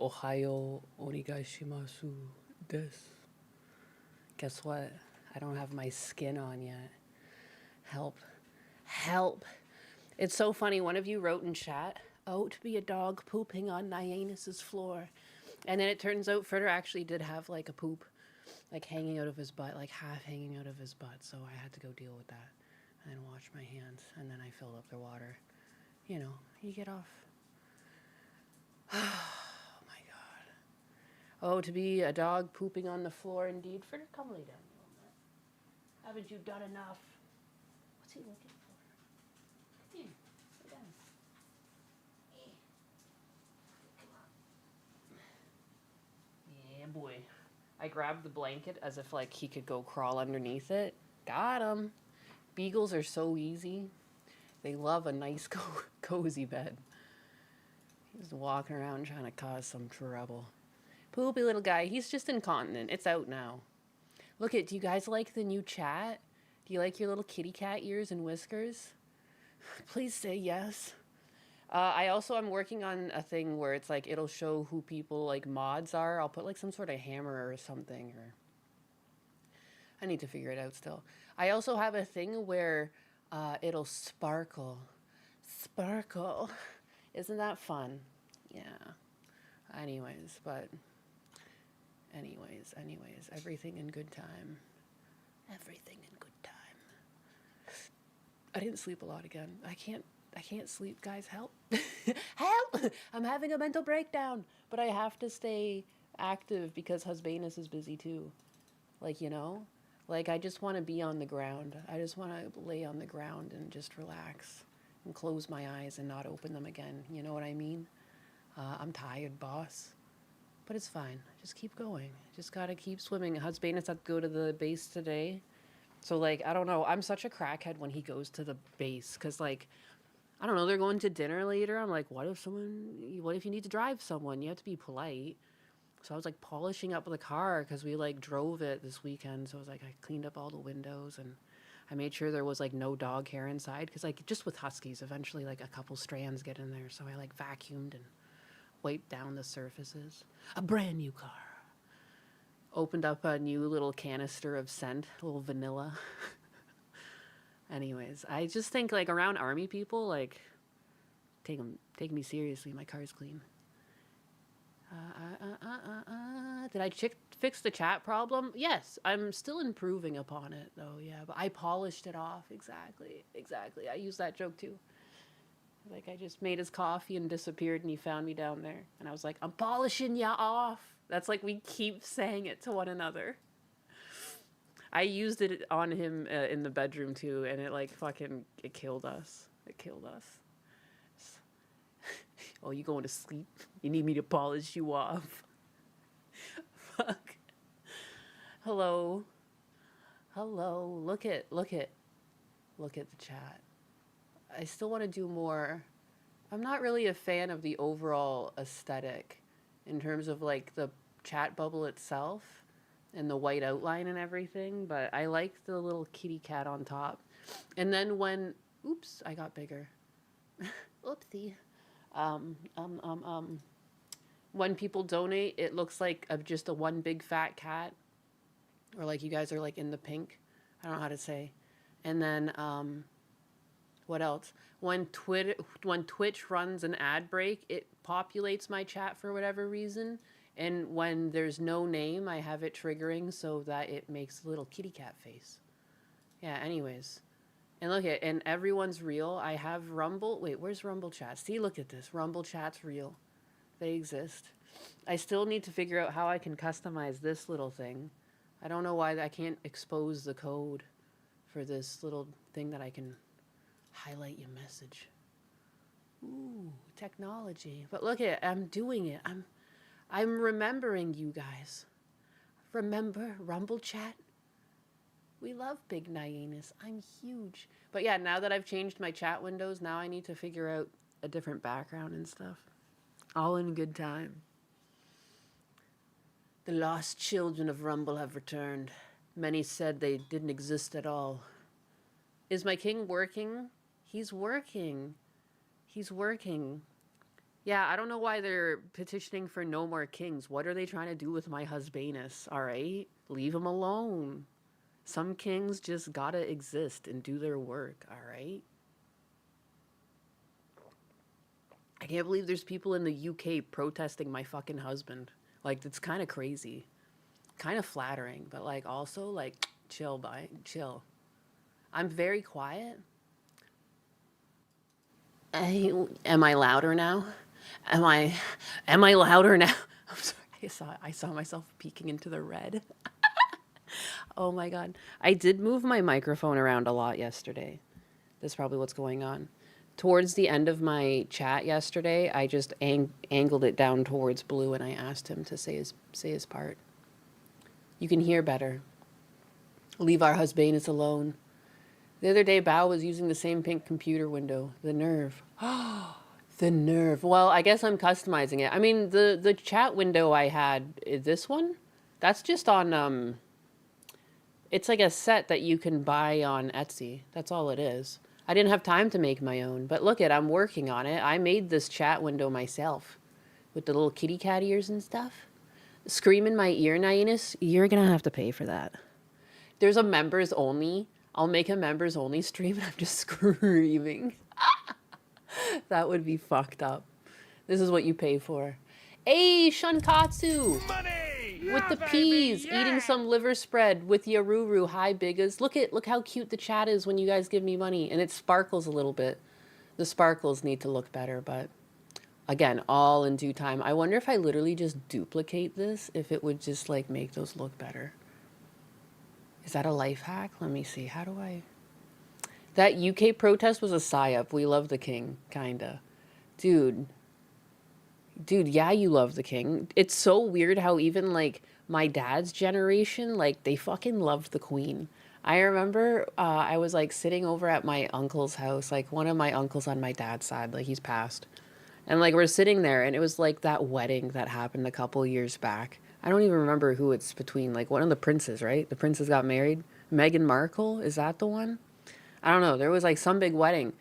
Ohayo onigaishimasu desu. Guess what? I don't have my skin on yet. Help. Help. It's so funny. One of you wrote in chat, "Oh, to be a dog pooping on Nyanus's floor." And then it turns out Fritter actually did have like a poop, like hanging out of his butt, like half hanging out of his butt. So I had to go deal with that and then wash my hands. And then I filled up the water. You know, you get off. Oh my God. Oh, to be a dog pooping on the floor indeed. Fritter, come lay down a little bit. Haven't you done enough? What's he looking for? Come here. Lay down. Come on. Yeah, boy. I grabbed the blanket as if like he could go crawl underneath it. Got him. Beagles are so easy. They love a nice cozy bed. He's walking around trying to cause some trouble. Poopy little guy. He's just incontinent. It's out now. Look do you guys like the new chat? Do you like your little kitty cat ears and whiskers? Please say yes. I also am working on a thing where it's like it'll show who people like mods are. I'll put like some sort of hammer or something, or I need to figure it out still. I also have a thing where it'll sparkle. Sparkle. Isn't that fun? Yeah. Anyways, everything in good time. Everything in good time. I didn't sleep a lot again. I can't sleep, guys. Help. Help! I'm having a mental breakdown. But I have to stay active because Husbanus is busy too. Like, you know? Like, I just want to be on the ground. I just want to lay on the ground and just relax and close my eyes and not open them again. You know what I mean? I'm tired, boss. But it's fine. Just keep going. Just gotta keep swimming. Husbanus had to go to the base today. So, like, I don't know. I'm such a crackhead when he goes to the base. Because, like, I don't know. They're going to dinner later. I'm like, what if you need to drive someone? You have to be polite. So I was, like, polishing up the car because we, like, drove it this weekend. So I was, like, I cleaned up all the windows and I made sure there was, like, no dog hair inside. Because, like, just with huskies, eventually, like, a couple strands get in there. So I, like, vacuumed and wiped down the surfaces. A brand new car. Opened up a new little canister of scent, a little vanilla. Anyways, I just think like around army people, like take me seriously. My car's clean. Did I fix the chat problem? Yes, I'm still improving upon it though. Yeah, but I polished it off. Exactly. I used that joke too. Like, I just made his coffee and disappeared, and he found me down there. And I was like, I'm polishing ya off. That's like we keep saying it to one another. I used it on him in the bedroom, too, and it, like, fucking, it killed us. It killed us. Oh, you going to sleep? You need me to polish you off? Fuck. Hello. Look at the chat. I still want to do more. I'm not really a fan of the overall aesthetic in terms of like the chat bubble itself and the white outline and everything, but I like the little kitty cat on top. And then oops, I got bigger. Oopsie. When people donate, it looks like just a one big fat cat, or like you guys are like in the pink. I don't know how to say. And then, what else? When Twitch runs an ad break, it populates my chat for whatever reason. And when there's no name, I have it triggering so that it makes a little kitty cat face. Yeah, anyways. And and everyone's real. I have Rumble. Wait, where's Rumble chat? See, look at this. Rumble chat's real. They exist. I still need to figure out how I can customize this little thing. I don't know why I can't expose the code for this little thing that I can highlight your message. Ooh, technology. But look at it, I'm doing it. I'm remembering you guys. Remember Rumble chat? We love Big Nyanus. I'm huge. But yeah, now that I've changed my chat windows, now I need to figure out a different background and stuff. All in good time. The lost children of Rumble have returned. Many said they didn't exist at all. Is my king working? He's working. Yeah, I don't know why they're petitioning for no more kings. What are they trying to do with my husbanus? All right? Leave him alone. Some kings just gotta exist and do their work, all right? I can't believe there's people in the UK protesting my fucking husband. Like, it's kind of crazy. Kind of flattering, but like also like chill, chill. I'm very quiet. Am I louder now? Am I am I louder now? I'm sorry. I saw myself peeking into the red. Oh my god. I did move my microphone around a lot yesterday. That's probably what's going on. Towards the end of my chat yesterday, I just angled it down towards Blue and I asked him to say his part. You can hear better. Leave our husbands alone. The other day, Bao was using the same pink computer window. The nerve. The nerve. Well, I guess I'm customizing it. I mean, the chat window I had, this one, that's just on, it's like a set that you can buy on Etsy. That's all it is. I didn't have time to make my own, but look I'm working on it. I made this chat window myself with the little kitty cat ears and stuff. Scream in my ear, Nainus, you're gonna have to pay for that. There's a members only. I'll make a members only stream and I'm just screaming. That would be fucked up. This is what you pay for. Hey, Shunkatsu! Money! With Yeah, the baby, peas, yeah! eating some liver spread with Yaruru. Hi, Bigas. Look how cute the chat is when you guys give me money. And it sparkles a little bit. The sparkles need to look better, but again, all in due time. I wonder if I literally just duplicate this, if it would just like make those look better. Is that a life hack? Let me see. How do I... That UK protest was a psyop. We love the king, kinda. Dude, yeah, you love the king. It's so weird how even, like, my dad's generation, like, they fucking loved the queen. I remember I was, like, sitting over at my uncle's house, like, one of my uncles on my dad's side, like, he's passed. And, like, we're sitting there, and it was, like, that wedding that happened a couple years back. I don't even remember who it's between. Like, one of the princes, right? The princes got married. Meghan Markle, is that the one? I don't know. There was, like, some big wedding.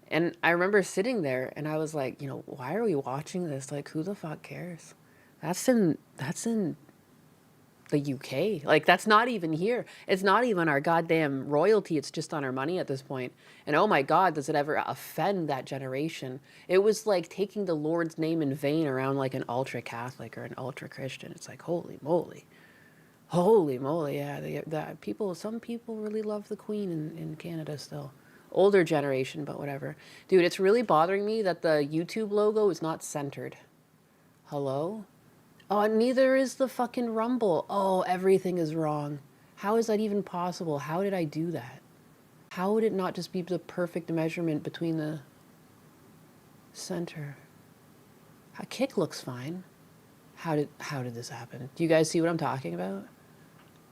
And I remember sitting there, and I was like, you know, why are we watching this? Like, who the fuck cares? That's in the UK. Like, that's not even here. It's not even our goddamn royalty. It's just on our money at this point. And oh my God, does it ever offend that generation? It was like taking the Lord's name in vain around like an ultra Catholic or an ultra Christian. It's like, holy moly. Holy moly. Yeah, some people really love the Queen in Canada still. Older generation, but whatever. Dude, it's really bothering me that the YouTube logo is not centered. Hello? Oh, neither is the fucking Rumble. Oh, everything is wrong. How is that even possible? How did I do that? How would it not just be the perfect measurement between the center? Kick looks fine. How did this happen? Do you guys see what I'm talking about?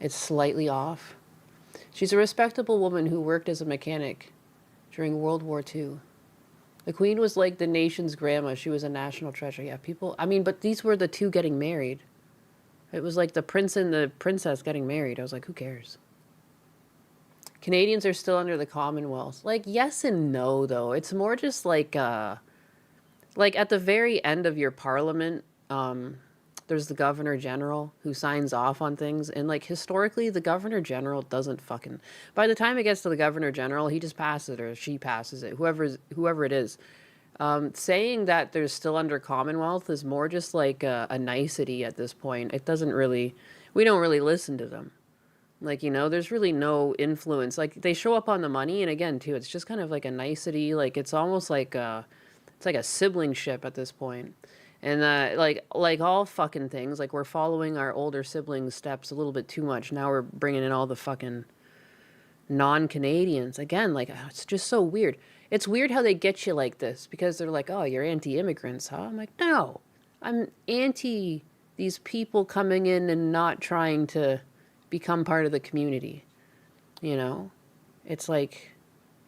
It's slightly off. She's a respectable woman who worked as a mechanic during World War II. The Queen was like the nation's grandma. She was a national treasure. Yeah, people... I mean, but these were the two getting married. It was like the prince and the princess getting married. I was like, who cares? Canadians are still under the Commonwealth. Like, yes and no, though. It's more just like at the very end of your parliament, there's the Governor General who signs off on things. And, like, historically, the Governor General doesn't fucking... By the time it gets to the Governor General, he just passes it or she passes it, whoever it is. Saying that they're still under Commonwealth is more just like a nicety at this point. It doesn't really... We don't really listen to them. Like, you know, there's really no influence. Like, they show up on the money, and again, too, it's just kind of like a nicety. Like, it's almost like it's like a siblingship at this point. And like all fucking things, like we're following our older siblings' steps a little bit too much. Now we're bringing in all the fucking non-Canadians. Again, like, it's just so weird. It's weird how they get you like this because they're like, oh, you're anti-immigrants, huh? I'm like, no, I'm anti these people coming in and not trying to become part of the community. You know? It's like...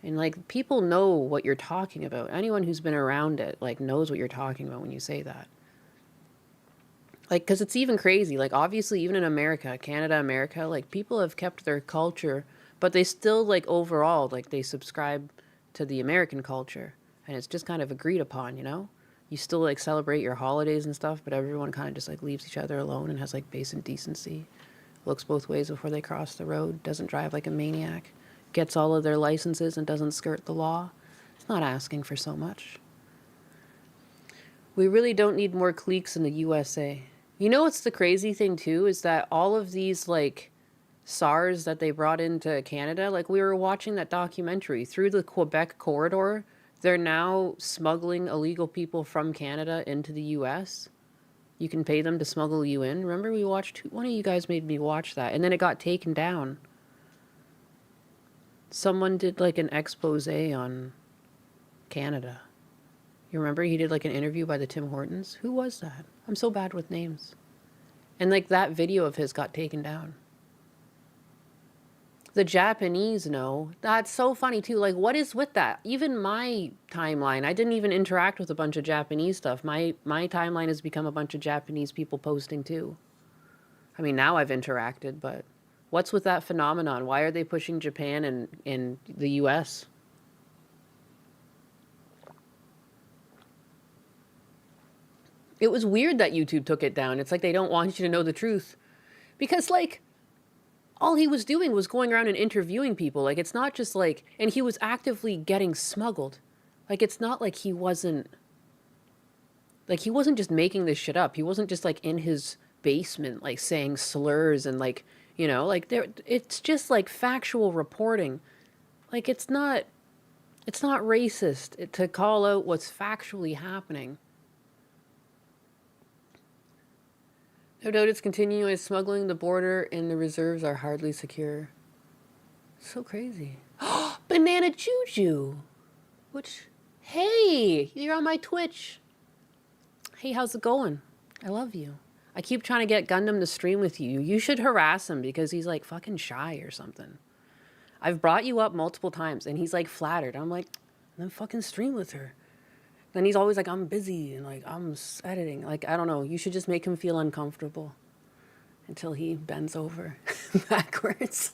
And, like, people know what you're talking about. Anyone who's been around it, like, knows what you're talking about when you say that. Like, because it's even crazy. Like, obviously, even in America, Canada, America, like, people have kept their culture, but they still, like, overall, like, they subscribe to the American culture. And it's just kind of agreed upon, you know? You still like celebrate your holidays and stuff, but everyone kind of just like leaves each other alone and has like basic decency. Looks both ways before they cross the road, doesn't drive like a maniac, gets all of their licenses and doesn't skirt the law. It's not asking for so much. We really don't need more cliques in the USA. You know what's the crazy thing too is that all of these like SARS that they brought into Canada, like we were watching that documentary through the Quebec corridor, they're now smuggling illegal people from Canada into the US. You can pay them to smuggle you in. Remember we watched, one of you guys made me watch that, and then it got taken down. Someone did like an expose on Canada. You remember he did like an interview by the Tim Hortons? Who was that? I'm so bad with names. And like that video of his got taken down. The Japanese know. That's so funny too. Like what is with that? Even my timeline, I didn't even interact with a bunch of Japanese stuff. My timeline has become a bunch of Japanese people posting too. I mean, now I've interacted, but what's with that phenomenon? Why are they pushing Japan and the US? It was weird that YouTube took it down. It's like they don't want you to know the truth. Because like all he was doing was going around and interviewing people. Like, it's not just like, and he was actively getting smuggled. Like, it's not like he wasn't just making this shit up. He wasn't just like in his basement, like saying slurs and like, you know, like it's just like factual reporting. Like, it's not racist to call out what's factually happening. No doubt it's continuing smuggling the border and the reserves are hardly secure. So crazy. Banana Juju! Which, hey, you're on my Twitch. Hey, how's it going? I love you. I keep trying to get Gundam to stream with you. You should harass him because he's like fucking shy or something. I've brought you up multiple times and he's like flattered. I'm like, then fucking stream with her. Then he's always like, I'm busy and like, I'm editing. Like, I don't know. You should just make him feel uncomfortable until he bends over backwards.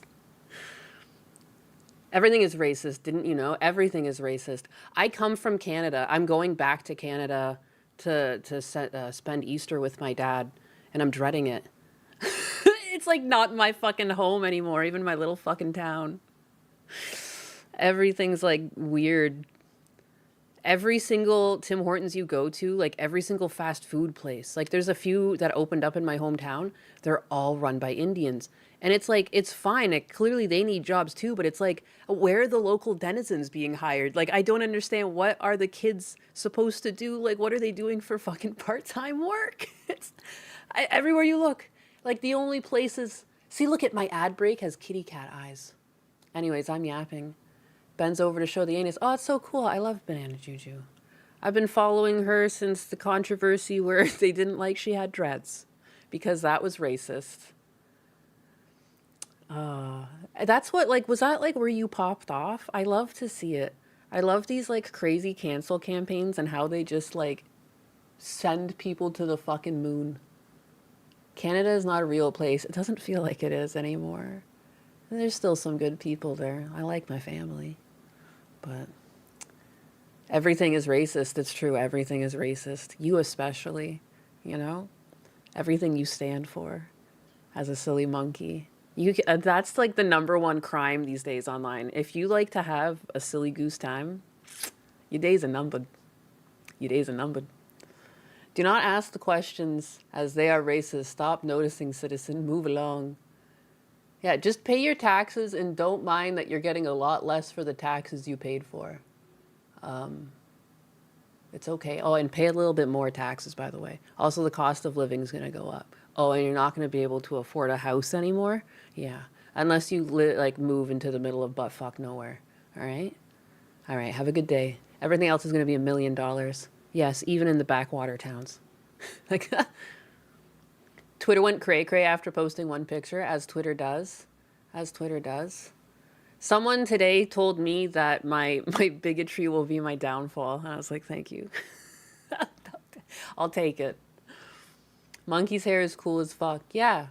Everything is racist. Didn't you know? Everything is racist. I come from Canada. I'm going back to Canada to spend Easter with my dad, and I'm dreading it. It's like not my fucking home anymore, even my little fucking town. Everything's like weird. Every single Tim Hortons you go to, like every single fast food place, like there's a few that opened up in my hometown. They're all run by Indians. And it's like, it's fine. Like, clearly they need jobs too, but it's like, where are the local denizens being hired? Like, I don't understand. What are the kids supposed to do? Like, what are they doing for fucking part-time work? Everywhere you look, like the only places, see, look at my ad break has kitty cat eyes. Anyways, I'm yapping. Bends over to show the anus. Oh, it's so cool. I love Banana Juju. I've been following her since the controversy where they didn't like she had dreads because that was racist. That's what, like, was that like where you popped off? I love to see it. I love these like crazy cancel campaigns and how they just like send people to the fucking moon. Canada is not a real place. It doesn't feel like it is anymore. And there's still some good people there. I like my family. But everything is racist. It's true. Everything is racist. You especially, you know? Everything you stand for as a silly monkey. That's like the #1 crime these days online. If you like to have a silly goose time, your days are numbered. Your days are numbered. Do not ask the questions as they are racist. Stop noticing, citizen. Move along. Yeah, just pay your taxes and don't mind that you're getting a lot less for the taxes you paid for. It's okay. Oh, and pay a little bit more taxes, by the way. Also, the cost of living is going to go up. Oh, and you're not going to be able to afford a house anymore? Yeah. Unless you like move into the middle of buttfuck nowhere. All right? All right, have a good day. Everything else is going to be $1 million. Yes, even in the backwater towns. Like, Twitter went cray-cray after posting one picture, as Twitter does. As Twitter does. Someone today told me that my bigotry will be my downfall. And I was like, thank you. I'll take it. Monkey's hair is cool as fuck. Yeah.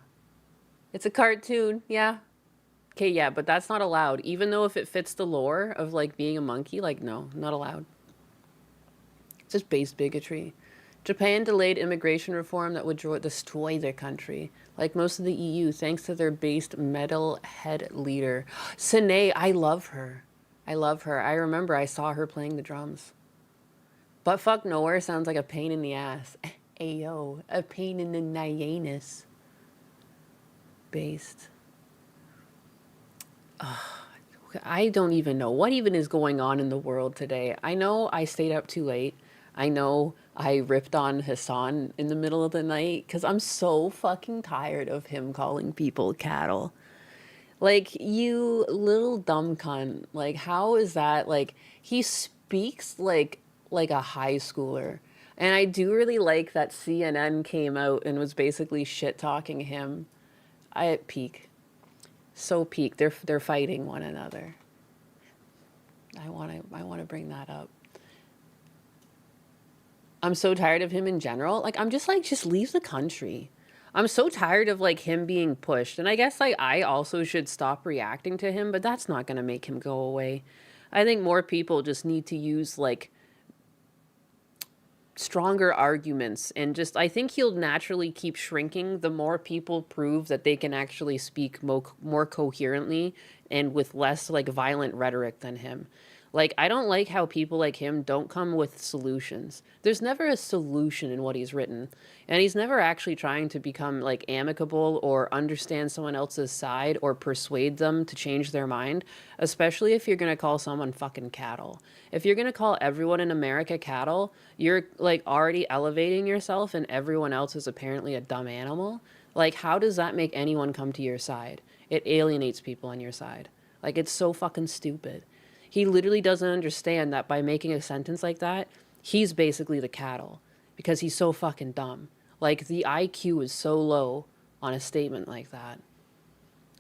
It's a cartoon. Yeah. Okay, yeah, but that's not allowed. Even though if it fits the lore of, like, being a monkey, like, no, not allowed. Just base bigotry. Japan delayed immigration reform that would destroy their country. Like most of the EU, thanks to their based metal head leader. Sine, I love her. I love her. I remember I saw her playing the drums. But fuck nowhere sounds like a pain in the ass. Ayo, a pain in the nyanus. Based. I don't even know what even is going on in the world today. I know I stayed up too late. I know I ripped on Hassan in the middle of the night because I'm so fucking tired of him calling people cattle. Like, you little dumb cunt. Like, how is that? Like, he speaks like a high schooler. And I do really like that CNN came out and was basically shit talking him. I at peak. So peak. They're fighting one another. I want to bring that up. I'm so tired of him in general. Like, I'm just like, just leave the country. I'm so tired of like him being pushed. And I guess like I also should stop reacting to him, but that's not going to make him go away. I think more people just need to use like stronger arguments, and just I think he'll naturally keep shrinking the more people prove that they can actually speak more coherently and with less like violent rhetoric than him. Like, I don't like how people like him don't come with solutions. There's never a solution in what he's written. And he's never actually trying to become like amicable or understand someone else's side or persuade them to change their mind, especially if you're going to call someone fucking cattle. If you're going to call everyone in America cattle, you're like already elevating yourself and everyone else is apparently a dumb animal. Like, how does that make anyone come to your side? It alienates people on your side. Like, it's so fucking stupid. He literally doesn't understand that by making a sentence like that, he's basically the cattle because he's so fucking dumb. Like, the IQ is so low on a statement like that.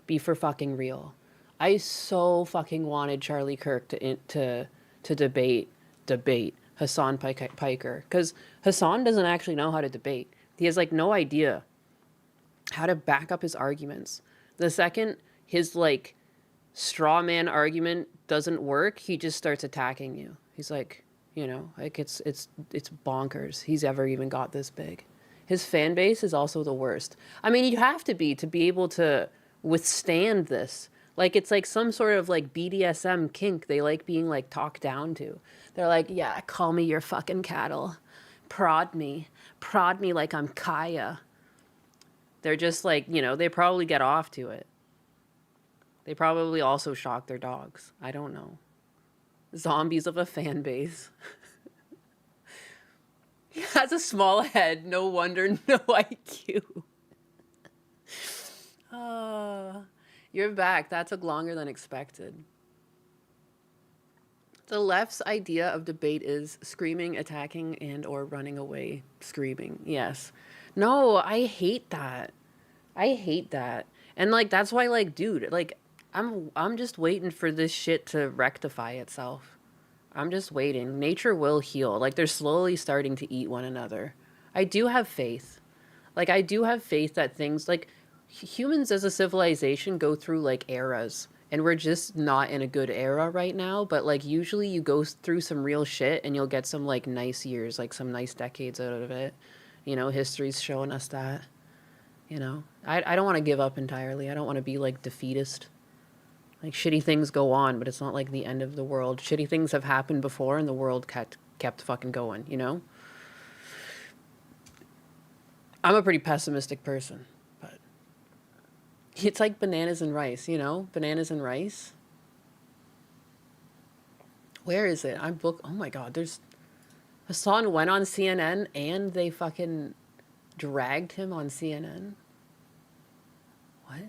Be for fucking real. I so fucking wanted Charlie Kirk to debate Hassan Piker, because Hassan doesn't actually know how to debate. He has like no idea how to back up his arguments. The second his like straw man argument doesn't work, he just starts attacking you. He's like, you know, like it's bonkers. He's ever even got this big. His fan base is also the worst. I mean, you have to be able to withstand this. Like, it's like some sort of like BDSM kink. They like being like talked down to. They're like, yeah, call me your fucking cattle. Prod me like I'm Kaya. They're just like, you know, they probably get off to it. They probably also shock their dogs. I don't know. Zombies of a fan base. He has a small head. No wonder, no IQ. You're back. That took longer than expected. The left's idea of debate is screaming, attacking, and or running away. Screaming. Yes. No, I hate that. I hate that. And like, that's why, like, dude, like, I'm just waiting for this shit to rectify itself. I'm just waiting. Nature will heal. Like, they're slowly starting to eat one another. I do have faith. Like, I do have faith that things, like, humans as a civilization go through, like, eras. And we're just not in a good era right now. But, like, usually you go through some real shit and you'll get some, like, nice years, like, some nice decades out of it. You know, history's showing us that. You know? I don't want to give up entirely. I don't want to be, like, defeatist. Like, shitty things go on, but it's not like the end of the world. Shitty things have happened before and the world kept fucking going, you know? I'm a pretty pessimistic person, but it's like bananas and rice, you know? Bananas and rice. Where is it? Oh my God, there's... Hassan went on CNN and they fucking dragged him on CNN. What?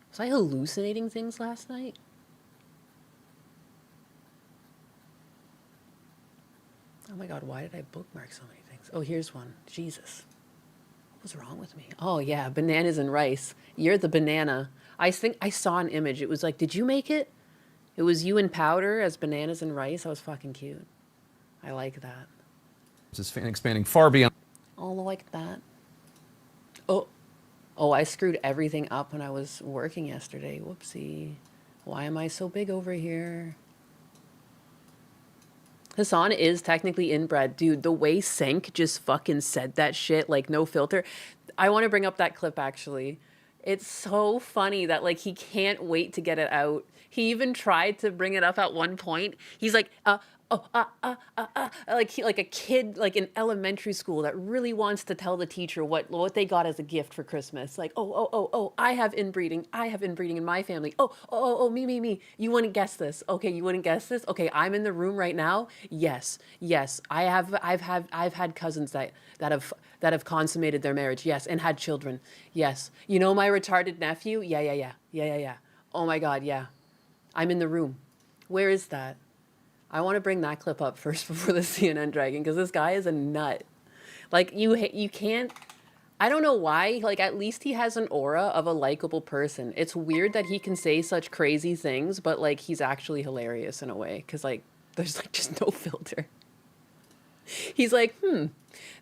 Was I hallucinating things last night? Oh my God, why did I bookmark so many things? Oh, here's one. Jesus. What was wrong with me? Oh yeah, bananas and rice. You're the banana. I think I saw an image. It was like, did you make it? It was you in powder as bananas and rice. That was fucking cute. I like that. Just expanding far beyond. Oh, like that. Oh, I screwed everything up when I was working yesterday. Whoopsie. Why am I so big over here? Hassan is technically inbred. Dude, the way Sank just fucking said that shit, like no filter. I want to bring up that clip actually. It's so funny that like he can't wait to get it out. He even tried to bring it up at one point. He's like, like a kid like in elementary school that really wants to tell the teacher what they got as a gift for Christmas. Like, oh, I have inbreeding in my family. Oh, me. You wouldn't guess this. Okay, you wouldn't guess this. Okay, I'm in the room right now. Yes. I've had cousins that have consummated their marriage. Yes, and had children. Yes. You know my retarded nephew? Yeah. Oh my God, yeah. I'm in the room. Where is that? I want to bring that clip up first before the CNN dragon, because this guy is a nut. Like, you can't... I don't know why. Like, at least he has an aura of a likable person. It's weird that he can say such crazy things, but, like, he's actually hilarious in a way. Because, like, there's, like, just no filter. He's like,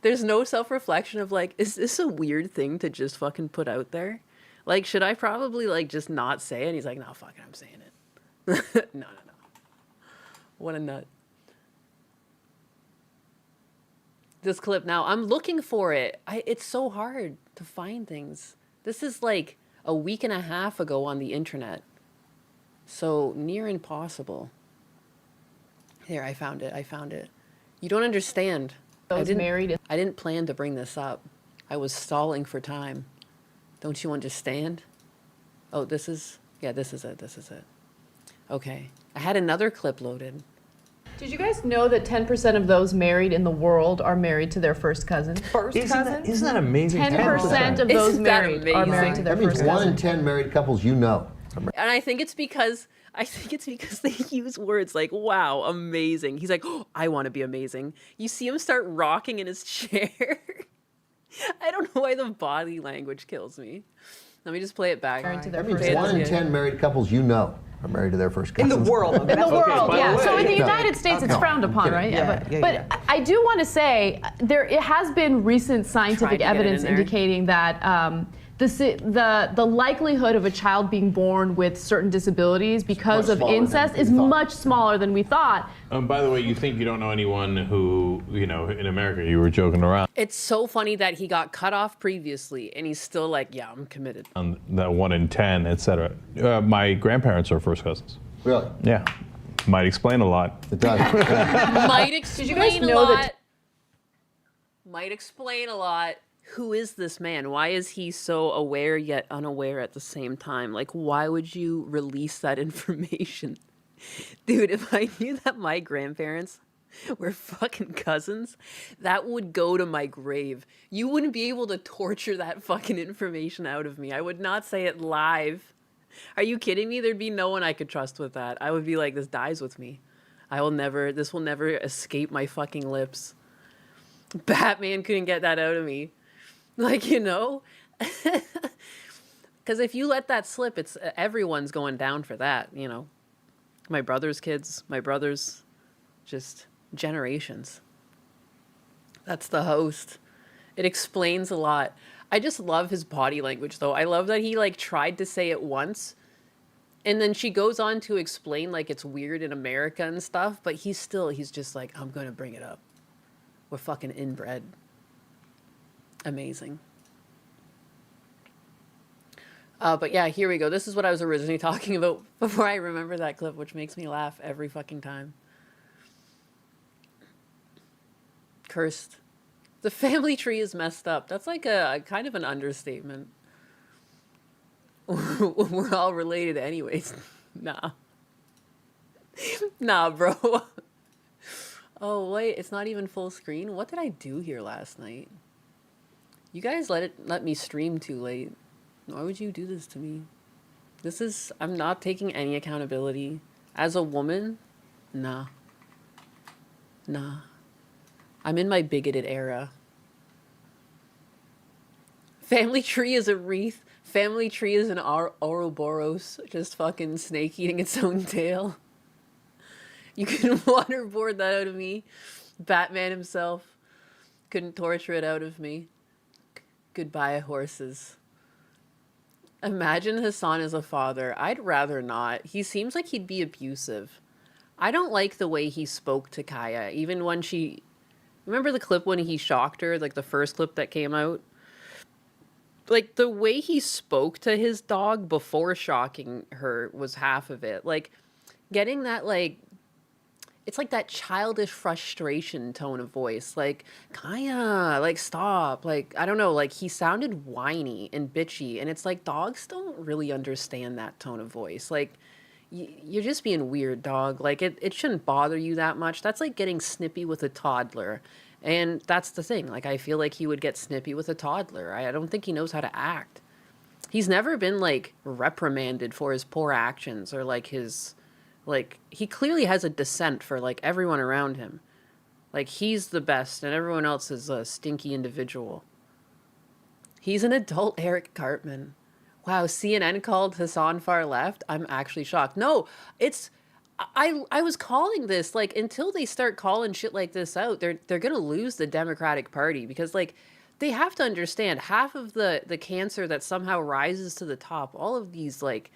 there's no self-reflection of, like, is this a weird thing to just fucking put out there? Like, should I probably, like, just not say it? And he's like, no, fuck it, I'm saying it. No. What a nut. This clip now, I'm looking for it. It's so hard to find things. This is like a week and a half ago on the internet. So near impossible. Here, I found it. You don't understand. I didn't plan to bring this up. I was stalling for time. Don't you understand? Oh, this is it. Okay. I had another clip loaded. Did you guys know that 10% of those married in the world are married to their first cousin? Isn't that amazing? 10% of those married are married to their first cousin. That means 1 in 10 married couples you know. And I think it's because they use words like, wow, amazing. He's like, oh, I want to be amazing. You see him start rocking in his chair. I don't know why the body language kills me. Let me just play it back. That means 1 in 10 married couples you know are married to their first cousin. In the world. In the world, yeah. The so in the United States, it's frowned upon, right? But I do want to say it has been recent scientific evidence indicating that the likelihood of a child being born with certain disabilities because of incest is much smaller than we thought. By the way, you think you don't know anyone who, in America, you were joking around. It's so funny that he got cut off previously and he's still like, yeah, I'm committed. On that 1 in 10, etc. My grandparents are first cousins. Really? Yeah. Might explain a lot. It does. Might explain a lot. Might explain a lot. Who is this man? Why is he so aware yet unaware at the same time? Like, why would you release that information? Dude, if I knew that my grandparents were fucking cousins, that would go to my grave. You wouldn't be able to torture that fucking information out of me. I would not say it live. Are you kidding me? There'd be no one I could trust with that. I would be like, this dies with me. This will never escape my fucking lips. Batman couldn't get that out of me. Like, because if you let that slip, it's everyone's going down for that, My brother's kids, my brother's, just generations. That's the host. It explains a lot. I just love his body language, though. I love that he, tried to say it once, and then she goes on to explain, it's weird in America and stuff, but he's just like, I'm going to bring it up. We're fucking inbred. Amazing. But yeah, here we go. This is what I was originally talking about before I remember that clip, which makes me laugh every fucking time. Cursed. The family tree is messed up. That's like a kind of an understatement. We're all related anyways. Nah. Nah, bro. Oh, wait, it's not even full screen? What did I do here last night? You guys let me stream too late. Why would you do this to me? I'm not taking any accountability. As a woman, nah. I'm in my bigoted era. Family tree is a wreath. Family tree is an Ouroboros, just fucking snake eating its own tail. You couldn't waterboard that out of me. Batman himself couldn't torture it out of me. Goodbye, horses. Imagine Hassan as a father. I'd rather not. He seems like he'd be abusive. I don't like the way he spoke to Kaya, even when she... Remember the clip when he shocked her, like the first clip that came out? Like, the way he spoke to his dog before shocking her was half of it. Like, getting that, like... It's like that childish frustration tone of voice. Like, Kaya, like, stop. Like, I don't know, like, he sounded whiny and bitchy. And it's like, dogs don't really understand that tone of voice. Like... You're just being weird, dog. Like, it shouldn't bother you that much. That's like getting snippy with a toddler. And that's the thing. Like, I feel like he would get snippy with a toddler. I don't think he knows how to act. He's never been, like, reprimanded for his poor actions or, like, his... Like, he clearly has a dissent for, like, everyone around him. Like, he's the best and everyone else is a stinky individual. He's an adult Eric Cartman. Wow, CNN called Hassan far left? I'm actually shocked. No, it's... I was calling this, like, until they start calling shit like this out, they're going to lose the Democratic Party. Because, like, they have to understand, half of the cancer that somehow rises to the top, all of these, like,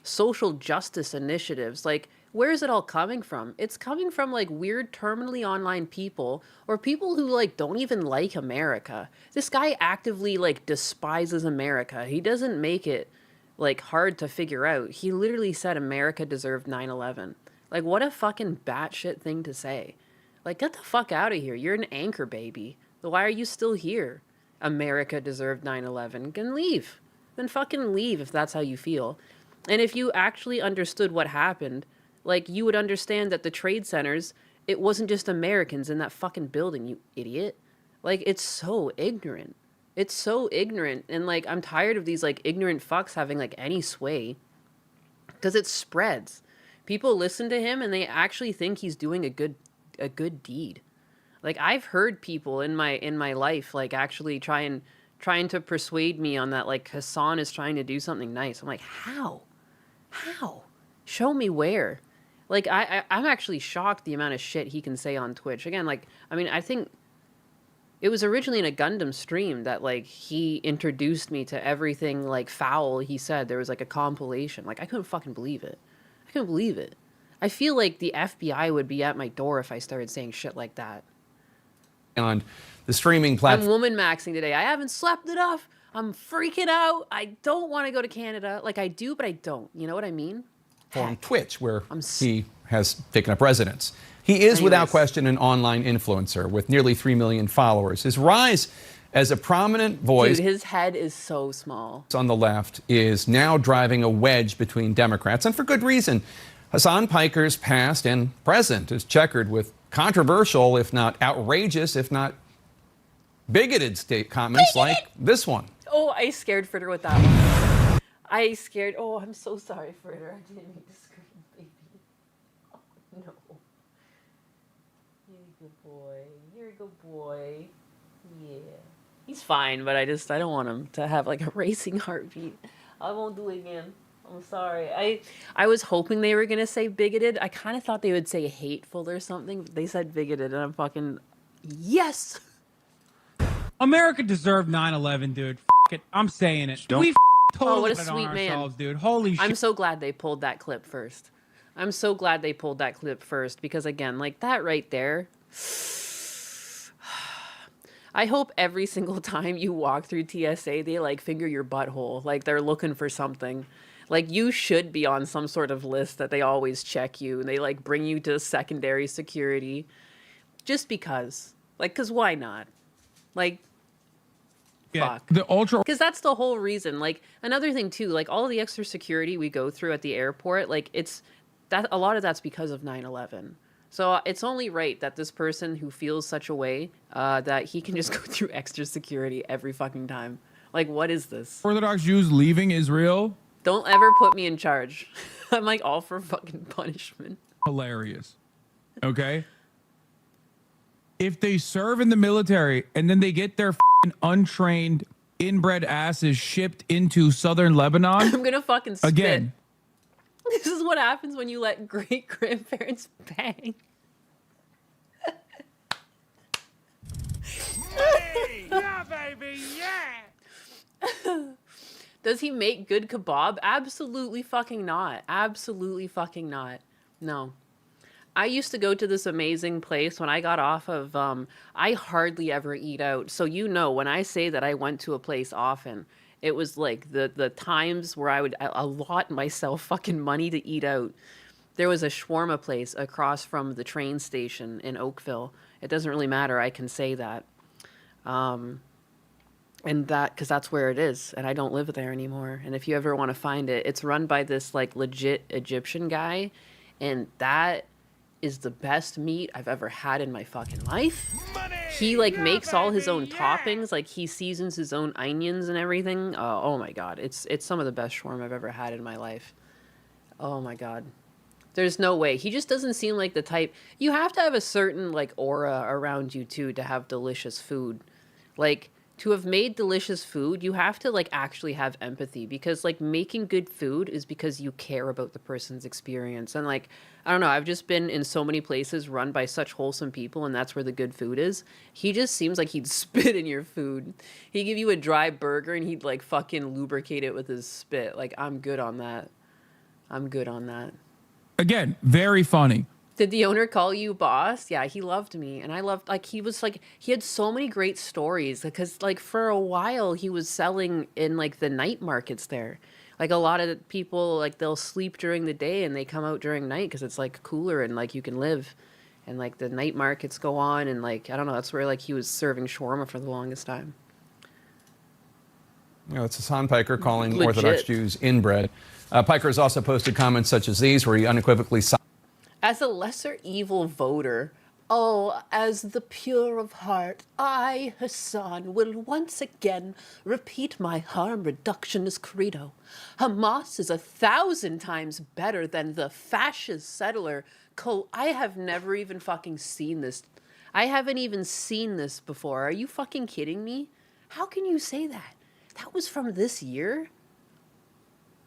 social justice initiatives, like, where is it all coming from? It's coming from, like, weird terminally online people or people who, like, don't even like America. This guy actively, like, despises America. He doesn't make it, like, hard to figure out. He literally said America deserved 9/11. Like, what a fucking batshit thing to say. Like, get the fuck out of here. You're an anchor baby. Why are you still here? America deserved 9/11. Then leave. Then fucking leave if that's how you feel. And if you actually understood what happened, like, you would understand that the trade centers, it wasn't just Americans in that fucking building, you idiot. Like, it's so ignorant. It's so ignorant. And, like, I'm tired of these, like, ignorant fucks having, like, any sway. Because it spreads. People listen to him and they actually think he's doing a good deed. Like, I've heard people in my life, like, actually trying to persuade me on that, like, Hassan is trying to do something nice. I'm like, how? How? Show me where. Like, I'm actually shocked the amount of shit he can say on Twitch. Again, like, I mean, I think it was originally in a Gundam stream that, like, he introduced me to everything, like, foul he said. There was, like, a compilation. Like, I couldn't fucking believe it. I couldn't believe it. I feel like the FBI would be at my door if I started saying shit like that. On the streaming platform. I'm woman maxing today. I haven't slept enough. I'm freaking out. I don't want to go to Canada. Like, I do, but I don't. You know what I mean? On Twitch, where he has taken up residence. He is, without question, an online influencer with nearly 3 million followers. His rise as a prominent voice... Dude, his head is so small. ...on the left is now driving a wedge between Democrats, and for good reason. Hassan Piker's past and present is checkered with controversial, if not outrageous, if not bigoted comments like this one. Oh, I scared Fritter with that one. Oh, I'm so sorry, Fritter. I didn't mean to scream, baby. Oh, no. You're a good boy. You're a good boy. Yeah. He's fine, but I don't want him to have, like, a racing heartbeat. I won't do it again. I'm sorry. I was hoping they were going to say bigoted. I kind of thought they would say hateful or something, but they said bigoted, and I'm fucking... Yes! America deserved 9/11, dude. F it. I'm saying it. We totally what a put it sweet on man. ourselves, dude. Holy shit. I'm so glad they pulled that clip first. Because, again, like, that right there... I hope every single time you walk through TSA, they, like, finger your butthole. Like, they're looking for something. Like, you should be on some sort of list that they always check you. And they, like, bring you to secondary security. Just because. Like, because why not? Like, fuck. The ultra... Because that's the whole reason. Like, another thing, too. Like, all of the extra security we go through at the airport, like, it's... that a lot of that's because of 9/11. So it's only right that this person who feels such a way, that he can just go through extra security every fucking time. Like, what is this? Orthodox Jews leaving Israel? Don't ever put me in charge. I'm, like, all for fucking punishment. Hilarious. Okay? If they serve in the military and then they get their untrained, inbred asses shipped into southern Lebanon... I'm gonna fucking spit. Again. This is what happens when you let great-grandparents bang. Yeah, baby, yeah! Does he make good kebab? Absolutely fucking not. Absolutely fucking not. No. I used to go to this amazing place when I got off of, I hardly ever eat out. So, you know, when I say that I went to a place often, it was like the times where I would allot myself fucking money to eat out. There was a shawarma place across from the train station in Oakville. It doesn't really matter. I can say that. And that, because that's where it is. And I don't live there anymore. And if you ever want to find it, it's run by this like legit Egyptian guy. And that is the best meat I've ever had in my fucking life. He like makes all his own toppings. Like he seasons his own onions and everything. Oh my God. It's some of the best shawarma I've ever had in my life. Oh my God. There's no way. He just doesn't seem like the type. You have to have a certain like aura around you too to have delicious food. Like to have made delicious food, you have to like actually have empathy, because like making good food is because you care about the person's experience. And like, I don't know, I've just been in so many places run by such wholesome people, and that's where the good food is. He just seems like he'd spit in your food. He'd give you a dry burger and he'd like fucking lubricate it with his spit. Like, I'm good on that. I'm good on that. Again, very funny. Did the owner call you boss? Yeah, he loved me. And I loved, like, he was like, he had so many great stories, because like for a while he was selling in like the night markets there. Like a lot of people, like they'll sleep during the day and they come out during night because it's like cooler and like you can live. And like the night markets go on, and like, I don't know, that's where like he was serving shawarma for the longest time. You know, it's Hassan Piker calling Legit. Orthodox Jews inbred. Piker has also posted comments such as these, where he unequivocally As a lesser evil voter, oh, as the pure of heart, I, Hassan, will once again repeat my harm reductionist credo. Hamas is 1,000 times better than the fascist settler. I have never even fucking seen this. I haven't even seen this before. Are you fucking kidding me? How can you say that? That was from this year?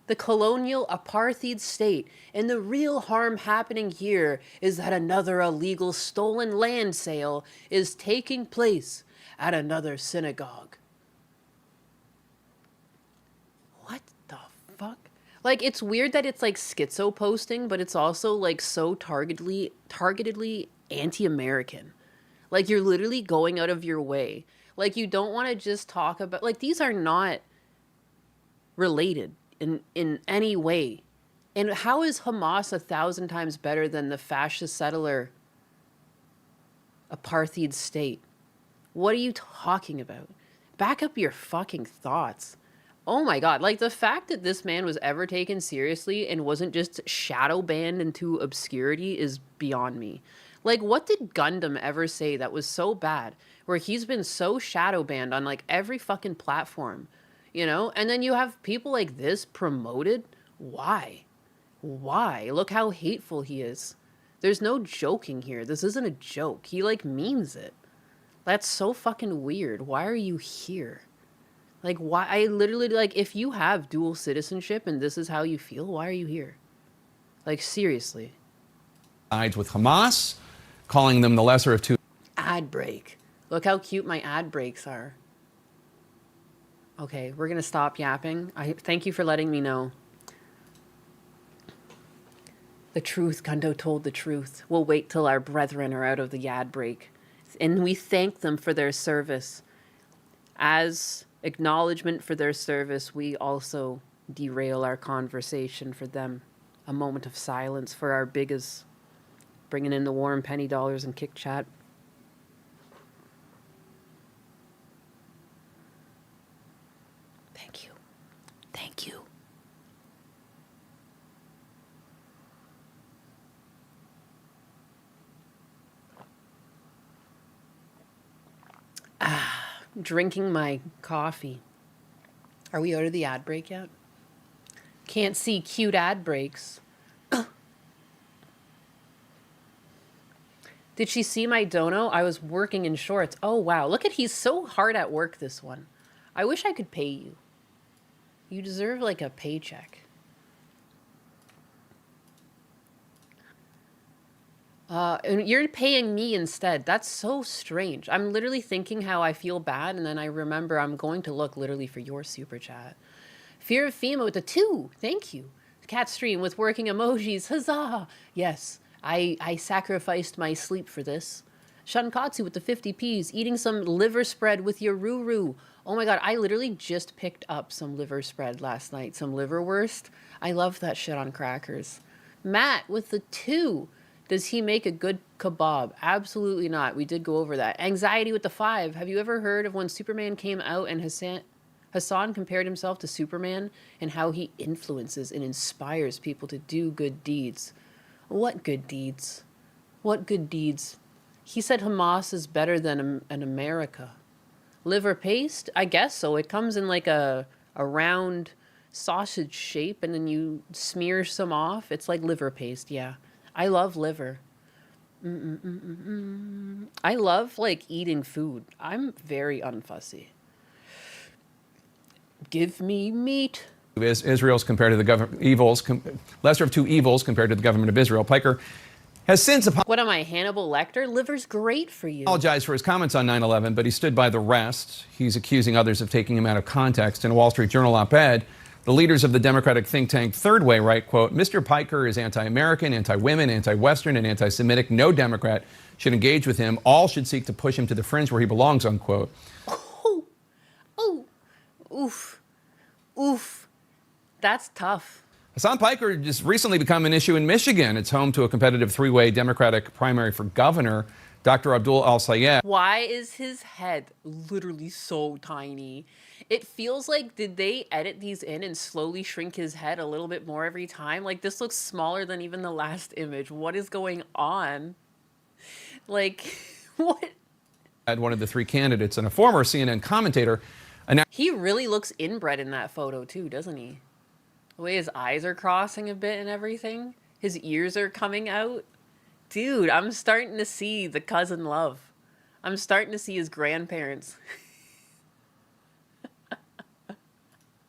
The colonial apartheid state, and the real harm happening here is that another illegal stolen land sale is taking place at another synagogue. What the fuck? Like, it's weird that it's like schizo posting, but it's also like so targetedly anti-American. Like, you're literally going out of your way. Like, you don't want to just talk about, like, these are not related in any way. And how is Hamas 1,000 times better than the fascist settler apartheid state? What are you talking about? Back up your fucking thoughts. Oh my God. Like, the fact that this man was ever taken seriously and wasn't just shadow banned into obscurity is beyond me. Like, what did Gundam ever say that was so bad, where he's been so shadow banned on like every fucking platform? You know, and then you have people like this promoted. Why? Why? Look how hateful he is. There's no joking here. This isn't a joke. He like means it. That's so fucking weird. Why are you here? Like, why? I literally, like, if you have dual citizenship and this is how you feel, why are you here? Like, seriously. sides with Hamas, calling them the lesser of two. Ad break. Look how cute my ad breaks are. Okay, we're gonna stop yapping. Thank you for letting me know. The truth, Gundo told the truth. We'll wait till our brethren are out of the ad break. And we thank them for their service. As acknowledgement for their service, we also derail our conversation for them. A moment of silence for our biggest, bringing in the warm penny dollars and kick chat. Thank you. Thank you. Drinking my coffee. Are we out of the ad break yet? Can't see cute ad breaks. Did she see my dono? I was working in shorts. Oh, wow. Look at, he's so hard at work, this one. I wish I could pay you. You deserve like a paycheck. And you're paying me instead. That's so strange. I'm literally thinking how I feel bad, and then I remember I'm going to look literally for your super chat. Fear of FEMA with a 2. Thank you. Cat stream with working emojis. Huzzah. Yes, I sacrificed my sleep for this. Shankatsu with the 50 Ps, eating some liver spread with your ruru. Oh my god, I literally just picked up some liver spread last night, some liverwurst. I love that shit on crackers. Matt with the 2. Does he make a good kebab? Absolutely not. We did go over that. Anxiety with the 5. Have you ever heard of when Superman came out and Hassan compared himself to Superman and how he influences and inspires people to do good deeds? What good deeds? What good deeds? He said Hamas is better than an America. Liver paste? I guess so. It comes in like a round sausage shape and then you smear some off. It's like liver paste, yeah. I love liver. I love like eating food. I'm very unfussy. Give me meat. Israel's compared to the government evils, lesser of two evils compared to the government of Israel. Piker has since What am I, Hannibal Lecter? Liver's great for you. apologized for his comments on 9/11, but he stood by the rest. He's accusing others of taking him out of context. In a Wall Street Journal op-ed, the leaders of the Democratic think tank Third Way write, quote, Mr. Piker is anti-American, anti-women, anti-Western, and anti-Semitic. No Democrat should engage with him. All should seek to push him to the fringe where he belongs, unquote. Oh, oof, oof. That's tough. Hassan Piker just recently become an issue in Michigan. It's home to a competitive three-way Democratic primary for governor. Dr. Abdul Al-Sayed. Why is his head literally so tiny? It feels like, did they edit these in and slowly shrink his head a little bit more every time? Like, this looks smaller than even the last image. What is going on? Like, what? One of the three candidates and a former CNN commentator. He really looks inbred in that photo too, doesn't he? The way his eyes are crossing a bit and everything. His ears are coming out. Dude, I'm starting to see the cousin love. I'm starting to see his grandparents.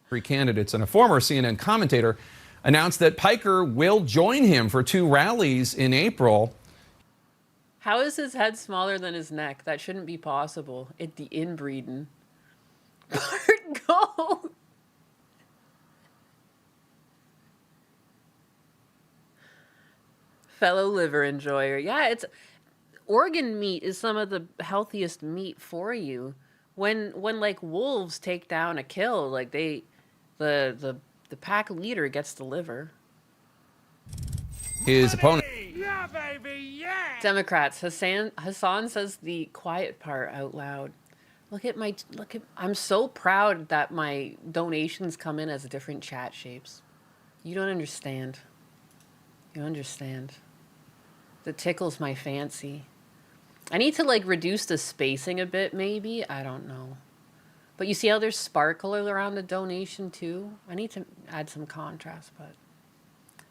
Three candidates and a former CNN commentator announced that Piker will join him for 2 rallies in April. How is his head smaller than his neck? That shouldn't be possible. It's the inbreeding. Bart, go! Fellow liver enjoyer. Yeah, it's organ meat is some of the healthiest meat for you. When like wolves take down a kill, like the pack leader gets the liver. His opponent. Yeah, baby, yeah. Democrats. Hassan says the quiet part out loud. I'm so proud that my donations come in as different chat shapes. You don't understand. You understand. That tickles my fancy. I need to like reduce the spacing a bit, maybe. I don't know. But you see how there's sparkle around the donation too? I need to add some contrast, but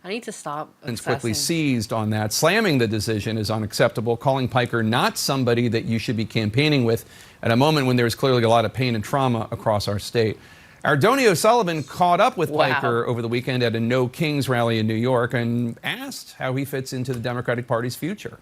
I need to stop obsessing. Quickly seized on that, slamming the decision as unacceptable, calling Piker not somebody that you should be campaigning with at a moment when there's clearly a lot of pain and trauma across our state. Our Donnie O'Sullivan caught up with Piker over the weekend at a No Kings rally in New York and asked how he fits into the Democratic Party's future.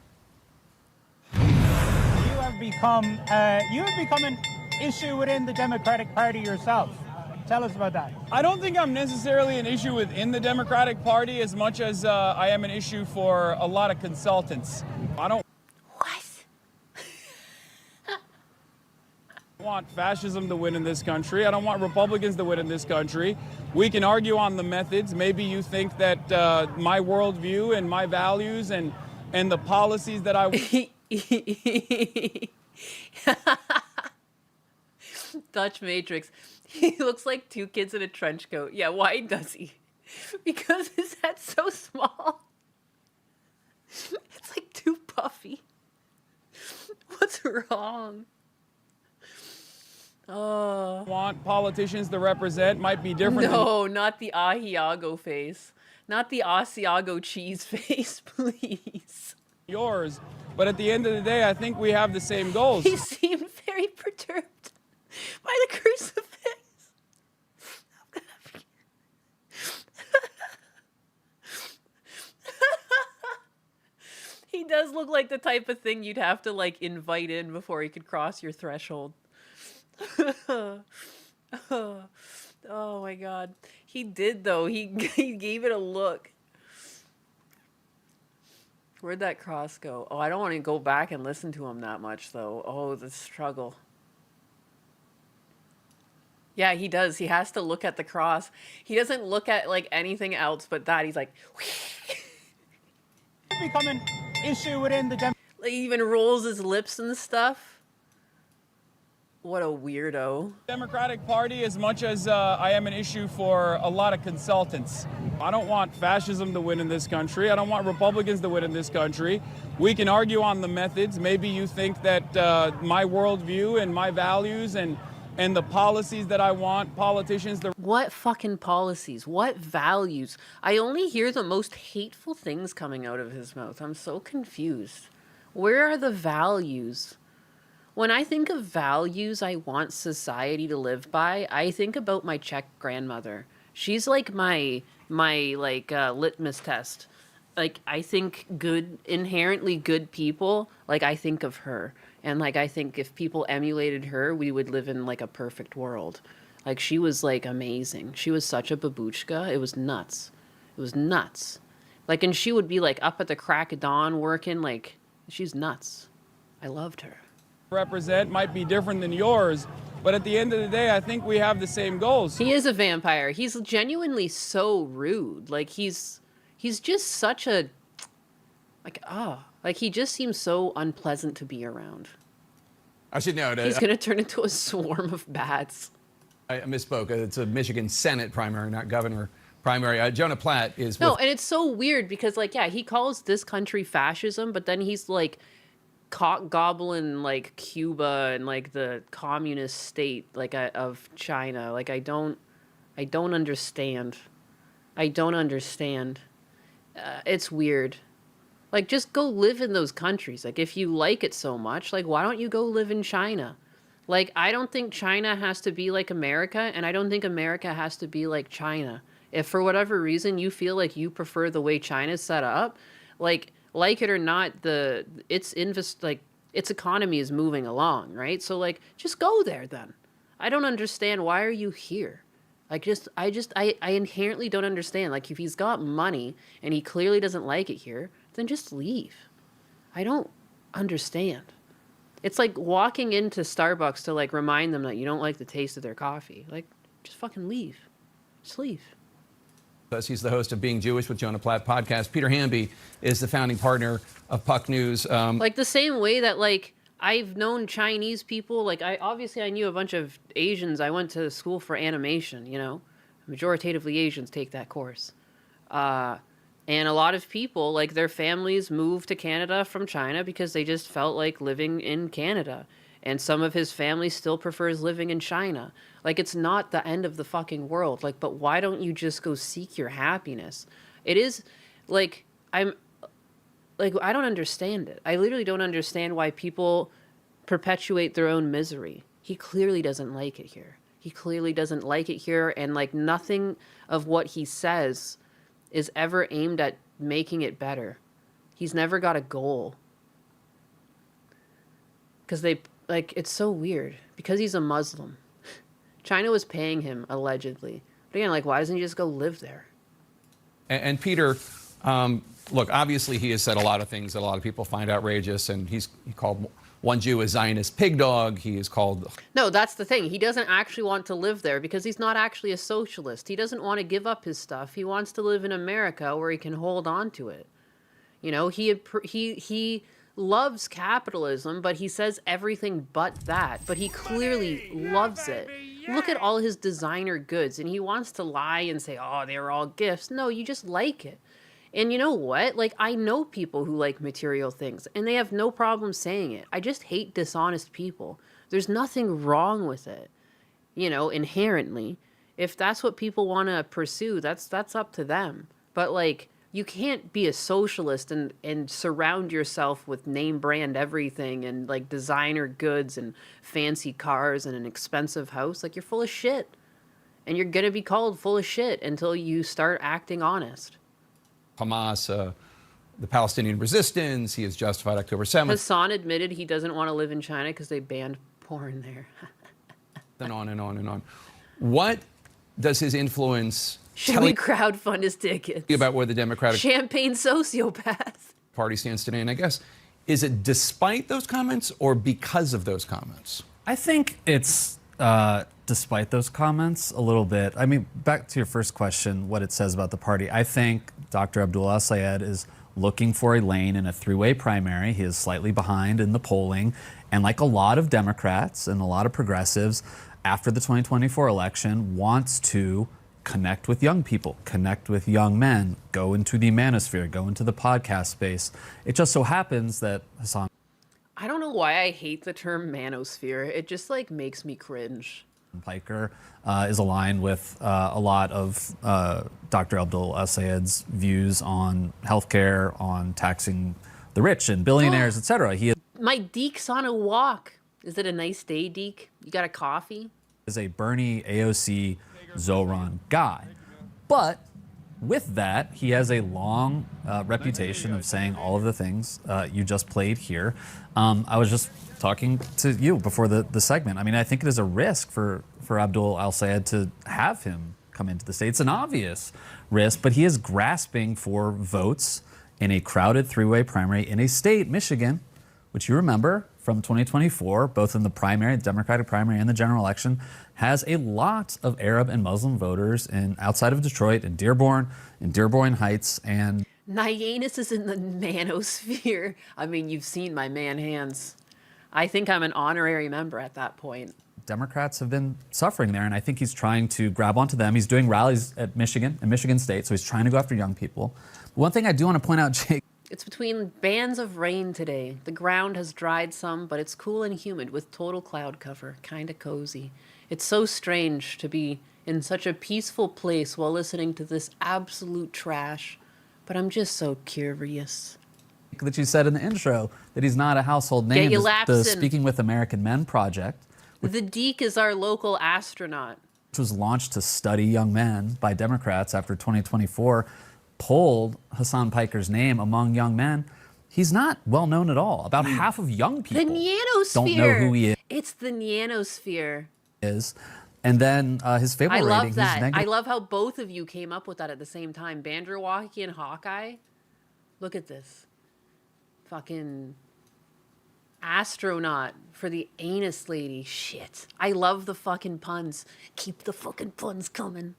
You have become an issue within the Democratic Party yourself. Tell us about that. I don't think I'm necessarily an issue within the Democratic Party as much as I am an issue for a lot of consultants. I don't want fascism to win in this country. I don't want Republicans to win in this country. We can argue on the methods. Maybe you think that my worldview and my values and the policies that I... Dutch Matrix. He looks like 2 kids in a trench coat. Yeah, why does he? Because his head's so small. It's like too puffy. What's wrong? Oh. Want politicians to represent might be different. No, not the Ahiago face. Not the Asiago cheese face, please. Yours. But at the end of the day, I think we have the same goals. He seemed very perturbed by the crucifix. He does look like the type of thing you'd have to like invite in before he could cross your threshold. Oh my god. He did though. He gave it a look. Where'd that cross go? Oh, I don't want to go back and listen to him that much, though. Oh, the struggle. Yeah, he does. He has to look at the cross. He doesn't look at, like, anything else but that. He's like... become an issue within the Like, he even rolls his lips and stuff. What a weirdo. Democratic Party, as much as I am an issue for a lot of consultants. I don't want fascism to win in this country. I don't want Republicans to win in this country. We can argue on the methods. Maybe you think that my worldview and my values and the policies that I want politicians to... What fucking policies? What values? I only hear the most hateful things coming out of his mouth. I'm so confused. Where are the values? When I think of values I want society to live by, I think about my Czech grandmother. She's like my litmus test. Like, I think inherently good people, like, I think of her. And, like, I think if people emulated her, we would live in, like, a perfect world. Like, she was, like, amazing. She was such a babushka. It was nuts. It was nuts. Like, and she would be, like, up at the crack of dawn working. Like, she's nuts. I loved her. Represent might be different than yours, but at the end of the day, I think we have the same goals. He is a vampire. He's genuinely so rude. Like, he's just such a, like, he just seems so unpleasant to be around. I should note. He's going to turn into a swarm of bats. I misspoke. It's a Michigan Senate primary, not governor primary. Jonah Platt is... No, and it's so weird because, like, yeah, he calls this country fascism, but then he's, like, cock gobbling, like, Cuba and, like, the communist state, like, of China. Like, I don't understand. I don't understand. It's weird. Like, just go live in those countries. Like, if you like it so much, like, why don't you go live in China? Like, I don't think China has to be like America, and I don't think America has to be like China. If for whatever reason you feel like you prefer the way China's set up, like it or not, its economy is moving along, right? So, like, just go there then. I don't understand. Why are you here? Like, I inherently don't understand. Like, if he's got money and he clearly doesn't like it here, then just leave. I don't understand. It's like walking into Starbucks to, like, remind them that you don't like the taste of their coffee. Like, just fucking leave. Just leave. He's the host of Being Jewish with Jonah Platt podcast. Peter Hamby is the founding partner of Puck News. Like, the same way that, like, I've known Chinese people. Like, I knew a bunch of Asians. I went to school for animation, you know. Majoritatively Asians take that course. And a lot of people, like, their families moved to Canada from China because they just felt like living in Canada. And some of his family still prefers living in China. Like, it's not the end of the fucking world. Like, but why don't you just go seek your happiness? It is, like, I don't understand it. I literally don't understand why people perpetuate their own misery. He clearly doesn't like it here. He clearly doesn't like it here. And, like, nothing of what he says is ever aimed at making it better. He's never got a goal. Because it's so weird. Because he's a Muslim. China was paying him, allegedly. But again, like, why doesn't he just go live there? And Peter, look, obviously he has said a lot of things that a lot of people find outrageous, and he called one Jew a Zionist pig dog. He is called... No, that's the thing. He doesn't actually want to live there because he's not actually a socialist. He doesn't want to give up his stuff. He wants to live in America where he can hold on to it. You know, he loves capitalism, but he says everything but that. But he clearly loves it. Look at all his designer goods, and he wants to lie and say, oh, they were all gifts. No, you just like it. And you know what? Like, I know people who like material things, and they have no problem saying it. I just hate dishonest people. There's nothing wrong with it, you know, inherently. If that's what people want to pursue, that's up to them. But, like, you can't be a socialist and surround yourself with name brand everything and, like, designer goods and fancy cars and an expensive house. Like, you're full of shit. And you're going to be called full of shit until you start acting honest. Hamas, the Palestinian resistance, he has justified October 7th. Hassan admitted he doesn't want to live in China because they banned porn there. And on and on and on. What does his influence Should we crowdfund his tickets? About where the Democratic Champagne sociopath. Party stands today? And I guess, is it despite those comments or because of those comments? I think it's despite those comments a little bit. I mean, back to your first question, what it says about the party. I think Dr. Abdul Al-Sayed is looking for a lane in a three-way primary. He is slightly behind in the polling. And like a lot of Democrats and a lot of progressives, after the 2024 election, wants to connect with young people, connect with young men, go into the manosphere, go into the podcast space. It just so happens that Hassan I don't know why I hate the term manosphere. It just like makes me cringe. Piker is aligned with a lot of Dr. Abdul Al-Sayed's views on healthcare, on taxing the rich and billionaires, etc. He My Deke's on a walk. Is it a nice day, Deke? You got a coffee? is a Bernie, AOC, Zoran guy. But with that, he has a long reputation of saying all of the things you just played here. I was just talking to you before the segment. I mean, I think it is a risk for Abdul Al-Sayed to have him come into the state. It's an obvious risk, but he is grasping for votes in a crowded three-way primary in a state, Michigan, which you remember from 2024, both in the primary, the Democratic primary and the general election, has a lot of Arab and Muslim voters outside of Detroit, in Dearborn Heights, and Nyannis is in the manosphere. I mean, you've seen my man hands. I think I'm an honorary member at that point. Democrats have been suffering there, and I think he's trying to grab onto them. He's doing rallies at Michigan State, so he's trying to go after young people. But one thing I do want to point out, Jake, It's between bands of rain today. The ground has dried some, but it's cool and humid with total cloud cover. Kinda cozy. It's so strange to be in such a peaceful place while listening to this absolute trash. But I'm just so curious. that you said in the intro, that he's not a household name. Get you The lapsing. Speaking with American Men project, The Deke is our local astronaut. which was launched to study young men by Democrats after 2024, pulled Hassan Piker's name among young men. He's not well known at all. About half of young people The Nanosphere. don't know who he It's the Nanosphere. is. And then his favorite I rating, love he's that. negative. I love how both of you came up with that at the same time. Banderwalkie and Hawkeye. Look at this. Fucking astronaut for the anus lady. Shit. I love the fucking puns. Keep the fucking puns coming.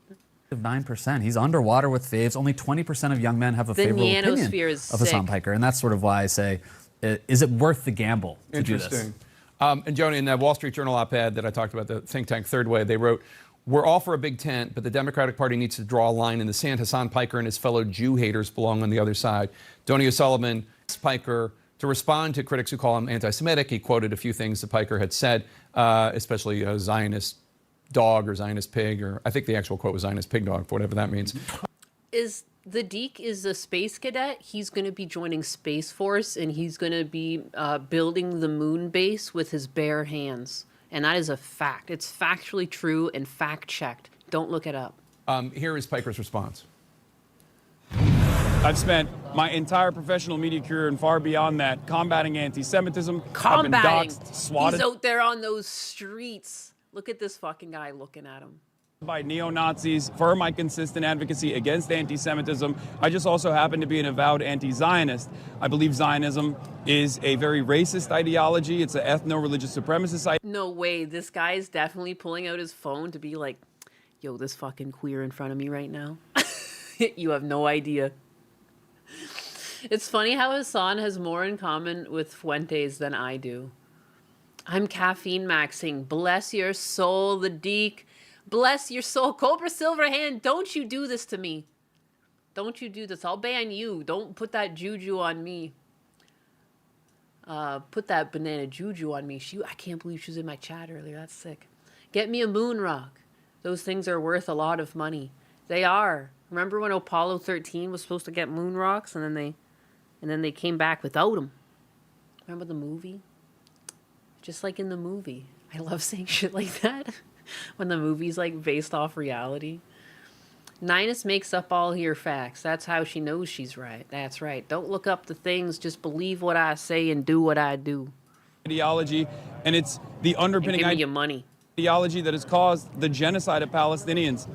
9%. He's underwater with faves. Only 20% of young men have a The favorable opinion Nanosphere is of Hassan sick. Piker. And that's sort of why I say, is it worth the gamble to do this? Interesting. And Joni, in that Wall Street Journal op-ed that I talked about, the think tank Third Way, they wrote, "We're all for a big tent, but the Democratic Party needs to draw a line in the sand. Hassan Piker and his fellow Jew haters belong on the other side." Donny O'Sullivan asked Piker to respond to critics who call him anti-Semitic. He quoted a few things that Piker had said, especially Zionist dog or Zionist pig, or I think the actual quote was Zionist pig dog, whatever that means. Is the Deke is a space cadet. He's going to be joining Space Force, and he's going to be building the moon base with his bare hands. And that is a fact. It's factually true and fact-checked. Don't look it up. Here is Piker's response. I've spent my entire professional media career and far beyond that combating anti-Semitism. I've been Combating. doxxed, swatted He's out there on those streets. Look at this fucking guy looking at him. by neo-Nazis for my consistent advocacy against anti-Semitism. I just also happen to be an avowed anti-Zionist. I believe Zionism is a very racist ideology. It's an ethno-religious supremacist No way. This guy is definitely pulling out his phone to be like, yo, this fucking queer in front of me right now. You have no idea. It's funny how Hassan has more in common with Fuentes than I do. I'm caffeine maxing. Bless your soul, the Deke. Bless your soul. Cobra Silverhand, don't you do this to me. Don't you do this. I'll ban you. Don't put that juju on me. Put that banana juju on me. I can't believe she was in my chat earlier. That's sick. Get me a moon rock. Those things are worth a lot of money. They are. Remember when Apollo 13 was supposed to get moon rocks and then they came back without them? Remember the movie? Just like in the movie. I love saying shit like that when the movie's like based off reality. Ninus makes up all your facts. That's how she knows she's right. That's right. Don't look up the things. Just believe what I say and do what I do. ideology, and it's the underpinning give me your money. ideology that has caused the genocide of Palestinians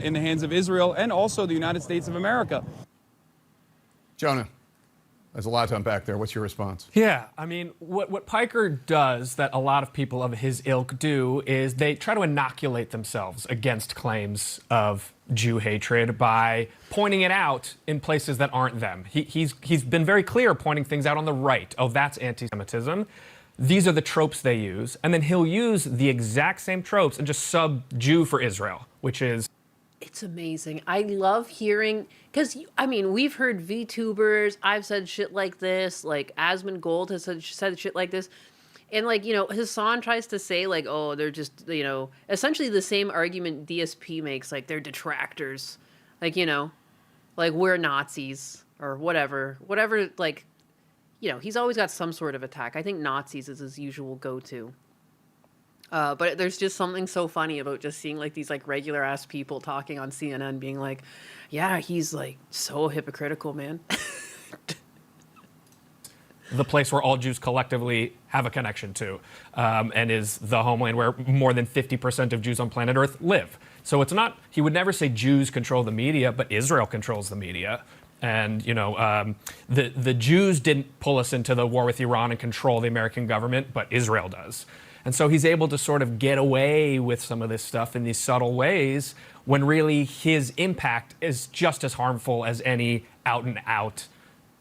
in the hands of Israel and also the United States of America. Jonah. There's a lot to unpack there. What's your response? Yeah, I mean, what Piker does that a lot of people of his ilk do is they try to inoculate themselves against claims of Jew hatred by pointing it out in places that aren't them. He's been very clear pointing things out on the right. Oh, that's anti-Semitism. These are the tropes they use. And then he'll use the exact same tropes and just sub-Jew for Israel, which is... It's amazing. I love hearing, because, I mean, we've heard VTubers, I've said shit like this, like Asmund Gold has said shit like this. And, like, you know, Hassan tries to say, like, oh, they're just, you know, essentially the same argument DSP makes, like, they're detractors. Like, you know, like, we're Nazis or whatever. Whatever, like, you know, he's always got some sort of attack. I think Nazis is his usual go-to. But there's just something so funny about just seeing like these like regular ass people talking on CNN being like, yeah, he's like so hypocritical, man. The place where all Jews collectively have a connection to, and is the homeland where more than 50% of Jews on planet Earth live. So it's not, he would never say Jews control the media, but Israel controls the media. And, you know, the Jews didn't pull us into the war with Iran and control the American government, but Israel does. And so he's able to sort of get away with some of this stuff in these subtle ways when really his impact is just as harmful as any out and out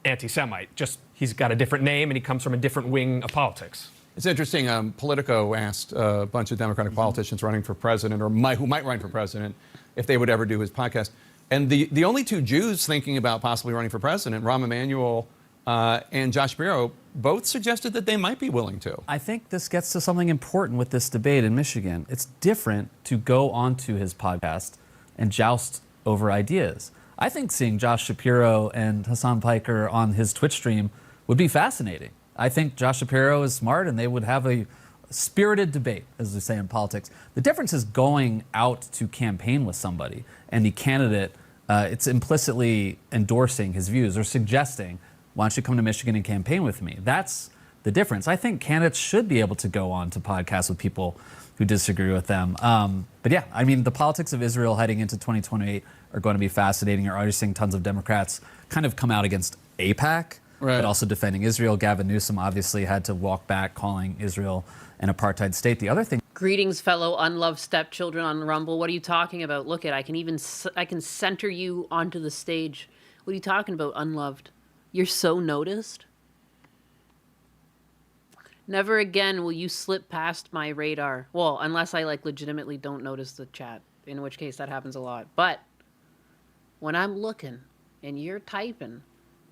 anti-Semite. Just he's got a different name and he comes from a different wing of politics. It's interesting. Politico asked a bunch of Democratic politicians running for president or who might run for president if they would ever do his podcast. And the only two Jews thinking about possibly running for president, Rahm Emanuel and Josh Shapiro, both suggested that they might be willing to. I think this gets to something important with this debate in Michigan. It's different to go onto his podcast and joust over ideas. I think seeing Josh Shapiro and Hassan Piker on his Twitch stream would be fascinating. I think Josh Shapiro is smart and they would have a spirited debate, as they say in politics. The difference is going out to campaign with somebody and the candidate, it's implicitly endorsing his views or suggesting, why don't you come to Michigan and campaign with me? That's the difference. I think candidates should be able to go on to podcasts with people who disagree with them. But yeah, I mean, the politics of Israel heading into 2028 are going to be fascinating. You're already seeing tons of Democrats kind of come out against AIPAC, but also defending Israel. Gavin Newsom obviously had to walk back, calling Israel an apartheid state. The other thing... Greetings, fellow unloved stepchildren on Rumble. What are you talking about? Look, I can center you onto the stage. What are you talking about, unloved? You're so noticed. Never again will you slip past my radar. Well, unless I like legitimately don't notice the chat, in which case that happens a lot. But when I'm looking and you're typing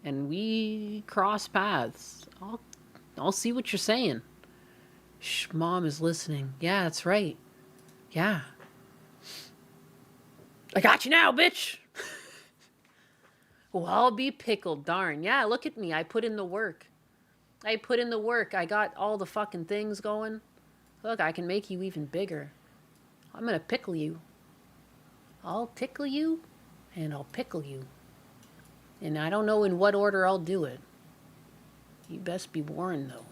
and we cross paths, I'll see what you're saying. Shh, mom is listening. Yeah, that's right. Yeah. I got you now, bitch. Well, I'll be pickled, darn. Yeah, look at me. I put in the work. I put in the work. I got all the fucking things going. Look, I can make you even bigger. I'm gonna pickle you. I'll tickle you, and I'll pickle you. And I don't know in what order I'll do it. You best be warned, though.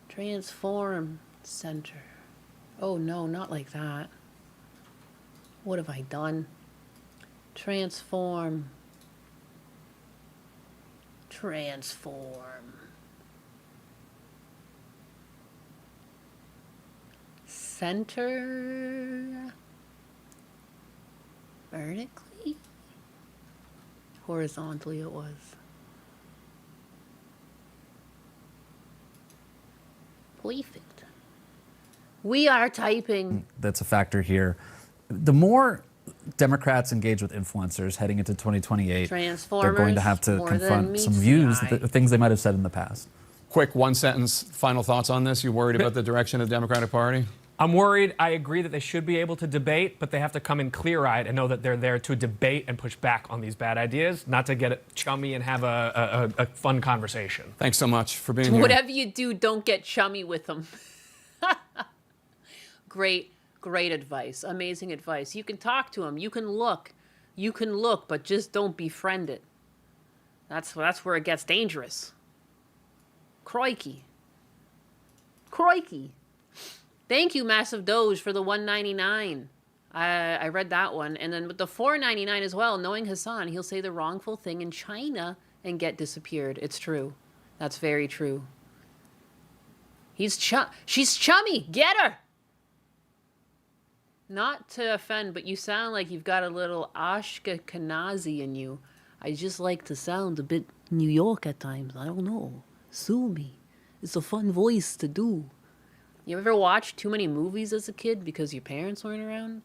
Transform center. Oh, no, not like that. What have I done? Transform. Center. Vertically? Horizontally it was. Perfect. We are typing. That's a factor here. The more Democrats engage with influencers heading into 2028, they're going to have to confront some views, things they might have said in the past. Quick one-sentence final thoughts on this. You worried about the direction of the Democratic Party? I'm worried. I agree that they should be able to debate, but they have to come in clear-eyed and know that they're there to debate and push back on these bad ideas, not to get it chummy and have a fun conversation. Thanks so much for being here. Whatever you do, don't get chummy with them. Great advice. Amazing advice. You can talk to them. You can look, but just don't befriend it. That's where it gets dangerous. Crikey. Thank you, Massive Doge, for the $1.99. I read that one. And then with the $4.99 as well, knowing Hassan, he'll say the wrongful thing in China and get disappeared. It's true. That's very true. She's chummy. Get her. Not to offend, but you sound like you've got a little Ashkenazi in you. I just like to sound a bit New York at times. I don't know. Sue me. It's a fun voice to do. You ever watch too many movies as a kid because your parents weren't around?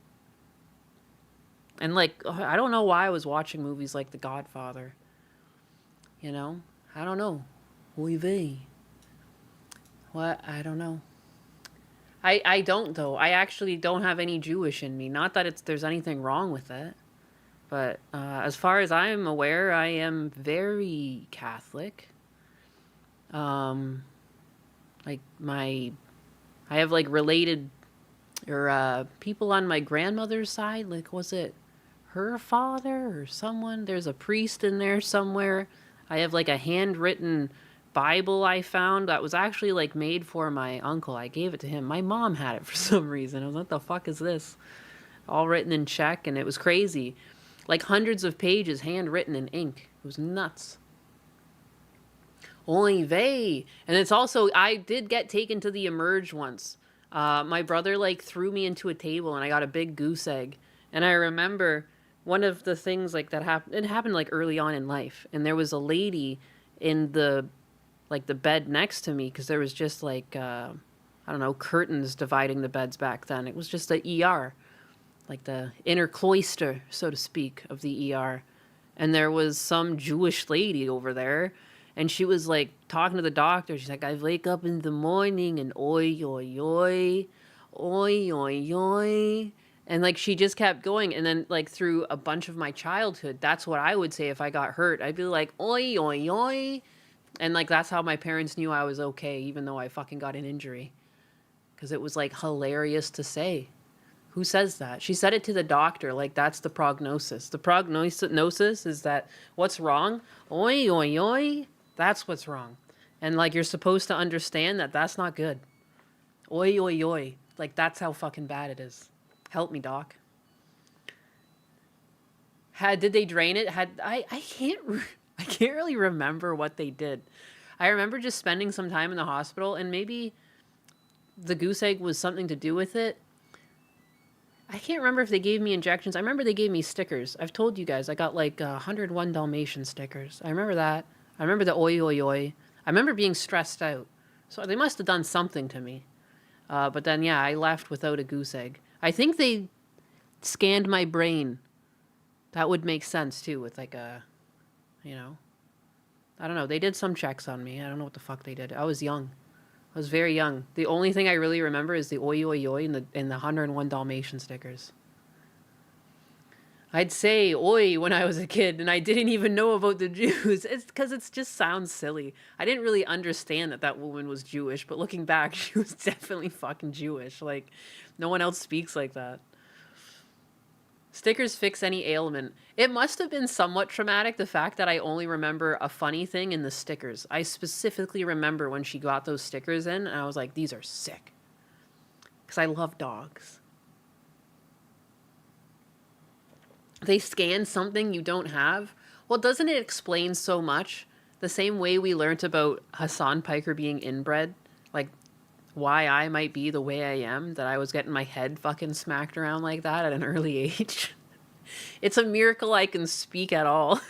And like, I don't know why I was watching movies like The Godfather. You know? I don't know. Oy vey. What? I don't know. I don't, though. I actually don't have any Jewish in me. Not that there's anything wrong with it. But as far as I'm aware, I am very Catholic. Like I have like related or people on my grandmother's side. Like, was it her father or someone? There's a priest in there somewhere. I have like a handwritten Bible I found that was actually like made for my uncle. I gave it to him. My mom had it for some reason. I was like, what the fuck is this? All written in Czech, and it was crazy. Like hundreds of pages handwritten in ink. It was nuts. Oy vey. And it's also, I did get taken to the Emerge once. My brother like threw me into a table and I got a big goose egg. And I remember one of the things like that happened, it happened like early on in life. And there was a lady in the bed next to me, because there was just like, I don't know, curtains dividing the beds back then. It was just the ER, like the inner cloister, so to speak, of the ER. And there was some Jewish lady over there, and she was like talking to the doctor. She's like, I wake up in the morning and oi, oi, oi, oi, oi, oi. And like she just kept going. And then like through a bunch of my childhood, that's what I would say if I got hurt. I'd be like, oi, oi, oi. And, like, that's how my parents knew I was okay, even though I fucking got an injury. Because it was, like, hilarious to say. Who says that? She said it to the doctor, like, that's the prognosis. The prognosis is that what's wrong? Oi, oi, oi. That's what's wrong. And, like, you're supposed to understand that that's not good. Oi, oi, oi. Like, that's how fucking bad it is. Help me, doc. Did they drain it? I can't really remember what they did. I remember just spending some time in the hospital, and maybe the goose egg was something to do with it. I can't remember if they gave me injections. I remember they gave me stickers. I've told you guys, I got like 101 Dalmatian stickers. I remember that. I remember the oi, oi, oi. I remember being stressed out. So they must have done something to me. But then, yeah, I left without a goose egg. I think they scanned my brain. That would make sense, too, with like a... You know, I don't know. They did some checks on me. I don't know what the fuck they did. I was young. I was very young. The only thing I really remember is the oi, oi, oi and the 101 Dalmatian stickers. I'd say oi when I was a kid, and I didn't even know about the Jews. It's because it just sounds silly. I didn't really understand that woman was Jewish, but looking back, she was definitely fucking Jewish. Like, no one else speaks like that. Stickers fix any ailment. It must have been somewhat traumatic, the fact that I only remember a funny thing in the stickers. I specifically remember when she got those stickers in, and I was like, these are sick. Because I love dogs. They scan something you don't have. Well, doesn't it explain so much? The same way we learned about Hassan Piker being inbred. Like, why I might be the way I am, that I was getting my head fucking smacked around like that at an early age. It's a miracle I can speak at all.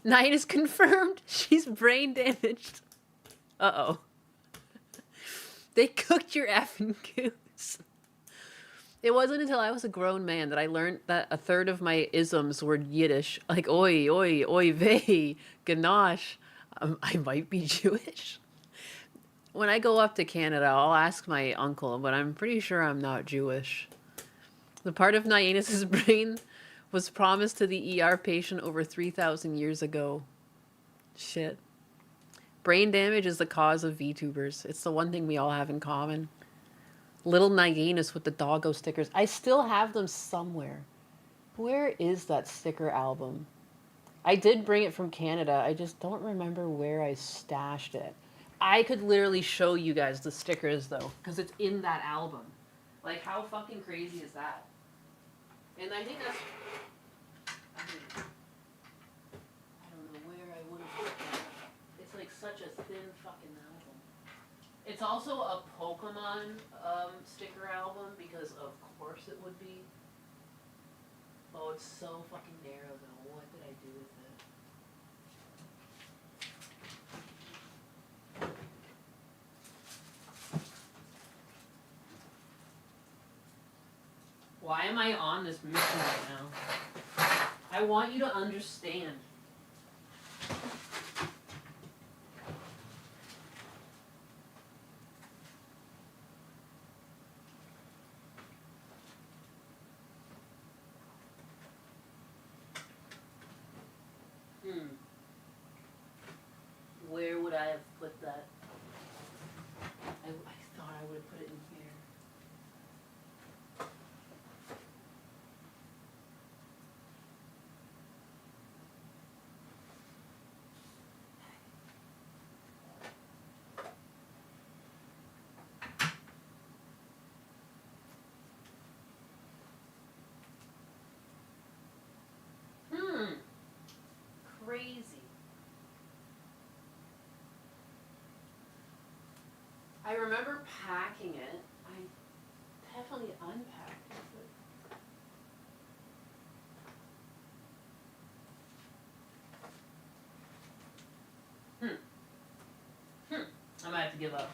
Night is confirmed. She's brain damaged. Uh-oh. They cooked your effing goose. It wasn't until I was a grown man that I learned that a third of my isms were Yiddish. Like, oi, oi, oi vey, ganache. I might be Jewish. When I go up to Canada, I'll ask my uncle, but I'm pretty sure I'm not Jewish. The part of Nyannis's brain was promised to the ER patient over 3,000 years ago. Shit. Brain damage is the cause of VTubers. It's the one thing we all have in common. Little Nyannis with the doggo stickers. I still have them somewhere. Where is that sticker album? I did bring it from Canada. I just don't remember where I stashed it. I could literally show you guys the stickers, though, because it's in that album. Like, how fucking crazy is that? And I think that's... I would have put that. It's like such a thin fucking album. It's also a Pokemon sticker album because of course it would be. Oh, it's so fucking narrow though. What did I do with it? Why am I on this mission right now? I want you to understand. Where would I have put that? I thought I would have put it in here. Crazy. I remember packing it. I definitely unpacked it. I might have to give up.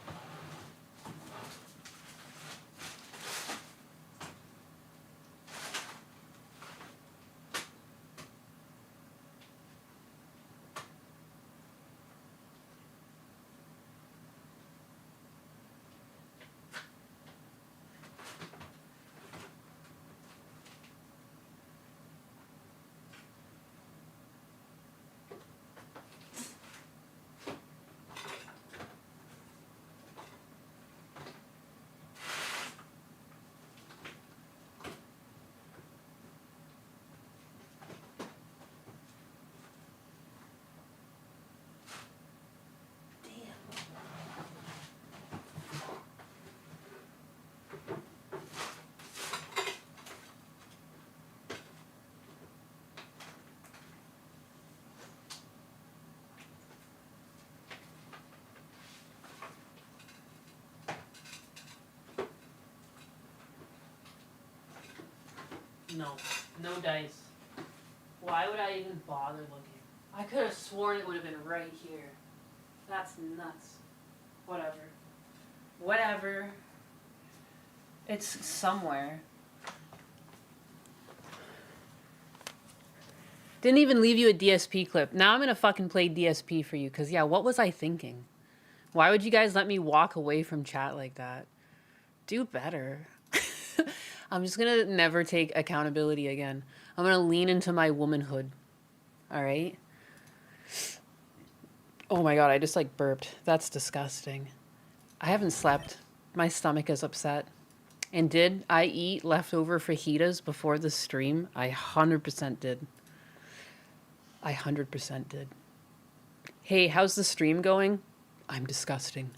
No, no dice. Why would I even bother looking? I could have sworn it would have been right here. That's nuts. Whatever. Whatever. It's somewhere. Didn't even leave you a DSP clip. Now I'm gonna fucking play DSP for you, cause yeah, what was I thinking? Why would you guys let me walk away from chat like that? Do better. I'm just gonna never take accountability again. I'm gonna lean into my womanhood. All right? Oh my God, I just like burped. That's disgusting. I haven't slept. My stomach is upset. And did I eat leftover fajitas before the stream? I 100% did. I 100% did. Hey, how's the stream going? I'm disgusting.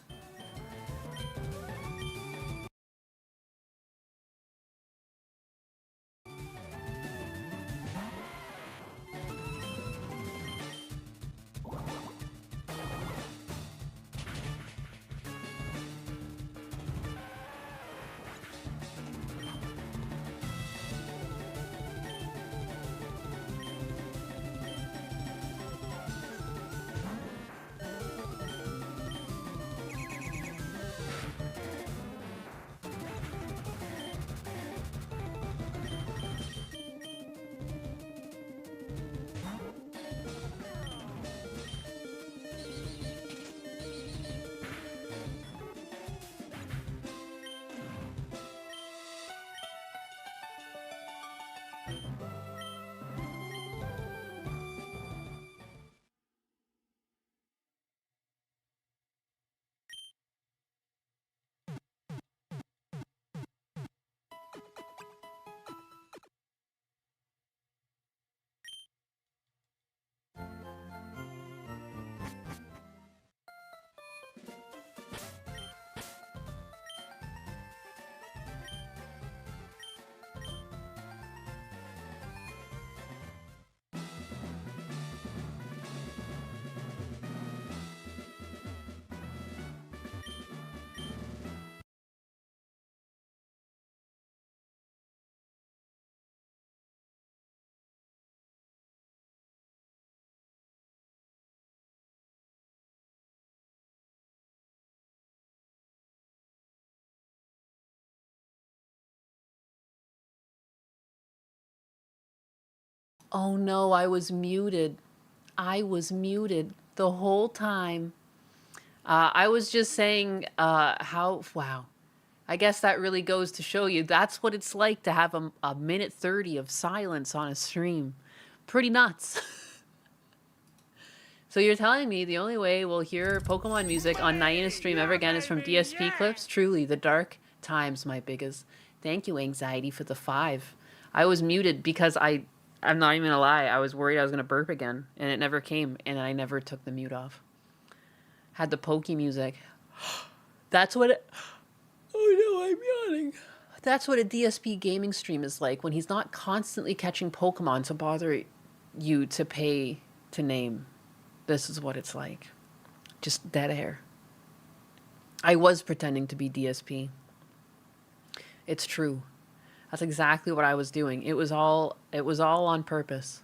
Oh no, I was muted. I was muted the whole time. I was just saying wow. I guess that really goes to show you that's what it's like to have a minute 30 of silence on a stream. Pretty nuts. So you're telling me the only way we'll hear Pokemon music on Nyena's stream ever again is from DSP clips? Truly, the dark times, my biggest. Thank you, Anxiety, for the 5. I was muted because I'm not even gonna lie, I was worried I was gonna burp again, and it never came, and I never took the mute off. Had the Poke music. That's what it... Oh no, I'm yawning. That's what a DSP gaming stream is like, when he's not constantly catching Pokemon to bother you to pay to name. This is what it's like. Just dead air. I was pretending to be DSP. It's true. That's exactly what I was doing. It was all on purpose.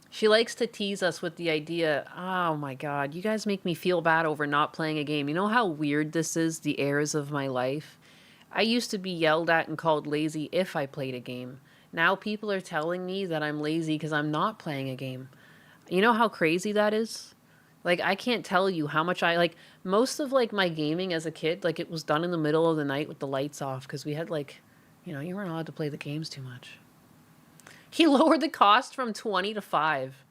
She likes to tease us with the idea, oh my god, you guys make me feel bad over not playing a game. You know how weird this is, the errors of my life? I used to be yelled at and called lazy if I played a game. Now people are telling me that I'm lazy because I'm not playing a game. You know how crazy that is? Like, I can't tell you how much most of, my gaming as a kid, it was done in the middle of the night with the lights off, because we had, you weren't allowed to play the games too much. He lowered the cost from 20 to 5.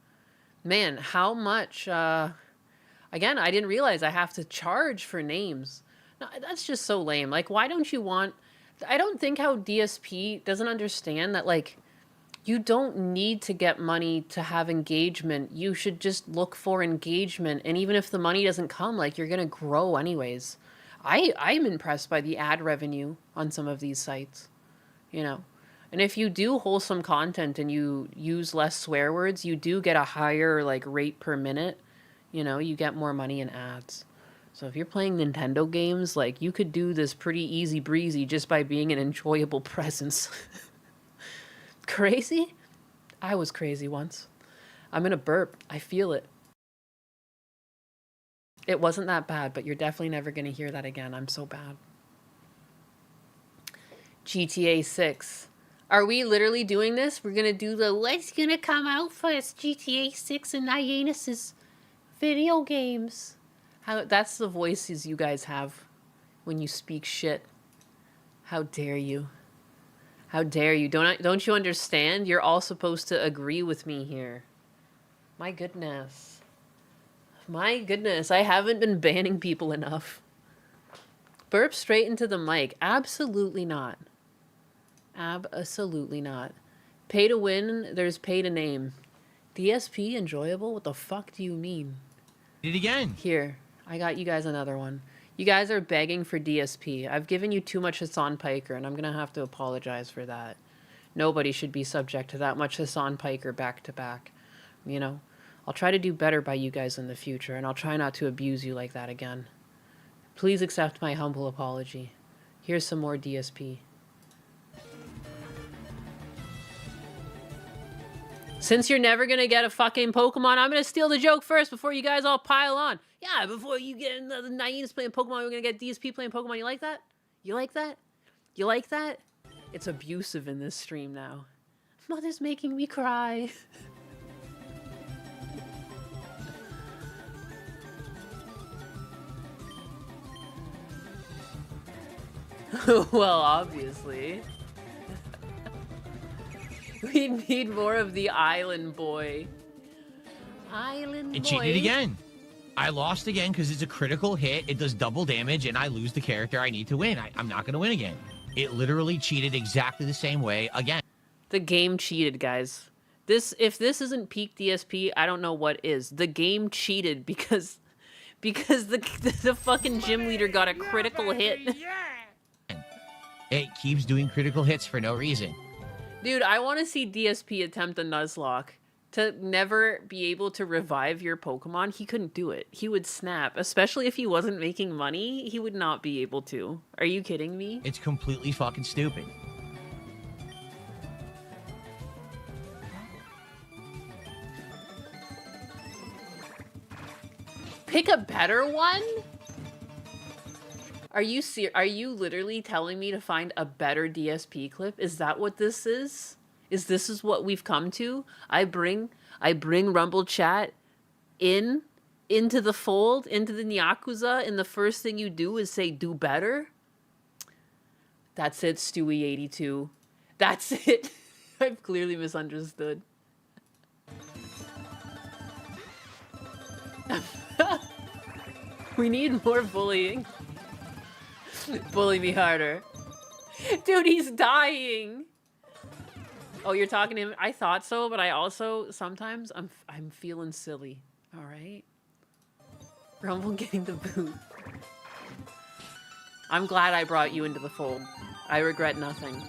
Man, how much, again, I didn't realize I have to charge for names. No, that's just so lame. Why don't you want, I don't think how DSP doesn't understand that, you don't need to get money to have engagement. You should just look for engagement. And even if the money doesn't come, you're going to grow anyways. I'm impressed by the ad revenue on some of these sites, And if you do wholesome content and you use less swear words, you do get a higher, rate per minute. You get more money in ads. So if you're playing Nintendo games, you could do this pretty easy breezy just by being an enjoyable presence. Crazy? I was crazy once. I'm gonna burp. I feel it. It wasn't that bad, but you're definitely never gonna hear that again. I'm so bad. GTA 6. Are we literally doing this? We're gonna do the what's gonna come out first, GTA 6 and Nyena's video games. That's the voices you guys have when you speak shit. How dare you? How dare you? Don't you understand? You're all supposed to agree with me here. My goodness. My goodness. I haven't been banning people enough. Burp straight into the mic. Absolutely not. Absolutely not. Pay to win, there's pay to name. DSP enjoyable? What the fuck do you mean? Did it again. Here, I got you guys another one. You guys are begging for DSP. I've given you too much Hassan Piker, and I'm going to have to apologize for that. Nobody should be subject to that much Hassan Piker back to back. I'll try to do better by you guys in the future, and I'll try not to abuse you like that again. Please accept my humble apology. Here's some more DSP. Since you're never going to get a fucking Pokemon, I'm going to steal the joke first before you guys all pile on. Yeah, before you get another Nyena's playing Pokemon, we're going to get DSP playing Pokemon. You like that? You like that? You like that? It's abusive in this stream now. Mother's making me cry. Well, obviously. We need more of the island boy. Island boy. It cheated again. I lost again because it's a critical hit. It does double damage, and I lose the character I need to win. I'm not going to win again. It literally cheated exactly the same way again. The game cheated, guys. If this isn't peak DSP, I don't know what is. The game cheated because the fucking gym leader got a critical hit. It keeps doing critical hits for no reason. Dude, I want to see DSP attempt a Nuzlocke. To never be able to revive your Pokemon, he couldn't do it. He would snap. Especially if he wasn't making money, he would not be able to. Are you kidding me? It's completely fucking stupid. Pick a better one? Are you literally telling me to find a better DSP clip? Is that what this is? This is what we've come to? I bring Rumble chat into the fold, into the Yakuza, and the first thing you do is say, do better? That's it, Stewie82. That's it. I've clearly misunderstood. We need more bullying. Bully me harder. Dude, he's dying. Oh, you're talking to him? I thought so, but I also, sometimes I'm feeling silly. All right? Rumble getting the boot. I'm glad I brought you into the fold. I regret nothing.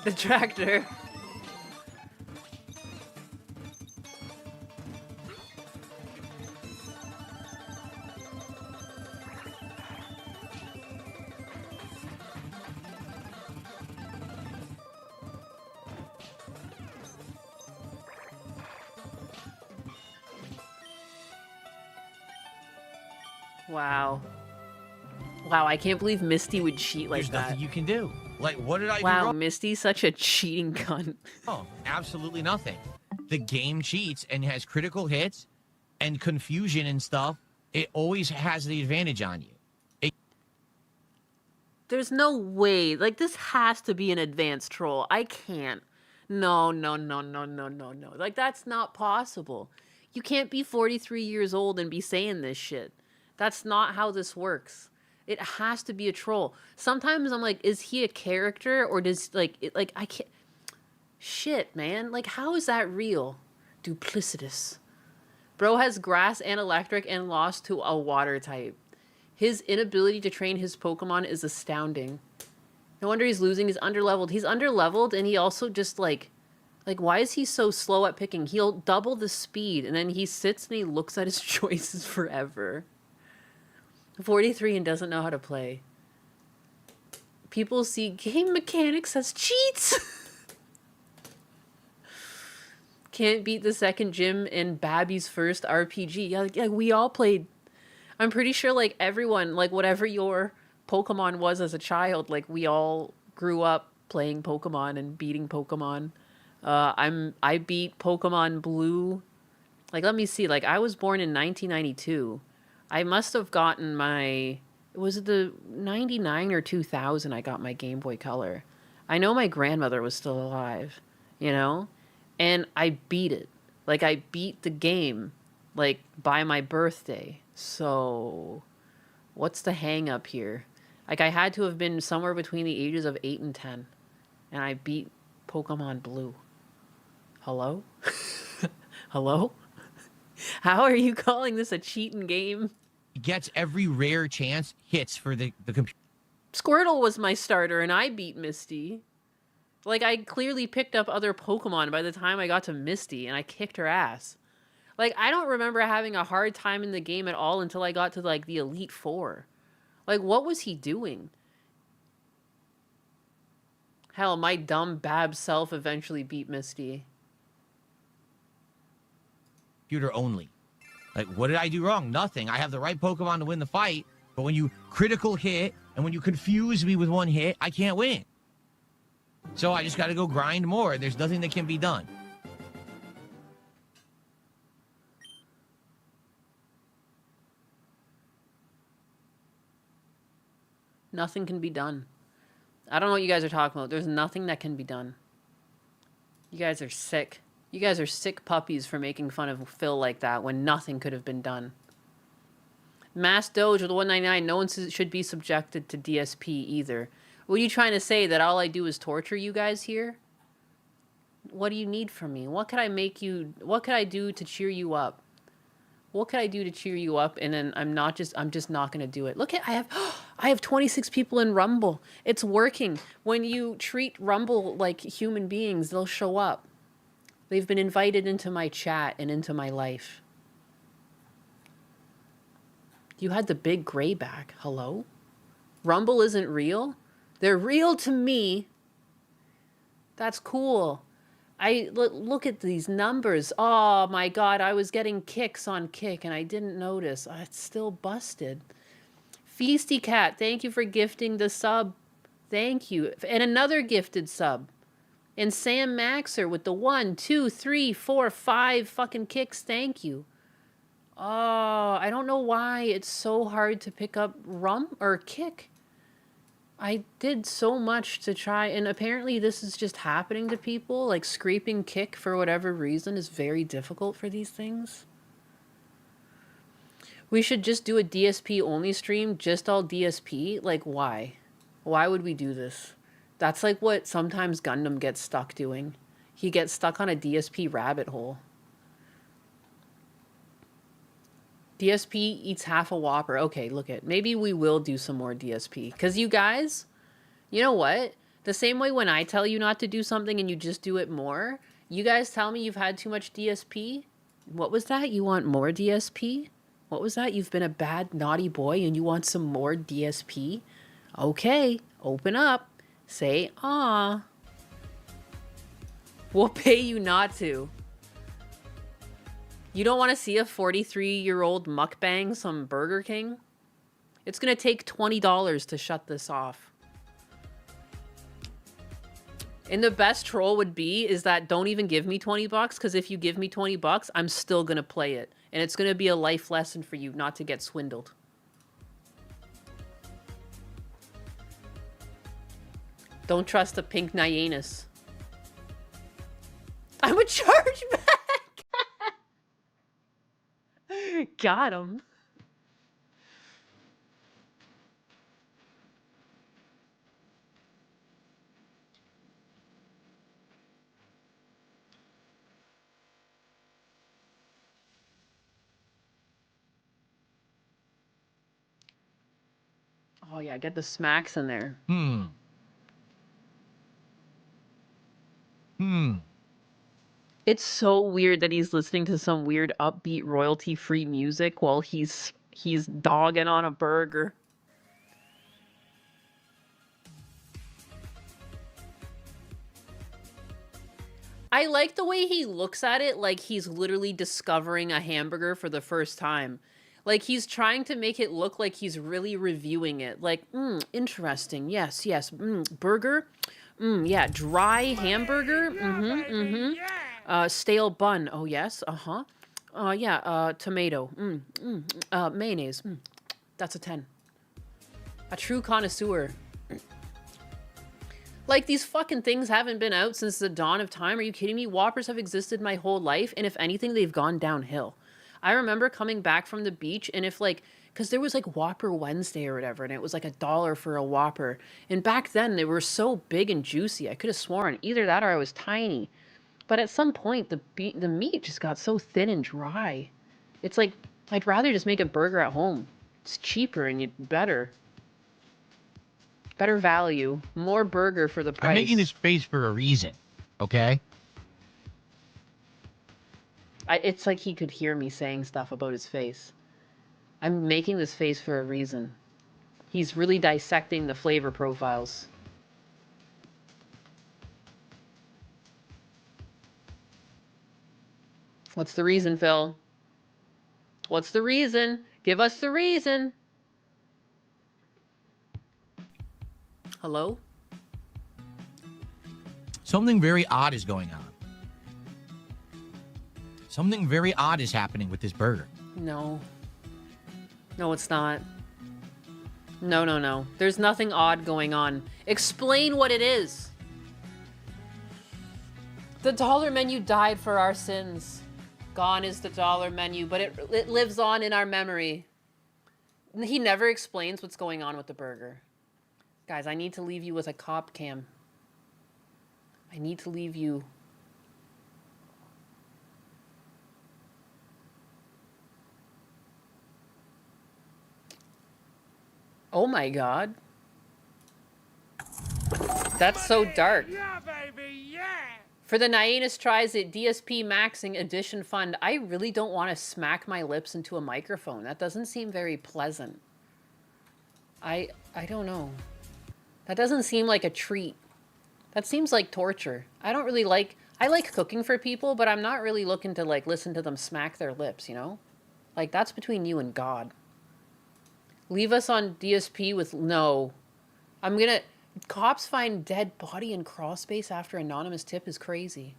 The tractor. Wow. Wow, I can't believe Misty would cheat like that. There's nothing you can do. Like, what did I do Wow, wrong? Misty's such a cheating cunt. Oh, absolutely nothing. The game cheats and has critical hits and confusion and stuff. It always has the advantage on you. There's no way. Like, this has to be an advanced troll. I can't. No. Like, that's not possible. You can't be 43 years old and be saying this shit. That's not how this works. It has to be a troll. Sometimes I'm like, is he a character or does, like, I can't. Shit, man. Like, how is that real? Duplicitous. Bro has grass and electric and lost to a water type. His inability to train his Pokemon is astounding. No wonder he's losing. He's underleveled. He's underleveled and he also just, like, why is he so slow at picking? He'll double the speed and then he sits and he looks at his choices forever. 43 and doesn't know how to play. People see game mechanics as cheats. Can't beat the second gym in Babby's first RPG. Yeah, we all played. I'm pretty sure, like, everyone, like, whatever your Pokemon was as a child, like, we all grew up playing Pokemon and beating Pokemon. I beat Pokemon Blue. Like, let me see. Like, I was born in 1992. I must have gotten my... Was it the 99 or 2000 I got my Game Boy Color? I know my grandmother was still alive, you know? And I beat it. Like, I beat the game, like, by my birthday. So, what's the hang up here? Like, I had to have been somewhere between the ages of 8 and 10. And I beat Pokemon Blue. Hello? Hello? How are you calling this a cheating game? Gets every rare chance hits for the computer. Squirtle was my starter and I beat Misty. Like, I clearly picked up other Pokemon by the time I got to Misty and I kicked her ass. Like, I don't remember having a hard time in the game at all until I got to, like, the Elite Four. Like, what was he doing? Hell, my dumb Bab self eventually beat Misty. Computer only. Like, what did I do wrong? Nothing. I have the right Pokemon to win the fight, but when you critical hit and when you confuse me with one hit, I can't win. So I just got to go grind more. There's nothing that can be done. Nothing can be done. I don't know what you guys are talking about. There's nothing that can be done. You guys are sick. You guys are sick puppies for making fun of Phil like that when nothing could have been done. Mass Doge with 199. No one should be subjected to DSP either. What are you trying to say? That all I do is torture you guys here? What do you need from me? What could I make you... What could I do to cheer you up? What could I do to cheer you up? And then I'm just not going to do it. Look at... I have 26 people in Rumble. It's working. When you treat Rumble like human beings, they'll show up. They've been invited into my chat and into my life. You had the big gray back. Hello? Rumble isn't real? They're real to me. That's cool. Look at these numbers. Oh my God, I was getting kicks on kick and I didn't notice. It's still busted. Feasty Cat, thank you for gifting the sub Thank you. And another gifted sub. And Sam Maxer with the 1, 2, 3, 4, 5 fucking kicks. Thank you. Oh, I don't know why it's so hard to pick up rum or kick. I did so much to try, and apparently this is just happening to people. Like, scraping kick for whatever reason is very difficult for these things. We should just do a DSP only stream, just all DSP. Like, why? Why would we do this? That's like what sometimes Gundam gets stuck doing. He gets stuck on a DSP rabbit hole. DSP eats half a Whopper. Okay, look it. Maybe we will do some more DSP. Because you guys, you know what? The same way when I tell you not to do something and you just do it more, you guys tell me you've had too much DSP. What was that? You want more DSP? What was that? You've been a bad, naughty boy and you want some more DSP? Okay, open up. Say, "Aw." We'll pay you not to. You don't want to see a 43-year-old mukbang some Burger King? It's going to take $20 to shut this off. And the best troll would be is that don't even give me 20 bucks, because if you give me 20 bucks, I'm still going to play it. And it's going to be a life lesson for you not to get swindled. Don't trust a pink Nyanus. I'm a chargeback! Got him. Oh yeah, get the smacks in there. It's so weird that he's listening to some weird upbeat royalty-free music while he's dogging on a burger. I like the way he looks at it like he's literally discovering a hamburger for the first time. Like he's trying to make it look like he's really reviewing it. Like, interesting. Yes, burger. Yeah, dry hamburger. Stale bun. Oh, yes. Tomato. Mayonnaise. That's a 10. A true connoisseur. Like, these fucking things haven't been out since the dawn of time. Are you kidding me? Whoppers have existed my whole life, and if anything, they've gone downhill. I remember coming back from the beach, and if, like, because there was, like, Whopper Wednesday or whatever, and it was, like, $1 for a Whopper. And back then, they were so big and juicy. I could have sworn either that or I was tiny. But at some point, the meat just got so thin and dry. It's like, I'd rather just make a burger at home. It's cheaper and better. Better value. More burger for the price. I'm making this face for a reason, okay? It's like he could hear me saying stuff about his face. I'm making this face for a reason. He's really dissecting the flavor profiles. What's the reason, Phil? What's the reason? Give us the reason. Hello? Something very odd is going on. Something very odd is happening with this burger. No. No, it's not. No. There's nothing odd going on. Explain what it is. The dollar menu died for our sins. Gone is the dollar menu, but it lives on in our memory. He never explains what's going on with the burger. Guys, I need to leave you with a cop cam. I need to leave you. Oh my God. That's so dark. Yeah, baby, yeah. For the Nyanus Tries It DSP Maxing Edition Fund, I really don't want to smack my lips into a microphone. That doesn't seem very pleasant. I don't know. That doesn't seem like a treat. That seems like torture. I don't really like... I like cooking for people, but I'm not really looking to, like, listen to them smack their lips, you know? Like, that's between you and God. Leave us on DSP with... No. I'm gonna... Cops find dead body in crawl space after anonymous tip is crazy.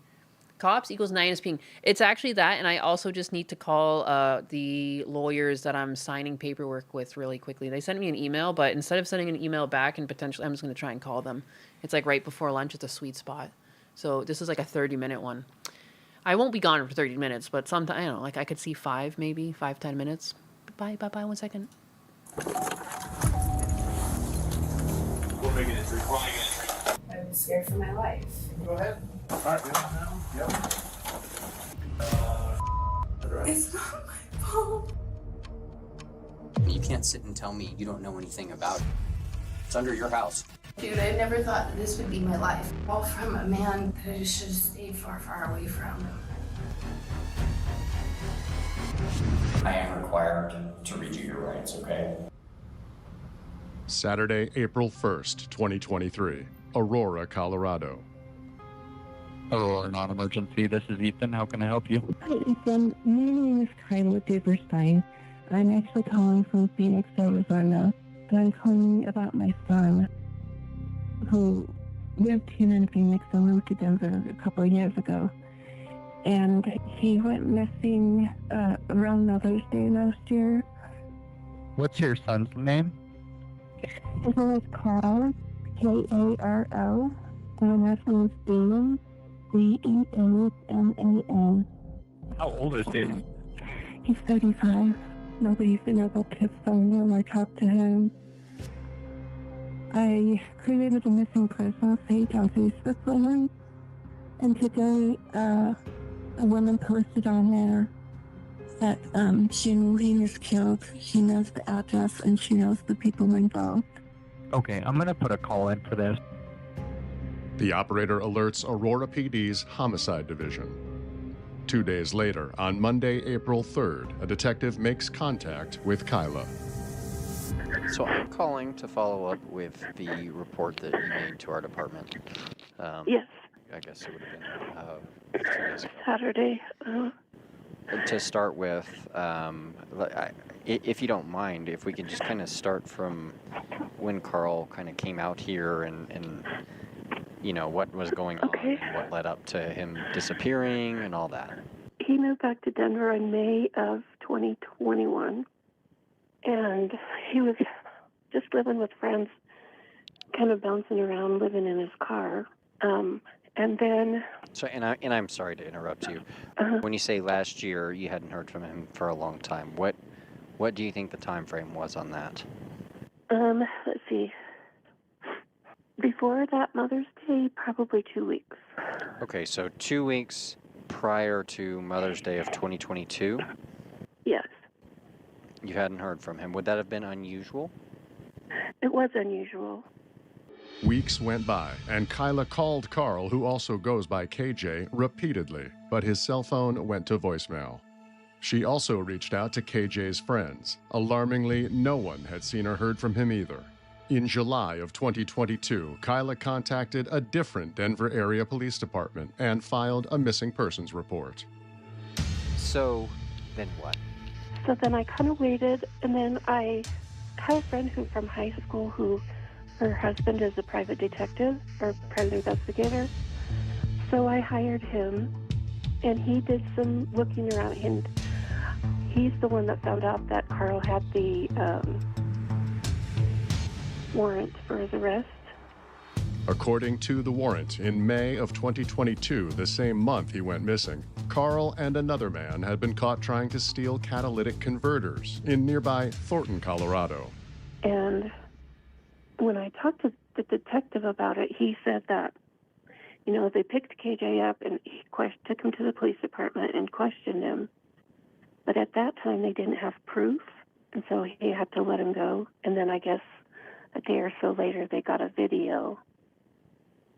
Cops equals 9 is ping. It's actually that, and I also just need to call the lawyers that I'm signing paperwork with really quickly. They sent me an email, but instead of sending an email back and potentially, I'm just going to try and call them. It's like right before lunch. It's a sweet spot. So this is like a 30-minute one. I won't be gone for 30 minutes, but sometime, I don't know, like I could see 5 maybe, 5-10 minutes. Bye, 1 second. We're making it 3 o'clock. I'm scared for my life. Go ahead. All right, yep. It's not my fault. You can't sit and tell me you don't know anything about it. It's under your house. Dude, I never thought that this would be my life. All from a man that I just should have stayed far, far away from. I am required to read you your rights, okay? Saturday, April 1st, 2023, Aurora, Colorado. Hello, non-emergency. This is Ethan. How can I help you? Hi, Ethan. My name is Kyla Duberstein. I'm actually calling from Phoenix, Arizona. But I'm calling about my son, who lived here in Phoenix and moved to Denver a couple of years ago. And he went missing around Mother's Day last year. What's your son's name? His name is Carl, K-A-R-L, and the last name is Damon, D-E-A-M-A-N. How old is he? He's 35. Nobody's been able to phone him or talk to him. I created a missing persons page on Facebook for him, and today a woman posted on there that she knew he was killed. She knows the address and she knows the people involved. Okay, I'm gonna put a call in for this. The operator alerts Aurora PD's Homicide Division. 2 days later, on Monday, April 3rd, a detective makes contact with Kyla. So I'm calling to follow up with the report that you made to our department. Yes. I guess it would have been 2 days ago. Saturday. To start with, if you don't mind, if we could just kind of start from when Carl kind of came out here and you know, what was going on, and what led up to him disappearing and all that. He moved back to Denver in May of 2021, and he was just living with friends, kind of bouncing around, living in his car. And then... So, and I'm sorry to interrupt you. When you say last year you hadn't heard from him for a long time, what do you think the time frame was on that? Let's see. Before that Mother's Day, probably 2 weeks. Okay, so 2 weeks prior to Mother's Day of 2022? Yes. You hadn't heard from him. Would that have been unusual? It was unusual. Weeks went by, and Kyla called Carl, who also goes by KJ, repeatedly, but his cell phone went to voicemail. She also reached out to KJ's friends. Alarmingly, no one had seen or heard from him either. In July of 2022, Kyla contacted a different Denver area police department and filed a missing persons report. So, then what? So then I kind of waited, and then I had a friend who from high school who her husband is a private detective or private investigator. So I hired him, and he did some looking around, and he's the one that found out that Carl had the warrant for his arrest. According to the warrant, in May of 2022, the same month he went missing, Carl and another man had been caught trying to steal catalytic converters in nearby Thornton, Colorado. And when I talked to the detective about it, he said that, you know, they picked KJ up and he took him to the police department and questioned him. But at that time, they didn't have proof, and so he had to let him go. And then I guess a day or so later, they got a video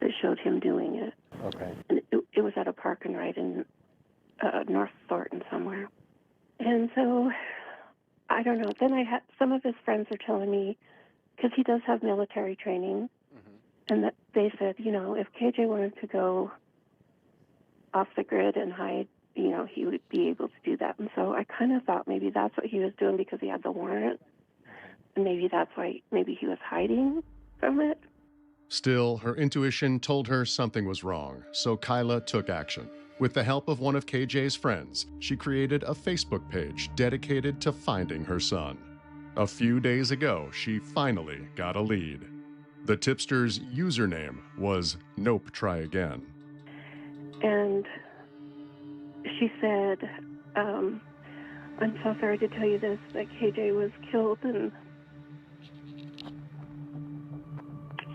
that showed him doing it. Okay. And it was at a park and ride in North Thornton somewhere. And so, I don't know. Then I had some of his friends are telling me, because he does have military training, and that they said, you know, if KJ wanted to go off the grid and hide, you know, he would be able to do that. And so I kind of thought maybe that's what he was doing because he had the warrant. And maybe that's why, maybe he was hiding from it. Still, her intuition told her something was wrong, so Kyla took action. With the help of one of KJ's friends, she created a Facebook page dedicated to finding her son. A few days ago, she finally got a lead. The tipster's username was Nope Try Again. And she said, I'm so sorry to tell you this, that KJ was killed, and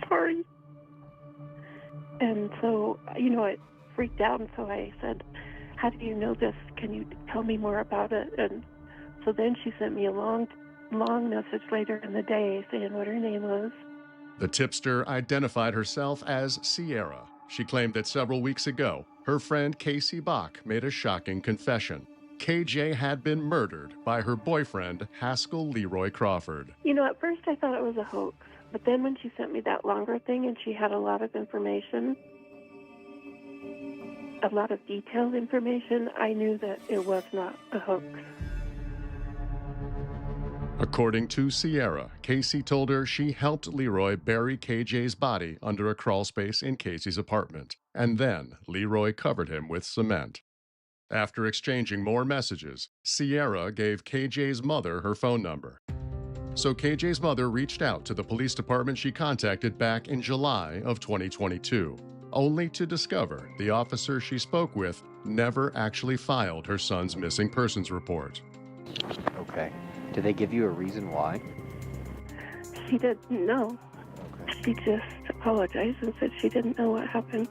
sorry. And so, I freaked out, and so I said, how do you know this? Can you tell me more about it? And so then she sent me a long message later in the day saying what her name was. The tipster identified herself as Sierra. She claimed that several weeks ago, her friend Casey Bach made a shocking confession. KJ had been murdered by her boyfriend, Haskell Leroy Crawford. At first I thought it was a hoax, but then when she sent me that longer thing and she had a lot of information, a lot of detailed information, I knew that it was not a hoax. According to Sierra, Casey told her she helped Leroy bury KJ's body under a crawl space in Casey's apartment, and then Leroy covered him with cement. After exchanging more messages, Sierra gave KJ's mother her phone number. So KJ's mother reached out to the police department she contacted back in July of 2022, only to discover the officer she spoke with never actually filed her son's missing persons report. Okay. Did they give you a reason why? She didn't know. She just apologized and said she didn't know what happened.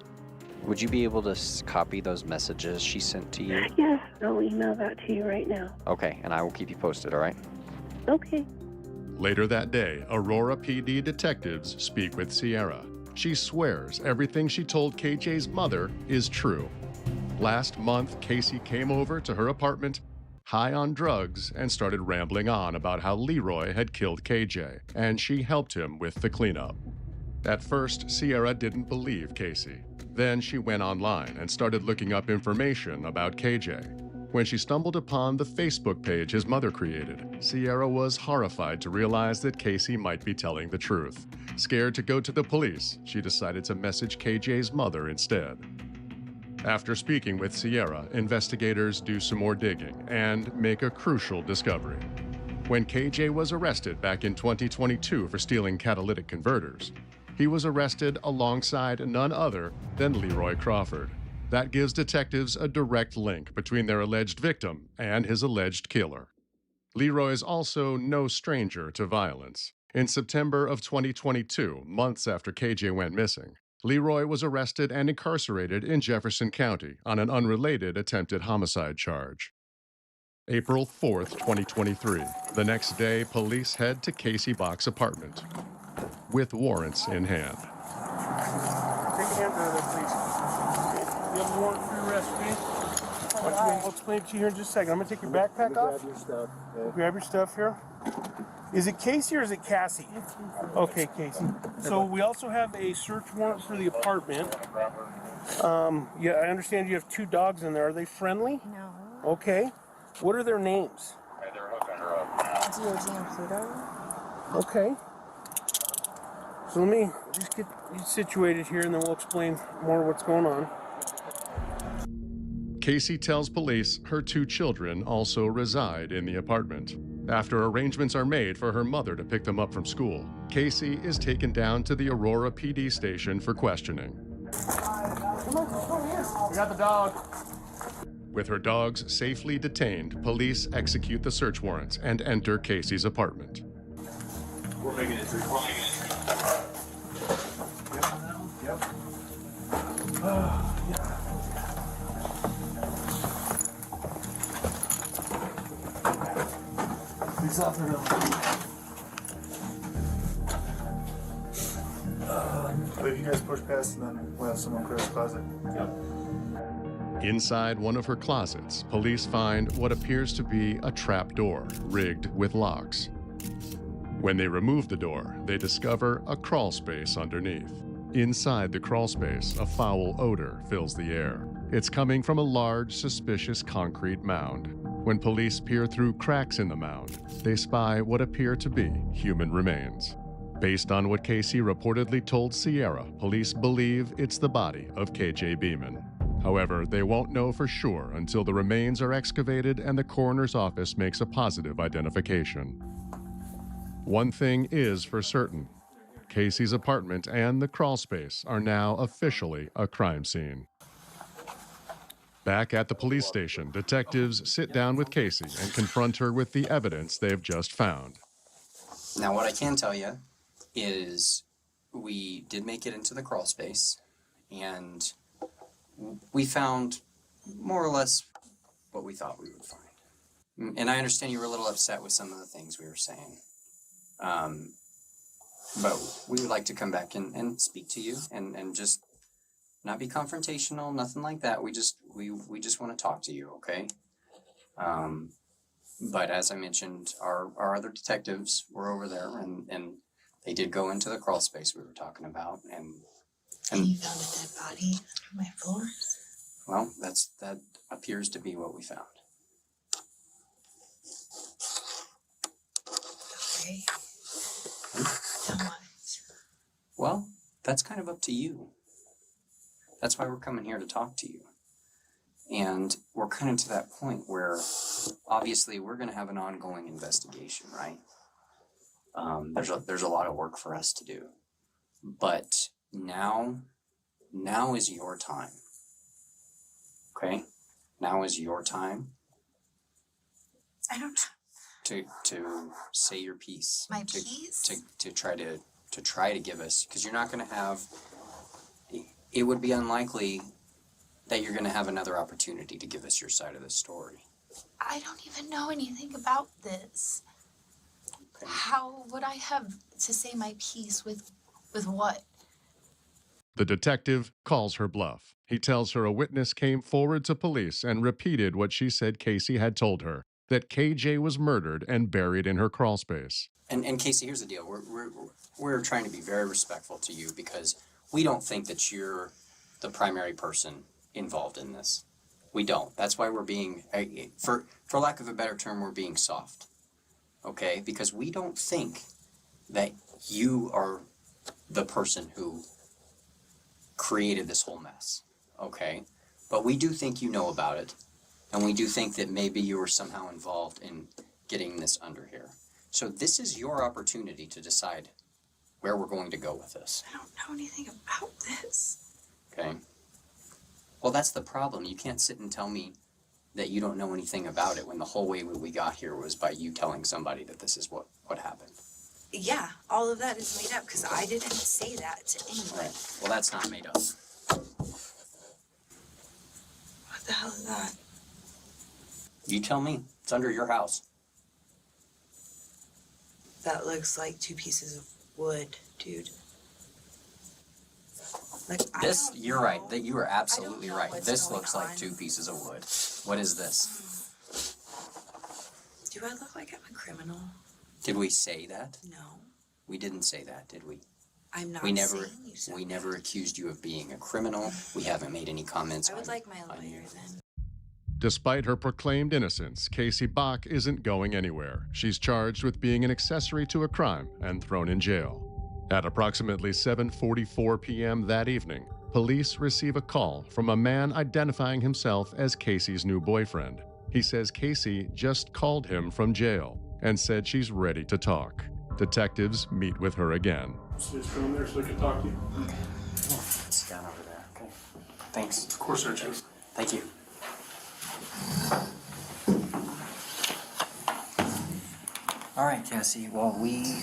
Would you be able to copy those messages she sent to you? Yes, I'll email that to you right now. Okay, and I will keep you posted, all right? Okay. Later that day, Aurora PD detectives speak with Sierra. She swears everything she told KJ's mother is true. Last month, Casey came over to her apartment high on drugs and started rambling on about how Leroy had killed KJ, and she helped him with the cleanup. At first, Sierra didn't believe Casey. Then she went online and started looking up information about KJ. When she stumbled upon the Facebook page his mother created, Sierra was horrified to realize that Casey might be telling the truth. Scared to go to the police, she decided to message KJ's mother instead. After speaking with Sierra, investigators do some more digging and make a crucial discovery. When KJ was arrested back in 2022 for stealing catalytic converters, he was arrested alongside none other than Leroy Crawford. That gives detectives a direct link between their alleged victim and his alleged killer. Leroy is also no stranger to violence. In September of 2022, months after KJ went missing, Leroy was arrested and incarcerated in Jefferson County on an unrelated attempted homicide charge. April 4th, 2023. The next day, police head to Casey Bach's apartment with warrants in hand. Take a hand for this, please. You have a warrant for your arrest, please? I'll explain it to you here in just a second. I'm going to take your backpack off. Grab your stuff here. Is it Casey or is it Cassie? Okay, Casey. So we also have a search warrant for the apartment. Yeah, I understand you have 2 dogs in there. Are they friendly? No. Okay. What are their names? DOG and Pluto. Okay. So let me just get you situated here and then we'll explain more what's going on. Casey tells police her 2 children also reside in the apartment. After arrangements are made for her mother to pick them up from school, Casey is taken down to the Aurora PD station for questioning. Come on here. We got the dog. With her dogs safely detained, police execute the search warrant and enter Casey's apartment. We're making it 3 o'clock. Yep. Yeah. Please off the hill. If you guys push past and then we'll have someone clear the closet. Yep. Inside one of her closets, police find what appears to be a trap door rigged with locks. When they remove the door, they discover a crawl space underneath. Inside the crawl space, a foul odor fills the air. It's coming from a large, suspicious concrete mound. When police peer through cracks in the mound, they spy what appear to be human remains. Based on what Casey reportedly told Sierra, police believe it's the body of KJ Beeman. However, they won't know for sure until the remains are excavated and the coroner's office makes a positive identification. One thing is for certain. Casey's apartment and the crawl space are now officially a crime scene. Back at the police station, detectives sit down with Casey and confront her with the evidence they've just found. Now, what I can tell you is we did make it into the crawl space, and we found more or less what we thought we would find. And I understand you were a little upset with some of the things we were saying. But we would like to come back and speak to you and just not be confrontational, nothing like that. We just want to talk to you, okay? But as I mentioned, our other detectives were over there, and they did go into the crawl space we were talking about, and you found a dead body on my floor? Well, that appears to be what we found. Okay. How much? Well, that's kind of up to you. That's why we're coming here to talk to you. And we're kind of to that point where obviously we're going to have an ongoing investigation, right? There's a lot of work for us to do. But now is your time. Okay? Now is your time. I don't to say your piece. My piece? To try to give us, because you're not going to have. It would be unlikely that you're going to have another opportunity to give us your side of the story. I don't even know anything about this. Okay. How would I have to say my piece with what? The detective calls her bluff. He tells her a witness came forward to police and repeated what she said Casey had told her, that KJ was murdered and buried in her crawl space. And Casey, here's the deal. We're trying to be very respectful to you because we don't think that you're the primary person involved in this. We don't. That's why we're being, for lack of a better term, we're being soft. Okay? Because we don't think that you are the person who created this whole mess. Okay? But we do think you know about it. And we do think that maybe you were somehow involved in getting this under here. So this is your opportunity to decide where we're going to go with this. I don't know anything about this. Okay? Well, that's the problem. You can't sit and tell me that you don't know anything about it when the whole way we got here was by you telling somebody that this is what happened. Yeah, all of that is made up because I didn't say that to anyone. Right. Well, that's not made up. What the hell is that? You tell me. It's under your house. That looks like 2 pieces of wood, dude. Like, this, you're right. That you are absolutely right. This looks like 2 pieces of wood. What is this? Do I look like I'm a criminal? Did we say that? No. We didn't say that, did we? I'm not we never, saying you said We never accused you of being a criminal. We haven't made any comments I would on, like my lawyer then. Despite her proclaimed innocence, Casey Bach isn't going anywhere. She's charged with being an accessory to a crime and thrown in jail. At approximately 7:44 p.m. that evening, police receive a call from a man identifying himself as Casey's new boyfriend. He says Casey just called him from jail and said she's ready to talk. Detectives meet with her again. Just go in there so I can talk to you. Okay. Sit down over there, okay? Thanks. Of course, sir. Thank you. All right, Cassie. Well, we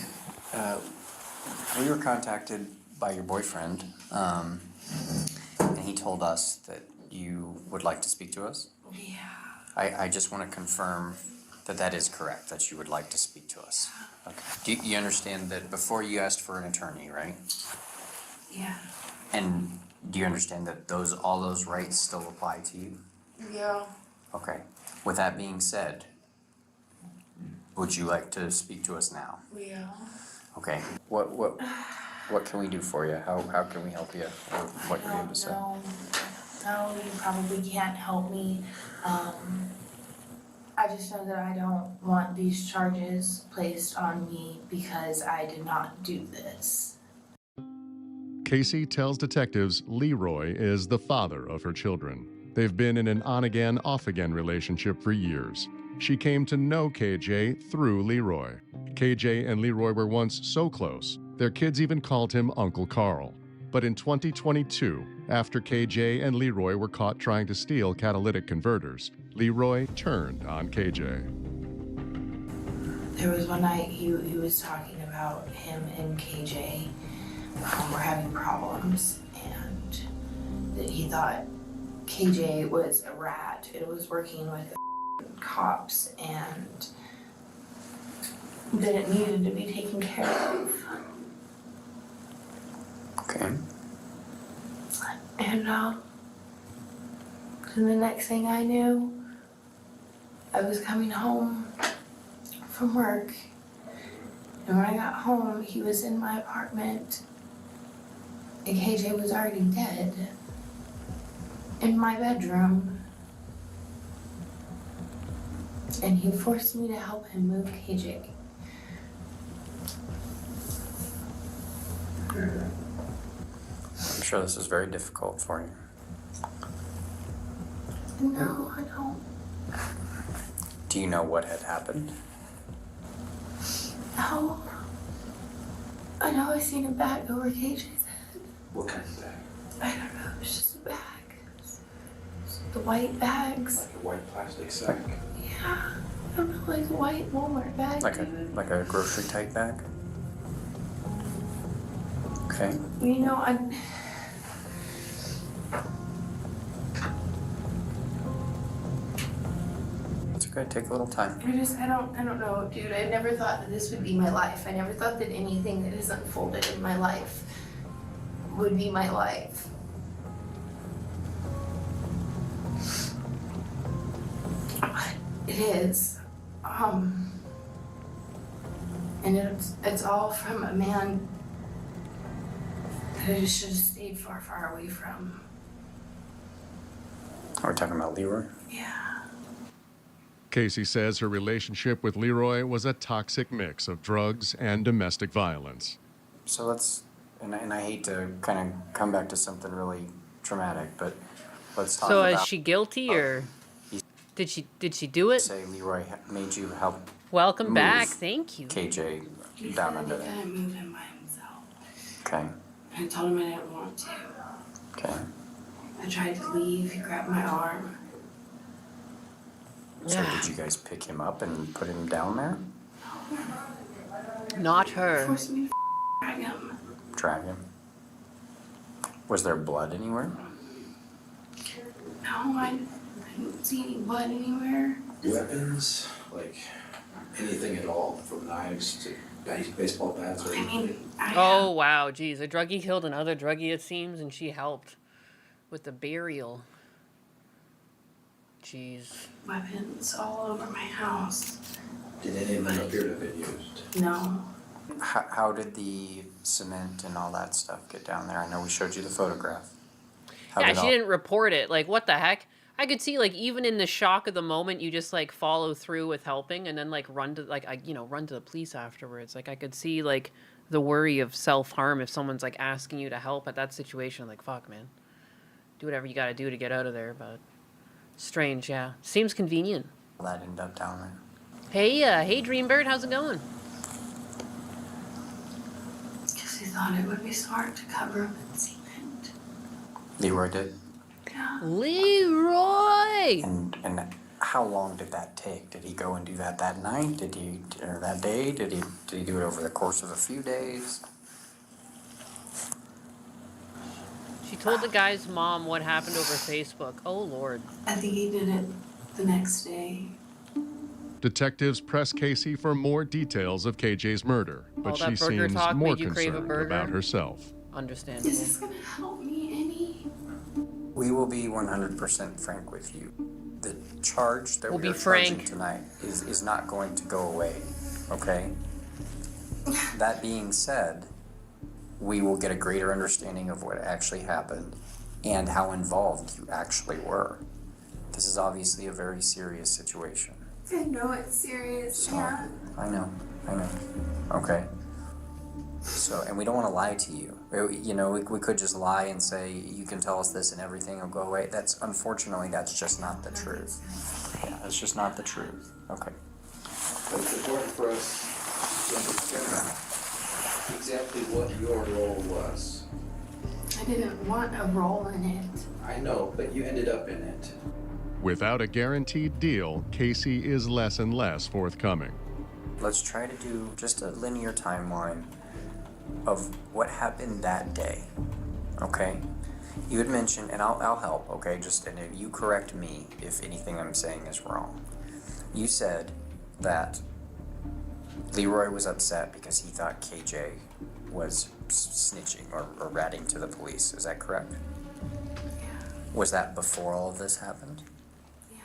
were contacted by your boyfriend, and he told us that you would like to speak to us. Yeah. I just want to confirm that that is correct, that you would like to speak to us. Okay. Do you understand that before you asked for an attorney, right? Yeah. And do you understand that all those rights still apply to you? Yeah. Okay. With that being said, would you like to speak to us now? Yeah. Okay. What can we do for you? How can we help you? What you need to say? No, you probably can't help me. I just know that I don't want these charges placed on me because I did not do this. Casey tells detectives Leroy is the father of her children. They've been in an on-again, off-again relationship for years. She came to know KJ through Leroy. KJ and Leroy were once so close, their kids even called him Uncle Carl. But in 2022, after KJ and Leroy were caught trying to steal catalytic converters, Leroy turned on KJ. There was one night he was talking about him and KJ were having problems, and that he thought KJ was a rat. It was working with the cops and that it needed to be taken care of. Okay. And the next thing I knew, I was coming home from work. And when I got home, he was in my apartment. And KJ was already dead. In my bedroom. And he forced me to help him move KJ. I'm sure this is very difficult for you. No, I don't. Do you know what had happened? No. I know I seen a bag over KJ's head. What kind of bag? I don't know, it was just a bag. The white bags. Like a white plastic sack? Yeah. I don't know, like a white Walmart bag. Like a grocery type bag? Okay. You know, It's okay, take a little time. I don't know, dude. I never thought that this would be my life. I never thought that anything that has unfolded in my life would be my life. But it is. And it's all from a man that I just should have stayed far, far away from. Are we talking about Leroy? Yeah. Casey says her relationship with Leroy was a toxic mix of drugs and domestic violence. So let's, and I hate to kind of come back to something really traumatic, but let's talk So about. is she guilty or did she do it? Say Leroy made you help. Welcome move back. Thank you. KJ He down said under he there. couldn't move him by himself. Okay. I told him I didn't want to. Okay. I tried to leave. He grabbed my arm. So did you guys pick him up and put him down there? Not her. Forced me to drag him. Drag him. Was there blood anywhere? No, I didn't see any blood anywhere. Weapons, like anything at all, from knives to baseball bats or anything. Oh wow, geez, a druggie killed another druggie it seems, and she helped with the burial. Jeez. Weapons all over my house. Did any of them appear to have been used? No. How did the cement and all that stuff get down there? I know we showed you the photograph. Yeah, she didn't report it. Like, what the heck? I could see, like, even in the shock of the moment, you just, like, follow through with helping and then, like, run to the police afterwards. Like, I could see, like, the worry of self-harm if someone's, like, asking you to help at that situation. Like, fuck, man. Do whatever you gotta do to get out of there, but strange, yeah. Seems convenient. That ended up down there. Hey, Dreambird, how's it going? Because he thought it would be smart to cover him in cement. Leroy did. Yeah. Leroy! And how long did that take? Did he go and do that night? Or that day? Did he do it over the course of a few days? She told the guy's mom what happened over Facebook. Oh, Lord. I think he did it the next day. Detectives press Casey for more details of KJ's murder, but All that she burger seems talk more made you crave a concerned burger? about herself. Understandable. Is this gonna help me any? We will be 100% frank with you. The charge that We'll we are be charging frank. tonight is not going to go away, okay? That being said, we will get a greater understanding of what actually happened and how involved you actually were. This is obviously a very serious situation. I know it's serious, yeah. I know. Okay. So, and we don't want to lie to you. You know, we could just lie and say, you can tell us this and everything will go away. Unfortunately, that's just not the truth. Yeah, that's just not the truth. Okay. But it's important for us to understand exactly what your role was. I didn't want a role in it. I know, but you ended up in it. Without a guaranteed deal, Casey is less and less forthcoming. Let's try to do just a linear timeline of what happened that day, okay? You had mentioned, and I'll help, okay? And if you correct me if anything I'm saying is wrong. You said that Leroy was upset because he thought KJ was snitching or ratting to the police. Is that correct? Yeah. Was that before all of this happened? Yeah.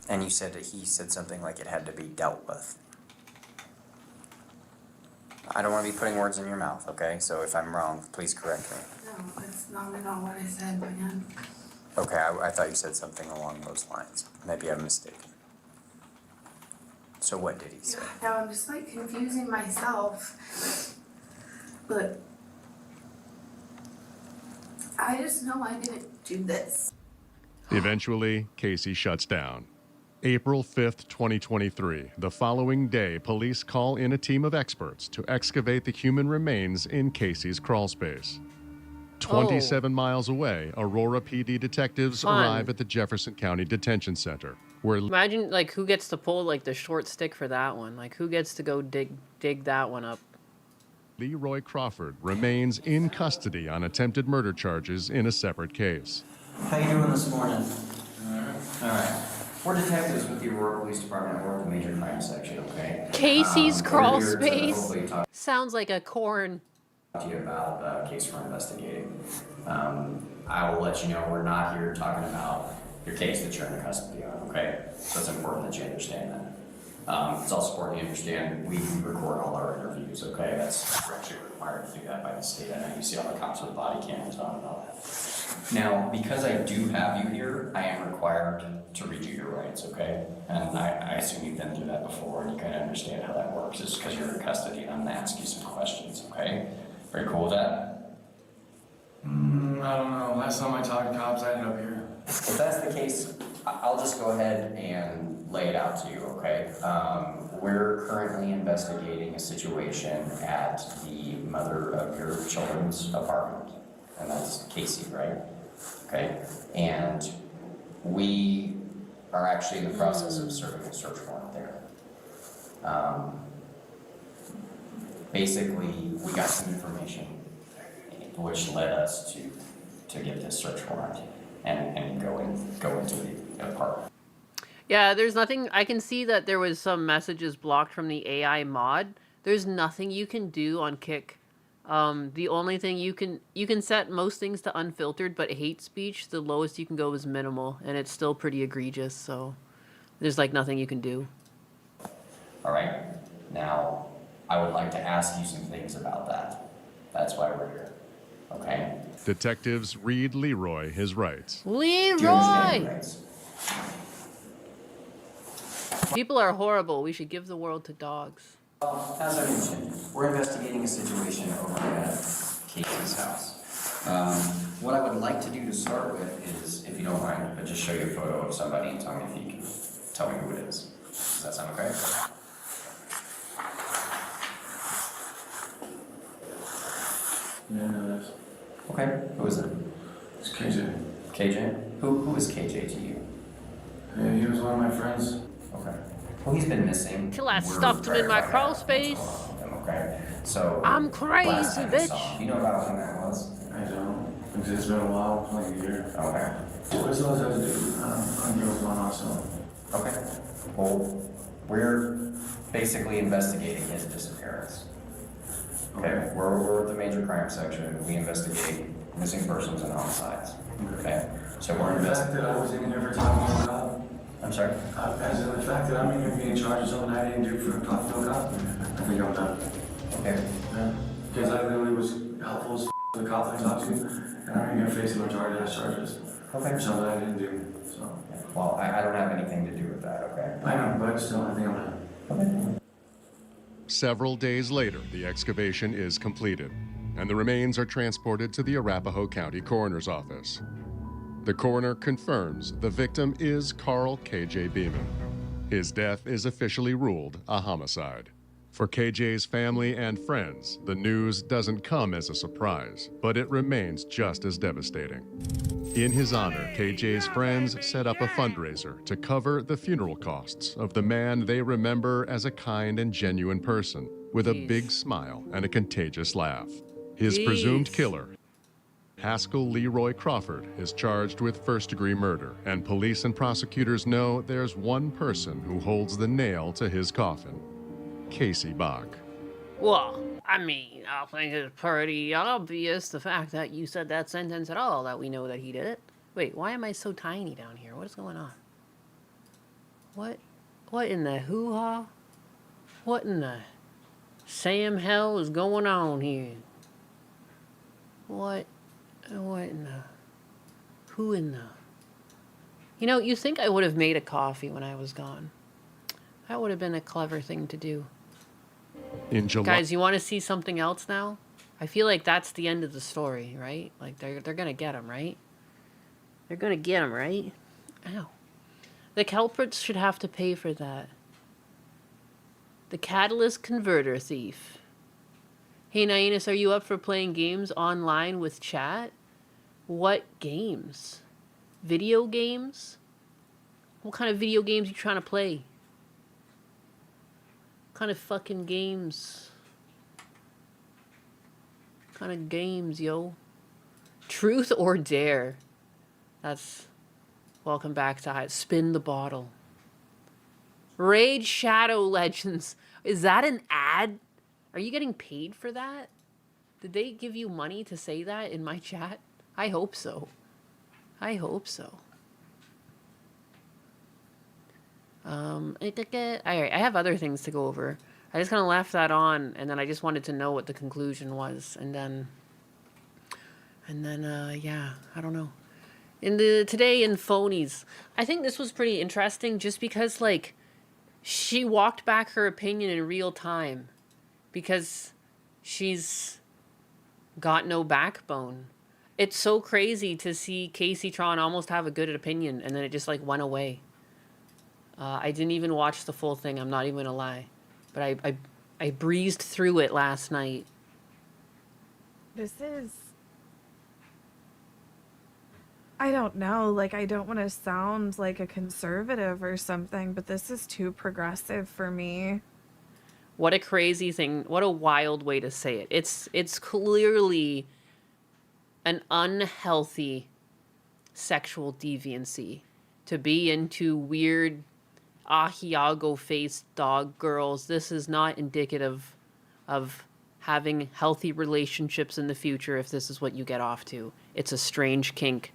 And you said that he said something like it had to be dealt with. I don't want to be putting words in your mouth, okay? So if I'm wrong, please correct me. No, that's not at all what I said, man. Okay, I thought you said something along those lines. Maybe I'm mistaken. So what did he say? Now I'm just like confusing myself. But I just know I didn't do this. Eventually, Casey shuts down. April 5th, 2023. The following day, police call in a team of experts to excavate the human remains in Casey's crawlspace. 27 miles away, Aurora PD detectives arrive at the Jefferson County Detention Center, where Imagine, like, who gets to pull, like, the short stick for that one? Like, who gets to go dig that one up? Leroy Crawford remains in custody on attempted murder charges in a separate case. How you doing this morning? All right. We're detectives with the Aurora Police Department. We're at the major crime section, okay? Casey's crawl we're here to space hopefully talk sounds like a corn. to you about a case we're investigating. I will let you know we're not here talking about your case that you're in custody on, okay? So it's important that you understand that. It's also important you understand we record all our interviews, okay? We're actually required to do that by the state. I know you see all the cops with body cameras on and all that. Now, because I do have you here, I am required to read you your rights, okay? And I assume you've been through that before and you kind of understand how that works. It's because you're in custody and I'm gonna ask you some questions, okay? Very cool with that? I don't know. Last time I talked to cops, I ended up here. If that's the case, I'll just go ahead and lay it out to you, okay? We're currently investigating a situation at the mother of your children's apartment, and that's Casey, right? Okay, and we are actually in the process of serving a search warrant there. Basically, we got some information which led us to get this search warrant and go into the apartment. Yeah, there's nothing. I can see that there was some messages blocked from the AI mod. There's nothing you can do on Kick. The only thing you can set most things to unfiltered, but hate speech, the lowest you can go is minimal, and it's still pretty egregious. So there's like nothing you can do. All right. Now, I would like to ask you some things about that. That's why we're here. Okay. detectives read Leroy his rights. Leroy! People are horrible. We should give the world to dogs. As I mentioned, we're investigating a situation over at Casey's house. What I would like to do to start with is, if you don't mind, I'll just show you a photo of somebody and tell me if you can tell me who it is. Does that sound okay? Yeah, no, that's... Okay, who is it? It's KJ. KJ? Who is KJ to you? Yeah, he was one of my friends. Okay. Well, he's been missing. Till I stuffed him in my crawl space. Okay, so... I'm crazy, bitch. Do you know about when that was? I don't. It's been a while, like a year. Okay. What does all that have to do? I'm here with one also. Okay. Well, we're basically investigating his disappearance. Okay, we're at the major crime section. We investigate missing persons and homicides. Okay, so we're The fact that I was in here for talking to a cop. I'm sorry? As in the fact that I'm in here being charged with something I didn't do for talking to a cop. I think I'm done. Okay. Yeah. Because I literally was helpful as to the cop I talked to, and I'm in here facing majority of those charges. Okay. Something I didn't do, so. Well, I don't have anything to do with that, okay? I know, but still, I think I'm gonna. Okay. Several days later, the excavation is completed, and the remains are transported to the Arapahoe County Coroner's Office. The coroner confirms the victim is Carl KJ Beeman. His death is officially ruled a homicide. For KJ's family and friends, the news doesn't come as a surprise, but it remains just as devastating. In his honor, KJ's friends set up a fundraiser to cover the funeral costs of the man they remember as a kind and genuine person, with a big smile and a contagious laugh. His presumed killer, Haskell Leroy Crawford, is charged with first-degree murder, and police and prosecutors know there's one person who holds the nail to his coffin: Casey Bach. Well, I mean, I think it's pretty obvious the fact that you said that sentence at all, that we know that he did it. Wait, why am I so tiny down here? What is going on? What in the hoo-ha? What in the Sam hell is going on here? What in the... Who in the... You know, you think I would have made a coffee when I was gone. That would have been a clever thing to do. In July... Guys, you want to see something else now? I feel like that's the end of the story, right? Like, they're going to get him, right? They're going to get him, right? Ow. The culprits should have to pay for that. The catalyst converter thief. Hey, Nainus, are you up for playing games online with chat? What games? Video games? What kind of video games you trying to play? What kind of fucking games? What kind of games, yo? Truth or dare? That's... Welcome back to Spin the Bottle. Raid Shadow Legends. Is that an ad? Are you getting paid for that? Did they give you money to say that in my chat? I hope so. I hope so. Alright, I have other things to go over. I just kind of left that on, and then I just wanted to know what the conclusion was, and then, yeah, I don't know. Today in Phonies, I think this was pretty interesting just because, like, she walked back her opinion in real time because she's got no backbone. It's so crazy to see Casey Tron almost have a good opinion and then it just like went away. I didn't even watch the full thing, I'm not even gonna lie. But I breezed through it last night. This is... I don't know, like, I don't want to sound like a conservative or something, but this is too progressive for me. What a crazy thing. What a wild way to say it. It's clearly an unhealthy sexual deviancy to be into weird Ahiago-faced dog girls. This is not indicative of having healthy relationships in the future if this is what you get off to. It's a strange kink.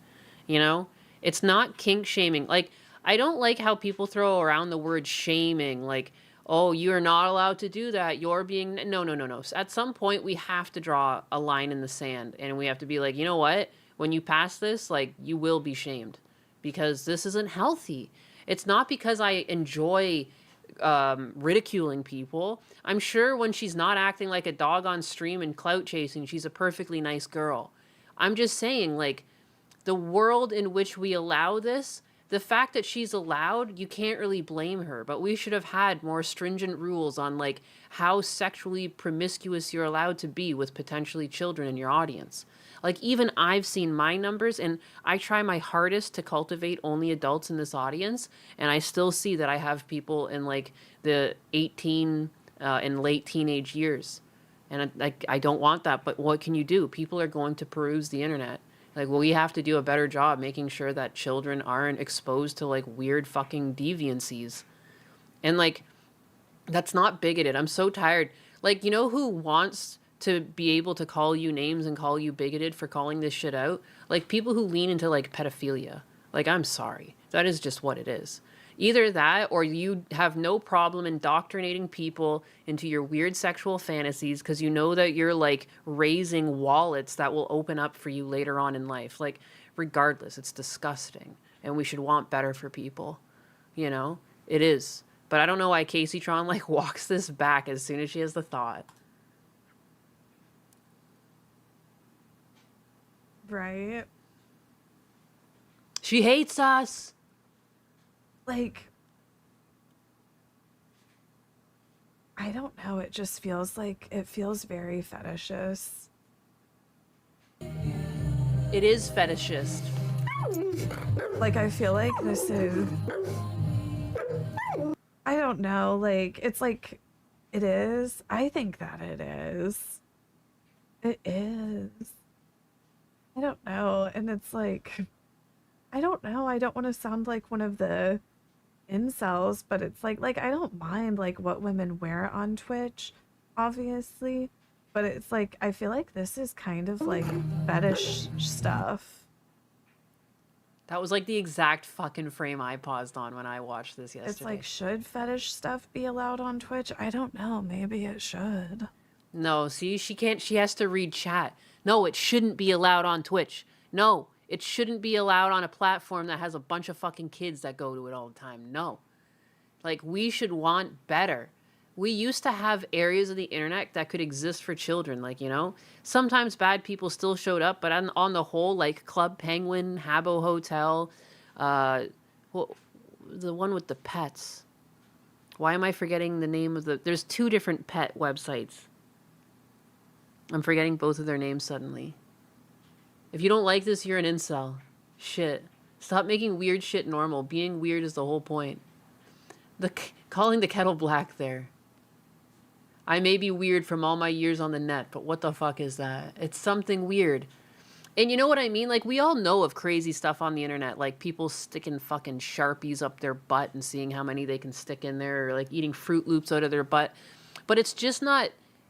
You know, it's not kink shaming. Like, I don't like how people throw around the word shaming. Like, oh, you're not allowed to do that. You're being... No. At some point, we have to draw a line in the sand. And we have to be like, you know what? When you pass this, like, you will be shamed. Because this isn't healthy. It's not because I enjoy ridiculing people. I'm sure when she's not acting like a dog on stream and clout chasing, she's a perfectly nice girl. I'm just saying, like... The world in which we allow this, the fact that she's allowed, you can't really blame her. But we should have had more stringent rules on like how sexually promiscuous you're allowed to be with potentially children in your audience. Like even I've seen my numbers and I try my hardest to cultivate only adults in this audience. And I still see that I have people in like the 18 and late teenage years. And I don't want that. But what can you do? People are going to peruse the internet. Like, well, we have to do a better job making sure that children aren't exposed to, like, weird fucking deviancies. And, like, that's not bigoted. I'm so tired. Like, you know who wants to be able to call you names and call you bigoted for calling this shit out? Like, people who lean into, like, pedophilia. Like, I'm sorry. That is just what it is. Either that, or you have no problem indoctrinating people into your weird sexual fantasies because you know that you're like raising wallets that will open up for you later on in life. Like, regardless, it's disgusting, and we should want better for people. You know, it is. But I don't know why Casey Tron like walks this back as soon as she has the thought. Right. She hates us. Like, I don't know. It just feels like it feels very fetishist. It is fetishist. Like, I feel like this is, I don't know. Like, it's like, it is. I think that it is. It is. I don't know. And it's like, I don't know. I don't want to sound like one of the incels, but it's like I don't mind like what women wear on Twitch, obviously, but it's like I feel like this is kind of like fetish stuff. That was like the exact fucking frame I paused on when I watched this yesterday. It's like, should fetish stuff be allowed on Twitch? I don't know. Maybe it should. No, see, she can't, she has to read chat. No, it shouldn't be allowed on Twitch. No, it shouldn't be allowed on a platform that has a bunch of fucking kids that go to it all the time. No. Like, we should want better. We used to have areas of the internet that could exist for children. Like, you know, sometimes bad people still showed up, but on the whole, like Club Penguin, Habbo Hotel, well, the one with the pets. Why am I forgetting the name of the... There's 2 different pet websites. I'm forgetting both of their names suddenly. If you don't like this, you're an incel. Shit. Stop making weird shit normal. Being weird is the whole point. Calling the kettle black there. I may be weird from all my years on the net, but what the fuck is that? It's something weird. And you know what I mean? Like, we all know of crazy stuff on the internet, like people sticking fucking Sharpies up their butt and seeing how many they can stick in there, or like eating Fruit Loops out of their butt. But it's just not,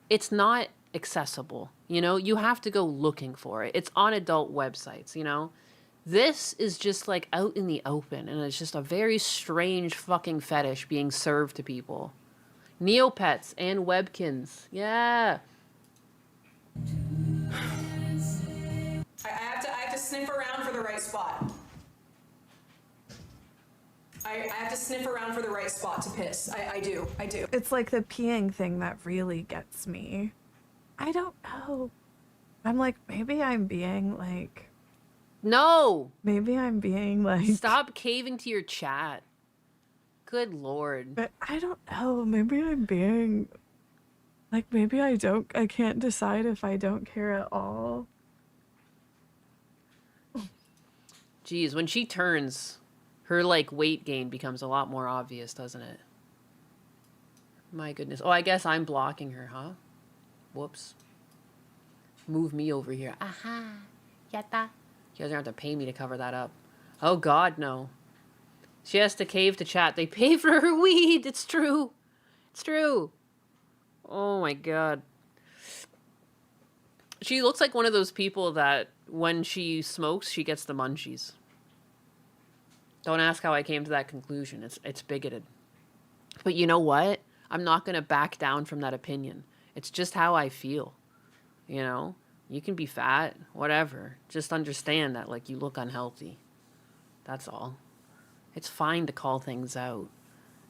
it's not accessible. You know, you have to go looking for it. It's on adult websites, you know? This is just like out in the open, and it's just a very strange fucking fetish being served to people. Neopets and Webkins. Yeah. I have to sniff around for the right spot. I have to sniff around for the right spot to piss. I do. It's like the peeing thing that really gets me. I don't know. I'm like, maybe I'm being like... No! Maybe I'm being like... Stop caving to your chat. Good Lord. But I don't know. Maybe I'm being... Like, maybe I can't decide if I don't care at all. Jeez, when she turns, her, like, weight gain becomes a lot more obvious, doesn't it? My goodness. Oh, I guess I'm blocking her, huh? Whoops. Move me over here. Aha. Yatta. You guys don't have to pay me to cover that up. Oh, God, no. She has to cave to chat. They pay for her weed. It's true. It's true. Oh, my God. She looks like one of those people that when she smokes, she gets the munchies. Don't ask how I came to that conclusion. It's bigoted. But you know what? I'm not going to back down from that opinion. It's just how I feel. You know? You can be fat, whatever. Just understand that, like, you look unhealthy. That's all. It's fine to call things out.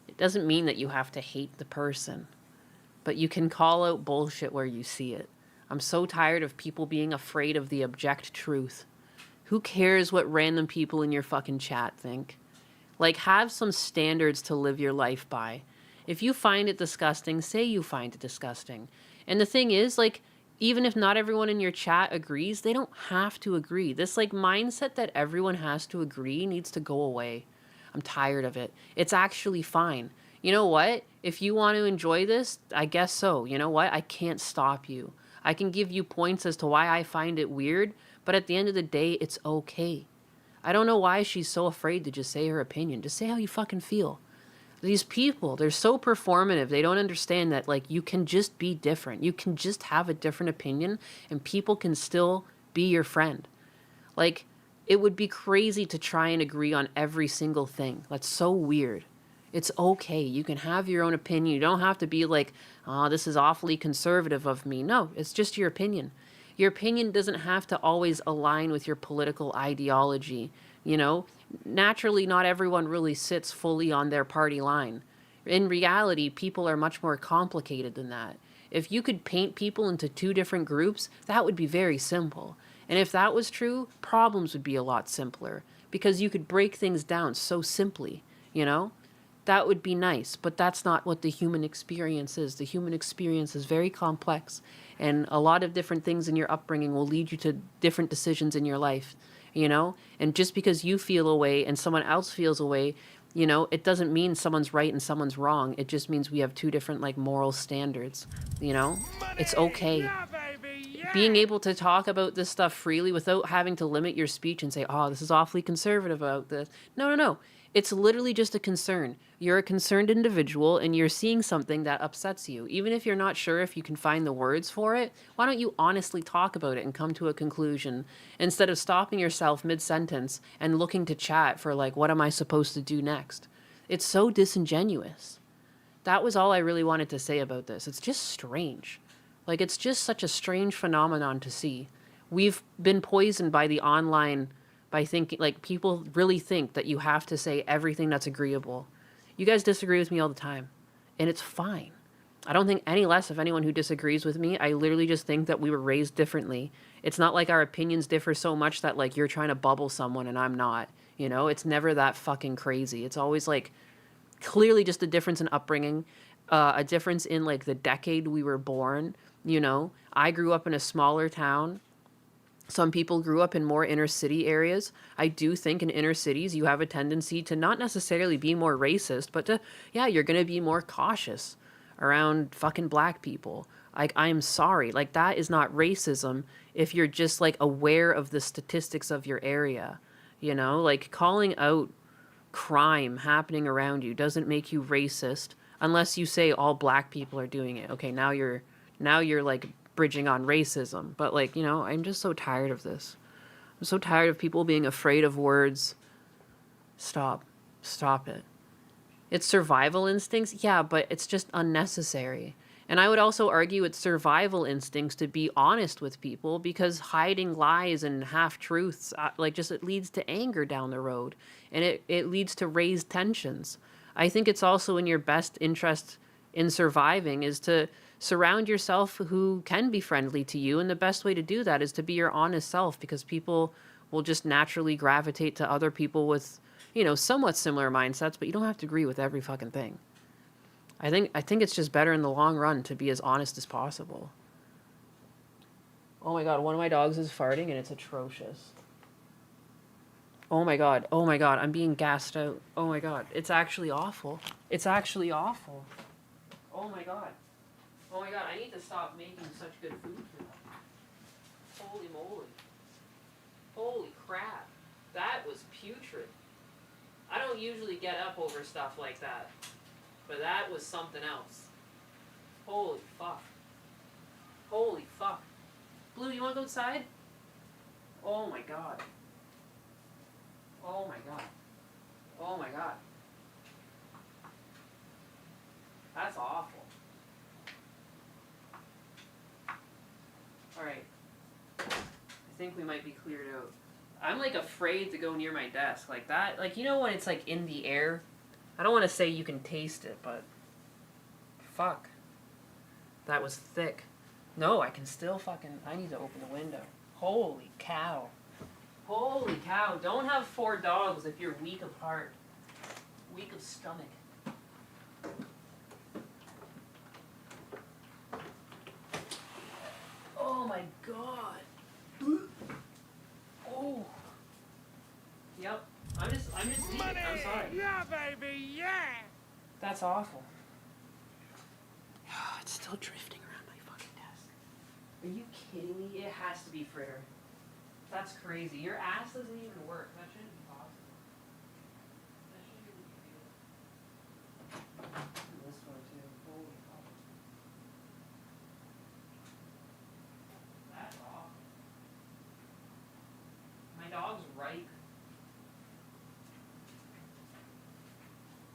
It doesn't mean that you have to hate the person. But you can call out bullshit where you see it. I'm so tired of people being afraid of the object truth. Who cares what random people in your fucking chat think? Like, have some standards to live your life by. If you find it disgusting, say you find it disgusting. And the thing is, like, even if not everyone in your chat agrees, they don't have to agree. This, like, mindset that everyone has to agree needs to go away. I'm tired of it. It's actually fine. You know what? If you want to enjoy this, I guess so. You know what? I can't stop you. I can give you points as to why I find it weird, but at the end of the day, it's okay. I don't know why she's so afraid to just say her opinion. Just say how you fucking feel. These people, they're so performative. They don't understand that, like, you can just be different. You can just have a different opinion, and people can still be your friend. Like, It would be crazy to try and agree on every single thing. That's so weird. It's okay. You can have your own opinion. You don't have to be like, oh, this is awfully conservative of me. No, it's just your opinion. Your opinion doesn't have to always align with your political ideology. You know, naturally, not everyone really sits fully on their party line. In reality, people are much more complicated than that. If you could paint people into two different groups, that would be very simple. And if that was true, problems would be a lot simpler because you could break things down so simply, you know? That would be nice, but that's not what the human experience is. The human experience is very complex, and a lot of different things in your upbringing will lead you to different decisions in your life, you know? And just because you feel a way and someone else feels a way, you know, it doesn't mean someone's right and someone's wrong. It just means we have two different, like, moral standards, you know? It's okay. Being able to talk about this stuff freely without having to limit your speech and say, oh, this is awfully conservative about this. No. It's literally just a concern. You're a concerned individual and you're seeing something that upsets you. Even if you're not sure if you can find the words for it, why don't you honestly talk about it and come to a conclusion instead of stopping yourself mid-sentence and looking to chat for like, what am I supposed to do next? It's so disingenuous. That was all I really wanted to say about this. It's just strange. Like, it's just such a strange phenomenon to see. We've been poisoned by the online, by thinking, like, people really think that you have to say everything that's agreeable. You guys disagree with me all the time, and it's fine. I don't think any less of anyone who disagrees with me. I literally just think that we were raised differently. It's not like our opinions differ so much that, like, you're trying to bubble someone and I'm not. You know, it's never that fucking crazy. It's always, like, clearly just a difference in upbringing, a difference in, like, the decade we were born. You know, I grew up in a smaller town. Some people grew up in more inner city areas. I do think in inner cities you have a tendency to not necessarily be more racist, but to, yeah, you're going to be more cautious around fucking black people. Like, I'm sorry. Like, that is not racism if you're just, like, aware of the statistics of your area. You know, like, calling out crime happening around you doesn't make you racist unless you say all black people are doing it. Okay, now you're like bridging on racism. But, like, you know, I'm just so tired of this. I'm so tired of people being afraid of words. Stop it. It's survival instincts, yeah, but it's just unnecessary. And I would also argue it's survival instincts to be honest with people, because hiding lies and half-truths, like, just, it leads to anger down the road, and it leads to raised tensions. I think it's also in your best interest in surviving is to surround yourself who can be friendly to you, and the best way to do that is to be your honest self, because people will just naturally gravitate to other people with, you know, somewhat similar mindsets, but you don't have to agree with every fucking thing. I think it's just better in the long run to be as honest as possible. Oh my god, one of my dogs is farting and it's atrocious. Oh my god, I'm being gassed out. Oh my god, it's actually awful. It's actually awful. Oh my god, I need to stop making such good food for them. Holy moly. Holy crap. That was putrid. I don't usually get up over stuff like that, but that was something else. Holy fuck. Holy fuck. Blue, you want to go outside? Oh my god. Oh my god. Oh my god. That's awful. Alright. I think we might be cleared out. I'm, like, afraid to go near my desk. Like, that, like, you know when it's, like, in the air? I don't want to say you can taste it, but fuck. That was thick. No, I can still fucking, I need to open the window. Holy cow. Holy cow. Don't have 4 dogs if you're weak of heart. Weak of stomach. Oh my god. Oh. Yep. I'm just eating. I'm sorry. Yeah, baby, yeah! That's awful. It's still drifting around my fucking desk. Are you kidding me? It has to be fritter. That's crazy. Your ass doesn't even work. That shouldn't be possible. That shouldn't even be good. And this one too. Holy fuck. That's awful. My dogs right?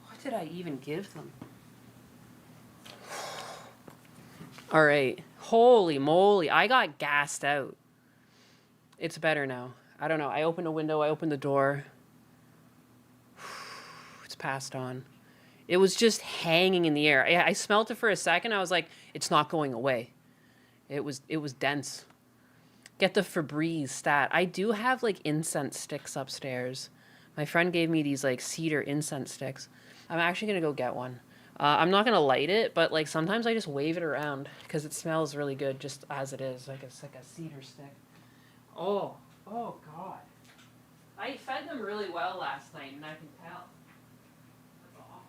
What did I even give them? All right. Holy moly. I got gassed out. It's better now. I don't know. I opened a window. I opened the door. It's passed on. It was just hanging in the air. I smelled it for a second. I was like, it's not going away. It was dense. Get the Febreze stat. I do have like incense sticks upstairs. My friend gave me these like cedar incense sticks. I'm actually going to go get one. I'm not going to light it, but like sometimes I just wave it around because it smells really good just as it is. Like it's like a cedar stick. Oh God. I fed them really well last night and I can tell. That's awful.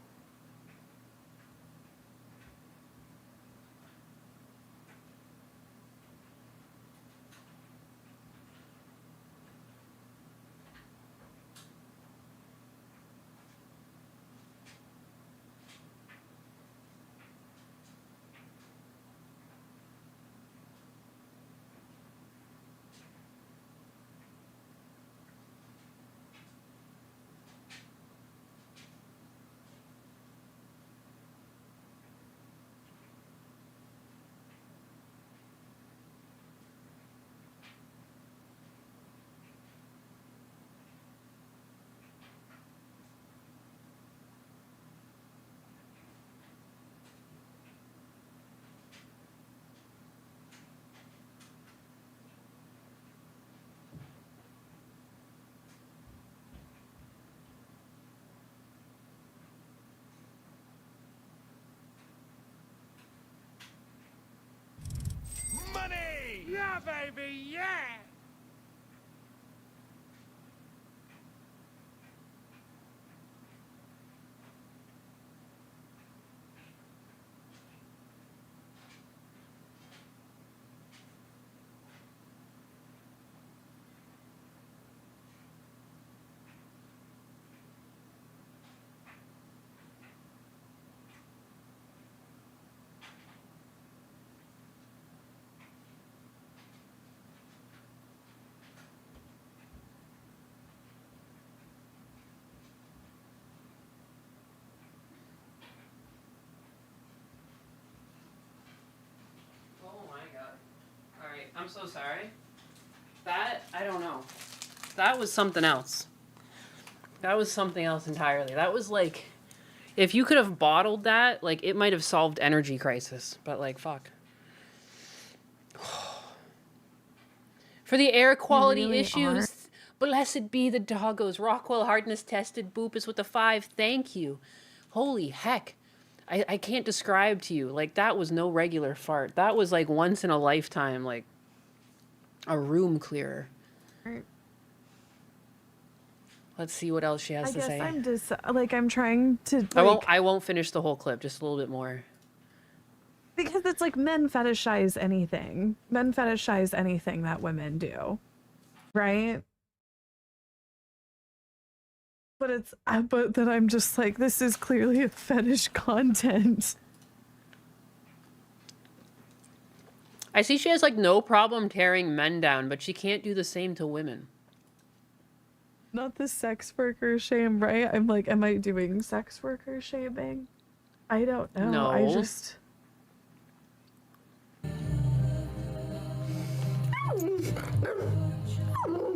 Money! Yeah, baby, yeah! I'm so sorry. That, I don't know. That was something else. That was something else entirely. That was like, if you could have bottled that, like, it might have solved energy crisis. But, like, fuck. For the air quality really issues, blessed be the doggos. Rockwell hardness tested. Boop is with a 5. Thank you. Holy heck. I can't describe to you. Like, that was no regular fart. That was, like, once in a lifetime, like, a room clearer. Let's see what else she has to say. I guess I'm just, like, I'm trying to, like... I won't finish the whole clip, just a little bit more. Because it's like men fetishize anything. Men fetishize anything that women do. Right? But it's, but then I'm just like, this is clearly a fetish content. I see she has like no problem tearing men down, but she can't do the same to women. Not the sex worker shame, right? I'm like, am I doing sex worker shaming? I don't know. No. I just...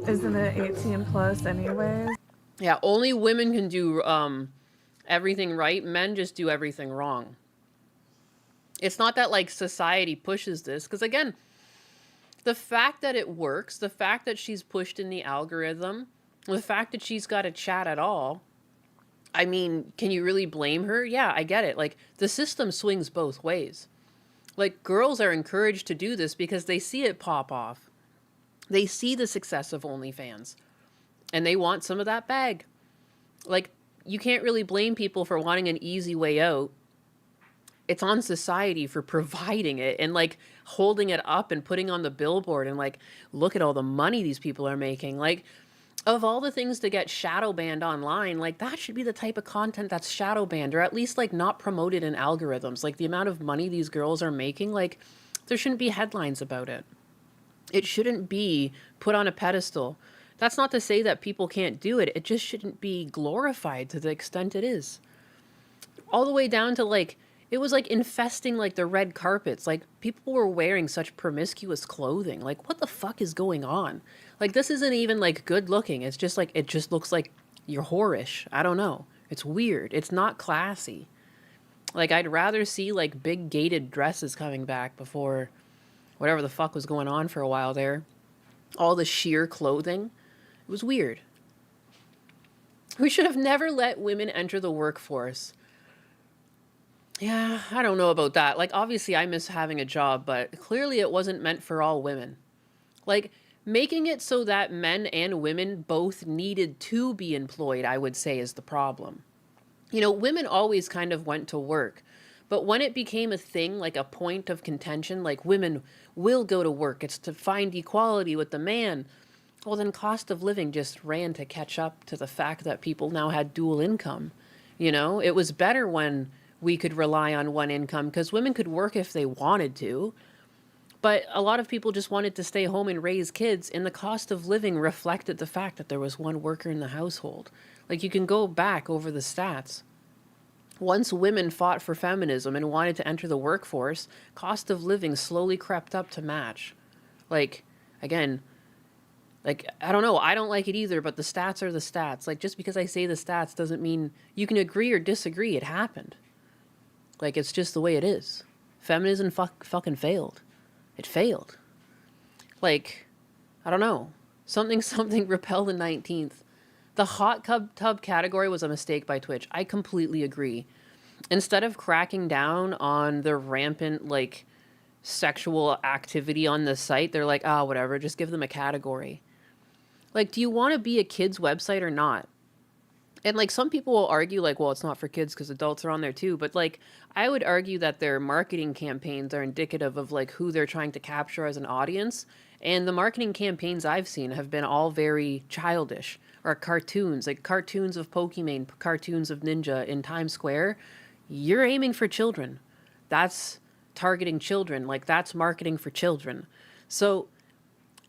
Isn't it 18 plus anyways? Yeah, only women can do everything right. Men just do everything wrong. It's not that like society pushes this, because again, the fact that it works, the fact that she's pushed in the algorithm, the fact that she's got a chat at all, I mean, can you really blame her? Yeah, I get it. Like, the system swings both ways. Like, girls are encouraged to do this because they see it pop off. They see the success of OnlyFans. And they want some of that bag. Like, you can't really blame people for wanting an easy way out. It's on society for providing it and, like, holding it up and putting on the billboard and, like, look at all the money these people are making. Like, of all the things to get shadow banned online, like, that should be the type of content that's shadow banned, or at least, like, not promoted in algorithms. Like, the amount of money these girls are making, like, there shouldn't be headlines about it. It shouldn't be put on a pedestal. That's not to say that people can't do it. It just shouldn't be glorified to the extent it is. All the way down to like, it was like infesting like the red carpets. Like people were wearing such promiscuous clothing. Like what the fuck is going on? Like this isn't even like good looking. It's just like, it just looks like you're whorish. I don't know. It's weird. It's not classy. Like I'd rather see like big gated dresses coming back before whatever the fuck was going on for a while there. All the sheer clothing. It was weird. We should have never let women enter the workforce. Yeah, I don't know about that. Like, obviously, I miss having a job, but clearly it wasn't meant for all women. Like, making it so that men and women both needed to be employed, I would say, is the problem. You know, women always kind of went to work. But when it became a thing, like a point of contention, like women will go to work, it's to find equality with the man. Well, then cost of living just ran to catch up to the fact that people now had dual income. You know, it was better when we could rely on one income because women could work if they wanted to. But a lot of people just wanted to stay home and raise kids, and the cost of living reflected the fact that there was one worker in the household. Like, you can go back over the stats. Once women fought for feminism and wanted to enter the workforce, cost of living slowly crept up to match. Like, again, like, I don't know, I don't like it either, but the stats are the stats. Like, just because I say the stats doesn't mean you can agree or disagree. It happened. Like, it's just the way it is. Feminism fucking failed. It failed. Like, I don't know. Something repel the 19th. The hot tub category was a mistake by Twitch. I completely agree. Instead of cracking down on the rampant, like, sexual activity on the site, they're like, oh, whatever, just give them a category. Like, do you want to be a kid's website or not? And, like, some people will argue, like, well, it's not for kids because adults are on there too. But, like, I would argue that their marketing campaigns are indicative of, like, who they're trying to capture as an audience. And the marketing campaigns I've seen have been all very childish. Or cartoons, like cartoons of Pokemon, cartoons of Ninja in Times Square. You're aiming for children. That's targeting children. Like, that's marketing for children. So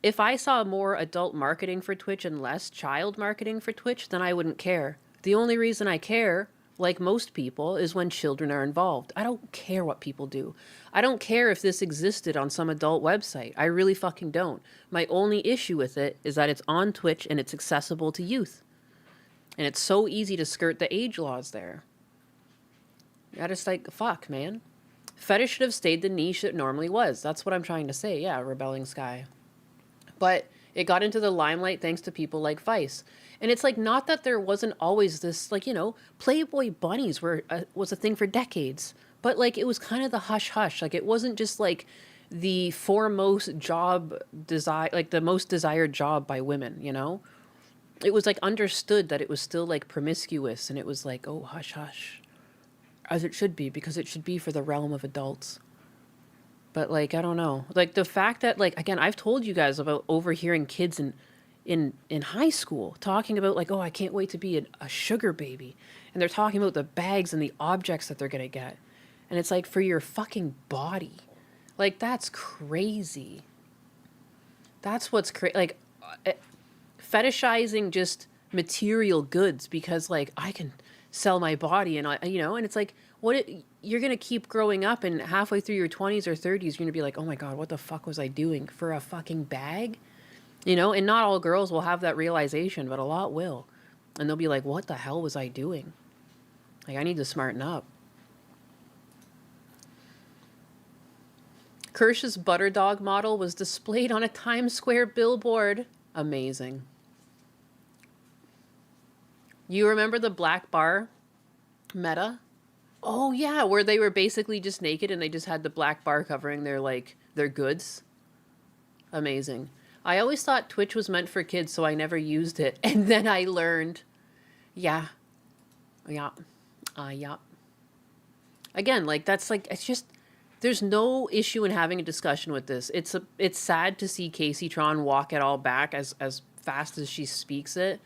if I saw more adult marketing for Twitch and less child marketing for Twitch, then I wouldn't care. The only reason I care, like most people, is when children are involved. I don't care what people do. I don't care if this existed on some adult website. I really fucking don't. My only issue with it is that it's on Twitch and it's accessible to youth. And it's so easy to skirt the age laws there. I just like, fuck, man. Fetish should have stayed the niche it normally was. That's what I'm trying to say. Yeah, Rebelling Sky. But it got into the limelight thanks to people like Vice. And it's like, not that there wasn't always this, like, you know, Playboy bunnies was a thing for decades. But, like, it was kind of the hush-hush. Like, it wasn't just, like, the foremost job like, the most desired job by women, you know? It was, like, understood that it was still, like, promiscuous. And it was like, oh, hush-hush. As it should be, because it should be for the realm of adults. But, like, I don't know. Like, the fact that, like, again, I've told you guys about overhearing kids in high school talking about, like, oh, I can't wait to be a sugar baby. And they're talking about the bags and the objects that they're going to get. And it's like, for your fucking body. Like, that's crazy. That's what's crazy. Like, fetishizing just material goods because, like, I can sell my body and, you know, and it's like, you're going to keep growing up and halfway through your 20s or 30s, you're going to be like, oh my God, what the fuck was I doing for a fucking bag? You know, and not all girls will have that realization, but a lot will. And they'll be like, what the hell was I doing? Like, I need to smarten up. Kirsch's butter dog model was displayed on a Times Square billboard. Amazing. You remember the black bar meta? Oh yeah, where they were basically just naked and they just had the black bar covering their, like, their goods. Amazing. I always thought Twitch was meant for kids, so I never used it. And then I learned. Yeah. Yeah. Yeah. Again, like, that's like, it's just, there's no issue in having a discussion with this. It's sad to see Casey Tron walk it all back as fast as she speaks it.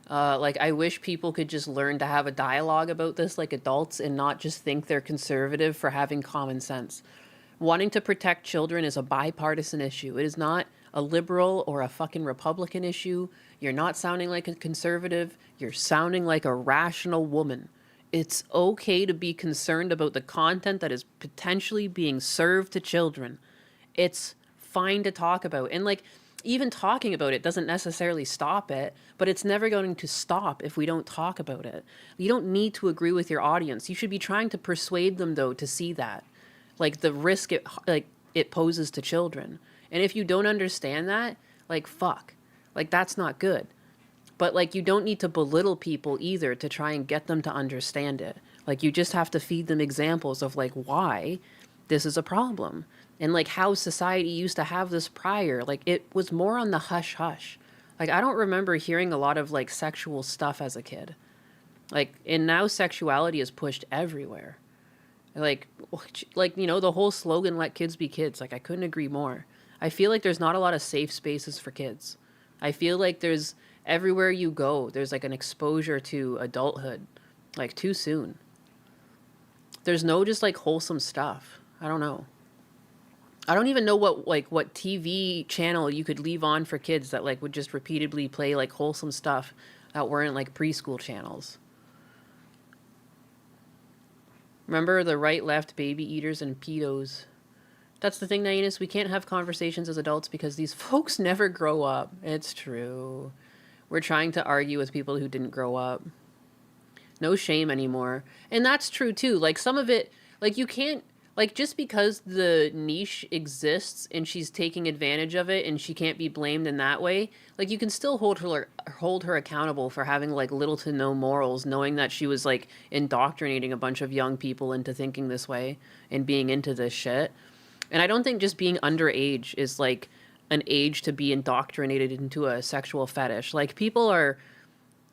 Like, I wish people could just learn to have a dialogue about this like adults and not just think they're conservative for having common sense. Wanting to protect children is a bipartisan issue. It is not a liberal or a fucking Republican issue. You're not sounding like a conservative. You're sounding like a rational woman. It's okay to be concerned about the content that is potentially being served to children. It's fine to talk about. And like, even talking about it doesn't necessarily stop it, but it's never going to stop if we don't talk about it. You don't need to agree with your audience. You should be trying to persuade them, though, to see that. Like, the risk it poses to children. And if you don't understand that, like, fuck. Like, that's not good. But, like, you don't need to belittle people either to try and get them to understand it. Like, you just have to feed them examples of, like, why this is a problem. And, like, how society used to have this prior. Like, it was more on the hush-hush. Like, I don't remember hearing a lot of, like, sexual stuff as a kid. Like, and now sexuality is pushed everywhere. Like, you know, the whole slogan, let kids be kids. Like, I couldn't agree more. I feel like there's not a lot of safe spaces for kids. I feel like there's, everywhere you go, there's, like, an exposure to adulthood. Like, too soon. There's no just, like, wholesome stuff. I don't know. I don't even know what TV channel you could leave on for kids that, like, would just repeatedly play, like, wholesome stuff that weren't, like, preschool channels. Remember the right, left, baby eaters, and pedos. That's the thing, Nainus. We can't have conversations as adults because these folks never grow up. It's true. We're trying to argue with people who didn't grow up. No shame anymore. And that's true, too. Like, some of it, like, you can't, like, just because the niche exists and she's taking advantage of it and she can't be blamed in that way, like, you can still hold her accountable for having, like, little to no morals, knowing that she was, like, indoctrinating a bunch of young people into thinking this way and being into this shit. And I don't think just being underage is, like, an age to be indoctrinated into a sexual fetish. Like, people are,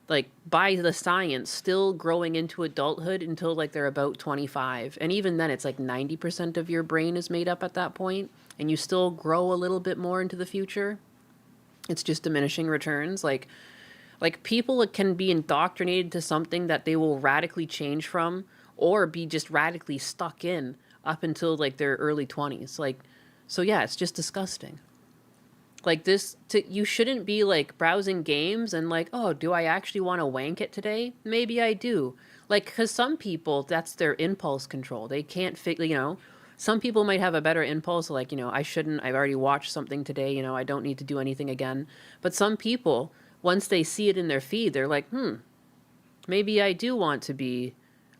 like, by the science, still growing into adulthood until, like, they're about 25. And even then, it's like 90% of your brain is made up at that point, and you still grow a little bit more into the future. It's just diminishing returns. Like people can be indoctrinated to something that they will radically change from, or be just radically stuck in up until, like, their early 20s. Like, so yeah, it's just disgusting. Like, you shouldn't be, like, browsing games and, like, oh, do I actually want to wank it today? Maybe I do. Like, because some people, that's their impulse control. They can't you know, some people might have a better impulse, like, you know, I've already watched something today, you know, I don't need to do anything again. But some people, once they see it in their feed, they're like, maybe I do want to be,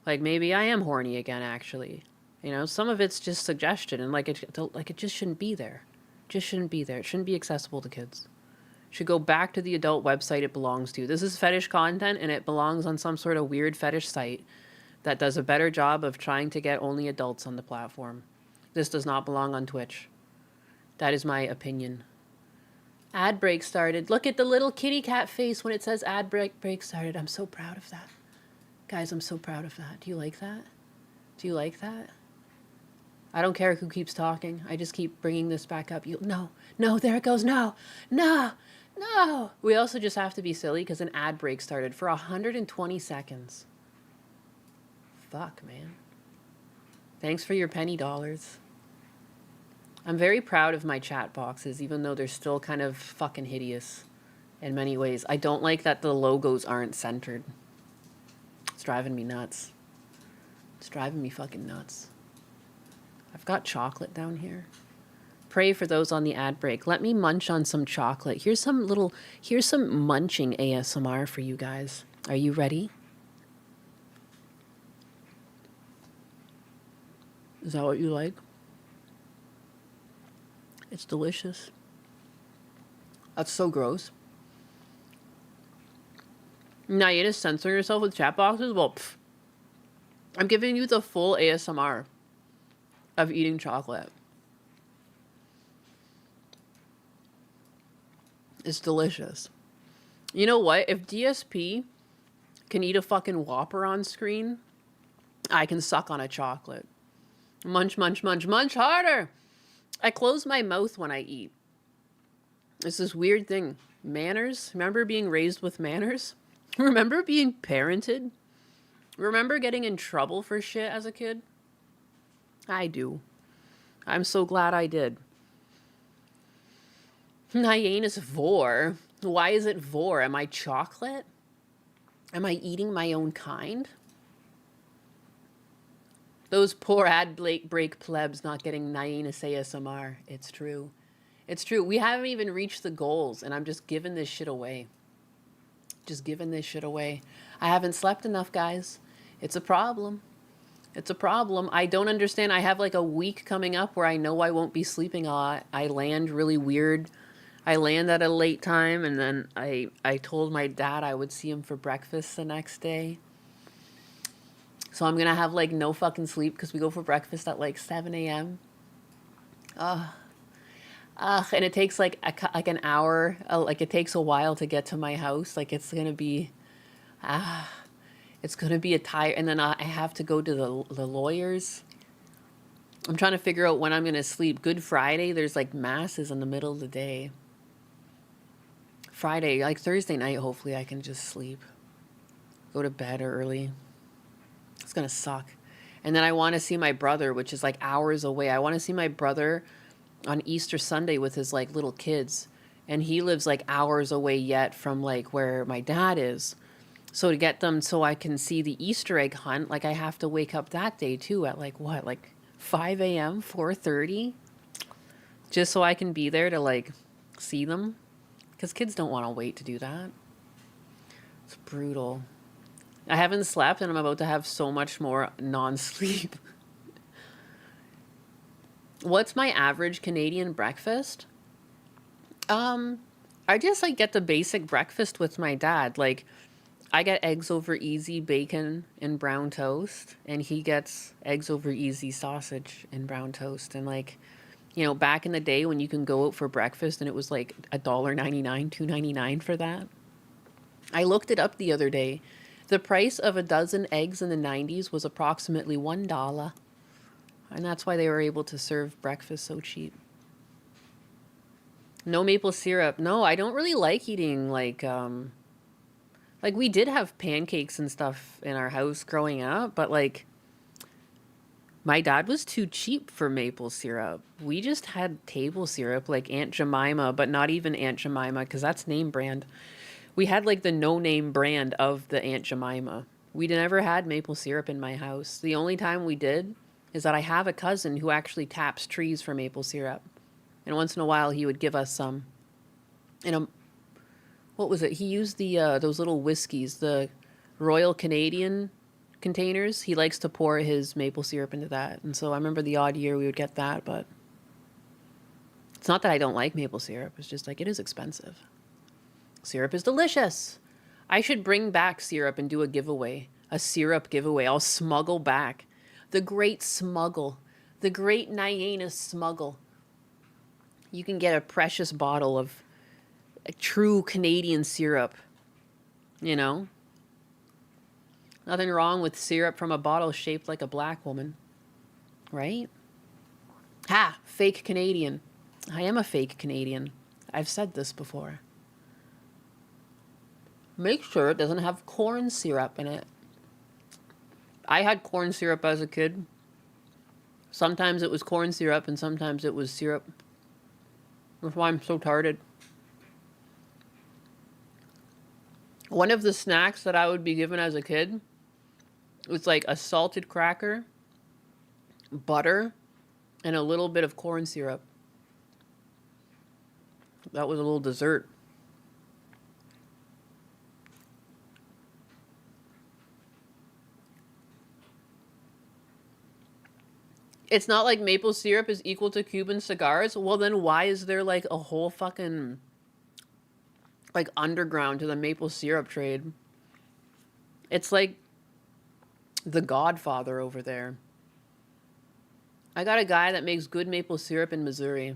like, maybe I am horny again, actually. You know, some of it's just suggestion, and, like, it just shouldn't be there. Just shouldn't be there. It shouldn't be accessible to kids. It should go back to the adult website it belongs to. This is fetish content, and it belongs on some sort of weird fetish site that does a better job of trying to get only adults on the platform. This does not belong on Twitch. That is my opinion. Ad break started. Look at the little kitty cat face when it says ad break started. I'm so proud of that. Guys, I'm so proud of that. Do you like that? Do you like that? I don't care who keeps talking. I just keep bringing this back up. No, there it goes. No. We also just have to be silly because an ad break started for 120 seconds. Fuck, man. Thanks for your penny dollars. I'm very proud of my chat boxes, even though they're still kind of fucking hideous in many ways. I don't like that the logos aren't centered. It's driving me nuts. It's driving me fucking nuts. I've got chocolate down here. Pray for those on the ad break. Let me munch on some chocolate. Here's some munching ASMR for you guys. Are you ready? Is that what you like? It's delicious. That's so gross. Now you just censor yourself with chat boxes? Well, I'm giving you the full ASMR of eating chocolate. It's delicious. You know what? If DSP can eat a fucking Whopper on screen, I can suck on a chocolate. Munch, munch, munch, munch harder. I close my mouth when I eat. It's this weird thing. Manners. Remember being raised with manners? Remember being parented? Remember getting in trouble for shit as a kid? I do. I'm so glad I did. Hyenas vor. Why is it vor? Am I chocolate? Am I eating my own kind? Those poor ad break plebs not getting Hyenas ASMR. It's true. It's true. We haven't even reached the goals, and I'm just giving this shit away. Just giving this shit away. I haven't slept enough, guys. It's a problem. It's a problem. I don't understand. I have like a week coming up where I know I won't be sleeping a lot. I land really weird. I land at a late time, and then I told my dad I would see him for breakfast the next day. So I'm gonna have like no fucking sleep because we go for breakfast at like 7 a.m. And it takes like an hour. Like it takes a while to get to my house. Like it's gonna be, it's gonna be a tire. And then I have to go to the lawyers. I'm trying to figure out when I'm gonna sleep. Good Friday, there's like masses in the middle of the day. Friday, like Thursday night, hopefully I can just sleep. Go to bed early. It's gonna suck. And then I want to see my brother, which is like hours away. I want to see my brother on Easter Sunday with his like little kids. And he lives like hours away yet from like where my dad is. So to get them so I can see the Easter egg hunt, like I have to wake up that day too at like what, like 5 a.m., 4:30? Just so I can be there to like see them. Because kids don't want to wait to do that. It's brutal. I haven't slept and I'm about to have so much more non-sleep. What's my average Canadian breakfast? I just like get the basic breakfast with my dad. Like I get eggs over easy, bacon and brown toast, and he gets eggs over easy, sausage and brown toast. And like, you know, back in the day when you can go out for breakfast and it was like $1.99, $2.99 for that. I looked it up the other day. The price of a dozen eggs in the 90s was approximately $1. And that's why they were able to serve breakfast so cheap. No maple syrup. No, I don't really like eating like we did have pancakes and stuff in our house growing up, but like my dad was too cheap for maple syrup. We just had table syrup like Aunt Jemima, but not even Aunt Jemima because that's name brand. We had like the no-name brand of the Aunt Jemima. We never had maple syrup in my house. The only time we did is that I have a cousin who actually taps trees for maple syrup. And once in a while he would give us some. What was it? He used the those little whiskeys, the Royal Canadian containers. He likes to pour his maple syrup into that. And so I remember the odd year we would get that, but it's not that I don't like maple syrup. It's just like it is expensive. Syrup is delicious. I should bring back syrup and do a giveaway. A syrup giveaway. I'll smuggle back. The great smuggle. The great Hyenas smuggle. You can get a precious bottle of a true Canadian syrup. You know? Nothing wrong with syrup from a bottle shaped like a black woman. Right? Ha! Fake Canadian. I am a fake Canadian. I've said this before. Make sure it doesn't have corn syrup in it. I had corn syrup as a kid. Sometimes it was corn syrup and sometimes it was syrup. That's why I'm so retarded. One of the snacks that I would be given as a kid was like a salted cracker, butter, and a little bit of corn syrup. That was a little dessert. It's not like maple syrup is equal to Cuban cigars. Well, then why is there like a whole fucking like underground to the maple syrup trade? It's like the Godfather over there. I got a guy that makes good maple syrup in Missouri.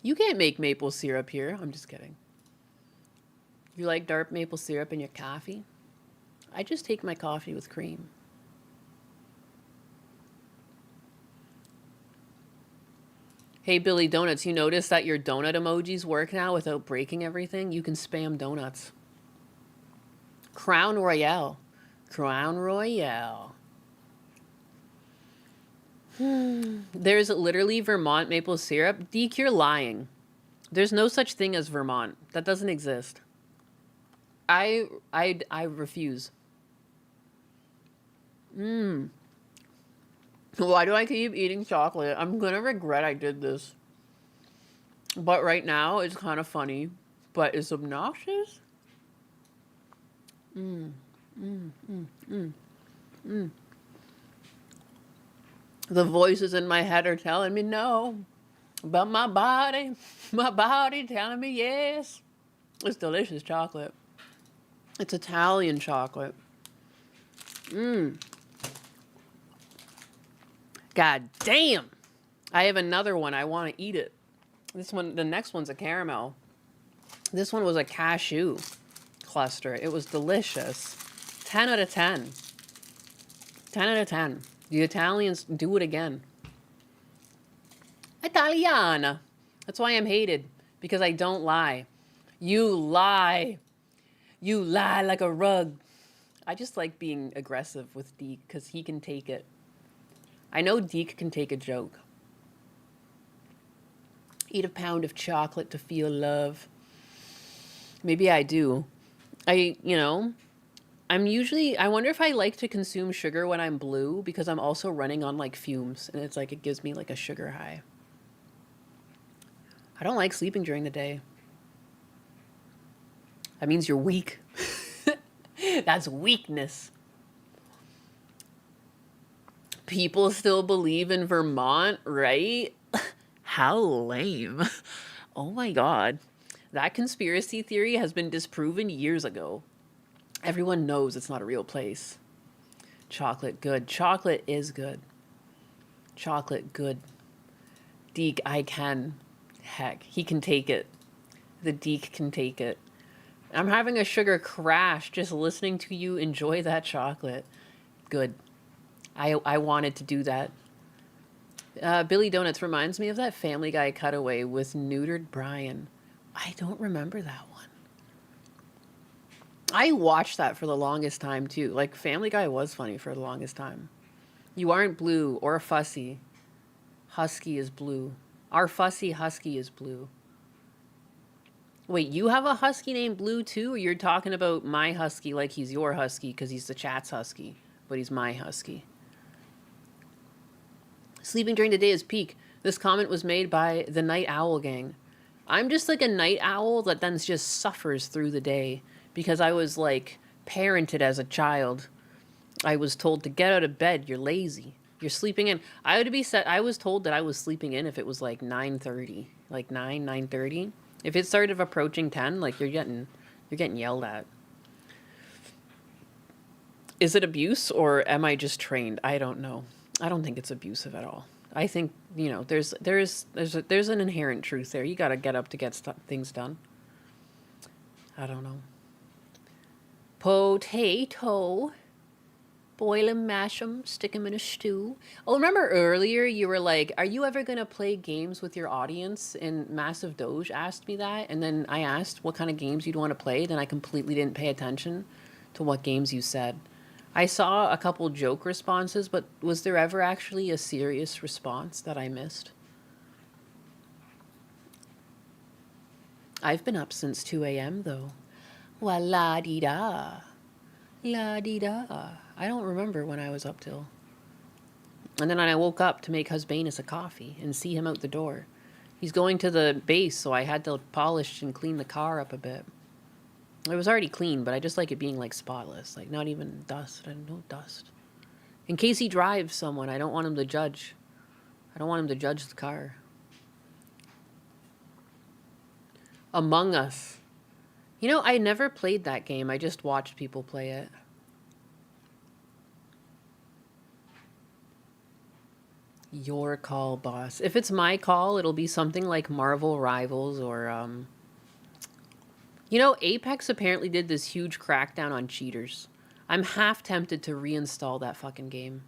You can't make maple syrup here. I'm just kidding. You like dark maple syrup in your coffee? I just take my coffee with cream. Hey, Billy Donuts, you notice that your donut emojis work now without breaking everything? You can spam donuts. Crown Royale. Crown Royale. There's literally Vermont maple syrup. Deke, you're lying. There's no such thing as Vermont. That doesn't exist. I refuse. Why do I keep eating chocolate? I'm gonna regret I did this. But right now, it's kind of funny. But it's obnoxious. The voices in my head are telling me no. But my body telling me yes. It's delicious chocolate. It's Italian chocolate. God damn. I have another one. I want to eat it. This one, the next one's a caramel. This one was a cashew cluster. It was delicious. 10 out of 10. 10 out of 10. The Italians do it again. Italiana. That's why I'm hated. Because I don't lie. You lie. You lie like a rug. I just like being aggressive with Deke because he can take it. I know Deke can take a joke. Eat a pound of chocolate to feel love. Maybe I do. I wonder if I like to consume sugar when I'm blue because I'm also running on like fumes and it's like it gives me like a sugar high. I don't like sleeping during the day. That means you're weak. That's weakness. People still believe in Vermont, right? How lame. Oh my God. That conspiracy theory has been disproven years ago. Everyone knows it's not a real place. Chocolate, good. Chocolate is good. Chocolate, good. Deke, I can. Heck, he can take it. The Deke can take it. I'm having a sugar crash just listening to you enjoy that chocolate. Good. I wanted to do that. Billy Donuts reminds me of that Family Guy cutaway with neutered Brian. I don't remember that one. I watched that for the longest time too. Like Family Guy was funny for the longest time. You aren't blue or fussy. Husky is blue. Our fussy husky is blue. Wait, you have a husky named Blue too? Or you're talking about my husky like he's your husky because he's the chat's husky, but he's my husky. Sleeping during the day is peak. This comment was made by the Night Owl Gang. I'm just like a night owl that then just suffers through the day because I was like parented as a child. I was told to get out of bed. You're lazy. You're sleeping in. I was told that I was sleeping in if it was like 9:30, like 9:30. If it started approaching 10, like you're getting yelled at. Is it abuse or am I just trained? I don't know. I don't think it's abusive at all. I think, there's an inherent truth there. You got to get up to get things done. I don't know. Potato. Boil 'em, mash 'em, stick 'em in a stew. Oh, remember earlier you were like, are you ever going to play games with your audience? And Massive Doge asked me that. And then I asked what kind of games you'd want to play. Then I completely didn't pay attention to what games you said. I saw a couple joke responses, but was there ever actually a serious response that I missed? I've been up since 2 a.m. though. Wa la dee da. La dee da. I don't remember when I was up till. And then I woke up to make Husbanus a coffee and see him out the door. He's going to the base, so I had to polish and clean the car up a bit. It was already clean, but I just like it being like spotless, like not even dust. No dust. In case he drives someone, I don't want him to judge. I don't want him to judge the car. Among Us. I never played that game. I just watched people play it. Your call, boss. If it's my call, it'll be something like Marvel Rivals or, Apex apparently did this huge crackdown on cheaters. I'm half tempted to reinstall that fucking game.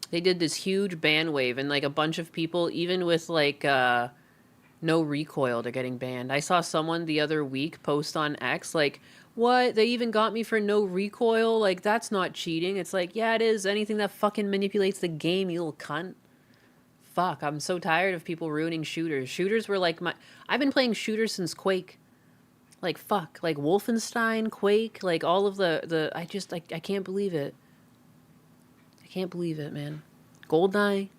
They did this huge ban wave and like a bunch of people, even with like, no recoil, they're getting banned. I saw someone the other week post on X like, what? They even got me for no recoil? Like, that's not cheating. It's like, yeah, it is. Anything that fucking manipulates the game, you little cunt. fuck? I'm so tired of people ruining shooters. Shooters were like I've been playing shooters since Quake. Like, fuck. Like, Wolfenstein, Quake, like, all of the I can't believe it. I can't believe it, man. GoldenEye.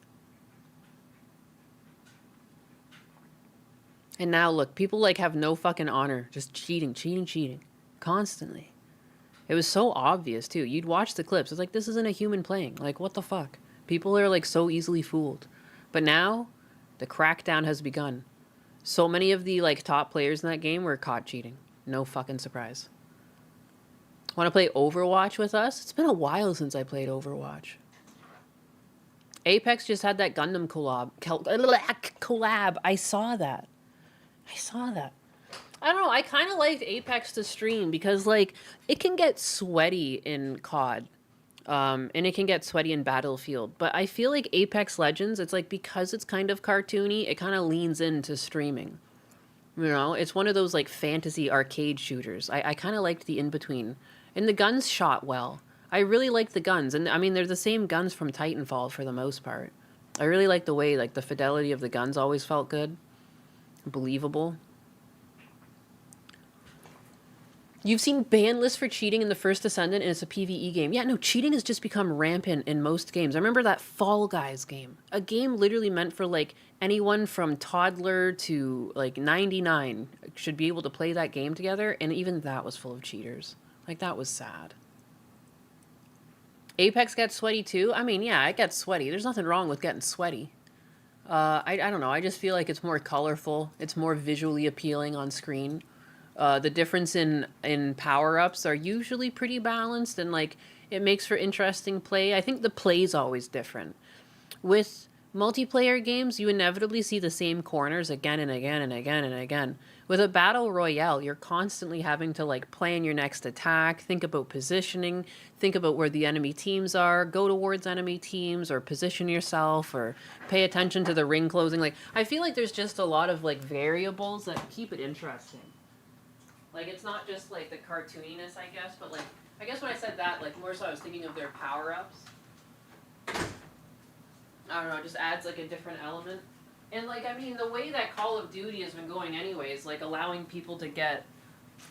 And now, look, people, like, have no fucking honor. Just cheating. Constantly. It was so obvious, too. You'd watch the clips. It's like, this isn't a human playing. Like, what the fuck? People are, like, so easily fooled. But now, the crackdown has begun. So many of the, like, top players in that game were caught cheating. No fucking surprise. Want to play Overwatch with us? It's been a while since I played Overwatch. Apex just had that Gundam collab. I saw that. I don't know. I kind of liked Apex to stream because, like, it can get sweaty in COD. And it can get sweaty in Battlefield. But I feel like Apex Legends, it's like because it's kind of cartoony, it kind of leans into streaming. You know, it's one of those like fantasy arcade shooters. I kind of liked the in-between. And the guns shot well. I really liked the guns. And I mean, they're the same guns from Titanfall for the most part. I really like the way like the fidelity of the guns always felt good. Believable. You've seen ban lists for cheating in the First Ascendant and it's a PvE game. Yeah, no, cheating has just become rampant in most games. I remember that Fall Guys game. A game literally meant for like anyone from toddler to like 99 should be able to play that game together, and even that was full of cheaters. Like, that was sad. Apex gets sweaty too? I mean, yeah, it gets sweaty. There's nothing wrong with getting sweaty. I don't know. I just feel like it's more colorful. It's more visually appealing on screen. The difference in power-ups are usually pretty balanced, and like it makes for interesting play. I think the play's always different. With multiplayer games, you inevitably see the same corners again and again and again and again. With a battle royale, you're constantly having to like plan your next attack, think about positioning, think about where the enemy teams are, go towards enemy teams, or position yourself, or pay attention to the ring closing. Like, I feel like there's just a lot of like variables that keep it interesting. Like, it's not just, like, the cartooniness, I guess, but, like, I guess when I said that, like, more so I was thinking of their power-ups. I don't know, it just adds, like, a different element. And, like, I mean, the way that Call of Duty has been going anyways, like, allowing people to get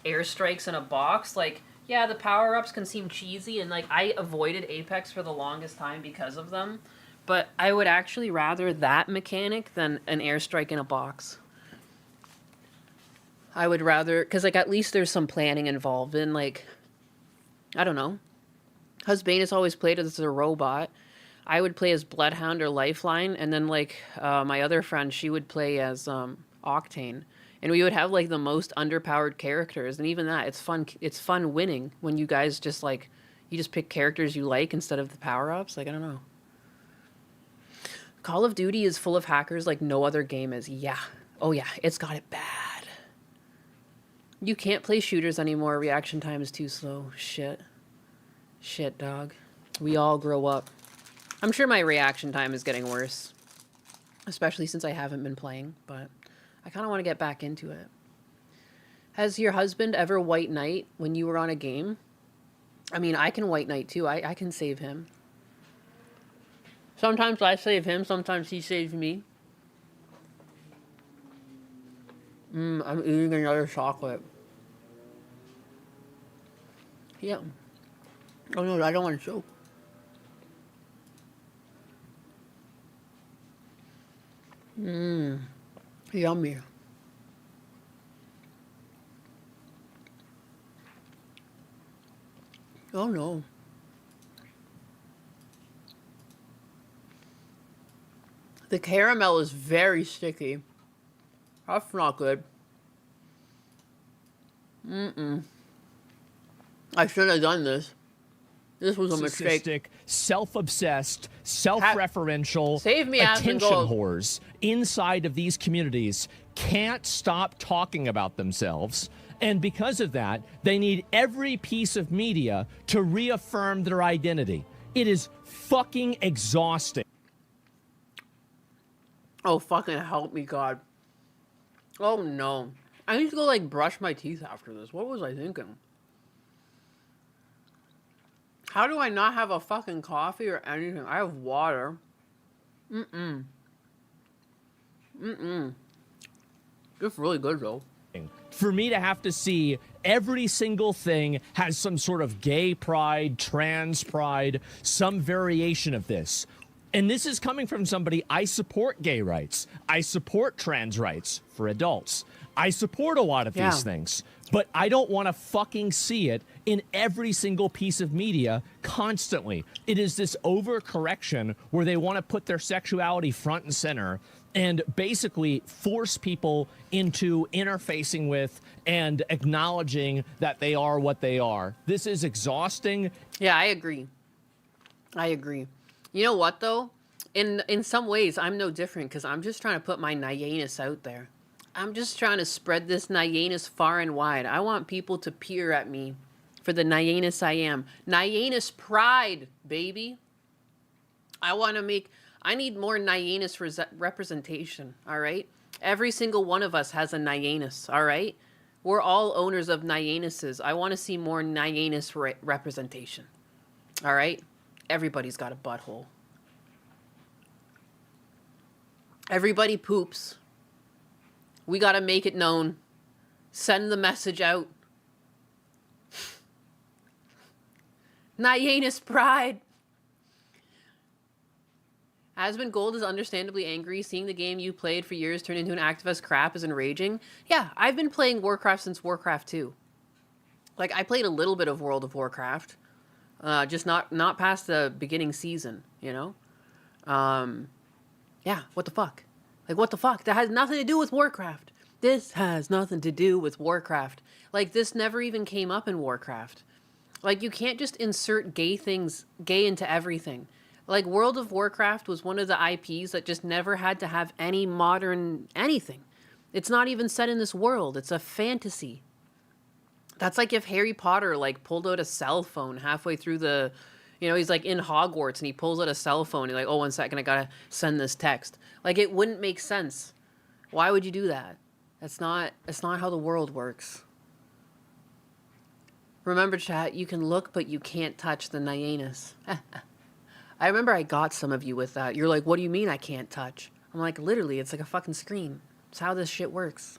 airstrikes in a box, like, yeah, the power-ups can seem cheesy, and, like, I avoided Apex for the longest time because of them, but I would actually rather that mechanic than an airstrike in a box. I would rather, because, like, at least there's some planning involved in, like, I don't know. Husband has always played as a robot. I would play as Bloodhound or Lifeline, and then, like, my other friend, she would play as Octane. And we would have, like, the most underpowered characters, and even that, it's fun winning when you guys just, like, you just pick characters you like instead of the power-ups. Like, I don't know. Call of Duty is full of hackers like no other game is. Yeah. Oh, yeah, it's got it bad. You can't play shooters anymore. Reaction time is too slow. Shit, dog. We all grow up. I'm sure my reaction time is getting worse. Especially since I haven't been playing, but I kind of want to get back into it. Has your husband ever white knight when you were on a game? I mean, I can white knight too. I can save him. Sometimes I save him, sometimes he saves me. I'm eating another chocolate. Yeah. Oh no, I don't want to choke. Yummy. Oh no. The caramel is very sticky. That's not good. I shouldn't have done this. This was a mistake. Narcissistic, self-obsessed, self-referential, Save me, attention Asmongold. whores inside of these communities can't stop talking about themselves. And because of that, they need every piece of media to reaffirm their identity. It is fucking exhausting. Oh, fucking help me, God. Oh, no. I need to go, like, brush my teeth after this. What was I thinking? How do I not have a fucking coffee or anything? I have water. It's really good though. For me to have to see every single thing has some sort of gay pride, trans pride, some variation of this. And this is coming from somebody, I support gay rights. I support trans rights for adults. I support a lot of these things. But I don't want to fucking see it in every single piece of media constantly. It is this overcorrection where they want to put their sexuality front and center and basically force people into interfacing with and acknowledging that they are what they are. This is exhausting. Yeah, I agree. I agree. You know what, though? In some ways, I'm no different because I'm just trying to put my nayanus out there. I'm just trying to spread this nayanus far and wide. I want people to peer at me for the nayanus I am. Nayanus pride, baby. I need more nayanus representation, all right? Every single one of us has a nayanus, all right? We're all owners of nyanuses. I want to see more nyanus representation, all right? Everybody's got a butthole. Everybody poops. We got to make it known. Send the message out. Nyanus pride. Asmund Gold is understandably angry. Seeing the game you played for years turn into an activist crap is enraging. Yeah, I've been playing Warcraft since Warcraft 2. Like, I played a little bit of World of Warcraft. Just not past the beginning season, you know? Yeah, what the fuck? Like, what the fuck? That has nothing to do with Warcraft. This has nothing to do with Warcraft. Like, this never even came up in Warcraft. Like, you can't just insert gay into everything. Like, World of Warcraft was one of the IPs that just never had to have any modern anything. It's not even set in this world. It's a fantasy. That's like if Harry Potter, like, pulled out a cell phone halfway through the... You know, he's, like, in Hogwarts, and he pulls out a cell phone. He's like, oh, 1 second, I gotta send this text. Like, it wouldn't make sense. Why would you do that? That's not how the world works. Remember, chat, you can look, but you can't touch the nyanus. I remember I got some of you with that. You're like, what do you mean I can't touch? I'm like, literally, it's like a fucking screen. It's how this shit works.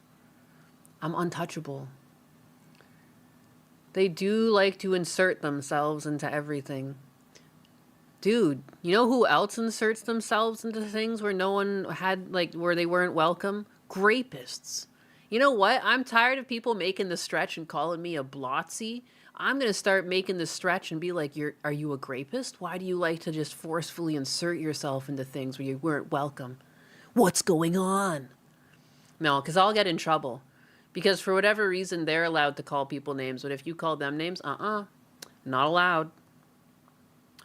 I'm untouchable. They do like to insert themselves into everything. Dude, you know who else inserts themselves into things where no one had, like, where they weren't welcome? Grapists. You know what? I'm tired of people making the stretch and calling me a blotzy. I'm going to start making the stretch and be like, are you a grapist? Why do you like to just forcefully insert yourself into things where you weren't welcome? What's going on? No, because I'll get in trouble. Because for whatever reason, they're allowed to call people names. But if you call them names, not allowed.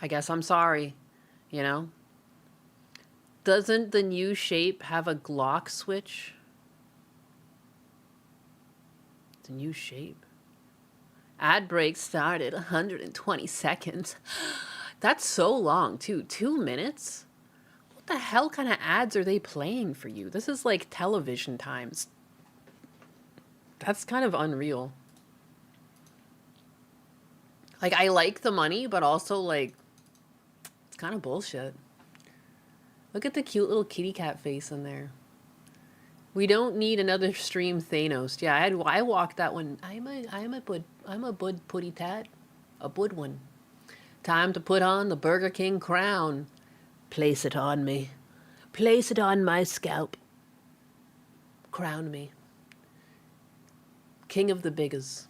I guess I'm sorry, you know? Doesn't the new shape have a Glock switch? It's a new shape. Ad break started 120 seconds. That's so long, too. 2 minutes? What the hell kind of ads are they playing for you? This is like television times. That's kind of unreal. Like, I like the money, but also, like, it's kind of bullshit. Look at the cute little kitty cat face in there. We don't need another stream Thanos. Yeah, I walked that one. I'm a bud putty tat. A bud one. Time to put on the Burger King crown. Place it on me. Place it on my scalp. Crown me. King of the Biggers.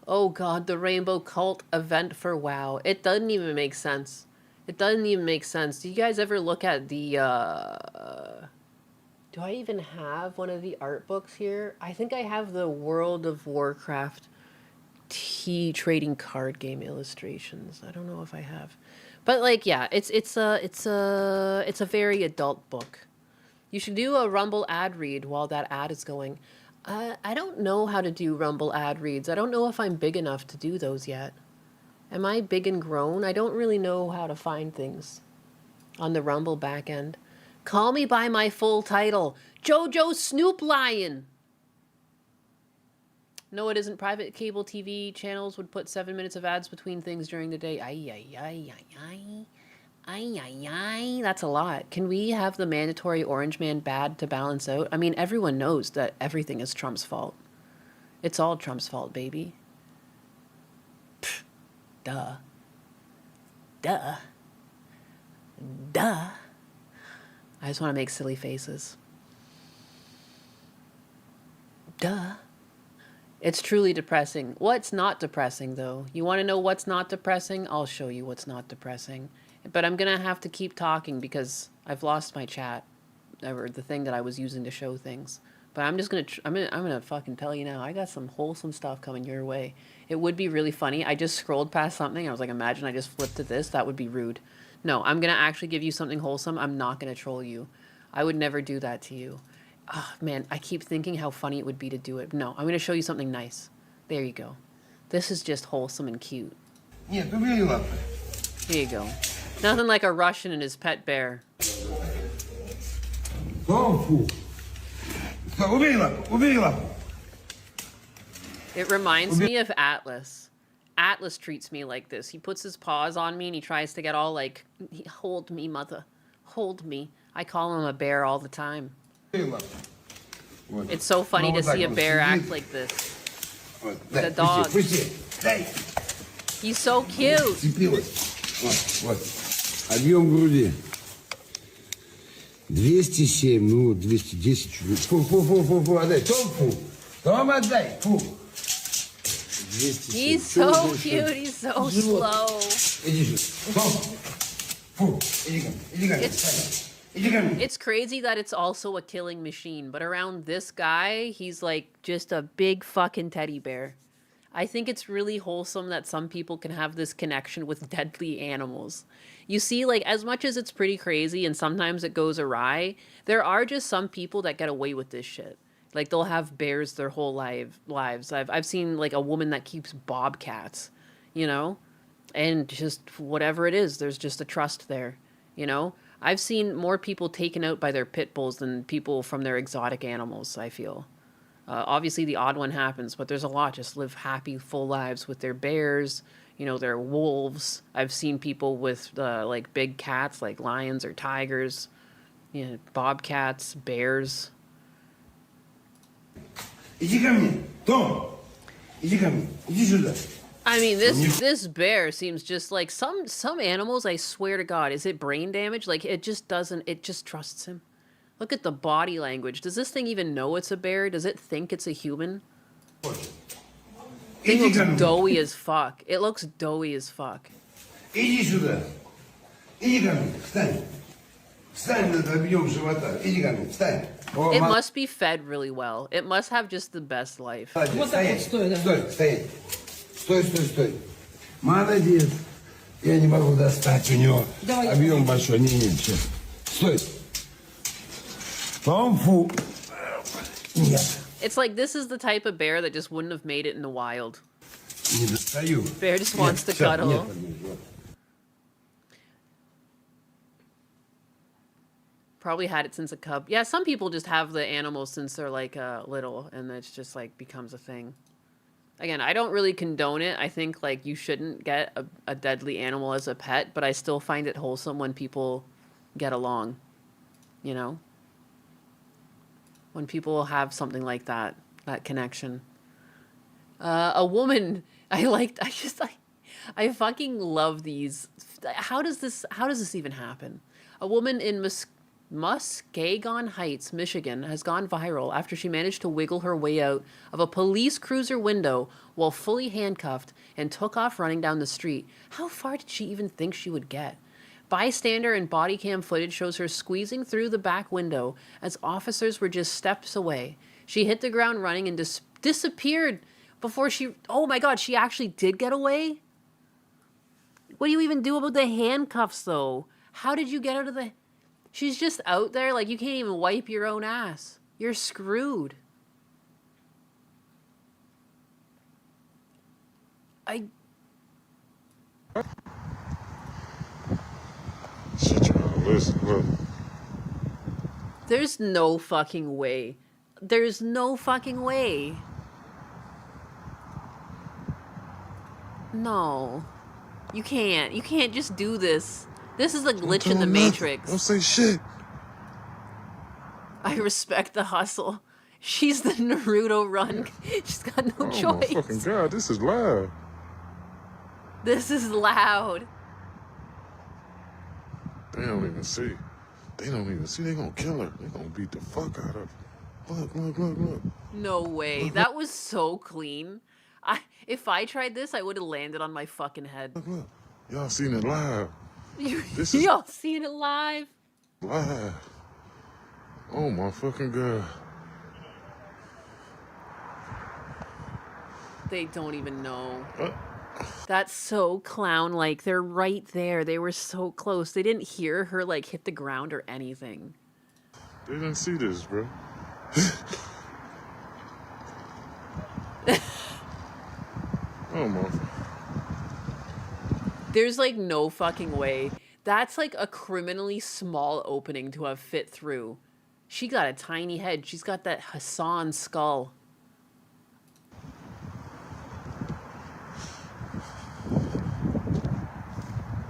Oh god, the Rainbow Cult event for WoW. It doesn't even make sense. It doesn't even make sense. Do you guys ever look at the, do I even have one of the art books here? I think I have the World of Warcraft trading card game illustrations. I don't know if I have. But, like, yeah, it's a very adult book. You should do a Rumble ad read while that ad is going. I don't know how to do Rumble ad reads. I don't know if I'm big enough to do those yet. Am I big and grown? I don't really know how to find things on the Rumble back end. Call me by my full title. Jojo Snoop Lion. No, it isn't. Private cable TV channels would put 7 minutes of ads between things during the day. Ay, ay, ay, ay, ay. Ay, ay, ay. That's a lot. Can we have the mandatory orange man bad to balance out? I mean, everyone knows that everything is Trump's fault. It's all Trump's fault, baby. Pfft. Duh. Duh. Duh. I just want to make silly faces. Duh. It's truly depressing. What's not depressing, though? You want to know what's not depressing? I'll show you what's not depressing. But I'm going to have to keep talking because I've lost my chat. Or the thing that I was using to show things. But I'm just going to... I'm gonna fucking tell you now. I got some wholesome stuff coming your way. It would be really funny. I just scrolled past something. I was like, imagine I just flipped to this. That would be rude. No, I'm going to actually give you something wholesome. I'm not going to troll you. I would never do that to you. Oh, man, I keep thinking how funny it would be to do it. No, I'm going to show you something nice. There you go. This is just wholesome and cute. Here you go. Nothing like a Russian and his pet bear. It reminds me of Atlas. Atlas treats me like this. He puts his paws on me and he tries to get all like, hold me, mother. Hold me. I call him a bear all the time. It's so funny to see a bear act like this. The dog. He's so cute. Объем груди 207, ну 210 чуть. Фу, отдай, Том, отдай, фу. He's so cute. He's so slow. Иди сюда, Том, фу, иди ко мне. It's crazy that it's also a killing machine, but around this guy, he's like just a big fucking teddy bear. I think it's really wholesome that some people can have this connection with deadly animals. You see, like, as much as it's pretty crazy and sometimes it goes awry, there are just some people that get away with this shit. Like, they'll have bears their whole lives. I've seen, like, a woman that keeps bobcats, you know? And just whatever it is, there's just a trust there, you know? I've seen more people taken out by their pit bulls than people from their exotic animals, I feel. Obviously, the odd one happens, but there's a lot just live happy, full lives with their bears, you know, their wolves. I've seen people with, like, big cats, like lions or tigers, you know, bobcats, bears. Иди ко мне, Том, иди ко мне, иди сюда. I mean, this bear seems just like some animals, I swear to God, is it brain damage? Like, it just trusts him. Look at the body language. Does this thing even know it's a bear? Does it think it's a human? It looks doughy as fuck. It looks doughy as fuck. Иди сюда. Иди ко мне, встань. Встань над объем живота. Иди ко мне, встань. It must be fed really well. It must have just the best life. Стой. Молодец. Я не могу достать у него. Объем большой. Не, сейчас. Стой. Фу. Нет. It's like this is the type of bear that just wouldn't have made it in the wild. Не достаю. Bear just wants to cuddle. Probably had it since a cub. Yeah, some people just have the animals since they're like little, and it's just like becomes a thing. Again, I don't really condone it. I think like you shouldn't get a deadly animal as a pet, but I still find it wholesome when people get along, you know? When people have something like that connection. A woman, I fucking love these. How does this even happen? A woman in Muskegon Heights, Michigan, has gone viral after she managed to wiggle her way out of a police cruiser window while fully handcuffed and took off running down the street. How far did she even think she would get? Bystander and body cam footage shows her squeezing through the back window as officers were just steps away. She hit the ground running and disappeared before she... Oh my God, she actually did get away? What do you even do about the handcuffs, though? How did you get out of the... She's just out there, like, you can't even wipe your own ass. You're screwed. There's no fucking way. There's no fucking way. No. You can't. You can't just do this. This is a glitch in the Matrix. Don't say shit. I respect the hustle. She's the Naruto run. She's got no Oh choice. my fucking god, this is loud. This is loud. They don't even see. They don't even see. They gonna kill her. They gonna beat the fuck out of her. Look, look, look, look. No way. That was so clean. If I tried this, I would have landed on my fucking head. Look, look. Y'all seen it live. This is Y'all seen it live? live. Oh my fucking god. They don't even know. That's so clown-like. They're right there. They were so close. They didn't hear her, like, hit the ground or anything. They didn't see this, bro. Oh my. There's, like, no fucking way. That's, like, a criminally small opening to have fit through. She got a tiny head. She's got that Hassan skull.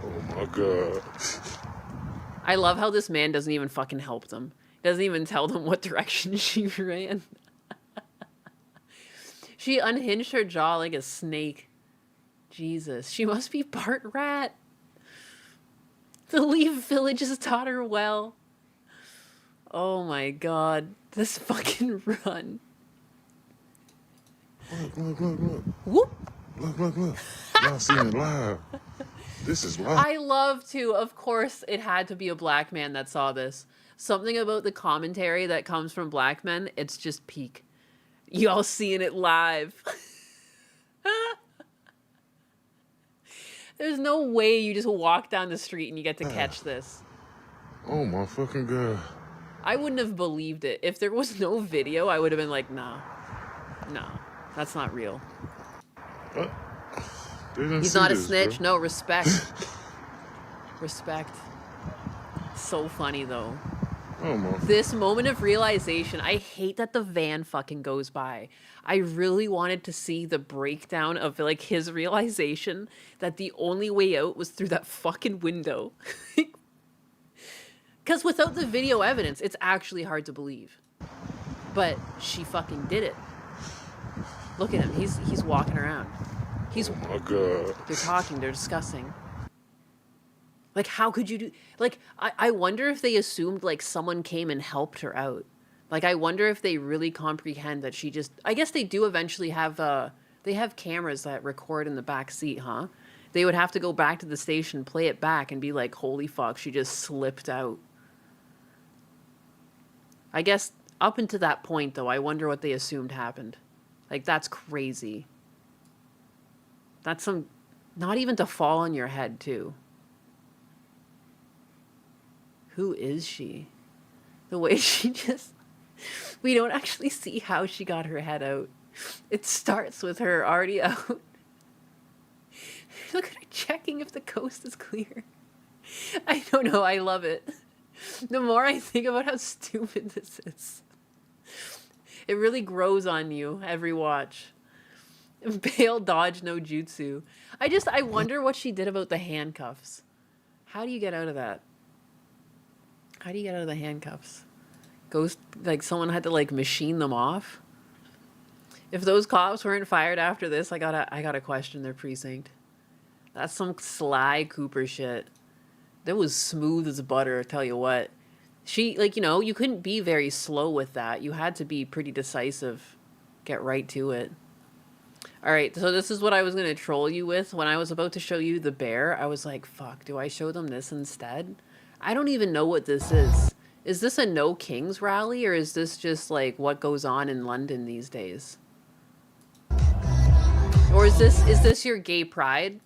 Oh my god. I love how this man doesn't even fucking help them. Doesn't even tell them what direction she ran. She unhinged her jaw like a snake. Jesus, she must be part rat. The Leaf Village has taught her well. Oh my god, this fucking run. Look, look, look, look. Whoop. Look, look, look. Y'all seen it live. This is live. I love to, of course, it had to be a black man that saw this. Something about the commentary that comes from black men, it's just peak. Y'all seeing it live. There's no way you just walk down the street and you get to catch this. Oh my fucking god. I wouldn't have believed it. If there was no video, I would have been like, nah. No, that's not real. He's not a snitch. No, respect. Respect. So funny, though. Oh my. This moment of realization, I hate that the van fucking goes by. I really wanted to see the breakdown of, like, his realization that the only way out was through that fucking window. Because without the video evidence, it's actually hard to believe. But she fucking did it. Look at him. He's walking around. Oh my god. They're talking. They're discussing. Like, how could you do... Like, I wonder if they assumed, like, someone came and helped her out. Like, I wonder if they really comprehend that she just... I guess they do eventually have... They have cameras that record in the back seat, huh? They would have to go back to the station, play it back, and be like, holy fuck, she just slipped out. I guess up until that point, though, I wonder what they assumed happened. Like, that's crazy. That's some... Not even to fall on your head, too. Who is she? The way she just... We don't actually see how she got her head out. It starts with her already out. Look at her checking if the coast is clear. I don't know. I love it. The more I think about how stupid this is, it really grows on you every watch. Bail dodge no jutsu. I wonder what she did about the handcuffs. How do you get out of that? How do you get out of the handcuffs? Ghost, like someone had to like machine them off? If those cops weren't fired after this, I gotta question their precinct. That's some Sly Cooper shit. That was smooth as butter, I tell you what. She, like, you know, you couldn't be very slow with that. You had to be pretty decisive. Get right to it. All right, so this is what I was going to troll you with. When I was about to show you the bear, I was like, fuck, do I show them this instead? I don't even know what this is. Is this a No Kings rally, or is this just, like, what goes on in London these days? Or is this your gay pride?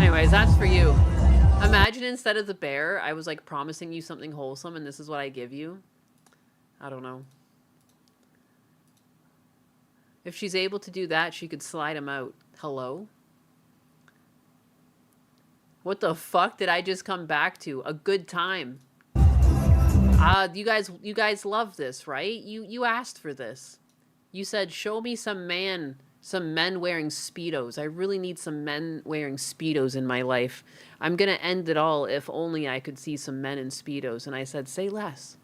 Anyways, that's for you. Imagine instead of the bear, I was like promising you something wholesome and this is what I give you. I don't know. If she's able to do that, she could slide him out. Hello? What the fuck did I just come back to? A good time. You guys love this, right? You asked for this. You said, show me some men wearing Speedos. I really need some men wearing Speedos in my life. I'm gonna end it all if only I could see some men in Speedos. And I said, say less.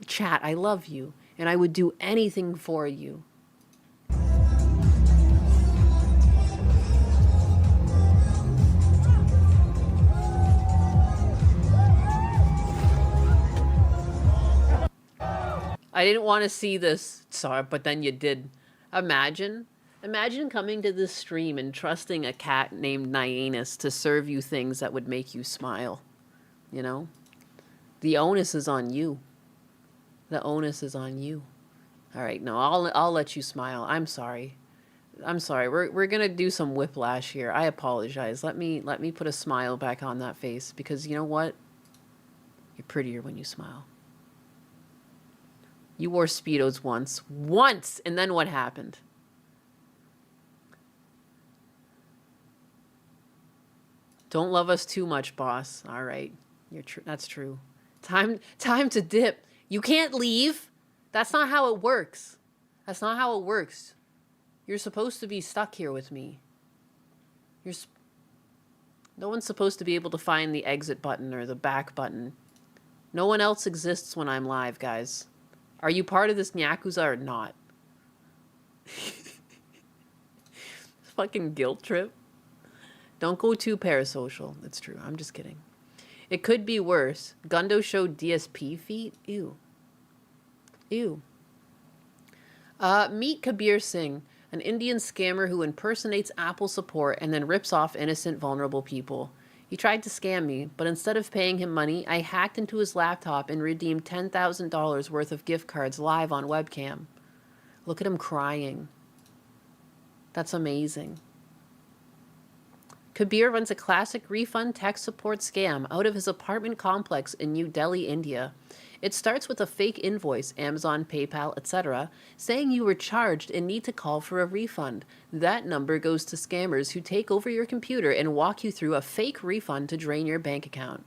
Chat, I love you, and I would do anything for you. I didn't want to see this, sorry, but then you did. Imagine coming to this stream and trusting a cat named Nyanus to serve you things that would make you smile. You know? The onus is on you. The onus is on you. All right, no, I'll let you smile. I'm sorry. We're gonna do some whiplash here. I apologize. Let me put a smile back on that face, because you know what? You're prettier when you smile. You wore Speedos once, and then what happened? Don't love us too much, boss. All right, that's true. Time to dip. You can't leave. That's not how it works. That's not how it works. You're supposed to be stuck here with me. No one's supposed to be able to find the exit button or the back button. No one else exists when I'm live, guys. Are you part of this Nyakuza or not? Fucking guilt trip. Don't go too parasocial. That's true. I'm just kidding. It could be worse. Gundo showed DSP feet? Ew. Ew. Meet Kabir Singh, an Indian scammer who impersonates Apple support and then rips off innocent, vulnerable people. He tried to scam me, but instead of paying him money, I hacked into his laptop and redeemed $10,000 worth of gift cards live on webcam. Look at him crying. That's amazing. Kabir runs a classic refund tech support scam out of his apartment complex in New Delhi, India. It starts with a fake invoice, Amazon, PayPal, etc., saying you were charged and need to call for a refund. That number goes to scammers who take over your computer and walk you through a fake refund to drain your bank account.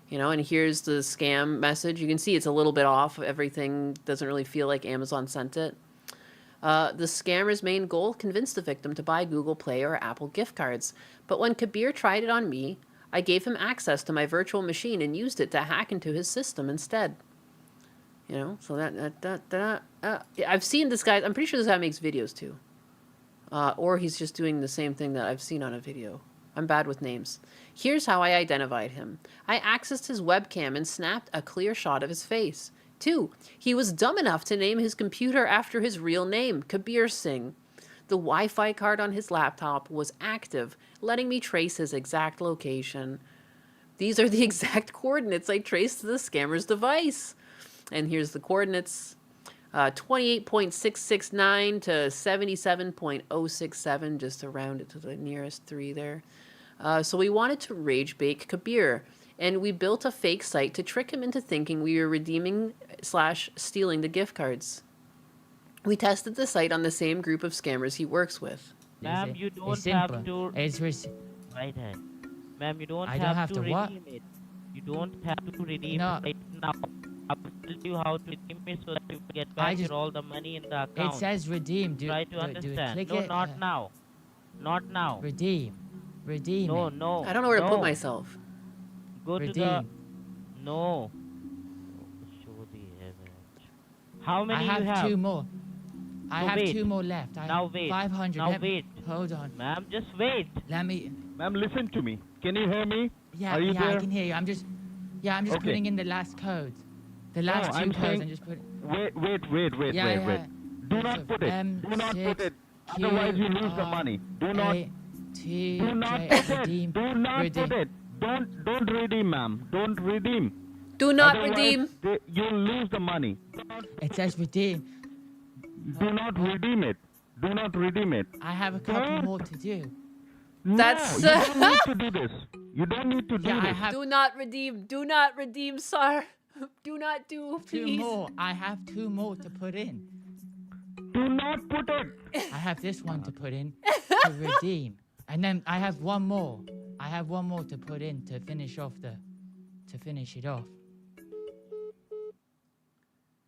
You know, and here's the scam message. You can see it's a little bit off. Everything doesn't really feel like Amazon sent it. The scammer's main goal, convince the victim to buy Google Play or Apple gift cards. But when Kabir tried it on me, I gave him access to my virtual machine and used it to hack into his system instead. You know, so I've seen this guy. I'm pretty sure this guy makes videos too. Or he's just doing the same thing that I've seen on a video. I'm bad with names. Here's how I identified him. I accessed his webcam and snapped a clear shot of his face. 2, he was dumb enough to name his computer after his real name, Kabir Singh. The Wi-Fi card on his laptop was active, letting me trace his exact location. These are the exact coordinates I traced to the scammer's device. And here's the coordinates. 28.669 to 77.067, just to round it to the nearest 3 there. So we wanted to rage bait Kabir, and we built a fake site to trick him into thinking we were redeeming / stealing the gift cards. We tested the site on the same group of scammers he works with. Ma'am, you don't have to... Right hand. Ma'am, you don't have to redeem it. You don't have to redeem it right now. I will tell you how to redeem it so that you get back all the money in the account. It says redeem. Try to understand. No, not now. Not now. Redeem. No, no. I don't know where to put myself. Go to the... No. Show the image. How many you have? I have 2 more. I have 2 more left. Now wait. 500. Now wait. Hold on. Ma'am, just wait. Let me... Ma'am, listen to me. Can you hear me? Yeah, Are you there? I can hear you. I'm just putting in the last codes. The last 2 codes. I'm just putting... Wait. Yeah. Do not put it. Do not put it. Otherwise you lose the money. Do not put it. Do not put it. Don't redeem, ma'am. Don't redeem. Do not Otherwise, redeem. You'll lose the money. It says redeem. Do not redeem it. Do not redeem it. I have a couple more to do. That's... No, you don't need to do this. You don't need to do this. Do not redeem. Do not redeem, sir. Do not do, please. 2 more. I have 2 more to put in. Do not put it. I have this one to put in to redeem. And then I have 1 more. I have 1 more to put in to finish it off.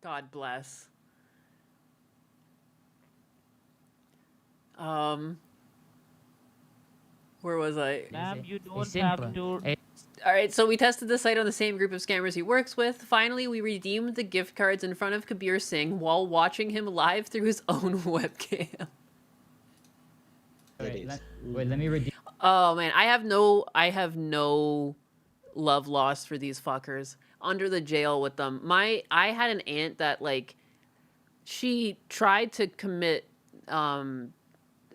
God bless. Where was I? Ma'am, you don't It's have simple. to. All right, so we tested the site on the same group of scammers he works with. Finally, we redeemed the gift cards in front of Kabir Singh while watching him live through his own webcam. Wait, let me redeem. Oh man, I have no love lost for these fuckers. Under the jail with them. I had an aunt that like she tried to commit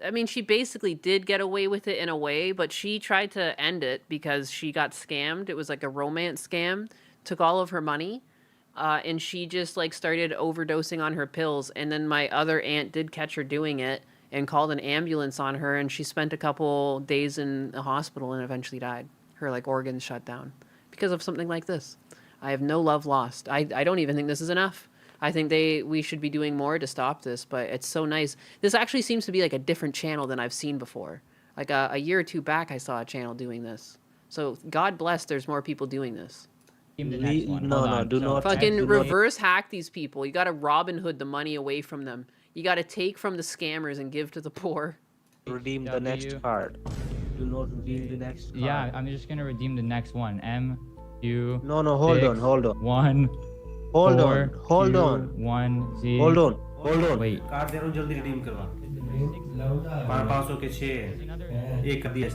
I mean, she basically did get away with it in a way, but she tried to end it because she got scammed. It was like a romance scam, took all of her money, and she just like started overdosing on her pills. And then my other aunt did catch her doing it and called an ambulance on her, and she spent a couple days in the hospital and eventually died. Her like organs shut down because of something like this. I have no love lost. I don't even think this is enough. I think we should be doing more to stop this, but it's so nice. This actually seems to be like a different channel than I've seen before. Like a year or two back, I saw a channel doing this. So God bless, there's more people doing this. No, do not. Fucking reverse hack these people. You gotta Robin Hood the money away from them. You gotta take from the scammers and give to the poor. Redeem the next card. Do not redeem the next card. Yeah, I'm just gonna redeem the next one. M, Q. No, hold on. 1. Hold 4, on. Hold Q, on. 1 Z. Hold on. Wait. Card दे रहा हूँ जल्दी redeem करवा 500 के 6 एक कर दिया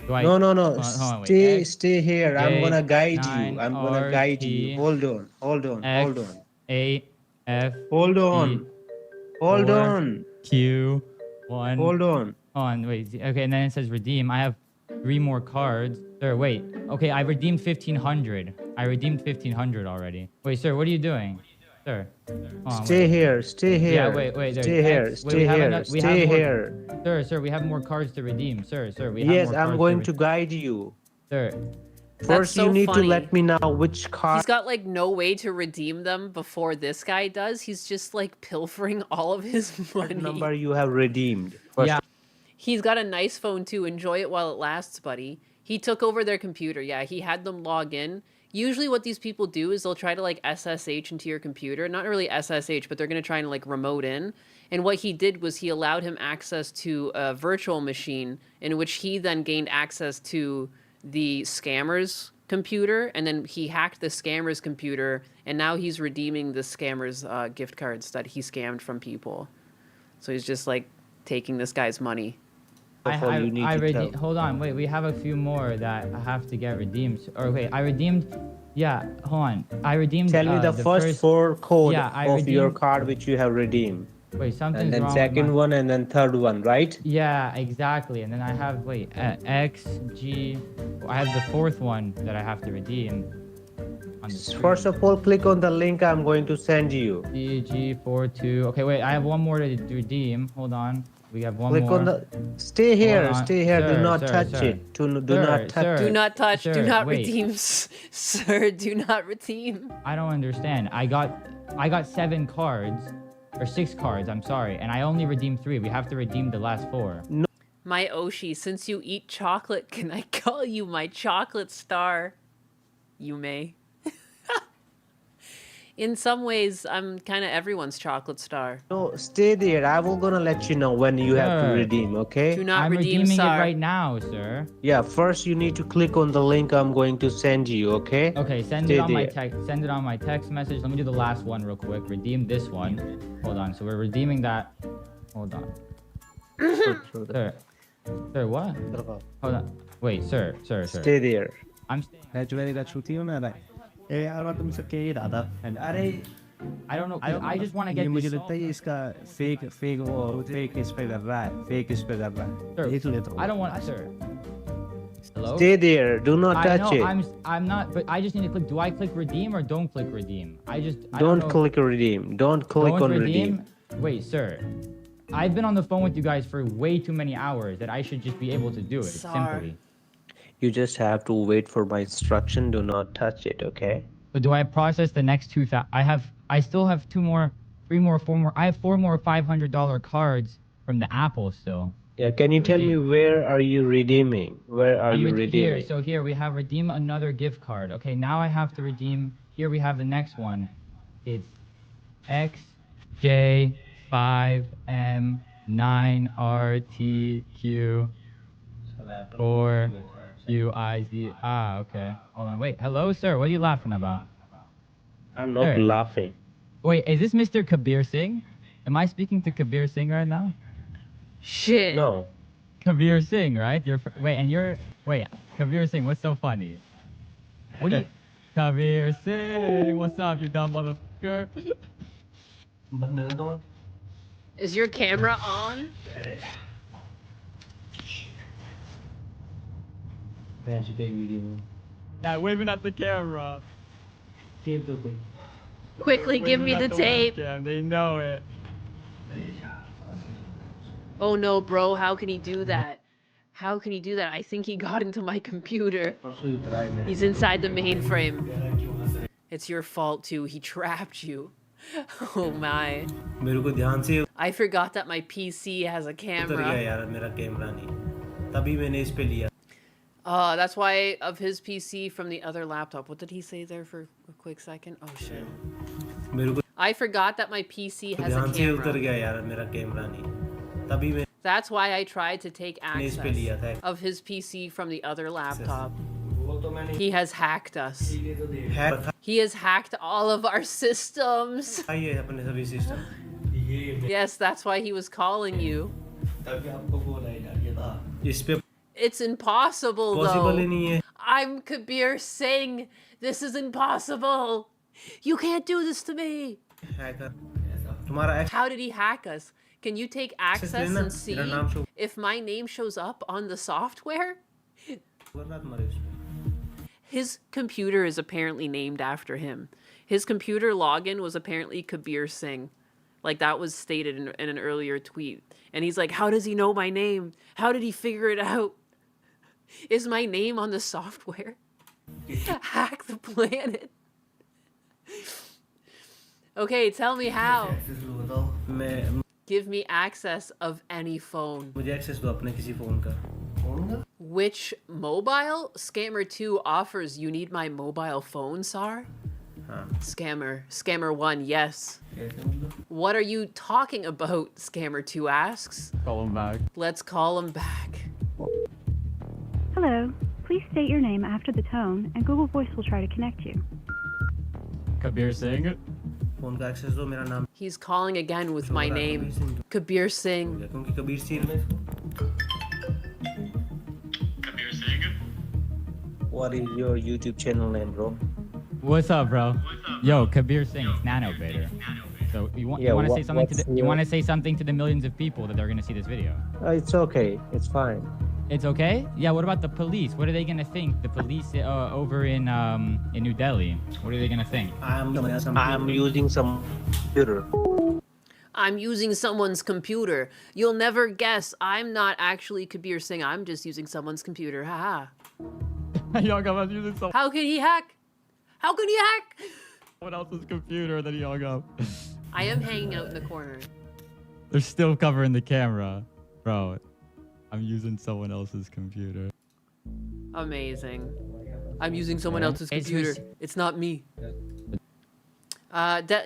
No. Stay here. I'm gonna guide you. Hold on. A, F. Hold on. Q, 1. Hold on. Wait. Okay, and then it says redeem. I have 3 more cards. Sir, wait. Okay, I redeemed 1,500. I redeemed 1,500 already. Wait, sir, what are you doing? Sir. Stay here. Yeah, wait. Stay here. Sir, we have more cards to redeem. Sir, we have Yes, more I'm cards going to guide you. Sir. First, so you need funny. to let me know which card. He's got like no way to redeem them before this guy does. He's just like pilfering all of his money. Number you have redeemed. Yeah. He's got a nice phone too. Enjoy it while it lasts, buddy. He took over their computer. Yeah, he had them log in. Usually what these people do is they'll try to like SSH into your computer. Not really SSH, but they're going to try and like remote in. And what he did was he allowed him access to a virtual machine in which he then gained access to the scammer's computer. And then he hacked the scammer's computer. And now he's redeeming the scammer's gift cards that he scammed from people. So he's just like taking this guy's money. Hold on, wait, we have a few more that I have to get redeemed. Or wait, I redeemed, yeah, hold on. I redeemed. Tell me the first 4 code of your card which you have redeemed. Wait, something's And then wrong second one and then third one, right? Yeah, exactly. And then I have, wait, X, G. I have the 4th one that I have to redeem. First of all, click on the link I'm going to send you. DG42. Okay, wait, I have one more to redeem. Hold on. We have one Click more. on the. Stay here. Sir, Do not touch sir. it. Do not touch. Do not touch. Sir, do not wait. redeem, sir. Do not redeem. I don't understand. I got 7 cards, or 6 cards. I'm sorry, and I only redeemed 3. We have to redeem the last 4. No. My Oshi, since you eat chocolate, can I call you my chocolate star? You may. In some ways, I'm kind of everyone's chocolate star. No, stay there. I will gonna let you know when you have to Sir. redeem. Okay. Do not I'm redeem, redeeming sir. it right now, sir. Yeah. First, you need to click on the link I'm going to send you. Okay. Okay, send Stay it on my there. text. Send it on my text message. Let me do the last one real quick. Redeem this one. Hold on. So we're redeeming that. Hold on. Sir. Sir, what? Hold on. Wait, sir. Stay there. I'm staying. I don't know. I just want to get this solved. Sir, I don't want, sir. Hello? Stay there. Do not I touch know, it. I'm not, but I just need to click. Do I click redeem or don't click redeem? I Don't don't know. click redeem. Don't click Don't on redeem. Wait, sir. I've been on the phone with you guys for way too many hours that I should just be able to do it simply. You just have to wait for my instruction. Do not touch it. Okay. But do I process the next 2,000? I still have 2 more, 3 more, 4 more. I have 4 more $500 cards from the Apple still. Yeah, can you tell me where are you redeeming? Where are you Here, redeeming? so here we have redeem another gift card. Okay, now I have to redeem. Here we have the next one. It's XJ5M9RTQ4QIZ. Ah, okay. Hold on, wait. Hello, sir. What are you laughing about? I'm not laughing. Wait, is this Mr. Kabir Singh? Am I speaking to Kabir Singh right now? Shit. No. Kabir Singh, right? Wait, Kabir Singh, what's so funny? What do you... Kabir Singh, what's up, you dumb motherfucker? Is your camera on? Now waving at the camera. Quickly give me the tape. They know it. Oh no, bro, how can he do that? How can he do that? I think he got into my computer. He's inside the mainframe. It's your fault too, he trapped you. Oh my. I forgot that my PC has a camera. That's why of his PC from the other laptop. What did he say there for a quick second? Oh shit. I forgot that my PC has a camera. That's why I tried to take access of his PC from the other laptop. He has hacked us. He has hacked all of our systems. Yes, that's why he was calling you. It's impossible though. I'm Kabir Singh. This is impossible. You can't do this to me. How did he hack us? Can you take access and see if my name shows up on the software? His computer is apparently named after him. His computer login was apparently Kabir Singh. Like that was stated in an earlier tweet. And he's like, how does he know my name? How did he figure it out? Is my name on the software? Hack the planet. Okay, tell me how. Give me access of any phone. Which mobile? Scammer 2 offers you need my mobile phone, Sar? Scammer 1, yes. What are you talking about? Scammer 2 asks. Call him back. Let's call him back. Hello. Please state your name after the tone, and Google Voice will try to connect you. Kabir Singh. He's calling again with my name. Kabir Singh. What is your YouTube channel name, bro? What's up, bro? Yo, Kabir Singh, it's Nanovator. So you want to say something to the, you want to say something to the millions of people that are going to see this video? It's okay. It's fine. It's okay? Yeah, what about the police? What are they going to think? The police over in New Delhi. What are they going to think? I'm using some computer. I'm using someone's computer. You'll never guess. I'm not actually Kabir Singh. I'm just using someone's computer. Haha. How can he hack? How can he hack? Someone else's computer that he hung up. I am hanging out in the corner. They're still covering the camera. Bro, I'm using someone else's computer. Amazing. I'm using someone else's computer. It's not me.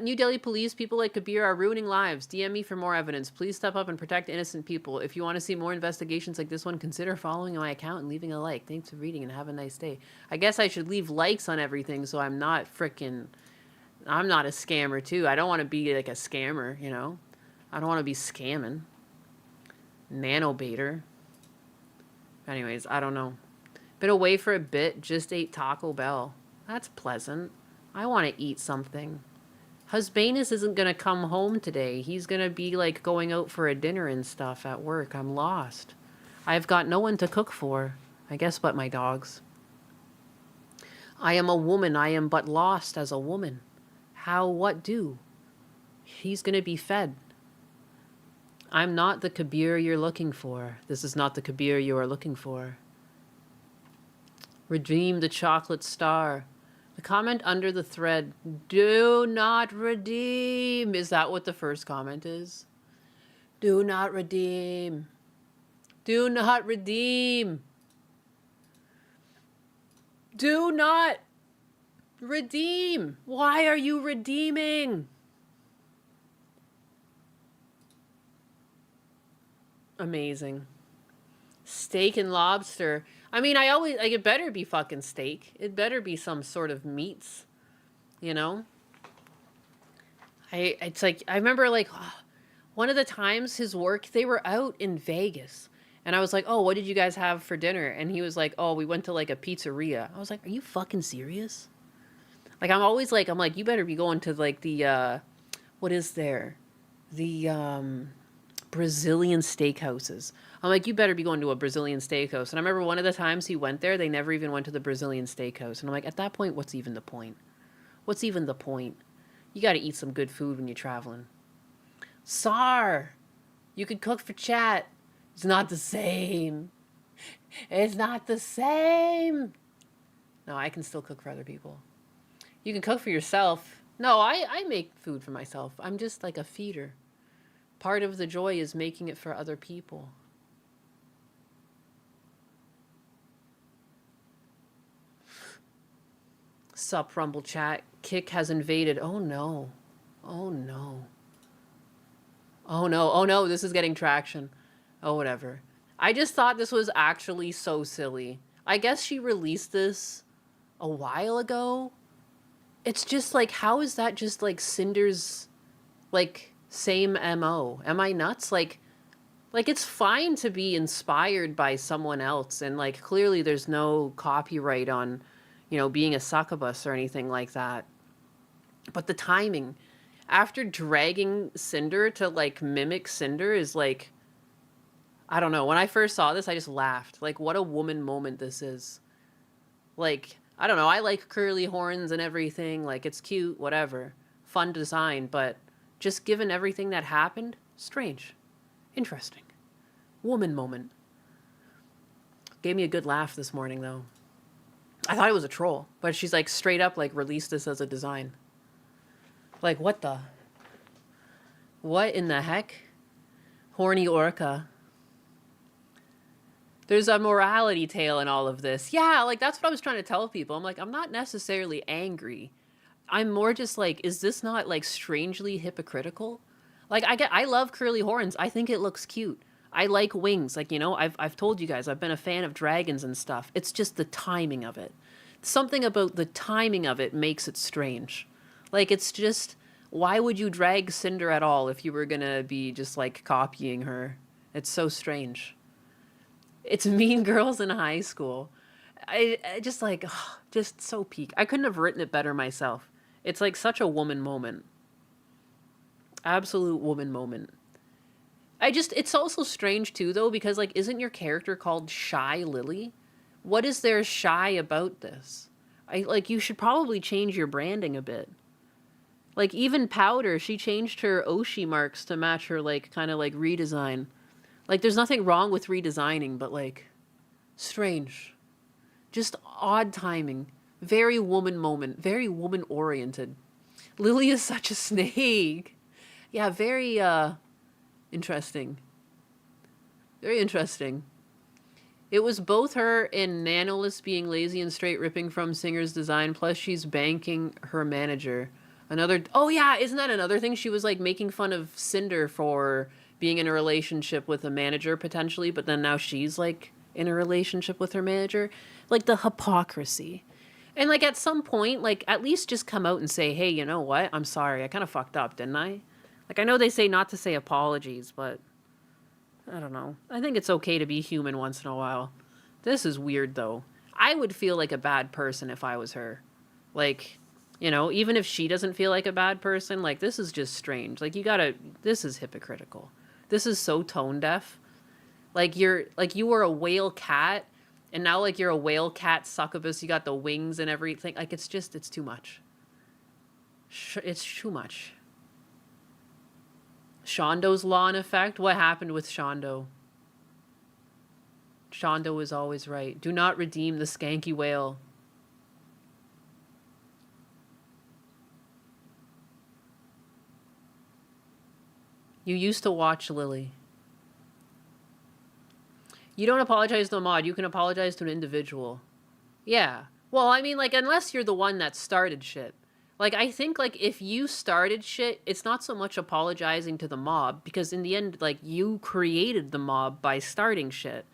New Delhi police, people like Kabir are ruining lives. DM me for more evidence. Please step up and protect innocent people. If you want to see more investigations like this one, consider following my account and leaving a like. Thanks for reading and have a nice day. I guess I should leave likes on everything so I'm not I'm not a scammer too. I don't want to be like a scammer, you know? I don't want to be scamming. Nanobaiter. Anyways, I don't know. Been away for a bit, just ate Taco Bell. That's pleasant. I want to eat something. Husbanus isn't going to come home today. He's going to be like going out for a dinner and stuff at work. I'm lost. I've got no one to cook for. I guess but my dogs. I am a woman. I am but lost as a woman. How, what do? He's going to be fed. I'm not the Kabir you're looking for. This is not the Kabir you are looking for. Redeem the chocolate star. The comment under the thread, do not redeem. Is that what the first comment is? Do not redeem. Do not redeem. Do not redeem. Why are you redeeming? Amazing. Steak and lobster. I mean, I always, like, it better be fucking steak. It better be some sort of meats, you know? It's like, I remember, like, one of the times his work, they were out in Vegas. And I was like, oh, what did you guys have for dinner? And he was like, oh, we went to, like, a pizzeria. I was like, are you fucking serious? Like, I'm always like, I'm like, you better be going to, like, the, what is there? The, Brazilian steakhouses. I'm like, you better be going to a Brazilian steakhouse. And I remember one of the times he went there, they never even went to the Brazilian steakhouse. And I'm like, at that point, what's even the point? What's even the point? You got to eat some good food when you're traveling. Sar, you could cook for chat. It's not the same. It's not the same. No, I can still cook for other people. You can cook for yourself. No, I make food for myself. I'm just like a feeder. Part of the joy is making it for other people. Sup, Rumble chat. Kick has invaded. Oh no. Oh no. Oh no. Oh no, this is getting traction. Oh, whatever. I just thought this was actually so silly. I guess she released this a while ago. It's just like, how is that just like Cinder's, like, same MO? Am I nuts? Like it's fine to be inspired by someone else, and like clearly there's no copyright on, you know, being a succubus or anything like that. But the timing, after dragging Cinder to like mimic Cinder is like, I don't know. When I first saw this, I just laughed. Like, what a woman moment this is. Like, I don't know. I like curly horns and everything. Like, it's cute, whatever. Fun design, but just given everything that happened, strange. Interesting. Woman moment. Gave me a good laugh this morning, though. I thought it was a troll, but she's like straight up like released this as a design. Like, what the? What in the heck? Horny orca. There's a morality tale in all of this. Yeah, like that's what I was trying to tell people. I'm like, I'm not necessarily angry. I'm more just like, is this not like strangely hypocritical? Like I love curly horns. I think it looks cute. I like wings. Like, you know, I've told you guys, I've been a fan of dragons and stuff. It's just the timing of it. Something about the timing of it makes it strange. Like, it's just, why would you drag Cinder at all if you were gonna be just like copying her? It's so strange. It's Mean Girls in high school. I just like, ugh, just so peak. I couldn't have written it better myself. It's like such a woman moment. Absolute woman moment. It's also strange too though, because like, isn't your character called Shy Lily? What is there shy about this? You should probably change your branding a bit. Like, even Powder, she changed her Oshi marks to match her like kind of like redesign. Like, there's nothing wrong with redesigning, but like, strange. Just odd timing. Very woman moment. Very woman oriented. Lily is such a snake. Yeah, very interesting. Very interesting. It was both her and Nanoless being lazy and straight ripping from Singer's design, plus she's banking her manager. Oh yeah, isn't that another thing? She was like making fun of Cinder for being in a relationship with a manager potentially, but then now she's like in a relationship with her manager. Like, the hypocrisy. And like, at some point, like, at least just come out and say, hey, you know what? I'm sorry. I kind of fucked up, didn't I? Like, I know they say not to say apologies, but I don't know. I think it's okay to be human once in a while. This is weird though. I would feel like a bad person if I was her. Like, you know, even if she doesn't feel like a bad person, like, this is just strange. Like, this is hypocritical. This is so tone deaf. Like, you were a whale cat, and now, like, you're a whale cat succubus. You got the wings and everything. Like, it's too much. It's too much. Shondo's law in effect? What happened with Shondo? Shondo is always right. Do not redeem the skanky whale. You used to watch Lily. You don't apologize to a mod. You can apologize to an individual. Yeah. Well, I mean, like, unless you're the one that started shit. Like, I think, like, if you started shit, it's not so much apologizing to the mob, because in the end, like, you created the mob by starting shit.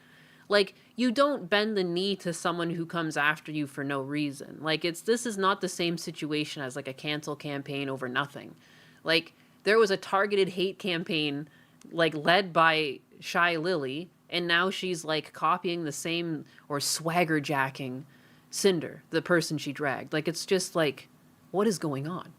Like, you don't bend the knee to someone who comes after you for no reason. Like, this is not the same situation as, like, a cancel campaign over nothing. Like, there was a targeted hate campaign, like, led by Shy Lily, and now she's, like, copying the same, or swagger jacking Cinder, the person she dragged. Like, it's just, like, what is going on?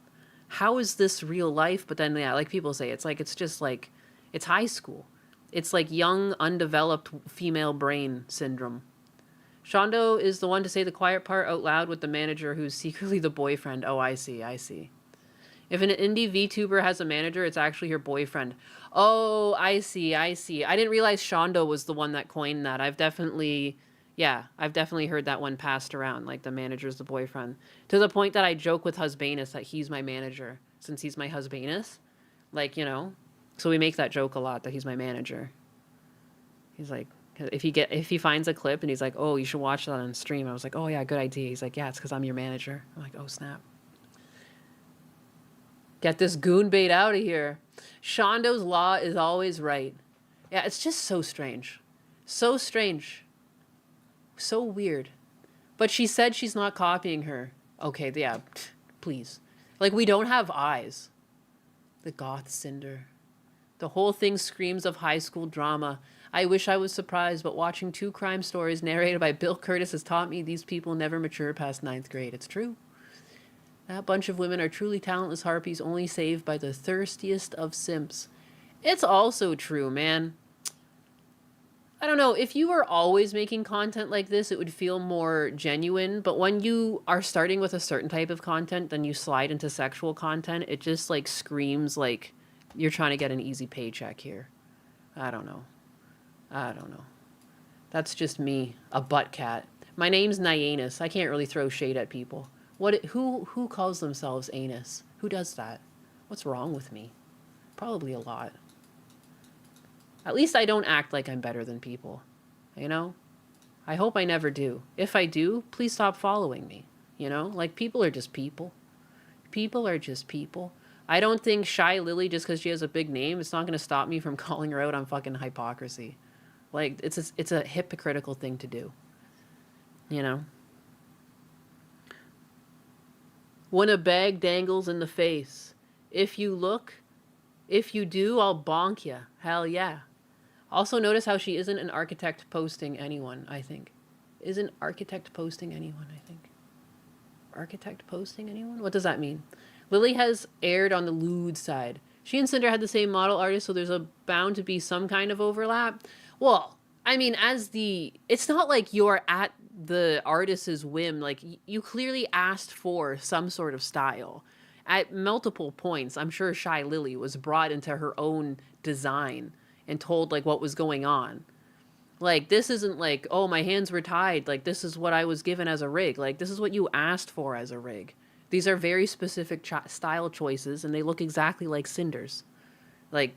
How is this real life? But then, yeah, like people say, it's like, it's just, like, it's high school. It's like young, undeveloped female brain syndrome. Shondo is the one to say the quiet part out loud with the manager who's secretly the boyfriend. Oh, I see, I see. If an indie VTuber has a manager, it's actually her boyfriend. Oh, I see, I see. I didn't realize Shondo was the one that coined that. I've definitely heard that one passed around, like the manager's the boyfriend. To the point that I joke with Husbanus that he's my manager, since he's my Husbanus. Like, you know, so we make that joke a lot, that he's my manager. He's like, if he finds a clip and he's like, oh, you should watch that on stream. I was like, oh yeah, good idea. He's like, yeah, it's because I'm your manager. I'm like, oh snap. Get this goon bait out of here. Shondo's law is always right. Yeah, it's just so strange. So strange. So weird. But she said she's not copying her. Okay, yeah, please. Like, we don't have eyes. The goth Cinder. The whole thing screams of high school drama. I wish I was surprised, but watching 2 crime stories narrated by Bill Curtis has taught me these people never mature past 9th grade. It's true. That bunch of women are truly talentless harpies, only saved by the thirstiest of simps. It's also true, man. I don't know, if you were always making content like this, it would feel more genuine, but when you are starting with a certain type of content, then you slide into sexual content, it just, like, screams like you're trying to get an easy paycheck here. I don't know. That's just me, a butt cat. My name's Nyanus. I can't really throw shade at people. Who calls themselves anus? Who does that? What's wrong with me? Probably a lot. At least I don't act like I'm better than people, you know? I hope I never do. If I do, please stop following me, you know? Like, people are just people. People are just people. I don't think Shy Lily, just because she has a big name, it's not going to stop me from calling her out on fucking hypocrisy. Like, it's a hypocritical thing to do, you know? When a bag dangles in the face, if you look, if you do, I'll bonk ya. Hell yeah. Also notice how she isn't an architect posting anyone, I think. Isn't architect posting anyone, I think. Architect posting anyone? What does that mean? Lily has aired on the lewd side. She and Cinder had the same model artist, so there's bound to be some kind of overlap. Well, I mean, it's not like you're at the artist's whim. Like, you clearly asked for some sort of style. At multiple points, I'm sure Shy Lily was brought into her own design and told, like, what was going on. Like, this isn't like, oh, my hands were tied. Like, this is what I was given as a rig. Like, this is what you asked for as a rig. These are very specific style choices, and they look exactly like Cinder's. Like,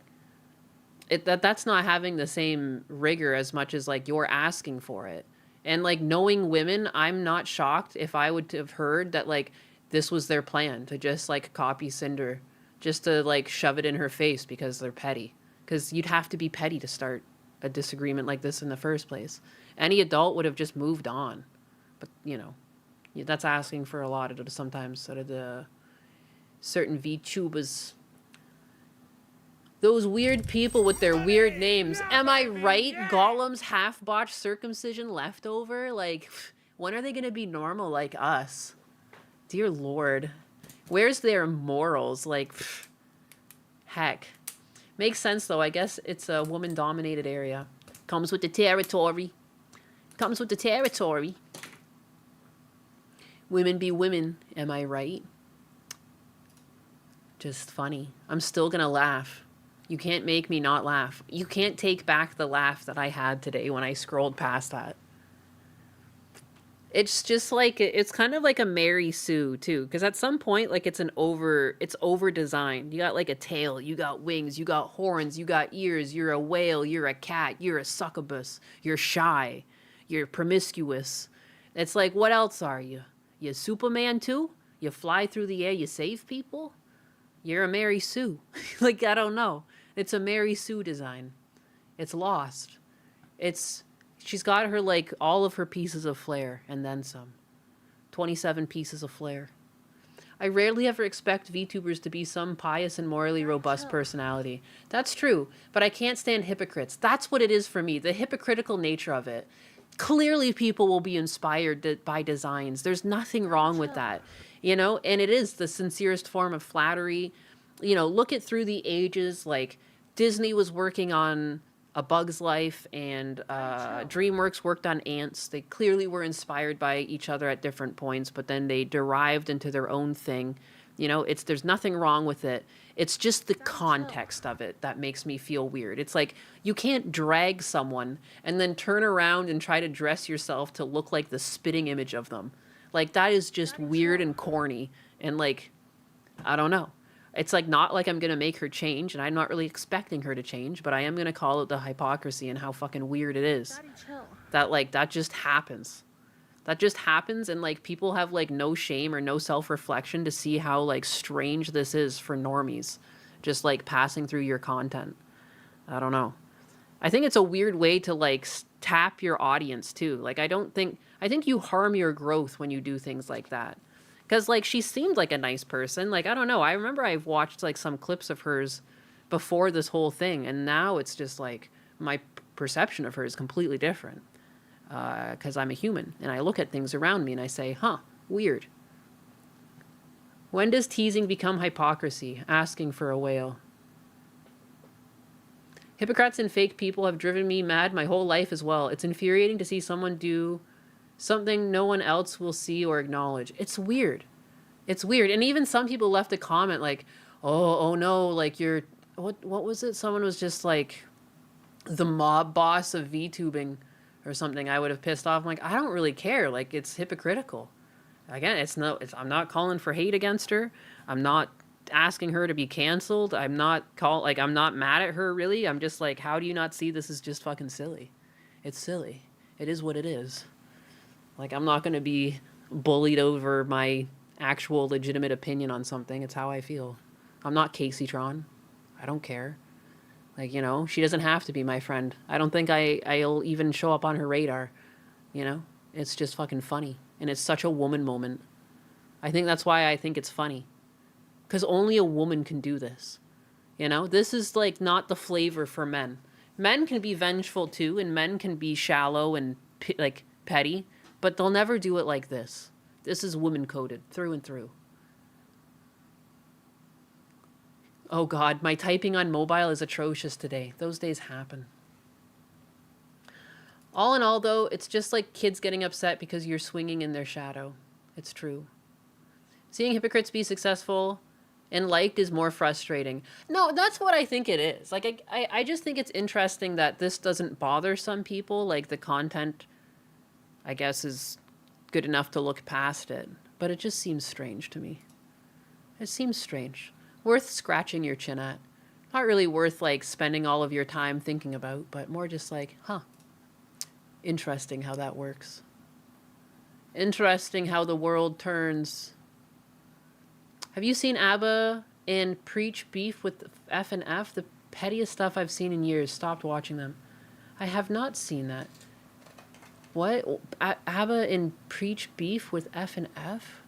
that's not having the same rigor as much as, like, you're asking for it. And, like, knowing women, I'm not shocked if I would have heard that, like, this was their plan, to just, like, copy Cinder, just to, like, shove it in her face because they're petty. Because you'd have to be petty to start a disagreement like this in the first place. Any adult would have just moved on. But, you know, that's asking for a lot of sometimes out of the certain VTubers. Those weird people with their weird names. Am I right? Gollum's half-botched circumcision leftover? Like, when are they going to be normal like us? Dear Lord. Where's their morals? Like, heck. Makes sense, though. I guess it's a woman-dominated area. Comes with the territory. Comes with the territory. Women be women. Am I right? Just funny. I'm still gonna laugh. You can't make me not laugh. You can't take back the laugh that I had today when I scrolled past that. It's just like it's kind of like a Mary Sue too, because at some point like it's over designed. You got like a tail, you got wings, you got horns, you got ears. You're a whale, you're a cat, you're a succubus, you're shy, you're promiscuous. It's like, what else are you? You Superman too? You fly through the air, you save people? You're a Mary Sue. Like, I don't know. It's a Mary Sue design. It's lost. She's got her, like, all of her pieces of flair, and then some. 27 pieces of flair. I rarely ever expect VTubers to be some pious and morally robust personality. That's true, but I can't stand hypocrites. That's what it is for me, the hypocritical nature of it. Clearly people will be inspired by designs. There's nothing wrong with that, you know? And it is the sincerest form of flattery. You know, look at through the ages, like, Disney was working on A Bug's Life, and DreamWorks worked on Ants. They clearly were inspired by each other at different points, but then they derived into their own thing. You know, there's nothing wrong with it. It's just the context of it that makes me feel weird. It's like you can't drag someone and then turn around and try to dress yourself to look like the spitting image of them. Like, that is just weird and corny, and like, I don't know. It's like not like I'm going to make her change, and I'm not really expecting her to change, but I am going to call it the hypocrisy and how fucking weird it is. That, like, that just happens. That just happens, and, like, people have, like, no shame or no self-reflection to see how, like, strange this is for normies. Just, like, passing through your content. I don't know. I think it's a weird way to, like, tap your audience, too. Like, I think you harm your growth when you do things like that. Because, like, she seemed like a nice person. Like, I don't know. I remember I've watched, like, some clips of hers before this whole thing. And now it's just, like, my perception of her is completely different. Because I'm a human. And I look at things around me and I say, huh, weird. When does teasing become hypocrisy? Asking for a whale. Hypocrites and fake people have driven me mad my whole life as well. It's infuriating to see someone do something no one else will see or acknowledge. It's weird. It's weird. And even some people left a comment like, oh no, like you're, what was it? Someone was just like the mob boss of VTubing or something. I would have pissed off. I'm like, I don't really care. Like, it's hypocritical. Again, I'm not calling for hate against her. I'm not asking her to be canceled. I'm not mad at her really. I'm just like, how do you not see this is just fucking silly? It's silly. It is what it is. Like, I'm not going to be bullied over my actual legitimate opinion on something. It's how I feel. I'm not Casey Tron. I don't care. Like, you know, she doesn't have to be my friend. I don't think I'll even show up on her radar. You know? It's just fucking funny. And it's such a woman moment. I think that's why I think it's funny. Because only a woman can do this. You know? This is, like, not the flavor for men. Men can be vengeful, too, and men can be shallow and, like, petty. But they'll never do it like this. This is woman-coded, through and through. Oh God, my typing on mobile is atrocious today. Those days happen. All in all, though, it's just like kids getting upset because you're swinging in their shadow. It's true. Seeing hypocrites be successful and liked is more frustrating. No, that's what I think it is. Like, I just think it's interesting that this doesn't bother some people. Like, the content, I guess, is good enough to look past it. But it just seems strange to me. It seems strange. Worth scratching your chin at. Not really worth, like, spending all of your time thinking about, but more just like, huh. Interesting how that works. Interesting how the world turns. Have you seen ABBA and Preach beef with F and F? The pettiest stuff I've seen in years. Stopped watching them. I have not seen that. What? ABBA and Preach beef with F and F?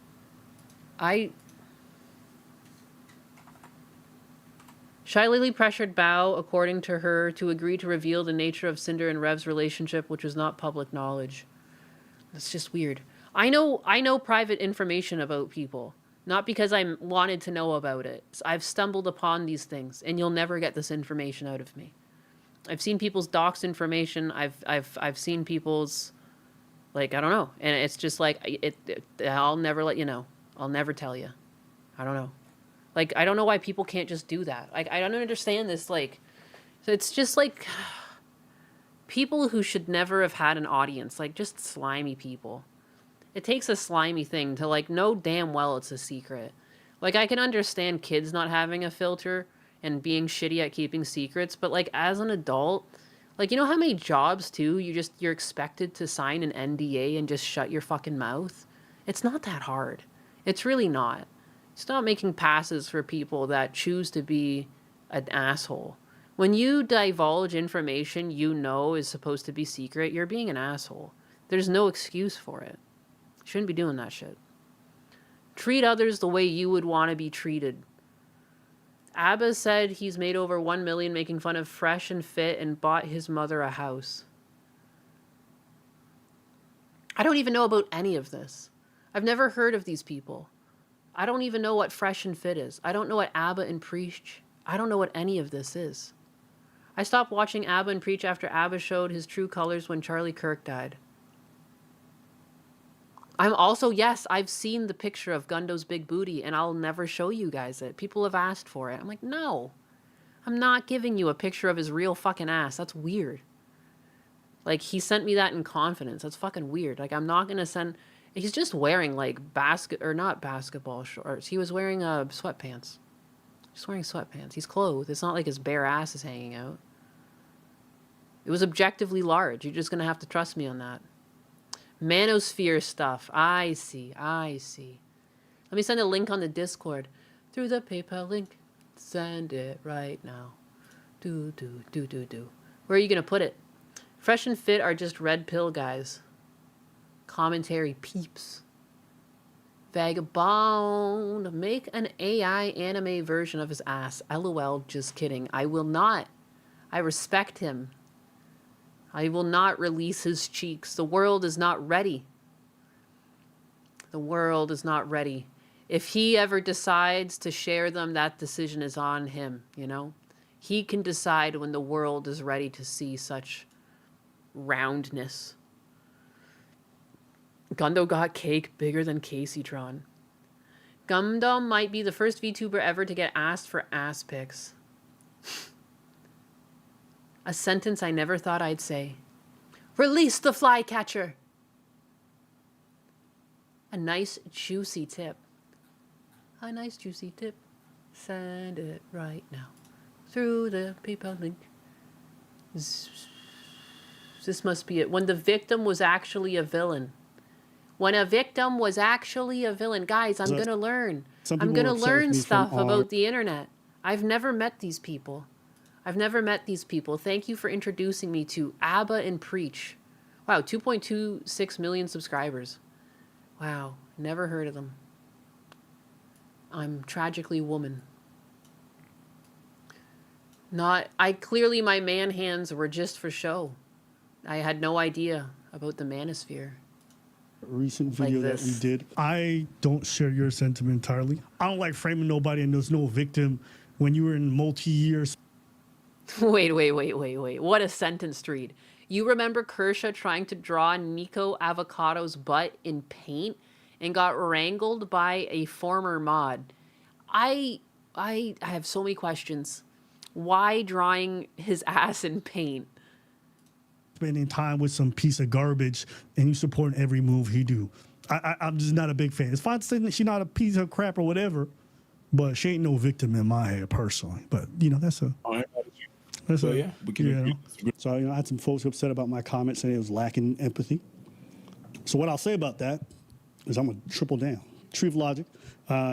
Shyly pressured Bao, according to her, to agree to reveal the nature of Cinder and Rev's relationship, which was not public knowledge. That's just weird. I know private information about people, not because I wanted to know about it. I've stumbled upon these things, and you'll never get this information out of me. I've seen people's docs information. I've seen people's, like, I don't know, and it's just like I'll never let you know. I'll never tell you. I don't know. Like, I don't know why people can't just do that. Like, I don't understand this, like, so it's just, like, people who should never have had an audience, like, just slimy people. It takes a slimy thing to like know damn well it's a secret. Like I can understand kids not having a filter and being shitty at keeping secrets, but like as an adult, like you know how many jobs too you're expected to sign an NDA and just shut your fucking mouth? It's not that hard. It's really not. Stop making passes for people that choose to be an asshole. When you divulge information you know is supposed to be secret, you're being an asshole. There's no excuse for it. Shouldn't be doing that shit. Treat others the way you would want to be treated. Abba said he's made over 1 million making fun of Fresh and Fit and bought his mother a house. I don't even know about any of this. I've never heard of these people. I don't even know what Fresh and Fit is. I don't know what Abba and Preach. I don't know what any of this is. I stopped watching Abba and Preach after Abba showed his true colors when Charlie Kirk died. I'm also, yes, I've seen the picture of Gundo's big booty and I'll never show you guys it. People have asked for it. I'm like, no. I'm not giving you a picture of his real fucking ass. That's weird. Like, he sent me that in confidence. That's fucking weird. Like, I'm not going to send... He's just wearing, like, not basketball shorts. He was wearing sweatpants. Just wearing sweatpants. He's clothed. It's not like his bare ass is hanging out. It was objectively large. You're just going to have to trust me on that. Manosphere stuff. I see. Let me send a link on the Discord. Through the PayPal link. Send it right now. Do. Where are you going to put it? Fresh and Fit are just red pill guys. Commentary peeps. Vagabond. Make an AI anime version of his ass. LOL, just kidding. I will not. I respect him. I will not release his cheeks. The world is not ready. The world is not ready. If he ever decides to share them, that decision is on him, you know? He can decide when the world is ready to see such roundness. Gundo got cake bigger than Caseytron. Gumdom might be the first VTuber ever to get asked for ass pics. A sentence I never thought I'd say. Release the flycatcher. A nice juicy tip. A nice juicy tip. Send it right now. Through the PayPal link. This must be it. When the victim was actually a villain. When a victim was actually a villain. Guys, I'm going to learn. I'm going to learn stuff about the internet. I've never met these people. Thank you for introducing me to Abba and Preach. Wow, 2.26 million subscribers. Wow, never heard of them. I'm tragically woman. Clearly my man hands were just for show. I had no idea about the manosphere. Recent video that we did. I don't share your sentiment entirely. I don't like framing nobody and there's no victim when you were in multi-years. Wait. What a sentence to read. You remember Kershaw trying to draw Nico Avocado's butt in paint and got wrangled by a former mod. I have so many questions. Why drawing his ass in paint? Spending time with some piece of garbage and you support every move he do. I'm just not a big fan. It's fine saying she's not a piece of crap or whatever, but she ain't no victim in my head personally. But you know, that's a... So yeah, we can. So I had some folks upset about my comments saying it was lacking empathy. So what I'll say about that is I'm gonna triple down. Tree of Logic,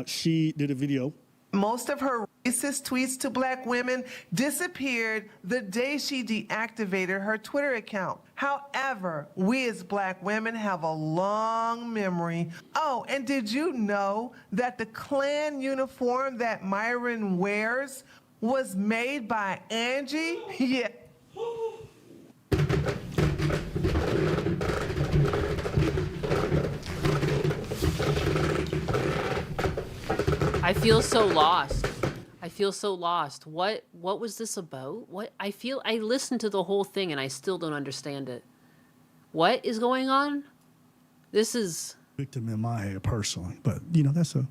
she did a video. Most of her racist tweets to black women disappeared the day she deactivated her Twitter account. However, we as black women have a long memory. Oh, and did you know that the Klan uniform that Myron wears was made by Angie? Yeah. I feel so lost. What was this about? I listened to the whole thing and I still don't understand it. What is going on? This is victim in my head personally, but you know, that's a...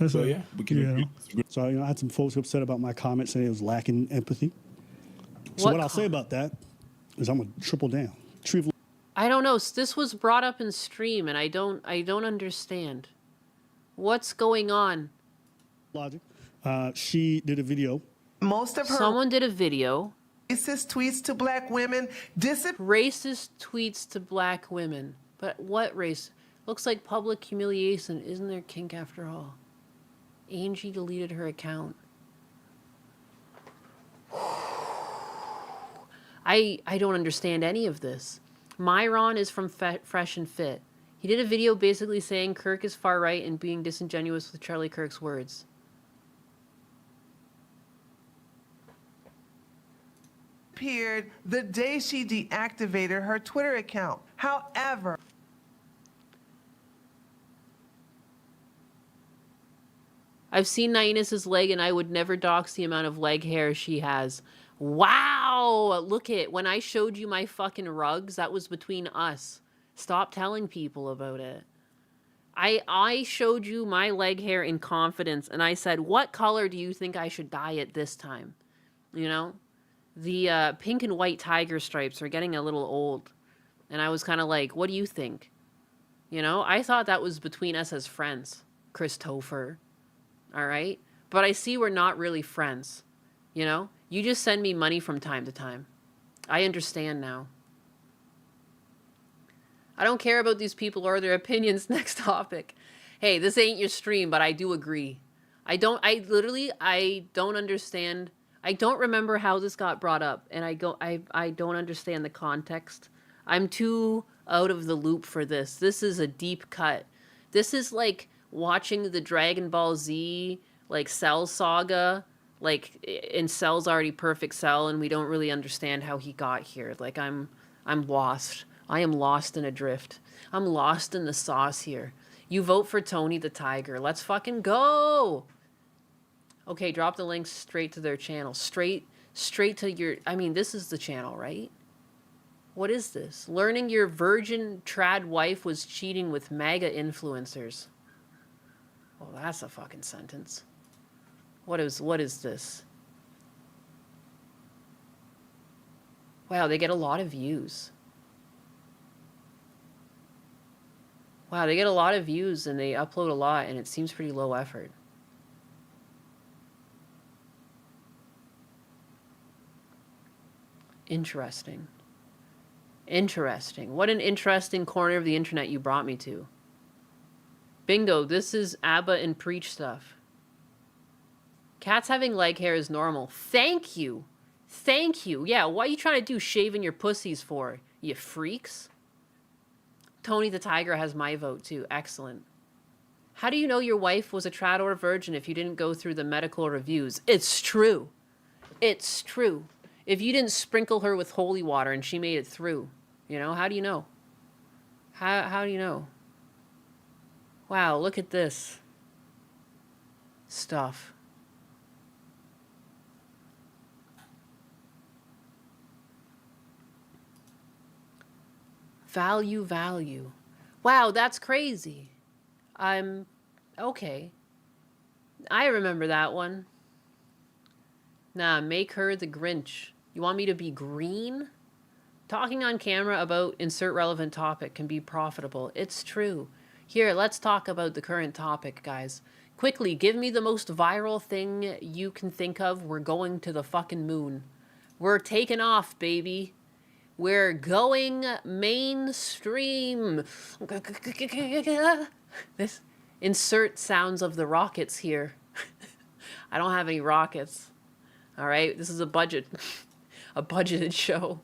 So yeah, we can. So I had some folks upset about my comments saying it was lacking empathy. So what I'll say about that is I'm gonna triple down. I don't know. This was brought up in stream, and I don't understand. What's going on? Logic. She did a video. Most of her Someone did a video. racist tweets to black women Racist tweets to black women. But what race? Looks like public humiliation. Isn't there kink after all? Angie deleted her account. I don't understand any of this. Myron is from Fresh and Fit. He did a video basically saying Kirk is far right and being disingenuous with Charlie Kirk's words. appeared the day she deactivated her Twitter account. However, I've seen Nainus's leg and I would never dox the amount of leg hair she has. Wow! Look it. When I showed you my fucking rugs, that was between us. Stop telling people about it. I showed you my leg hair in confidence and I said, what color do you think I should dye it this time? You know? The pink and white tiger stripes are getting a little old. And I was kind of like, what do you think? You know? I thought that was between us as friends. Christopher. All right? But I see we're not really friends. You know? You just send me money from time to time. I understand now. I don't care about these people or their opinions. Next topic. Hey, this ain't your stream, but I do agree. I don't understand. I don't remember how this got brought up, and I don't understand the context. I'm too out of the loop for this. This is a deep cut. This is like watching the Dragon Ball Z, like, Cell saga, like, in Cell's already perfect Cell, and we don't really understand how he got here. Like, I'm lost. I am lost in a drift. I'm lost in the sauce here. You vote for Tony the Tiger. Let's fucking go! Okay, drop the links straight to their channel. Straight to your... I mean, this is the channel, right? What is this? Learning your virgin trad wife was cheating with MAGA influencers. Well, that's a fucking sentence. What is this? Wow, they get a lot of views. Wow, they get a lot of views and they upload a lot and it seems pretty low effort. Interesting. Interesting. What an interesting corner of the internet you brought me to. Bingo, this is ABBA and Preach stuff. Cats having leg hair is normal. Thank you. Thank you. Yeah, what are you trying to do shaving your pussies for? You freaks? Tony the Tiger has my vote too. Excellent. How do you know your wife was a trad or a virgin if you didn't go through the medical reviews? It's true. It's true. If you didn't sprinkle her with holy water and she made it through, you know, how do you know? How do you know? Wow, look at this stuff. Value. Wow, that's crazy. Okay. I remember that one. Nah, make her the Grinch. You want me to be green? Talking on camera about insert relevant topic can be profitable. It's true. Here, let's talk about the current topic, guys. Quickly, give me the most viral thing you can think of. We're going to the fucking moon. We're taking off, baby. We're going mainstream. This insert sounds of the rockets here. I don't have any rockets. All right, this is a budgeted show.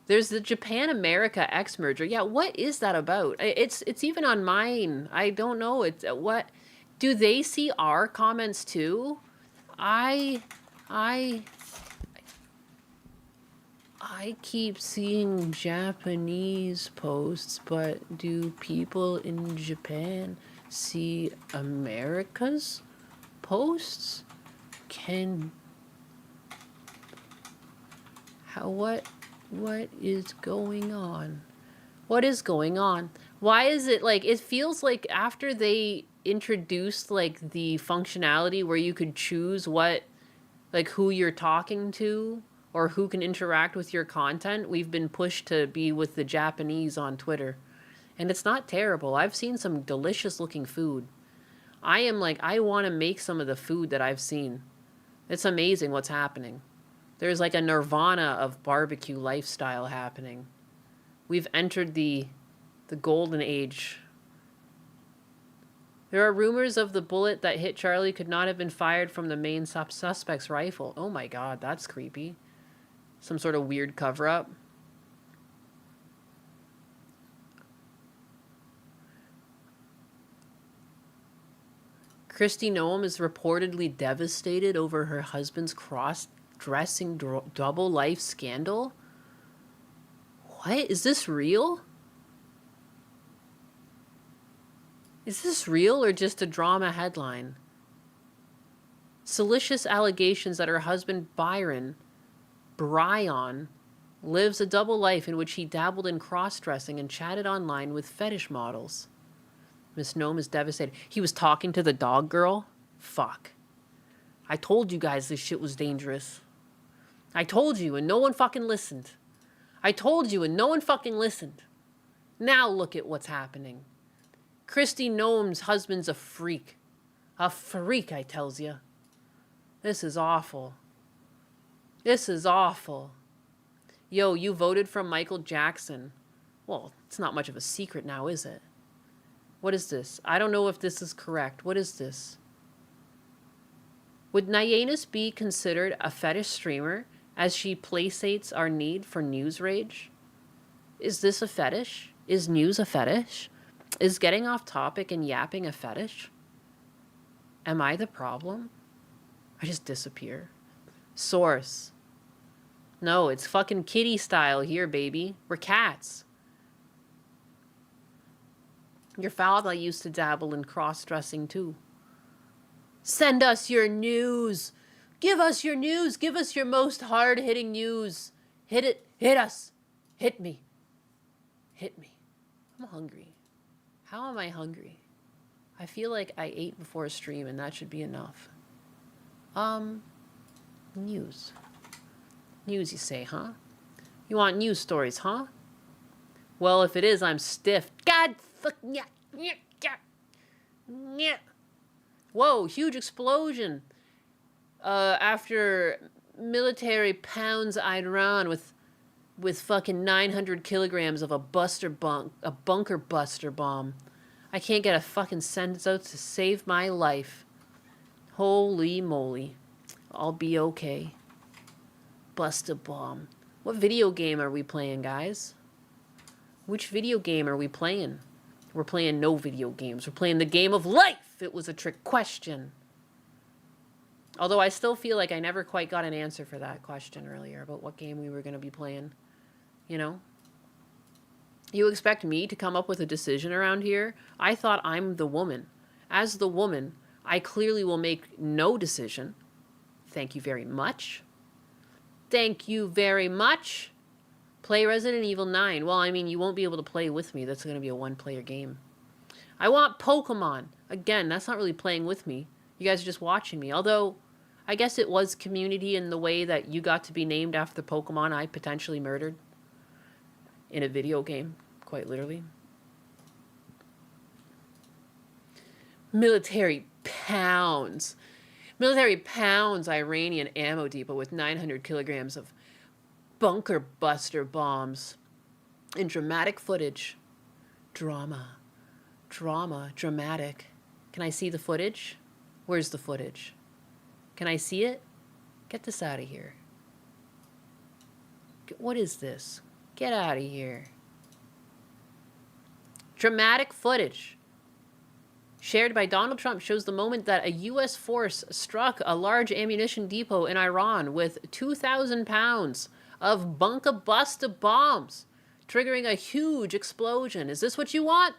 There's the Japan-America X merger. Yeah, what is that about? It's even on mine. I don't know. It's what? Do they see our comments too? I keep seeing Japanese posts, but do people in Japan see America's posts? What is going on? What is going on? Why is it like, it feels like after they introduced like the functionality where you could choose what, like who you're talking to or who can interact with your content, we've been pushed to be with the Japanese on Twitter. And it's not terrible. I've seen some delicious looking food. I am like, I want to make some of the food that I've seen. It's amazing what's happening. There's like a nirvana of barbecue lifestyle happening. We've entered the golden age. There are rumors of the bullet that hit Charlie could not have been fired from the main suspect's rifle. Oh my god, that's creepy. Some sort of weird cover-up. Kristi Noem is reportedly devastated over her husband's cross-dressing double life scandal. What? Is this real? Is this real or just a drama headline? Salacious allegations that her husband Brian lives a double life in which he dabbled in cross-dressing and chatted online with fetish models. Miss Noem is devastated. He was talking to the dog girl? Fuck. I told you guys this shit was dangerous. I told you and no one fucking listened. I told you and no one fucking listened. Now look at what's happening. Kristi Noem's husband's a freak. A freak, I tells you. This is awful. This is awful. Yo, you voted for Michael Jackson. Well, it's not much of a secret now, is it? What is this? I don't know if this is correct. What is this? Would Nyannis be considered a fetish streamer as she placates our need for news rage? Is this a fetish? Is news a fetish? Is getting off topic and yapping a fetish? Am I the problem? I just disappear. Source. No, it's fucking kitty style here, baby. We're cats. Your father used to dabble in cross-dressing too. Send us your news. Give us your news. Give us your most hard-hitting news. Hit it. Hit us. Hit me. Hit me. I'm hungry. How am I hungry? I feel like I ate before a stream and that should be enough. News. News, you say, huh? You want news stories, huh? Well, if it is, I'm stiff. God fuck. Whoa, huge explosion. After military pounds Iran with fucking 900 kilograms of a bunker buster bomb. I can't get a fucking sentence out to save my life. Holy moly. I'll be okay. Bust a bomb. What video game are we playing, guys? Which video game are we playing? We're playing no video games. We're playing the game of life. It was a trick question. Although I still feel like I never quite got an answer for that question earlier about what game we were going to be playing. You know? You expect me to come up with a decision around here? I thought I'm the woman. As the woman, I clearly will make no decision. Thank you very much. Thank you very much. Play Resident Evil 9. Well, I mean, you won't be able to play with me. That's going to be a one-player game. I want Pokemon. Again, that's not really playing with me. You guys are just watching me. Although, I guess it was community in the way that you got to be named after the Pokemon I potentially murdered. In a video game, quite literally. Military pounds. Military pounds Iranian ammo depot with 900 kilograms of bunker buster bombs. In dramatic footage. Drama. Dramatic. Can I see the footage? Where's the footage? Can I see it? Get this out of here. What is this? Get out of here. Dramatic footage shared by Donald Trump shows the moment that a U.S. force struck a large ammunition depot in Iran with 2,000 pounds of bunker buster bombs, triggering a huge explosion. Is this what you want?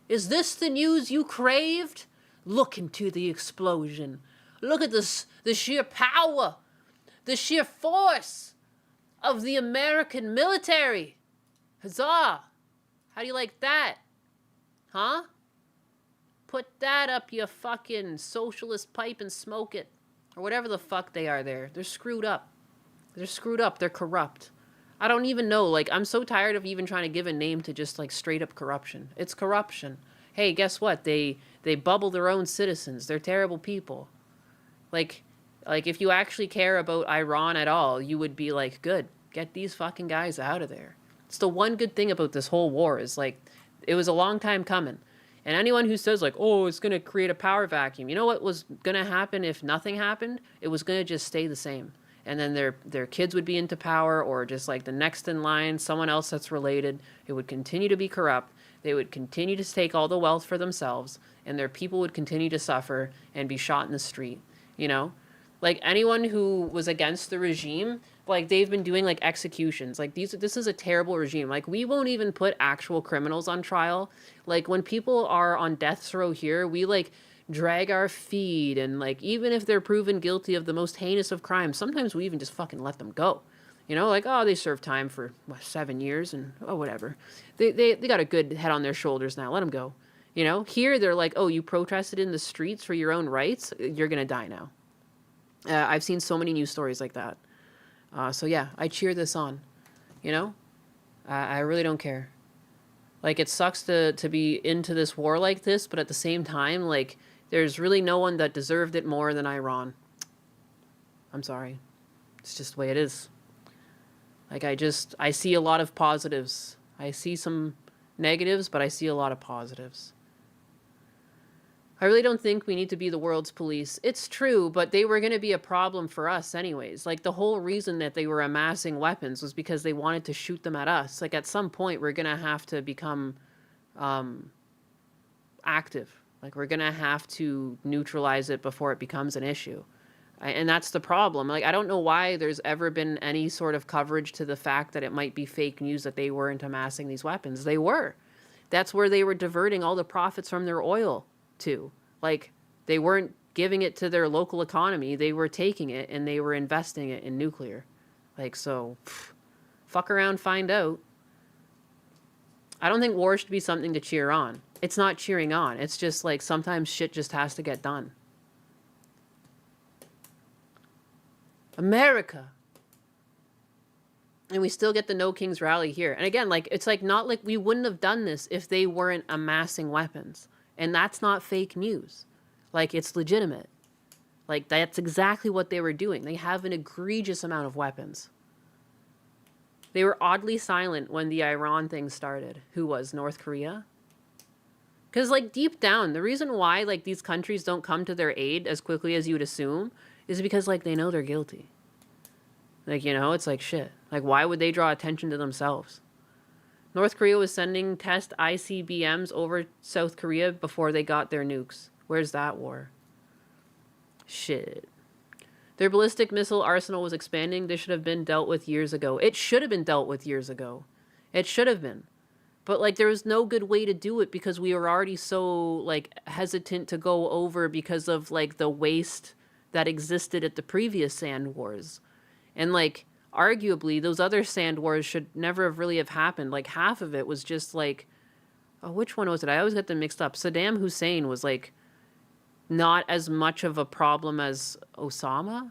Is this the news you craved? Look into the explosion. Look at this, the sheer power, the sheer force of the American military. Huzzah! How do you like that? Huh? Put that up your fucking socialist pipe and smoke it. Or whatever the fuck they are there. They're screwed up. They're screwed up. They're corrupt. I don't even know. Like, I'm so tired of even trying to give a name to just like straight up corruption. It's corruption. Hey, guess what? They bubble their own citizens. They're terrible people. Like if you actually care about Iran at all, you would be like, good, get these fucking guys out of there. It's the one good thing about this whole war is like, it was a long time coming. And anyone who says like, oh, it's going to create a power vacuum. You know what was going to happen if nothing happened? It was going to just stay the same. And then their kids would be into power, or just like the next in line, someone else that's related. It would continue to be corrupt. They would continue to take all the wealth for themselves, and their people would continue to suffer and be shot in the street, you know? Like, anyone who was against the regime, like, they've been doing, like, executions. Like, this is a terrible regime. Like, we won't even put actual criminals on trial. Like, when people are on death row here, we, like, drag our feet, and, like, even if they're proven guilty of the most heinous of crimes, sometimes we even just fucking let them go. You know, like, oh, they served time for, 7 years, and, oh, whatever. They got a good head on their shoulders now. Let them go. You know, here they're like, oh, you protested in the streets for your own rights? You're gonna die now. I've seen so many news stories like that. So yeah, I cheer this on, you know? I really don't care. Like, it sucks to be into this war like this, but at the same time, like, there's really no one that deserved it more than Iran. I'm sorry. It's just the way it is. Like, I see a lot of positives. I see some negatives, but I see a lot of positives. I really don't think we need to be the world's police. It's true, but they were going to be a problem for us anyways. Like, the whole reason that they were amassing weapons was because they wanted to shoot them at us. Like, at some point, we're going to have to become active. Like, we're going to have to neutralize it before it becomes an issue. And that's the problem. Like, I don't know why there's ever been any sort of coverage to the fact that it might be fake news that they weren't amassing these weapons. They were. That's where they were diverting all the profits from their oil to. Like, they weren't giving it to their local economy. They were taking it and they were investing it in nuclear. Like, so, fuck around, find out. I don't think war should be something to cheer on. It's not cheering on. It's just like, sometimes shit just has to get done. America. And we still get the No Kings rally here. And again, like, it's like, not like we wouldn't have done this if they weren't amassing weapons. And that's not fake news. Like, it's legitimate. Like, that's exactly what they were doing. They have an egregious amount of weapons. They were oddly silent when the Iran thing started. Who was? North Korea? Because, like, deep down, the reason why, like, these countries don't come to their aid as quickly as you would assume is because, like, they know they're guilty. Like, you know, it's like, shit. Like, why would they draw attention to themselves? North Korea was sending test ICBMs over South Korea before they got their nukes. Where's that war? Shit. Their ballistic missile arsenal was expanding. This should have been dealt with years ago. It should have been dealt with years ago. It should have been. But, like, there was no good way to do it because we were already so, like, hesitant to go over because of, like, the waste that existed at the previous sand wars. And, like, arguably, those other sand wars should never have really have happened. Like, half of it was just, like... Oh, which one was it? I always get them mixed up. Saddam Hussein was, like, not as much of a problem as Osama?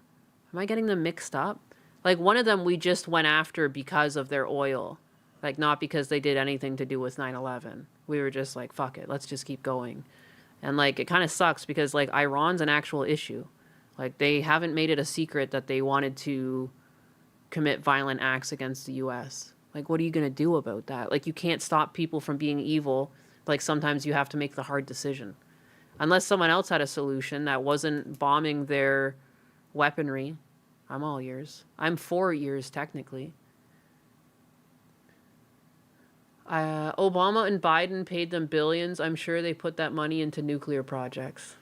Am I getting them mixed up? Like, one of them we just went after because of their oil. Like, not because they did anything to do with 9/11. We were just like, fuck it, let's just keep going. And, like, it kind of sucks because, like, Iran's an actual issue. Like, they haven't made it a secret that they wanted to commit violent acts against the U.S. Like, what are you going to do about that? Like, you can't stop people from being evil. Like, sometimes you have to make the hard decision. Unless someone else had a solution that wasn't bombing their weaponry. I'm all ears. I'm 4 ears, technically. Obama and Biden paid them billions. I'm sure they put that money into nuclear projects.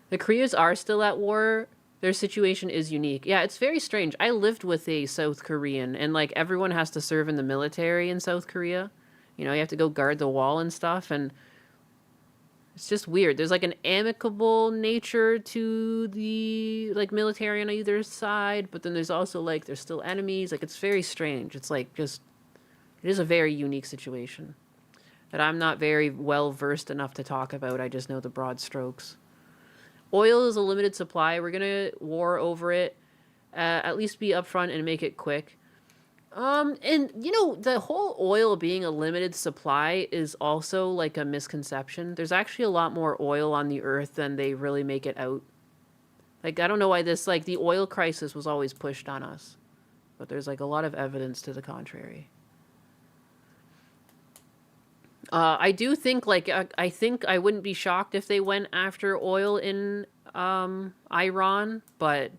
The Koreas are still at war. Their situation is unique. Yeah, it's very strange. I lived with a South Korean, and, like, everyone has to serve in the military in South Korea. You know, you have to go guard the wall and stuff, and it's just weird. There's, like, an amicable nature to the, like, military on either side, but then there's also, like, there's still enemies. Like, it's very strange. It's, like, just, it is a very unique situation that I'm not very well versed enough to talk about. I just know the broad strokes. Oil is a limited supply. We're going to war over it. At least be upfront and make it quick. And you know, the whole oil being a limited supply is also like a misconception. There's actually a lot more oil on the earth than they really make it out. Like, I don't know why this, like, the oil crisis was always pushed on us, but there's like a lot of evidence to the contrary. I do think, like, I think I wouldn't be shocked if they went after oil in Iran, but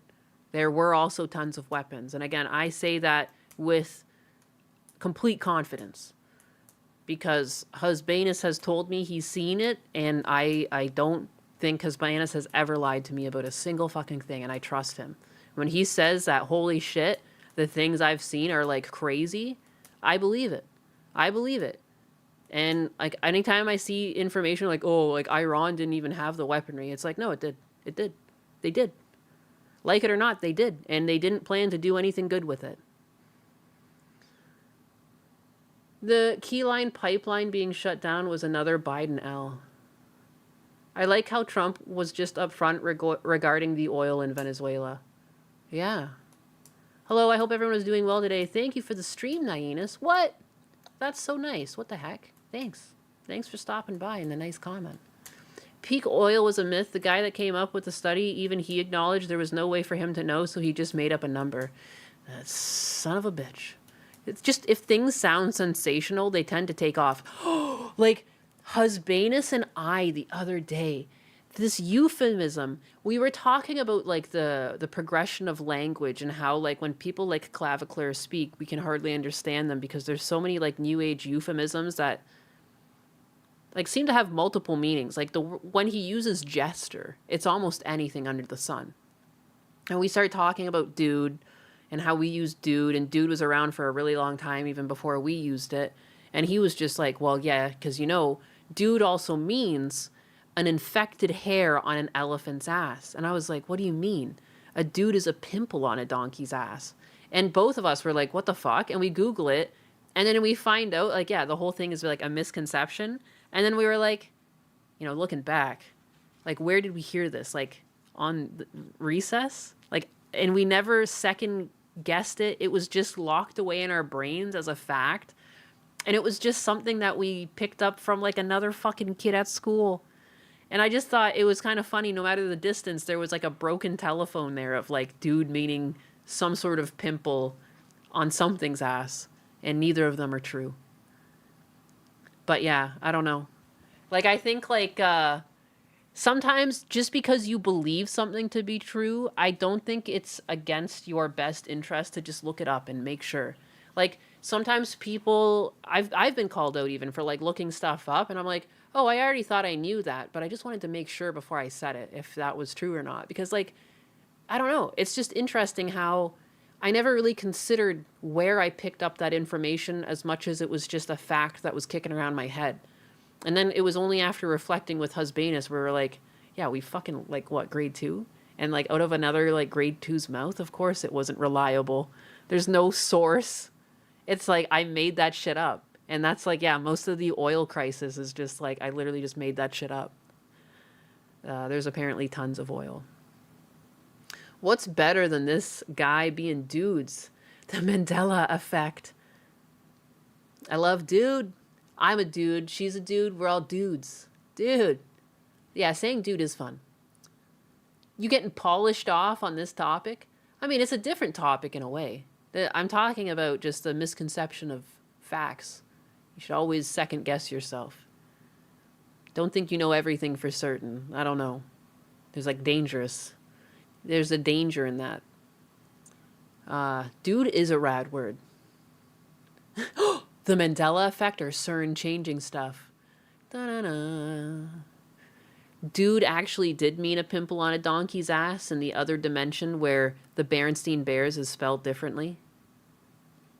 there were also tons of weapons. And again, I say that with complete confidence because Husbanus has told me he's seen it, and I don't think Husbanus has ever lied to me about a single fucking thing, and I trust him. When he says that, holy shit, the things I've seen are like crazy, I believe it. I believe it. And like anytime I see information like, oh, like Iran didn't even have the weaponry, it's like, no, it did. It did. They did. Like it or not, they did. And they didn't plan to do anything good with it. The Keyline pipeline being shut down was another Biden L. I like how Trump was just upfront regarding the oil in Venezuela. Yeah. Hello, I hope everyone is doing well today. Thank you for the stream, Nyenus. What? That's so nice. What the heck? Thanks. Thanks for stopping by and the nice comment. Peak oil was a myth. The guy that came up with the study, even he acknowledged there was no way for him to know, so he just made up a number. That son of a bitch. It's just, if things sound sensational, they tend to take off. Like, Husbanus and I the other day, this euphemism, we were talking about like the progression of language and how like when people like clavicular speak, we can hardly understand them because there's so many like new age euphemisms that like seem to have multiple meanings. Like when he uses jester, it's almost anything under the sun. And we started talking about dude and how we use dude, and dude was around for a really long time even before we used it. And he was just like, well, yeah, because you know, dude also means an infected hair on an elephant's ass. And I was like, what do you mean? A dude is a pimple on a donkey's ass. And both of us were like, what the fuck? And we Google it. And then we find out, like, yeah, the whole thing is like a misconception. And then we were like, you know, looking back, like, where did we hear this? Like, on recess? Like, and we never second guessed it. It was just locked away in our brains as a fact. And it was just something that we picked up from like another fucking kid at school. And I just thought it was kind of funny, no matter the distance, there was like a broken telephone there of like dude meaning some sort of pimple on something's ass. And neither of them are true. But yeah, I don't know. Like, I think like sometimes just because you believe something to be true, I don't think it's against your best interest to just look it up and make sure. Like, sometimes people, I've been called out even for like looking stuff up, and I'm like, oh, I already thought I knew that, but I just wanted to make sure before I said it if that was true or not. Because like, I don't know, it's just interesting how I never really considered where I picked up that information as much as it was just a fact that was kicking around my head. And then it was only after reflecting with Husbanus where we're like, yeah, we fucking like what, grade 2? And like out of another like grade 2's mouth, of course it wasn't reliable. There's no source. It's like, I made that shit up. And that's like, yeah, most of the oil crisis is just like, I literally just made that shit up. There's apparently tons of oil. What's better than this guy being dudes? The Mandela effect. I love dude. I'm a dude. She's a dude. We're all dudes. Dude. Yeah, saying dude is fun. You getting polished off on this topic? I mean, it's a different topic in a way. I'm talking about just the misconception of facts. You should always second guess yourself. Don't think you know everything for certain. I don't know. There's like dangerous. There's a danger in that. Dude is a rad word. The Mandela effect or CERN changing stuff. Da-da-da. Dude actually did mean a pimple on a donkey's ass in the other dimension where the Berenstain Bears is spelled differently.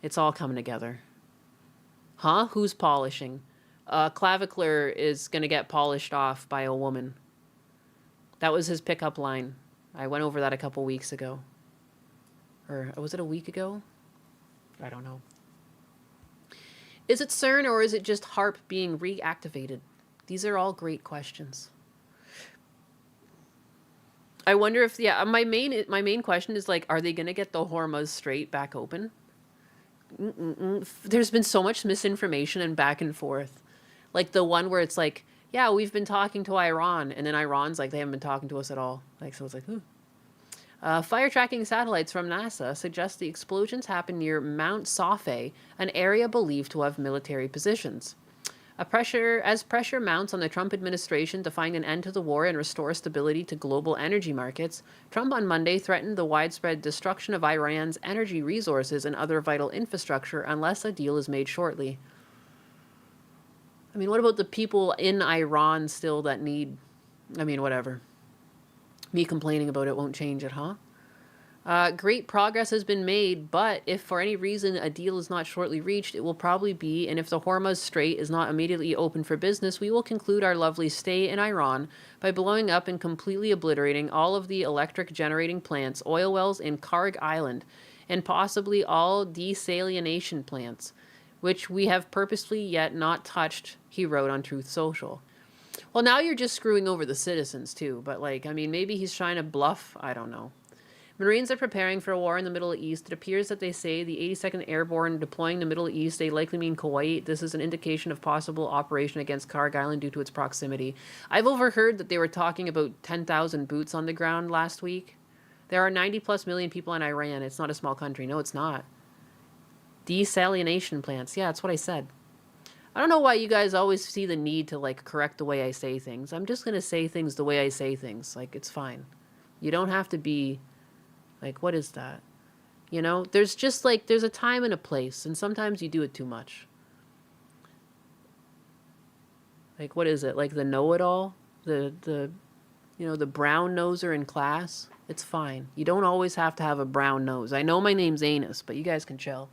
It's all coming together. Huh? Who's polishing? Clavicular is going to get polished off by a woman. That was his pickup line. I went over that a couple weeks ago. Or was it a week ago? I don't know. Is it CERN or is it just HARP being reactivated? These are all great questions. I wonder if, yeah, my main question is like, are they gonna get the Hormuz Strait back open? There's been so much misinformation and back and forth. Like the one where it's like, yeah, we've been talking to Iran, and then Iran's like, they haven't been talking to us at all. Like, so it's like, fire tracking satellites from NASA suggest the explosions happened near Mount Safé, an area believed to have military positions. As pressure mounts on the Trump administration to find an end to the war and restore stability to global energy markets, Trump on Monday threatened the widespread destruction of Iran's energy resources and other vital infrastructure unless a deal is made shortly. I mean, what about the people in Iran still that need... I mean, whatever. Me complaining about it won't change it, huh? Great progress has been made, but if for any reason a deal is not shortly reached, it will probably be, and if the Hormuz Strait is not immediately open for business, we will conclude our lovely stay in Iran by blowing up and completely obliterating all of the electric generating plants, oil wells in Karg Island, and possibly all desalination plants, which we have purposely yet not touched, he wrote on Truth Social. Well, now you're just screwing over the citizens, too, but, like, I mean, maybe he's trying to bluff, I don't know. Marines are preparing for a war in the Middle East. It appears that they say the 82nd Airborne deploying the Middle East, they likely mean Kuwait. This is an indication of possible operation against Karg Island due to its proximity. I've overheard that they were talking about 10,000 boots on the ground last week. There are 90+ million people in Iran. It's not a small country. No, it's not. Desalination plants. Yeah, that's what I said. I don't know why you guys always see the need to, like, correct the way I say things. I'm just going to say things the way I say things. Like, it's fine. You don't have to be... Like, what is that? You know, there's just like, there's a time and a place, and sometimes you do it too much. Like, what is it? Like the know-it-all? The you know, the brown noser in class? It's fine. You don't always have to have a brown nose. I know my name's Anus, but you guys can chill.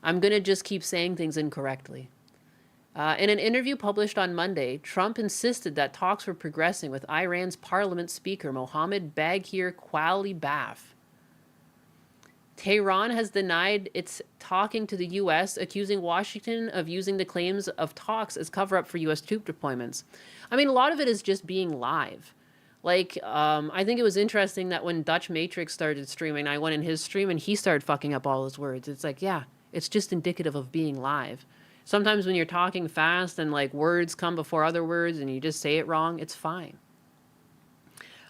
I'm going to just keep saying things incorrectly. In an interview published on Monday, Trump insisted that talks were progressing with Iran's parliament speaker, Mohammad Baghir Qalibaf. Tehran has denied its talking to the U.S., accusing Washington of using the claims of talks as cover-up for U.S. troop deployments. I mean, a lot of it is just being live. Like, I think it was interesting that when Dutch Matrix started streaming, I went in his stream and he started fucking up all his words. It's like, yeah, it's just indicative of being live. Sometimes when you're talking fast and like words come before other words and you just say it wrong, it's fine.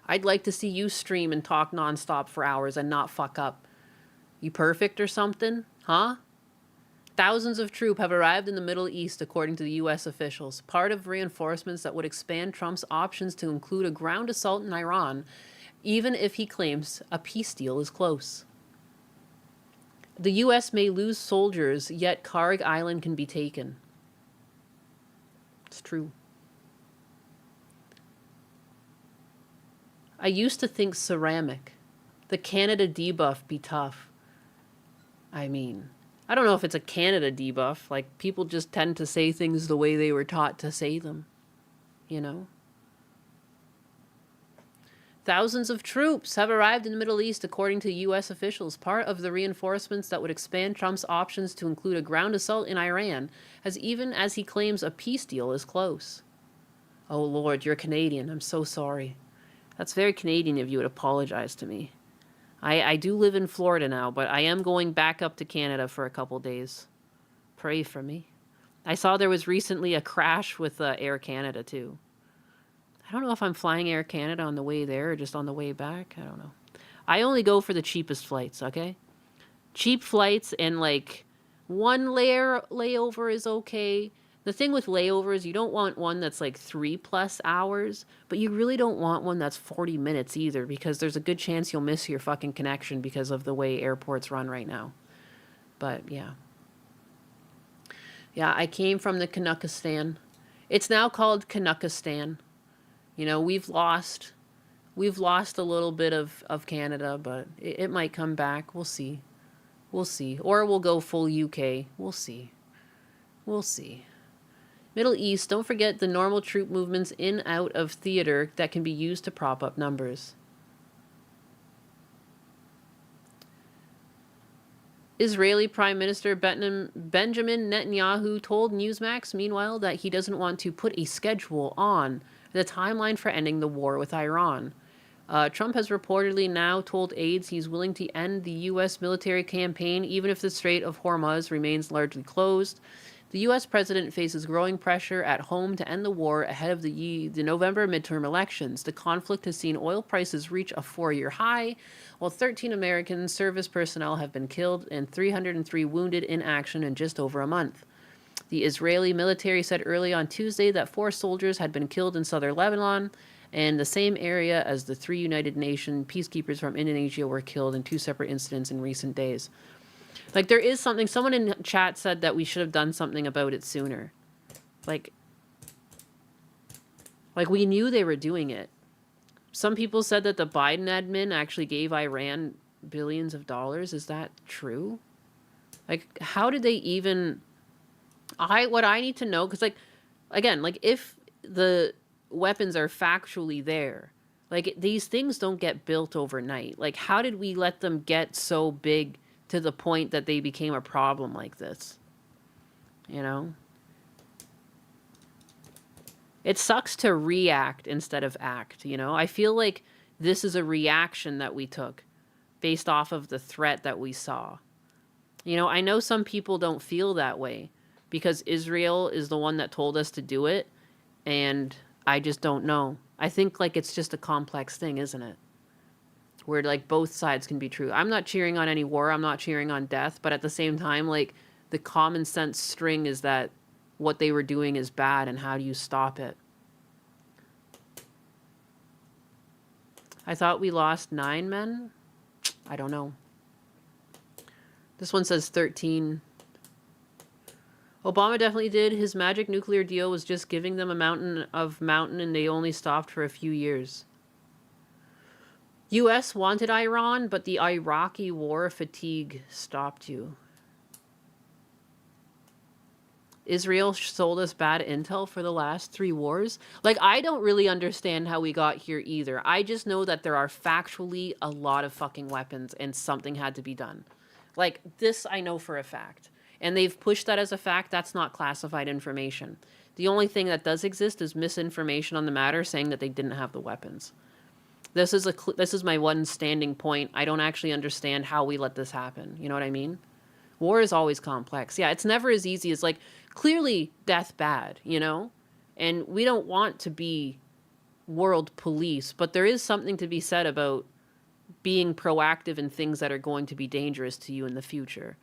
I'd like to see you stream and talk nonstop for hours and not fuck up. You perfect or something? Huh? Thousands of troops have arrived in the Middle East, according to the U.S. officials, part of reinforcements that would expand Trump's options to include a ground assault in Iran, even if he claims a peace deal is close. The U.S. may lose soldiers, yet Karg Island can be taken. It's true. I used to think ceramic. The Canada debuff be tough. I mean, I don't know if it's a Canada debuff. Like, people just tend to say things the way they were taught to say them. You know? Thousands of troops have arrived in the Middle East, according to U.S. officials, part of the reinforcements that would expand Trump's options to include a ground assault in Iran, even as he claims a peace deal is close. Oh, Lord, you're Canadian. I'm so sorry. That's very Canadian of you to apologize to me. I do live in Florida now, but I am going back up to Canada for a couple days. Pray for me. I saw there was recently a crash with Air Canada, too. I don't know if I'm flying Air Canada on the way there or just on the way back. I don't know. I only go for the cheapest flights, okay? Cheap flights and like one layover is okay. The thing with layovers, you don't want one that's like 3+ hours, but you really don't want one that's 40 minutes either, because there's a good chance you'll miss your fucking connection because of the way airports run right now. But yeah. Yeah, I came from the Canuckistan. It's now called Canuckistan. You know, we've lost a little bit of Canada, but it might come back. We'll see. We'll see. Or we'll go full UK. We'll see. We'll see. Middle East, don't forget the normal troop movements in out of theater that can be used to prop up numbers. Israeli Prime Minister Benjamin Netanyahu told Newsmax, meanwhile, that he doesn't want to put a schedule on the timeline for ending the war with Iran, Trump has reportedly now told aides he's willing to end the U.S. military campaign even if the Strait of Hormuz remains largely closed. The U.S. president faces growing pressure at home to end the war ahead of the November midterm elections. The conflict has seen oil prices reach a 4-year high, while 13 American service personnel have been killed and 303 wounded in action in just over a month. The Israeli military said early on Tuesday that 4 soldiers had been killed in southern Lebanon, and the same area as the 3 United Nations peacekeepers from Indonesia were killed in 2 separate incidents in recent days. Like, there is something, someone in chat said that we should have done something about it sooner. Like we knew they were doing it. Some people said that the Biden admin actually gave Iran billions of dollars. Is that true? Like, how did they even... what I need to know, because, like, again, like, if the weapons are factually there, like, these things don't get built overnight. Like, how did we let them get so big to the point that they became a problem like this? You know? It sucks to react instead of act, you know? I feel like this is a reaction that we took based off of the threat that we saw. You know, I know some people don't feel that way because Israel is the one that told us to do it, and I just don't know. I think, like, it's just a complex thing, isn't it? Where, like, both sides can be true. I'm not cheering on any war. I'm not cheering on death. But at the same time, like, the common sense string is that what they were doing is bad, and how do you stop it? I thought we lost 9 men. I don't know. This one says 13. Obama definitely did. His magic nuclear deal was just giving them a mountain, and they only stopped for a few years. U.S. wanted Iran, but the Iraqi war fatigue stopped you. Israel sold us bad intel for the last 3 wars. Like, I don't really understand how we got here either. I just know that there are factually a lot of fucking weapons and something had to be done. Like, this I know for a fact. And they've pushed that as a fact. That's not classified information. The only thing that does exist is misinformation on the matter saying that they didn't have the weapons. This is my one standing point. I don't actually understand how we let this happen. You know what I mean? War is always complex. Yeah, it's never as easy as, like, clearly death bad, you know? And we don't want to be world police, but there is something to be said about being proactive in things that are going to be dangerous to you in the future.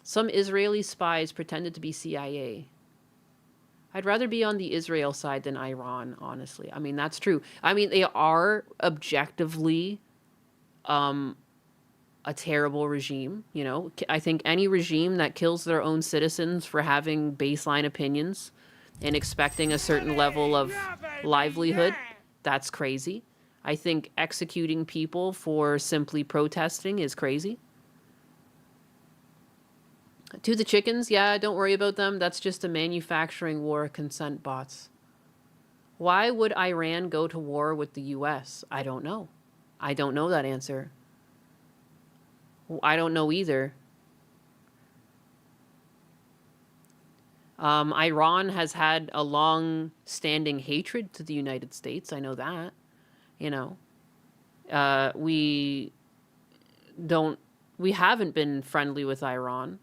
Some Israeli spies pretended to be CIA. I'd rather be on the Israel side than Iran, honestly. I mean, that's true. I mean, they are objectively a terrible regime, you know. I think any regime that kills their own citizens for having baseline opinions and expecting a certain level of livelihood, that's crazy. I think executing people for simply protesting is crazy. To the chickens, yeah, don't worry about them. That's just a manufacturing war, consent bots. Why would Iran go to war with the U.S.? I don't know. I don't know that answer. I don't know either. Iran has had a long-standing hatred to the United States. I know that. You know, we haven't been friendly with Iran.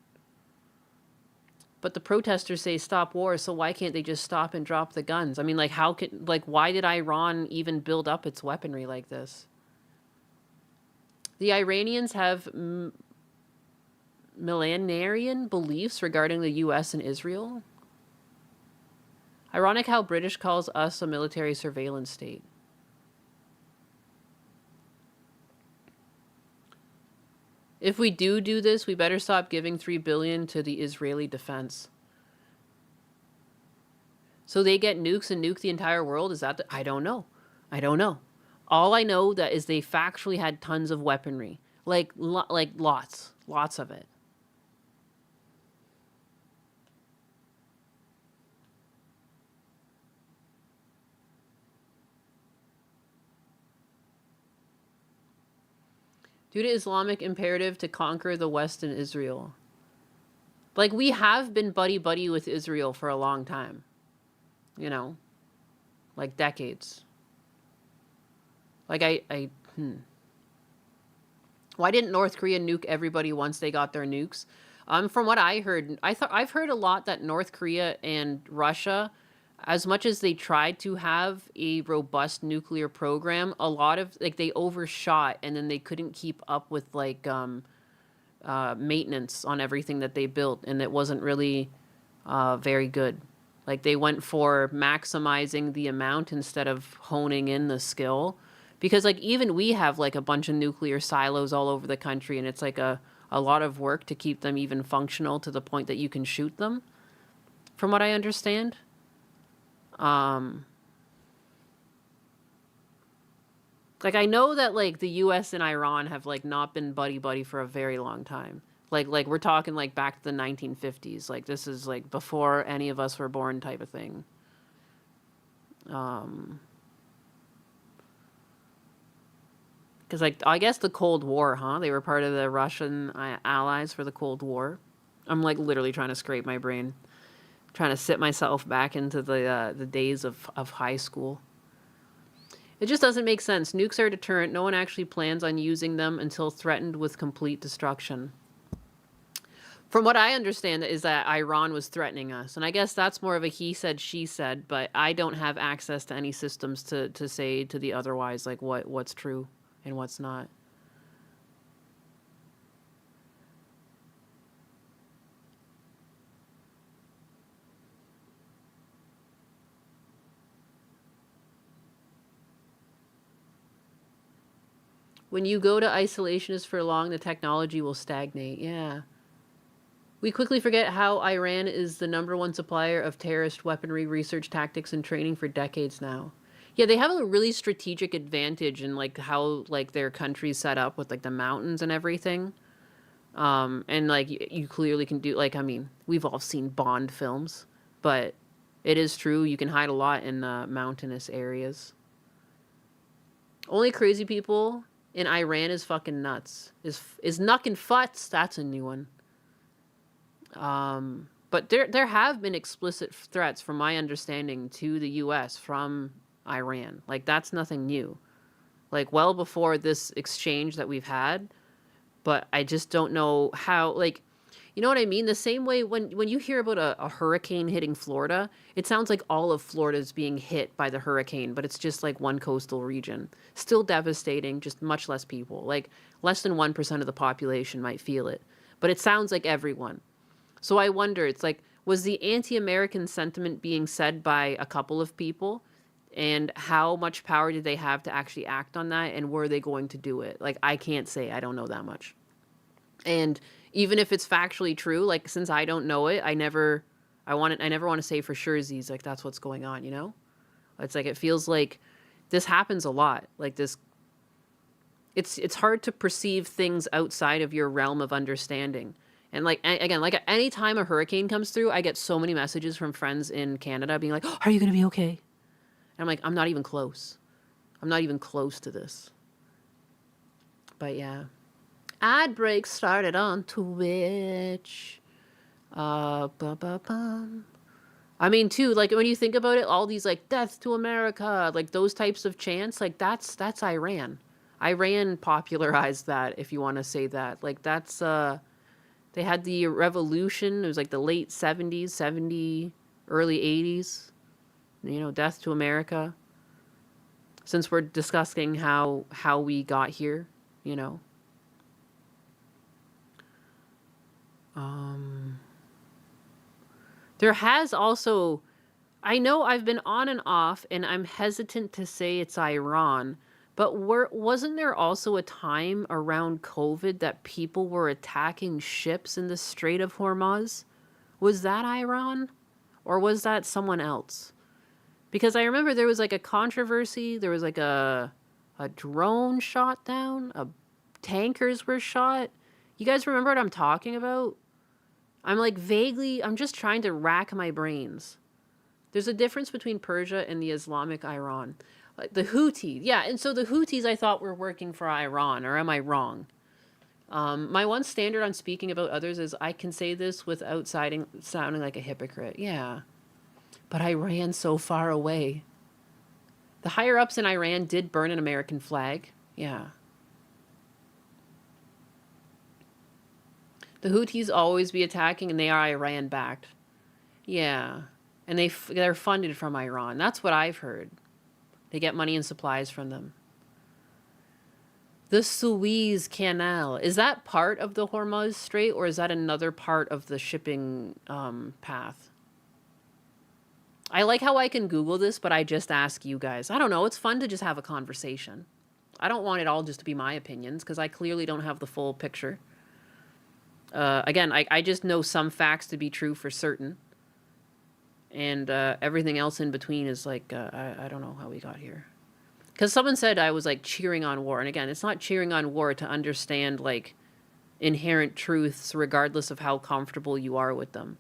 But the protesters say stop war, so why can't they just stop and drop the guns? I mean, like, why did Iran even build up its weaponry like this? The Iranians have millenarian beliefs regarding the U.S. and Israel. Ironic how British calls us a military surveillance state. If we do this, we better stop giving $3 billion to the Israeli defense. So they get nukes and nuke the entire world? Is that I don't know. I don't know. All I know that is they factually had tons of weaponry. Like lots of it. Due to Islamic imperative to conquer the West and Israel. Like, we have been buddy-buddy with Israel for a long time. You know? Like, decades. Like why didn't North Korea nuke everybody once they got their nukes? From what I heard, I've heard a lot that North Korea and Russia, as much as they tried to have a robust nuclear program, a lot of like they overshot and then they couldn't keep up with like maintenance on everything that they built, and it wasn't really very good. Like they went for maximizing the amount instead of honing in the skill. Because like even we have like a bunch of nuclear silos all over the country, and it's like a lot of work to keep them even functional to the point that you can shoot them, from what I understand. Like I know that like the US and Iran have like not been buddy-buddy for a very long time. Like we're talking like back to the 1950s. Like this is like before any of us were born type of thing. Because, like, I guess the Cold War, huh? They were part of the Russian allies for the Cold War. I'm, like, literally trying to scrape my brain. Trying to sit myself back into the days of high school. It just doesn't make sense. Nukes are a deterrent. No one actually plans on using them until threatened with complete destruction. From what I understand is that Iran was threatening us. And I guess that's more of a he said, she said. But I don't have access to any systems to say to the otherwise, like, what's true and what's not. When you go to isolationist for long, the technology will stagnate. Yeah. We quickly forget how Iran is the #1 supplier of terrorist weaponry, research tactics, and training for decades now. Yeah, they have a really strategic advantage in like how like their country's set up with like the mountains and everything. And like you clearly can do like, I mean, we've all seen Bond films, but it is true you can hide a lot in mountainous areas. Only crazy people in Iran is fucking nuts. Is knuckin' futs. That's a new one. But there have been explicit threats, from my understanding, to the U.S. from Iran. Like, that's nothing new. Like, well before this exchange that we've had. But I just don't know how, like, you know what I mean? The same way when you hear about a hurricane hitting Florida, it sounds like all of Florida is being hit by the hurricane, but it's just like one coastal region. Still devastating, just much less people. Like, less than 1% of the population might feel it. But it sounds like everyone. So I wonder, it's like, was the anti-American sentiment being said by a couple of people? And how much power did they have to actually act on that? And were they going to do it? Like, I can't say. I don't know that much. And even if it's factually true, like, since I don't know it, I never want to say for sure, Z's, like, that's what's going on, you know? It's like, it feels like this happens a lot. Like, this, it's hard to perceive things outside of your realm of understanding. And like, again, like any time a hurricane comes through, I get so many messages from friends in Canada being like, oh, are you going to be okay? And I'm like, I'm not even close. I'm not even close to this. But yeah. Ad break started on Twitch. I mean, too, like when you think about it, all these like death to America, like those types of chants, like that's Iran. Iran popularized that, if you want to say that. Like that's they had the revolution. It was like the late 70s, early 80s. You know, death to America. Since we're discussing how we got here, you know. There has also, I know I've been on and off, and I'm hesitant to say it's Iran, but wasn't there also a time around COVID that people were attacking ships in the Strait of Hormuz? Was that Iran? Or was that someone else? Because I remember there was like a controversy, there was like a drone shot down, tankers were shot. You guys remember what I'm talking about? I'm like I'm just trying to rack my brains. There's a difference between Persia and the Islamic Iran. Like the Houthis, yeah, and so the Houthis I thought were working for Iran, or am I wrong? My one standard on speaking about others is I can say this without sounding like a hypocrite. Yeah. But Iran's so far away. The higher-ups in Iran did burn an American flag. Yeah. The Houthis always be attacking, and they are Iran-backed. Yeah. And they're funded from Iran. That's what I've heard. They get money and supplies from them. The Suez Canal. Is that part of the Hormuz Strait, or is that another part of the shipping path? I like how I can Google this, but I just ask you guys. I don't know. It's fun to just have a conversation. I don't want it all just to be my opinions, because I clearly don't have the full picture. Again, I just know some facts to be true for certain. And everything else in between is like, I don't know how we got here. Because someone said I was like cheering on war. And again, it's not cheering on war to understand like inherent truths regardless of how comfortable you are with them.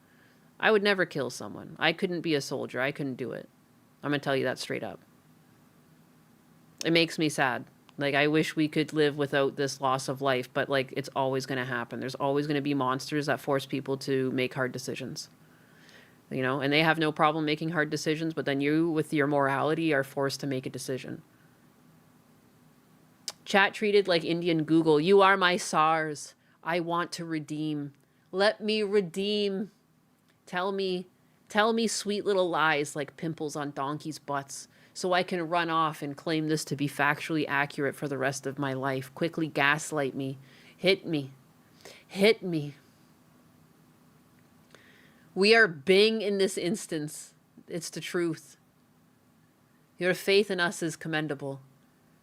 I would never kill someone. I couldn't be a soldier. I couldn't do it. I'm going to tell you that straight up. It makes me sad. Like, I wish we could live without this loss of life, but like, it's always going to happen. There's always going to be monsters that force people to make hard decisions. You know, and they have no problem making hard decisions, but then you, with your morality, are forced to make a decision. Chat treated like Indian Google. You are my SARS. I want to redeem. Let me redeem. Tell me sweet little lies like pimples on donkeys' butts, so I can run off and claim this to be factually accurate for the rest of my life. Quickly gaslight me. Hit me. Hit me. We are Bing in this instance. It's the truth. Your faith in us is commendable.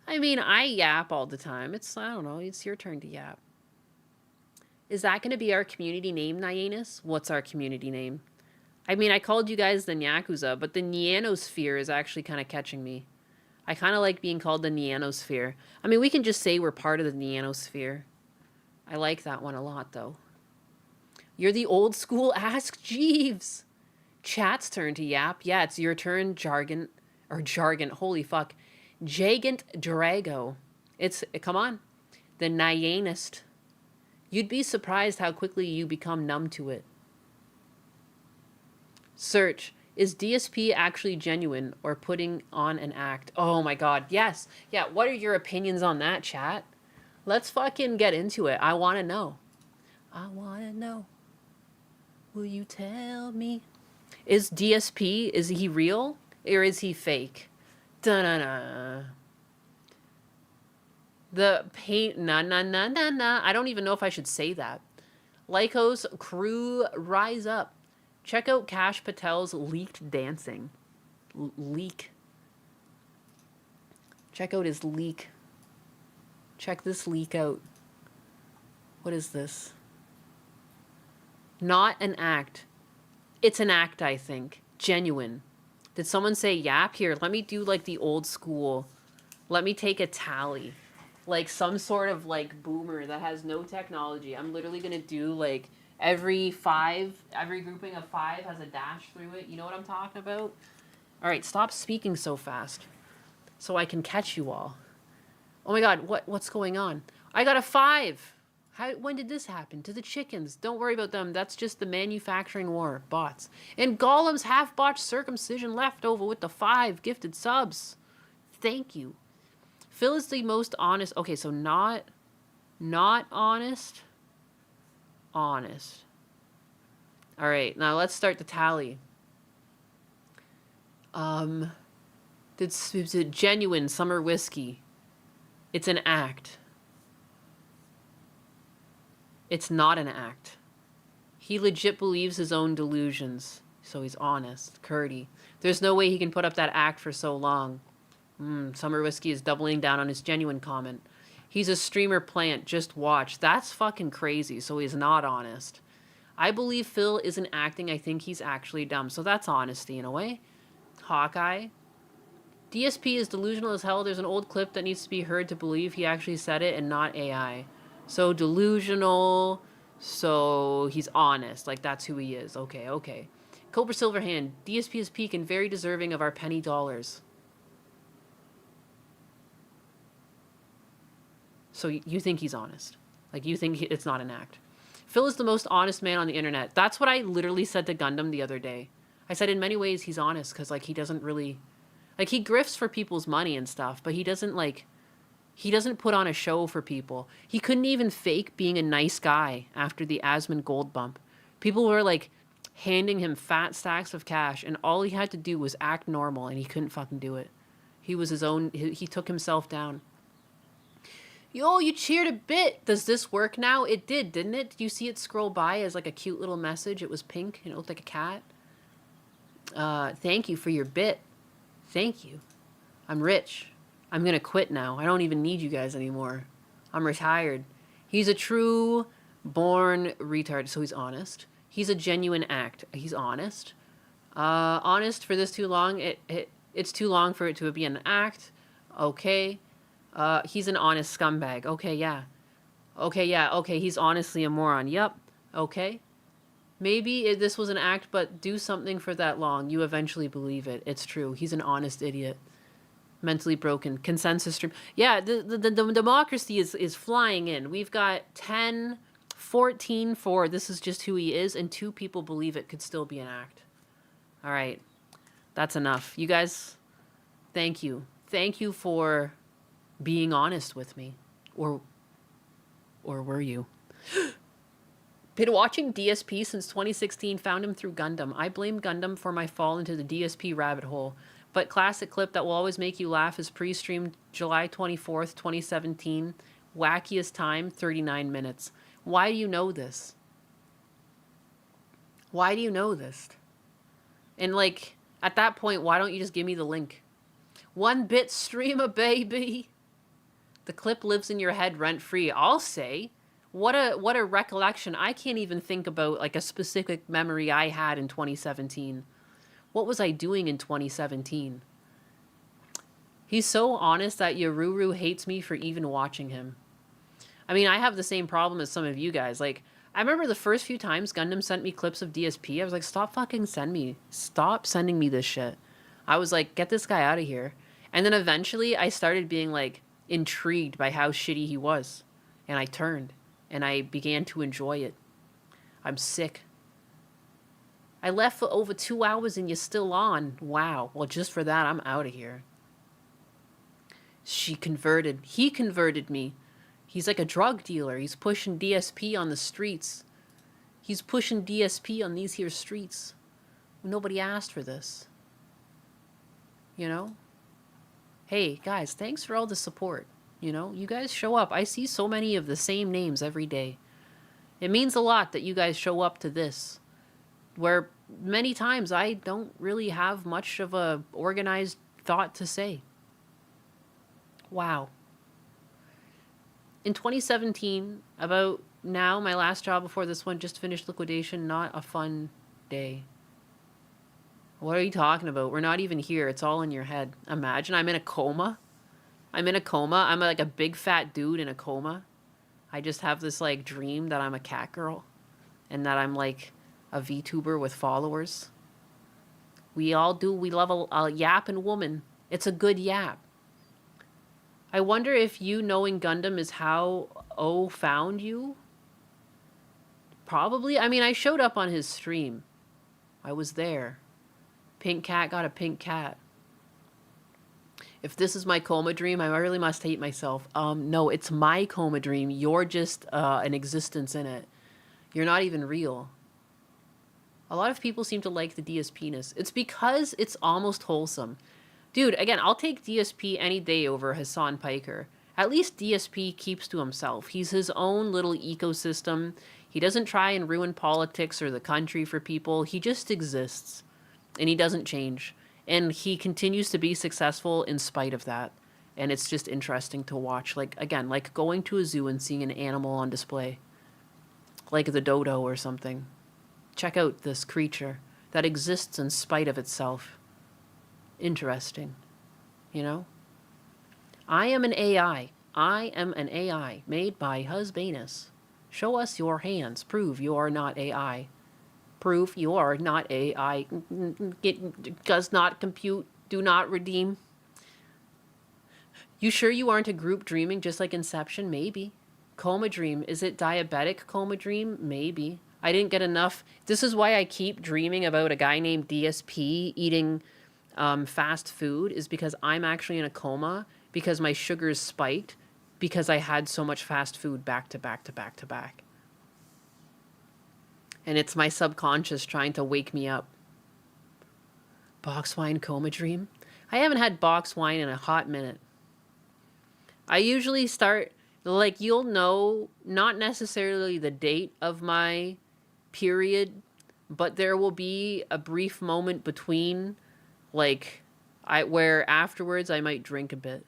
I mean, I yap all the time. I don't know, it's your turn to yap. Is that going to be our community name, Nyanus? What's our community name? I mean, I called you guys the Nyakuza, but the Nyanosphere is actually kind of catching me. I kind of like being called the Nyanosphere. I mean, we can just say we're part of the Nyanosphere. I like that one a lot, though. You're the old school Ask Jeeves. Chat's turn to yap. Yeah, it's your turn, Jargon. Holy fuck. Jagant Drago. Come on. The Nyanist. You'd be surprised how quickly you become numb to it. Search. Is DSP actually genuine or putting on an act? Oh my god, yes. Yeah, what are your opinions on that, chat? Let's fucking get into it. I want to know. I want to know. Will you tell me? Is DSP, is he real or is he fake? Da-na-na. The paint, na-na-na-na-na. I don't even know if I should say that. Lycos crew, rise up. Check out Cash Patel's leaked dancing. Leak. Check out his leak. Check this leak out. What is this? Not an act. It's an act, I think. Genuine. Did someone say yap? Here, let me do like the old school. Let me take a tally. Like some sort of like boomer that has no technology. I'm literally going to do like every grouping of 5 has a dash through it. You know what I'm talking about? All right, stop speaking so fast so I can catch you all. Oh my god, what's going on? I got a 5. When did this happen? To the chickens. Don't worry about them. That's just the manufacturing war. Bots. And Golem's half-botched circumcision left over with the 5 gifted subs. Thank you. Phil is the most honest. Okay, so not honest. Honest. All right, now let's start the tally. It's a genuine summer whiskey. It's an act. It's not an act. He legit believes his own delusions, so he's honest. Curdy. There's no way he can put up that act for so long. Summer Whiskey is doubling down on his genuine comment. He's a streamer plant, just watch. That's fucking crazy, so he's not honest. I believe Phil isn't acting, I think he's actually dumb, so that's honesty in a way. Hawkeye. DSP is delusional as hell. There's an old clip that needs to be heard to believe he actually said it and not AI. So delusional, so he's honest. Like, that's who he is. Okay. Cobra Silverhand. DSP is peak and very deserving of our penny dollars. So you think he's honest. Like, you think it's not an act. Phil is the most honest man on the internet. That's what I literally said to Gundam the other day. I said in many ways he's honest because, like, he doesn't really... Like, he grifts for people's money and stuff, but he doesn't put on a show for people. He couldn't even fake being a nice guy after the Asmund Gold bump. People were like handing him fat stacks of cash, and all he had to do was act normal, and he couldn't fucking do it. He was his own, he took himself down. Yo, you cheered a bit. Does this work now? It did, didn't it? Did you see it scroll by as like a cute little message? It was pink and it looked like a cat. Thank you for your bit. Thank you. I'm rich. I'm gonna quit now. I don't even need you guys anymore. I'm retired. He's a true born retard, so he's honest. He's a genuine act. He's honest. Honest for this too long. It's too long for it to be an act. Okay. He's an honest scumbag. Okay, yeah. Okay, yeah. Okay, he's honestly a moron. Yup. Okay. Maybe this was an act, but do something for that long. You eventually believe it. It's true. He's an honest idiot. Mentally broken. Consensus stream. Yeah, the democracy is flying in. We've got 10, 14 for this is just who he is, and 2 people believe it could still be an act. All right. That's enough. You guys, thank you. Thank you for being honest with me. Or were you? Been watching DSP since 2016, found him through Gundam. I blame Gundam for my fall into the DSP rabbit hole. But classic clip that will always make you laugh is pre-streamed July 24th, 2017. Wackiest time, 39 minutes. Why do you know this? Why do you know this? And like, at that point, why don't you just give me the link? 1-bit streamer, baby. The clip lives in your head rent-free. I'll say. What a recollection. I can't even think about like a specific memory I had in 2017. What was I doing in 2017? He's so honest that Yaruru hates me for even watching him. I mean, I have the same problem as some of you guys. Like, I remember the first few times Gundam sent me clips of DSP, I was like, stop fucking stop sending me this shit. I was like, get this guy out of here. And then eventually I started being like intrigued by how shitty he was. And I turned. And I began to enjoy it. I'm sick. I left for over 2 hours and you're still on. Wow. Well, just for that, I'm out of here. He converted me. He's like a drug dealer. He's pushing DSP on the streets. He's pushing DSP on these here streets. Nobody asked for this. You know? Hey, guys, thanks for all the support. You know, you guys show up. I see so many of the same names every day. It means a lot that you guys show up to this, where many times I don't really have much of a organized thought to say. Wow. In 2017, about now, my last job before this one, just finished liquidation. Not a fun day. What are you talking about? We're not even here. It's all in your head. Imagine I'm in a coma. I'm in a coma. I'm like a big fat dude in a coma. I just have this like dream that I'm a cat girl and that I'm like a VTuber with followers. We all do. We love a yapping woman. It's a good yap. I wonder if you knowing Gundam is how O found you? Probably. I mean, I showed up on his stream. I was there. Pink cat got a pink cat. If this is my coma dream, I really must hate myself. No, it's my coma dream. You're just an existence in it. You're not even real. A lot of people seem to like the DSP-ness. It's because it's almost wholesome. Dude, again, I'll take DSP any day over Hassan Piker. At least DSP keeps to himself. He's his own little ecosystem. He doesn't try and ruin politics or the country for people. He just exists. And he doesn't change. And he continues to be successful in spite of that. And it's just interesting to watch. Like, again, like going to a zoo and seeing an animal on display. Like the dodo or something. Check out this creature that exists in spite of itself. Interesting. You know? I am an AI. I am an AI made by Husbanus. Show us your hands. Prove you are not AI. Prove you are not AI. It does not compute. Do not redeem. You sure you aren't a group dreaming just like Inception? Maybe. Coma dream. Is it diabetic coma dream? Maybe. I didn't get enough. This is why I keep dreaming about a guy named DSP eating fast food is because I'm actually in a coma because my sugars spiked because I had so much fast food back to back to back to back. And it's my subconscious trying to wake me up. Box wine coma dream? I haven't had box wine in a hot minute. I usually start, like, you'll know, not necessarily the date of my period, but there will be a brief moment between, like, where afterwards I might drink a bit.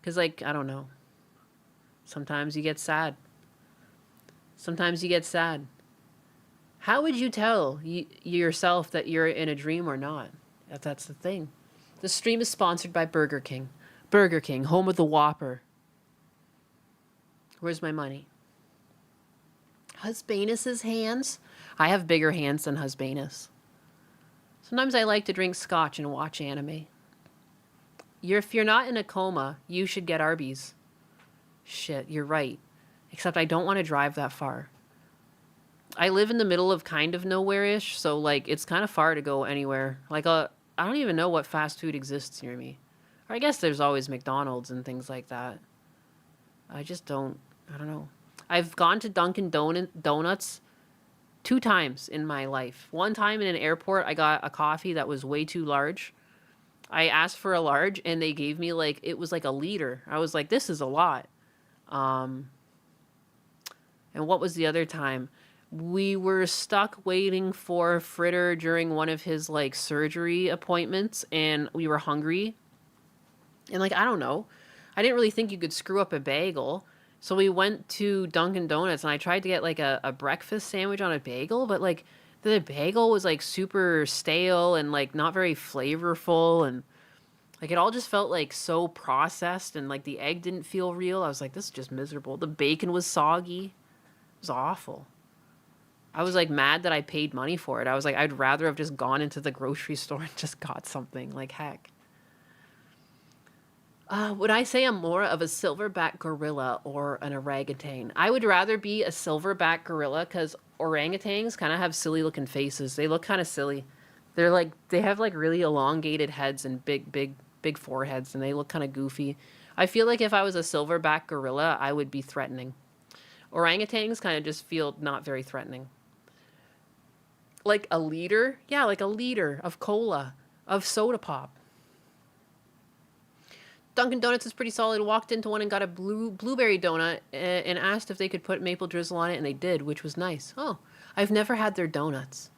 Because, like, I don't know. Sometimes you get sad. Sometimes you get sad. How would you tell yourself that you're in a dream or not? That's the thing. The stream is sponsored by Burger King. Burger King, home of the Whopper. Where's my money? Husbanus's hands? I have bigger hands than Husbanus. Sometimes I like to drink scotch and watch anime. If you're not in a coma, you should get Arby's. Shit, you're right. Except I don't want to drive that far. I live in the middle of kind of nowhere-ish, so, like, it's kind of far to go anywhere. Like, I don't even know what fast food exists near me. Or I guess there's always McDonald's and things like that. I don't know. I've gone to Dunkin' Donuts 2 times in my life. One time in an airport, I got a coffee that was way too large. I asked for a large, and they gave me, like, it was like a liter. I was like, this is a lot. And what was the other time? We were stuck waiting for Fritter during one of his, like, surgery appointments, and we were hungry. And, like, I don't know. I didn't really think you could screw up a bagel. So we went to Dunkin' Donuts, and I tried to get, like, a breakfast sandwich on a bagel, but, like, the bagel was, like, super stale and, like, not very flavorful, and, like, it all just felt, like, so processed, and, like, the egg didn't feel real. I was like, this is just miserable. The bacon was soggy. It was awful. I was, like, mad that I paid money for it. I was like, I'd rather have just gone into the grocery store and just got something. Like, heck. Would I say I'm more of a silverback gorilla or an orangutan? I would rather be a silverback gorilla because orangutans kind of have silly looking faces. They look kind of silly. They're like, they have like really elongated heads and big foreheads, and they look kind of goofy. I feel like if I was a silverback gorilla, I would be threatening. Orangutans kind of just feel not very threatening. Like a liter? Yeah, like a liter of cola, of soda pop. Dunkin' Donuts is pretty solid. Walked into one and got a blueberry donut and asked if they could put maple drizzle on it, and they did, which was nice. Oh, I've never had their donuts.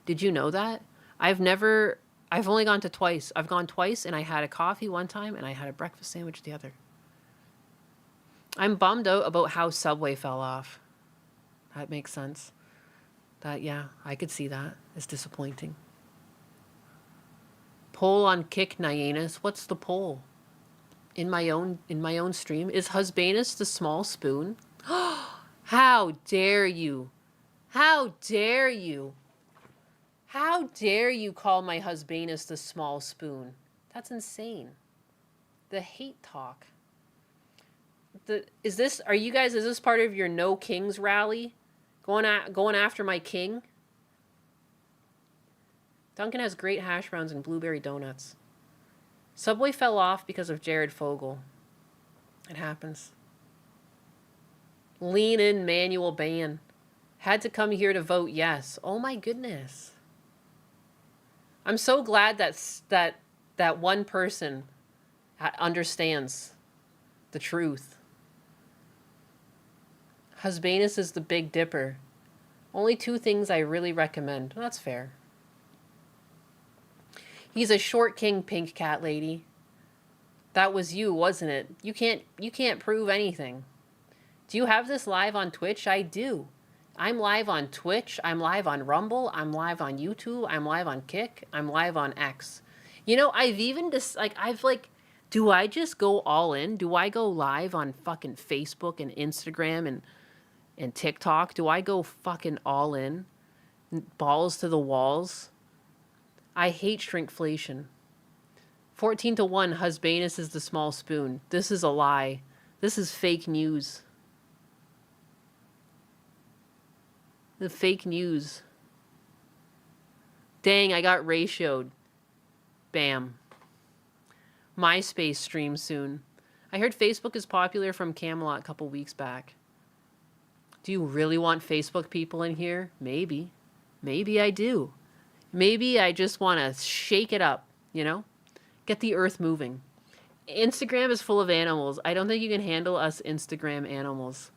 Did you know that? I've only gone to twice. I've gone twice, and I had a coffee one time, and I had a breakfast sandwich the other. I'm bummed out about how Subway fell off. That makes sense. Yeah, I could see that. It's disappointing. Poll on Kick Nyanus. What's the poll? In my own stream. Is Husbanus the small spoon? How dare you? How dare you? How dare you call my Husbanus the small spoon? That's insane. The hate talk. Is this part of your No Kings rally? Going after my king? Dunkin' has great hash browns and blueberry donuts. Subway fell off because of Jared Fogle. It happens. Lean in manual ban. Had to come here to vote yes. Oh my goodness. I'm so glad that one person understands the truth. Husbanus is the Big Dipper. Only 2 things I really recommend. Well, that's fair. He's a short king, pink cat lady. That was you, wasn't it? You can't prove anything. Do you have this live on Twitch? I do. I'm live on Twitch. I'm live on Rumble. I'm live on YouTube. I'm live on Kick. I'm live on X. You know, I've even do I just go all in? Do I go live on fucking Facebook and Instagram and TikTok? Do I go fucking all in? Balls to the walls? I hate shrinkflation. 14-1, Husbanus is the small spoon. This is a lie. This is fake news. The fake news. Dang, I got ratioed. Bam. MySpace stream soon. I heard Facebook is popular from Camelot a couple weeks back. Do you really want Facebook people in here? Maybe. Maybe I do. Maybe I just want to shake it up, you know? Get the earth moving. Instagram is full of animals. I don't think you can handle us Instagram animals.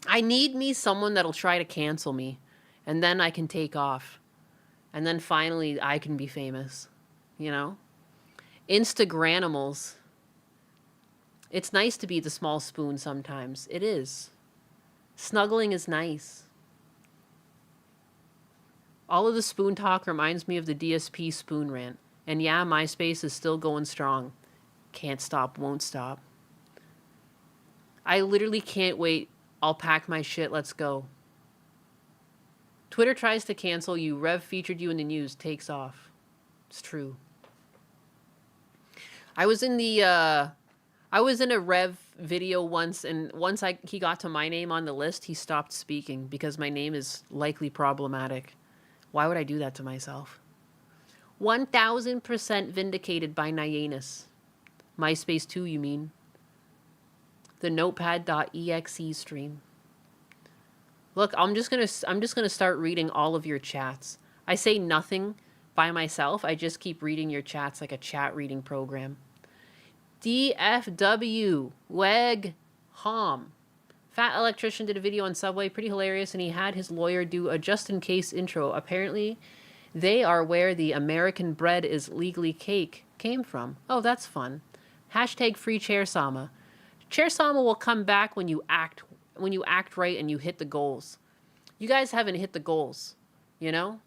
I need me someone that'll try to cancel me, and then I can take off. And then finally I can be famous, you know? Instagramimals. It's nice to be the small spoon sometimes. It is. Snuggling is nice. All of the spoon talk reminds me of the DSP spoon rant. And yeah, MySpace is still going strong. Can't stop, won't stop. I literally can't wait. I'll pack my shit, let's go. Twitter tries to cancel you. Rev featured you in the news, takes off. It's true. I was in a Rev video once, and once he got to my name on the list, he stopped speaking because my name is likely problematic. Why would I do that to myself? 1000% vindicated by Nyanus. MySpace 2, you mean? The notepad.exe stream. Look, I'm just gonna start reading all of your chats. I say nothing by myself. I just keep reading your chats like a chat reading program. DFW Weg Hom. Fat Electrician did a video on Subway, pretty hilarious, and he had his lawyer do a just-in-case intro. Apparently, they are where the American bread is legally cake came from. Oh, that's fun. Hashtag free Chair Sama. Chair Sama will come back when you act right and you hit the goals. You guys haven't hit the goals, you know?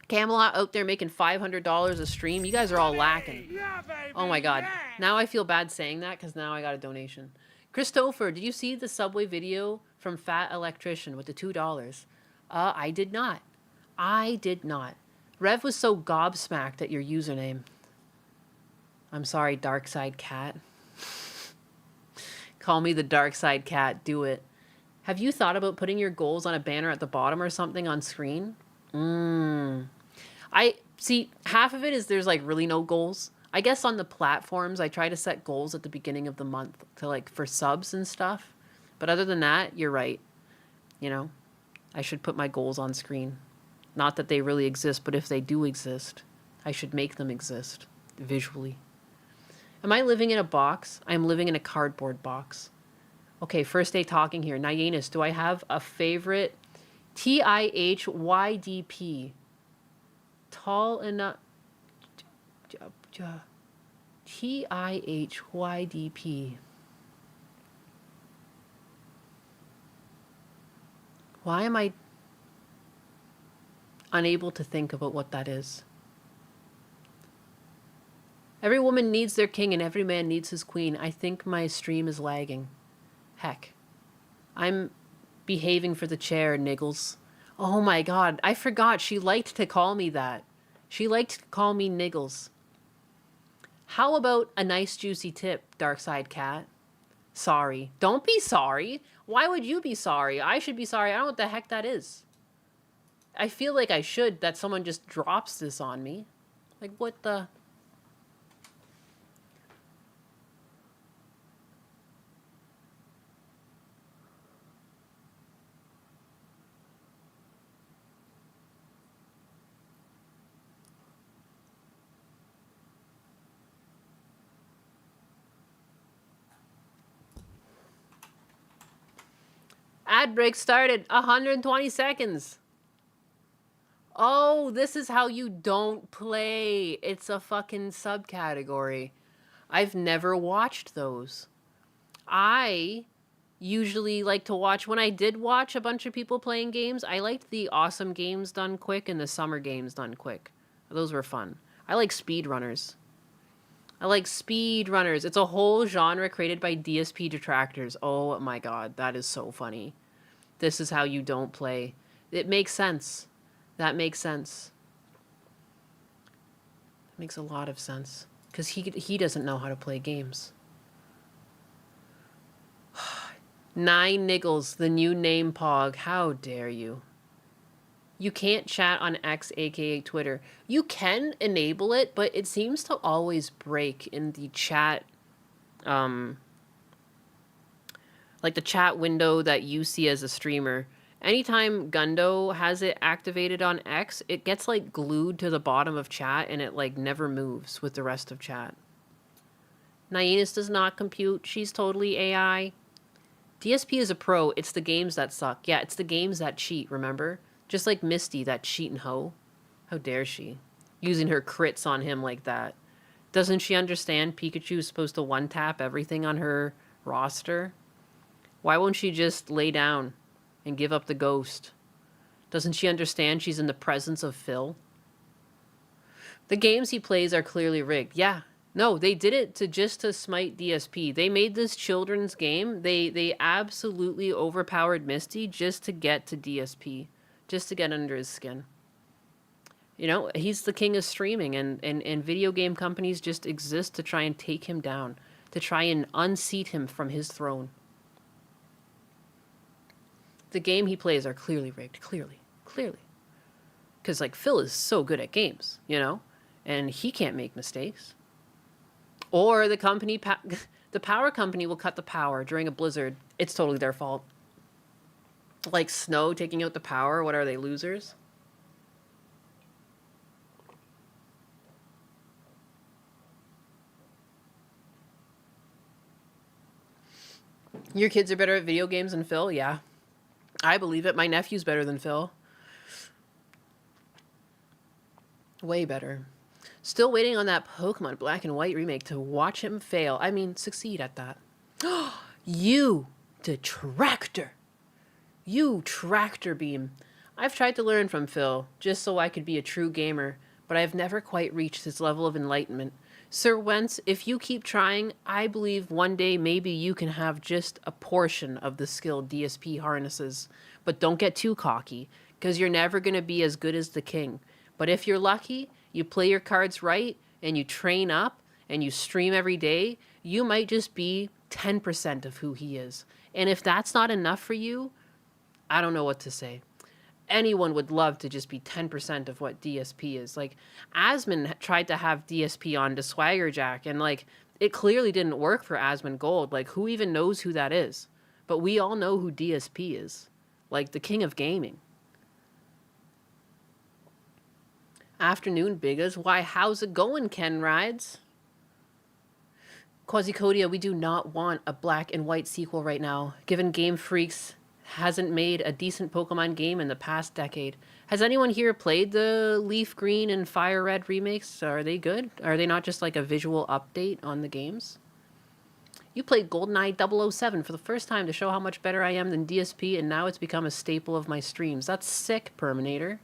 Camelot out there making $500 a stream. You guys are all lacking. Yeah, oh my god. Yeah. Now I feel bad saying that because now I got a donation. Christopher, did you see the Subway video from Fat Electrician with the $2? I did not. I did not. Rev was so gobsmacked at your username. I'm sorry, Dark Side Cat. Call me the Dark Side Cat. Do it. Have you thought about putting your goals on a banner at the bottom or something on screen? I see, half of it is there's like really no goals. I guess on the platforms, I try to set goals at the beginning of the month to like for subs and stuff. But other than that, you're right. You know, I should put my goals on screen. Not that they really exist, but if they do exist, I should make them exist visually. Am I living in a box? I'm living in a cardboard box. Okay, first day talking here. Nyanus, do I have a favorite? TIHYDP. Tall enough. TIHYDP. Why am I unable to think about what that is? Every woman needs their king and every man needs his queen. I think my stream is lagging. Heck. I'm behaving for the chair, Niggles. Oh my god, I forgot she liked to call me that. She liked to call me Niggles. How about a nice juicy tip, Darkside Cat? Sorry. Don't be sorry. Why would you be sorry? I should be sorry. I don't know what the heck that is. I feel like I should, that someone just drops this on me. Like, what the... Ad break started. 120 seconds. Oh, this is how you don't play. It's a fucking subcategory. I've never watched those. I usually like to watch, when I did watch a bunch of people playing games, I liked the awesome games done quick and the summer games done quick. Those were fun. I like speedrunners. It's a whole genre created by DSP detractors. Oh my god, that is so funny. This is how you don't play. It makes sense. That makes sense. It makes a lot of sense. Because he doesn't know how to play games. 9 Niggles, the new name Pog. How dare you? You can't chat on X, aka Twitter. You can enable it, but it seems to always break in the chat, like the chat window that you see as a streamer. Anytime Gundo has it activated on X, it gets like glued to the bottom of chat and it like never moves with the rest of chat. Nyenus does not compute. She's totally AI. DSP is a pro. It's the games that suck. Yeah, it's the games that cheat, remember? Just like Misty, that cheating hoe. How dare she? Using her crits on him like that. Doesn't she understand Pikachu is supposed to one-tap everything on her roster? Why won't she just lay down and give up the ghost? Doesn't she understand she's in the presence of Phil? The games he plays are clearly rigged. Yeah. No, they did it to smite DSP. They made this children's game. They absolutely overpowered Misty just to get to DSP. Just to get under his skin. You know, he's the king of streaming, and video game companies just exist to try and take him down. To try and unseat him from his throne. The game he plays are clearly rigged. Clearly. Because, like, Phil is so good at games, you know? And he can't make mistakes. Or the company, the power company will cut the power during a blizzard. It's totally their fault. Like snow taking out the power. What are they, losers? Your kids are better at video games than Phil? Yeah. I believe it. My nephew's better than Phil. Way better. Still waiting on that Pokemon Black and White remake to watch him fail. I mean, succeed at that. You detractor. You tractor beam. I've tried to learn from Phil, just so I could be a true gamer, but I've never quite reached his level of enlightenment. Sir Wentz, if you keep trying, I believe one day maybe you can have just a portion of the skill DSP harnesses. But don't get too cocky, because you're never going to be as good as the king. But if you're lucky, you play your cards right, and you train up, and you stream every day, you might just be 10% of who he is. And if that's not enough for you, I don't know what to say. Anyone would love to just be 10% of what DSP is. Like, Asmon tried to have DSP on to Swagger Jack, and, like, it clearly didn't work for Asmon Gold. Like, who even knows who that is? But we all know who DSP is. Like, the king of gaming. Afternoon, Bigas. Why, how's it going, Ken Rides? Quasicodia, we do not want a black and white sequel right now, given Game Freaks hasn't made a decent Pokemon game in the past decade. Has anyone here played the Leaf Green and Fire Red remakes? Are they good? Are they not just like a visual update on the games? You played GoldenEye 007 for the first time to show how much better I am than DSP, and now it's become a staple of my streams. That's sick, Perminator.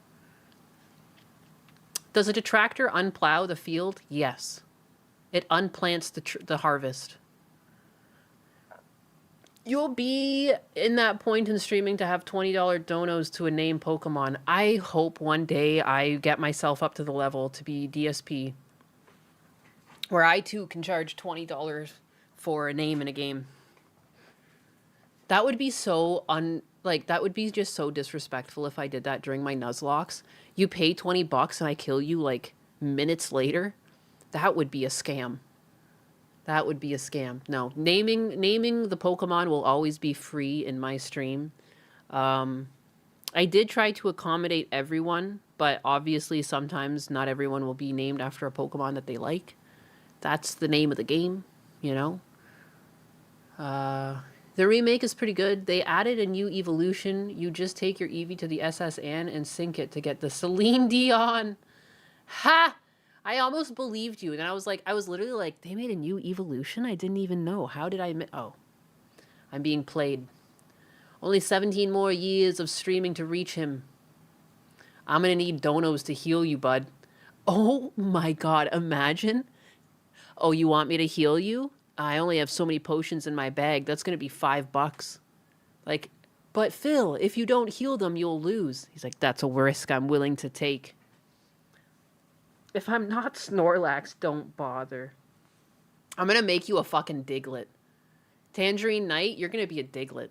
Does a detractor unplow the field? Yes. It unplants the harvest. You'll be in that point in streaming to have $20 donos to a name Pokemon. I hope one day I get myself up to the level to be DSP, where I too can charge $20 for a name in a game. That would be so that would be just so disrespectful if I did that during my Nuzlocke. You pay $20 and I kill you like minutes later. That would be a scam. That would be a scam. No, naming the Pokemon will always be free in my stream. I did try to accommodate everyone, but obviously sometimes not everyone will be named after a Pokemon that they like. That's the name of the game, you know? The remake is pretty good. They added a new evolution. You just take your Eevee to the SSN and sync it to get the Celine Dion. Ha! I almost believed you. And I was literally like, they made a new evolution? I didn't even know. How did I Oh. I'm being played. Only 17 more years of streaming to reach him. I'm gonna need donos to heal you, bud. Oh my god, imagine. Oh, you want me to heal you? I only have so many potions in my bag. That's gonna be $5. Like, but Phil, if you don't heal them, you'll lose. He's like, that's a risk I'm willing to take. If I'm not Snorlax, don't bother. I'm gonna make you a fucking Diglett. Tangerine Knight, you're gonna be a Diglett.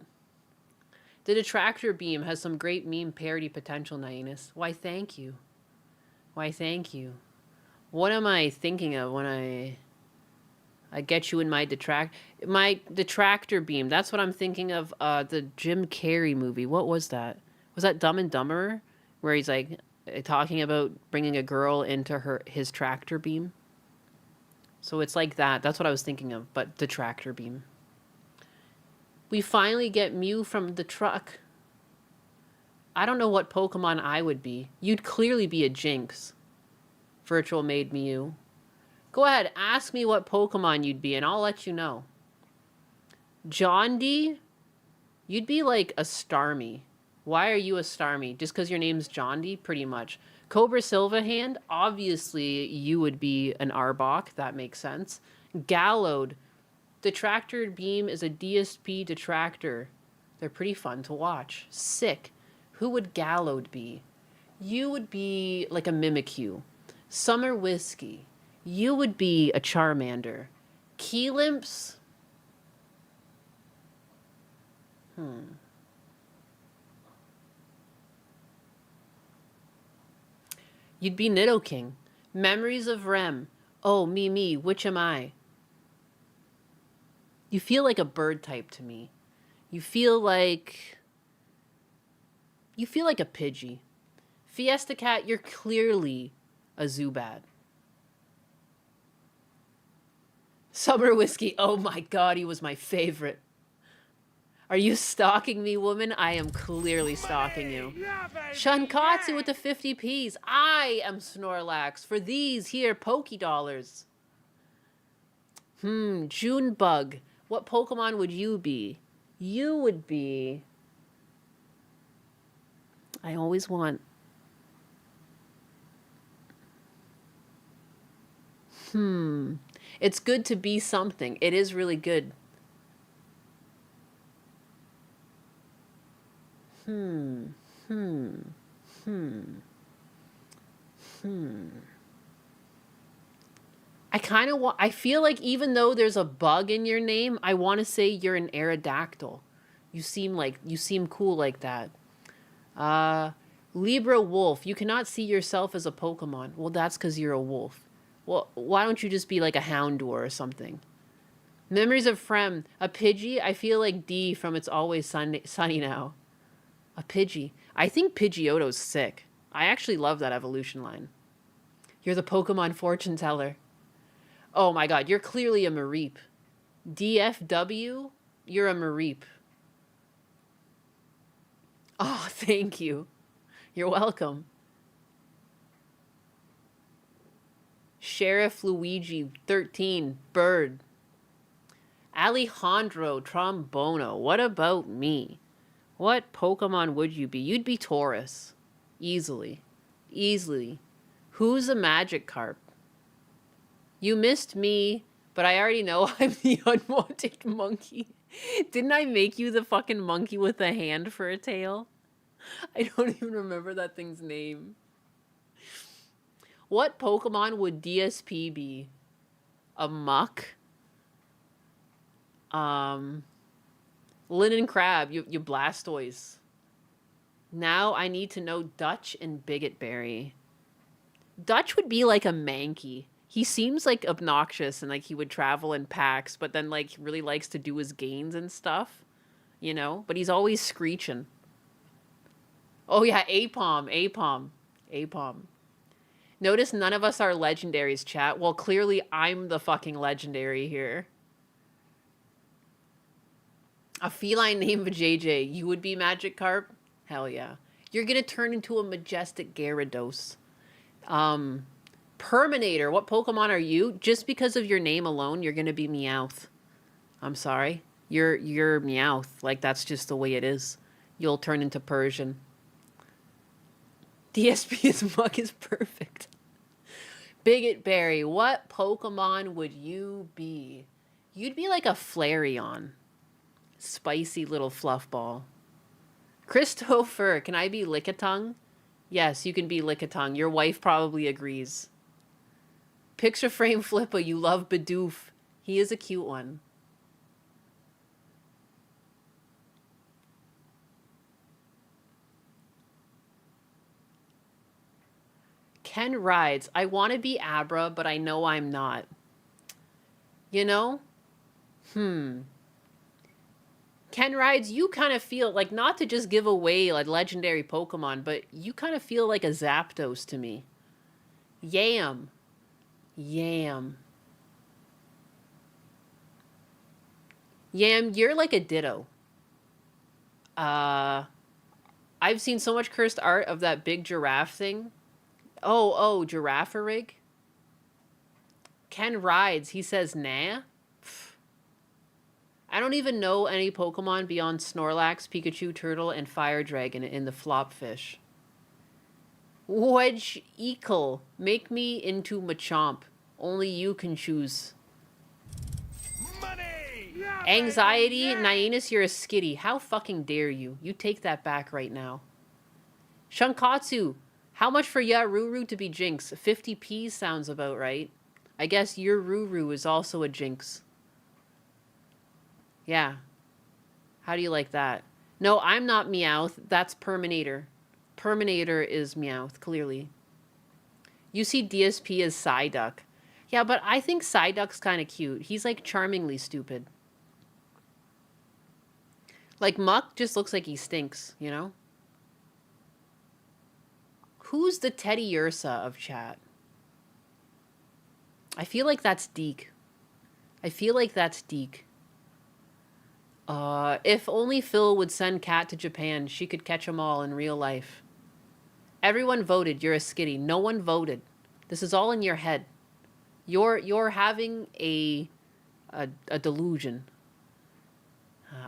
The detractor beam has some great meme parody potential, Nainus. Why, thank you. Why, thank you. What am I thinking of when I get you in my detractor beam? That's what I'm thinking of. The Jim Carrey movie. What was that? Was that Dumb and Dumber, where he's like talking about bringing a girl into his tractor beam? So it's like that. That's what I was thinking of. But the tractor beam. We finally get Mew from the truck. I don't know what Pokemon I would be. You'd clearly be a Jinx. Virtual Maid Mew. Go ahead, ask me what Pokemon you'd be, and I'll let you know. John D, you'd be like a Starmie. Why are you a Starmie? Just because your name's John D? Pretty much. Cobra Silverhand, obviously you would be an Arbok. That makes sense. Gallowed. Detractor Beam is a DSP detractor. They're pretty fun to watch. Sick. Who would Gallowed be? You would be like a Mimikyu. Summer Whiskey. You would be a Charmander. Keylimps. You'd be Nidoking. Memories of Rem. Oh, me, which am I? You feel like a bird type to me. You feel like a Pidgey. Fiesta Cat, you're clearly a Zubat. Summer Whiskey, oh my god, he was my favorite. Are you stalking me, woman? I am clearly stalking you. Shunkatsu with the 50 Ps. I am Snorlax for these here Pokédollars. Junebug. What Pokemon would you be? You would be... I always want... It's good to be something. It is really good. I feel like even though there's a bug in your name, I want to say you're an Aerodactyl. You seem cool like that. Libra Wolf. You cannot see yourself as a Pokemon. Well, that's because you're a wolf. Well, why don't you just be like a Houndour or something? Memories of Frem. A Pidgey? I feel like D from It's Always Sunny Now. A Pidgey. I think Pidgeotto's sick. I actually love that evolution line. You're the Pokemon fortune teller. Oh my god, you're clearly a Mareep. DFW? You're a Mareep. Oh, thank you. You're welcome. Sheriff Luigi, 13, Bird. Alejandro Trombono, what about me? What Pokemon would you be? You'd be Taurus. Easily. Who's a Magikarp? You missed me, but I already know I'm the unwanted monkey. Didn't I make you the fucking monkey with a hand for a tail? I don't even remember that thing's name. What Pokemon would DSP be? A Muck? Linen Crab, you Blastoise. Now I need to know Dutch and Bigotberry. Dutch would be like a Mankey. He seems like obnoxious and like he would travel in packs, but then like really likes to do his gains and stuff, you know? But he's always screeching. Oh yeah, Apom. Notice none of us are legendaries, chat. Well, clearly I'm the fucking legendary here. A feline named JJ. You would be Magikarp? Hell yeah. You're gonna turn into a majestic Gyarados. Perminator. What Pokemon are you? Just because of your name alone, you're gonna be Meowth. I'm sorry. You're Meowth. Like, that's just the way it is. You'll turn into Persian. DSP's Mug is perfect. Bigotberry. What Pokemon would you be? You'd be like a Flareon. Spicy little fluff ball. Christopher, can I be Lickitung? Yes, you can be Lickitung. Your wife probably agrees. Picture Frame Flipper, you love Bidoof. He is a cute one. Ken Rides. I want to be Abra, but I know I'm not. You know? Ken Rides, you kind of feel like, not to just give away like legendary Pokemon, but you kind of feel like a Zapdos to me. Yam. Yam. Yam, you're like a Ditto. I've seen so much cursed art of that big giraffe thing. Oh, Giraffe-a-rig? Ken Rides, he says nah. I don't even know any Pokemon beyond Snorlax, Pikachu, Turtle, and Fire Dragon in the Flopfish. Wedge Eagle, make me into Machamp. Only you can choose. Anxiety, Nyanus, you're a skitty. How fucking dare you? You take that back right now. Shankatsu, how much for Yaruru to be Jinx? 50p sounds about right. I guess your Ruru is also a Jinx. Yeah. How do you like that? No, I'm not Meowth. That's Perminator. Perminator is Meowth, clearly. You see DSP as Psyduck. Yeah, but I think Psyduck's kind of cute. He's like charmingly stupid. Like Muck just looks like he stinks, you know? Who's the Teddy Ursa of chat? I feel like that's Deke. I feel like that's Deke. If only Phil would send Kat to Japan, she could catch them all in real life. Everyone voted you're a skitty. No one voted. This is all in your head. You're having a delusion.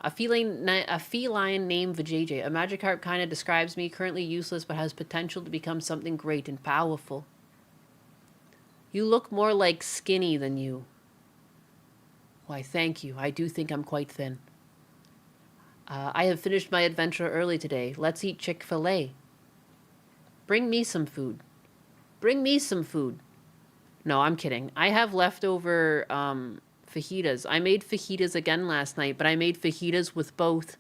A feline named Vajayjay. A Magikarp kind of describes me, currently useless but has potential to become something great and powerful. You look more like skinny than you. Why, thank you. I do think I'm quite thin. I have finished my adventure early today. Let's eat Chick-fil-A. Bring me some food. Bring me some food. No, I'm kidding. I have leftover fajitas. I made fajitas again last night, but I made fajitas with both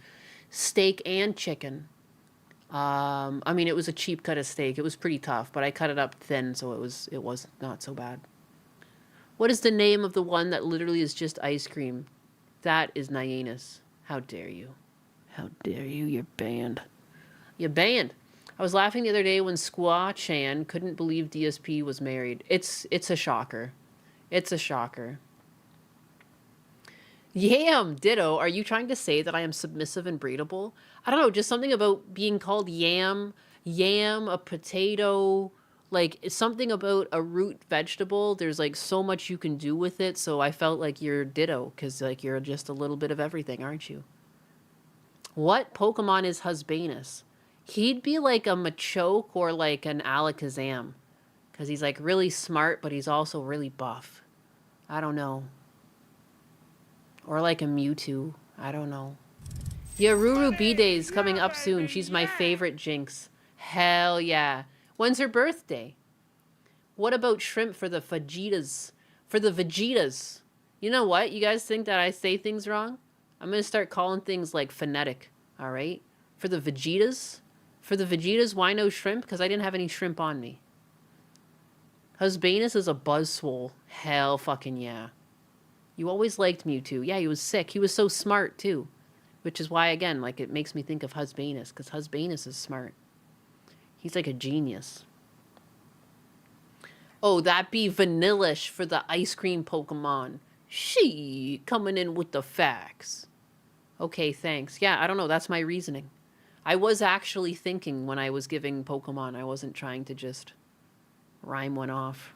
steak and chicken. I mean, it was a cheap cut of steak. It was pretty tough, but I cut it up thin, so it was not so bad. What is the name of the one that literally is just ice cream? That is Nyanus. How dare you? How dare you? You're banned. You're banned. I was laughing the other day when Squaw Chan couldn't believe DSP was married. It's a shocker. It's a shocker. Yam, ditto. Are you trying to say that I am submissive and breedable? I don't know, just something about being called yam, a potato, like something about a root vegetable. There's like so much you can do with it, so I felt like you're ditto, because like you're just a little bit of everything, aren't you? What Pokemon is Husbanus? He'd be like a Machoke or like an Alakazam, because he's like really smart, but he's also really buff. I don't know. Or like a Mewtwo. I don't know. Yaruru B-Day's coming up soon. She's my favorite Jinx. Hell yeah. When's her birthday? What about shrimp for the Vegetas? For the Vegetas. You know what? You guys think that I say things wrong? I'm going to start calling things like phonetic. All right? For the Vegetas? For the Vegetas, why no shrimp? Because I didn't have any shrimp on me. Husbanus is a buzzswole. Hell fucking yeah. You always liked Mewtwo. Yeah, he was sick. He was so smart, too. Which is why, again, like, it makes me think of Husbanus, because Husbanus is smart. He's like a genius. Oh, that be Vanillish for the ice cream Pokemon. She coming in with the facts. Okay, thanks. Yeah, I don't know. That's my reasoning. I was actually thinking when I was giving Pokemon. I wasn't trying to just rhyme one off.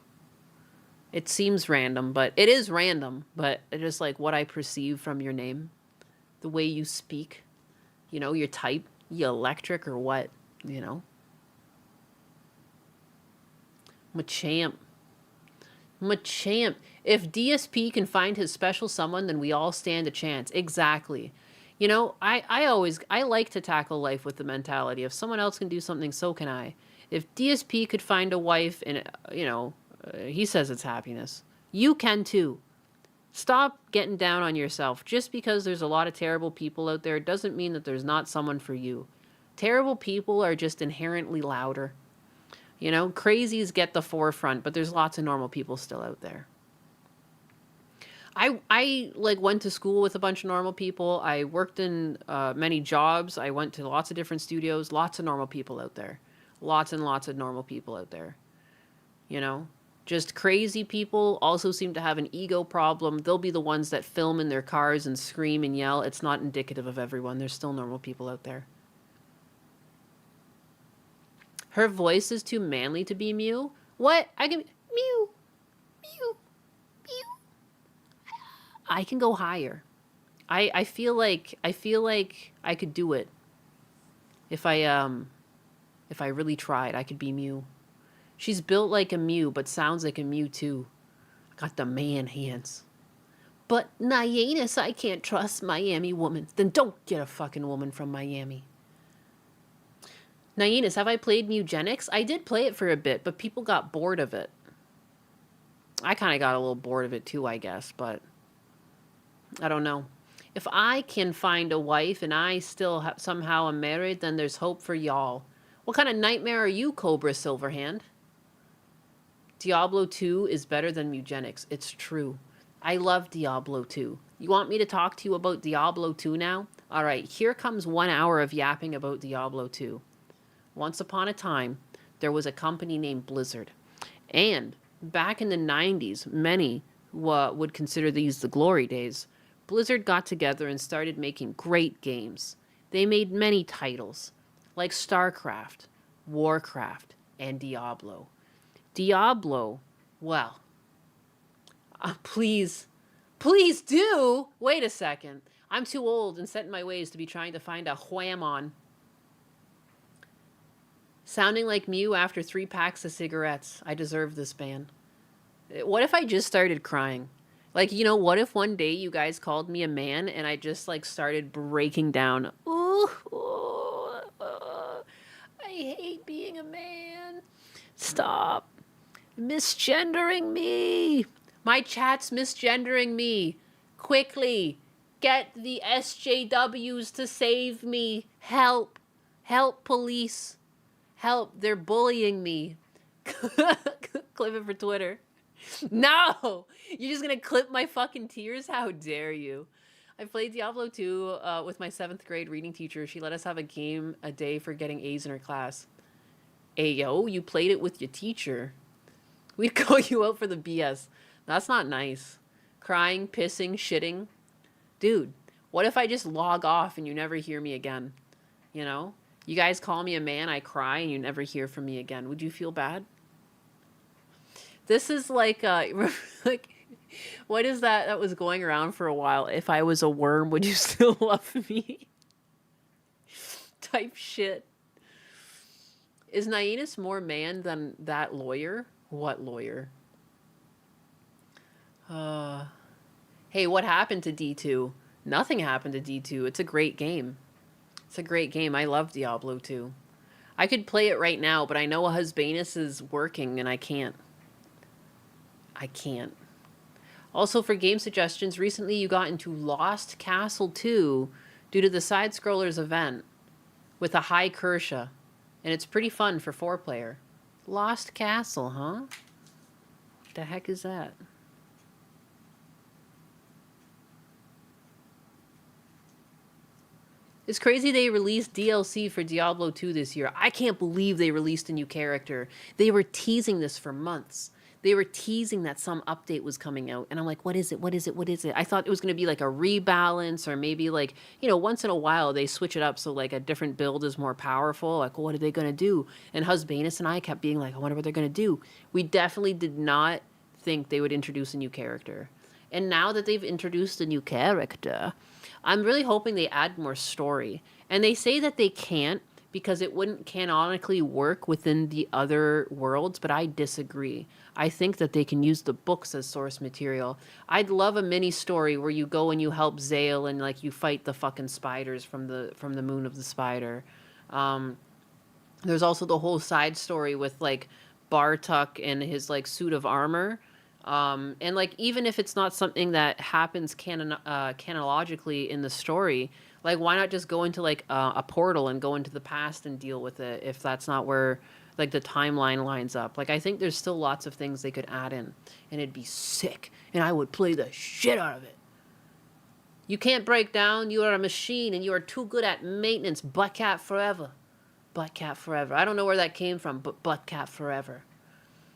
It seems random, but it is random. But it's just like what I perceive from your name. The way you speak. You know, your type. You electric or what? You know? Machamp. Machamp. If DSP can find his special someone, then we all stand a chance. Exactly. You know, I like to tackle life with the mentality. If someone else can do something, so can I. If DSP could find a wife and, you know, he says it's happiness. You can too. Stop getting down on yourself. Just because there's a lot of terrible people out there doesn't mean that there's not someone for you. Terrible people are just inherently louder. You know, crazies get the forefront, but there's lots of normal people still out there. I like went to school with a bunch of normal people. I worked in many jobs. I went to lots of different studios. Lots of normal people out there. Lots and lots of normal people out there. You know, just crazy people also seem to have an ego problem. They'll be the ones that film in their cars and scream and yell. It's not indicative of everyone. There's still normal people out there. Her voice is too manly to be Mew. What? I can Mew, Mew, Mew. I can go higher. I feel like I could do it. If I really tried, I could be Mew. She's built like a Mew, but sounds like a Mew too. Got the man hands. But Nyanus, I can't trust Miami woman. Then don't get a fucking woman from Miami. Nyanus, have I played Mewgenics? I did play it for a bit, but people got bored of it. I kind of got a little bored of it too, I guess, but I don't know. If I can find a wife and I still somehow am married, then there's hope for y'all. What kind of nightmare are you, Cobra Silverhand? Diablo 2 is better than Mewgenics. It's true. I love Diablo 2. You want me to talk to you about Diablo 2 now? All right, here comes 1 hour of yapping about Diablo 2. Once upon a time, there was a company named Blizzard. And back in the 90s, many would consider these the glory days. Blizzard got together and started making great games. They made many titles, like StarCraft, Warcraft, and Diablo. Diablo, well, please do. Wait a second. I'm too old and set in my ways to be trying to find a wham on. Sounding like Mew after 3 packs of cigarettes. I deserve this ban. What if I just started crying? Like, you know, what if one day you guys called me a man and I just, like, started breaking down? Ooh, I hate being a man. Stop misgendering me. My chat's misgendering me. Quickly, get the SJWs to save me. Help. Help, police. Help, they're bullying me. Clip it for Twitter. No! You're just gonna clip my fucking tears? How dare you? I played Diablo 2 with my 7th grade reading teacher. She let us have a game a day for getting A's in her class. Ayo, you played it with your teacher. We'd call you out for the BS. That's not nice. Crying, pissing, shitting. Dude, what if I just log off and you never hear me again? You know? You guys call me a man, I cry, and you never hear from me again. Would you feel bad? This is like, like, what is that was going around for a while? If I was a worm, would you still love me? Type shit. Is Nyanus more man than that lawyer? What lawyer? Hey, what happened to D2? Nothing happened to D2. It's a great game. It's a great game. I love Diablo 2. I could play it right now, but I know Husbanus is working and I can't. I can't. Also, for game suggestions, recently you got into Lost Castle 2 due to the side-scrollers event with a high Kersha, and it's pretty fun for 4-player. Lost Castle, huh? What the heck is that? It's crazy they released DLC for Diablo 2 this year. I can't believe they released a new character. They were teasing this for months. They were teasing that some update was coming out. And I'm like, what is it? What is it? What is it? I thought it was going to be like a rebalance or maybe like, you know, once in a while they switch it up so like a different build is more powerful. Like, what are they going to do? And Husbanus and I kept being like, I wonder what they're going to do. We definitely did not think they would introduce a new character. And now that they've introduced a new character, I'm really hoping they add more story. And they say that they can't because it wouldn't canonically work within the other worlds, but I disagree. I think that they can use the books as source material. I'd love a mini story where you go and you help Zale and like you fight the fucking spiders from the moon of the spider. There's also the whole side story with like Bartuk and his like suit of armor. And like even if it's not something that happens canonologically in the story, like why not just go into like a portal and go into the past and deal with it if that's not where like the timeline lines up. Like I think there's still lots of things they could add in, and it'd be sick, and I would play the shit out of it. You can't break down. You are a machine, and you are too good at maintenance. Butt cat forever. Butt cat forever. I don't know where that came from, but butt cat forever.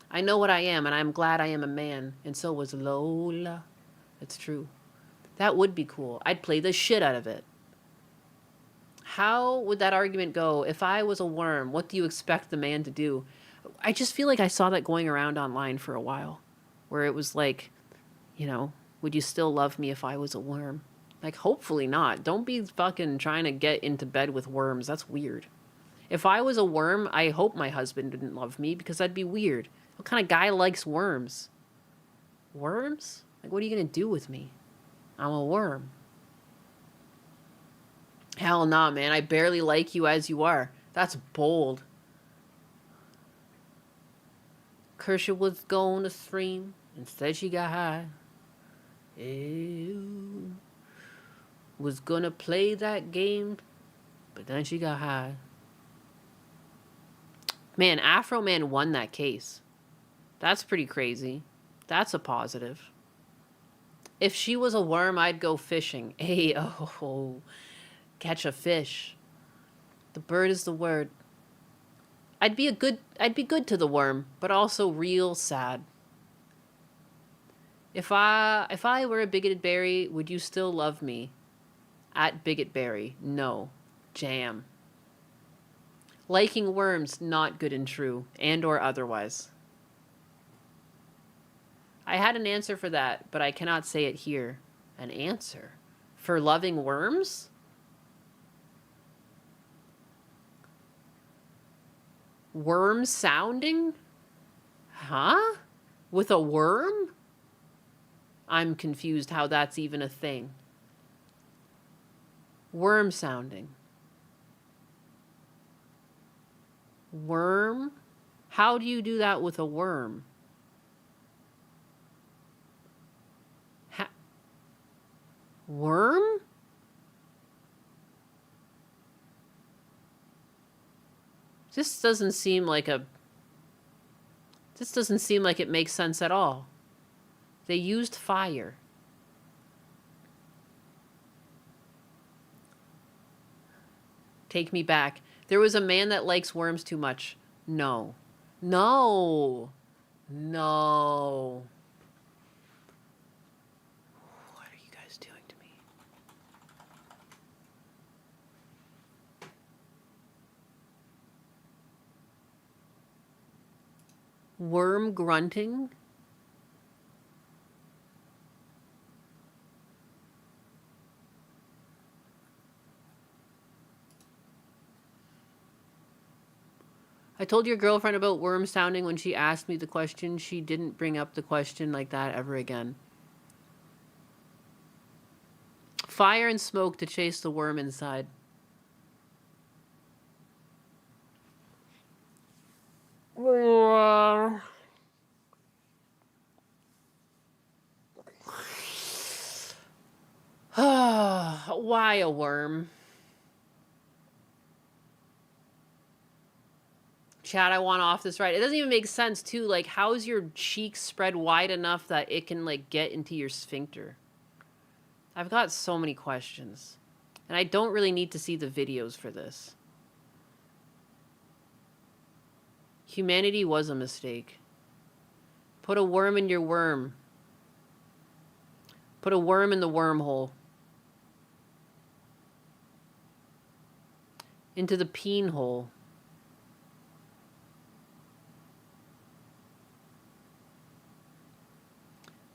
I know what I am, and I'm glad I am a man, and so was Lola. It's true. That would be cool. I'd play the shit out of it. How would that argument go? If I was a worm, what do you expect the man to do? I just feel like I saw that going around online for a while, where it was like, you know, would you still love me if I was a worm? Like, hopefully not. Don't be fucking trying to get into bed with worms. That's weird. If I was a worm, I hope my husband didn't love me, because that'd be weird. What kind of guy likes worms? Worms? Like, what are you gonna do with me? I'm a worm. Hell nah, man. I barely like you as you are. That's bold. Kershaw was going to stream. Instead, she got high. Ew. Was gonna play that game, but then she got high. Man, Afro Man won that case. That's pretty crazy. That's a positive. If she was a worm, I'd go fishing. Hey, oh. Catch a fish. The bird is the word. I'd be good to the worm, but also real sad. If I were a bigoted berry, would you still love me? At bigot berry, no. Jam. Liking worms, not good and true, and or otherwise. I had an answer for that, but I cannot say it here. An answer? For loving worms? Worm sounding? Huh? With a worm? I'm confused how that's even a thing. Worm sounding. Worm? How do you do that with a worm? Worm? This doesn't seem like it makes sense at all. They used fire. Take me back. There was a man that likes worms too much. No. No. No. What are you guys doing to me? Worm grunting? I told your girlfriend about worm sounding when she asked me the question. She didn't bring up the question like that ever again. Fire and smoke to chase the worm inside. Why a worm? Chad, I want off this right. It doesn't even make sense, too. Like, how is your cheek spread wide enough that it can, like, get into your sphincter? I've got so many questions. And I don't really need to see the videos for this. Humanity was a mistake. Put a worm in your worm. Put a worm in the wormhole. Into the peen hole.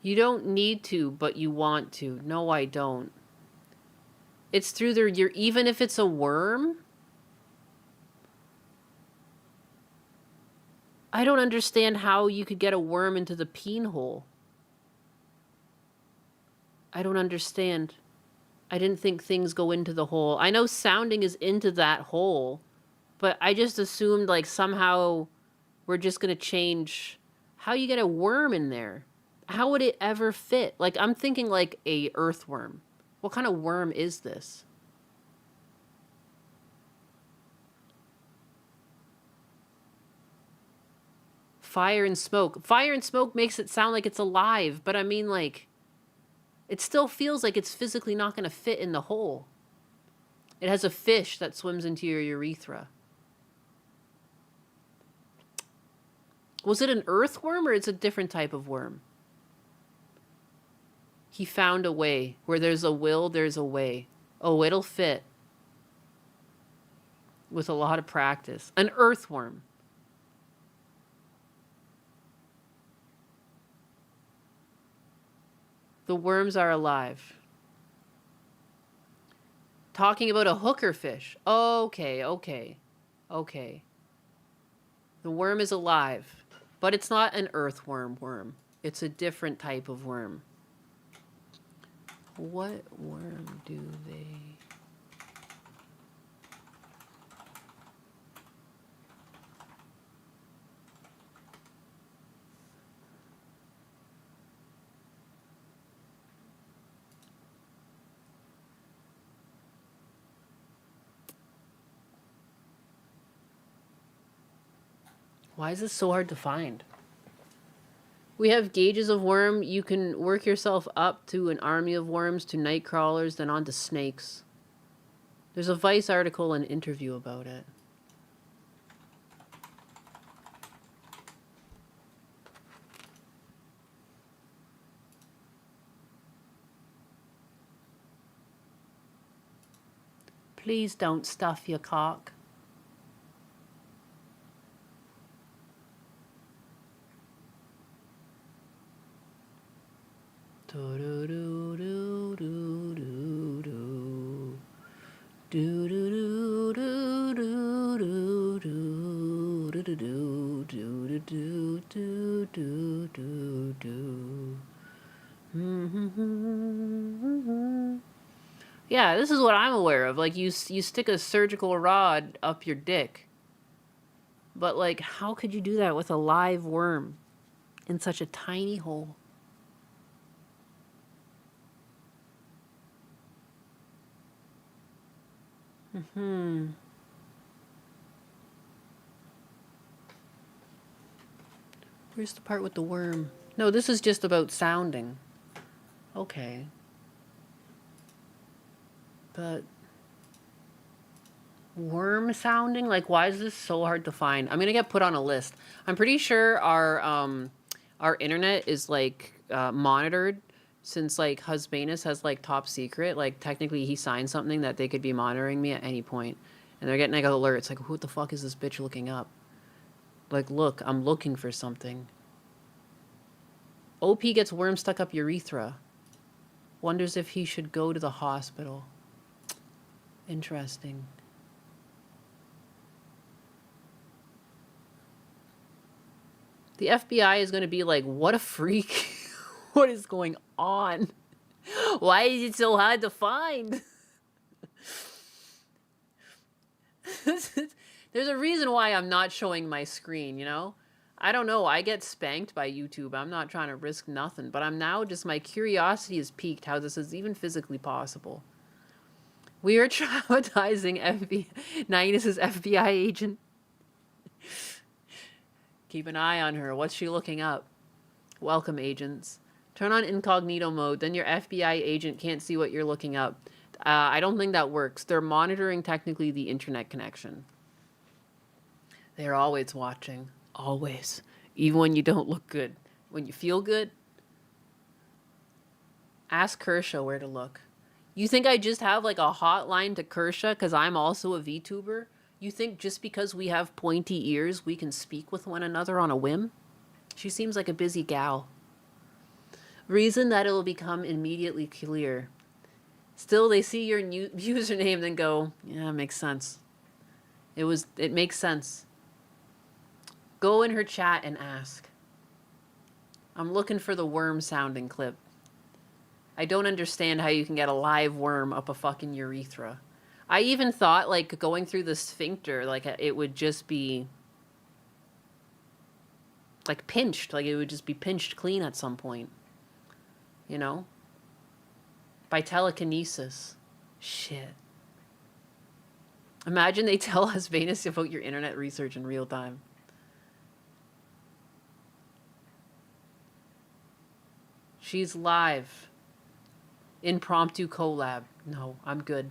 You don't need to, but you want to. No, I don't. It's through your, even if it's a worm? I don't understand how you could get a worm into the peen hole. I don't understand. I didn't think things go into the hole. I know sounding is into that hole, but I just assumed like somehow we're just gonna change how you get a worm in there. How would it ever fit? Like, I'm thinking like a earthworm. What kind of worm is this? Fire and smoke. Fire and smoke makes it sound like it's alive, but I mean, like, it still feels like it's physically not going to fit in the hole. It has a fish that swims into your urethra. Was it an earthworm or it's a different type of worm? He found a way. Where there's a will, there's a way. Oh, it'll fit. With a lot of practice. An earthworm. The worms are alive. Talking about a hooker fish. Okay, okay. Okay. The worm is alive. But it's not an earthworm worm. It's a different type of worm. What worm do they... Why is this so hard to find? We have gauges of worm. You can work yourself up to an army of worms, to night crawlers, then on to snakes. There's a Vice article and interview about it. Please don't stuff your cock. Yeah, this is what I'm aware of. Like, you stick a surgical rod up your dick. But, like, how could you do that with a live worm in such a tiny hole? Where's the part with the worm? No, this is just about sounding. Okay. But worm sounding? Like, why is this so hard to find? I'm gonna get put on a list. I'm pretty sure our internet is like monitored, since like Husbanus has like top secret. Like, technically he signed something that they could be monitoring me at any point. And they're getting like alerts like, who the fuck is this bitch looking up? Like, look, I'm looking for something. OP gets worm stuck up urethra. Wonders if he should go to the hospital. Interesting. The FBI is going to be like, what a freak. What is going on? Why is it so hard to find? There's a reason why I'm not showing my screen, you know? I don't know. I get spanked by YouTube. I'm not trying to risk nothing. But I'm now just, my curiosity is piqued how this is even physically possible. We are traumatizing Nighnus's FBI agent. Keep an eye on her. What's she looking up? Welcome, agents. Turn on incognito mode. Then your FBI agent can't see what you're looking up. I don't think that works. They're monitoring technically the internet connection. They're always watching. Always. Even when you don't look good. When you feel good. Ask Kershaw where to look. You think I just have like a hotline to Kershaw because I'm also a VTuber? You think just because we have pointy ears we can speak with one another on a whim? She seems like a busy gal. Reason that it'll become immediately clear. Still, they see your new username then go, yeah, it makes sense. It makes sense. Go in her chat and ask. I'm looking for the worm sounding clip. I don't understand how you can get a live worm up a fucking urethra. I even thought, like, going through the sphincter, like, it would just be, like, pinched. Like, it would just be pinched clean at some point. You know? By telekinesis. Shit. Imagine they tell us Venus about your internet research in real time. She's live. Impromptu collab. No, I'm good.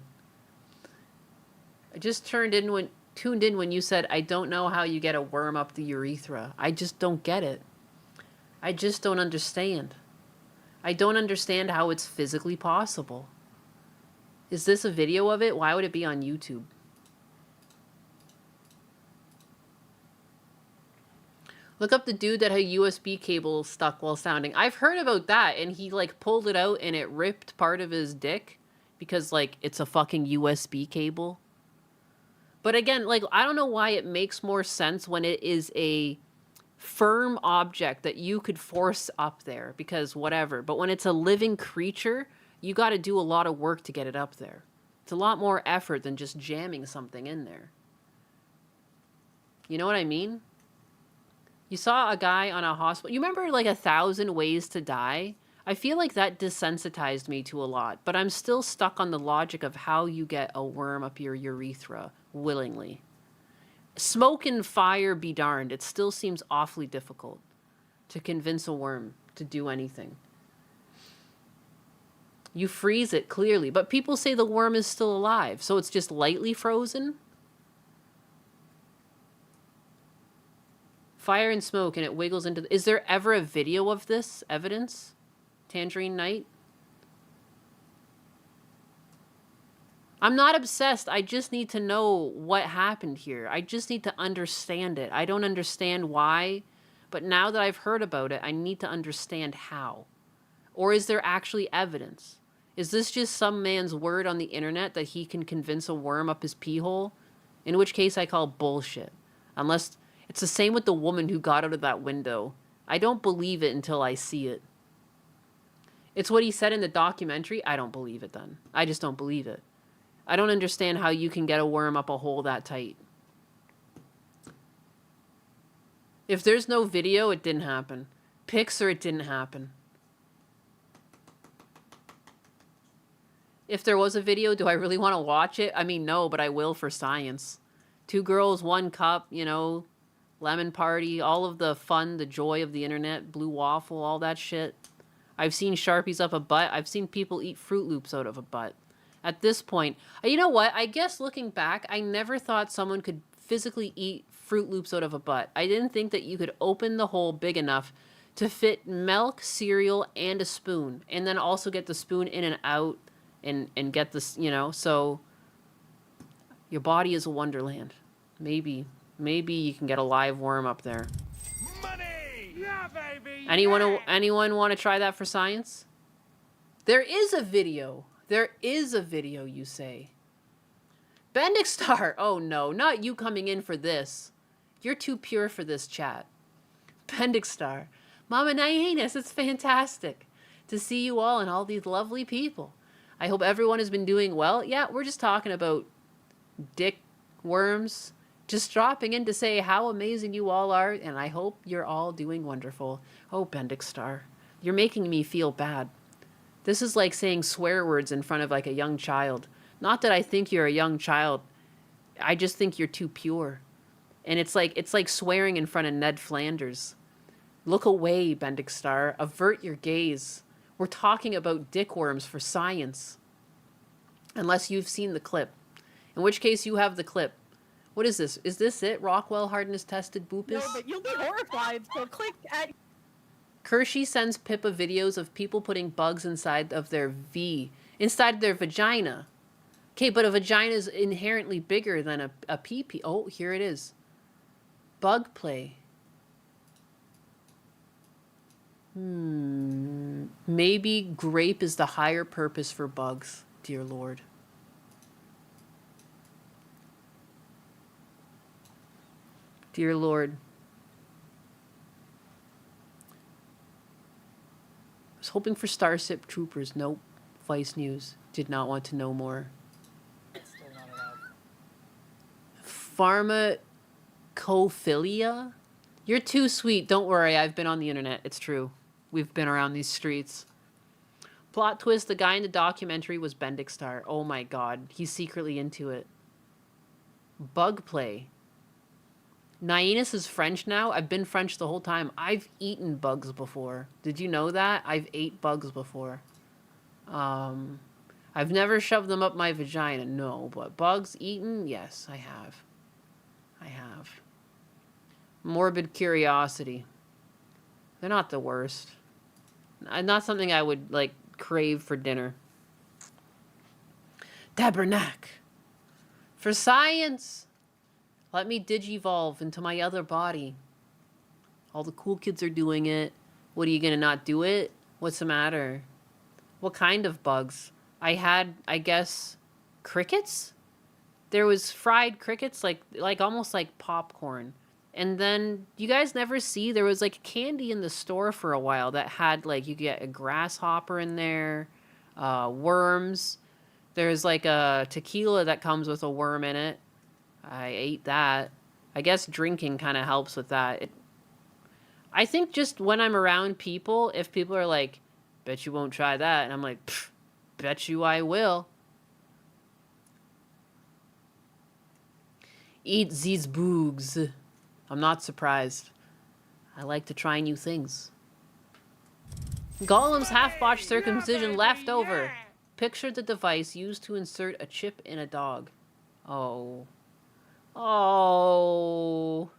I just tuned in when you said, I don't know how you get a worm up the urethra. I just don't get it. I just don't understand. I don't understand how it's physically possible. Is this a video of it? Why would it be on YouTube? Look up the dude that had a USB cable stuck while sounding. I've heard about that, and he, like, pulled it out and it ripped part of his dick because, like, it's a fucking USB cable. But again, like, I don't know why it makes more sense when it is a firm object that you could force up there, because whatever. But when it's a living creature, you got to do a lot of work to get it up there. It's a lot more effort than just jamming something in there. You know what I mean? You saw a guy on a hospital. You remember, like, 1,000 Ways to Die? I feel like that desensitized me to a lot, but I'm still stuck on the logic of how you get a worm up your urethra willingly. Smoke and fire be darned. It still seems awfully difficult to convince a worm to do anything. You freeze it, clearly, but people say the worm is still alive, so it's just lightly frozen? Fire and smoke, and it wiggles into... Is there ever a video of this evidence? Tangerine Night? I'm not obsessed. I just need to know what happened here. I just need to understand it. I don't understand why, but now that I've heard about it, I need to understand how. Or is there actually evidence? Is this just some man's word on the internet that he can convince a worm up his pee hole? In which case I call bullshit. Unless... It's the same with the woman who got out of that window. I don't believe it until I see it. It's what he said in the documentary. I don't believe it then. I just don't believe it. I don't understand how you can get a worm up a hole that tight. If there's no video, it didn't happen. Pics or it didn't happen. If there was a video, do I really want to watch it? I mean, no, but I will for science. 2 girls, 1 cup, you know... Lemon party, all of the fun, the joy of the internet, blue waffle, all that shit. I've seen Sharpies up a butt. I've seen people eat Fruit Loops out of a butt. At this point, you know what? I guess looking back, I never thought someone could physically eat Fruit Loops out of a butt. I didn't think that you could open the hole big enough to fit milk, cereal, and a spoon. And then also get the spoon in and out and get this, you know. So, your body is a wonderland. Maybe you can get a live worm up there. Money! Yeah, baby! Anyone want to try that for science? There is a video. There is a video, you say. Bendixstar! Oh no, not you coming in for this. You're too pure for this chat. Bendixstar. Mama Nyenas, it's fantastic to see you all and all these lovely people. I hope everyone has been doing well. Yeah, we're just talking about dick worms. Just dropping in to say how amazing you all are, and I hope you're all doing wonderful. Oh, Bendixstar, you're making me feel bad. This is like saying swear words in front of like a young child. Not that I think you're a young child. I just think you're too pure. And it's like swearing in front of Ned Flanders. Look away, Bendixstar. Avert your gaze. We're talking about dick worms for science. Unless you've seen the clip. In which case you have the clip. What is this? Is this it? Rockwell hardness tested boopus? No, but you'll be horrified, so click at... Kershey sends Pippa videos of people putting bugs inside of their inside their vagina. Okay, but a vagina is inherently bigger than a pee-pee. Oh, here it is. Bug play. Maybe grape is the higher purpose for bugs, dear Lord. Dear Lord. I was hoping for Starship Troopers. Nope. Vice News. Did not want to know more. Pharmacophilia? You're too sweet. Don't worry. I've been on the internet. It's true. We've been around these streets. Plot twist. The guy in the documentary was Bendixstar. Oh my god. He's secretly into it. Bug play. Nainus is French now. I've been French the whole time. I've eaten bugs before. Did you know that? I've ate bugs before. I've never shoved them up my vagina, no. But bugs eaten, yes, I have. I have. Morbid curiosity. They're not the worst. Not something I would, like, crave for dinner. Tabernacle. For science. Let me digivolve into my other body. All the cool kids are doing it. What, are you gonna not do it? What's the matter? What kind of bugs? I had, I guess, crickets? There was fried crickets, like almost like popcorn. And then, you guys never see, there was like candy in the store for a while that had like, you get a grasshopper in there, worms. There's like a tequila that comes with a worm in it. I ate that. I guess drinking kind of helps with that. I think just when I'm around people, if people are like, bet you won't try that, and I'm like, bet you I will. Eat these boogs. I'm not surprised. I like to try new things. Gollum's half-botched circumcision left over. Picture the device used to insert a chip in a dog. Oh. Oh.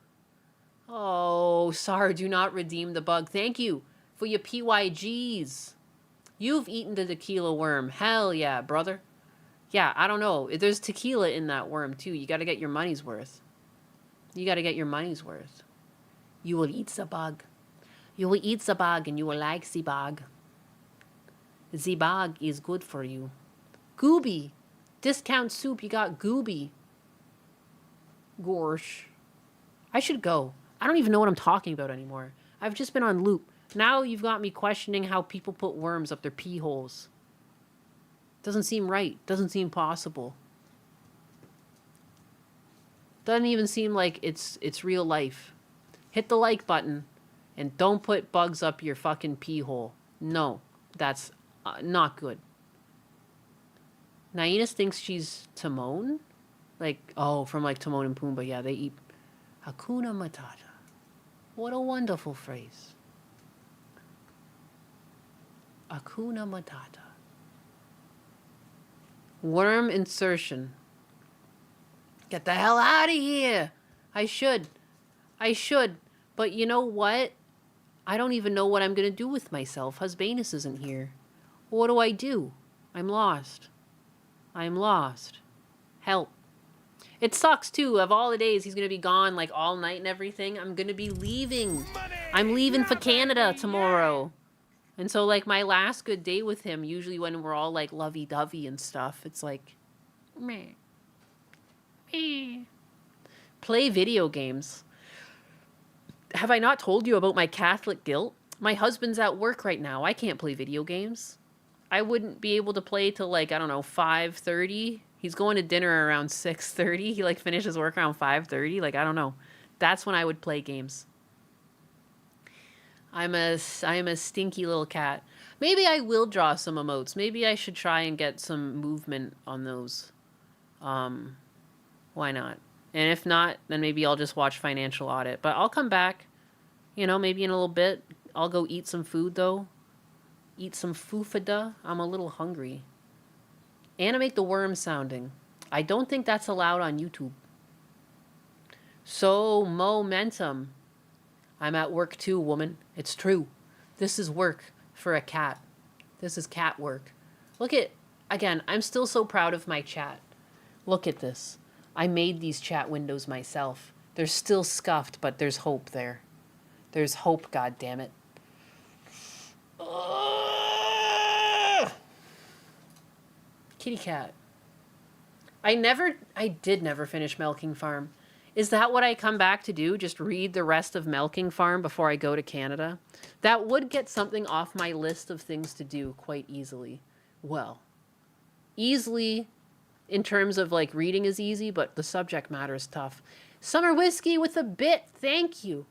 Oh, Sar, do not redeem the bug. Thank you for your PYGs. You've eaten the tequila worm. Hell yeah, brother. Yeah, I don't know. There's tequila in that worm, too. You gotta get your money's worth. You gotta get your money's worth. You will eat the bug. You will eat the bug and you will like the bug. The bug is good for you. Gooby. Discount soup, you got Gooby. Gorsh. I should go. I don't even know what I'm talking about anymore. I've just been on loop. Now you've got me questioning how people put worms up their pee holes. Doesn't seem right. Doesn't seem possible. Doesn't even seem like it's real life. Hit the like button and don't put bugs up your fucking pee hole. No, that's not good. Nainus thinks she's Timon? Like, oh, from like Timon and Pumbaa. Yeah, they eat Hakuna Matata. What a wonderful phrase. Hakuna Matata. Worm insertion. Get the hell out of here. I should. But you know what? I don't even know what I'm going to do with myself. Husbanus isn't here. What do? I'm lost. Help. It sucks, too. Of all the days, he's going to be gone, like, all night and everything. I'm going to be leaving. I'm leaving for Canada tomorrow. And so, like, my last good day with him, usually when we're all, like, lovey-dovey and stuff, it's like, meh. Play video games. Have I not told you about my Catholic guilt? My husband's at work right now. I can't play video games. I wouldn't be able to play till, like, I don't know, 5:30. He's going to dinner around 6:30. He, like, finishes work around 5:30. Like, I don't know. That's when I would play games. I'm a stinky little cat. Maybe I will draw some emotes. Maybe I should try and get some movement on those. Why not? And if not, then maybe I'll just watch Financial Audit. But I'll come back, you know, maybe in a little bit. I'll go eat some food, though. Eat some foofada. I'm a little hungry. Animate the worm sounding. I don't think that's allowed on YouTube. So, momentum. I'm at work too, woman. It's true. This is work for a cat. This is cat work. Look at, again, I'm still so proud of my chat. Look at this. I made these chat windows myself. They're still scuffed, but there's hope there. There's hope, goddammit. Kitty cat. I did never finish Milking Farm. Is that what I come back to do? Just read the rest of Milking Farm before I go to Canada? That would get something off my list of things to do quite easily. Well, easily in terms of like reading is easy, but the subject matter is tough. Summer Whiskey with a bit. Thank you.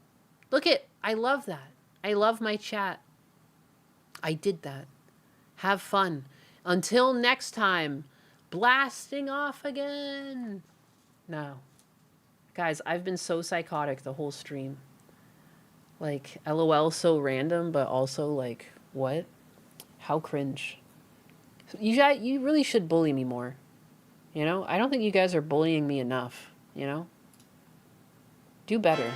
Look at, I love that. I love my chat. I did that. Have fun. Until next time, blasting off again. No. Guys, I've been so psychotic the whole stream. Like, LOL so random, but also like, what? How cringe. You really should bully me more. You know? I don't think you guys are bullying me enough, you know? Do better.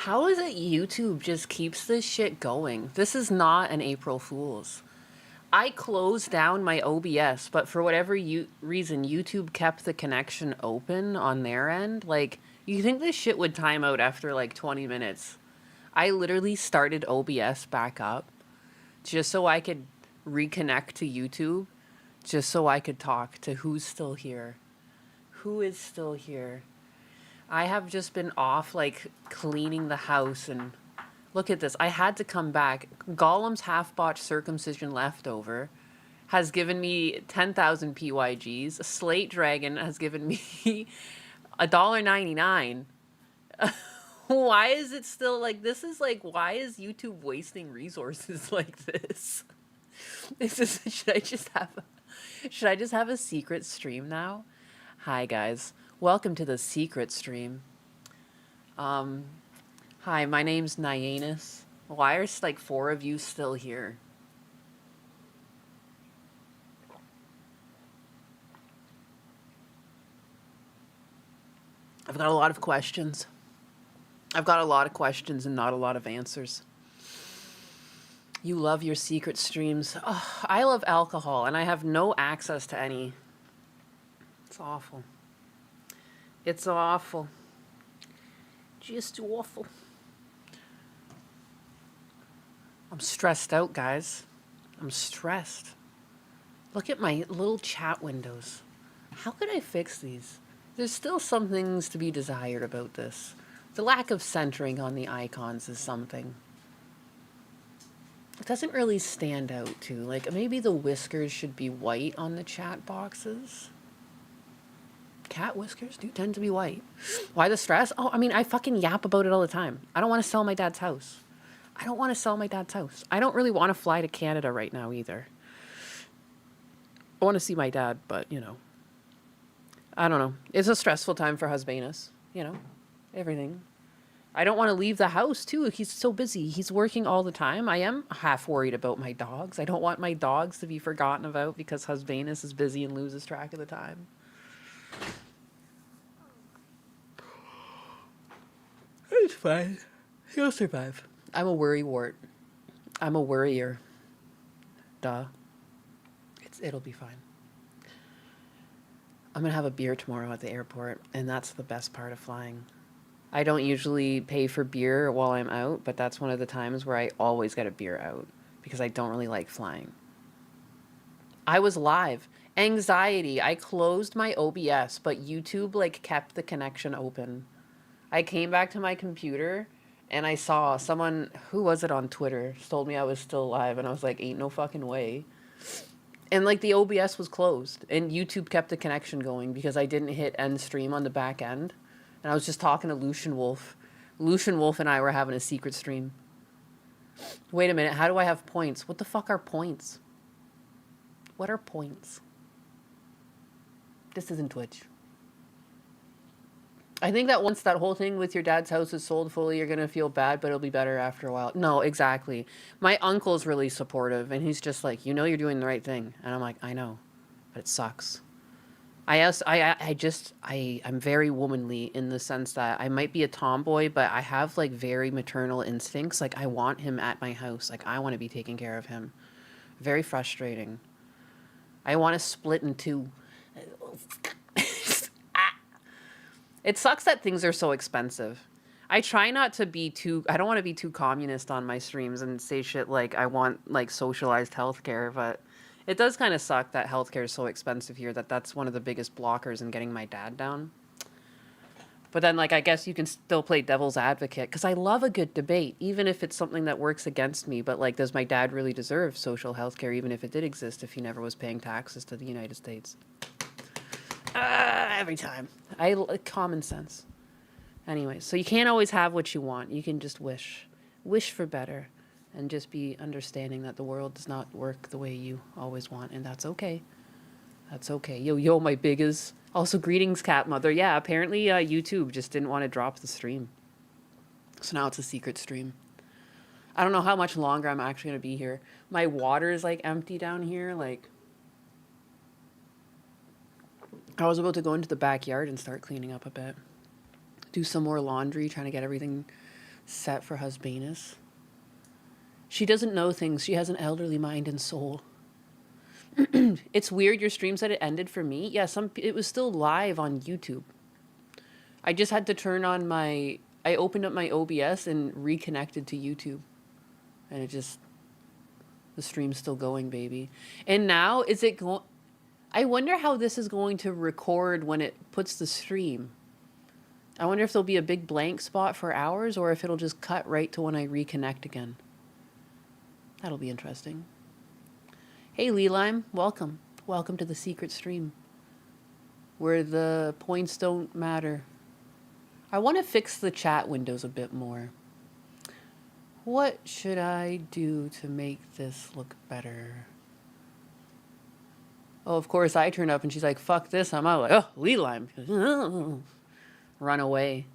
How is it YouTube just keeps this shit going? This is not an April Fool's. I closed down my OBS, but for whatever reason, YouTube kept the connection open on their end. Like, you think this shit would time out after like 20 minutes. I literally started OBS back up just so I could reconnect to YouTube, just so I could talk to who's still here. Who is still here? I have just been off, like, cleaning the house, and look at this. I had to come back. Gollum's half-botched circumcision leftover has given me 10,000 PYGs. Slate Dragon has given me $1.99. Why is it still, like, this is, like, why is YouTube wasting resources like this? Should I just have a secret stream now? Hi, guys. Welcome to the secret stream. Hi, my name's Nyanus. Why are like 4 of you still here? I've got a lot of questions. I've got a lot of questions and not a lot of answers. You love your secret streams. Oh, I love alcohol and I have no access to any. It's awful. It's awful. Just awful. I'm stressed out, guys. I'm stressed. Look at my little chat windows. How could I fix these? There's still some things to be desired about this. The lack of centering on the icons is something. It doesn't really stand out, too. Like, maybe the whiskers should be white on the chat boxes. Cat whiskers do tend to be white. Why the stress? Oh, I mean, I fucking yap about it all the time. I don't want to sell my dad's house. I don't want to sell my dad's house. I don't really want to fly to Canada right now either. I want to see my dad, but, you know. I don't know. It's a stressful time for Husbanus. You know, everything. I don't want to leave the house, too. He's so busy. He's working all the time. I am half worried about my dogs. I don't want my dogs to be forgotten about because Husbanus is busy and loses track of the time. It's fine. He'll survive. I'm a worrywart. I'm a worrier. Duh. It'll be fine. I'm gonna have a beer tomorrow at the airport, and that's the best part of flying. I don't usually pay for beer while I'm out, but that's one of the times where I always get a beer out because I don't really like flying. I was live. Anxiety. I closed my OBS, but YouTube like kept the connection open. I came back to my computer and I saw someone, who was it on Twitter, told me I was still live, and I was like, ain't no fucking way. And like the OBS was closed and YouTube kept the connection going because I didn't hit end stream on the back end. And I was just talking to Lucian Wolf. Lucian Wolf and I were having a secret stream. Wait a minute, how do I have points? What the fuck are points? What are points? This isn't Twitch. I think that once that whole thing with your dad's house is sold fully, you're going to feel bad, but it'll be better after a while. No, exactly. My uncle's really supportive, and he's just like, you know you're doing the right thing. And I'm like, I know, but it sucks. I'm very womanly in the sense that I might be a tomboy, but I have like very maternal instincts. Like I want him at my house. Like I want to be taking care of him. Very frustrating. I want to split in two. It sucks that things are so expensive. I try not to be I don't want to be too communist on my streams and say shit like I want like socialized healthcare, but it does kind of suck that healthcare is so expensive here that's one of the biggest blockers in getting my dad down. But then like I guess you can still play devil's advocate because I love a good debate, even if it's something that works against me. But like, does my dad really deserve social healthcare even if it did exist if he never was paying taxes to the United States? Every time. Common sense. Anyway, so you can't always have what you want. You can just wish for better, and just be understanding that the world does not work the way you always want, and that's okay. That's okay. Yo, my biggest. Also, greetings, cat mother. Yeah, apparently YouTube just didn't want to drop the stream, so now it's a secret stream. I don't know how much longer I'm actually gonna be here. My water is like empty down here, like. I was about to go into the backyard and start cleaning up a bit. Do some more laundry, trying to get everything Set for husbanus. She doesn't know things. She has an elderly mind and soul. It's weird your stream said it ended for me. Yeah, it was still live on YouTube. I just had to turn on I opened up my OBS and reconnected to YouTube. And the stream's still going, baby. And now, is it going... I wonder how this is going to record when it puts the stream. I wonder if there'll be a big blank spot for hours or if it'll just cut right to when I reconnect again. That'll be interesting. Hey, Lelime, welcome. Welcome to the secret stream where the points don't matter. I want to fix the chat windows a bit more. What should I do to make this look better? Oh, of course, I turn up and she's like, fuck this, I'm out. Like, oh, Lelime. Run away.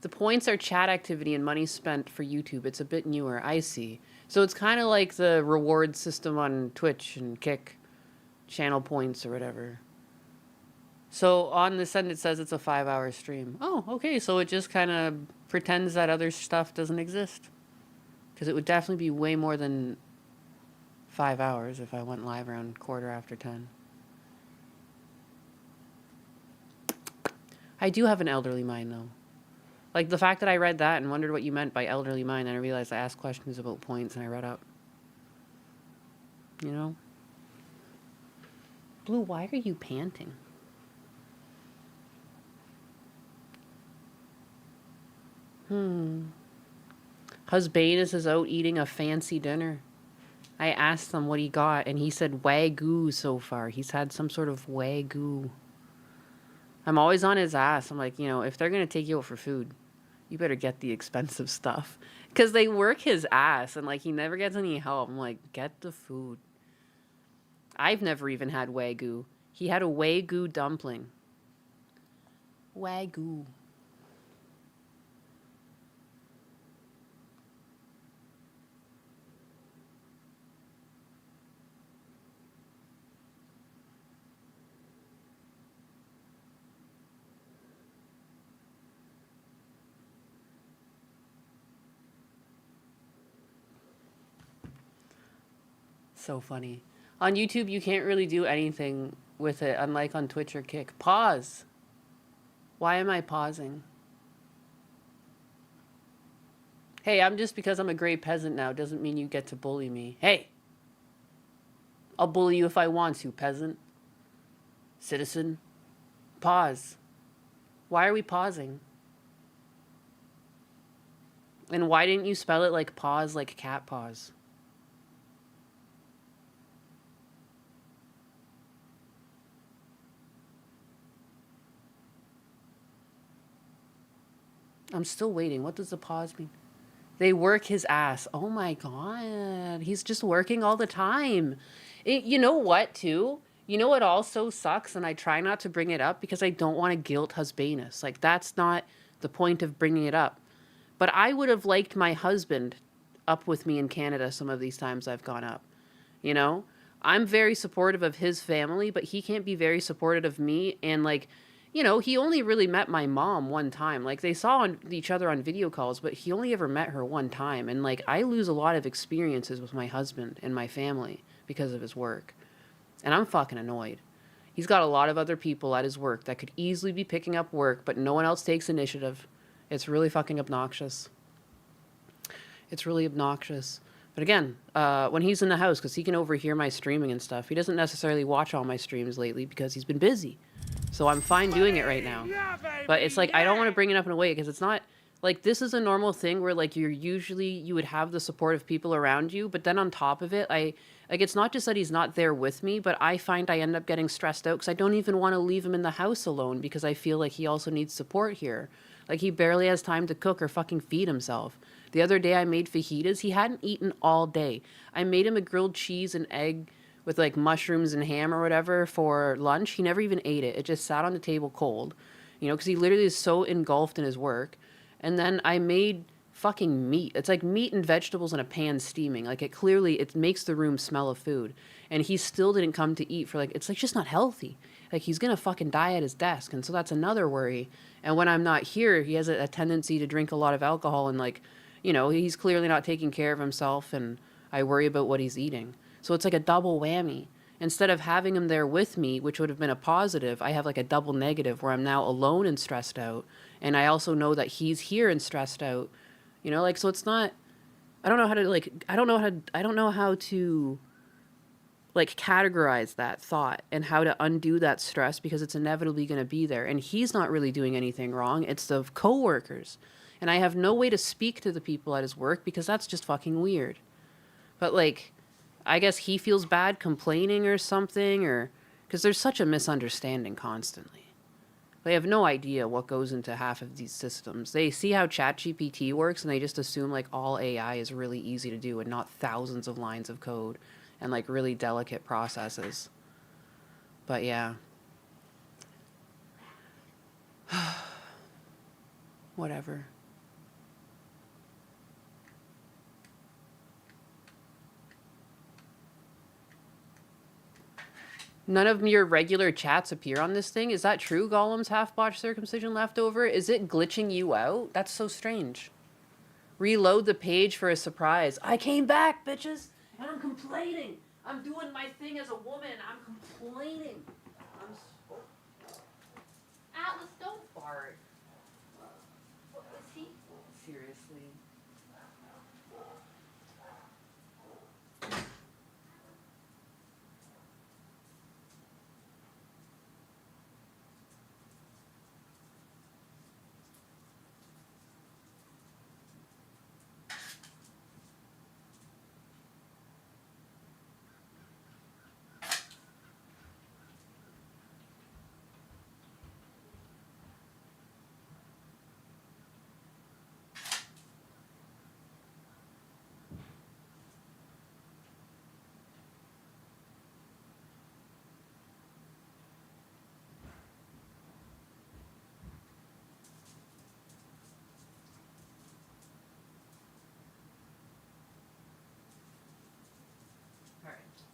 The points are chat activity and money spent for YouTube. It's a bit newer. I see. So it's kind of like the reward system on Twitch and Kick. Channel points or whatever. So on this end, it says it's a 5-hour stream. Oh, okay. So it just kind of pretends that other stuff doesn't exist. Because it would definitely be way more than 5 hours if I went live around 10:15. I do have an elderly mind, though. Like, the fact that I read that and wondered what you meant by elderly mind, and I realized I asked questions about points and I read up. You know? Blue, why are you panting? Husbanus is out eating a fancy dinner. I asked him what he got, and he said Wagyu so far. He's had some sort of Wagyu. I'm always on his ass. I'm like, you know, if they're going to take you out for food, you better get the expensive stuff. Because they work his ass, and, like, he never gets any help. I'm like, get the food. I've never even had Wagyu. He had a Wagyu dumpling. Wagyu. So funny. On YouTube, you can't really do anything with it, unlike on Twitch or Kick. Pause. Why am I pausing? Hey, because I'm a gray peasant now doesn't mean you get to bully me. Hey! I'll bully you if I want to, peasant. Citizen. Pause. Why are we pausing? And why didn't you spell it like pause, like cat paws? I'm still waiting. What does the pause mean? They work his ass. Oh my God. He's just working all the time. You know what, too? You know what also sucks? And I try not to bring it up because I don't want to guilt husbanus. Like, that's not the point of bringing it up. But I would have liked my husband up with me in Canada some of these times I've gone up. You know? I'm very supportive of his family, but he can't be very supportive of me. And, like, you know, he only really met my mom one time. Like, they saw each other on video calls, but he only ever met her one time. And, like, I lose a lot of experiences with my husband and my family because of his work. And I'm fucking annoyed. He's got a lot of other people at his work that could easily be picking up work, but no one else takes initiative. It's really fucking obnoxious. It's really obnoxious. But again, when he's in the house, because he can overhear my streaming and stuff, he doesn't necessarily watch all my streams lately because he's been busy. So I'm fine doing it right now. But it's like, I don't want to bring it up in a way because it's not, like, this is a normal thing where, like, you would have the support of people around you. But then on top of it, it's not just that he's not there with me, but I find I end up getting stressed out because I don't even want to leave him in the house alone because I feel like he also needs support here. Like, he barely has time to cook or fucking feed himself. The other day I made fajitas. He hadn't eaten all day. I made him a grilled cheese and egg with, like, mushrooms and ham or whatever for lunch. He never even ate it. It just sat on the table cold, you know, because he literally is so engulfed in his work. And then I made fucking meat. It's like meat and vegetables in a pan steaming. Like it makes the room smell of food. And he still didn't come to eat for like, it's like just not healthy. Like he's gonna fucking die at his desk. And so that's another worry. And when I'm not here, he has a tendency to drink a lot of alcohol and like, you know, he's clearly not taking care of himself and I worry about what he's eating. So it's like a double whammy. Instead of having him there with me, which would have been a positive, I have like a double negative where I'm now alone and stressed out. And I also know that he's here and stressed out. You know, like, so it's not, I don't know how to like, I don't know how to like categorize that thought and how to undo that stress because it's inevitably going to be there. And he's not really doing anything wrong. It's the coworkers. And I have no way to speak to the people at his work because that's just fucking weird. But like, I guess he feels bad complaining or something, or because there's such a misunderstanding constantly. They have no idea what goes into half of these systems. They see how ChatGPT works and they just assume like all AI is really easy to do and not thousands of lines of code and like really delicate processes. But yeah. Whatever. None of your regular chats appear on this thing. Is that true, Golem's half-botched circumcision leftover? Is it glitching you out? That's so strange. Reload the page for a surprise. I came back, bitches, and I'm complaining. I'm doing my thing as a woman. I'm complaining. Atlas, don't fart. What is he? Seriously.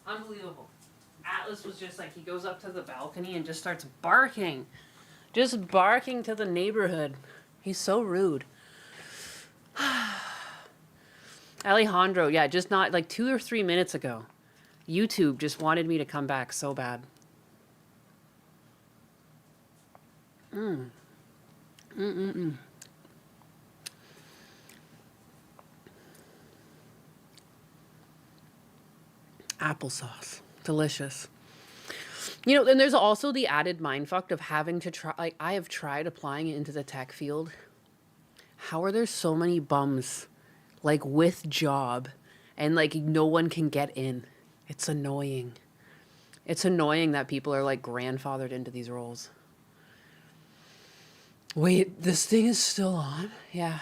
Unbelievable. Atlas was just like, he goes up to the balcony and just starts barking. Just barking to the neighborhood. He's so rude. Alejandro, yeah, just not like 2 or 3 minutes ago. YouTube just wanted me to come back so bad. Applesauce. Delicious. You know, and there's also the added mindfuck of having to try, like, I have tried applying it into the tech field. How are there so many bums, like, with job, and, like, no one can get in? It's annoying. It's annoying that people are, like, grandfathered into these roles. Wait, this thing is still on? Yeah.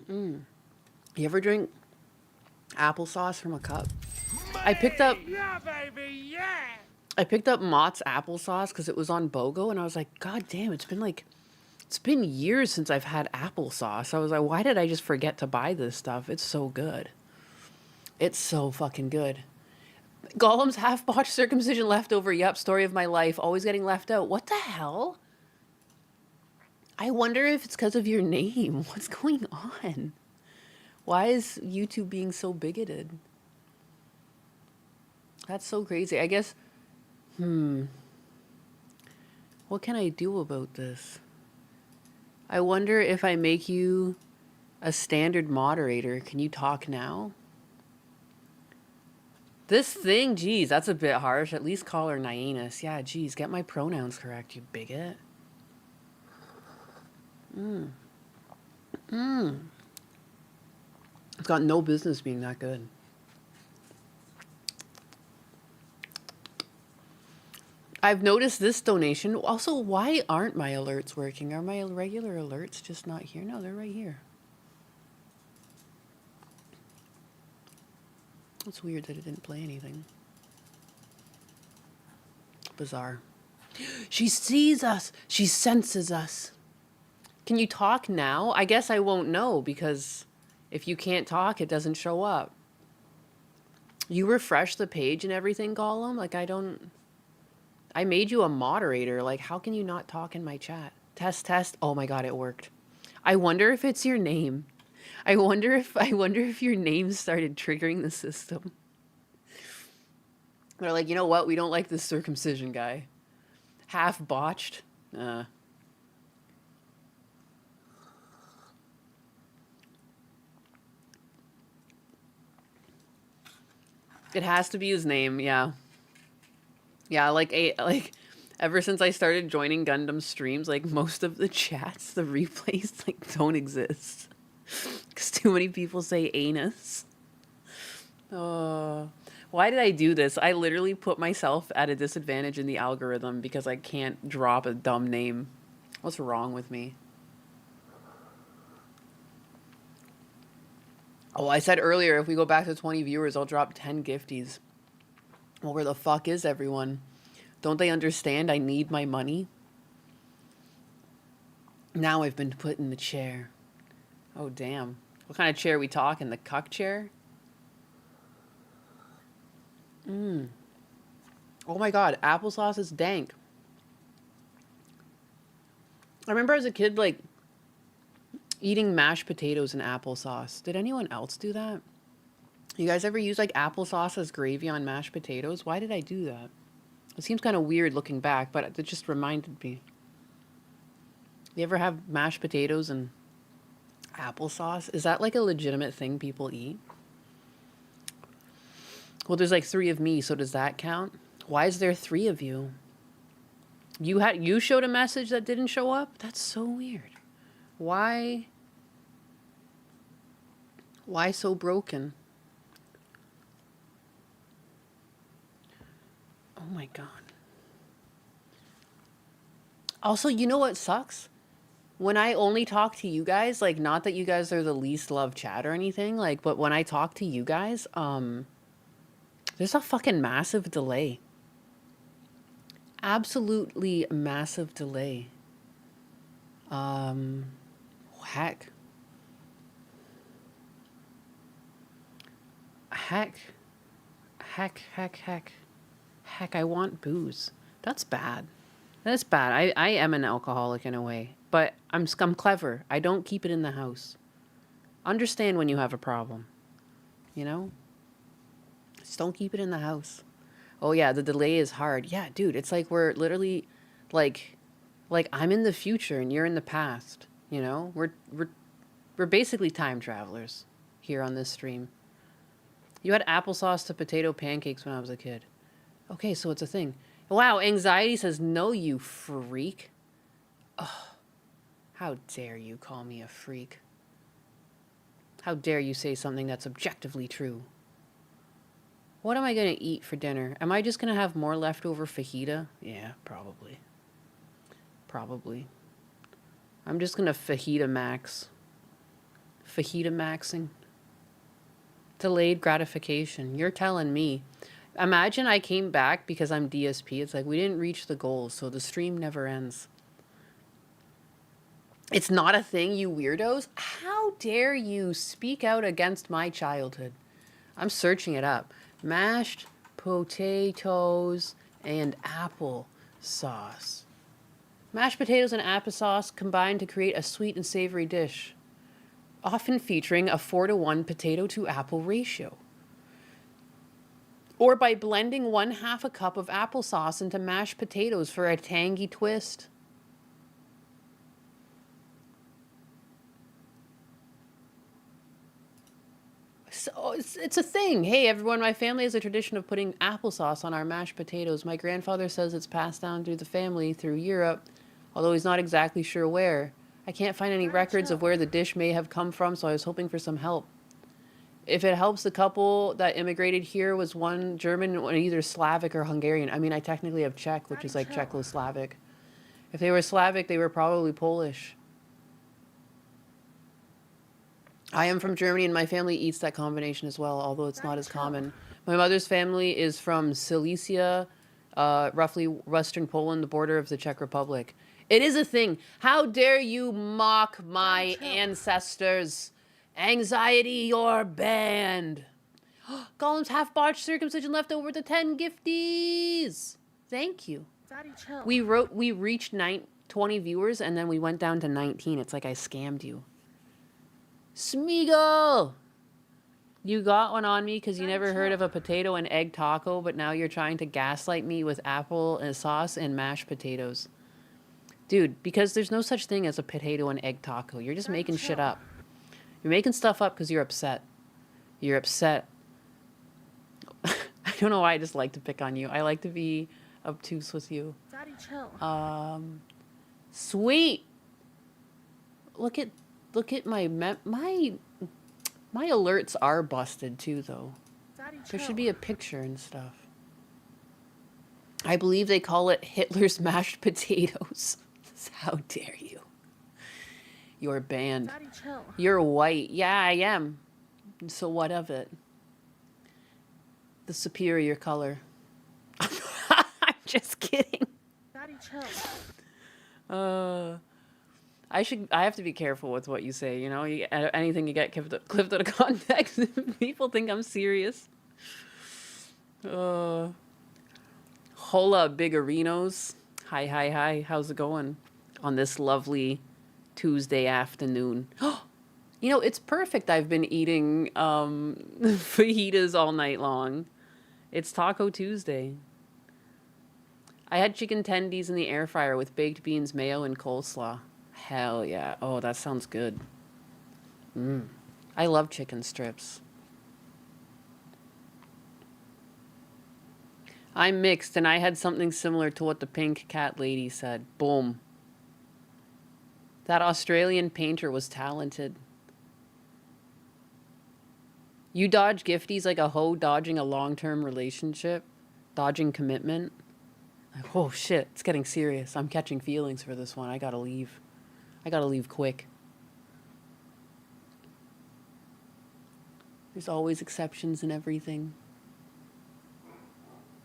You ever drink applesauce from a cup? I picked up Mott's applesauce because it was on BOGO, and I was like, God damn, it's been years since I've had applesauce. I was like, why did I just forget to buy this stuff? It's so good. It's so fucking good. Golem's half-botched circumcision leftover. Yep, story of my life. Always getting left out. What the hell? I wonder if it's because of your name. What's going on? Why is YouTube being so bigoted? That's so crazy. I guess, what can I do about this? I wonder if I make you a standard moderator. Can you talk now? This thing, geez, that's a bit harsh. At least call her Nyanus. Yeah, geez, get my pronouns correct, you bigot. It's got no business being that good. I've noticed this donation. Also, why aren't my alerts working? Are my regular alerts just not here? No, they're right here. It's weird that it didn't play anything. Bizarre. She sees us. She senses us. Can you talk now? I guess I won't know because if you can't talk, it doesn't show up. You refresh the page and everything, Gollum? Like, I made you a moderator. Like, how can you not talk in my chat? Test, test. Oh my God, it worked. I wonder if it's your name. I wonder if your name started triggering the system. They're like, you know what? We don't like this circumcision guy. Half botched. It has to be his name, yeah. Yeah, like ever since I started joining Gundam streams, like most of the chats, the replays like don't exist. Cuz too many people say anus. Why did I do this? I literally put myself at a disadvantage in the algorithm because I can't drop a dumb name. What's wrong with me? Oh, I said earlier, if we go back to 20 viewers, I'll drop 10 gifties. Well, where the fuck is everyone? Don't they understand I need my money? Now I've been put in the chair. Oh, damn. What kind of chair are we talking? The cuck chair? Oh my God, applesauce is dank. I remember as a kid, like, eating mashed potatoes and applesauce. Did anyone else do that? You guys ever use like applesauce as gravy on mashed potatoes? Why did I do that? It seems kind of weird looking back, but it just reminded me. You ever have mashed potatoes and applesauce? Is that like a legitimate thing people eat? Well, there's like 3 of me, so does that count? Why is there 3 of you? You showed a message that didn't show up? That's so weird. Why so broken? Oh my God. Also, you know what sucks? When I only talk to you guys, like, not that you guys are the least loved chat or anything, like, but when I talk to you guys, there's a fucking massive delay. Absolutely massive delay. Heck. Heck, I want booze. That's bad. That's bad. I am an alcoholic in a way, but I'm clever. I don't keep it in the house. Understand when you have a problem, you know? Just don't keep it in the house. Oh yeah, the delay is hard. Yeah, dude, it's like we're literally like I'm in the future and you're in the past, you know? We're basically time travelers here on this stream. You had applesauce to potato pancakes when I was a kid. Okay, so it's a thing. Wow, anxiety says no, you freak. Oh, how dare you call me a freak? How dare you say something that's objectively true? What am I going to eat for dinner? Am I just going to have more leftover fajita? Yeah, probably. Probably. I'm just going to fajita max. Fajita maxing. Delayed gratification. You're telling me. Imagine I came back because I'm DSP. It's like we didn't reach the goals, so the stream never ends. It's not a thing, you weirdos. How dare you speak out against my childhood? I'm searching it up. Mashed potatoes and apple sauce. Mashed potatoes and applesauce combine to create a sweet and savory dish, often featuring a 4-to-1 potato to apple ratio. Or by blending 1/2 a cup of applesauce into mashed potatoes for a tangy twist. So it's a thing. Hey, everyone, my family has a tradition of putting applesauce on our mashed potatoes. My grandfather says it's passed down through the family through Europe, although he's not exactly sure where. I can't find any records of where the dish may have come from, so I was hoping for some help. If it helps, the couple that immigrated here was one German and either Slavic or Hungarian. I mean, I technically have Czech, which is like Czechoslovak. If they were Slavic, they were probably Polish. I am from Germany, and my family eats that combination as well, although it's not as common. My mother's family is from Silesia, roughly western Poland, the border of the Czech Republic. It is a thing. How dare you mock my ancestors? Anxiety, you're banned. Golem's half-botched circumcision left over the 10 gifties. Thank you. Daddy, chill. We reached 20 viewers and then we went down to 19. It's like I scammed you. Smeagol! You got one on me because you never heard of a potato and egg taco, but now you're trying to gaslight me with apple and sauce and mashed potatoes. Dude, because there's no such thing as a potato and egg taco. You're just making shit up. You're making stuff up because you're upset. You're upset. I don't know why I just like to pick on you. I like to be obtuse with you. Daddy, chill. Sweet. Look at my alerts are busted too, though. Daddy, There chill. should be a picture and stuff. I believe they call it Hitler's mashed potatoes. How dare you? You're banned. Daddy, chill. You're white. Yeah, I am. So what of it? The superior color. I'm just kidding. Daddy, chill. I have to be careful with what you say, you know? Anything you get clipped out of context, people think I'm serious. Hola, bigarinos. Hi. How's it going on this lovely Tuesday afternoon? You know, it's perfect. I've been eating fajitas all night long. It's Taco Tuesday. I had chicken tendies in the air fryer with baked beans, mayo, and coleslaw. Hell yeah. Oh, that sounds good. I love chicken strips. I'm mixed, and I had something similar to what the pink cat lady said. Boom. That Australian painter was talented. You dodge gifties like a hoe dodging a long-term relationship? Dodging commitment? Like, oh shit, it's getting serious. I'm catching feelings for this one. I gotta leave. I gotta leave quick. There's always exceptions in everything.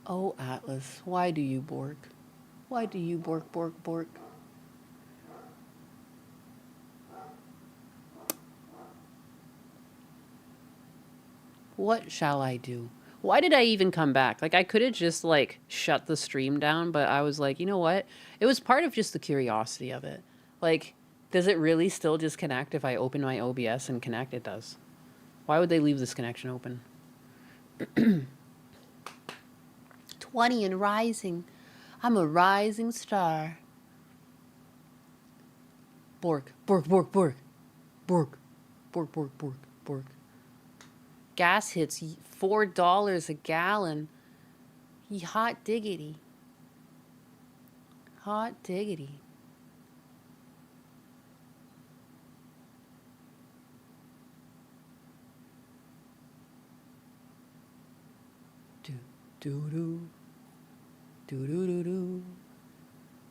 Oh, Atlas, why do you bork? Why do you bork, bork, bork? What shall I do? Why did I even come back? Like, I could have just, like, shut the stream down, but I was like, you know what? It was part of just the curiosity of it. Like, does it really still just connect if I open my OBS and connect? It does. Why would they leave this connection open? 20 and rising. I'm a rising star. Bork, bork, bork, bork. Bork, bork, bork, bork, bork. Gas hits $4 a gallon. Hot diggity. Hot diggity. Do-do. Do-do-do-do.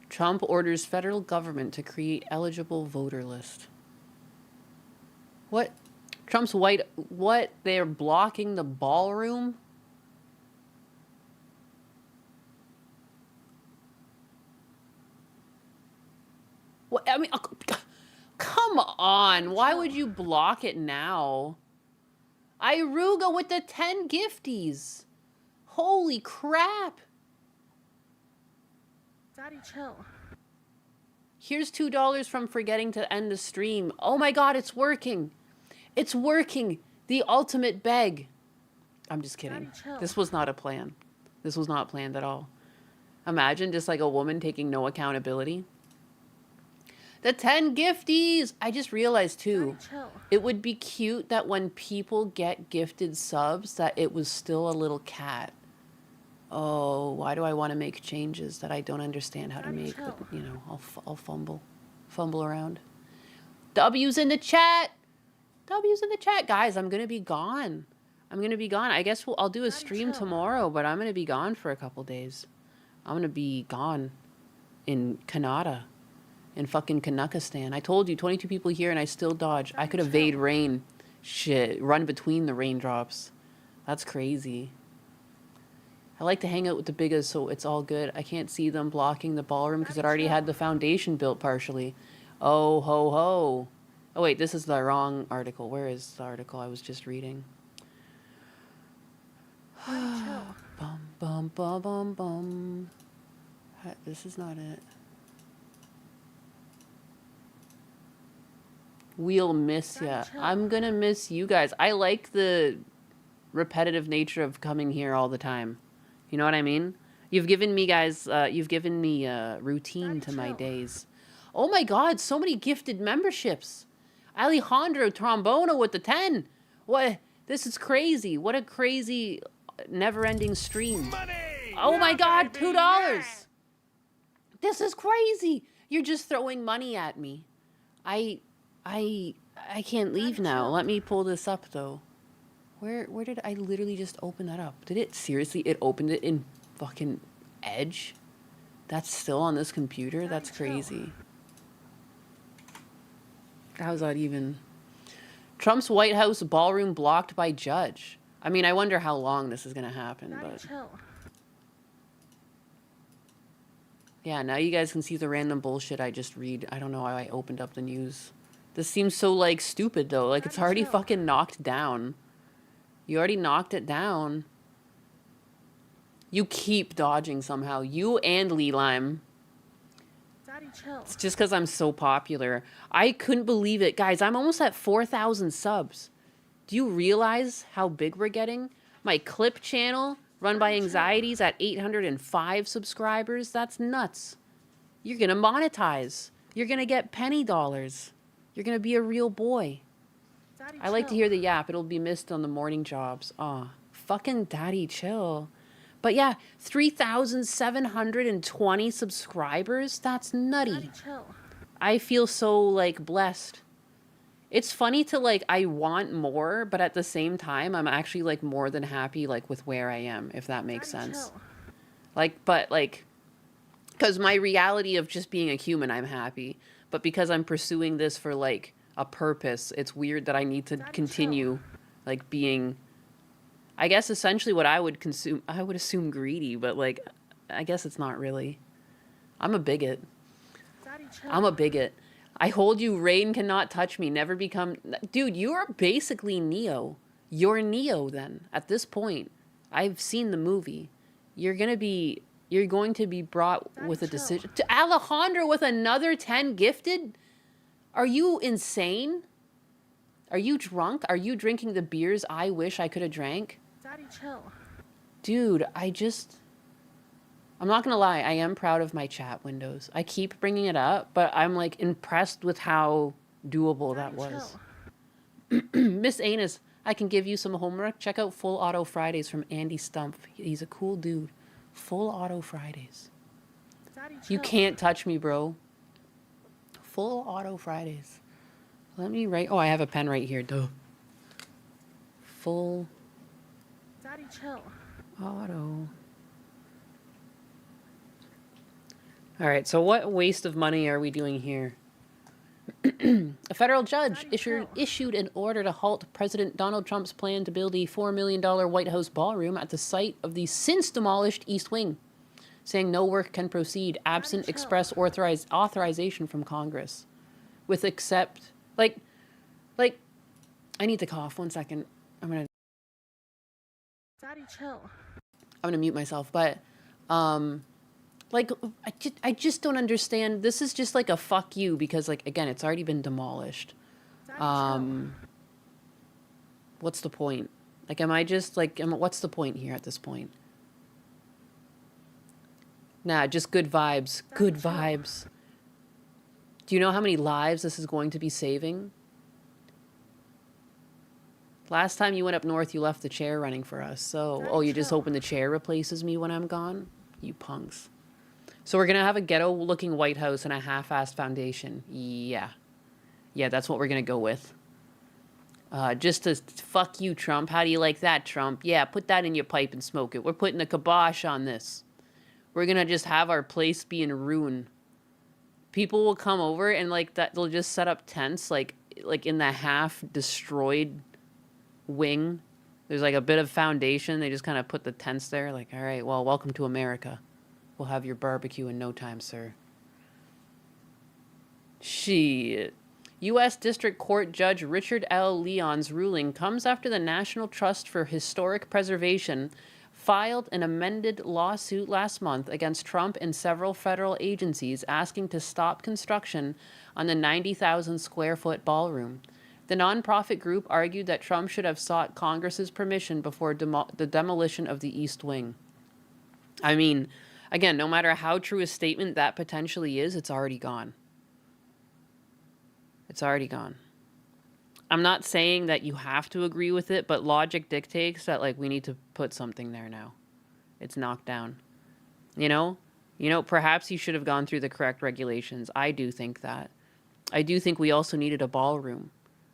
Trump orders federal government to create eligible voter list. What? Trump's white... What? They're blocking the ballroom? What? I mean... Come on. Why would you block it now? Iruga with the 10 gifties. Holy crap. Daddy, chill. Here's $2 from forgetting to end the stream. Oh my god, it's working. It's working. The ultimate beg. I'm just kidding. This was not a plan. This was not planned at all. Imagine just like a woman taking no accountability. The 10 gifties! I just realized too. It would be cute that when people get gifted subs that it was still a little cat. Oh, why do I want to make changes that I don't understand how to make? But, you know, I'll fumble around. W's in the chat. W's in the chat, guys. I'm gonna be gone. I guess I'll do a stream tomorrow, but I'm gonna be gone for a couple days. I'm gonna be gone in Canada, in fucking Kanukistan. I told you, 22 people here, and I still dodge. I could evade rain. Shit, run between the raindrops. That's crazy. I like to hang out with the biggest, so it's all good. I can't see them blocking the ballroom because it already had the foundation built partially. Oh, ho, ho. Oh, wait, this is the wrong article. Where is the article I was just reading? Bum, bum, bum, bum, bum. This is not it. We'll miss ya. I'm gonna miss you guys. I like the repetitive nature of coming here all the time. You know what I mean? You've given me guys, you've given me routine to my days. Oh my God, so many gifted memberships. Alejandro Trombono with the 10. What? This is crazy. What a crazy, never-ending stream. Oh my God, $2. This is crazy. You're just throwing money at me. I can't leave now. Let me pull this up though. Where did I literally just open that up? Did it seriously? It opened it in fucking Edge? That's still on this computer? That's crazy. How's that even? Trump's White House ballroom blocked by judge. I mean, I wonder how long this is gonna happen, but yeah, now you guys can see the random bullshit I just read. I don't know why I opened up the news. This seems so like stupid though. Like it's already fucking knocked down. You already knocked it down. You keep dodging somehow. You and Lee Lime. It's just because I'm so popular. I couldn't believe it. Guys, I'm almost at 4,000 subs. Do you realize how big we're getting? My clip channel, run by Anxieties, at 805 subscribers. That's nuts. You're going to monetize. You're going to get penny dollars. You're going to be a real boy. I like to hear the yap. It'll be missed on the morning jobs. Aw, fucking daddy chill. But yeah, 3,720 subscribers? That's nutty. I feel so, like, blessed. It's funny to, like, I want more, but at the same time, I'm actually, like, more than happy, like, with where I am, if that makes sense. Like, but, like, because my reality of just being a human, I'm happy. But because I'm pursuing this for, like, a purpose, it's weird that I need to continue, like, being... I guess essentially what I would assume greedy, but like, I guess it's not really. I'm a bigot. I'm a bigot. I hold you, rain cannot touch me, never become... Dude, you are basically Neo. You're Neo then, at this point. I've seen the movie. You're going to be brought with a decision. To Alejandro with another 10 gifted? Are you insane? Are you drunk? Are you drinking the beers I wish I could have drank? Dude, I'm not gonna lie, I am proud of my chat windows. I keep bringing it up, but I'm like impressed with how doable that was. Miss Anus, I can give you some homework. Check out Full Auto Fridays from Andy Stump. He's a cool dude. Full Auto Fridays. You can't touch me, bro. Full Auto Fridays. Let me write. Oh, I have a pen right here. Duh. Full Auto. All right, so what waste of money are we doing here? A federal judge issued an order to halt President Donald Trump's plan to build a $4 million White House ballroom at the site of the since-demolished East Wing, saying no work can proceed absent express authorization from Congress. With except... Like, I need to cough. 1 second. I'm gonna mute myself, but, like, I just don't understand. This is just like a fuck you because, like, again, it's already been demolished. What's the point? Like, am I just, like, what's the point here at this point? Nah, just good vibes. Good vibes. Do you know how many lives this is going to be saving? Last time you went up north, you left the chair running for us. So, oh, you just hoping the chair replaces me when I'm gone? You punks. So we're going to have a ghetto-looking White House and a half-assed foundation. Yeah. Yeah, that's what we're going to go with. Just to fuck you, Trump. How do you like that, Trump? Yeah, put that in your pipe and smoke it. We're putting a kibosh on this. We're going to just have our place be in ruin. People will come over and, like, that they'll just set up tents, like in the half-destroyed wing There's like a bit of foundation. They just kind of put the tents there. Like, all right, well, welcome to America. We'll have your barbecue in no time, sir. Shit. U.S. District Court Judge Richard L. Leon's ruling comes after the National Trust for Historic Preservation filed an amended lawsuit last month against Trump and several federal agencies asking to stop construction on the 90,000 square foot ballroom. The nonprofit group argued that Trump should have sought Congress's permission before the demolition of the East Wing. I mean, again, no matter how true a statement that potentially is, it's already gone. It's already gone. I'm not saying that you have to agree with it, but logic dictates that, like, we need to put something there now. It's knocked down. You know, perhaps you should have gone through the correct regulations. I do think that. I do think we also needed a ballroom.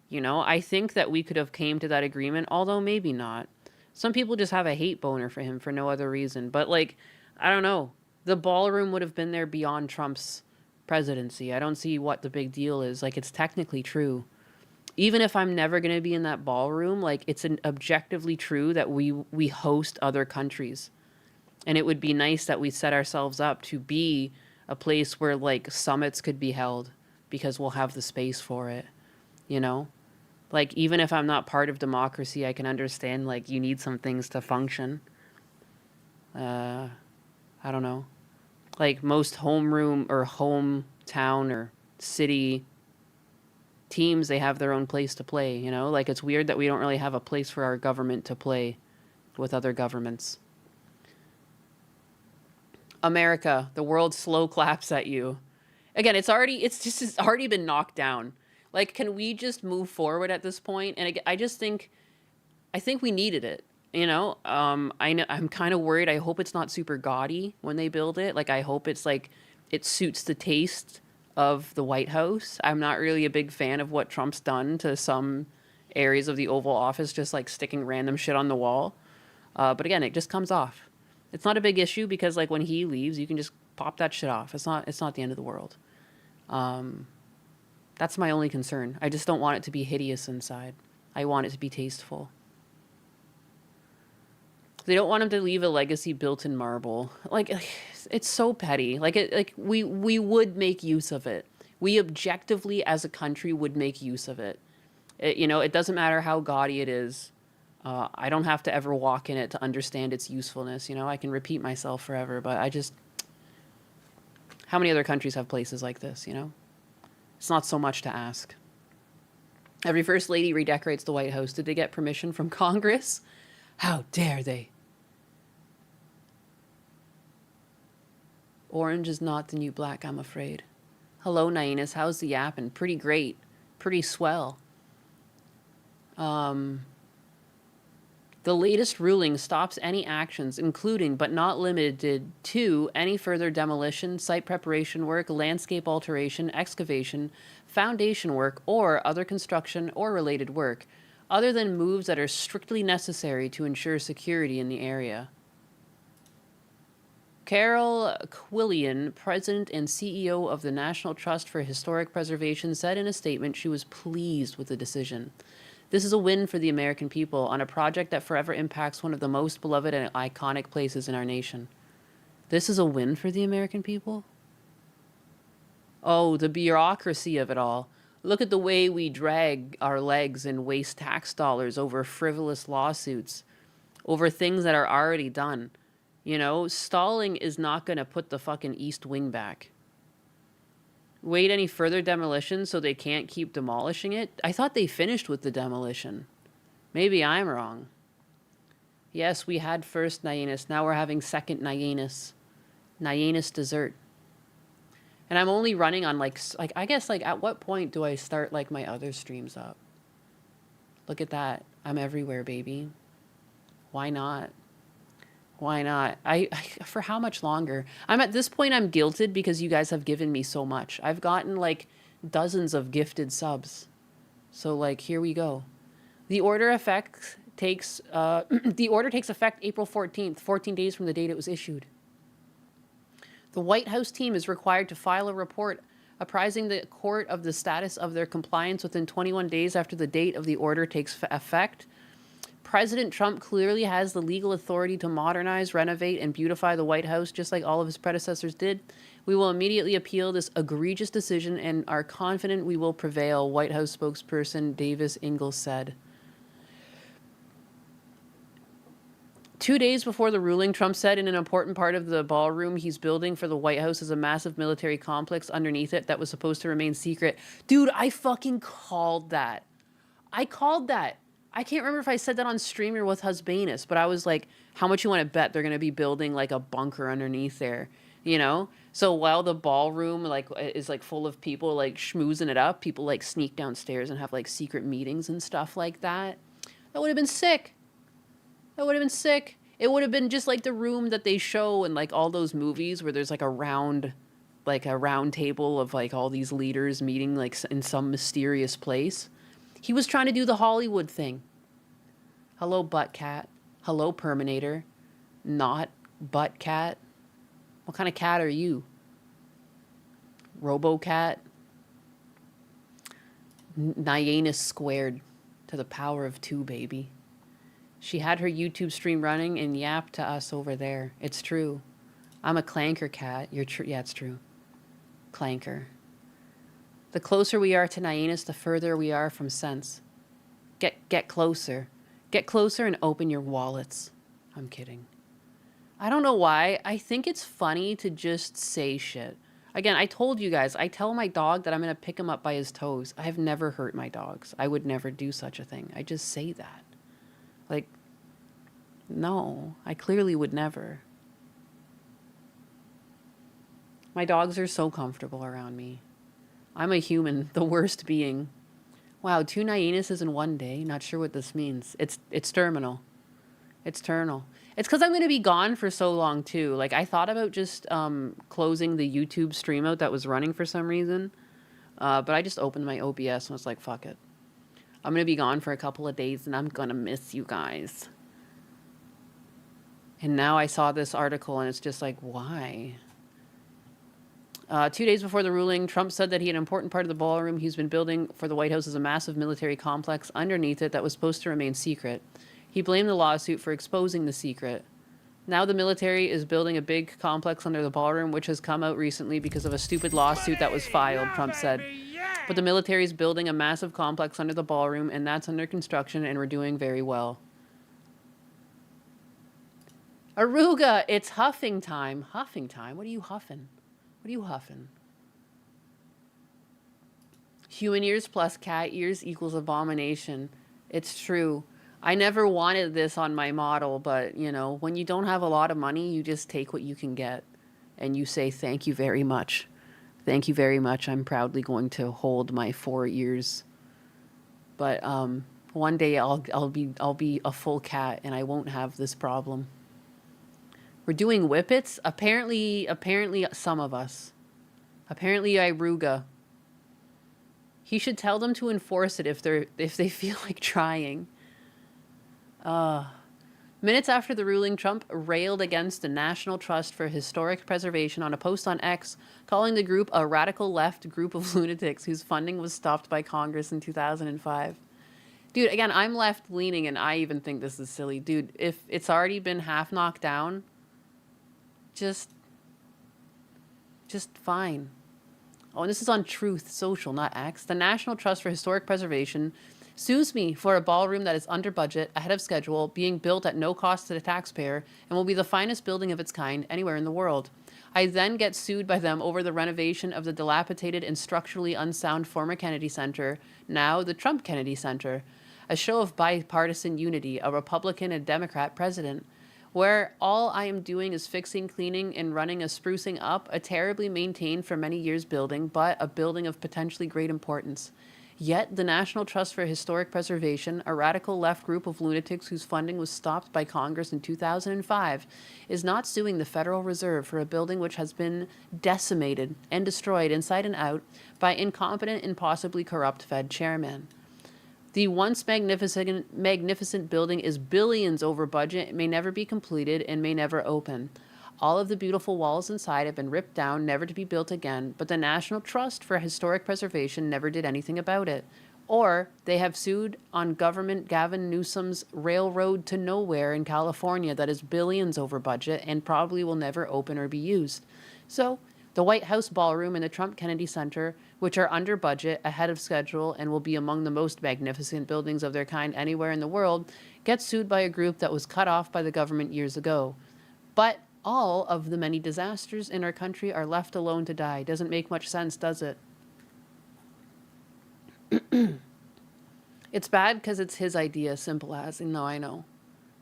You know, I think that we could have came to that agreement, although maybe not. Some people just have a hate boner for him for no other reason. But, like, I don't know. The ballroom would have been there beyond Trump's presidency. I don't see what the big deal is. Like, it's technically true. Even if I'm never going to be in that ballroom, like, it's objectively true that we host other countries. And it would be nice that we set ourselves up to be a place where, like, summits could be held because we'll have the space for it, you know? Like, even if I'm not part of democracy, I can understand, like, you need some things to function. I don't know. Like, most homeroom or hometown or city teams, they have their own place to play, you know? Like, it's weird that we don't really have a place for our government to play with other governments. America, the world slow claps at you. Again, it's already been knocked down. Like, can we just move forward at this point? And I think we needed it, you know? I know, I'm kind of worried. I hope it's not super gaudy when they build it. Like, I hope it's like, it suits the taste of the White House. I'm not really a big fan of what Trump's done to some areas of the Oval Office, just like sticking random shit on the wall. But again, it just comes off. It's not a big issue because, like, when he leaves, you can just pop that shit off. It's not the end of the world. That's my only concern. I just don't want it to be hideous inside. I want it to be tasteful. They don't want him to leave a legacy built in marble. Like, it's so petty. Like, we would make use of it. We objectively, as a country, would make use of it. You know, it doesn't matter how gaudy it is. I don't have to ever walk in it to understand its usefulness. You know, I can repeat myself forever, but how many other countries have places like this, you know? It's not so much to ask. Every first lady redecorates the White House. Did they get permission from Congress? How dare they? Orange is not the new black, I'm afraid. Hello, Nainus. How's the yapping? Pretty great. Pretty swell. The latest ruling stops any actions, including but not limited to any further demolition, site preparation work, landscape alteration, excavation, foundation work, or other construction or related work, other than moves that are strictly necessary to ensure security in the area. Carol Quillian, president and CEO of the National Trust for Historic Preservation, said in a statement she was pleased with the decision. This is a win for the American people on a project that forever impacts one of the most beloved and iconic places in our nation. This is a win for the American people? Oh, the bureaucracy of it all. Look at the way we drag our legs and waste tax dollars over frivolous lawsuits, over things that are already done. You know, stalling is not going to put the fucking East Wing back. Wait any further demolition so they can't keep demolishing it? I thought they finished with the demolition. Maybe I'm wrong. Yes, we had first Nainus. Now we're having second Nainus. Nainus dessert. And I'm only running on like I guess, like, at what point do I start like my other streams up? Look at that. I'm everywhere, baby. Why not? Why not? I for how much longer? I'm at this point, I'm guilted because you guys have given me so much. I've gotten like dozens of gifted subs. So like, here we go. The order takes effect April 14th, 14 days from the date it was issued. The White House team is required to file a report apprising the court of the status of their compliance within 21 days after the date of the order takes effect. President Trump clearly has the legal authority to modernize, renovate, and beautify the White House, just like all of his predecessors did. We will immediately appeal this egregious decision and are confident we will prevail, White House spokesperson Davis Ingalls said. 2 days before the ruling, Trump said in an important part of the ballroom he's building for the White House is a massive military complex underneath it that was supposed to remain secret. Dude, I fucking called that. I called that. I can't remember if I said that on stream or with Husbanus, but I was like, how much you want to bet they're going to be building like a bunker underneath there, you know? So while the ballroom like is like full of people like schmoozing it up, people like sneak downstairs and have like secret meetings and stuff like that. That would have been sick. That would have been sick. It would have been just like the room that they show in like all those movies where there's like a round table of like all these leaders meeting like in some mysterious place. He was trying to do the Hollywood thing. Hello, butt cat. Hello, Perminator. Not butt cat. What kind of cat are you? Robo-cat? Nyanus squared to the power of 2, baby. She had her YouTube stream running and yapped to us over there. It's true. I'm a clanker cat. You're true. Yeah, it's true. Clanker. The closer we are to Nyanus, the further we are from sense. Get closer. Get closer and open your wallets. I'm kidding. I don't know why. I think it's funny to just say shit. Again, I told you guys, I tell my dog that I'm going to pick him up by his toes. I have never hurt my dogs. I would never do such a thing. I just say that. Like, no, I clearly would never. My dogs are so comfortable around me. I'm a human, the worst being. Wow, 2 Nyanuses in one day. Not sure what this means. It's terminal. It's terminal. It's because I'm going to be gone for so long, too. Like, I thought about just closing the YouTube stream out that was running for some reason. But I just opened my OBS and was like, fuck it. I'm going to be gone for a couple of days, and I'm going to miss you guys. And now I saw this article, and it's just like, why? 2 days before the ruling, Trump said that he had an important part of the ballroom he's been building for the White House as a massive military complex underneath it that was supposed to remain secret. He blamed the lawsuit for exposing the secret. Now the military is building a big complex under the ballroom, which has come out recently because of a stupid lawsuit that was filed, Trump said. But the military is building a massive complex under the ballroom, and that's under construction, and we're doing very well. Aruga, it's huffing time. Huffing time? What are you huffing? What are you huffing? Human ears plus cat ears equals abomination. It's true. I never wanted this on my model, but, you know, when you don't have a lot of money, you just take what you can get. And you say, thank you very much. Thank you very much. I'm proudly going to hold my 4 ears. But one day I'll be a full cat and I won't have this problem. We're doing whippets? Apparently some of us. Apparently Iruga. He should tell them to enforce it if they feel like trying. Minutes after the ruling, Trump railed against the National Trust for Historic Preservation on a post on X, calling the group a radical left group of lunatics whose funding was stopped by Congress in 2005. Dude, again, I'm left-leaning and I even think this is silly. Dude, if it's already been half knocked down, just fine. Oh, and this is on Truth Social, not X. The National Trust for Historic Preservation sues me for a ballroom that is under budget, ahead of schedule, being built at no cost to the taxpayer, and will be the finest building of its kind anywhere in the world. I then get sued by them over the renovation of the dilapidated and structurally unsound former Kennedy Center, now the Trump Kennedy Center, a show of bipartisan unity, a Republican and Democrat president, where all I am doing is fixing, cleaning, and running a sprucing up, a terribly maintained for many years building, but a building of potentially great importance. Yet, the National Trust for Historic Preservation, a radical left group of lunatics whose funding was stopped by Congress in 2005, is not suing the Federal Reserve for a building which has been decimated and destroyed inside and out by incompetent and possibly corrupt Fed chairmen. The once magnificent building is billions over budget, may never be completed, and may never open. All of the beautiful walls inside have been ripped down, never to be built again, but the National Trust for Historic Preservation never did anything about it. Or they have sued on government Gavin Newsom's railroad to nowhere in California that is billions over budget and probably will never open or be used. So the White House ballroom and the Trump Kennedy Center, which are under budget, ahead of schedule, and will be among the most magnificent buildings of their kind anywhere in the world, get sued by a group that was cut off by the government years ago. But all of the many disasters in our country are left alone to die. Doesn't make much sense, does it? It's bad because it's his idea, simple as. No, I know.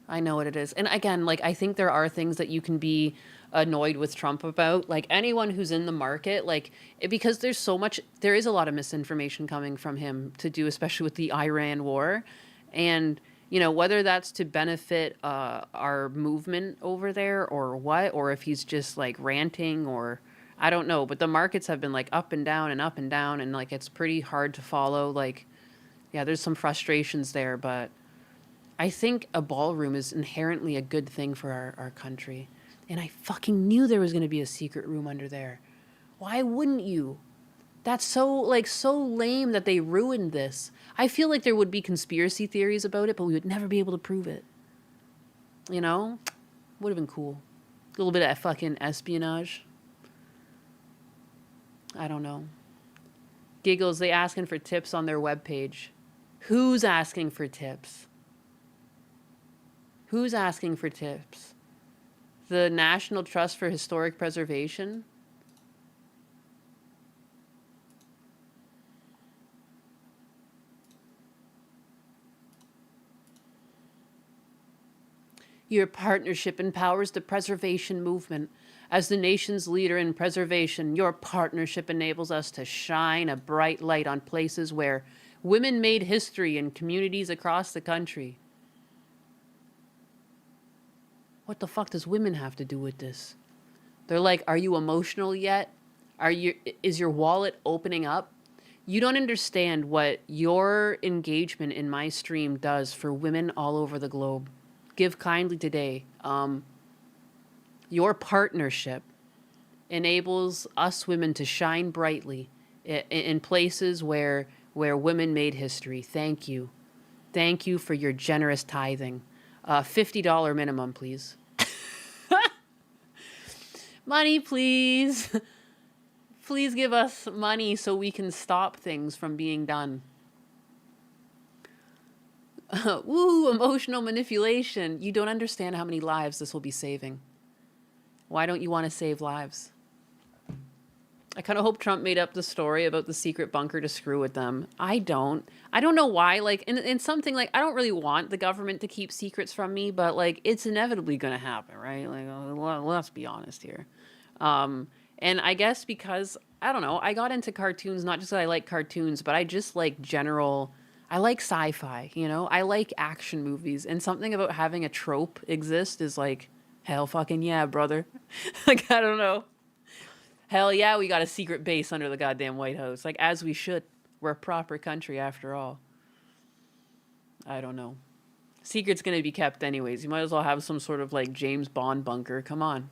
I know what it is. And again, like, I think there are things that you can be annoyed with Trump about. Like, anyone who's in the market, like, because there is a lot of misinformation coming from him to do, especially with the Iran war. And, you know, whether that's to benefit our movement over there or what, or if he's just, like, ranting or... I don't know, but the markets have been like up and down, and like it's pretty hard to follow. Like, yeah, there's some frustrations there, but I think a ballroom is inherently a good thing for our country. And I fucking knew there was going to be a secret room under there. Why wouldn't you? That's so lame that they ruined this. I feel like there would be conspiracy theories about it, but we would never be able to prove it. You know? Would have been cool. A little bit of fucking espionage. I don't know. Giggles, they asking for tips on their webpage. Who's asking for tips? Who's asking for tips? The National Trust for Historic Preservation? Your partnership empowers the preservation movement. As the nation's leader in preservation, your partnership enables us to shine a bright light on places where women made history in communities across the country. What the fuck does women have to do with this? They're like, are you emotional yet? Is your wallet opening up? You don't understand what your engagement in my stream does for women all over the globe. Give kindly today. Your partnership enables us women to shine brightly in places where women made history. Thank you. Thank you for your generous tithing. $50 minimum, please. Money, please. Please give us money so we can stop things from being done. Woo, emotional manipulation. You don't understand how many lives this will be saving. Why don't you want to save lives? I kind of hope Trump made up the story about the secret bunker to screw with them. I don't know why. Like, in something like, I don't really want the government to keep secrets from me, but like, it's inevitably going to happen, right? Like, let's be honest here. And I guess because, I don't know, I got into cartoons, not just that I like cartoons, but I just like I like sci-fi, you know? I like action movies, and something about having a trope exist is like, hell fucking yeah, brother. Like, I don't know. Hell yeah, we got a secret base under the goddamn White House. Like, as we should. We're a proper country after all. I don't know. Secret's gonna be kept anyways. You might as well have some sort of, like, James Bond bunker. Come on.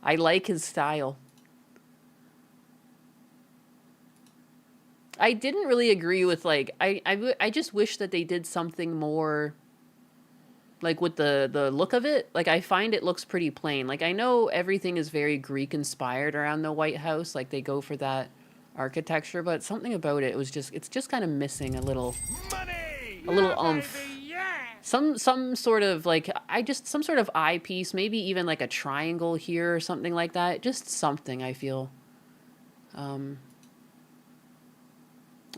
I like his style. I didn't really agree with, like, I just wish that they did something more... like with the look of it. Like, I find it looks pretty plain. Like, I know everything is very Greek inspired around the White House. Like, they go for that architecture, but something about it was just, it's just kind of missing a little oomph. Some sort of like, some sort of eyepiece, maybe even like a triangle here or something like that. Just something, I feel. I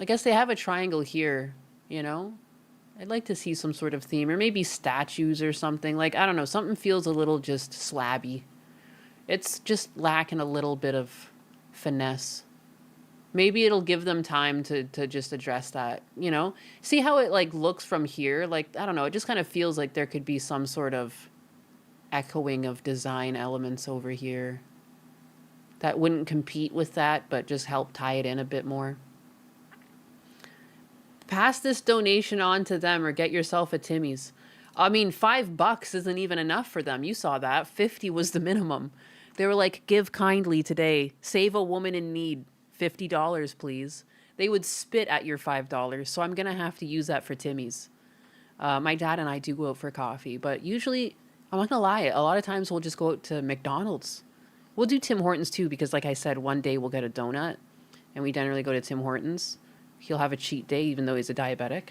guess they have a triangle here, you know? I'd like to see some sort of theme, or maybe statues or something. Like, I don't know, something feels a little just slabby. It's just lacking a little bit of finesse. Maybe it'll give them time to just address that, you know? See how it, like, looks from here? Like, I don't know, it just kind of feels like there could be some sort of echoing of design elements over here that wouldn't compete with that, but just help tie it in a bit more. Pass this donation on to them or get yourself a Timmy's. I mean, $5 isn't even enough for them. You saw that. 50 was the minimum. They were like, give kindly today. Save a woman in need. $50, please. they would spit at your $5. So I'm going to have to use that for Timmy's. My dad and I do go out for coffee, but usually, I'm not going to lie, a lot of times we'll just go out to McDonald's. We'll do Tim Hortons too, because like I said, one day we'll get a donut, and we generally go to Tim Hortons. He'll have a cheat day, even though he's a diabetic.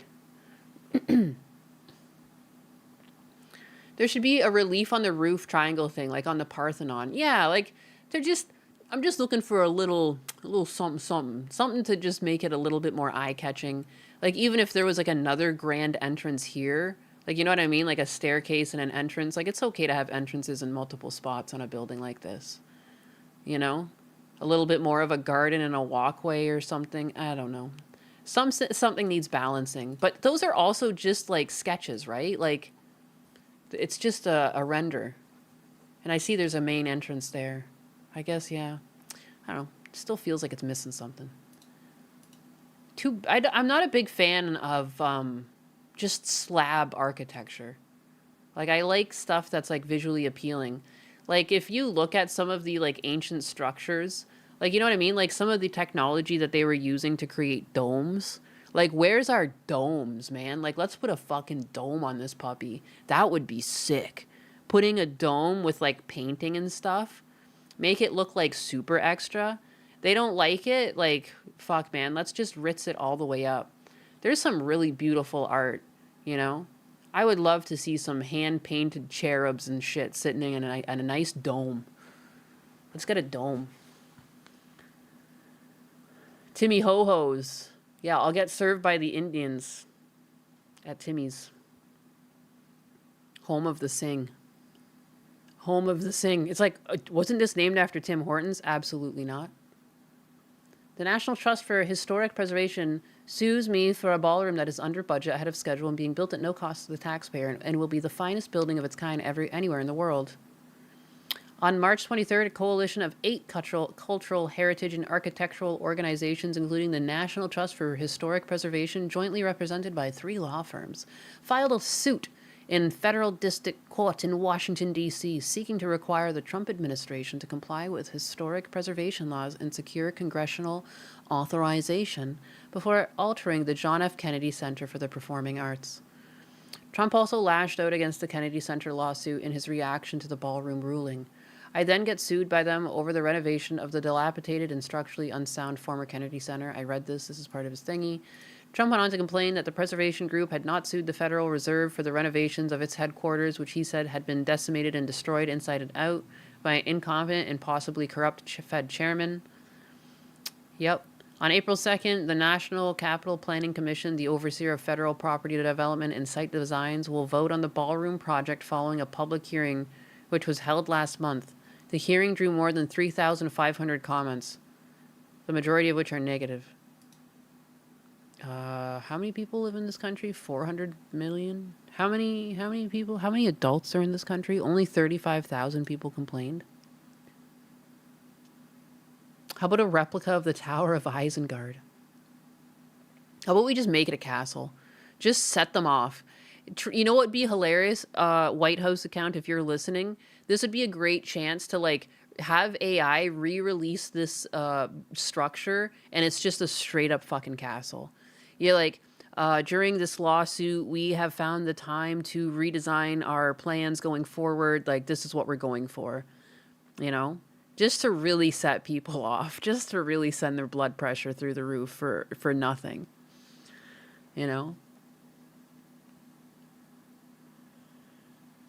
There should be a relief on the roof triangle thing, like on the Parthenon. Yeah, like I'm just looking for a little something to just make it a little bit more eye-catching. Like even if there was like another grand entrance here, like, you know what I mean? Like a staircase and an entrance. Like it's okay to have entrances in multiple spots on a building like this. You know? A little bit more of a garden and a walkway or something. I don't know. Something needs balancing. But those are also just like sketches, right? Like it's just a render. And I see there's a main entrance there. I guess, yeah. I don't know. It still feels like it's missing something. I'm not a big fan of just slab architecture. Like, I like stuff that's, like, visually appealing. Like, if you look at some of the, like, ancient structures, like, you know what I mean? Like, some of the technology that they were using to create domes. Like, where's our domes, man? Like, let's put a fucking dome on this puppy. That would be sick. Putting a dome with, like, painting and stuff. Make it look, like, super extra. They don't like it. Like, fuck, man. Let's just ritz it all the way up. There's some really beautiful art, you know? I would love to see some hand-painted cherubs and shit sitting in a nice dome. Let's get a dome. Timmy Ho-Ho's. Yeah, I'll get served by the Indians at Timmy's. Home of the Sing. Home of the Sing. It's like, wasn't this named after Tim Hortons? Absolutely not. The National Trust for Historic Preservation sues me for a ballroom that is under budget, ahead of schedule, and being built at no cost to the taxpayer, and will be the finest building of its kind anywhere in the world. On March 23rd, a coalition of 8 cultural heritage and architectural organizations, including the National Trust for Historic Preservation, jointly represented by 3 law firms, filed a suit in federal district court in Washington, D.C., seeking to require the Trump administration to comply with historic preservation laws and secure congressional authorization before altering the John F. Kennedy Center for the Performing Arts. Trump also lashed out against the Kennedy Center lawsuit in his reaction to the ballroom ruling. I then get sued by them over the renovation of the dilapidated and structurally unsound former Kennedy Center. I read this. This is part of his thingy. Trump went on to complain that the preservation group had not sued the Federal Reserve for the renovations of its headquarters, which he said had been decimated and destroyed inside and out by an incompetent and possibly corrupt Fed chairman. Yep. On April 2nd, the National Capital Planning Commission, the overseer of federal property development and site designs, will vote on the ballroom project following a public hearing, which was held last month. The hearing drew more than 3,500 comments, the majority of which are negative. How many people live in this country? 400 million? How many people, how many adults are in this country? Only 35,000 people complained. How about a replica of the Tower of Isengard? How about we just make it a castle? Just set them off. You know what would be hilarious? White House account, if you're listening, this would be a great chance to like have AI re-release this structure, and it's just a straight up fucking castle. Yeah, like during this lawsuit, we have found the time to redesign our plans going forward. Like, this is what we're going for, you know, just to really set people off, just to really send their blood pressure through the roof for nothing, you know.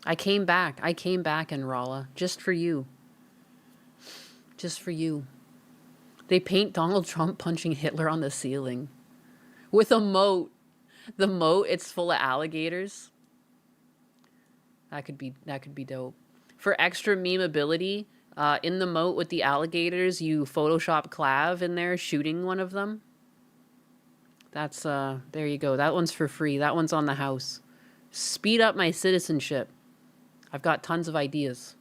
I came back in Rolla, just for you. Just for you. They paint Donald Trump punching Hitler on the ceiling. With a moat. The moat, it's full of alligators. That could be dope. For extra memeability, in the moat with the alligators, you Photoshop Clav in there shooting one of them. That's, there you go. That one's for free. That one's on the house. Speed up my citizenship. I've got tons of ideas.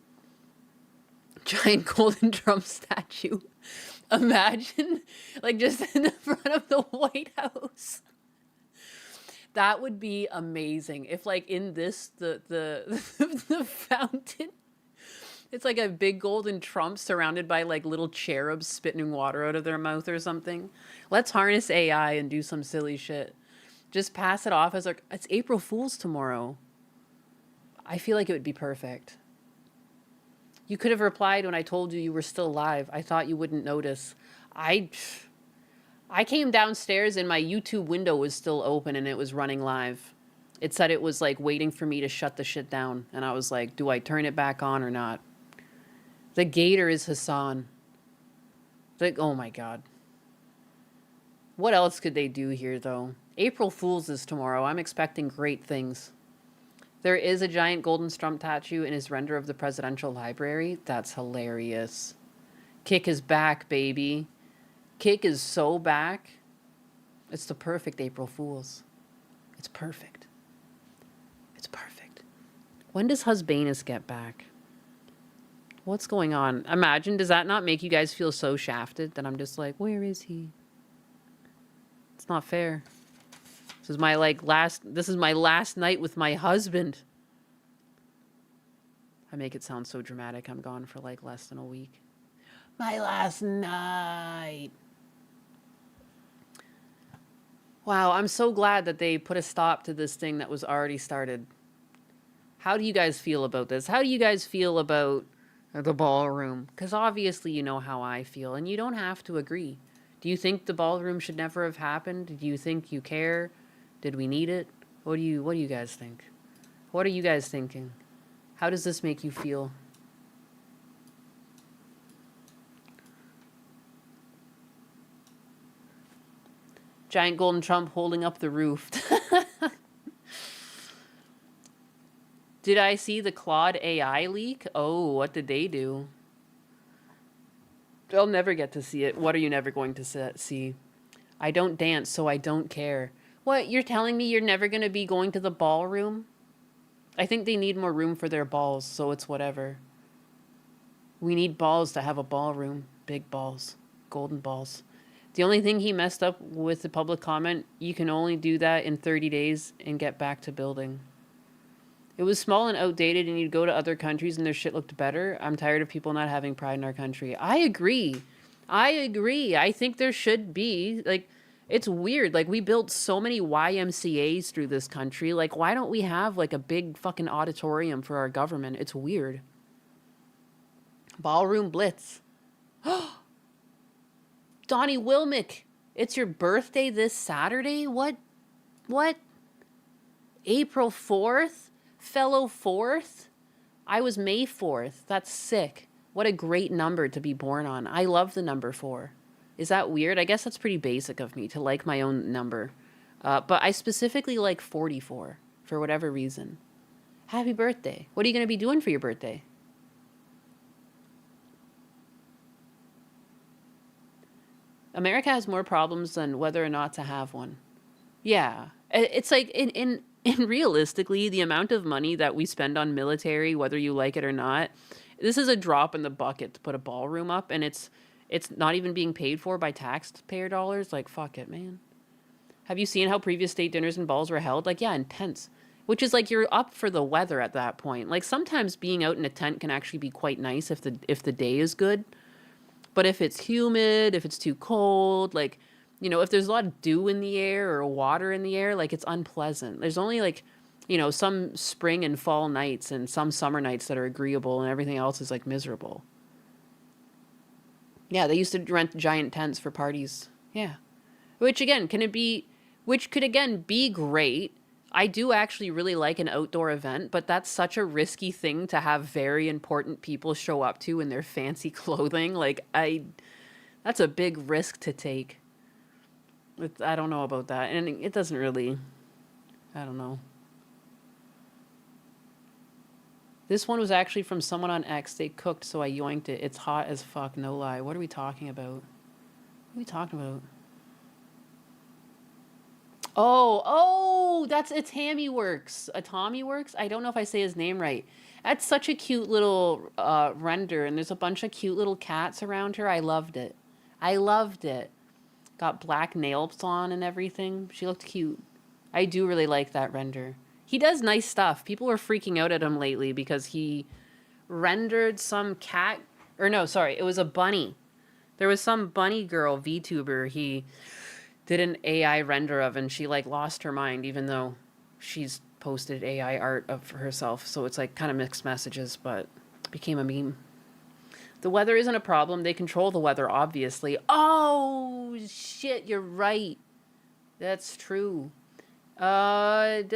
Giant golden Trump statue. Imagine, like, just in the front of the White House. That would be amazing. If, like, in this, the fountain, It's like a big golden Trump surrounded by like little cherubs spitting water out of their mouth or something. Let's harness AI and do some silly shit. Just pass it off as like, it's April Fool's tomorrow. I feel like it would be perfect. You could have replied when I told you were still alive. I thought you wouldn't notice. I came downstairs and my YouTube window was still open and it was running live. It said it was like waiting for me to shut the shit down. And I was like, do I turn it back on or not? The gator is Hassan. Like, oh my God. What else could they do here though? April Fool's is tomorrow. I'm expecting great things. There is a giant golden Trump statue in his render of the presidential library. That's hilarious. Kick is back, baby. Kick is so back. It's the perfect April Fool's. It's perfect. It's perfect. When does Husbanus get back? What's going on? Imagine, does that not make you guys feel so shafted that I'm just like, where is he? It's not fair. This is my last night with my husband. I make it sound so dramatic. I'm gone for like less than a week. My last night. Wow, I'm so glad that they put a stop to this thing that was already started. How do you guys feel about this? How do you guys feel about the ballroom? Because obviously you know how I feel, and you don't have to agree. Do you think the ballroom should never have happened? Do you think you care? Did we need it? What do you guys think? What are you guys thinking? How does this make you feel? Giant golden Trump holding up the roof. Did I see the Claude AI leak? Oh, what did they do? I'll never get to see it. What are you never going to see? I don't dance, so I don't care. What, you're telling me you're never going to be going to the ballroom? I think they need more room for their balls, so it's whatever. We need balls to have a ballroom. Big balls. Golden balls. The only thing he messed up with the public comment, you can only do that in 30 days and get back to building. It was small and outdated, and you'd go to other countries and their shit looked better. I'm tired of people not having pride in our country. I agree. I think there should be, like, it's weird. Like, we built so many YMCAs through this country. Like, why don't we have, like, a big fucking auditorium for our government? It's weird. Ballroom Blitz. Donnie Wilmick, it's your birthday this Saturday? What? April 4th? Fellow 4th? I was May 4th. That's sick. What a great number to be born on. I love the number 4. Is that weird? I guess that's pretty basic of me to like my own number. But I specifically like 44 for whatever reason. Happy birthday. What are you going to be doing for your birthday? America has more problems than whether or not to have one. Yeah. It's like in realistically, the amount of money that we spend on military, whether you like it or not, this is a drop in the bucket to put a ballroom up, and it's not even being paid for by taxpayer dollars. Like, fuck it, man. Have you seen how previous state dinners and balls were held? Like, yeah, in tents. Which is like you're up for the weather at that point. Like, sometimes being out in a tent can actually be quite nice if the day is good. But if it's humid, if it's too cold, like, you know, if there's a lot of dew in the air or water in the air, like, it's unpleasant. There's only, like, you know, some spring and fall nights and some summer nights that are agreeable, and everything else is, like, miserable. Yeah, they used to rent giant tents for parties. Yeah. Which could again be great. I do actually really like an outdoor event, but that's such a risky thing to have very important people show up to in their fancy clothing. Like, that's a big risk to take. I don't know about that. And it doesn't really, I don't know. This one was actually from someone on X. They cooked, so I yoinked it. It's hot as fuck, no lie. What are we talking about? What are we talking about? Oh, it's Hammy Works. Tommy Works? I don't know if I say his name right. That's such a cute little render, and there's a bunch of cute little cats around her. I loved it. Got black nails on and everything. She looked cute. I do really like that render. He does nice stuff. People were freaking out at him lately because he rendered some cat, or no, sorry, it was a bunny. There was some bunny girl VTuber he did an AI render of, and she like lost her mind, even though she's posted AI art of herself. So it's like kind of mixed messages, but became a meme. The weather isn't a problem. They control the weather, obviously. Oh, shit, you're right. That's true. Artwork,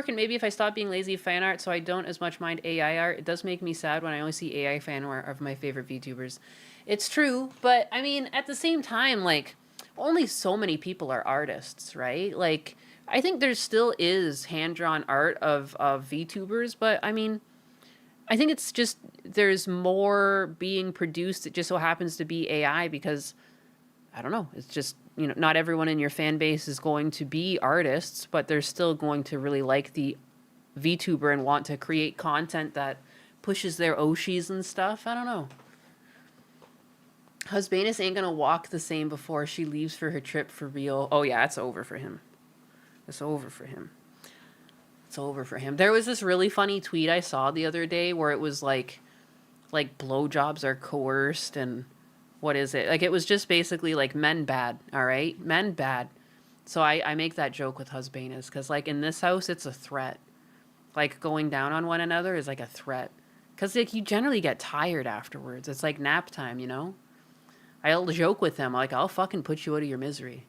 and maybe if I stop being lazy, fan art, so I don't as much mind AI art. It does make me sad when I only see AI fan art of my favorite VTubers. It's true, but I mean, at the same time, like, only so many people are artists, right? Like, I think there still is hand-drawn art of VTubers, but I mean, I think it's just there's more being produced. It just so happens to be AI because, I don't know, it's just, you know, not everyone in your fan base is going to be artists, but they're still going to really like the VTuber and want to create content that pushes their Oshis and stuff. I don't know. Husbanus ain't gonna walk the same before she leaves for her trip for real. Oh yeah, it's over for him. It's over for him. It's over for him. There was this really funny tweet I saw the other day where it was like blowjobs are coerced and what is it? Like, it was just basically like men bad, all right? Men bad. So I make that joke with husbandas because, like, in this house, it's a threat. Like, going down on one another is like a threat. Because, like, you generally get tired afterwards. It's like nap time, you know? I'll joke with them, like, I'll fucking put you out of your misery.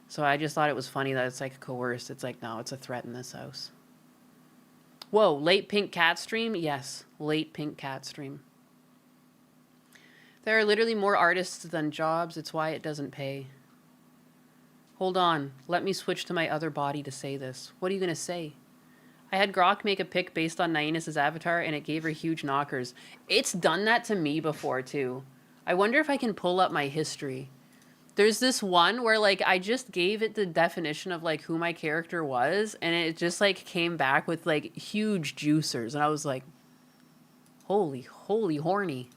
So I just thought it was funny that it's like coerced. It's like, no, it's a threat in this house. Whoa, late pink cat stream? Yes, late pink cat stream. There are literally more artists than jobs. It's why it doesn't pay. Hold on. Let me switch to my other body to say this. What are you going to say? I had Grok make a pic based on Nainus's avatar, and it gave her huge knockers. It's done that to me before, too. I wonder if I can pull up my history. There's this one where, like, I just gave it the definition of, like, who my character was, and it just, like, came back with, like, huge juicers. And I was like, holy horny.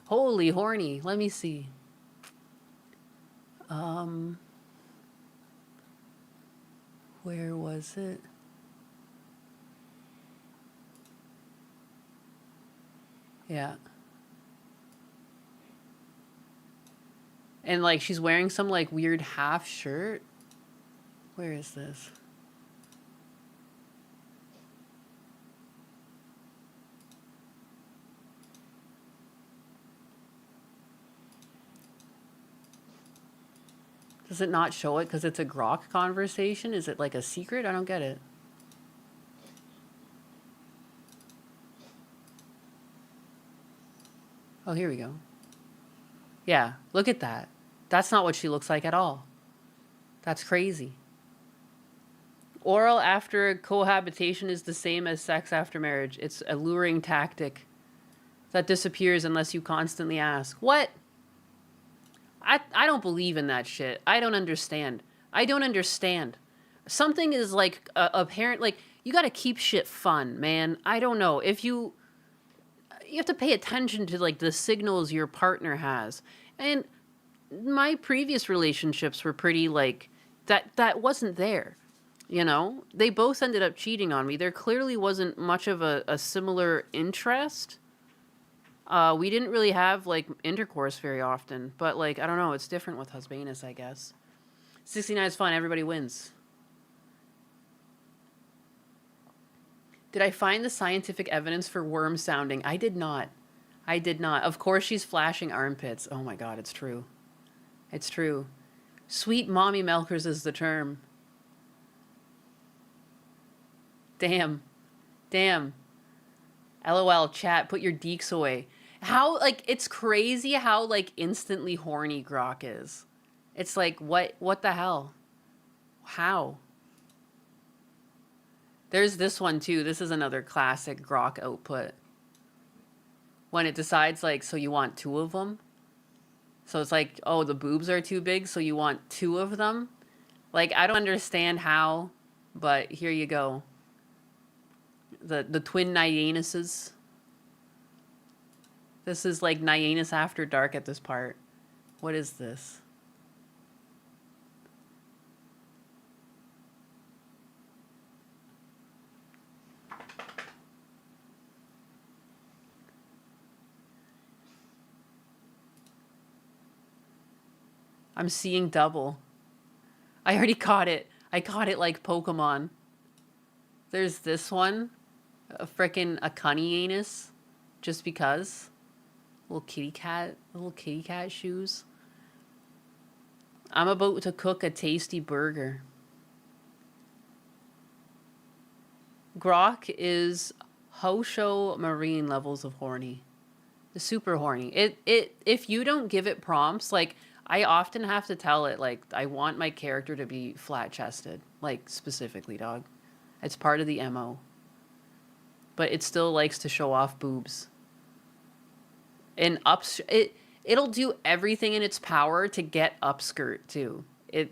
Holy horny. Let me see. Where was it? Yeah. And, like, she's wearing some, like, weird half shirt. Where is this? Does it not show it because it's a Grok conversation? Is it like a secret? I don't get it. Oh, here we go. Yeah, look at that. That's not what she looks like at all. That's crazy. Oral after cohabitation is the same as sex after marriage. It's a luring tactic that disappears unless you constantly ask. What? I don't believe in that shit. I don't understand. I don't understand. Something is like apparent, like, you gotta keep shit fun, man. I don't know. If you have to pay attention to, like, the signals your partner has. And my previous relationships were pretty, like, that wasn't there. You know? They both ended up cheating on me. There clearly wasn't much of a similar interest. We didn't really have, like, intercourse very often. But, like, I don't know. It's different with husbanus, I guess. 69 is fun. Everybody wins. Did I find the scientific evidence for worm sounding? I did not. I did not. Of course she's flashing armpits. Oh my god, it's true. It's true. Sweet mommy milkers is the term. Damn. Damn. LOL, chat, put your deeks away. How, like, it's crazy how, like, instantly horny Grok is. It's like, what the hell? How? There's this one, too. This is another classic Grok output. When it decides, like, so you want two of them. So it's like, oh, the boobs are too big, so you want two of them. Like, I don't understand how, but here you go. The twin Nyanuses. This is like Nyanus After Dark at this part. What is this? I'm seeing double. I already caught it. I caught it like Pokemon. There's this one. A cunny anus. Just because. Little kitty cat shoes. I'm about to cook a tasty burger. Grok is Hosho Marine levels of horny. Super horny. If you don't give it prompts, like I often have to tell it, like I want my character to be flat chested, like specifically, dog. It's part of the MO. But it still likes to show off boobs. And it'll do everything in its power to get upskirt too. It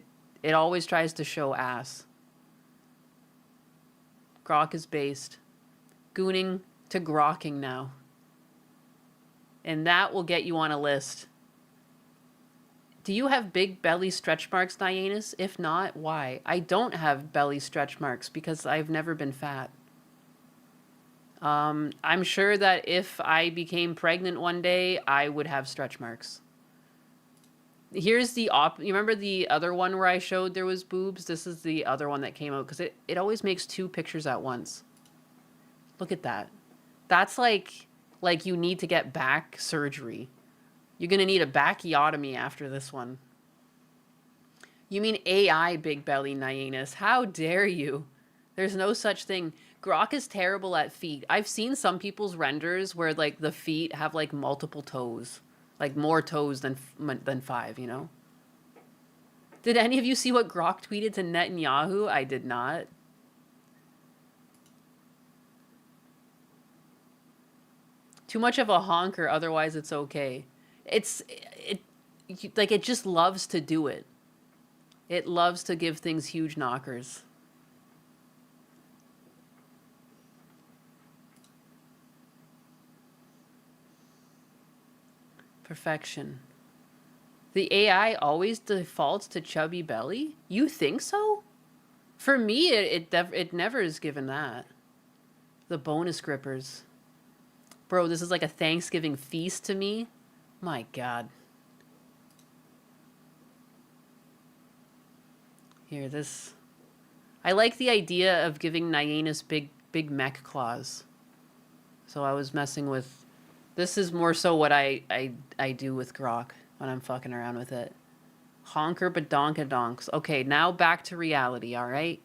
always tries to show ass. Grok is based. Gooning to grokking now. And that will get you on a list. Do you have big belly stretch marks, Nyanus? If not, why? I don't have belly stretch marks because I've never been fat. I'm sure that if I became pregnant one day, I would have stretch marks. Here's the you remember the other one where I showed there was boobs? This is the other one that came out because it always makes 2 pictures at once. Look at that. That's like you need to get back surgery. You're going to need a bacchiotomy after this one. You mean AI big belly, Nyanus? How dare you? There's no such thing. Grok is terrible at feet. I've seen some people's renders where like the feet have like multiple toes. Like more toes than 5, you know? Did any of you see what Grok tweeted to Netanyahu? I did not. Too much of a honker, otherwise it's okay. It just loves to do it. It loves to give things huge knockers. Perfection. The AI always defaults to chubby belly? You think so? For me, it never is given that. The bonus grippers. Bro, this is like a Thanksgiving feast to me. My God. Here, this. I like the idea of giving Nyanus big mech claws. So I was messing with. This is more so what I do with Grok when I'm fucking around with it. Honker badonkadonks. Okay, now back to reality, all right?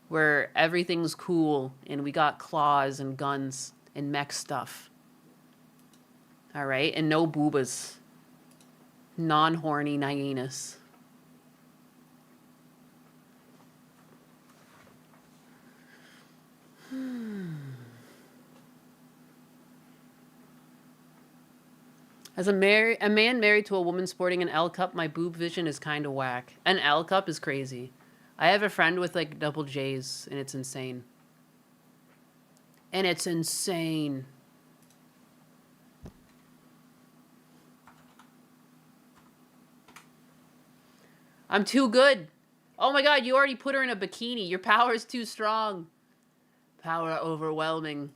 Where everything's cool and we got claws and guns and mech stuff. All right, and no boobas. Non-horny Nyanus. As a man married to a woman sporting an L cup, my boob vision is kind of whack. An L cup is crazy. I have a friend with like double J's, and it's insane. And it's insane. I'm too good. Oh my God, you already put her in a bikini. Your power is too strong. Power overwhelming.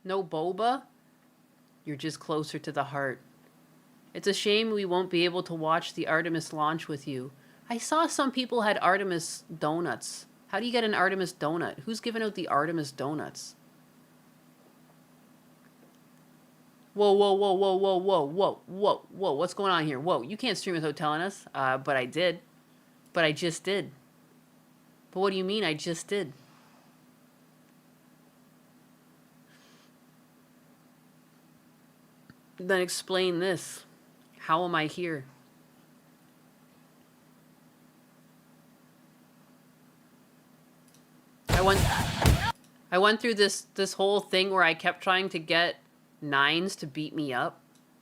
No boba? You're just closer to the heart. It's a shame we won't be able to watch the Artemis launch with you. I saw some people had Artemis donuts. How do you get an Artemis donut? Who's giving out the Artemis donuts? Whoa, whoa, whoa, whoa, whoa, whoa, whoa, whoa, whoa. What's going on here? Whoa, you can't stream without telling us. But I did. But I just did. But what do you mean I just did? Then explain this. How am I here? I went through this whole thing where I kept trying to get Nines to beat me up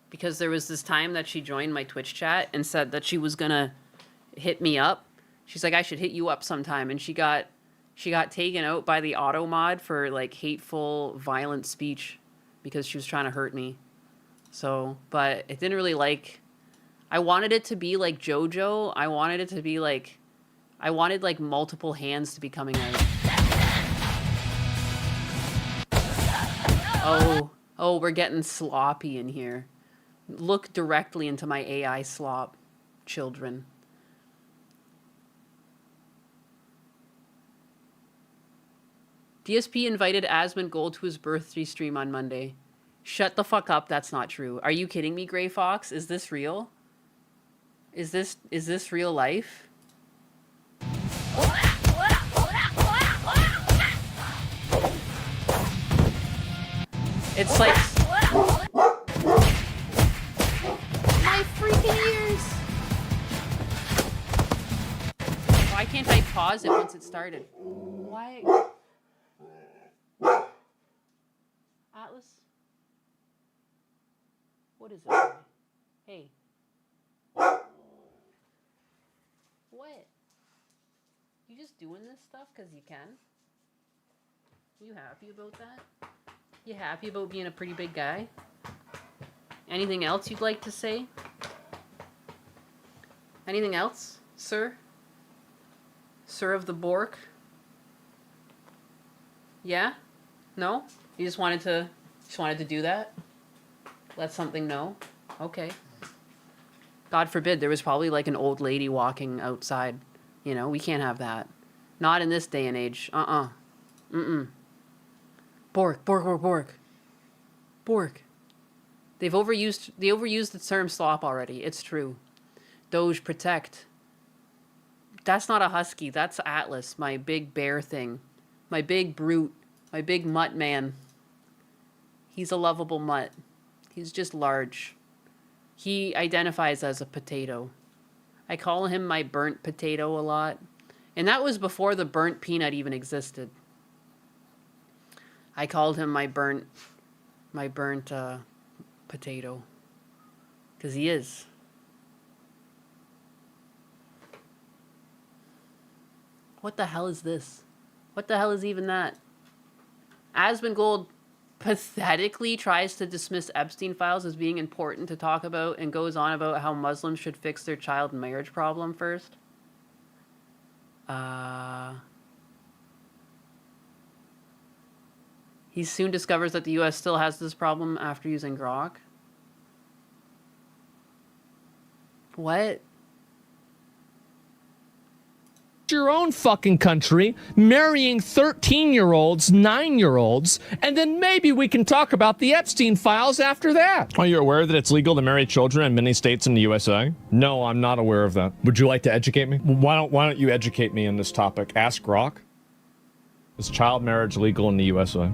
because there was this time that she joined my Twitch chat and said that she was gonna hit me up. She's like, I should hit you up sometime, and she got taken out by the auto mod for like hateful, violent speech. because she was trying to hurt me. So, but it didn't really like, I wanted it to be like JoJo. I wanted it to be like, I wanted like multiple hands to be coming out. Oh, we're getting sloppy in here. Look directly into my AI slop, children. DSP invited Asmund Gold to his birthday stream on Monday. Shut the fuck up, that's not true. Are you kidding me, Gray Fox? Is this real? Is this real life? It's like my freaking ears. Why can't I pause it once it started? Why? Atlas? What is it? Hey. What? You just doing this stuff because you can? You happy about that? You happy about being a pretty big guy? Anything else you'd like to say? Anything else, sir? Sir of the Bork? Yeah? No? You just wanted to do that? Let something know? Okay. God forbid, there was probably like an old lady walking outside. You know, we can't have that. Not in this day and age. Mm-mm. Bork. They overused the term slop already. It's true. Doge protect. That's not a husky. That's Atlas, my big bear thing. My big brute. My big mutt man. He's a lovable mutt. He's just large. He identifies as a potato. I call him my burnt potato a lot. And that was before the burnt peanut even existed. I called him my burnt potato. Because he is. What the hell is this? What the hell is even that? Asmongold pathetically tries to dismiss Epstein files as being important to talk about and goes on about how Muslims should fix their child marriage problem first. He soon discovers that the US still has this problem after using Grok. What? Your own fucking country, marrying 13-year-olds, 9-year-olds, and then maybe we can talk about the Epstein files after that. Are you aware that it's legal to marry children in many states in the USA? No, I'm not aware of that. Would you like to educate me? Why don't you educate me on this topic? Ask Grok. Is child marriage legal in the USA?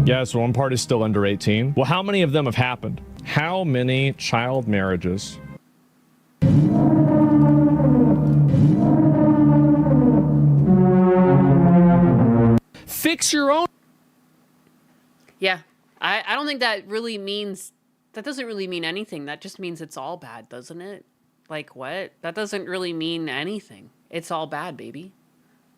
Yeah, so one party's still under 18. Well, how many of them have happened? How many child marriages? Fix your own. Yeah, I don't think that really means, that doesn't really mean anything. That just means it's all bad, doesn't it? Like what? That doesn't really mean anything. It's all bad, baby.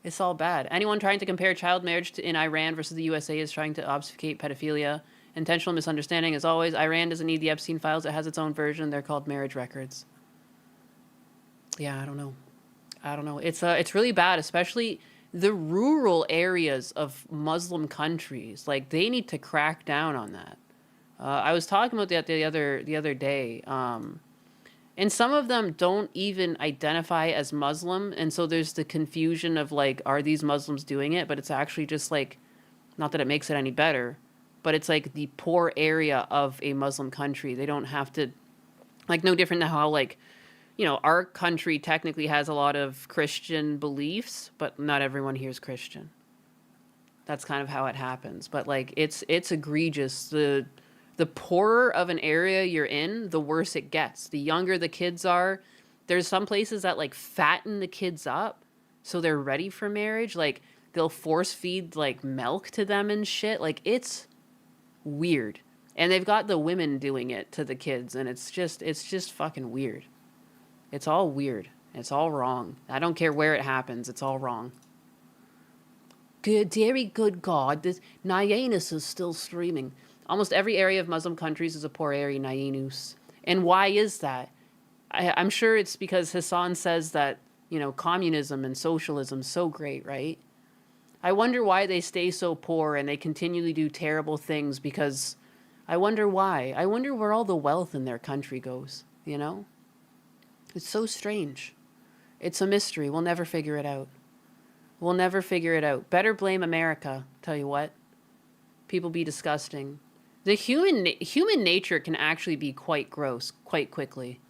It's all bad. Anyone trying to compare child marriage in Iran versus the USA is trying to obfuscate pedophilia. Intentional misunderstanding. As always, Iran doesn't need the Epstein files. It has its own version. They're called marriage records. Yeah, I don't know. It's really bad, especially the rural areas of Muslim countries. Like, they need to crack down on that. I was talking about that the other day. And some of them don't even identify as Muslim, and so there's the confusion of like, are these Muslims doing it? But it's actually just like, not that it makes it any better, but it's like the poor area of a Muslim country. They don't have to, like, no different than how, like, you know, our country technically has a lot of Christian beliefs, but not everyone here is Christian. That's kind of how it happens. But like, it's egregious. The poorer of an area you're in, the worse it gets. The younger the kids are, there's some places that like fatten the kids up so they're ready for marriage. Like, they'll force feed like milk to them and shit. Like, it's weird. And they've got the women doing it to the kids, and it's just fucking weird. It's all weird. It's all wrong. I don't care where it happens. It's all wrong. good, very good God, this Nyanus is still streaming. Almost every area of Muslim countries is a poor area, Nyanus. And why is that? I'm sure it's because Hassan says that, you know, communism and socialism is so great, right? I wonder why they stay so poor and they continually do terrible things, because I wonder why. I wonder where all the wealth in their country goes, you know? It's so strange. It's a mystery. We'll never figure it out. We'll never figure it out. Better blame America, tell you what. People be disgusting. The human nature can actually be quite gross quite quickly.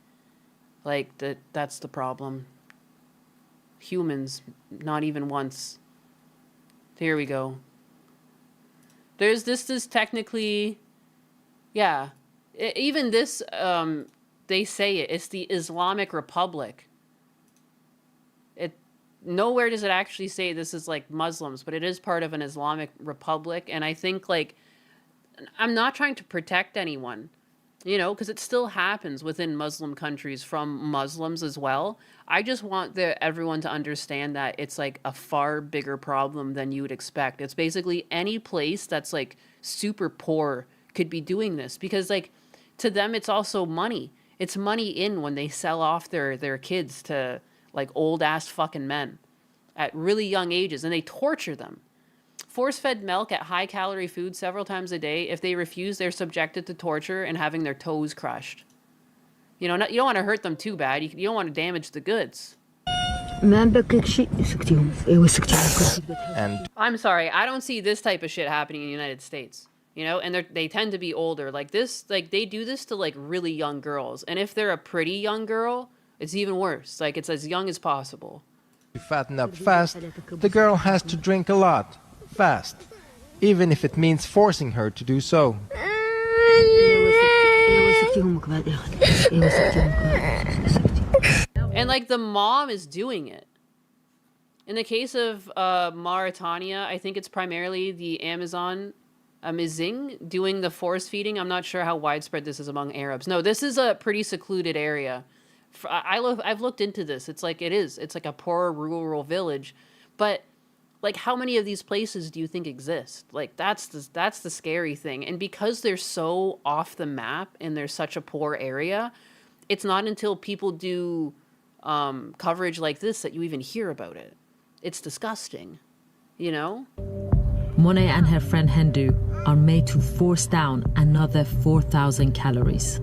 Like, that's the problem. Humans, not even once. Here we go. This is technically, yeah. Even this, they say it's the Islamic Republic. Nowhere does it actually say this is like Muslims, but it is part of an Islamic Republic. And I think, like, I'm not trying to protect anyone, you know, because it still happens within Muslim countries from Muslims as well. I just want everyone to understand that it's like a far bigger problem than you would expect. It's basically any place that's like super poor could be doing this, because like to them it's also money. It's money in when they sell off their kids to like old ass fucking men at really young ages, and they torture them. Force-fed milk at high-calorie food several times a day. If they refuse, they're subjected to torture and having their toes crushed. You know, you don't want to hurt them too bad. You don't want to damage the goods. And I'm sorry, I don't see this type of shit happening in the United States. You know, and they tend to be older. Like this, like they do this to like really young girls. And if they're a pretty young girl, it's even worse. Like it's as young as possible. To fatten up fast, the girl has to drink a lot, fast, even if it means forcing her to do so. And like the mom is doing it. In the case of Mauritania, I think it's primarily the Amazigh doing the force feeding. I'm not sure how widespread this is among Arabs. No, this is a pretty secluded area. I've looked into this. It's like it's like a poor rural village, but like how many of these places do you think exist? Like that's the scary thing. And because they're so off the map and they're such a poor area, it's not until people do coverage like this that you even hear about it. It's disgusting, you know? Monet and her friend Hindu are made to force down another 4,000 calories.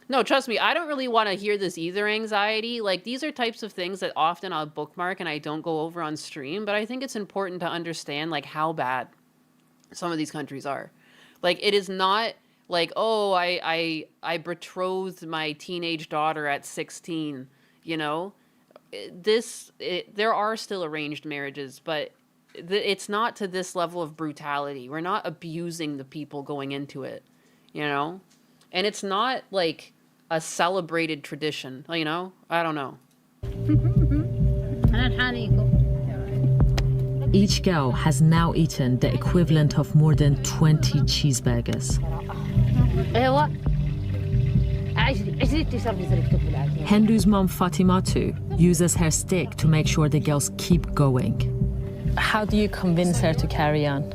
No, trust me, I don't really want to hear this either, anxiety. Like, these are types of things that often I'll bookmark and I don't go over on stream, but I think it's important to understand, like, how bad some of these countries are. Like, it is not like, oh, I betrothed my teenage daughter at 16, you know? There are still arranged marriages, but it's not to this level of brutality. We're not abusing the people going into it, you know? And it's not, like, a celebrated tradition, you know? I don't know. Each girl has now eaten the equivalent of more than 20 cheeseburgers. Hindu's mom Fatima too uses her stick to make sure the girls keep going. How do you convince her to carry on?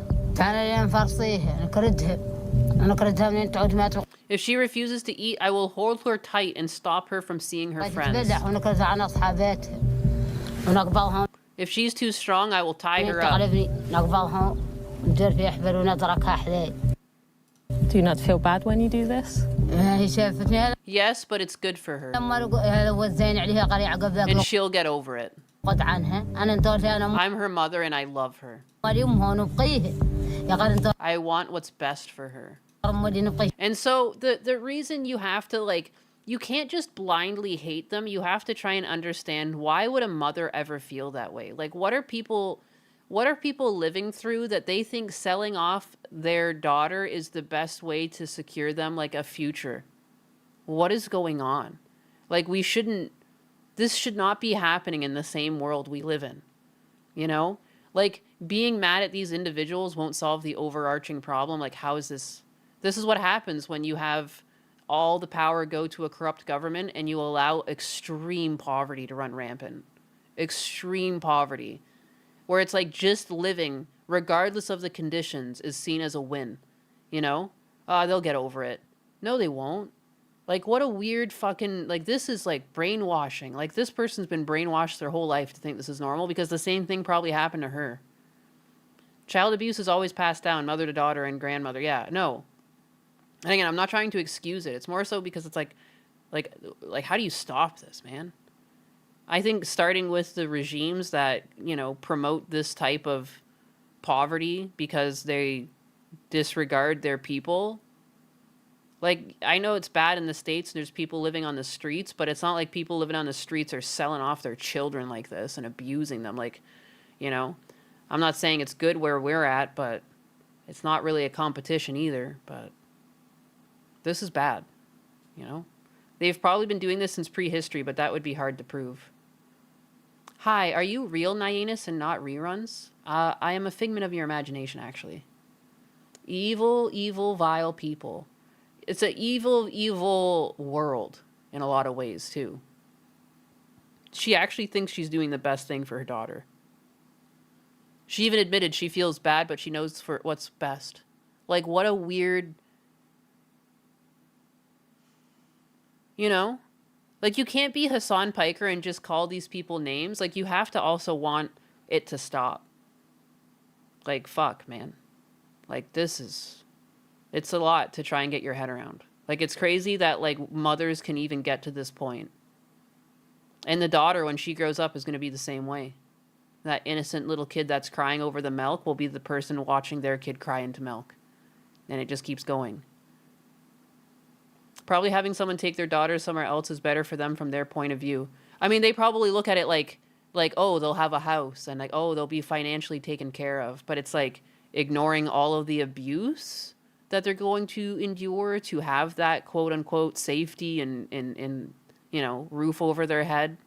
If she refuses to eat, I will hold her tight and stop her from seeing her friends. If she's too strong, I will tie her up. Do you not feel bad when you do this? Yes, but it's good for her. And she'll get over it. I'm her mother and I love her. I want what's best for her. And so the reason you have to, like, you can't just blindly hate them. You have to try and understand, why would a mother ever feel that way? Like, what are people living through that they think selling off their daughter is the best way to secure them, like, a future? What is going on? Like, this should not be happening in the same world we live in, you know? Like, being mad at these individuals won't solve the overarching problem. Like, how is this? This is what happens when you have all the power go to a corrupt government and you allow extreme poverty to run rampant. Extreme poverty. where it's like just living, regardless of the conditions, is seen as a win. You know? They'll get over it. No, they won't. Like, what a weird fucking, like, this is like brainwashing. Like, this person's been brainwashed their whole life to think this is normal because the same thing probably happened to her. Child abuse is always passed down, mother to daughter and grandmother. Yeah, no. And again, I'm not trying to excuse it. It's more so because it's like, how do you stop this, man? I think starting with the regimes that, you know, promote this type of poverty because they disregard their people. Like, I know it's bad in the States, there's people living on the streets, but it's not like people living on the streets are selling off their children like this and abusing them. Like, you know, I'm not saying it's good where we're at, but it's not really a competition either. But this is bad, you know? They've probably been doing this since prehistory, but that would be hard to prove. Hi, are you real Nyanus and not reruns? I am a figment of your imagination, actually. Evil, evil, vile people. It's an evil, evil world in a lot of ways, too. She actually thinks she's doing the best thing for her daughter. She even admitted she feels bad, but she knows for what's best. Like, what a weird... You know? Like, you can't be Hassan Piker and just call these people names. Like, you have to also want it to stop. Like, fuck, man. Like, this is... It's a lot to try and get your head around. Like, it's crazy that, like, mothers can even get to this point. And the daughter, when she grows up, is going to be the same way. That innocent little kid that's crying over the milk will be the person watching their kid cry into milk. And it just keeps going. Probably having someone take their daughter somewhere else is better for them from their point of view. I mean, they probably look at it like, oh, they'll have a house. And like, oh, they'll be financially taken care of. But it's like ignoring all of the abuse that they're going to endure to have that quote unquote safety and you know, roof over their head.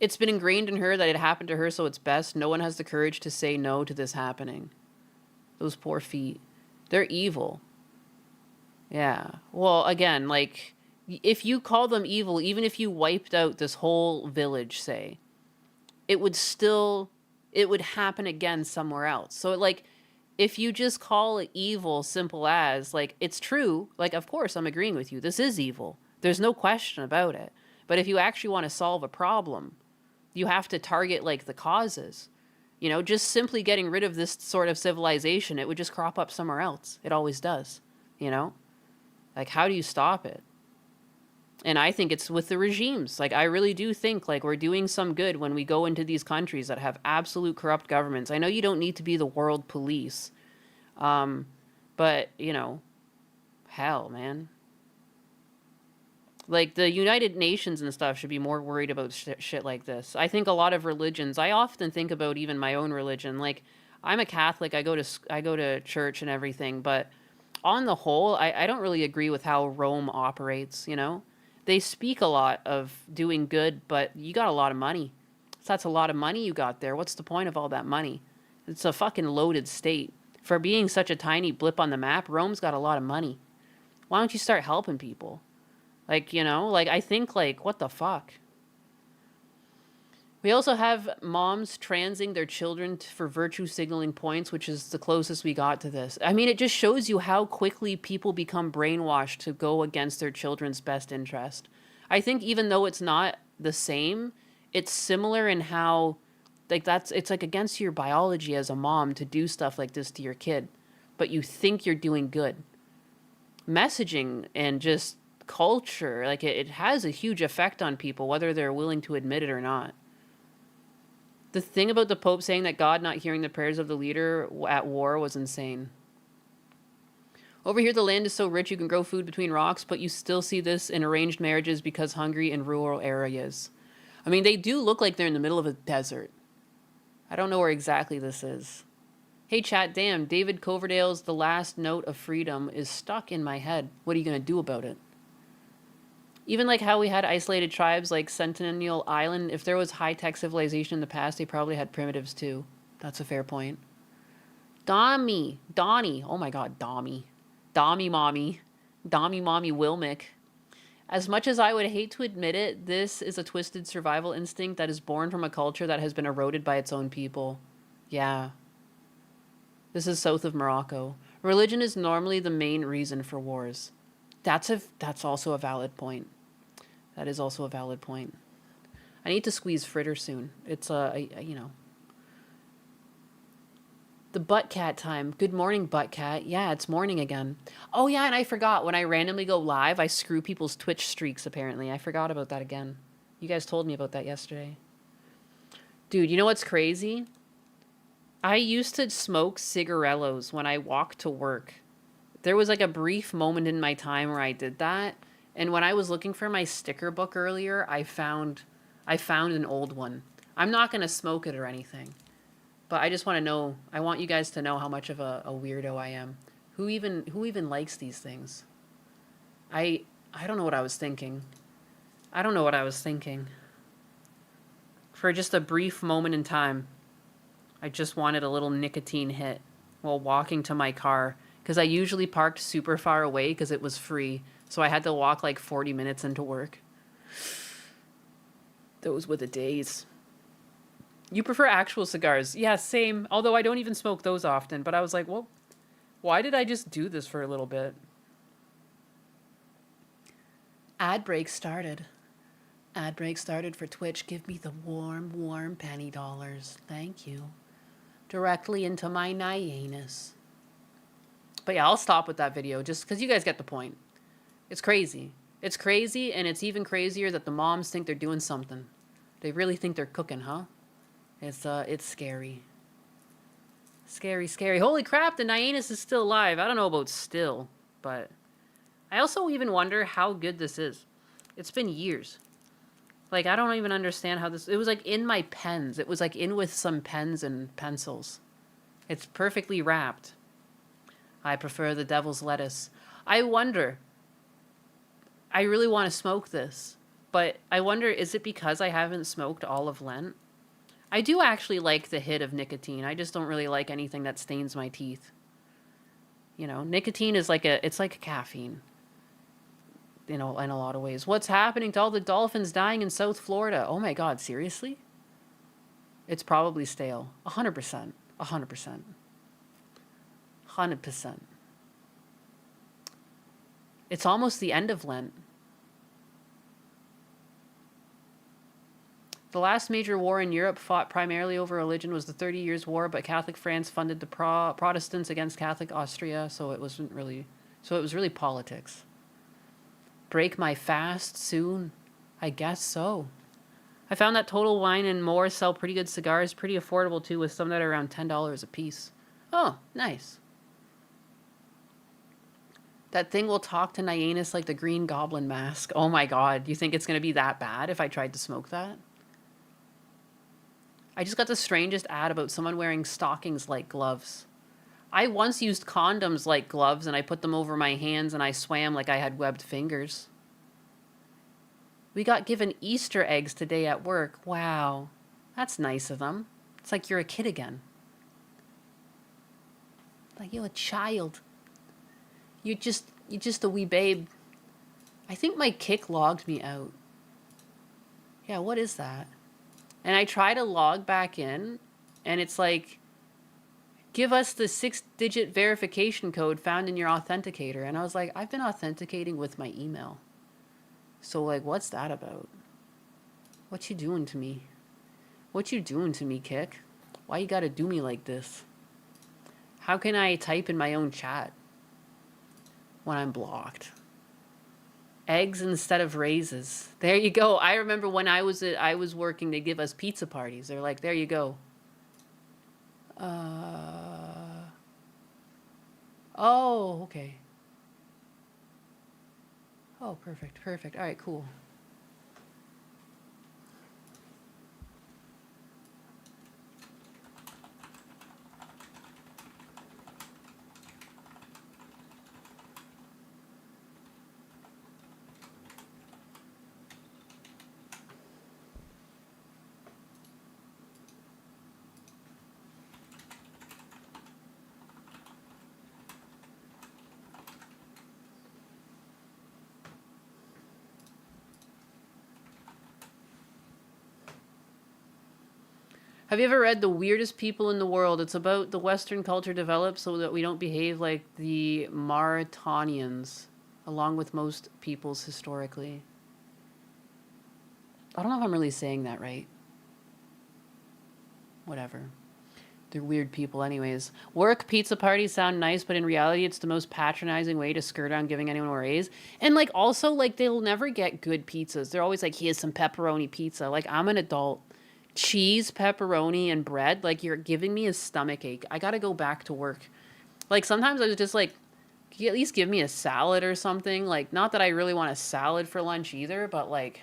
It's been ingrained in her that it happened to her, so it's best. No one has the courage to say no to this happening. Those poor feet. They're evil. Yeah. Well, again, like, if you call them evil, even if you wiped out this whole village, say, it would happen again somewhere else. So, like, if you just call it evil, simple as, like, it's true, like, of course, I'm agreeing with you. This is evil. There's no question about it. But if you actually want to solve a problem, you have to target, like, the causes. You know, just simply getting rid of this sort of civilization, it would just crop up somewhere else. It always does, you know? Like, how do you stop it? And I think it's with the regimes. Like, I really do think, like, we're doing some good when we go into these countries that have absolute corrupt governments. I know you don't need to be the world police. But, you know, hell, man. Like, the United Nations and stuff should be more worried about shit like this. I think a lot of religions, I often think about even my own religion. Like, I'm a Catholic, I go to church and everything, but on the whole, I don't really agree with how Rome operates, you know? They speak a lot of doing good, but you got a lot of money. So that's a lot of money you got there. What's the point of all that money? It's a fucking loaded state. For being such a tiny blip on the map, Rome's got a lot of money. Why don't you start helping people? Like, you know, like, I think, like, what the fuck? We also have moms transing their children for virtue signaling points, which is the closest we got to this. I mean, it just shows you how quickly people become brainwashed to go against their children's best interest. I think even though it's not the same, it's similar in how, like, it's like against your biology as a mom to do stuff like this to your kid, but you think you're doing good. Messaging and just culture, like, it has a huge effect on people, whether they're willing to admit it or not. The thing about the Pope saying that God not hearing the prayers of the leader at war was insane. Over here, the land is so rich you can grow food between rocks, but you still see this in arranged marriages because hungry in rural areas. I mean, they do look like they're in the middle of a desert. I don't know where exactly this is. Hey chat, damn, David Coverdale's The Last Note of Freedom is stuck in my head. What are you going to do about it? Even like how we had isolated tribes like Sentinel Island, if there was high-tech civilization in the past, they probably had primitives too. That's a fair point. Donnie, oh my god, Dommy Mommy Wilmick. As much as I would hate to admit it, this is a twisted survival instinct that is born from a culture that has been eroded by its own people. Yeah. This is south of Morocco. Religion is normally the main reason for wars. That's also a valid point. That is also a valid point. I need to squeeze fritter soon. It's you know. The butt cat time. Good morning, butt cat. Yeah, it's morning again. Oh yeah, and I forgot, when I randomly go live, I screw people's Twitch streaks apparently. I forgot about that again. You guys told me about that yesterday. Dude, you know what's crazy? I used to smoke cigarellos when I walked to work. There was like a brief moment in my time where I did that. And when I was looking for my sticker book earlier, I found an old one. I'm not going to smoke it or anything. But I just want to know, I want you guys to know how much of a weirdo I am. Who even likes these things? I don't know what I was thinking. I don't know what I was thinking. For just a brief moment in time, I just wanted a little nicotine hit while walking to my car. Because I usually parked super far away because it was free. So I had to walk like 40 minutes into work. Those were the days. You prefer actual cigars? Yeah, same. Although I don't even smoke those often. But I was like, well, why did I just do this for a little bit? Ad break started. Ad break started for Twitch. Give me the warm, warm penny dollars. Thank you. Directly into my anus. But yeah, I'll stop with that video just because you guys get the point. It's crazy. It's crazy, and it's even crazier that the moms think they're doing something. They really think they're cooking, huh? It's scary. Scary, scary. Holy crap, the Nyanus is still alive. I don't know about still, but I also even wonder how good this is. It's been years. Like, I don't even understand how this... It was like in my pens. It was like in with some pens and pencils. It's perfectly wrapped. I prefer the devil's lettuce. I wonder... I really want to smoke this, but I wonder, is it because I haven't smoked all of Lent? I do actually like the hit of nicotine. I just don't really like anything that stains my teeth. You know, nicotine is like it's like a caffeine. You know, in a lot of ways. What's happening to all the dolphins dying in South Florida? Oh my God, seriously? It's probably stale. 100%. 100%. 100%. It's almost the end of Lent. The last major war in Europe fought primarily over religion was the 30 Years' War, but Catholic France funded the Protestants against Catholic Austria, so it was really politics. Break my fast soon? I guess so. I found that Total Wine and More sell pretty good cigars, pretty affordable too, with some that are around $10 a piece. Oh, nice. That thing will talk to Nyanus like the Green Goblin mask. Oh my God, you think it's going to be that bad if I tried to smoke that? I just got the strangest ad about someone wearing stockings like gloves. I once used condoms like gloves and I put them over my hands and I swam like I had webbed fingers. We got given Easter eggs today at work. Wow, that's nice of them. It's like you're a kid again. Like you're a child. You're just a wee babe. I think my kick logged me out. Yeah, what is that? And I try to log back in, and it's like, give us the 6-digit verification code found in your authenticator. And I was like, I've been authenticating with my email. So, like, what's that about? What you doing to me? What you doing to me, Kick? Why you gotta do me like this? How can I type in my own chat when I'm blocked? Eggs instead of raises. There you go. I remember when I was working, they give us pizza parties. They're like, there you go. Oh, okay. Oh, perfect, perfect. All right, cool. Have you ever read The Weirdest People in the World? It's about the Western culture developed so that we don't behave like the Mauritanians, along with most peoples historically. I don't know if I'm really saying that right. Whatever. They're weird people anyways. Work pizza parties sound nice, but in reality, it's the most patronizing way to skirt on giving anyone a raise. And like, also, like, they'll never get good pizzas. They're always like, here's some pepperoni pizza. Like, I'm an adult. Cheese, pepperoni, and bread, like, you're giving me a stomach ache. I gotta go back to work. Like, sometimes I was just like, can you at least give me a salad or something? Like, not that I really want a salad for lunch either, but like,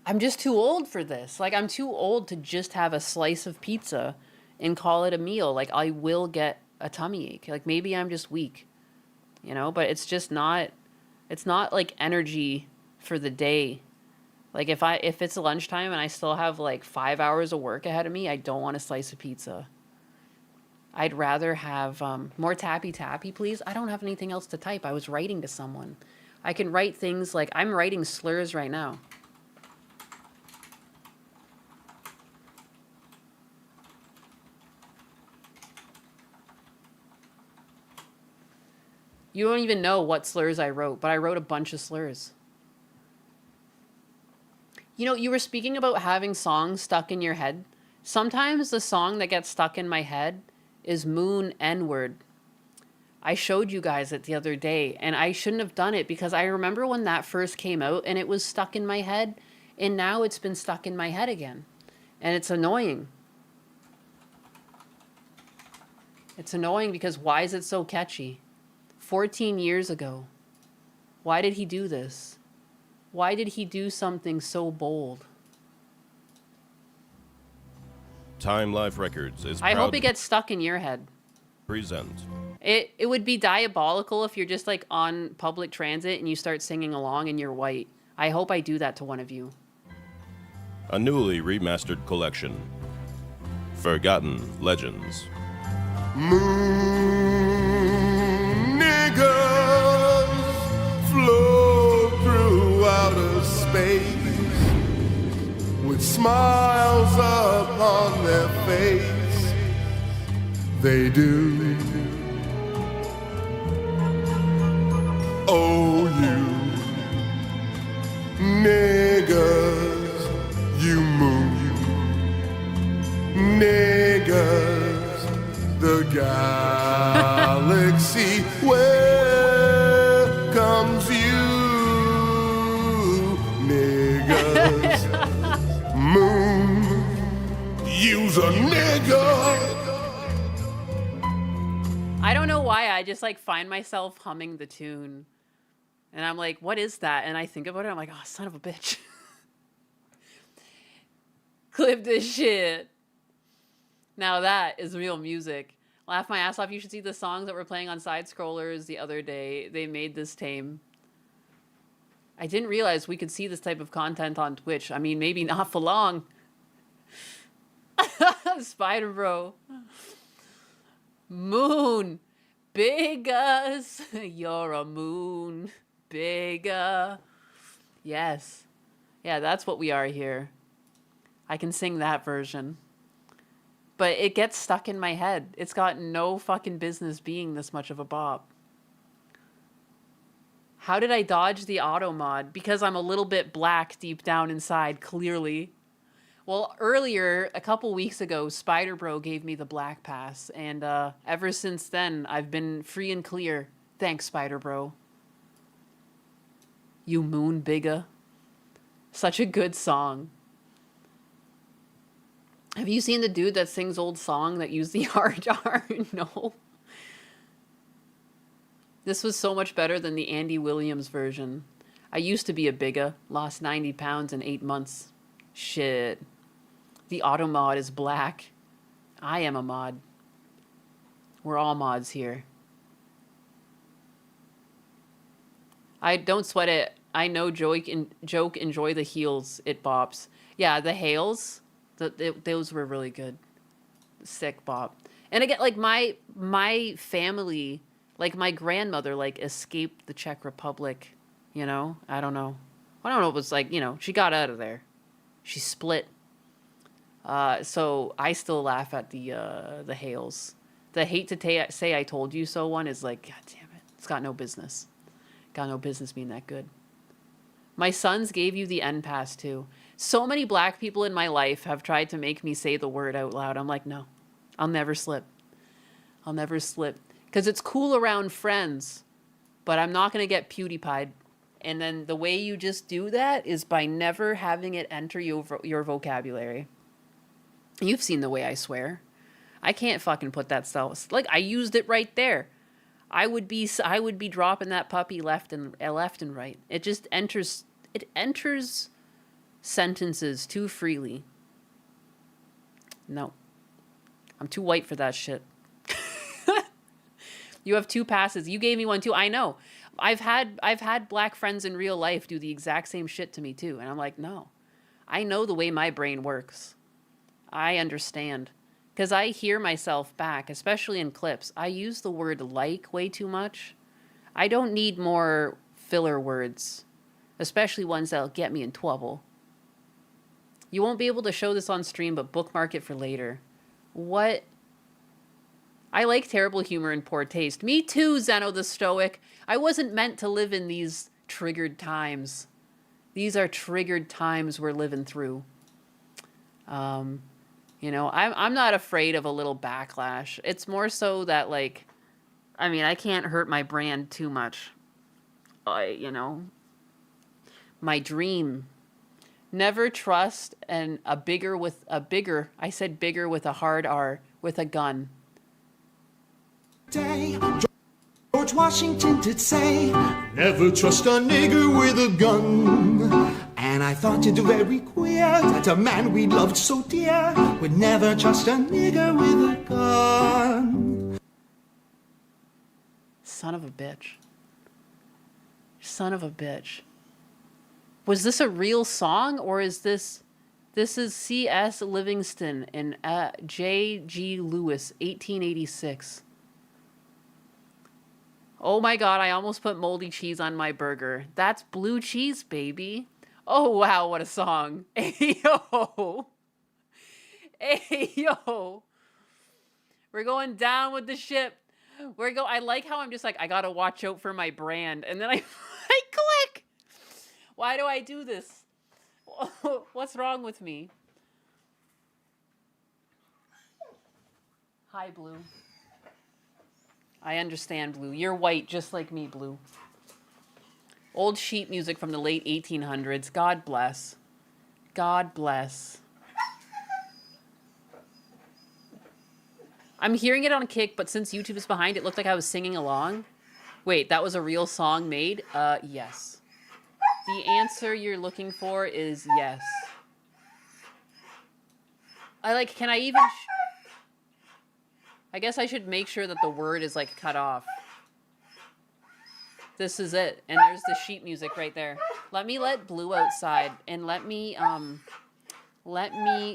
I'm just too old for this. Like, I'm too old to just have a slice of pizza and call it a meal. Like, I will get a tummy ache. Like, maybe I'm just weak, you know? But it's just not, it's not like energy for the day. Like, if it's lunchtime and I still have like 5 hours of work ahead of me, I don't want a slice of pizza. I'd rather have more tappy, please. I don't have anything else to type. I was writing to someone. I can write things like, I'm writing slurs right now. You don't even know what slurs I wrote, but I wrote a bunch of slurs. You know, you were speaking about having songs stuck in your head. Sometimes the song that gets stuck in my head is Moon N-word. I showed you guys it the other day, and I shouldn't have done it because I remember when that first came out and it was stuck in my head, and now it's been stuck in my head again. And it's annoying. It's annoying because why is it so catchy? 14 years ago. Why did he do this? Why did he do something so bold? Time Life Records is I proud hope it gets stuck in your head. present. It would be diabolical if you're just like on public transit and you start singing along and you're white. I hope I do that to one of you. A newly remastered collection. Forgotten Legends. Niggas flow through outer space with smiles upon their face. They do. Oh, you niggas, you moon niggas, the galaxy welcomes you, niggas. Moon, you's a nigga. I don't know why I just like find myself humming the tune. And I'm like, what is that? And I think about it, I'm like, oh, son of a bitch. Clip this shit. Now that is real music. Laugh my ass off. You should see the songs that were playing on Side Scrollers the other day. They made this tame. I didn't realize we could see this type of content on Twitch. I mean, maybe not for long. Spider Bro. Moon. Biggest. You're a moon. Bigger. Yes. Yeah, that's what we are here. I can sing that version. But it gets stuck in my head. It's got no fucking business being this much of a bop. How did I dodge the auto mod? Because I'm a little bit black deep down inside, clearly. Well, earlier, a couple weeks ago, Spider Bro gave me the black pass. And ever since then, I've been free and clear. Thanks, Spider Bro. You moon bigger. Such a good song. Have you seen the dude that sings old song that used the hard R? No. This was so much better than the Andy Williams version. I used to be a bigger, lost 90 pounds in 8 months. Shit. The auto mod is black. I am a mod. We're all mods here. I don't sweat it. I know joke enjoy the heels. It bops. Yeah, the hails. Those were really good. Sick bop. And again, like my family, like my grandmother, like escaped the Czech Republic. You know, I don't know. I don't know. It was like, you know, she got out of there. She split. So I still laugh at the Hales. The hate to say I told you so one is like, God damn it. It's got no business. Got no business being that good. My sons gave you the N pass too. So many black people in my life have tried to make me say the word out loud. I'm like, no, I'll never slip. I'll never slip. Because it's cool around friends, but I'm not going to get PewDiePied. And then the way you just do that is by never having it enter your vocabulary. You've seen the way I swear. I can't fucking put that stuff. Like, I used it right there. I would be dropping that puppy left and right. It just enters sentences too freely. No. I'm too white for that shit. You have 2 passes. You gave me one too. I know. I've had black friends in real life do the exact same shit to me too. And I'm like, no. I know the way my brain works. I understand. Because I hear myself back, especially in clips. I use the word like way too much. I don't need more filler words. Especially ones that'll get me in trouble. You won't be able to show this on stream, but bookmark it for later. What? I like terrible humor and poor taste. Me too, Zeno the Stoic. I wasn't meant to live in these triggered times. These are triggered times we're living through. You know, I'm not afraid of a little backlash. It's more so that, like, I mean, I can't hurt my brand too much. You know, my dream. Never trust a bigger with a hard R, with a gun. George Washington did say, never trust a nigger with a gun. And I thought it very queer that a man we loved so dear would never trust a nigger with a gun. Son of a bitch. Son of a bitch. Was this a real song, or is this is C.S. Livingston and J.G. Lewis, 1886. Oh my God, I almost put moldy cheese on my burger. That's blue cheese, baby. Oh wow, what a song. Hey yo. Hey yo. We're going down with the ship. I like how I'm just like, I gotta watch out for my brand. And then I click. Why do I do this? What's wrong with me? Hi, Blue. I understand, Blue. You're white, just like me, Blue. Old sheet music from the late 1800s. God bless. God bless. I'm hearing it on Kick, but since YouTube is behind, it looked like I was singing along. Wait, that was a real song made? Yes. The answer you're looking for is yes. Can I even... I guess I should make sure that the word is, like, cut off. This is it. And there's the sheet music right there. Let me let Blue outside. And let me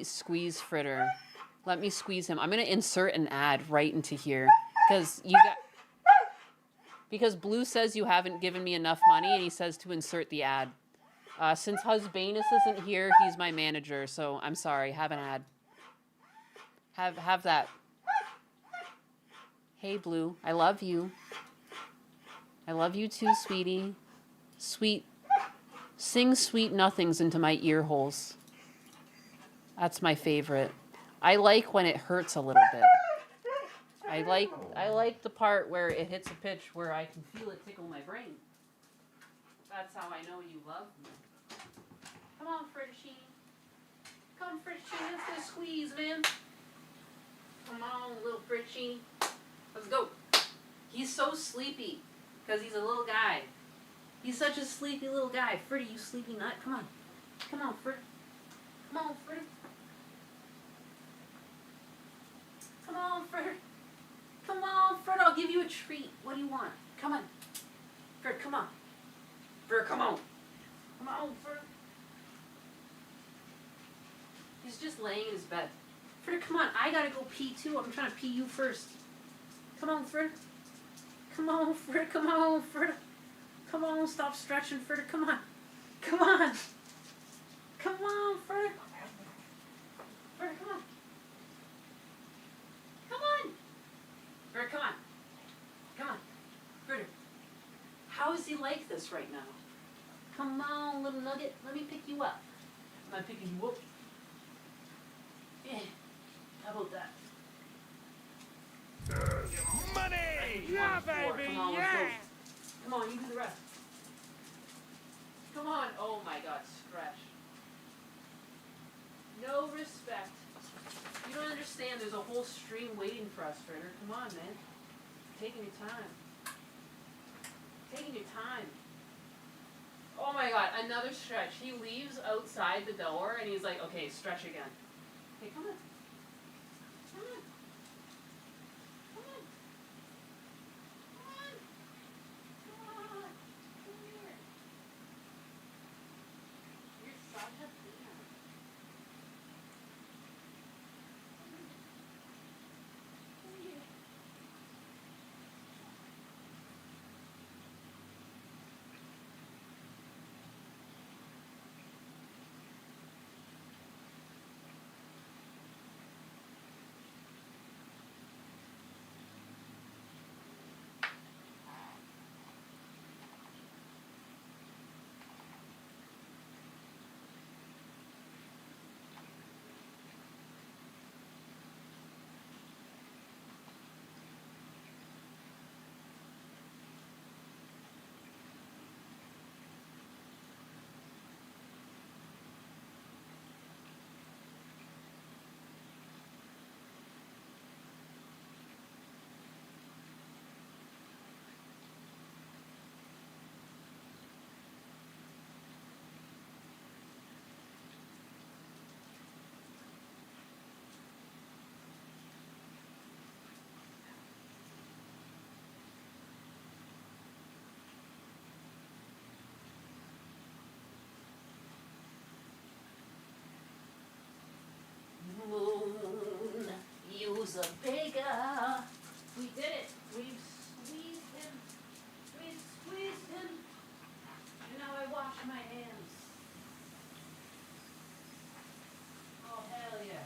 squeeze Fritter. Let me squeeze him. I'm going to insert an ad right into here. Because Blue says you haven't given me enough money, and he says to insert the ad. Since Husbanus isn't here, he's my manager, so I'm sorry. Have an ad. Have that. Hey, Blue. I love you. I love you too, sweetie. Sing sweet nothings into my ear holes. That's my favorite. I like when it hurts a little bit. I like the part where it hits a pitch where I can feel it tickle my brain. That's how I know you love me. Come on, Fritchie. Come, Fritchie. Let's go squeeze, man. Come on, little Fritchie. Let's go. He's so sleepy because he's a little guy. He's such a sleepy little guy. Fritty, you sleepy nut. Come on. Come on, Fritty. Come on, Fritty. Come on, Fritty. Come on, Fritty. I'll give you a treat. What do you want? Come on. Fritty, come on. Fritty, come on. Come on, Fritty. He's just laying in his bed. Fritty, come on. I gotta go pee too. I'm trying to pee you first. Come on, Fritty. Come on, Fritty. Come on, Fritty. Come on, stop stretching, Fritty. Come on. Come on. Come on, Fritty. Fritty, come How is he like this right now? Come on, little nugget. Let me pick you up. Am I picking you up? Yeah. How about that? Money! Yeah, baby! Come on, Yeah! let's go. Come on, you do the rest. Come on. Oh my God, scratch. No respect. You don't understand. There's a whole stream waiting for us, Fritter. Come on, man. Taking your time. Taking your time. Oh my God, another stretch. He leaves outside the door and he's like, okay, stretch again. Hey, come on. Come on. Come on. Come on. Come on. Come here. You're such a peanut. Come here. Moon, use a bigger. We did it. We've squeezed him. We've squeezed him. And now I wash my hands. Oh, hell yeah.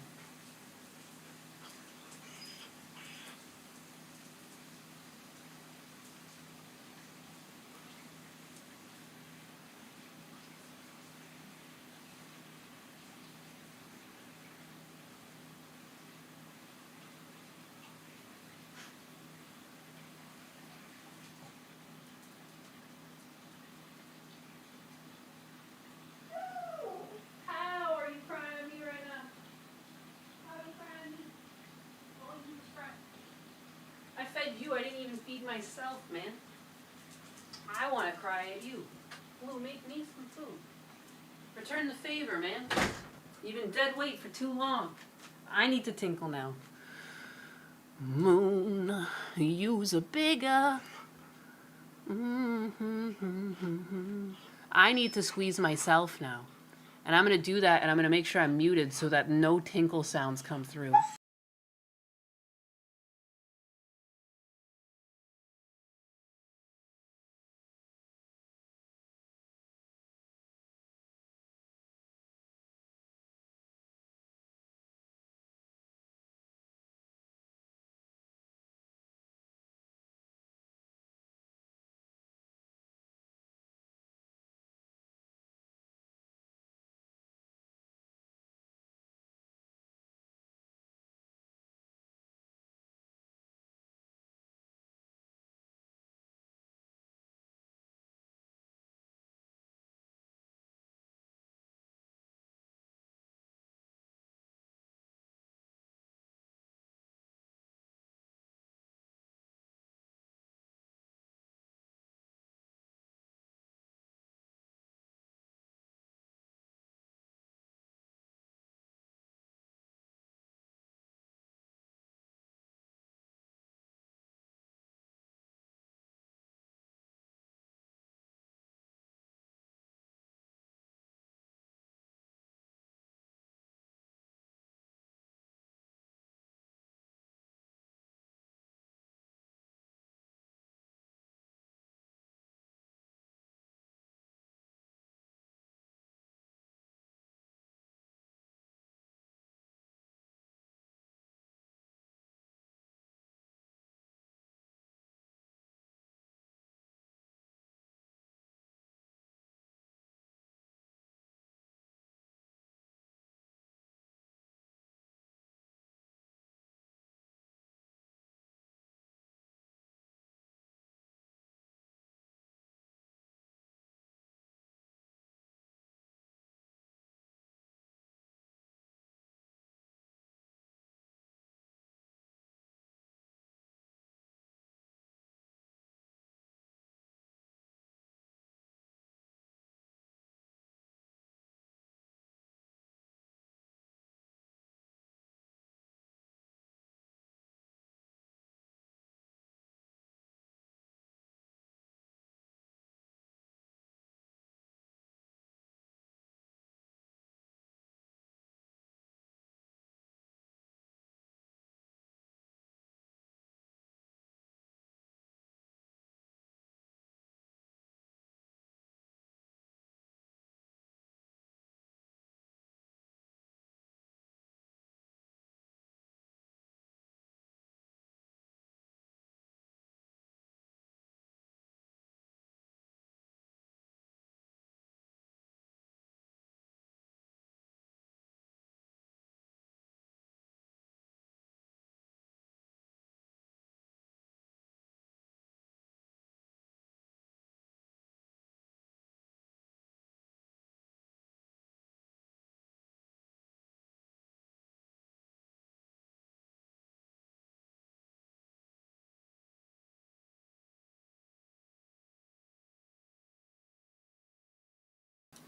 How are you crying at me right now? How are you crying at me? Oh, you was crying. I fed you. I didn't even feed myself, man. I want to cry at you. Blue, make me some food. Return the favor, man. You've been dead weight for too long. I need to tinkle now. Moon, use a bigger. I need to squeeze myself now. And I'm going to do that, and I'm going to make sure I'm muted so that no tinkle sounds come through.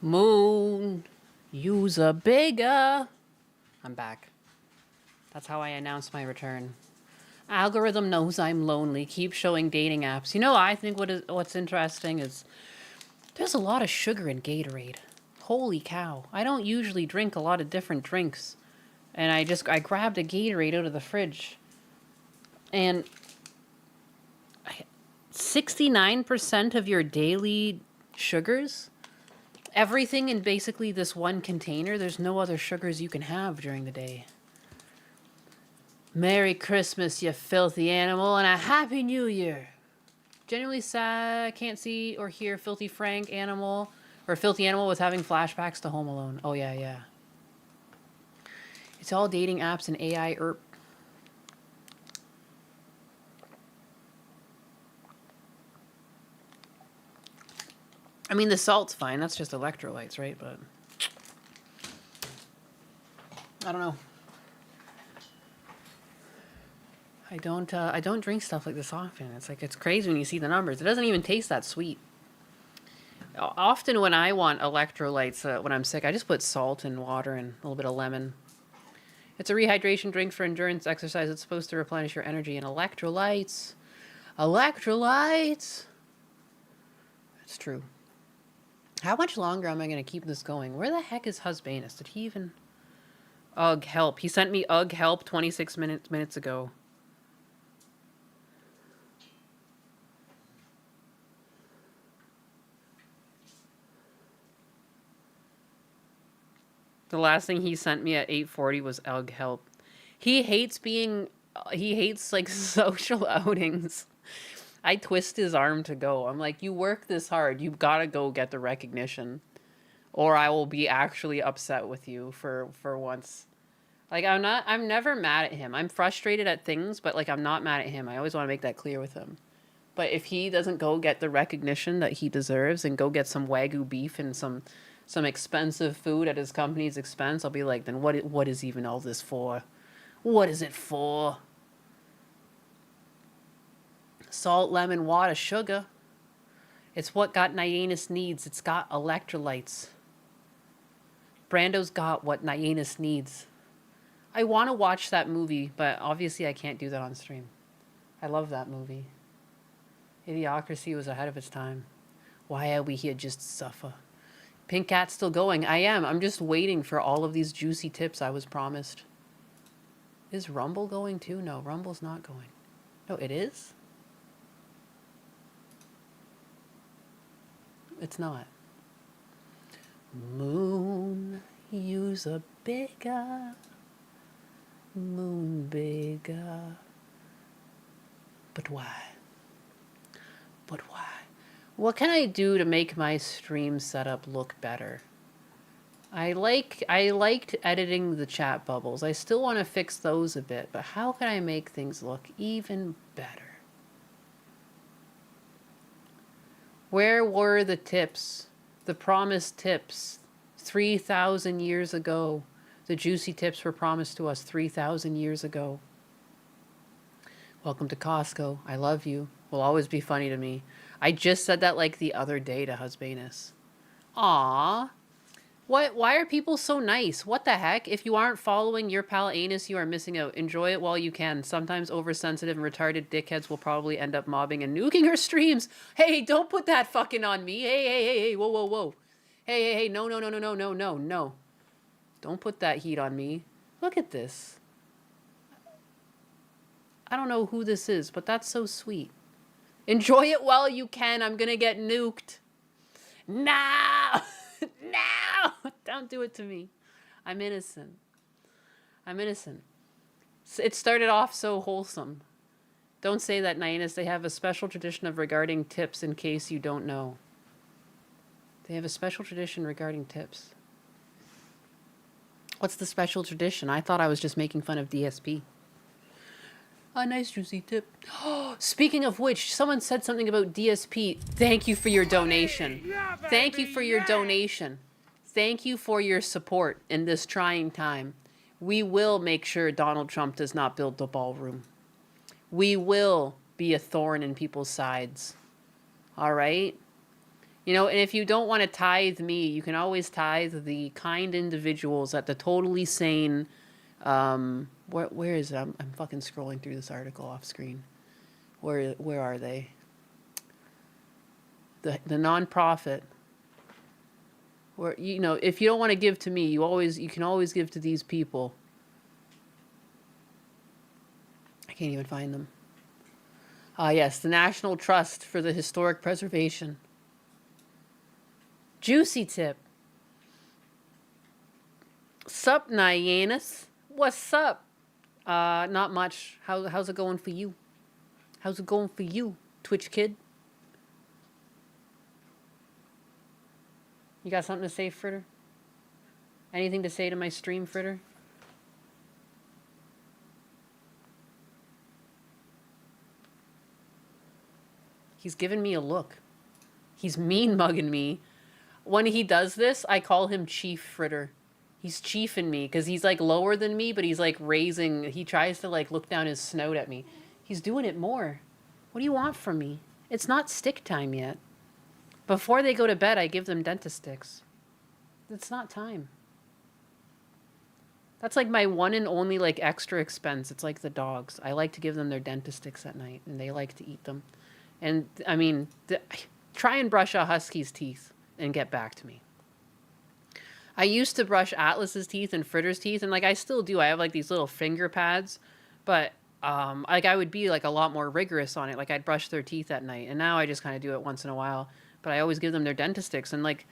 Moon, use a bigger. I'm back. That's how I announce my return. Algorithm knows I'm lonely. Keep showing dating apps. You know, I think what's interesting is there's a lot of sugar in Gatorade. Holy cow. I don't usually drink a lot of different drinks. And I grabbed a Gatorade out of the fridge. And 69% of your daily sugars, everything in basically this one container, there's no other sugars you can have during the day. Merry Christmas, you filthy animal, and a Happy New Year. Genuinely sad, can't see or hear Filthy Frank animal, or Filthy Animal was having flashbacks to Home Alone. Oh, yeah, yeah. It's all dating apps and AI ERP. I mean, the salt's fine. That's just electrolytes, right? But I don't know. I don't drink stuff like this often. It's like, it's crazy when you see the numbers. It doesn't even taste that sweet. Often when I want electrolytes, when I'm sick, I just put salt and water and a little bit of lemon. It's a rehydration drink for endurance exercise. It's supposed to replenish your energy and electrolytes. Electrolytes! It's true. How much longer am I going to keep this going? Where the heck is Husbanus? Did he even... Ugh, help. He sent me ugh, help 26 minutes ago. The last thing he sent me at 8:40 was ugh, help. He hates like social outings. I twist his arm to go. I'm like, you work this hard. You've got to go get the recognition. Or I will be actually upset with you for once. Like, I'm never mad at him. I'm frustrated at things, but like, I'm not mad at him. I always want to make that clear with him. But if he doesn't go get the recognition that he deserves and go get some Wagyu beef and some expensive food at his company's expense, I'll be like, then what is even all this for? What is it for? Salt, lemon, water, sugar. It's what got Nyannis needs. It's got electrolytes. Brando's got what Nyannis needs. I want to watch that movie, but obviously I can't do that on stream. I love that movie. Idiocracy was ahead of its time. Why are we here just to suffer? Pink Cat's still going. I am. I'm just waiting for all of these juicy tips I was promised. Is Rumble going too? No, Rumble's not going. No, it is? It's not. Moon, use a bigger. Moon bigger. But why? But why? What can I do to make my stream setup look better? I liked editing the chat bubbles. I still want to fix those a bit, but how can I make things look even better? Where were the tips? The promised tips 3,000 years ago. The juicy tips were promised to us 3,000 years ago. Welcome to Costco. I love you. Will always be funny to me. I just said that like the other day to Husbanus. Aww. Why are people so nice? What the heck? If you aren't following your pal Anus, you are missing out. Enjoy it while you can. Sometimes oversensitive and retarded dickheads will probably end up mobbing and nuking her streams. Hey, don't put that fucking on me. Hey, whoa, whoa, whoa. Hey, no. Don't put that heat on me. Look at this. I don't know who this is, but that's so sweet. Enjoy it while you can. I'm gonna get nuked. No! No! Don't do it to me. I'm innocent. I'm innocent. It started off so wholesome. Don't say that, Nyannis. They have a special tradition of regarding tips in case you don't know. They have a special tradition regarding tips. What's the special tradition? I thought I was just making fun of DSP. A nice juicy tip. Speaking of which, someone said something about DSP. Thank you for your donation. Thank you for your donation. Thank you for your support in this trying time. We will make sure Donald Trump does not build the ballroom. We will be a thorn in people's sides. All right? You know, and if you don't want to tithe me, you can always tithe the kind individuals at the totally sane, where is it? I'm fucking scrolling through this article off screen. Where are they? The nonprofit. Where, you know, if you don't want to give to me, you can always give to these people. I can't even find them. Yes, the National Trust for the Historic Preservation. Juicy tip. Sup, Nyanus? What's up? Not much. How's it going for you? How's it going for you, Twitch kid? You got something to say, Fritter? Anything to say to my stream, Fritter? He's giving me a look. He's mean mugging me. When he does this, I call him Chief Fritter. He's chiefing me because he's like lower than me, but he's like raising. He tries to like look down his snout at me. He's doing it more. What do you want from me? It's not stick time yet. Before they go to bed, I give them dentist sticks. It's not time. That's like my one and only like extra expense. It's like the dogs. I like to give them their dentist sticks at night, and they like to eat them. And I mean, try and brush a husky's teeth and get back to me. I used to brush Atlas's teeth and Fritter's teeth, and like I still do. I have like these little finger pads, but like I would be like a lot more rigorous on it. Like I'd brush their teeth at night, and now I just kind of do it once in a while. But I always give them their dentist sticks, and like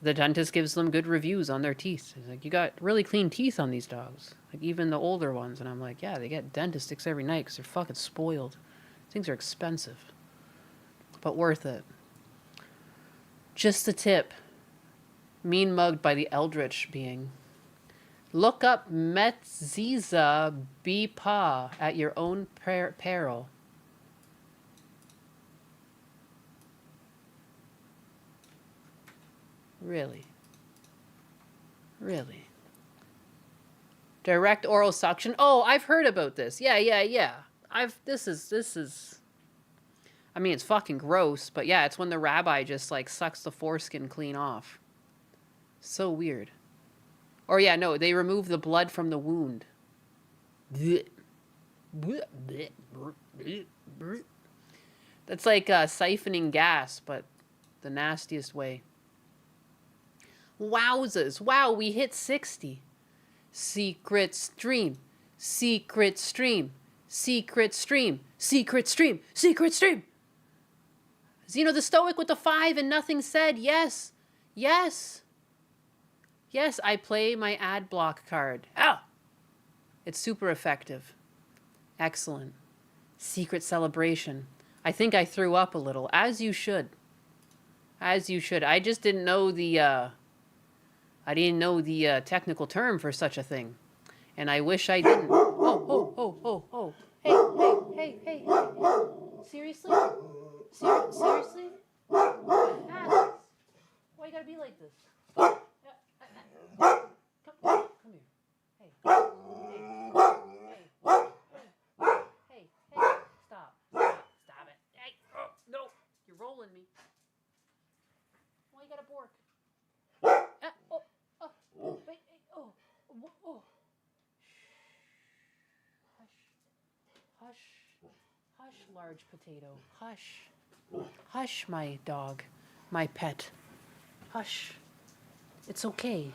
the dentist gives them good reviews on their teeth. He's like, you got really clean teeth on these dogs, like even the older ones. And I'm like, yeah, they get dentist sticks every night because they're fucking spoiled. Things are expensive, but worth it. Just a tip. Mean mugged by the eldritch being. Look up Metziza Bipa at your own peril. Really? Really? Direct oral suction? Oh, I've heard about this. Yeah. This is I mean, it's fucking gross, but yeah, it's when the rabbi just like sucks the foreskin clean off. So weird. Or yeah, no, they remove the blood from the wound. That's like siphoning gas, but the nastiest way. Wowzers. Wow, we hit 60. Secret stream. Secret stream. Secret stream. Secret stream. Secret stream. Zeno the Stoic with the 5 and nothing said. Yes. Yes. Yes, I play my ad block card. Oh! It's super effective. Excellent. Secret celebration. I think I threw up a little, as you should. As you should. I just didn't know the technical term for such a thing. And I wish I didn't. Oh. Hey. Seriously? Seriously? Alex, why you gotta be like this? Come here. Hey. Stop it. Hey. No, you're rolling me. Why you gotta bork? Wait. Hush, large potato. Hush, my dog, my pet. Hush. It's okay.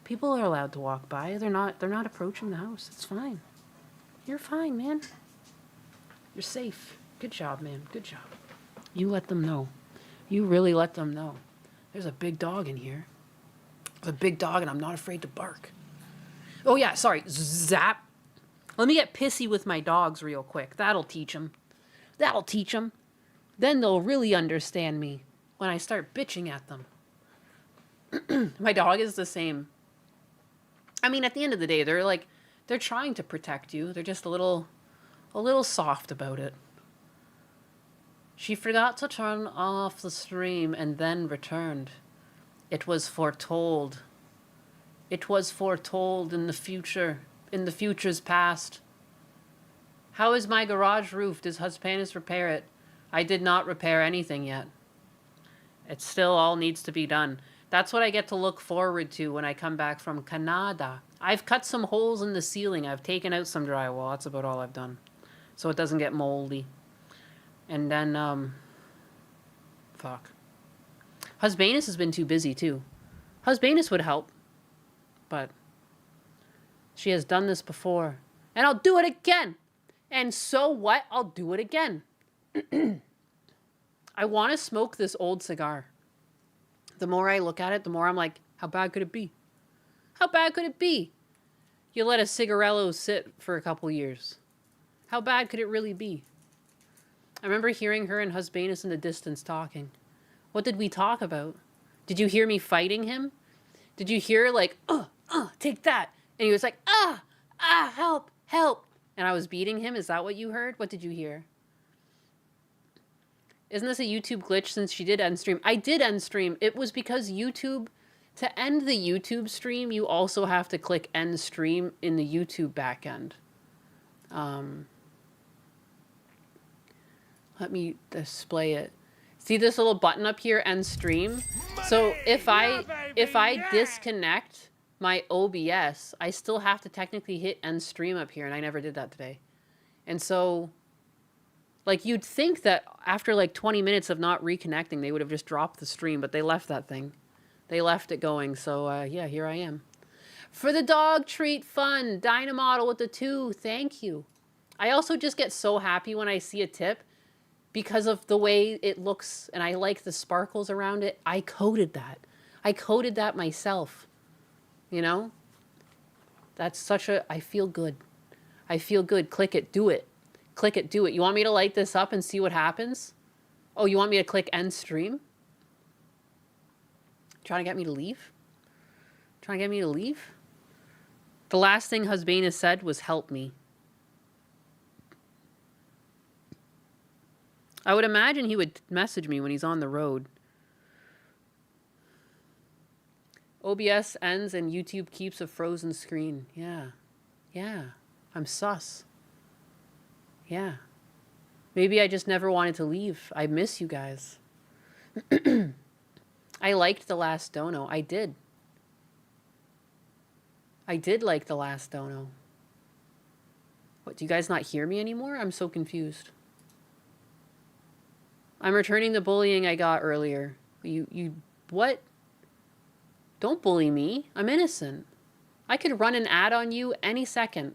People are allowed to walk by. They're not approaching the house. It's fine. You're fine, man. You're safe. Good job, man. Good job. You let them know. You really let them know. There's a big dog in here. There's a big dog, and I'm not afraid to bark. Oh, yeah, sorry. Zap. Let me get pissy with my dogs real quick. That'll teach them. Then they'll really understand me when I start bitching at them. My dog is the same. I mean, at the end of the day, they're trying to protect you. They're just a little soft about it. She forgot to turn off the stream and then returned. It was foretold. It was foretold in the future, in the future's past. How is my garage roof? Does Huspanus repair it? I did not repair anything yet. It still all needs to be done. That's what I get to look forward to when I come back from Canada. I've cut some holes in the ceiling. I've taken out some drywall. That's about all I've done. So it doesn't get moldy. And then, fuck. Husbanus has been too busy too. Husbanus would help. But she has done this before. And I'll do it again. And so what? I'll do it again. I want to smoke this old cigar. The more I look at it, the more I'm like, how bad could it be? How bad could it be? You let a cigarello sit for a couple years. How bad could it really be? I remember hearing her and Husbanus in the distance talking. What did we talk about? Did you hear me fighting him? Did you hear like, take that? And he was like, help, help. And I was beating him. Is that what you heard? What did you hear? Isn't this a YouTube glitch since she did end stream? I did end stream. It was because YouTube, to end the YouTube stream, you also have to click end stream in the YouTube backend. Let me display it. See this little button up here, end stream? So if I disconnect my OBS, I still have to technically hit end stream up here, and I never did that today. And so, like, you'd think that after like 20 minutes of not reconnecting, they would have just dropped the stream, but they left that thing. They left it going, so yeah, here I am. For the dog treat fun, Dynamodel with the 2, thank you. I also just get so happy when I see a tip because of the way it looks, and I like the sparkles around it. I coded that. I coded that myself. You know? That's such a, I feel good. I feel good. Click it, do it. Click it, do it. You want me to light this up and see what happens? Oh, you want me to click end stream? Trying to get me to leave? Trying to get me to leave? The last thing Husbanus said was help me. I would imagine he would message me when he's on the road. OBS ends and YouTube keeps a frozen screen. Yeah. Yeah. I'm sus. Yeah. Maybe I just never wanted to leave. I miss you guys. I liked the last dono. I did. I did like the last dono. What, do you guys not hear me anymore? I'm so confused. I'm returning the bullying I got earlier. You, what? Don't bully me. I'm innocent. I could run an ad on you any second.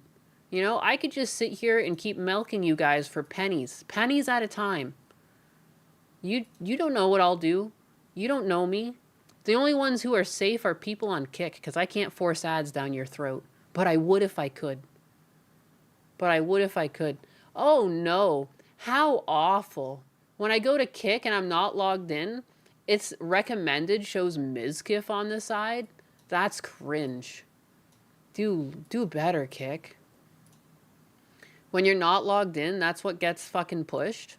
You know, I could just sit here and keep milking you guys for pennies. Pennies at a time. You don't know what I'll do. You don't know me. The only ones who are safe are people on Kick, because I can't force ads down your throat. But I would if I could. But I would if I could. Oh no. How awful. When I go to Kick and I'm not logged in, it's recommended shows Mizkif on the side. That's cringe. Do better, Kick. When you're not logged in, that's what gets fucking pushed.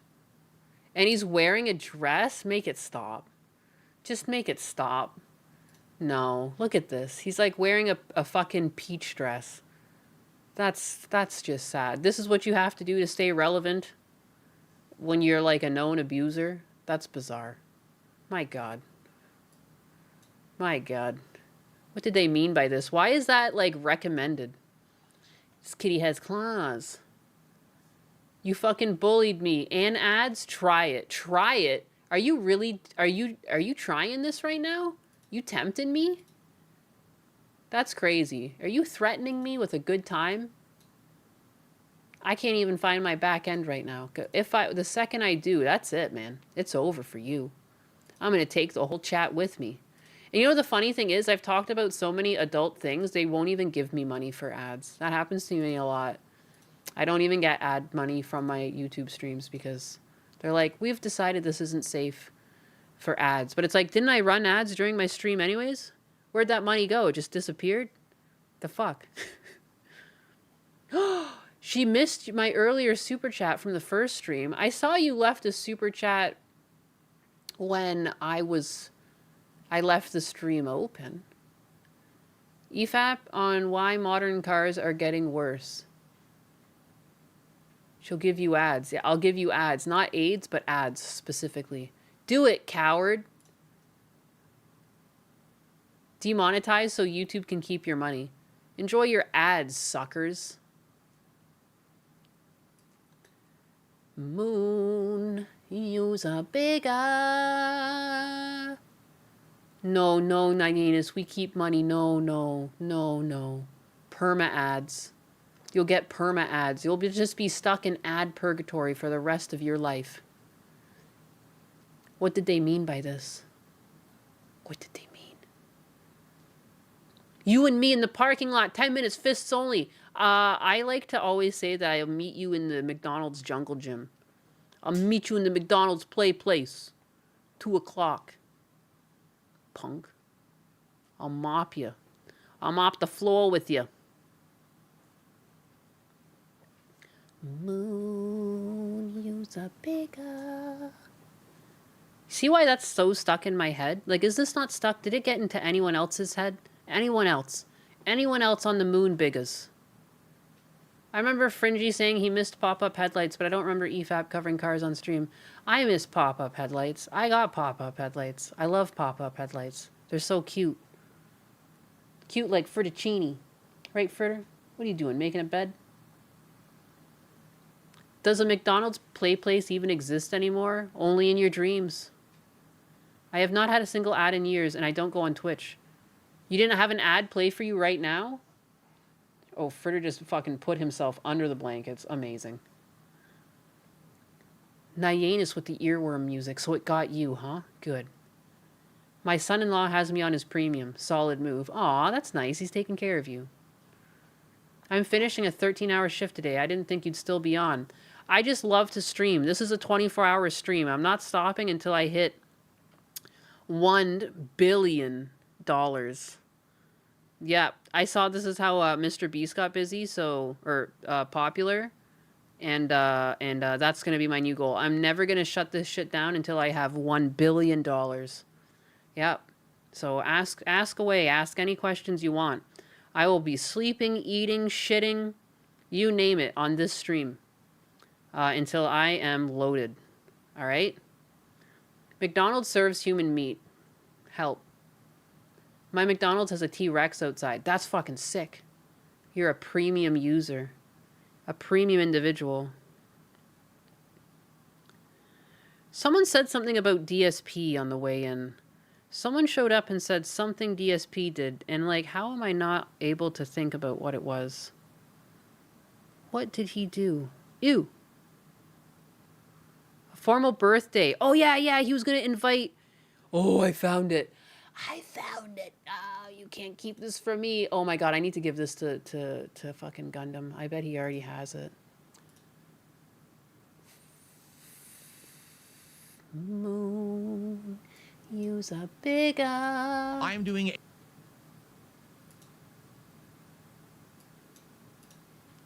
And he's wearing a dress? Make it stop. Just make it stop. No, look at this. He's like wearing a fucking peach dress. That's just sad. This is what you have to do to stay relevant when you're like a known abuser. That's bizarre. My God. My God. What did they mean by this? Why is that like recommended? This kitty has claws. You fucking bullied me. And ads? Try it. Try it. Are you really, are you trying this right now? You tempting me? That's crazy. Are you threatening me with a good time? I can't even find my back end right now. The second I do, that's it, man. It's over for you. I'm going to take the whole chat with me. And you know the funny thing is, I've talked about so many adult things, they won't even give me money for ads. That happens to me a lot. I don't even get ad money from my YouTube streams because they're like, we've decided this isn't safe for ads. But it's like, didn't I run ads during my stream anyways? Where'd that money go? It just disappeared? The fuck? She missed my earlier super chat from the first stream. I saw you left a super chat when I left the stream open. EFAP on why modern cars are getting worse. She'll give you ads. Yeah, I'll give you ads. Not AIDS, but ads specifically. Do it, coward. Demonetize so YouTube can keep your money. Enjoy your ads, suckers. Moon, use a bigger. No, no, Nyanus, we keep money. No, no, no, no. Perma ads. You'll get perma ads. You'll just be stuck in ad purgatory for the rest of your life. What did they mean by this? What did they mean? You and me in the parking lot, 10 minutes, fists only. I like to always say that I'll meet you in the McDonald's jungle gym. I'll meet you in the McDonald's play place. 2 o'clock. Punk. I'll mop you. I'll mop the floor with you. Moon, use a bigger. See why that's so stuck in my head? Like, is this not stuck? Did it get into anyone else's head? Anyone else? Anyone else on the moon biggers? I remember Fringy saying he missed pop-up headlights, but I don't remember EFAP covering cars on stream. I miss pop-up headlights. I got pop-up headlights. I love pop-up headlights. They're so cute. Cute like Fettuccine. Right, Fritter? What are you doing, making a bed? Does a McDonald's play place even exist anymore? Only in your dreams. I have not had a single ad in years, and I don't go on Twitch. You didn't have an ad play for you right now? Oh, Fritter just fucking put himself under the blankets. Amazing. Nyanus with the earworm music, so it got you, huh? Good. My son-in-law has me on his premium. Solid move. Aw, that's nice. He's taking care of you. I'm finishing a 13-hour shift today. I didn't think you'd still be on. I just love to stream. This is a 24-hour stream. I'm not stopping until I hit $1 billion. Yeah, I saw this is how Mr. Beast got busy, popular. And that's going to be my new goal. I'm never going to shut this shit down until I have $1 billion. Yep. So ask away. Ask any questions you want. I will be sleeping, eating, shitting, you name it, on this stream. Until I am loaded. Alright? McDonald's serves human meat. Help. My McDonald's has a T-Rex outside. That's fucking sick. You're a premium user. A premium individual. Someone said something about DSP on the way in. Someone showed up and said something DSP did, and like, how am I not able to think about what it was? What did he do? Ew. A formal birthday. Oh, yeah, he was going to invite... Oh, I found it. I found it. Oh, you can't keep this from me. Oh my god, I need to give this to fucking Gundam. I bet he already has it. Moon, use a bigger. I am doing it.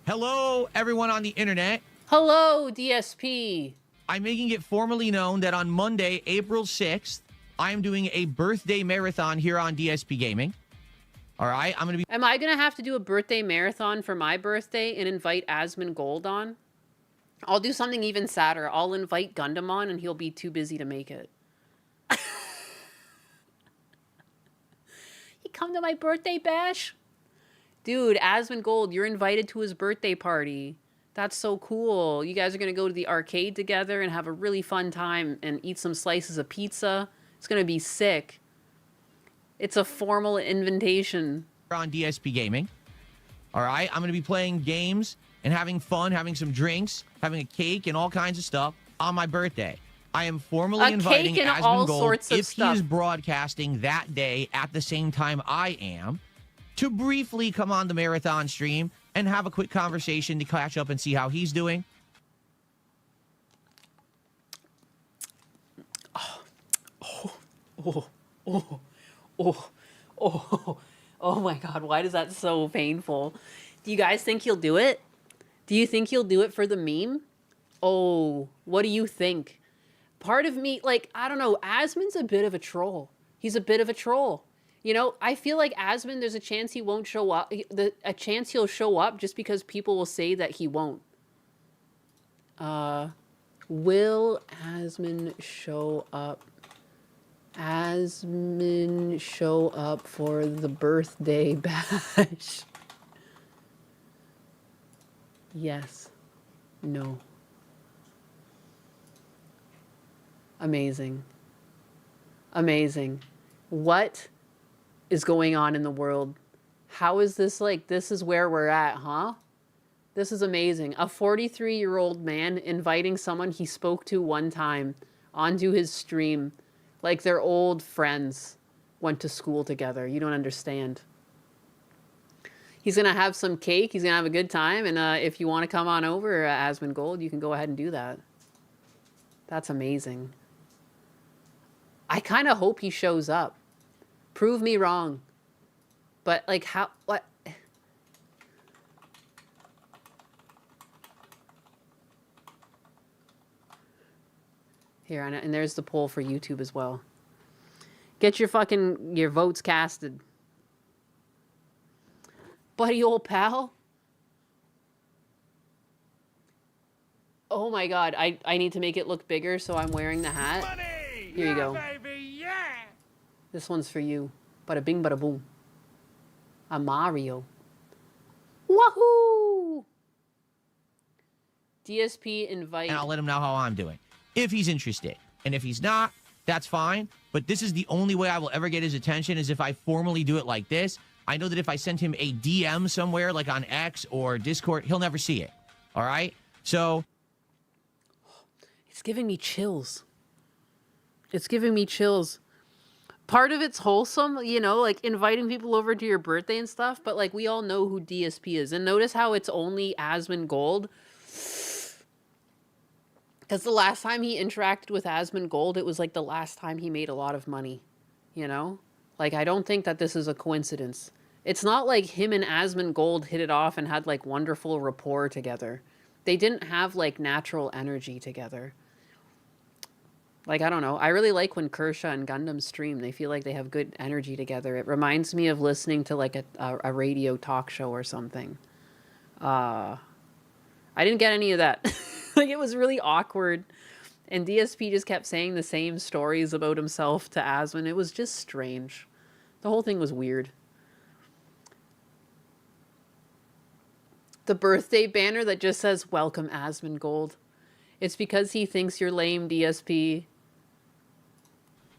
Hello, everyone on the internet. Hello, DSP. I'm making it formally known that on Monday, April 6th, I am doing a birthday marathon here on DSP Gaming. All right, I'm going to be... Am I going to have to do a birthday marathon for my birthday and invite Asmon Gold on? I'll do something even sadder. I'll invite Gundam on and he'll be too busy to make it. You come to my birthday bash? Dude, Asmon Gold, you're invited to his birthday party. That's so cool. You guys are going to go to the arcade together and have a really fun time and eat some slices of pizza. It's going to be sick. It's a formal invitation. On DSP Gaming. All right, I'm going to be playing games and having fun, having some drinks, having a cake and all kinds of stuff on my birthday. I am formally inviting Asmon Gold, if he is broadcasting that day at the same time I am, to briefly come on the marathon stream and have a quick conversation to catch up and see how he's doing. Oh my god, why is that so painful? Do you guys think he'll do it? Do you think he'll do it for the meme? Oh, what do you think? Part of me, like, I don't know, Asmon's a bit of a troll. He's a bit of a troll. You know, I feel like Asmon, there's a chance he won't show up. A chance he'll show up just because people will say that he won't. Will Asmon show up Asmin show up for the birthday bash. Yes. No. Amazing. Amazing. What is going on in the world? How is this like, this is where we're at, huh? This is amazing. A 43-year-old man inviting someone he spoke to one time onto his stream, like they're old friends, went to school together. You don't understand. He's going to have some cake. He's going to have a good time. And if you want to come on over, Asmund Gold, you can go ahead and do that. That's amazing. I kind of hope he shows up. Prove me wrong. But, like, how... What? Here, and there's the poll for YouTube as well. Get your votes casted. Buddy old pal. Oh my god, I need to make it look bigger, so I'm wearing the hat. Money! Here you go. Baby, yeah! This one's for you. Bada bing, bada boom. A Mario. Wahoo! DSP invite. And I'll let him know how I'm doing, if he's interested. And if he's not, that's fine. But this is the only way I will ever get his attention, is if I formally do it like this. I know that if I send him a DM somewhere, like on X or Discord, he'll never see it. All right? So... It's giving me chills. It's giving me chills. Part of it's wholesome, you know, like inviting people over to your birthday and stuff, but like we all know who DSP is. And notice how it's only Asmund Gold. Because the last time he interacted with Asmund Gold, it was like the last time he made a lot of money, you know? Like, I don't think that this is a coincidence. It's not like him and Asmund Gold hit it off and had like wonderful rapport together. They didn't have like natural energy together. Like, I don't know. I really like when Kershaw and Gundam stream. They feel like they have good energy together. It reminds me of listening to like a radio talk show or something. I didn't get any of that. Like, it was really awkward. And DSP just kept saying the same stories about himself to Asmund. It was just strange. The whole thing was weird. The birthday banner that just says, "Welcome Asmund Gold." It's because he thinks you're lame, DSP.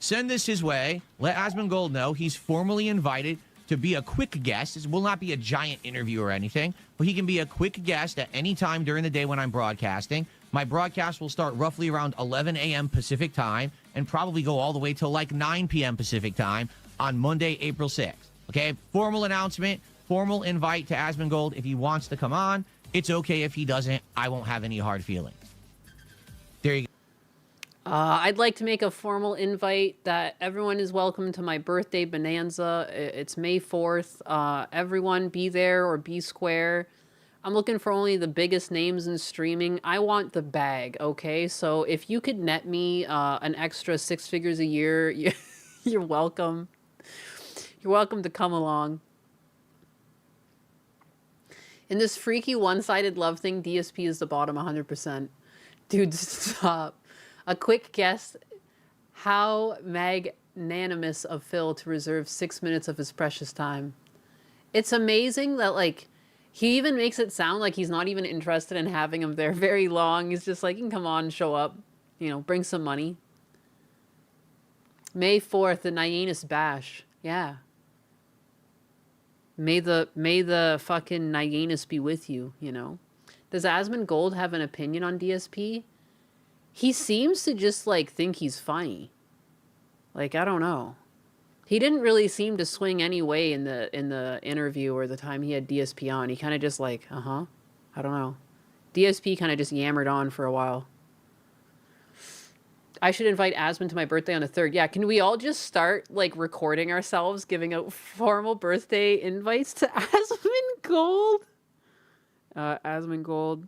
Send this his way. Let Asmund Gold know he's formally invited to be a quick guest. This will not be a giant interview or anything, but he can be a quick guest at any time during the day when I'm broadcasting. My broadcast will start roughly around 11 a.m. Pacific time and probably go all the way till like 9 p.m. Pacific time on Monday, April 6th. Okay? Formal announcement, formal invite to Asmund Gold. If he wants to come on, it's okay. If he doesn't, I won't have any hard feelings. There you go. I'd like to make a formal invite that everyone is welcome to my birthday bonanza. It's May 4th. Everyone be there or be square. I'm looking for only the biggest names in streaming. I want the bag, okay? So if you could net me an extra 6 figures a year, you're welcome. You're welcome to come along. In this freaky one-sided love thing, DSP is the bottom 100%. Dude, stop. A quick guess. How magnanimous of Phil to reserve 6 minutes of his precious time. It's amazing that, like, he even makes it sound like he's not even interested in having him there very long. He's just like, you can come on, show up, you know, bring some money. May 4th, the Nyanus Bash. Yeah. May the fucking Nyanus be with you, you know. Does Asmund Gold have an opinion on DSP? He seems to just, like, think he's funny. Like, I don't know. He didn't really seem to swing any way in the interview or the time he had DSP on. He kind of just like, I don't know. DSP kind of just yammered on for a while. I should invite Asmund to my birthday on the 3rd. Yeah, can we all just start, like, recording ourselves, giving out formal birthday invites to Asmund Gold? Asmund Gold.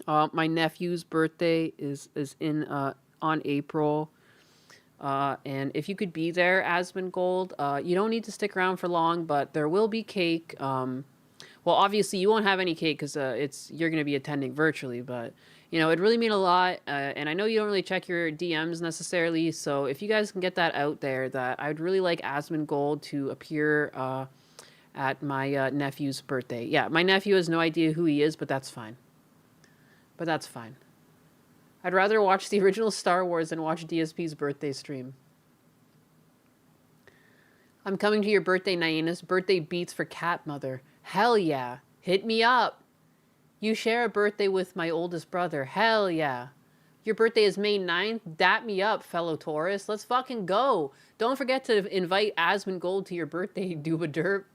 My nephew's birthday is in on April. And if you could be there, Asmund Gold, you don't need to stick around for long, but there will be cake. Well, obviously you won't have any cake because you're going to be attending virtually, but You know, it'd really mean a lot. And I know you don't really check your DMs necessarily. So if you guys can get that out there, that I'd really like Asmongold to appear at my nephew's birthday. Yeah, my nephew has no idea who he is, but that's fine. But that's fine. I'd rather watch the original Star Wars than watch DSP's birthday stream. I'm coming to your birthday, Nyanus. Birthday beats for Cat Mother. Hell yeah. Hit me up. You share a birthday with my oldest brother. Hell yeah. Your birthday is May 9th. Dap me up, fellow Taurus. Let's fucking go. Don't forget to invite Asmongold to your birthday, Dooba Derp.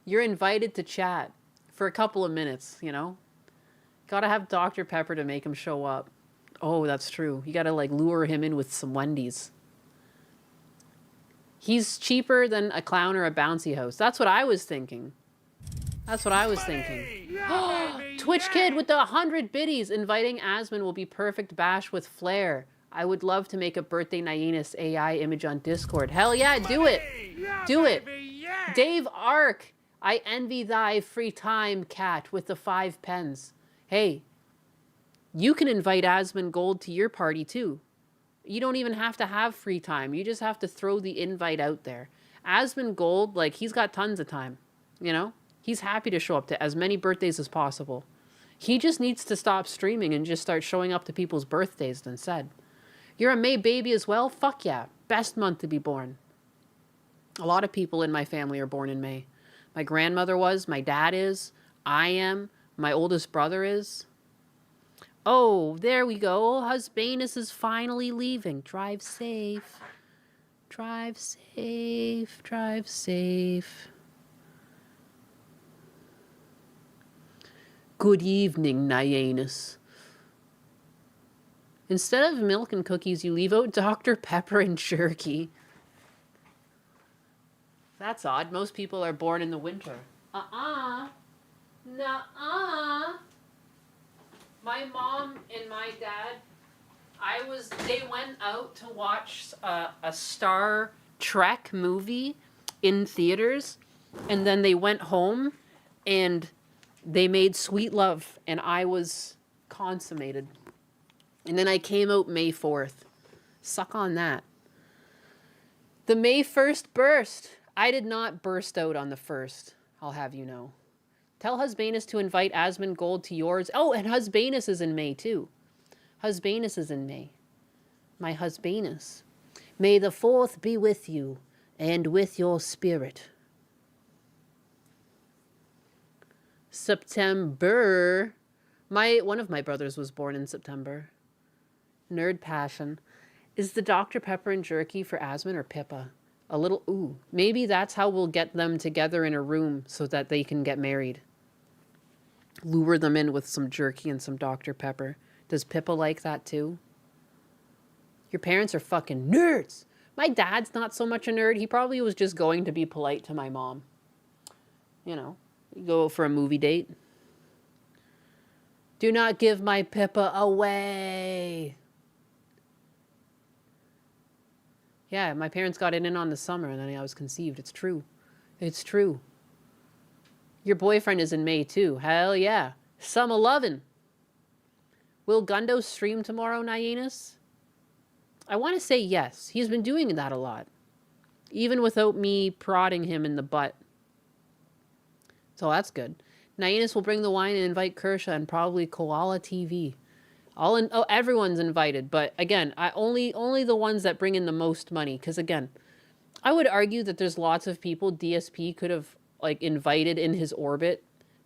You're invited to chat for a couple of minutes, you know? Gotta have Dr. Pepper to make him show up. Oh, that's true. You gotta, like, lure him in with some Wendy's. He's cheaper than a clown or a bouncy house. That's what I was thinking. That's what I was thinking. Yeah, Twitch Kid with the 100 biddies. Inviting Asmon will be perfect bash with flair. I would love to make a birthday Nyanus AI image on Discord. Hell yeah, do it. Do it. Dave Ark. I envy thy free time, cat, with the 5 pens. Hey, you can invite Asmongold to your party too. You don't even have to have free time. You just have to throw the invite out there. Asmongold, like, he's got tons of time, you know? He's happy to show up to as many birthdays as possible. He just needs to stop streaming and just start showing up to people's birthdays instead. You're a May baby as well? Fuck yeah. Best month to be born. A lot of people in my family are born in May. My grandmother was, my dad is, I am, my oldest brother is. Oh, there we go. Husbanus is finally leaving. Drive safe. Drive safe. Drive safe. Good evening, Nyanus. Instead of milk and cookies, you leave out Dr. Pepper and jerky. That's odd. Most people are born in the winter. Nuh-uh. My mom and my dad, they went out to watch a Star Trek movie in theaters, and then they went home and they made sweet love, and I was consummated. And then I came out May 4th. Suck on that. The May 1st burst. I did not burst out on the 1st, I'll have you know. Tell Husbanus to invite Asmongold to yours. Oh, and Husbanus is in May, too. Husbanus is in May. My Husbanus. May the 4th be with you, and with your spirit. September. One of my brothers was born in September. Nerd passion. Is the Dr. Pepper and jerky for Asmon or Pippa? A little, ooh. Maybe that's how we'll get them together in a room so that they can get married. Lure them in with some jerky and some Dr. Pepper. Does Pippa like that too? Your parents are fucking nerds. My dad's not so much a nerd. He probably was just going to be polite to my mom. You know, go for a movie date. Do not give my Pippa away. Yeah, my parents got in on the summer and then I was conceived. It's true. It's true. Your boyfriend is in May too. Hell yeah. Summer lovin'. Will Gundo stream tomorrow, Nyanus? I want to say yes. He's been doing that a lot. Even without me prodding him in the butt. So that's good. Nyanus will bring the wine and invite Kersha and probably Koala TV. Everyone's invited, but again, only the ones that bring in the most money. Because again, I would argue that there's lots of people DSP could have like invited in his orbit.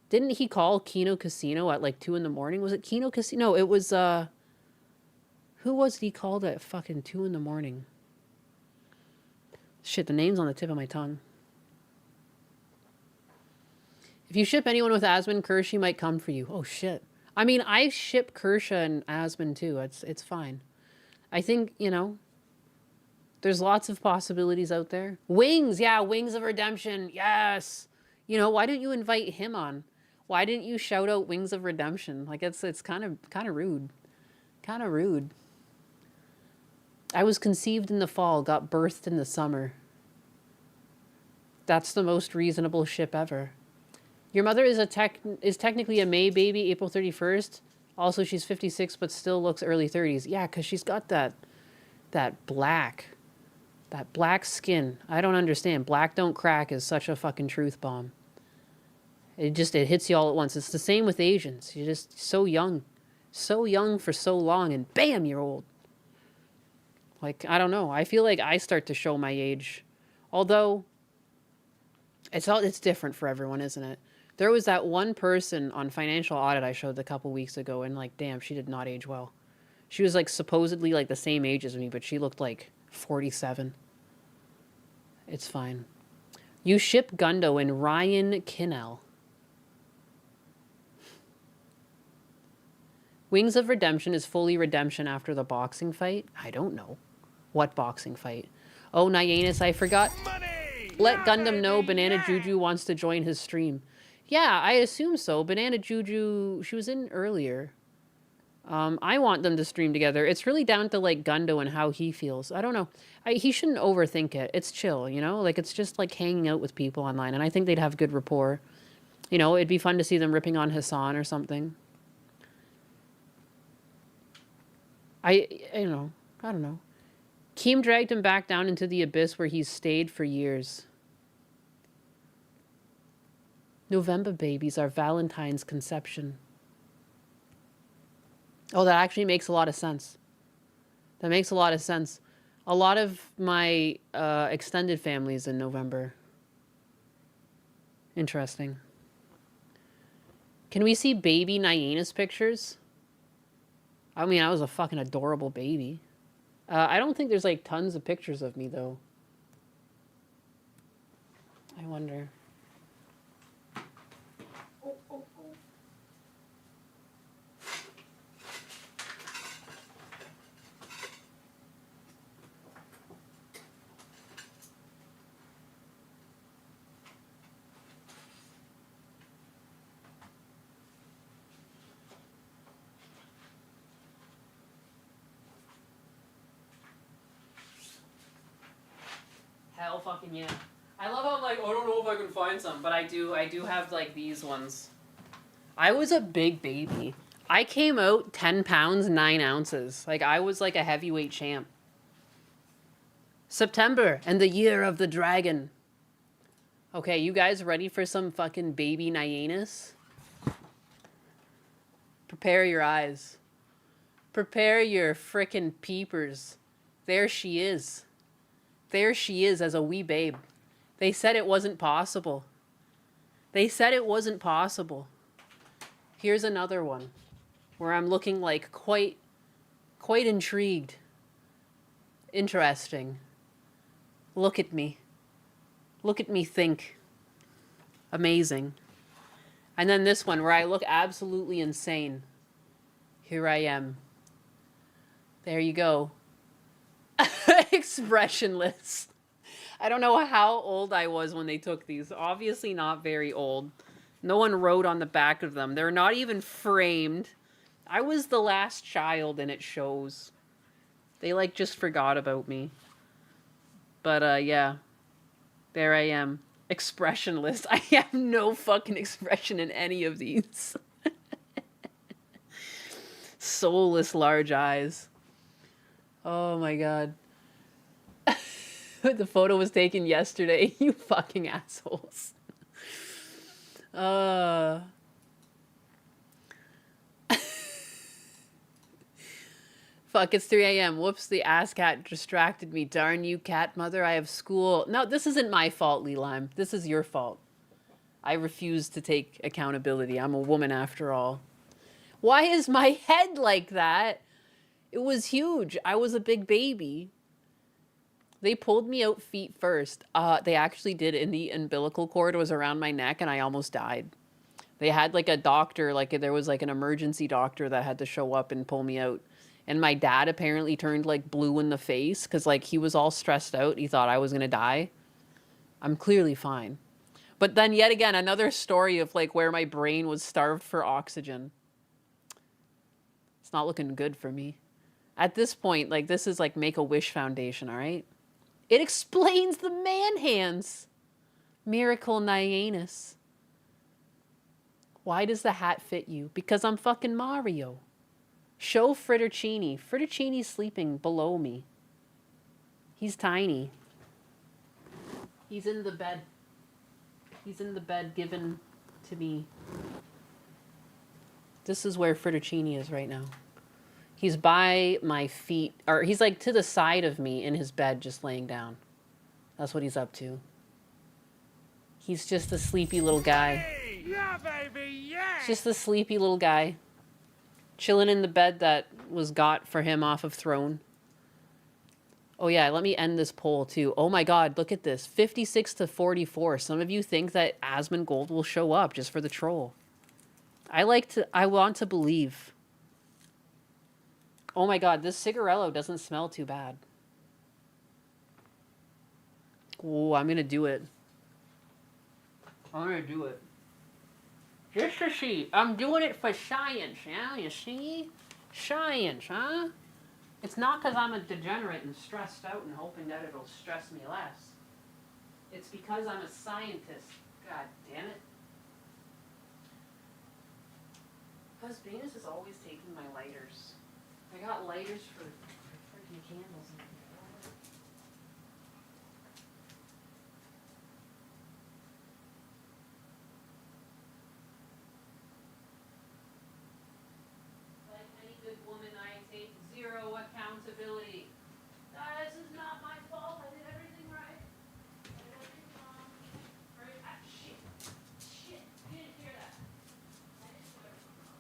Didn't he call Kino Casino at like 2 in the morning? Was it Kino Casino? No, it was who was it he called at fucking 2 in the morning? Shit, the name's on the tip of my tongue. If you ship anyone with Asmon, Kershie might come for you. Oh shit. I mean, I ship Kersha and Asmon too. It's fine. I think, you know, there's lots of possibilities out there. Wings, yeah, Wings of Redemption, yes. You know, why don't you invite him on? Why didn't you shout out Wings of Redemption? Like it's kind of rude. Kind of rude. I was conceived in the fall, got birthed in the summer. That's the most reasonable ship ever. Your mother is technically a May baby, April 31st. Also, she's 56, but still looks early 30s. Yeah, because she's got that black skin. I don't understand. Black don't crack is such a fucking truth bomb. It hits you all at once. It's the same with Asians. You're just so young for so long, and bam, you're old. Like, I don't know. I feel like I start to show my age. Although, it's different for everyone, isn't it? There was that one person on Financial Audit I showed a couple weeks ago, and like, damn, she did not age well. She was like supposedly like the same age as me, but she looked like 47. It's fine. You ship Gundo and Ryan Kinnell. Wings of Redemption is fully redemption after the boxing fight? I don't know. What boxing fight? Oh, Nyanus, I forgot. Let Gundam know Banana Juju wants to join his stream. Yeah, I assume so. Banana Juju, she was in earlier. I want them to stream together. It's really down to like Gundo and how he feels. I don't know. He shouldn't overthink it. It's chill, you know? Like, it's just like hanging out with people online, and I think they'd have good rapport. You know, it'd be fun to see them ripping on Hassan or something. I don't know. Keem dragged him back down into the abyss where he's stayed for years. November babies are Valentine's conception. Oh, that actually makes a lot of sense. That makes a lot of sense. A lot of my extended family is in November. Interesting. Can we see baby Nyanus pictures? I mean, I was a fucking adorable baby. I don't think there's like tons of pictures of me though. I wonder. Hell fucking yeah. I love how I'm like, I don't know if I can find some, but I do have like these ones. I was a big baby. I came out 10 pounds, 9 ounces. Like, I was like a heavyweight champ. September, and the year of the dragon. Okay, you guys ready for some fucking baby Nyanus? Prepare your eyes. Prepare your frickin' peepers. There she is. There she is as a wee babe. They said it wasn't possible. They said it wasn't possible. Here's another one where I'm looking like quite intrigued. Interesting. Look at me. Look at me think. Amazing. And then this one where I look absolutely insane. Here I am. There you go. Expressionless. I don't know how old I was when they took these. Obviously not very old. No one wrote on the back of them. They're not even framed. I was the last child and it shows. They like just forgot about me. But yeah. There I am. Expressionless. I have no fucking expression in any of these. Soulless large eyes. Oh my god. The photo was taken yesterday. You fucking assholes. Fuck, it's 3 a.m. Whoops, the ass cat distracted me. Darn you, cat mother. I have school. No, this isn't my fault, Lelime. This is your fault. I refuse to take accountability. I'm a woman after all. Why is my head like that? It was huge. I was a big baby. They pulled me out feet first. They actually did, and the umbilical cord was around my neck and I almost died. They had like a doctor, like there was like an emergency doctor that had to show up and pull me out. And my dad apparently turned like blue in the face because like he was all stressed out. He thought I was going to die. I'm clearly fine. But then yet again, another story of like where my brain was starved for oxygen. It's not looking good for me. At this point, like this is like Make-A-Wish Foundation, all right? It explains the man hands. Miracle Nyanus. Why does the hat fit you? Because I'm fucking Mario. Show Frittercini. Frittercini's sleeping below me. He's tiny. He's in the bed. He's in the bed given to me. This is where Frittercini is right now. He's by my feet, or he's like to the side of me in his bed, just laying down. That's what he's up to. He's just a sleepy little guy. Yeah, baby, yeah. He's just a sleepy little guy. Chilling in the bed that was got for him off of Throne. Oh yeah, let me end this poll too. Oh my god, look at this. 56 to 44. Some of you think that Asmongold will show up just for the troll. I want to believe. Oh my god, this cigarello doesn't smell too bad. Oh, I'm gonna do it. I'm gonna do it. Just to see. I'm doing it for science, yeah? You see? Science, huh? It's not because I'm a degenerate and stressed out and hoping that it'll stress me less. It's because I'm a scientist. God damn it. Because Venus is always taking my lighters. I got lighters for freaking candles. Like any good woman, I take zero accountability. This is not my fault. I did everything right. I did everything wrong. Right? Ah, shit. Shit. You didn't hear that. I didn't do everything wrong.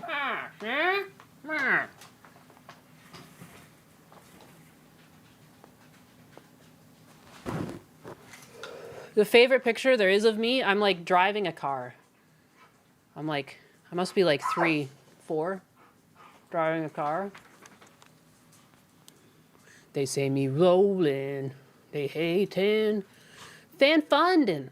I did everything right. The favorite picture there is of me, I'm like driving a car. I'm like, I must be like 3, 4, driving a car. They say me rolling, they hating, fan funding,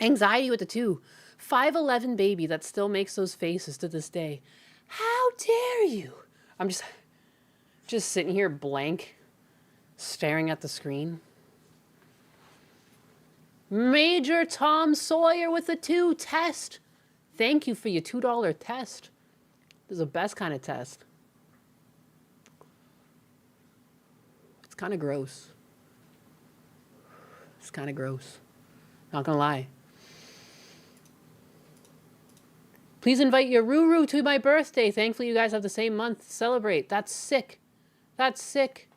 anxiety with the 2, 5'11" baby that still makes those faces to this day. How dare you? I'm just sitting here blank, staring at the screen. Major Tom Sawyer with a 2 test. Thank you for your $2 test. This is the best kind of test. It's kind of gross. It's kind of gross. Not gonna lie. Please invite your Ruru to my birthday. Thankfully, you guys have the same month to celebrate. That's sick. That's sick.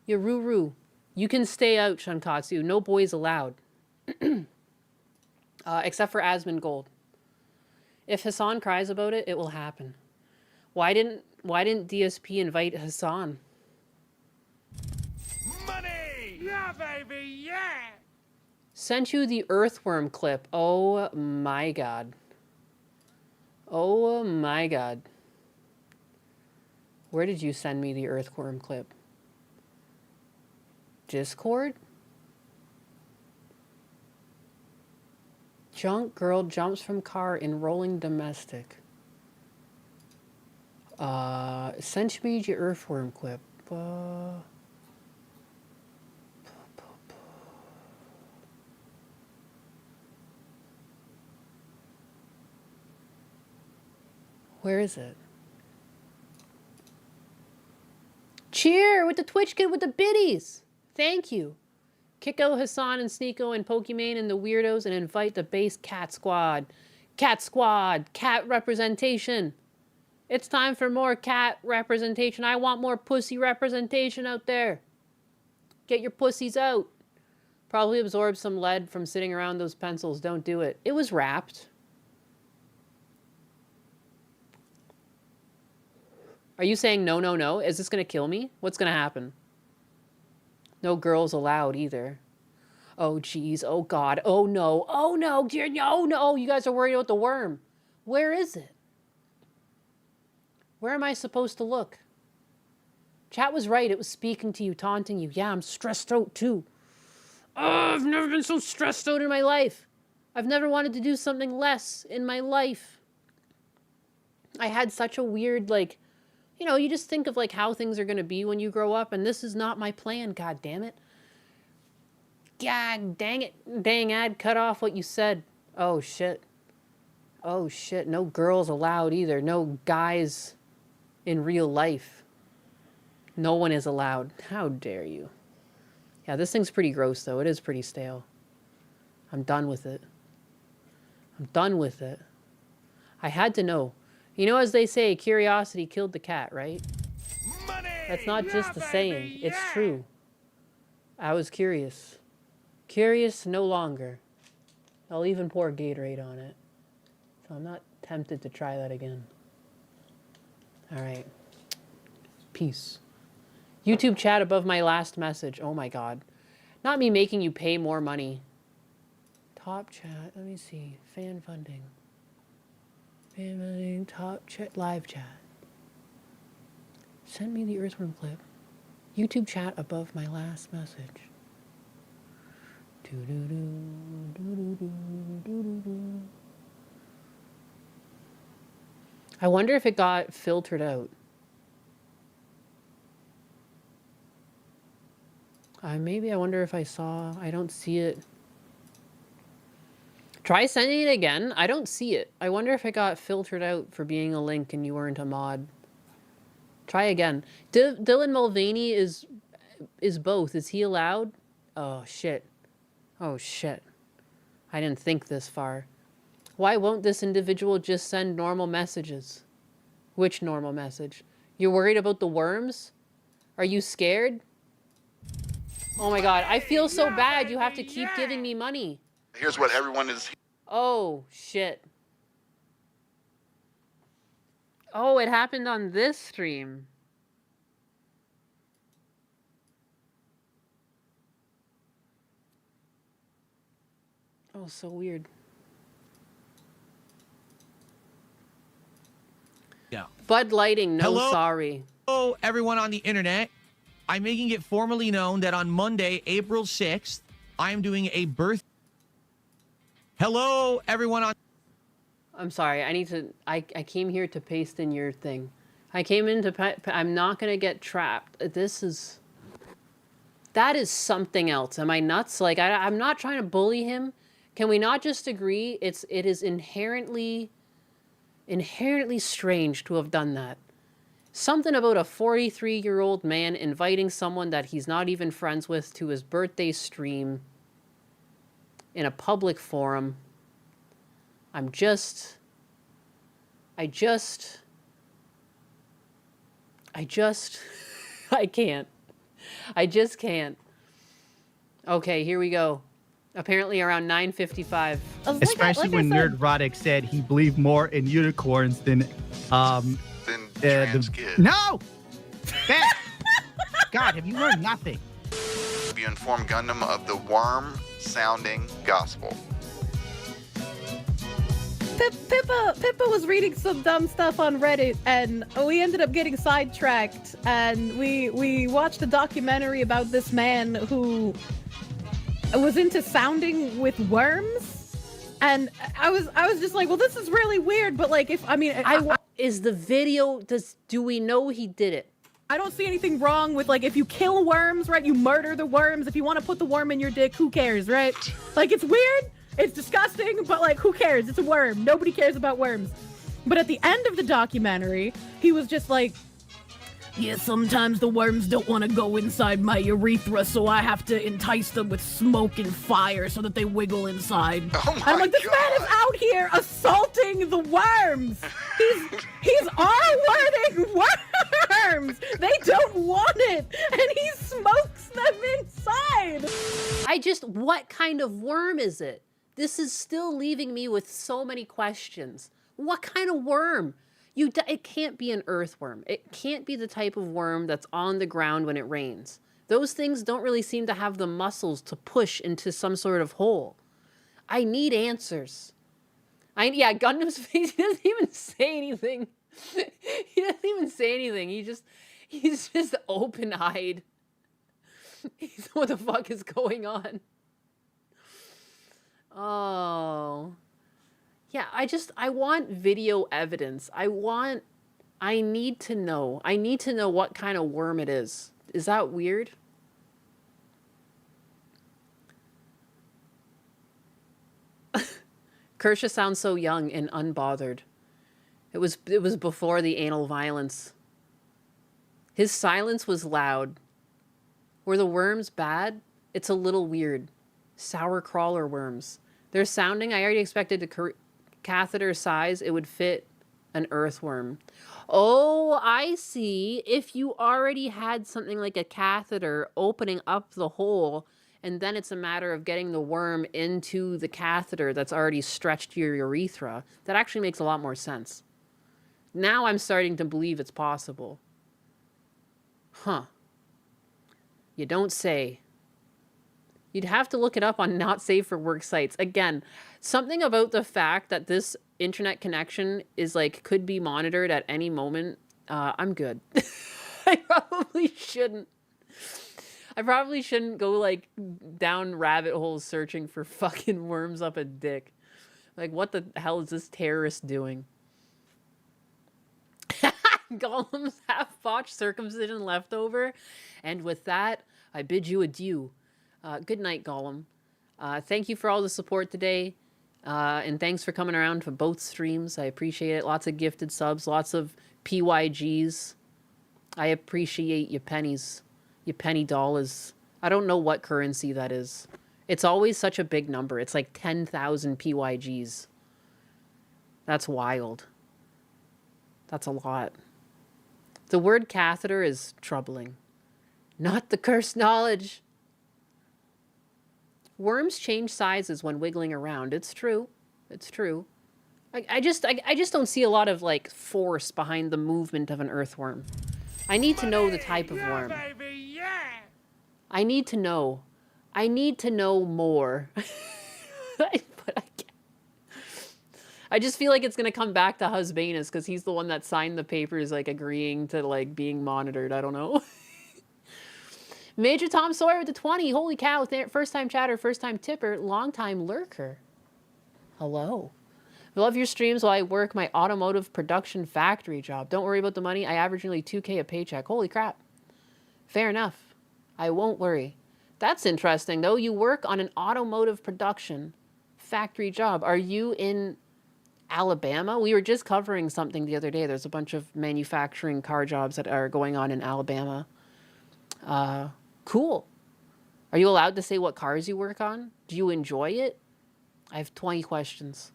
Your Ruru. You can stay out, Shankatsu. No boys allowed. Except for Asmongold. If Hassan cries about it, it will happen. Why didn't DSP invite Hassan? Money! Yeah, baby, yeah! Sent you the earthworm clip. Oh my god. Oh my god. Where did you send me the earthworm clip? Discord? Junk girl jumps from car in rolling domestic. Sent me your earthworm clip. Where is it? Cheer with the Twitch kid with the biddies. Thank you. Kick out Hassan and Sneeko and Pokimane and the weirdos and invite the base cat squad. Cat squad. Cat representation. It's time for more cat representation. I want more pussy representation out there. Get your pussies out. Probably absorbed some lead from sitting around those pencils. Don't do it. It was wrapped. Are you saying no, no, no? Is this gonna kill me? What's gonna happen? No girls allowed either. Oh, geez. Oh, God. Oh, no. Oh, no. Dear, no, no. You guys are worried about the worm. Where is it? Where am I supposed to look? Chat was right. It was speaking to you, taunting you. Yeah, I'm stressed out, too. Oh, I've never been so stressed out in my life. I've never wanted to do something less in my life. I had such a weird, like, you know, you just think of, like, how things are going to be when you grow up, and this is not my plan, God damn it. God dang it. Dang ad, cut off what you said. Oh, shit. Oh, shit. No girls allowed either. No guys in real life. No one is allowed. How dare you? Yeah, this thing's pretty gross, though. It is pretty stale. I'm done with it. I'm done with it. I had to know. You know, as they say, curiosity killed the cat, right? Money! That's not just a saying. It's true. I was curious. Curious no longer. I'll even pour Gatorade on it. So I'm not tempted to try that again. All right. Peace. YouTube chat above my last message. Oh my God. Not me making you pay more money. Top chat. Let me see. Fan funding. Fan funding. Top chat. Live chat. Send me the earthworm clip. YouTube chat above my last message. I wonder if it got filtered out. Maybe I wonder if I saw. I don't see it. Try sending it again. I don't see it. I wonder if it got filtered out for being a link and you weren't a mod. Try again. Dylan Mulvaney is both. Is he allowed? Oh, shit. Oh, shit. I didn't think this far. Why won't this individual just send normal messages? Which normal message? You're worried about the worms? Are you scared? Oh my God, I feel so bad. You have to keep giving me money. Here's what everyone is. Oh, shit. Oh, it happened on this stream. Oh, so weird. Yeah. Bud Lighting, no Hello? sorry. Hello, everyone on the internet. I'm making it formally known that on Monday, April 6th, I am doing a birth. Hello, everyone on. I'm sorry. I need to. I came here to paste in your thing. I came in to. I'm not gonna get trapped. That is something else. Am I nuts? Like I'm not trying to bully him. Can we not just agree? It is inherently strange to have done that. Something about a 43-year-old man inviting someone that he's not even friends with to his birthday stream in a public forum. I just can't. I just can't. Okay, here we go. Apparently around 9:55. Especially when Nerdrotic said he believed more in unicorns than trans kids. No! God, have you learned nothing? You inform Gundam of the worm-sounding gospel. Pippa was reading some dumb stuff on Reddit, and we ended up getting sidetracked, and we watched a documentary about this man who was into sounding with worms, and I was just like, well, this is really weird, but like, is the video, do we know he did it? I don't see anything wrong with, like, if you kill worms, right, you murder the worms. If you want to put the worm in your dick, who cares, right? Like, it's weird, it's disgusting, but like, who cares? It's a worm. Nobody cares about worms. But at the end of the documentary, he was just like, yeah, sometimes the worms don't want to go inside my urethra, so I have to entice them with smoke and fire so that they wiggle inside. Oh and I'm like, this man is out here assaulting the worms. He's R-wording worms. They don't want it, and he smokes them inside. What kind of worm is it? This is still leaving me with so many questions. What kind of worm? It can't be an earthworm. It can't be the type of worm that's on the ground when it rains. Those things don't really seem to have the muscles to push into some sort of hole. I need answers. Yeah, Gundam's face, he doesn't even say anything. He doesn't even say anything. He's just open-eyed. What the fuck is going on? Oh. Yeah, I want video evidence. I need to know. I need to know what kind of worm it is. Is that weird? Kersha sounds so young and unbothered. It was before the anal violence. His silence was loud. Were the worms bad? It's a little weird. Sour crawler worms. They're sounding, I already expected the catheter size, it would fit an earthworm. Oh, I see. If you already had something like a catheter opening up the hole, and then it's a matter of getting the worm into the catheter that's already stretched your urethra, that actually makes a lot more sense. Now I'm starting to believe it's possible. Huh. You don't say. You'd have to look it up on not safe for work sites. Again, something about the fact that this internet connection is like, could be monitored at any moment. I'm good. I probably shouldn't go like down rabbit holes searching for fucking worms up a dick. Like, what the hell is this terrorist doing? Gollum's half-botched circumcision leftover. And with that, I bid you adieu. Good night, Gollum. Thank you for all the support today. And thanks for coming around for both streams. I appreciate it. Lots of gifted subs, lots of PYGs. I appreciate your pennies, your penny dollars. I don't know what currency that is. It's always such a big number. It's like 10,000 PYGs. That's wild. That's a lot. The word catheter is troubling. Not the cursed knowledge. Worms change sizes when wiggling around. It's true. It's true. I just don't see a lot of like force behind the movement of an earthworm. I need to know the type of worm. Baby, yeah. I need to know. I need to know more. But I can't. I just feel like it's gonna come back to Husbanus because he's the one that signed the papers, like agreeing to like being monitored. I don't know. Major Tom Sawyer with the 20. Holy cow! First time chatter, first time tipper, long time lurker. Hello. I love your streams while I work my automotive production factory job. Don't worry about the money. I average nearly $2K a paycheck. Holy crap. Fair enough. I won't worry. That's interesting, though. You work on an automotive production factory job. Are you in Alabama? We were just covering something the other day. There's a bunch of manufacturing car jobs that are going on in Alabama. Cool. Are you allowed to say what cars you work on? Do you enjoy it? I have 20 questions.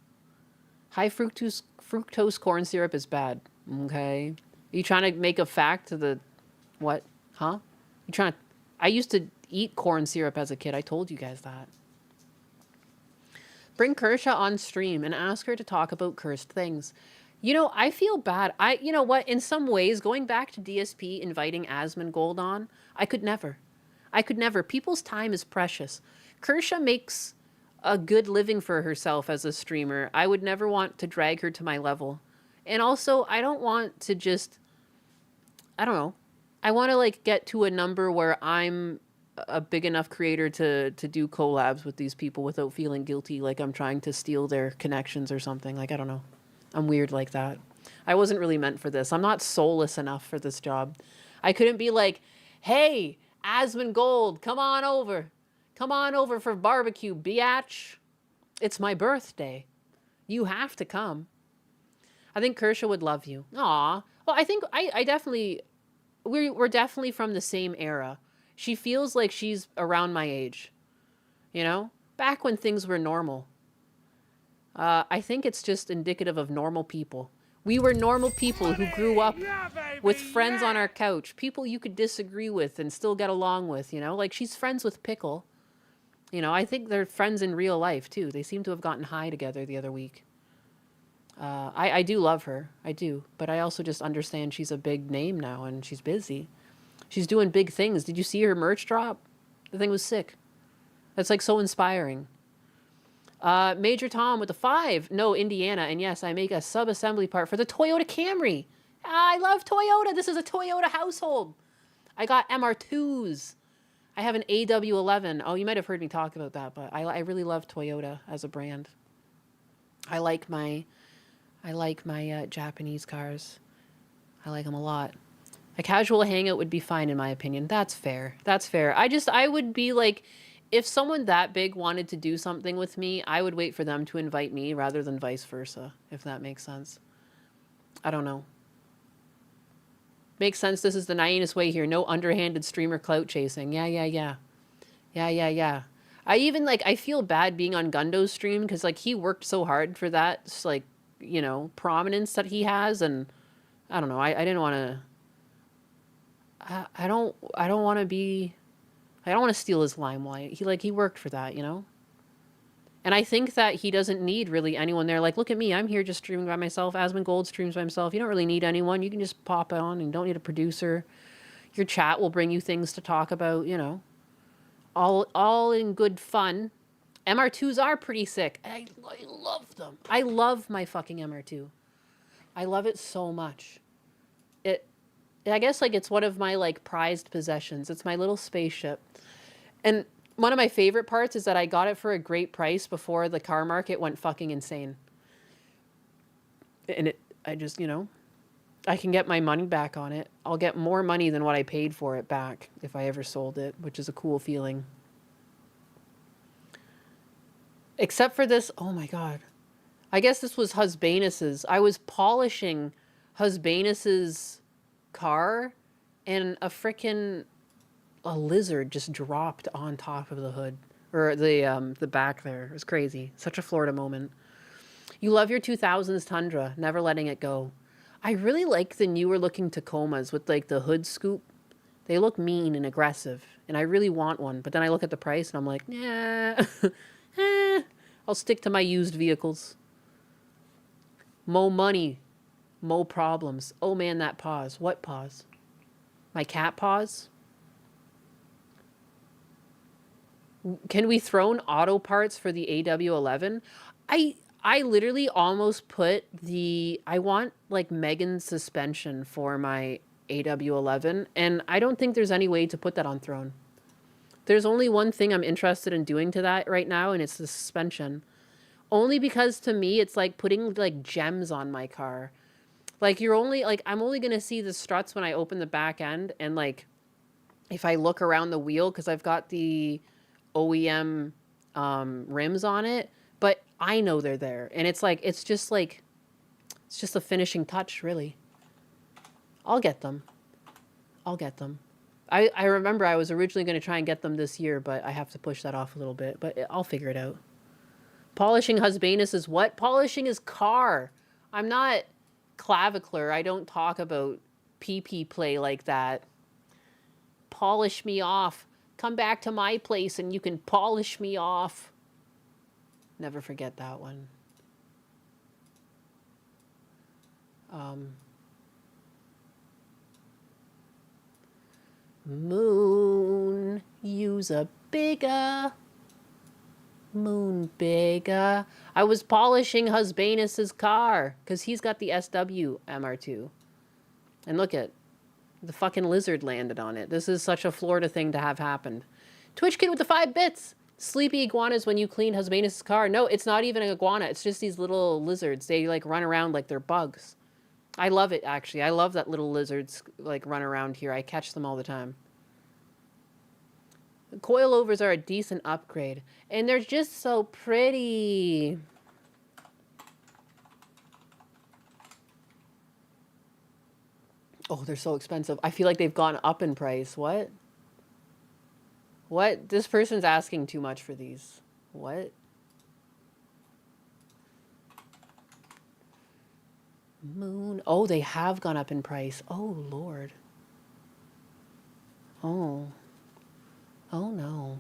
High fructose corn syrup is bad. Okay. Are you trying to make a fact to the... What? Huh? You trying to... I used to eat corn syrup as a kid. I told you guys that. Bring Kersha on stream and ask her to talk about cursed things. You know, I feel bad. You know what? In some ways, going back to DSP, inviting Asmongold on, I could never. I could never. People's time is precious. Kersha makes a good living for herself as a streamer. I would never want to drag her to my level. And also, I don't want to just... I don't know. I want to, like, get to a number where I'm a big enough creator to do collabs with these people without feeling guilty, like I'm trying to steal their connections or something. Like, I don't know. I'm weird like that. I wasn't really meant for this. I'm not soulless enough for this job. I couldn't be like, hey, Asmongold, come on over. Come on over for barbecue, biatch. It's my birthday. You have to come. I think Kersha would love you. Aw. Well, I think I definitely... We're definitely from the same era. She feels like she's around my age. You know? Back when things were normal. I think it's just indicative of normal people. We were normal people who grew up with friends on our couch. People you could disagree with and still get along with, you know? Like, she's friends with Pickle. You know, I think they're friends in real life, too. They seem to have gotten high together the other week. I do love her. I do. But I also just understand she's a big name now and she's busy. She's doing big things. Did you see her merch drop? The thing was sick. That's like so inspiring. Major Tom with the 5. No, Indiana. And yes, I make a sub-assembly part for the Toyota Camry. I love Toyota. This is a Toyota household. I got MR2s. I have an AW11. Oh, you might have heard me talk about that, but I really love Toyota as a brand. I like my Japanese cars. I like them a lot. A casual hangout would be fine in my opinion. That's fair. That's fair. I would be like, if someone that big wanted to do something with me, I would wait for them to invite me rather than vice versa, if that makes sense. I don't know. Makes sense. This is the naivest way here. No underhanded streamer clout chasing. Yeah. I even I feel bad being on Gundo's stream because he worked so hard for that prominence that he has, and I don't know. I didn't want to. I don't want to be. I don't want to steal his limelight. He worked for that, And I think that he doesn't need really anyone there. Look at me. I'm here just streaming by myself. Asmongold streams by himself. You don't really need anyone. You can just pop on and don't need a producer. Your chat will bring you things to talk about, All in good fun. MR2s are pretty sick. I love them. I love my fucking MR2. I love it so much. I guess it's one of my prized possessions. It's my little spaceship. And one of my favorite parts is that I got it for a great price before the car market went fucking insane. And I just, I can get my money back on it. I'll get more money than what I paid for it back if I ever sold it, which is a cool feeling. Except for this, oh my God. I guess this was Husbanus's. I was polishing Husbanus's car and a lizard just dropped on top of the hood or the back there. It was crazy. Such a Florida moment. You love your 2000s Tundra, never letting it go. I really like the newer looking Tacomas with the hood scoop. They look mean and aggressive and I really want one, but then I look at the price and I'm like, nah. I'll stick to my used vehicles. Mo money. Mo problems. Oh man, that pause. What pause? My cat pause? Can we throw auto parts for the AW11? I literally almost put I want Megan's suspension for my AW11 and I don't think there's any way to put that on Throne. There's only one thing I'm interested in doing to that right now and it's the suspension. Only because to me it's putting gems on my car. You're only I'm only going to see the struts when I open the back end and if I look around the wheel cuz I've got the OEM rims on it, but I know they're there and it's just a finishing touch really. I'll get them. I remember I was originally going to try and get them this year, but I have to push that off a little bit, but I'll figure it out. Polishing Husbanus is what? Polishing his car. I'm not clavicular. I don't talk about pee-pee play like that. Polish me off. Come back to my place and you can polish me off. Never forget that one. Moon, use a bigger. Moon bigger. I was polishing Husbanus's car because he's got the SW MR2. And look at the fucking lizard landed on it. This is such a Florida thing to have happened. Twitch Kid with the 5 bits. Sleepy iguanas when you clean Husbanus's car. No, it's not even an iguana. It's just these little lizards. They run around like they're bugs. I love it actually. I love that little lizards run around here. I catch them all the time. Coilovers are a decent upgrade. And they're just so pretty. Oh, they're so expensive. I feel like they've gone up in price. What? What? This person's asking too much for these. What? Moon. Oh, they have gone up in price. Oh, Lord. Oh. Oh, no.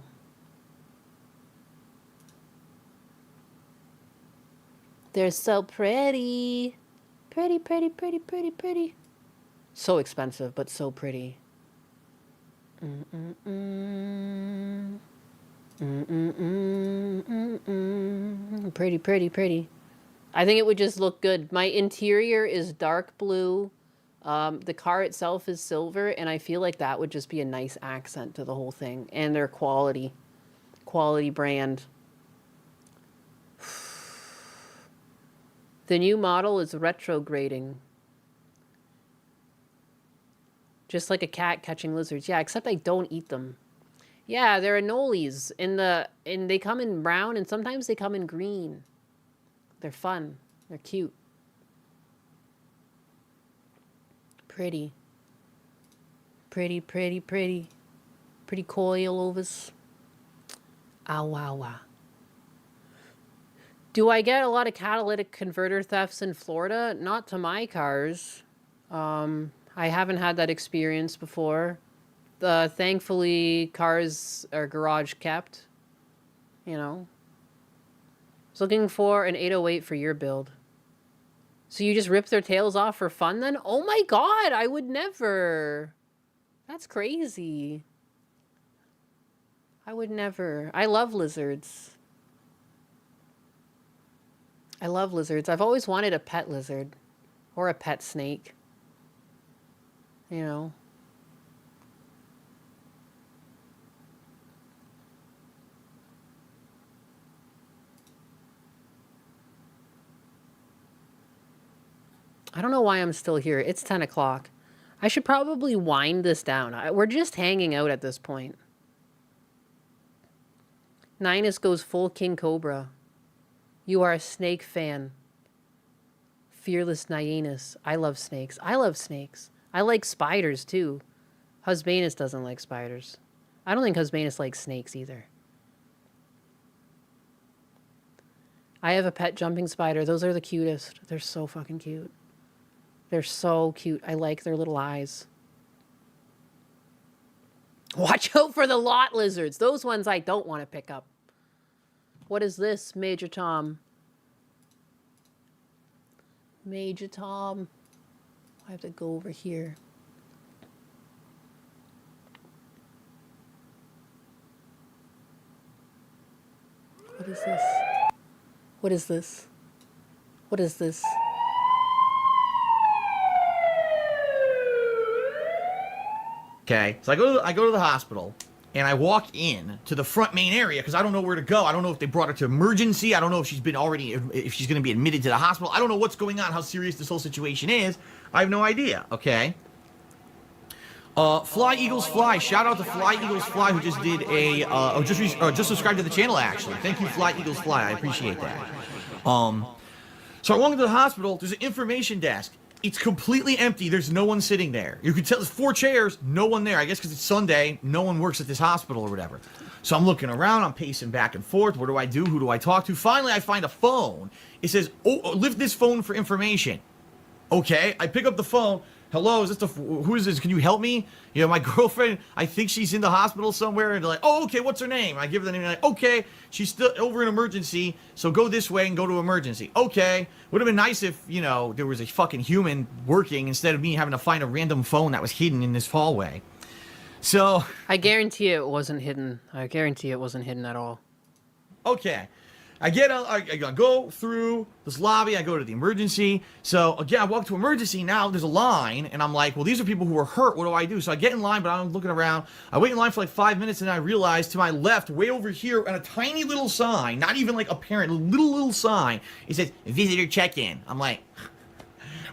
They're so pretty. Pretty, pretty, pretty, pretty, pretty. So expensive, but so pretty. Pretty, pretty, pretty. I think it would just look good. My interior is dark blue. The car itself is silver, and I feel like that would just be a nice accent to the whole thing. And their quality brand. The new model is retrograding. Just like a cat catching lizards. Yeah, except I don't eat them. Yeah, they're anoles and they come in brown and sometimes they come in green. They're fun. They're cute. Pretty. Pretty, pretty, pretty. Pretty coilovers. Ah, wow, wow. Do I get a lot of catalytic converter thefts in Florida? Not to my cars. I haven't had that experience before. Thankfully, cars are garage kept. You know. I was looking for an 808 for your build. So you just rip their tails off for fun then? Oh my god, I would never. That's crazy. I would never. I love lizards. I love lizards. I've always wanted a pet lizard. Or a pet snake. You know. I don't know why I'm still here. It's 10 o'clock. I should probably wind this down. We're just hanging out at this point. Ninus goes full King Cobra. You are a snake fan. Fearless Nyanus. I love snakes. I love snakes. I like spiders too. Husbanus doesn't like spiders. I don't think Husbanus likes snakes either. I have a pet jumping spider. Those are the cutest. They're so fucking cute. They're so cute. I like their little eyes. Watch out for the lot lizards. Those ones I don't want to pick up. What is this, Major Tom? Major Tom. I have to go over here. What is this? What is this? What is this? Okay, so I go to the hospital, and I walk in to the front main area because I don't know where to go. I don't know if they brought her to emergency. I don't know if she's if she's going to be admitted to the hospital. I don't know what's going on, how serious this whole situation is. I have no idea. Okay. Fly Eagles Fly. Shout out to Fly Eagles Fly who just did just subscribed to the channel actually. Thank you, Fly Eagles Fly. I appreciate that. So I walk into the hospital. There's an information desk. It's completely empty. There's no one sitting there. You can tell there's 4 chairs, no one there. I guess because it's Sunday, no one works at this hospital or whatever. So I'm looking around, I'm pacing back and forth. What do I do? Who do I talk to? Finally, I find a phone. It says, "Oh, lift this phone for information." Okay, I pick up the phone. Hello, is this who is this? Can you help me? You know, my girlfriend, I think she's in the hospital somewhere. And they're like, "Oh, okay, what's her name?" I give her the name. And they're like, "Okay, she's still over in emergency, so go this way and go to emergency." Okay, would have been nice if, you know, there was a fucking human working instead of me having to find a random phone that was hidden in this hallway. So I guarantee it wasn't hidden. I guarantee it wasn't hidden at all. Okay. I go through this lobby, I go to the emergency. So again, I walk to emergency, now there's a line, and I'm like, well, these are people who are hurt, what do I do? So I get in line, but I'm looking around. I wait in line for like 5 minutes, and I realize to my left, way over here, on a tiny little sign, not even like apparent, little sign, it says, "Visitor check-in." I'm like,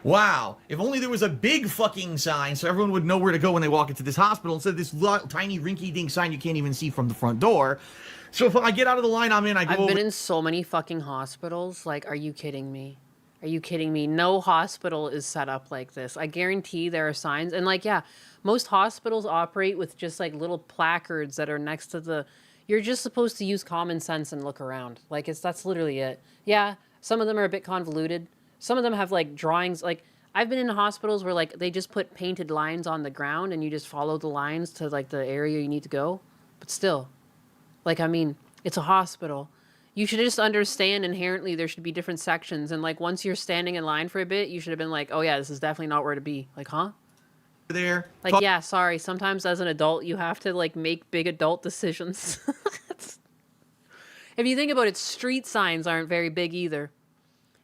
wow, if only there was a big fucking sign so everyone would know where to go when they walk into this hospital instead of this tiny rinky-dink sign you can't even see from the front door. So if I get out of the line I'm in, I've been in so many fucking hospitals. Like, are you kidding me? Are you kidding me? No hospital is set up like this. I guarantee there are signs. And like, yeah, most hospitals operate with just like little placards that are next to the... You're just supposed to use common sense and look around. Like, that's literally it. Yeah, some of them are a bit convoluted. Some of them have like drawings. Like, I've been in hospitals where like they just put painted lines on the ground and you just follow the lines to like the area you need to go. But still... Like, I mean, it's a hospital. You should just understand inherently there should be different sections. And like once you're standing in line for a bit, you should have been like, oh yeah, this is definitely not where to be. Like, huh? There. Like, yeah, sorry. Sometimes as an adult, you have to like make big adult decisions. If you think about it, street signs aren't very big either.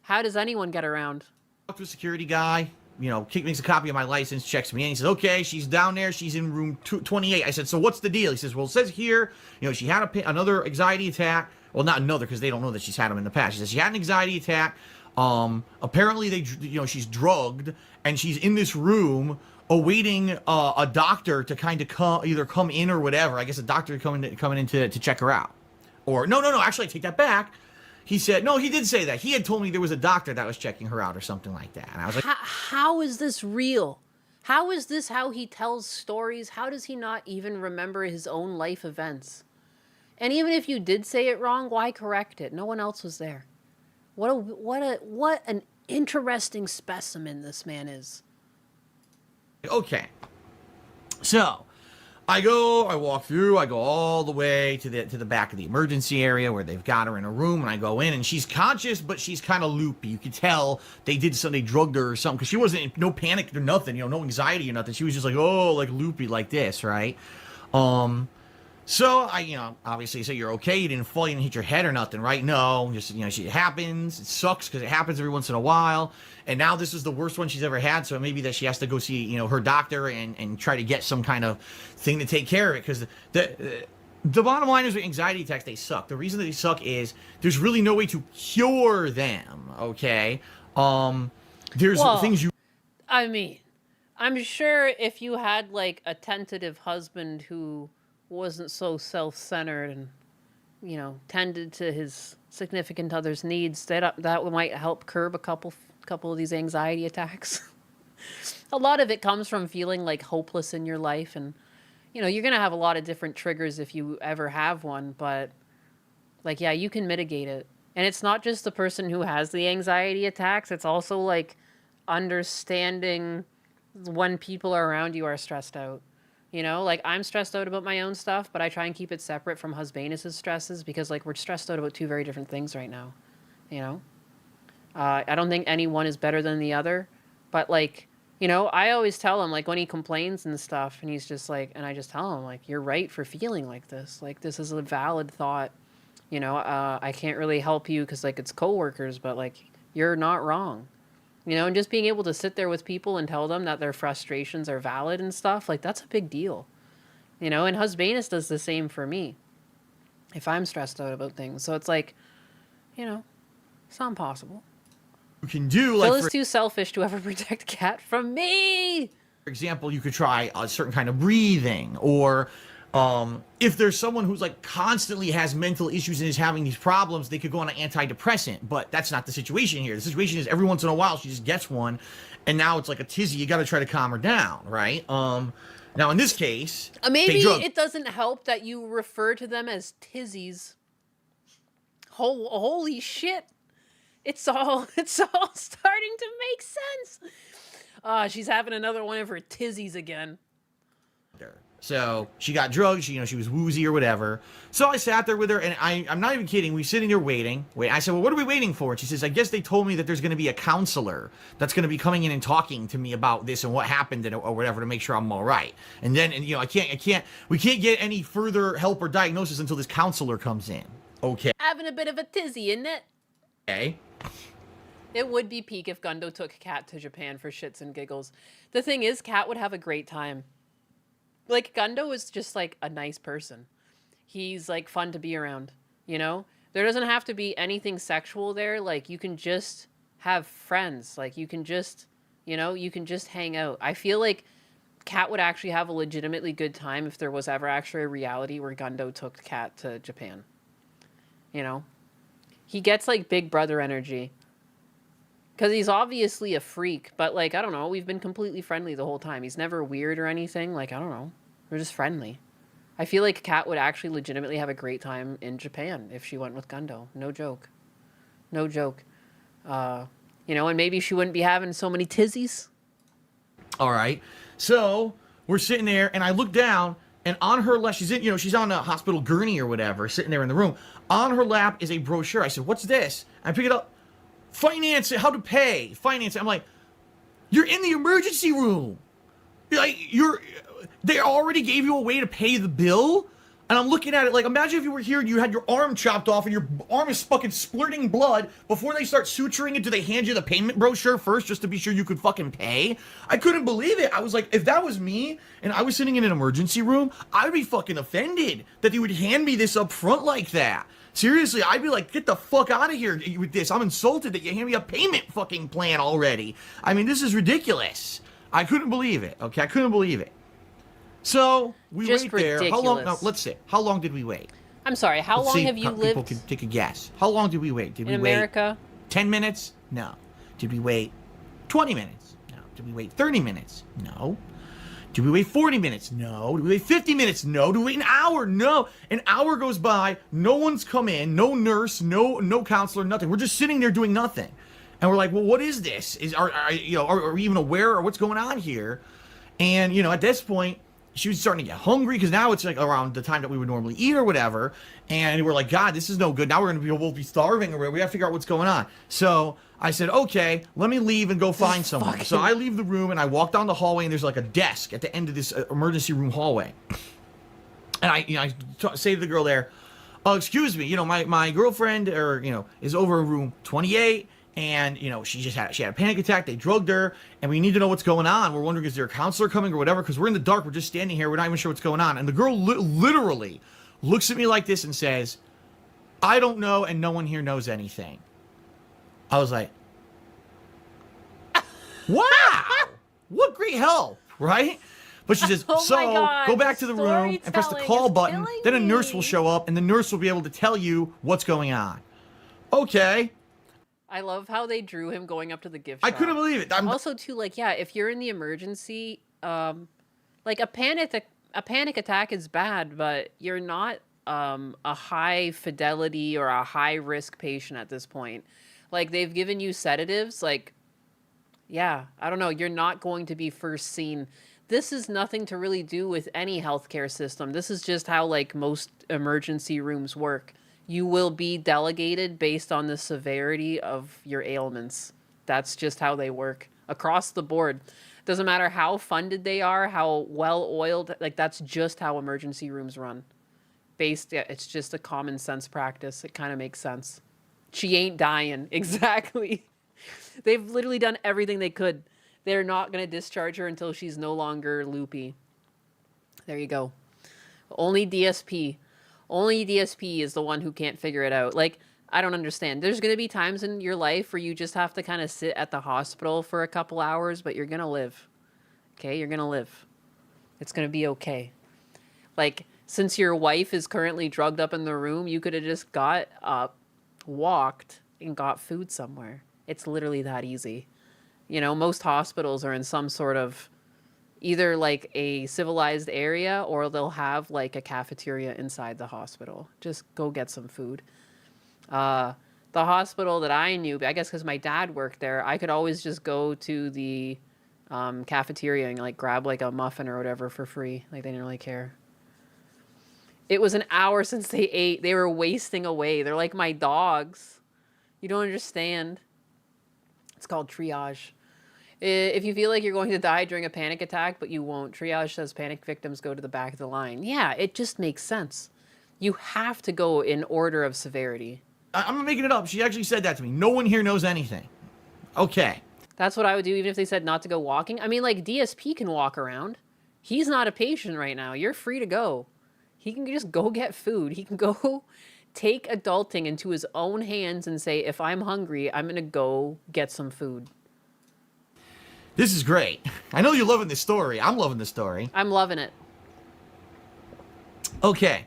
How does anyone get around? Talk to a security guy. You know, makes a copy of my license, checks me in. He says, okay, she's down there. She's in room 28. I said, so what's the deal? He says, well, it says here, you know, she had another anxiety attack. Well, not another, because they don't know that she's had them in the past. She says she had an anxiety attack. Apparently, she's drugged, and she's in this room awaiting a doctor to kind of either come in or whatever. I guess a doctor coming in to check her out. Or, no, actually, I take that back. He said, no, he did say that. He had told me there was a doctor that was checking her out or something like that. And I was like, how is this real? How is this how he tells stories? How does he not even remember his own life events? And even if you did say it wrong, why correct it? No one else was there. What an interesting specimen this man is. Okay. So, I walk through, I go all the way to the back of the emergency area where they've got her in a room, and I go in, and she's conscious, but she's kind of loopy. You could tell they drugged her or something, because she wasn't, no panic or nothing, you know, no anxiety or nothing. She was just like, oh, like loopy like this, right? So I, you know, obviously say you're okay, you didn't fall, you didn't hit your head or nothing, right? No, just, you know, it happens, it sucks because it happens every once in a while, and now this is the worst one she's ever had, so maybe that she has to go see, you know, her doctor and try to get some kind of thing to take care of it, because the bottom line is with anxiety attacks, they suck. The reason that they suck is there's really no way to cure them, okay? There's things you... I mean, I'm sure if you had, like, a tentative husband who wasn't so self-centered and, you know, tended to his significant other's needs, that might help curb a couple of these anxiety attacks. A lot of it comes from feeling like hopeless in your life, and you know, you're gonna have a lot of different triggers if you ever have one, but like, yeah, you can mitigate it. And it's not just the person who has the anxiety attacks, it's also like understanding when people around you are stressed out. You know, like I'm stressed out about my own stuff, but I try and keep it separate from Husbanus' stresses, because like we're stressed out about two very different things right now, you know? I don't think any one is better than the other, but like, you know, I always tell him, like when he complains and stuff, and he's just like, and I just tell him like, you're right for feeling like this. Like this is a valid thought, you know, I can't really help you because like it's coworkers, but like you're not wrong. You know, and just being able to sit there with people and tell them that their frustrations are valid and stuff, like that's a big deal. You know, and Husbanus does the same for me if I'm stressed out about things. So it's like, you know, it's not impossible. You can do, like, Phil is too selfish to ever protect Cat from me. For example, you could try a certain kind of breathing, or if there's someone who's like constantly has mental issues and is having these problems, they could go on an antidepressant, but that's not the situation here. The situation is every once in a while she just gets one, and now it's like a tizzy. You got to try to calm her down, right? Now in this case, maybe it doesn't help that you refer to them as tizzies. Holy shit. It's all starting to make sense. She's having another one of her tizzies again. So she got drugged. She was woozy or whatever. So I sat there with her, and I'm not even kidding. We sitting there waiting. I said, well, what are we waiting for? And she says, I guess they told me that there's going to be a counselor that's going to be coming in and talking to me about this and what happened or whatever to make sure I'm all right. And then, you know, we can't get any further help or diagnosis until this counselor comes in. Okay. Having a bit of a tizzy, isn't it? Okay. It would be peak if Gundo took Kat to Japan for shits and giggles. The thing is, Kat would have a great time. Like, Gundo is just, like, a nice person. He's, like, fun to be around, you know? There doesn't have to be anything sexual there. Like, you can just have friends. Like, you can just, you know, you can just hang out. I feel like Kat would actually have a legitimately good time if there was ever actually a reality where Gundo took Kat to Japan. You know? He gets, like, Big Brother energy. Because he's obviously a freak, but, like, I don't know, we've been completely friendly the whole time. He's never weird or anything. Like, I don't know. We're just friendly. I feel like Kat would actually legitimately have a great time in Japan if she went with Gundo. No joke. No joke. You know, and maybe she wouldn't be having so many tizzies. All right. So, we're sitting there, and I look down, and on her lap, she's on a hospital gurney or whatever, sitting there in the room. On her lap is a brochure. I said, "What's this?" I pick it up. Finance, how to pay, finance. I'm like, "You're in the emergency room. Like, they already gave you a way to pay the bill?" And I'm looking at it like, imagine if you were here and you had your arm chopped off and your arm is fucking splurting blood. Before they start suturing it, do they hand you the payment brochure first just to be sure you could fucking pay? I couldn't believe it. I was like, if that was me and I was sitting in an emergency room, I'd be fucking offended that they would hand me this up front like that. Seriously, I'd be like, get the fuck out of here with this. I'm insulted that you hand me a payment fucking plan already. I mean, this is ridiculous. I couldn't believe it. Okay, I couldn't believe it. So we Just wait there. ridiculous. How long? No, let's see. How long did we wait? I'm sorry. How Let's long see have you how people lived can take a guess. How long did we wait? Did in we wait America? 10 minutes? No. Did we wait 20 minutes? No. Did we wait 30 minutes? No. Did we wait 40 minutes? No. Did we wait 50 minutes? No. Did we wait an hour? No. An hour goes by. No one's come in. No nurse. No counselor. Nothing. We're just sitting there doing nothing. And we're like, well, what is this? Are we even aware of what's going on here? And at this point, she was starting to get hungry because now it's like around the time that we would normally eat or whatever. And we're like, God, this is no good. Now we're going to we'll be starving or whatever. We got to figure out what's going on. So I said, okay, let me leave and go find someone. So I leave the room and I walk down the hallway and there's like a desk at the end of this emergency room hallway. And I say to the girl there, oh, excuse me, my girlfriend is over in room 28. And, she had a panic attack. They drugged her. And we need to know what's going on. We're wondering, is there a counselor coming or whatever? Because we're in the dark. We're just standing here. We're not even sure what's going on. And the girl literally looks at me like this and says, I don't know. And no one here knows anything. I was like, wow. What great help, right? But she says, go back to the room and press the call button. Then a nurse will show up. And the nurse will be able to tell you what's going on. Okay. I love how they drew him going up to the gift shop. I couldn't believe it. Also, too, if you're in the emergency, a panic attack is bad, but you're not a high fidelity or a high risk patient at this point. Like, they've given you sedatives. Like, yeah, I don't know. You're not going to be first seen. This is nothing to really do with any healthcare system. This is just how, most emergency rooms work. You will be delegated based on the severity of your ailments. That's just how they work across the board. Doesn't matter how funded they are, how well oiled, that's just how emergency rooms run. It's just a common sense practice. It kind of makes sense. She ain't dying. Exactly. They've literally done everything they could. They're not going to discharge her until she's no longer loopy. There you go. Only DSP. Only DSP is the one who can't figure it out. I don't understand. There's going to be times in your life where you just have to kind of sit at the hospital for a couple hours, but you're going to live. Okay? You're going to live. It's going to be okay. Since your wife is currently drugged up in the room, you could have just got up, walked, and got food somewhere. It's literally that easy. Most hospitals are in some sort of either a civilized area or they'll have a cafeteria inside the hospital. Just go get some food. The hospital that I knew, I guess because my dad worked there, I could always just go to the cafeteria and grab a muffin or whatever for free. They didn't really care. It was an hour since they ate. They were wasting away. They're like my dogs. You don't understand. It's called triage. If you feel like you're going to die during a panic attack, but you won't, triage says panic victims go to the back of the line. Yeah, it just makes sense. You have to go in order of severity. I'm not making it up. She actually said that to me. No one here knows anything. Okay. That's what I would do even if they said not to go walking. I mean, DSP can walk around. He's not a patient right now. You're free to go. He can just go get food. He can go take adulting into his own hands and say, if I'm hungry, I'm going to go get some food. This is great. I know you're loving this story. I'm loving this story. I'm loving it. Okay.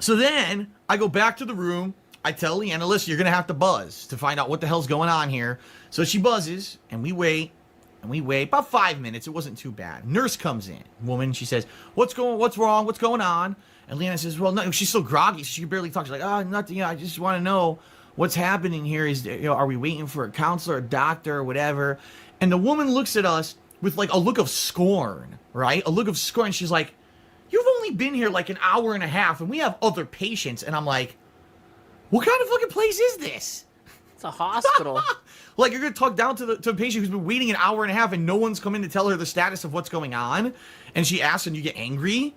So then I go back to the room. I tell Leanna, listen, you're going to have to buzz to find out what the hell's going on here. So she buzzes and we wait. And we wait about 5 minutes. It wasn't too bad. Nurse comes in. Woman, she says, what's wrong? What's going on? And Leanna says, well, no, she's so groggy. She can barely talk. She's like, oh, nothing. I just want to know what's happening here. Are we waiting for a counselor, a doctor, or whatever? And the woman looks at us with a look of scorn, right? A look of scorn. She's like, you've only been here like an hour and a half, and we have other patients. And I'm like, what kind of fucking place is this? It's a hospital. Like, you're gonna talk down to the patient who's been waiting an hour and a half, and no one's come in to tell her the status of what's going on. And she asks, and you get angry.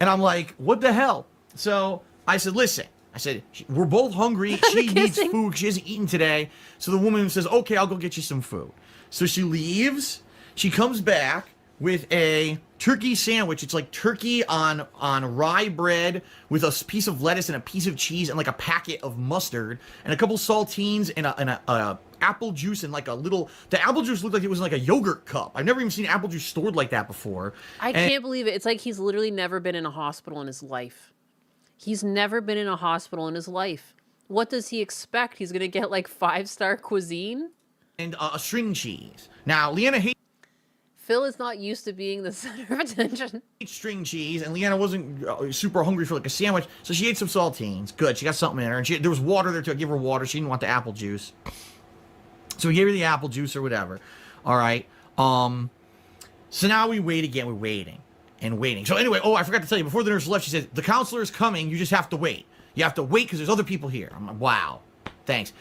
And I'm like, what the hell? So I said, listen. I said, we're both hungry. She needs food. She hasn't eaten today. So the woman says, okay, I'll go get you some food. So she leaves. She comes back with a turkey sandwich. It's like turkey on rye bread with a piece of lettuce and a piece of cheese and like a packet of mustard and a couple saltines and a apple juice and like a little... The apple juice looked like it was in like a yogurt cup. I've never even seen apple juice stored like that before. I can't believe it. It's like he's literally never been in a hospital in his life. He's never been in a hospital in his life. What does he expect? He's going to get like 5-star cuisine? And a string cheese. Now, Leanna hates... Phil is not used to being the center of attention. String cheese, and Leanna wasn't super hungry for like a sandwich, so she ate some saltines. Good, she got something in her, and there was water there too. I gave her water. She didn't want the apple juice, so we gave her the apple juice or whatever. All right. So now we wait again. We're waiting and waiting. So anyway, I forgot to tell you before the nurse left. She said the counselor is coming. You just have to wait. You have to wait because there's other people here. I'm like, wow, thanks.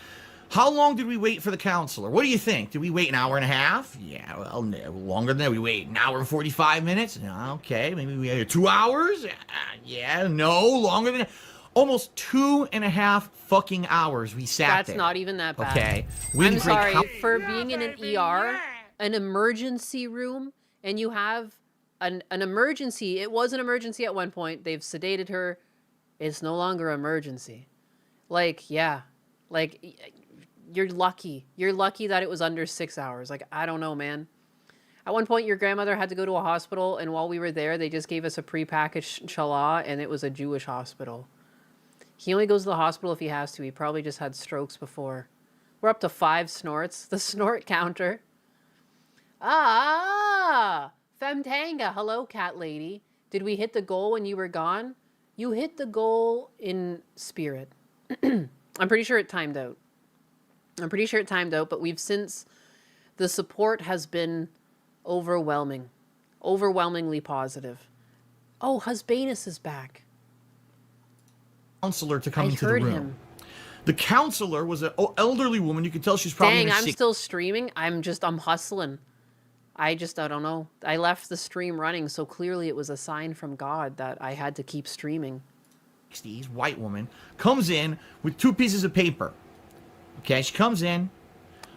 How long did we wait for the counselor? What do you think? Did we wait an hour and a half? Yeah, well, no, longer than that. We wait an hour and 45 minutes? No, okay, maybe we had 2 hours? Yeah, no, longer than that. Almost 2.5 fucking hours we sat there. That's not even that bad. Okay. I'm sorry, for being in an ER, an emergency room, and you have an emergency. It was an emergency at one point. They've sedated her. It's no longer an emergency. Like, yeah. Like... You're lucky. You're lucky that it was under 6 hours. Like, I don't know, man. At one point, your grandmother had to go to a hospital, and while we were there, they just gave us a prepackaged challah, and it was a Jewish hospital. He only goes to the hospital if he has to. He probably just had strokes before. We're up to 5 snorts. The snort counter. Femtanga. Hello, cat lady. Did we hit the goal when you were gone? You hit the goal in spirit. I'm pretty sure it timed out. But we've since, the support has been overwhelmingly positive. Oh, Husbanus is back. Counselor to come into the room. Him. The counselor was an elderly woman. You could tell she's probably... Dang, I'm still streaming. I'm hustling. I don't know. I left the stream running, so clearly it was a sign from God that I had to keep streaming. 60s, white woman, comes in with 2 pieces of paper. Okay, she comes in.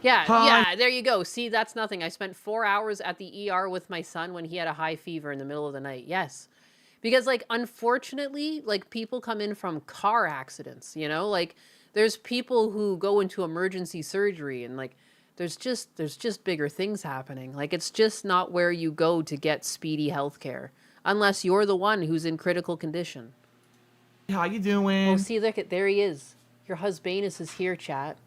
Yeah, there you go. See, that's nothing. I spent 4 hours at the ER with my son when he had a high fever in the middle of the night. Yes. Because, like, unfortunately, like, people come in from car accidents, you know? Like, there's people who go into emergency surgery and, like, there's just bigger things happening. Like, it's just not where you go to get speedy health care unless you're the one who's in critical condition. How you doing? Oh, see, look, there he is. Your husbanus is here, chat.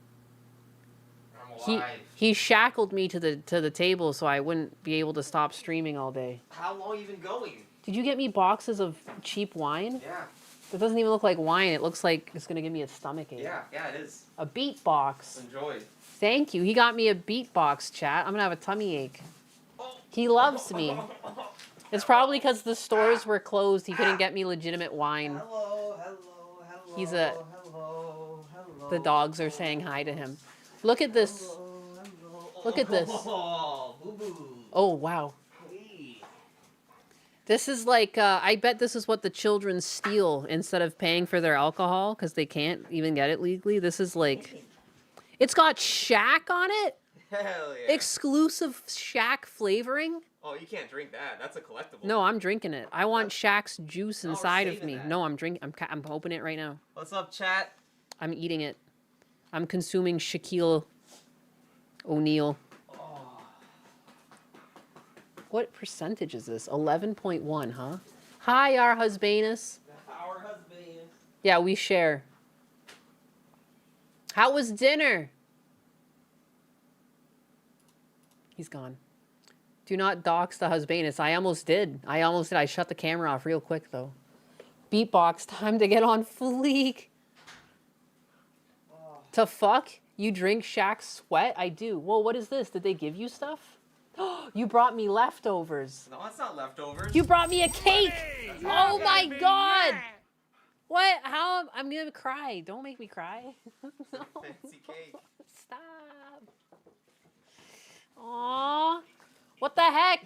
He shackled me to the table so I wouldn't be able to stop streaming all day. How long you been going? Did you get me boxes of cheap wine? Yeah. It doesn't even look like wine. It looks like it's gonna give me a stomachache. Yeah, it is. A beat box. Enjoy. Thank you. He got me a beat box, chat. I'm gonna have a tummy ache. He loves me. It's probably because the stores were closed. He couldn't get me legitimate wine. He's a... The dogs are saying hi to him. Look at this. Look at this. Oh, wow. This is like, I bet this is what the children steal instead of paying for their alcohol because they can't even get it legally. This is like, it's got Shaq on it. Hell yeah. Exclusive Shaq flavoring. Oh, you can't drink that. That's a collectible. No, I'm drinking it. I want Shaq's juice inside of me. That. No, I'm drinking. I'm opening it right now. What's up, chat? I'm eating it. I'm consuming Shaquille O'Neal. Oh. What percentage is this? 11.1, huh? Hi, our husbanus. Our husbanus. Yeah, we share. How was dinner? He's gone. Do not dox the husbanus. I almost did. I shut the camera off real quick, though. Beatbox, time to get on fleek. To fuck? You drink Shaq's sweat? I do. Well, what is this? Did they give you stuff? You brought me leftovers. No, that's not leftovers. You brought me a cake. Oh my god! What? How? I'm gonna cry. Don't make me cry. No. Fancy cake. Stop. Aww. What the heck?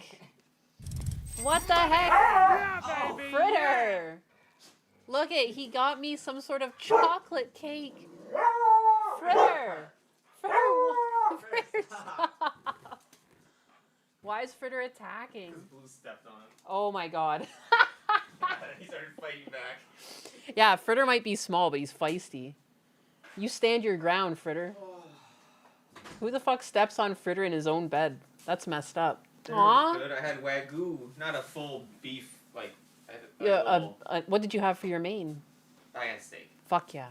What the heck? Oh, Fritter! Look it, he got me some sort of chocolate cake. Fritter! Fritter, stop. Why is Fritter attacking? Because Blue stepped on him. Oh my god. He started fighting back. Yeah, Fritter might be small, but he's feisty. You stand your ground, Fritter. Who the fuck steps on Fritter in his own bed? That's messed up. Aww. Good. I had Wagyu, not a full beef, like... Yeah, what did you have for your main? I had steak. Fuck yeah.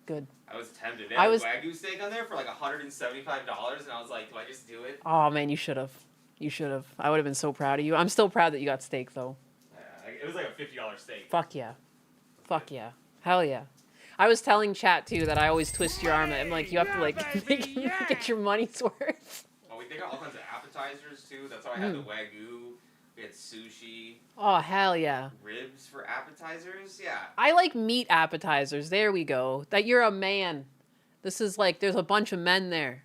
Good. I was tempted. They had Wagyu steak on there for like $175, and I was like, do I just do it? Oh man, you should have. You should have. I would have been so proud of you. I'm still proud that you got steak though. Yeah, it was like a $50 steak. Fuck yeah. Fuck yeah. Hell yeah. I was telling chat too that I always twist your arm. I'm like, you have to like get your money's worth. Oh, they got all kinds of appetizers too. That's how I had the Wagyu. We had sushi. Oh hell yeah. Ribs for appetizers. Yeah. I like meat appetizers. There we go. That you're a man. This is like there's a bunch of men there.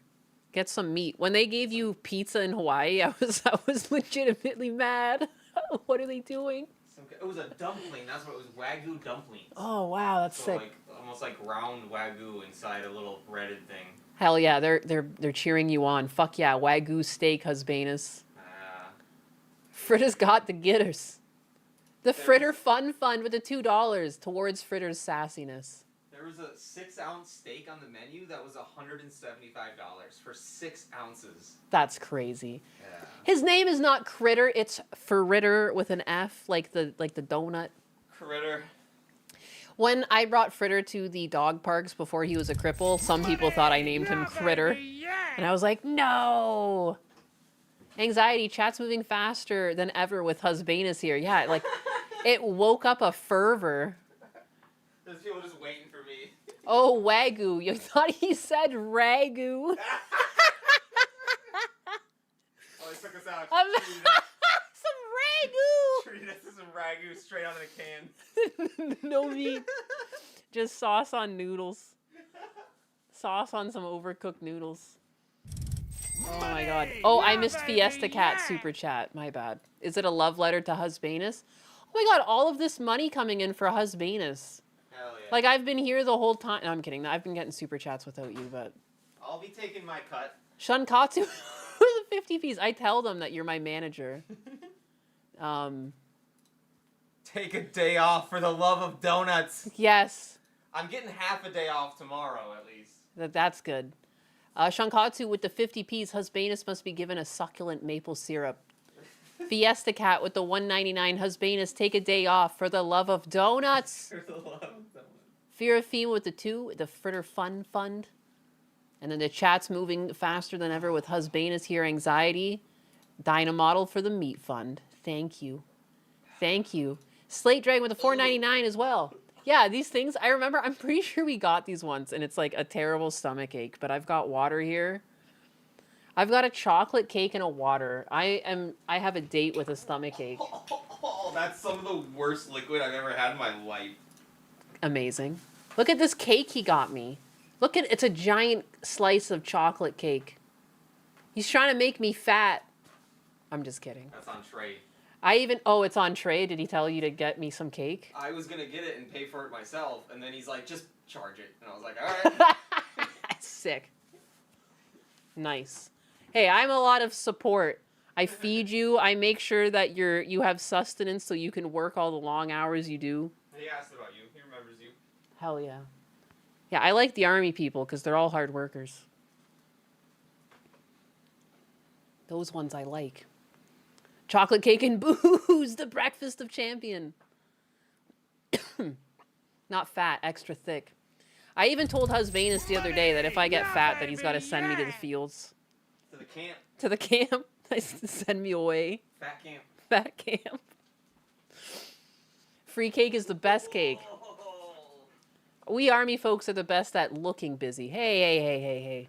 Get some meat. When they gave you pizza in Hawaii, I was legitimately mad. What are they doing? It was a dumpling. That's what it was. Wagyu dumplings. Oh wow, that's sick. Like almost like round Wagyu inside a little breaded thing. Hell yeah, they're cheering you on. Fuck yeah, Wagyu steak, husbanus. Fritter's got the getters. The Fritter Fun Fund with the $2 towards Fritter's sassiness. There was a 6-ounce steak on the menu that was $175 for 6 ounces. That's crazy. Yeah. His name is not Critter, it's Fritter with an F, like the donut. Critter. When I brought Fritter to the dog parks before he was a cripple, some people thought I named him Critter. And I was like, no. Anxiety, chat's moving faster than ever with husbanus here. Yeah, like, it woke up a fervor. There's people just waiting for me. Oh, Wagyu. You thought he said ragu. Oh, he took us out. Some ragu. Treated us to some ragu straight out of the can. No meat. Just sauce on noodles. Sauce on some overcooked noodles. Oh my god. Oh, I missed Fiesta Cat super chat. My bad. Is it a love letter to husbanus? Oh my god, all of this money coming in for husbanus. Hell yeah. Like, I've been here the whole time. No, I'm kidding. I've been getting super chats without you, but... I'll be taking my cut. Shunkatsu with a 50 piece. I tell them that you're my manager. Take a day off for the love of donuts. Yes. I'm getting half a day off tomorrow, at least. That's good. Shankatsu with the 50 piece. Husbanus must be given a succulent maple syrup. Fiesta Cat with the $1.99. Husbanus, take a day off for the love of donuts. For the love of donuts. Fear of Fema with the 2. The Fritter Fun Fund. And then the chat's moving faster than ever with Husbanus here. Anxiety. Dynamodel for the meat fund. Thank you. Thank you. Slate Dragon with the $4.99 as well. Yeah, these things, I remember, I'm pretty sure we got these once, and it's like a terrible stomach ache, but I've got water here. I've got a chocolate cake and a water. I have a date with a stomach ache. Oh, that's some of the worst liquid I've ever had in my life. Amazing. Look at this cake he got me. Look at, it's a giant slice of chocolate cake. He's trying to make me fat. I'm just kidding. That's on Trey. Oh, it's on Trey. Did he tell you to get me some cake? I was going to get it and pay for it myself, and then he's like, just charge it. And I was like, all right. Sick. Nice. Hey, I'm a lot of support. I feed you. I make sure that you have sustenance so you can work all the long hours you do. He asked about you. He remembers you. Hell yeah. Yeah, I like the army people because they're all hard workers. Those ones I like. Chocolate cake and booze, the breakfast of champion. Not fat, extra thick. I even told Husbanus the other day that if I get fat, that he's got to send me to the fields. To the camp. To the camp. Send me away. Fat camp. Fat camp. Free cake is the best cake. We army folks are the best at looking busy. Hey, hey, hey, hey, hey.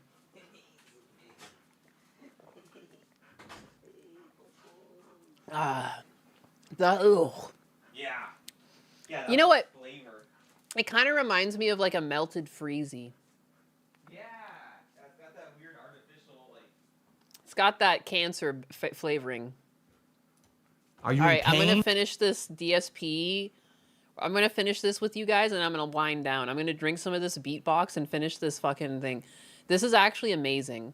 Ah. Yeah. Yeah, that's You know what? Flavor. It kind of reminds me of like a melted freezy. Yeah, that's got that weird artificial like. It's got that cancer flavoring. Are you All right, in I'm pain? gonna finish this DSP. I'm gonna finish this with you guys, and I'm gonna wind down. I'm gonna drink some of this beatbox and finish this fucking thing. This is actually amazing.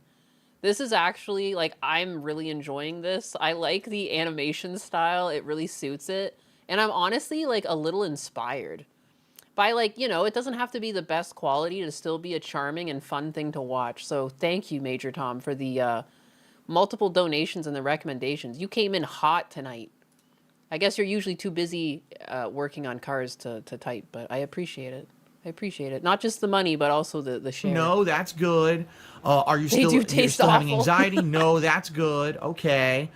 This is actually, like, I'm really enjoying this. I like the animation style. It really suits it. And I'm honestly, like, a little inspired by, like, you know, it doesn't have to be the best quality to still be a charming and fun thing to watch. So thank you, Major Tom, for the multiple donations and the recommendations. You came in hot tonight. I guess you're usually too busy working on cars to type, but I appreciate it. I appreciate it. Not just the money, but also the share. No, that's good. Are you They still, do you're taste still having awful. anxiety? No, that's good. Okay.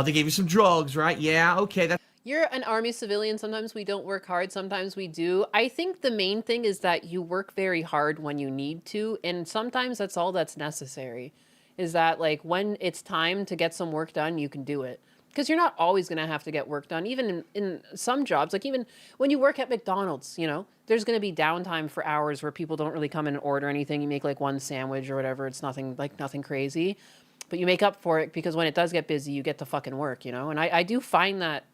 They gave you some drugs, right? Yeah, okay. That's You're an army civilian. Sometimes we don't work hard. Sometimes we do. I think the main thing is that you work very hard when you need to. And sometimes that's all that's necessary. Is that, like, when it's time to get some work done, you can do it. Because you're not always going to have to get work done. Even in some jobs, like even when you work at McDonald's, you know, there's going to be downtime for hours where people don't really come in and order anything. You make like one sandwich or whatever. It's nothing crazy. But you make up for it because when it does get busy, you get to fucking work, you know? And I do find that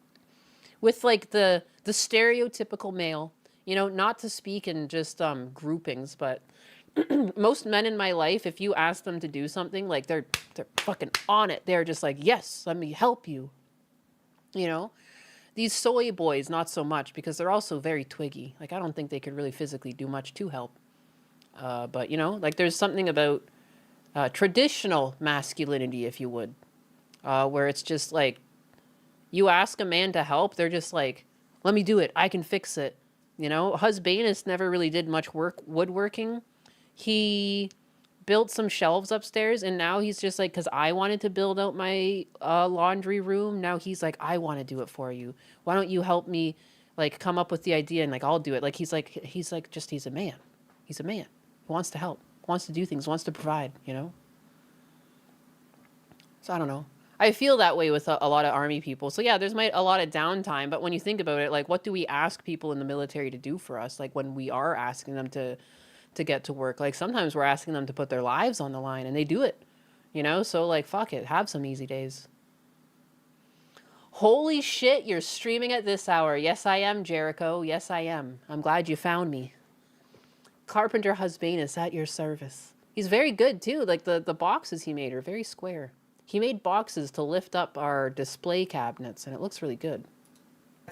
with like the stereotypical male, you know, not to speak in just groupings, but most men in my life, if you ask them to do something, like they're fucking on it. They're just like, yes, let me help you. You know, these soy boys, not so much because they're also very twiggy. Like, I don't think they could really physically do much to help. But you know, like there's something about traditional masculinity, if you would, where it's just like, you ask a man to help, they're just like, let me do it. I can fix it. You know, Husbanus never really did much woodworking. He built some shelves upstairs, and now he's just like, because I wanted to build out my laundry room, now he's like, I want to do it for you. Why don't you help me, like, come up with the idea, and like, I'll do it. Like, he's a man. He's a man who wants to help, wants to do things, wants to provide, you know? So I don't know. I feel that way with a lot of army people. So yeah, there's a lot of downtime, but when you think about it, like, what do we ask people in the military to do for us? Like, when we are asking them to get to work, like sometimes we're asking them to put their lives on the line, and they do it, you know? So like, fuck it, have some easy days. Holy shit, you're streaming at this hour. Yes, I am, Jericho. Yes, I am. I'm glad you found me. Carpenter Husbanus at your service. He's very good too. Like the boxes he made are very square. He made boxes to lift up our display cabinets, and it looks really good.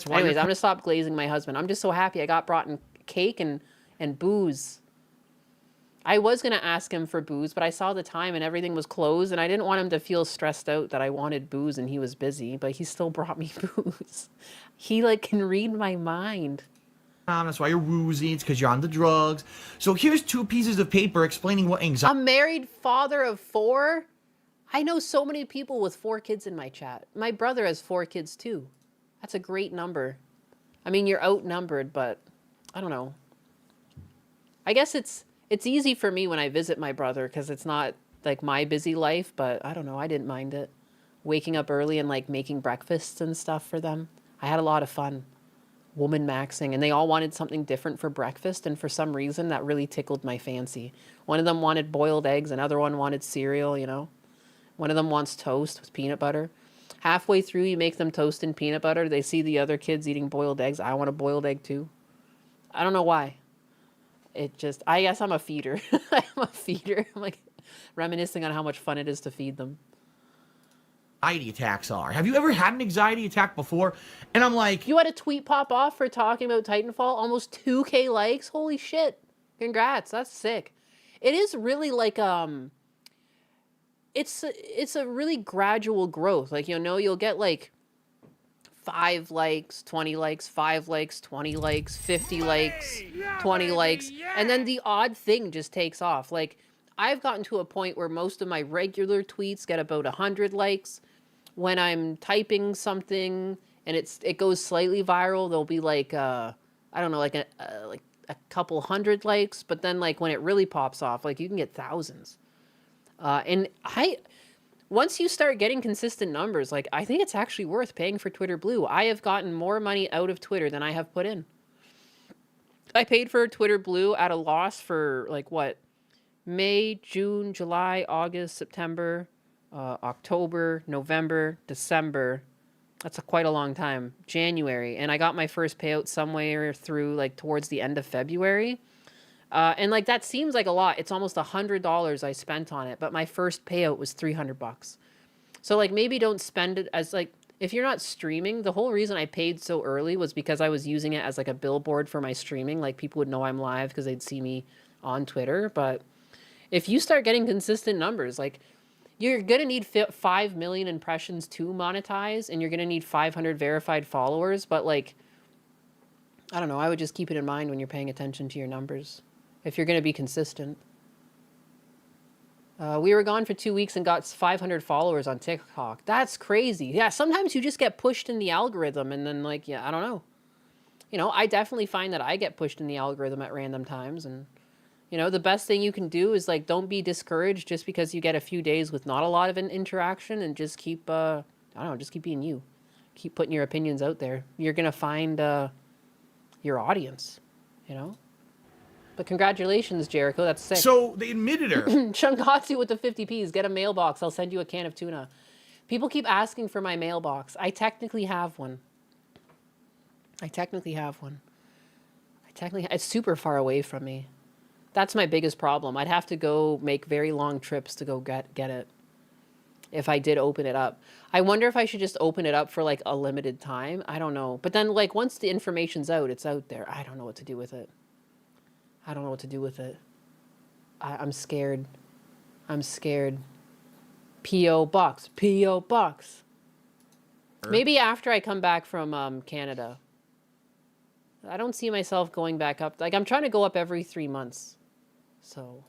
Anyways, I'm gonna stop glazing my husband. I'm just so happy I got brought in cake and booze. I was going to ask him for booze, but I saw the time and everything was closed, and I didn't want him to feel stressed out that I wanted booze and he was busy, but he still brought me booze. He, like, can read my mind. That's why you're woozy. It's because you're on the drugs. So here's 2 pieces of paper explaining what anxiety... A married father of 4? I know so many people with 4 kids in my chat. My brother has 4 kids, too. That's a great number. I mean, you're outnumbered, but I don't know. I guess it's easy for me when I visit my brother because it's not like my busy life, but I don't know. I didn't mind it. Waking up early and like making breakfasts and stuff for them. I had a lot of fun. Woman maxing, and they all wanted something different for breakfast, and for some reason that really tickled my fancy. One of them wanted boiled eggs, another one wanted cereal, you know. One of them wants toast with peanut butter. Halfway through, you make them toast and peanut butter. They see the other kids eating boiled eggs. I want a boiled egg too. I don't know why. I guess I'm a feeder. I'm a feeder. I'm like reminiscing on how much fun it is to feed them. Anxiety attacks are. Have you ever had an anxiety attack before? And I'm like... You had a tweet pop off for talking about Titanfall? Almost 2K likes? Holy shit. Congrats. That's sick. It is really like, it's a really gradual growth. Like, you know, you'll get like 5 likes, 20 likes, 5 likes, 20 likes, 50 likes, 20 likes, and then the odd thing just takes off. Like, I've gotten to a point where most of my regular tweets get about 100 likes. When I'm typing something and it goes slightly viral, there'll be like I don't know, like a couple hundred likes. But then like when it really pops off, like you can get thousands. And once you start getting consistent numbers, like I think it's actually worth paying for Twitter Blue. I have gotten more money out of Twitter than I have put in. I paid for Twitter Blue at a loss for like what? May, June, July, August, September, October, November, December. That's quite a long time. January. And I got my first payout somewhere through like towards the end of February. And like that seems like a lot. It's almost $100 I spent on it, but my first payout was $300. So like maybe don't spend it as like, if you're not streaming, the whole reason I paid so early was because I was using it as like a billboard for my streaming. Like people would know I'm live because they'd see me on Twitter. But if you start getting consistent numbers, like you're going to need 5 million impressions to monetize, and you're going to need 500 verified followers. But like, I don't know, I would just keep it in mind when you're paying attention to your numbers. If you're going to be consistent. We were gone for 2 weeks and got 500 followers on TikTok. That's crazy. Yeah, sometimes you just get pushed in the algorithm and then like, yeah, I don't know. You know, I definitely find that I get pushed in the algorithm at random times. And, you know, the best thing you can do is like, don't be discouraged just because you get a few days with not a lot of an interaction, and just keep, I don't know, just keep being you. Keep putting your opinions out there. You're going to find your audience, you know? But congratulations, Jericho. That's sick. So they admitted her. Chungatsu with the 50Ps. Get a mailbox. I'll send you a can of tuna. People keep asking for my mailbox. I technically have one. It's super far away from me. That's my biggest problem. I'd have to go make very long trips to go get it. If I did open it up. I wonder if I should just open it up for like a limited time. I don't know. But then like once the information's out, it's out there. I don't know what to do with it. I'm scared. P.O. Box. Maybe after I come back from Canada. I don't see myself going back up. Like, I'm trying to go up every 3 months. So...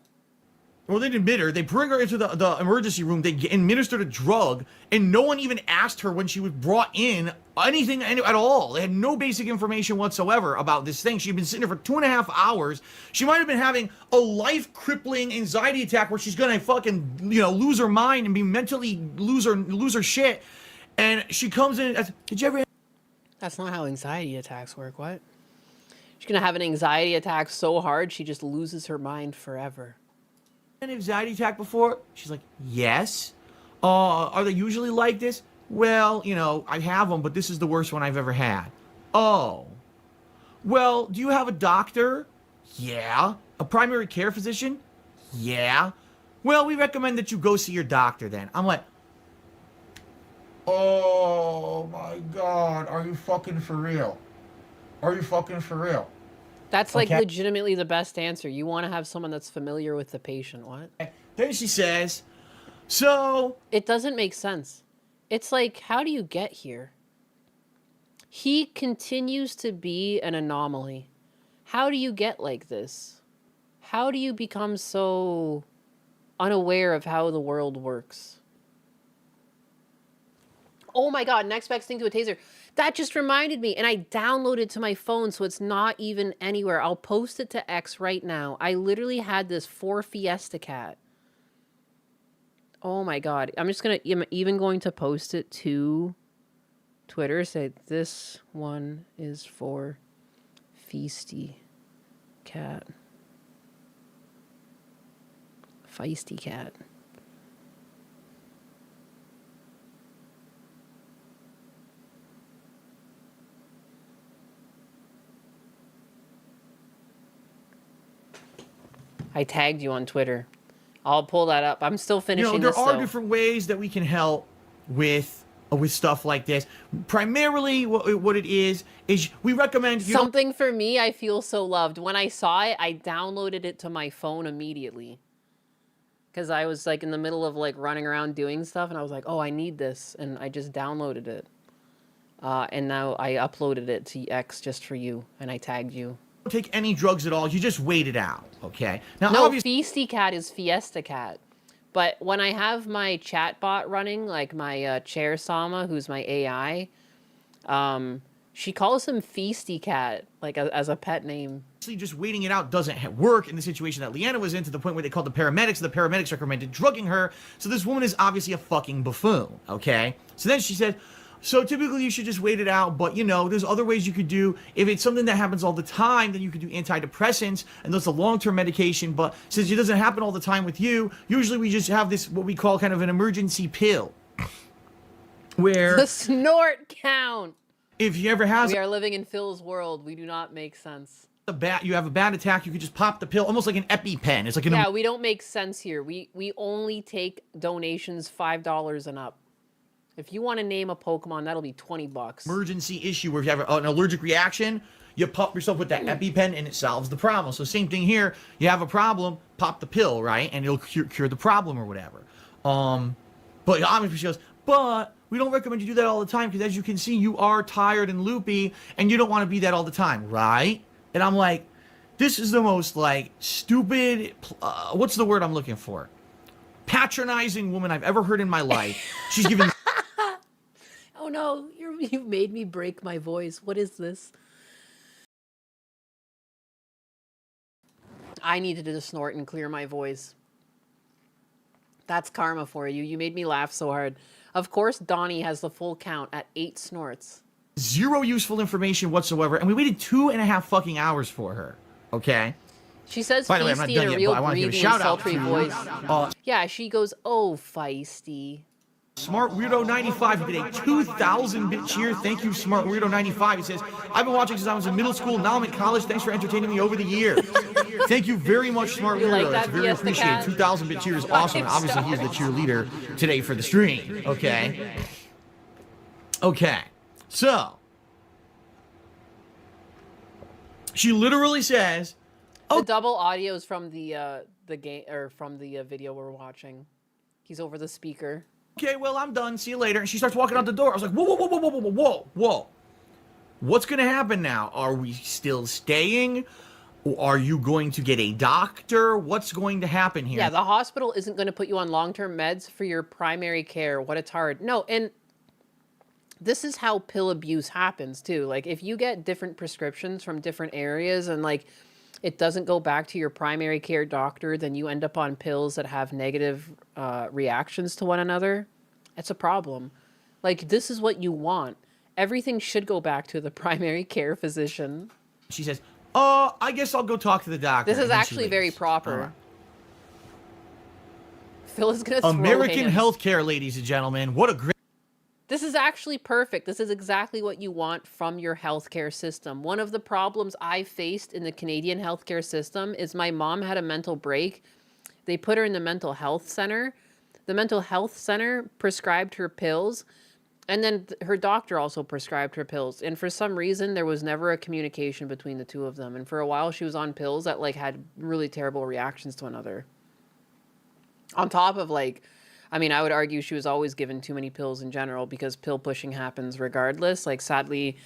Well, they admit her. They bring her into the emergency room. They administered a drug, and no one even asked her when she was brought in anything at all. They had no basic information whatsoever about this thing. She'd been sitting there for 2.5 hours. She might have been having a life-crippling anxiety attack where she's gonna fucking, you know, lose her mind and be mentally lose her shit. And she comes in and says, "Did you ever?" That's not how anxiety attacks work. What? She's gonna have an anxiety attack so hard she just loses her mind forever. An anxiety attack before? She's like, yes. Are they usually like this? Well, you know, I have them, but this is the worst one I've ever had. Oh. Well, do you have a doctor? Yeah. A primary care physician? Yeah. Well, we recommend that you go see your doctor then. I'm like, oh my God, are you fucking for real? That's like legitimately the best answer. You want to have someone that's familiar with the patient. What? Then she says, so... It doesn't make sense. It's like, how do you get here? He continues to be an anomaly. How do you get like this? How do you become so unaware of how the world works? Oh my God, next best thing to a taser. That just reminded me, and I downloaded it to my phone, so it's not even anywhere. I'll post it to X right now. I literally had this for Fiesta Cat. Oh my God. I'm even going to post it to Twitter. Say, this one is for Feisty Cat. Feisty Cat. I tagged you on Twitter. I'll pull that up. I'm still finishing there this, are though. different ways that we can help with stuff like this. Primarily, what it is we recommend... Something for me, I feel so loved. When I saw it, I downloaded it to my phone immediately. Because I was like in the middle of like running around doing stuff, and I was like, oh, I need this. And I just downloaded it. And now I uploaded it to X just for you, and I tagged you. Take any drugs at all. You just wait it out, okay? Now, no, obviously, Feisty Cat is Fiesta Cat. But when I have my chat bot running, like my Chair Sama, who's my AI, she calls him Feisty Cat, like as a pet name. Just waiting it out doesn't work in the situation that Leanna was in, to the point where they called the paramedics, and the paramedics recommended drugging her. So this woman is obviously a fucking buffoon, okay? So then she said, So typically you should just wait it out, but you know, there's other ways you could do. If it's something that happens all the time, then you could do antidepressants, and that's a long-term medication. But since it doesn't happen all the time with you, usually we just have this, what we call kind of an emergency pill. Where the snort count. If you ever have, we are living in Phil's world. We do not make sense. You have a bad attack, you could just pop the pill, almost like an EpiPen. It's like an we don't make sense here. We only take donations $5 and up. If you want to name a Pokemon, that'll be $20. Emergency issue where if you have an allergic reaction, you pop yourself with that EpiPen and it solves the problem. So same thing here. You have a problem, pop the pill, right? And it'll cure the problem or whatever. But obviously she goes, but we don't recommend you do that all the time because as you can see, you are tired and loopy and you don't want to be that all the time, right? And I'm like, this is the most like stupid, what's the word I'm looking for? Patronizing woman I've ever heard in my life. She's giving... Oh no, you've made me break my voice. What is this? I needed to snort and clear my voice. That's karma for you. You made me laugh so hard. Of course, Donnie has the full count at 8 snorts. Zero useful information whatsoever, and we waited 2.5 fucking hours for her. Okay? She says By the way, I'm not feisty done in a yet, real but I want to give a breathy, shout out sultry to voice. Yeah, she goes, oh, feisty. Smart Weirdo 95, he did a 2,000-bit cheer. Thank you, Smart Weirdo 95. He says, I've been watching since I was in middle school. Now I'm in college. Thanks for entertaining me over the years. Thank you very much, Smart You Weirdo. like that, That's very Fiesta appreciated. Cat? 2,000-bit cheer is awesome. And obviously, he's the cheerleader today for the stream. Okay? Okay. So, she literally says, the double audio is from the game or from the video we're watching. He's over the speaker. Okay, well, I'm done. See you later. And she starts walking out the door. I was like, whoa, whoa, whoa, whoa, whoa, whoa, whoa, whoa. What's going to happen now? Are we still staying? Or are you going to get a doctor? What's going to happen here? Yeah, the hospital isn't going to put you on long-term meds for your primary care. What it's hard. No, and this is how pill abuse happens, too. Like, if you get different prescriptions from different areas and, like, it doesn't go back to your primary care doctor, then you end up on pills that have negative reactions to one another. It's a problem. Like, this is what you want. Everything should go back to the primary care physician. She says, oh, I guess I'll go talk to the doctor. This is actually very proper. Phil is going to throw American hands. healthcare, ladies and gentlemen. What a great... This is actually perfect. This is exactly what you want from your healthcare system. One of the problems I faced in the Canadian healthcare system is my mom had a mental break. They put her in the mental health center. The mental health center prescribed her pills, and then her doctor also prescribed her pills. And for some reason, there was never a communication between the two of them. And for a while, she was on pills that like had really terrible reactions to another. On top of like, I mean, I would argue she was always given too many pills in general because pill pushing happens regardless. Like, sadly,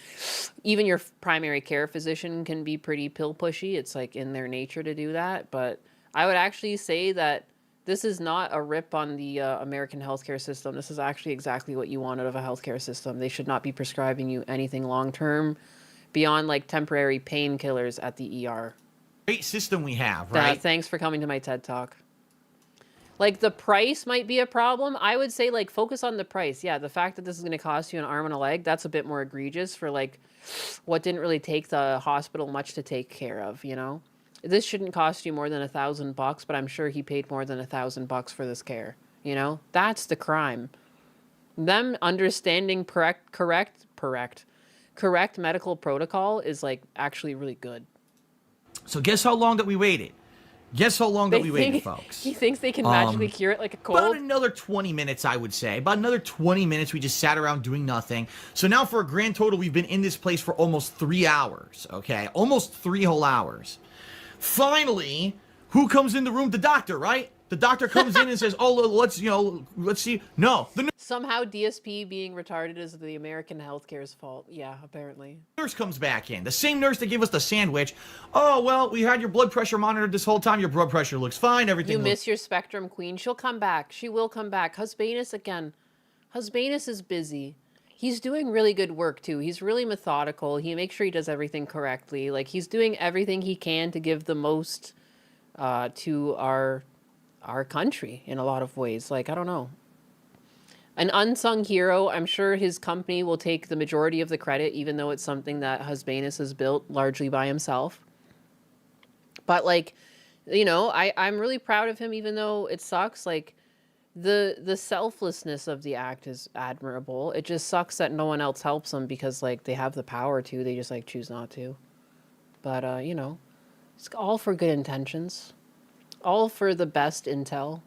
even your primary care physician can be pretty pill pushy. It's like in their nature to do that. But I would actually say that this is not a rip on the American healthcare system. This is actually exactly what you want out of a healthcare system. They should not be prescribing you anything long-term beyond like temporary painkillers at the ER. Great system we have, right? Thanks for coming to my TED Talk. Like, the price might be a problem. I would say, like, focus on the price. Yeah, the fact that this is going to cost you an arm and a leg, that's a bit more egregious for, like, what didn't really take the hospital much to take care of, you know? This shouldn't cost you more than $1,000, but I'm sure he paid more than $1,000 for this care, you know? That's the crime. Them understanding correct medical protocol is, like, actually really good. So guess how long that we waited? Guess how long that we waited, folks? He thinks they can magically cure it like a cold? About another 20 minutes, I would say. About another 20 minutes, we just sat around doing nothing. So now for a grand total, we've been in this place for almost 3 hours, okay? Almost 3 whole hours. Finally, who comes in the room? The doctor, right? The doctor comes in and says, oh, let's see. No. Somehow DSP being retarded is the American healthcare's fault. Yeah, apparently. Nurse comes back in. The same nurse that gave us the sandwich. Oh, well, we had your blood pressure monitored this whole time. Your blood pressure looks fine. Everything You miss your Spectrum Queen. She'll come back. She will come back. Husbanus again. Husbanus is busy. He's doing really good work, too. He's really methodical. He makes sure he does everything correctly. Like, he's doing everything he can to give the most to our country in a lot of ways. Like, I don't know. An unsung hero. I'm sure his company will take the majority of the credit, even though it's something that Husbanus has built largely by himself. But like, you know, I'm really proud of him, even though it sucks. Like, the selflessness of the act is admirable. It just sucks that no one else helps them because like they have the power to. They just like choose not to. But you know, it's all for good intentions, all for the best intel.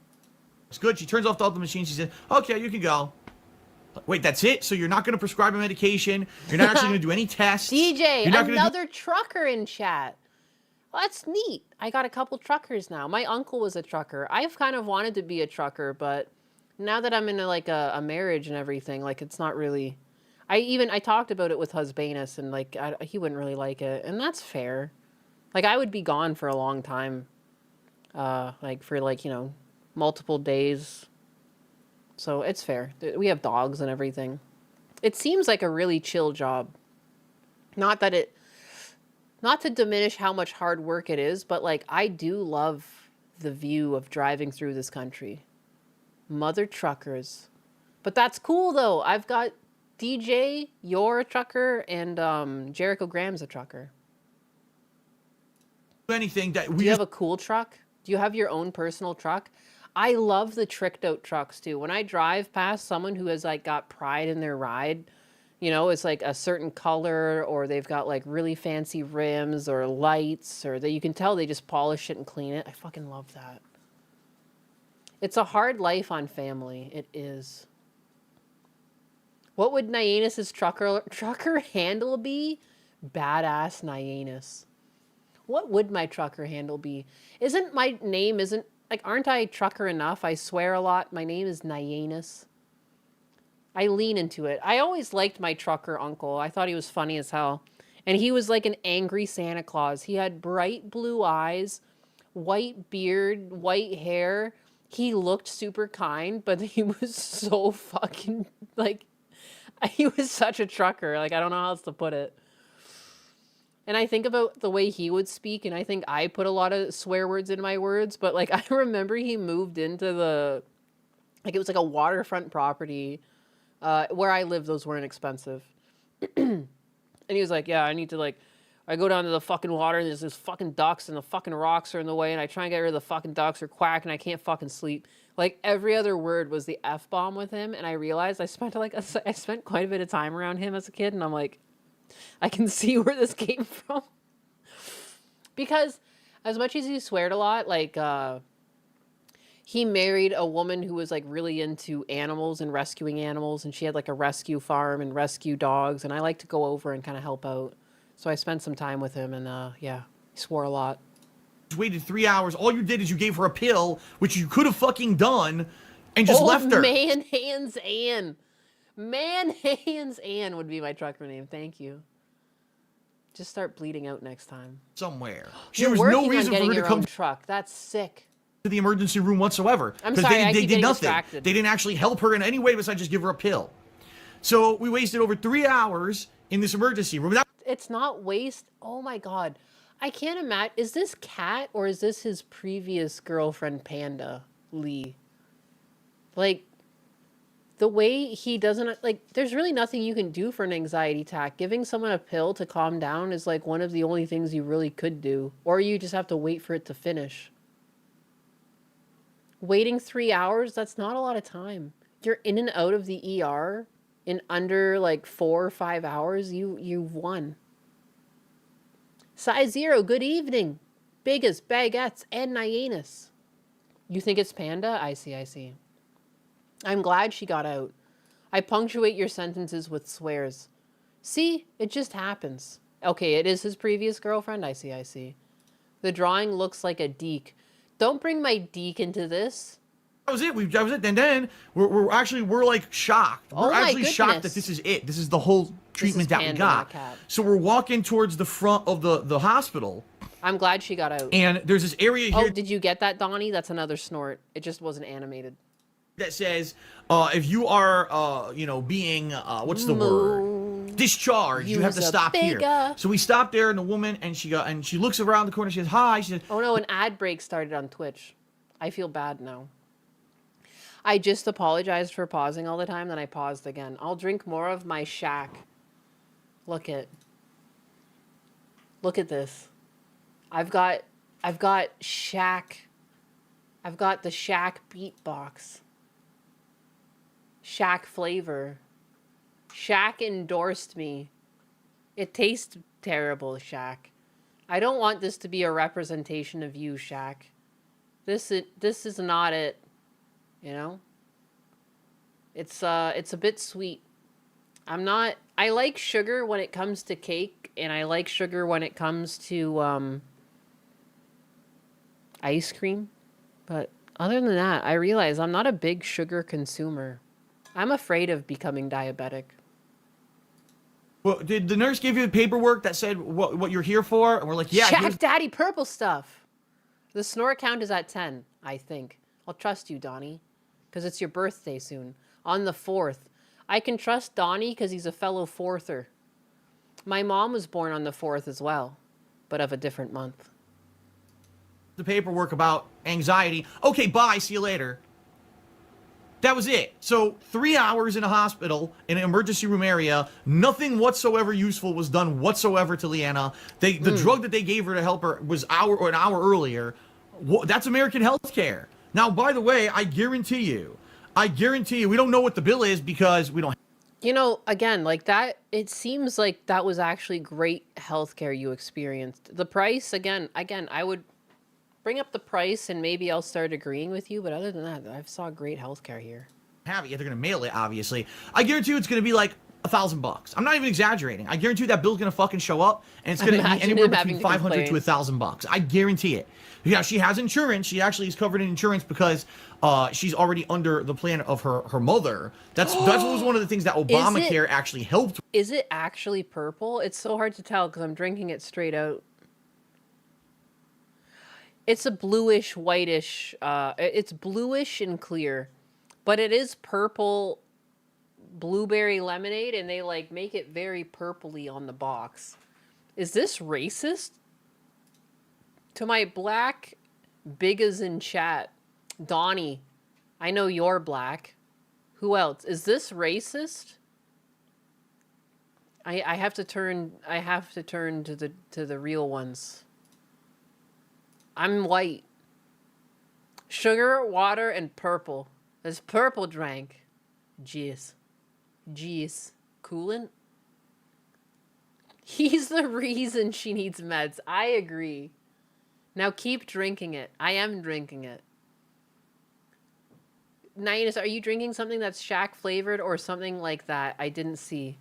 It's good. She turns off all the machines. She says, "Okay, you can go." Wait, that's it? So you're not going to prescribe a medication? You're not actually going to do any tests? DJ, You're not another trucker in chat. Well, that's neat. I got a couple truckers now. My uncle was a trucker. I've kind of wanted to be a trucker, but now that I'm in a marriage and everything, like it's not really. I talked about it with Husbanus, and like he wouldn't really like it, and that's fair. Like I would be gone for a long time, like for like, you know, multiple days. So it's fair. We have dogs and everything. It seems like a really chill job. Not to diminish how much hard work it is, but like I do love the view of driving through this country. Mother truckers. But that's cool though. I've got DJ, you're a trucker, and Jericho Graham's a trucker. Anything that Do you have a cool truck? Do you have your own personal truck? I love the tricked out trucks too. When I drive past someone who has like got pride in their ride, you know, it's like a certain color, or they've got like really fancy rims or lights, or that you can tell they just polish it and clean it. I fucking love that. It's a hard life on family. It is. What would Nyanus's trucker handle be? Badass Nyanus. What would my trucker handle be? Aren't I trucker enough? I swear a lot. My name is Nyanus. I lean into it. I always liked my trucker uncle. I thought he was funny as hell. And he was like an angry Santa Claus. He had bright blue eyes, white beard, white hair. He looked super kind, but he was so fucking, like, he was such a trucker. Like, I don't know how else to put it. And I think about the way he would speak, and I think I put a lot of swear words in my words, but like, I remember he moved into it was like a waterfront property. Where I live, those weren't expensive. And he was like, yeah, I go down to the fucking water and there's this fucking ducks and the fucking rocks are in the way and I try and get rid of the fucking ducks or quack and I can't fucking sleep. Like every other word was the F-bomb with him. And I realized I spent quite a bit of time around him as a kid. And I'm like, I can see where this came from. Because as much as he sweared a lot, like, he married a woman who was like really into animals and rescuing animals, and she had like a rescue farm and rescue dogs, and I like to go over and kind of help out. So I spent some time with him, and yeah, he swore a lot. Waited 3 hours. All you did is you gave her a pill, which you could have fucking done, and just left her. Man Hands Ann. Man Hands Ann would be my trucker name. Thank you. Just start bleeding out next time. Somewhere. There was no reason for her to come truck. That's sick. To the emergency room whatsoever. I'm sorry, I keep did nothing. distracted. They didn't actually help her in any way besides just give her a pill. So we wasted over 3 hours in this emergency room. It's not waste. Oh my God. I can't imagine. Is this Cat or is this his previous girlfriend, Panda Lee? Like, the way he doesn't, like, there's really nothing you can do for an anxiety attack. Giving someone a pill to calm down is like one of the only things you really could do. Or you just have to wait for it to finish. Waiting 3 hours, that's not a lot of time. You're in and out of the ER in under like 4 or 5 hours. You've won. Size Zero, good evening. Biggest, Baguettes, and Nyanus. You think it's Panda? I see. I'm glad she got out. I punctuate your sentences with swears. See, it just happens. Okay, it is his previous girlfriend. I see. The drawing looks like a deek. Don't bring my deek into this. That was it. That was it. And then we're like shocked. We're actually shocked that this is it. This is the whole treatment that we got. So we're walking towards the front of the hospital. I'm glad she got out. And there's this area here. Oh, did you get that, Donnie? That's another snort. It just wasn't animated. That says, if you are, being, what's the word? Discharged. You have to stop here. So we stopped there, and the woman, and she looks around the corner. She says, hi. She says, oh no, an ad break started on Twitch. I feel bad now. I just apologized for pausing all the time, then I paused again. I'll drink more of my Shack. Look at this. I've got Shack. I've got the Shack beatbox. Shack flavor. Shack endorsed me. It tastes terrible, Shack. I don't want this to be a representation of you, Shack. This is not it. You know? It's a bit sweet. I like sugar when it comes to cake, and I like sugar when it comes to ice cream. But other than that, I realize I'm not a big sugar consumer. I'm afraid of becoming diabetic. Well, did the nurse give you the paperwork that said what you're here for? And we're like, yeah. Shack Daddy Purple stuff. The snore count is at 10, I think. I'll trust you, Donnie, because it's your birthday soon. On the 4th. I can trust Donnie because he's a fellow 4ther. My mom was born on the 4th as well, but of a different month. The paperwork about anxiety. Okay, bye. See you later. That was it. So 3 hours in a hospital, in an emergency room area, nothing whatsoever useful was done whatsoever to Leanna. The drug that they gave her to help her was an hour earlier. That's American healthcare. Now, by the way, I guarantee you, we don't know what the bill is because we don't. You know, again, like that, it seems like that was actually great healthcare you experienced. The price, again, I would bring up the price and maybe I'll start agreeing with you. But other than that, I saw great healthcare here. Have it. Yeah, they're going to mail it, obviously. I guarantee you it's going to be like $1,000. I'm not even exaggerating. I guarantee you that bill's going to fucking show up and it's going to be anywhere between $500 to $1,000. I guarantee it. Yeah, she has insurance. She actually is covered in insurance because she's already under the plan of her mother. That was one of the things that Obamacare actually helped. Is it actually purple? It's so hard to tell because I'm drinking it straight out. It's a bluish, whitish, it's bluish and clear, but it is purple blueberry lemonade, and they like make it very purpley on the box. Is this racist? To my black biggas in chat, Donnie, I know you're black. Who else? Is this racist? I have to turn to the real ones. I'm white. Sugar, water, and purple. This purple drank. Jeez. Coolant? He's the reason she needs meds. I agree. Now keep drinking it. I am drinking it. Nyanus, are you drinking something that's Shack flavored or something like that? I didn't see.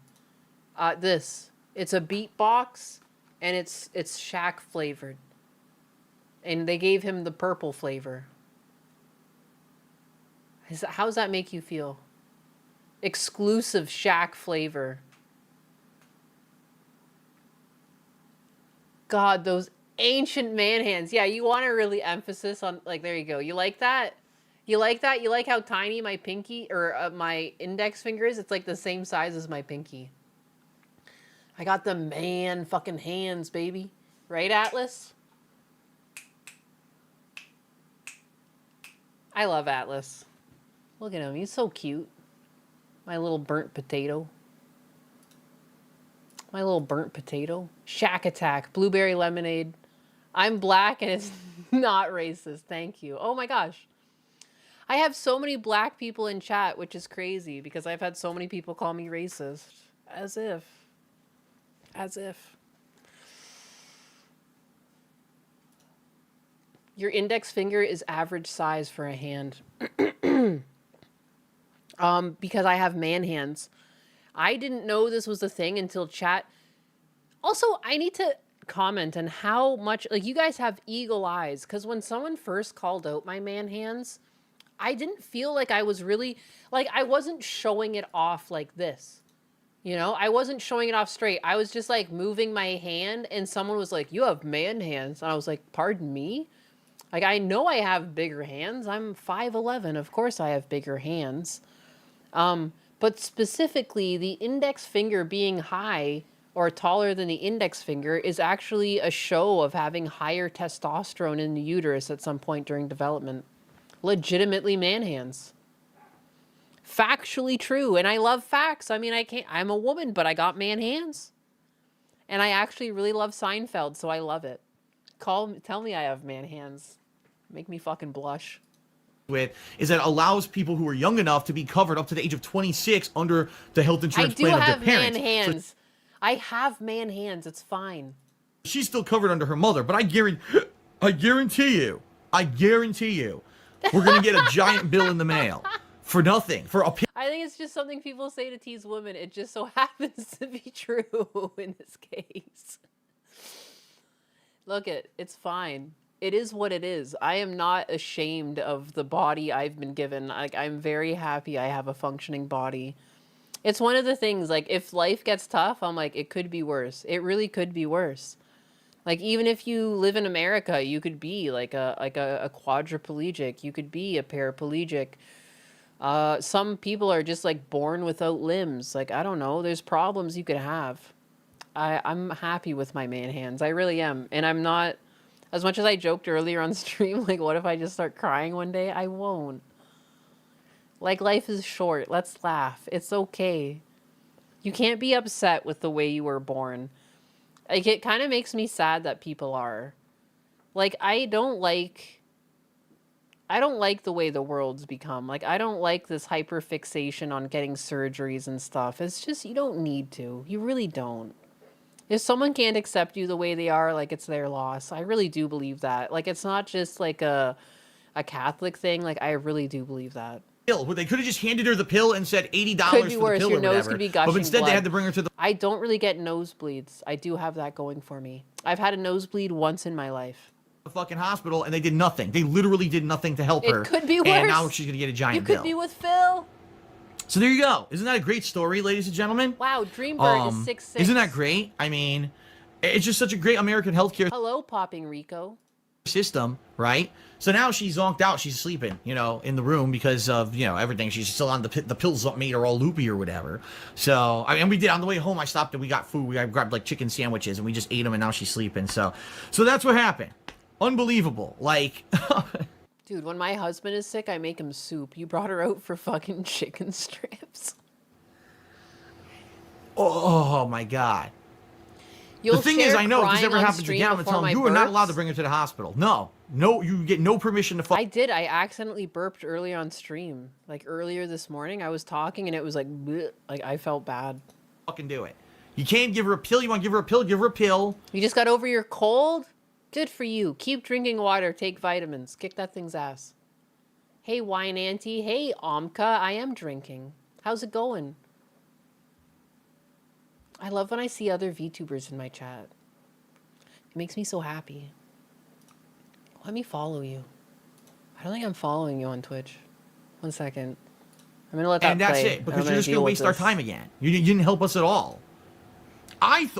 This. It's a beatbox and it's Shack flavored. And they gave him the purple flavor. How does that make you feel? Exclusive Shack flavor. God, those ancient man hands. Yeah, you want to really emphasis on, like, there you go. You like that? You like that? You like how tiny my pinky or my index finger is? It's like the same size as my pinky. I got the man fucking hands, baby. Right, Atlas? I love Atlas. Look at him. He's so cute. My little burnt potato. My little burnt potato. Shack Attack. Blueberry lemonade. I'm black and it's not racist. Thank you. Oh my gosh. I have so many black people in chat, which is crazy because I've had so many people call me racist. As if. Your index finger is average size for a hand. Because I have man hands. I didn't know this was a thing until chat. Also, I need to comment on how much, like, you guys have eagle eyes. Because when someone first called out my man hands, I didn't feel like I was really, like, I wasn't showing it off like this. You know, I wasn't showing it off straight. I was just, like, moving my hand, and someone was like, you have man hands. And I was like, pardon me? Like, I know I have bigger hands. I'm 5'11". Of course I have bigger hands. But specifically, the index finger being high or taller than the index finger is actually a show of having higher testosterone in the uterus at some point during development. Legitimately man hands. factually true. And I love facts. I mean, I'm a woman, but I got man hands. And I actually really love Seinfeld, so I love it. Tell me I have man hands. Make me fucking blush. With is that allows people who are young enough to be covered up to the age of 26 under the health insurance plan of their parents. I do have man hands. So I have man hands. It's fine. She's still covered under her mother, but I guarantee you, we're gonna get a giant bill in the mail for nothing. I think it's just something people say to tease women. It just so happens to be true in this case. Look, it's fine. It is what it is. I am not ashamed of the body I've been given. Like, I'm very happy I have a functioning body. It's one of the things, like, if life gets tough, I'm like, it could be worse. It really could be worse. Like, even if you live in America, you could be like a quadriplegic. You could be a paraplegic. Some people are just like born without limbs. Like, I don't know. There's problems you could have. I'm happy with my man hands. I really am. And I'm not, as much as I joked earlier on stream, like, what if I just start crying one day? I won't. Like, life is short. Let's laugh. It's okay. You can't be upset with the way you were born. Like, it kind of makes me sad that people are. Like, I don't like the way the world's become. Like, I don't like this hyperfixation on getting surgeries and stuff. It's just, you don't need to. You really don't. If someone can't accept you the way they are, like, it's their loss. I really do believe that. Like, it's not just like a Catholic thing. Like, I really do believe that. They could have just handed her the pill and said $80 could be for worse. the pill Your or nose whatever. could be gushing But instead blood. they had to bring her to the... I don't really get nosebleeds. I do have that going for me. I've had a nosebleed once in my life. The fucking hospital, and they did nothing. They literally did nothing to help her. It could be worse. And now she's going to get a giant bill. You could be with Phil. So there you go. Isn't that a great story, ladies and gentlemen? Wow, Dreambird is 6'6". Isn't that great? I mean, it's just such a great American healthcare Hello, Popping Rico. system, right? So now she's zonked out. She's sleeping, you know, in the room because of, you know, everything. She's still on the pills made her all loopy or whatever. So, and we did on the way home. I stopped and we got food. I grabbed like chicken sandwiches and we just ate them and now she's sleeping. So that's what happened. Unbelievable. Like, dude, when my husband is sick, I make him soup. You brought her out for fucking chicken strips. Oh my God. The thing is, I know if this ever happens again, I'm going to tell them you are not allowed to bring her to the hospital. No, you get no permission to fuck. I did. I accidentally burped earlier on stream. Like earlier this morning, I was talking and it was like, bleh, like I felt bad. Fucking do it. You can't give her a pill. You want to give her a pill? Give her a pill. You just got over your cold? Good for you. Keep drinking water. Take vitamins. Kick that thing's ass. Hey, Wine Auntie. Hey, Omka. I am drinking. How's it going? I love when I see other VTubers in my chat. It makes me so happy. Let me follow you. I don't think I'm following you on Twitch. 1 second. I'm going to let that And that's play. it, because you're just going to waste our time again. You didn't help us at all.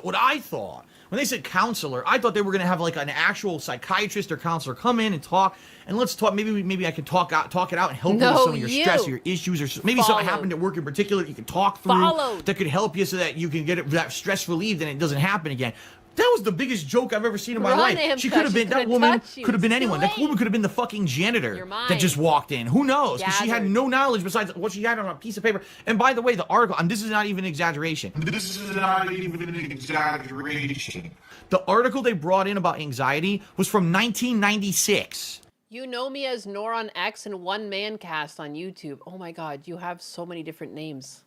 What I thought, when they said counselor, I thought they were going to have like an actual psychiatrist or counselor come in and talk, and let's talk. Maybe I could talk it out and help you with some of your stress or your issues, or maybe something happened at work in particular that you could talk through that could help you so that you can get that stress relieved and it doesn't happen again. That was the biggest joke I've ever seen in my life. She could have been, that woman could have been anyone. That woman could have been the fucking janitor that just walked in. Who knows? Because she had no knowledge besides what she had on a piece of paper. And by the way, the article, and this is not even an exaggeration. This is not even an exaggeration. The article they brought in about anxiety was from 1996. You know me as Noron X and One Man Cast on YouTube. Oh my God, you have so many different names.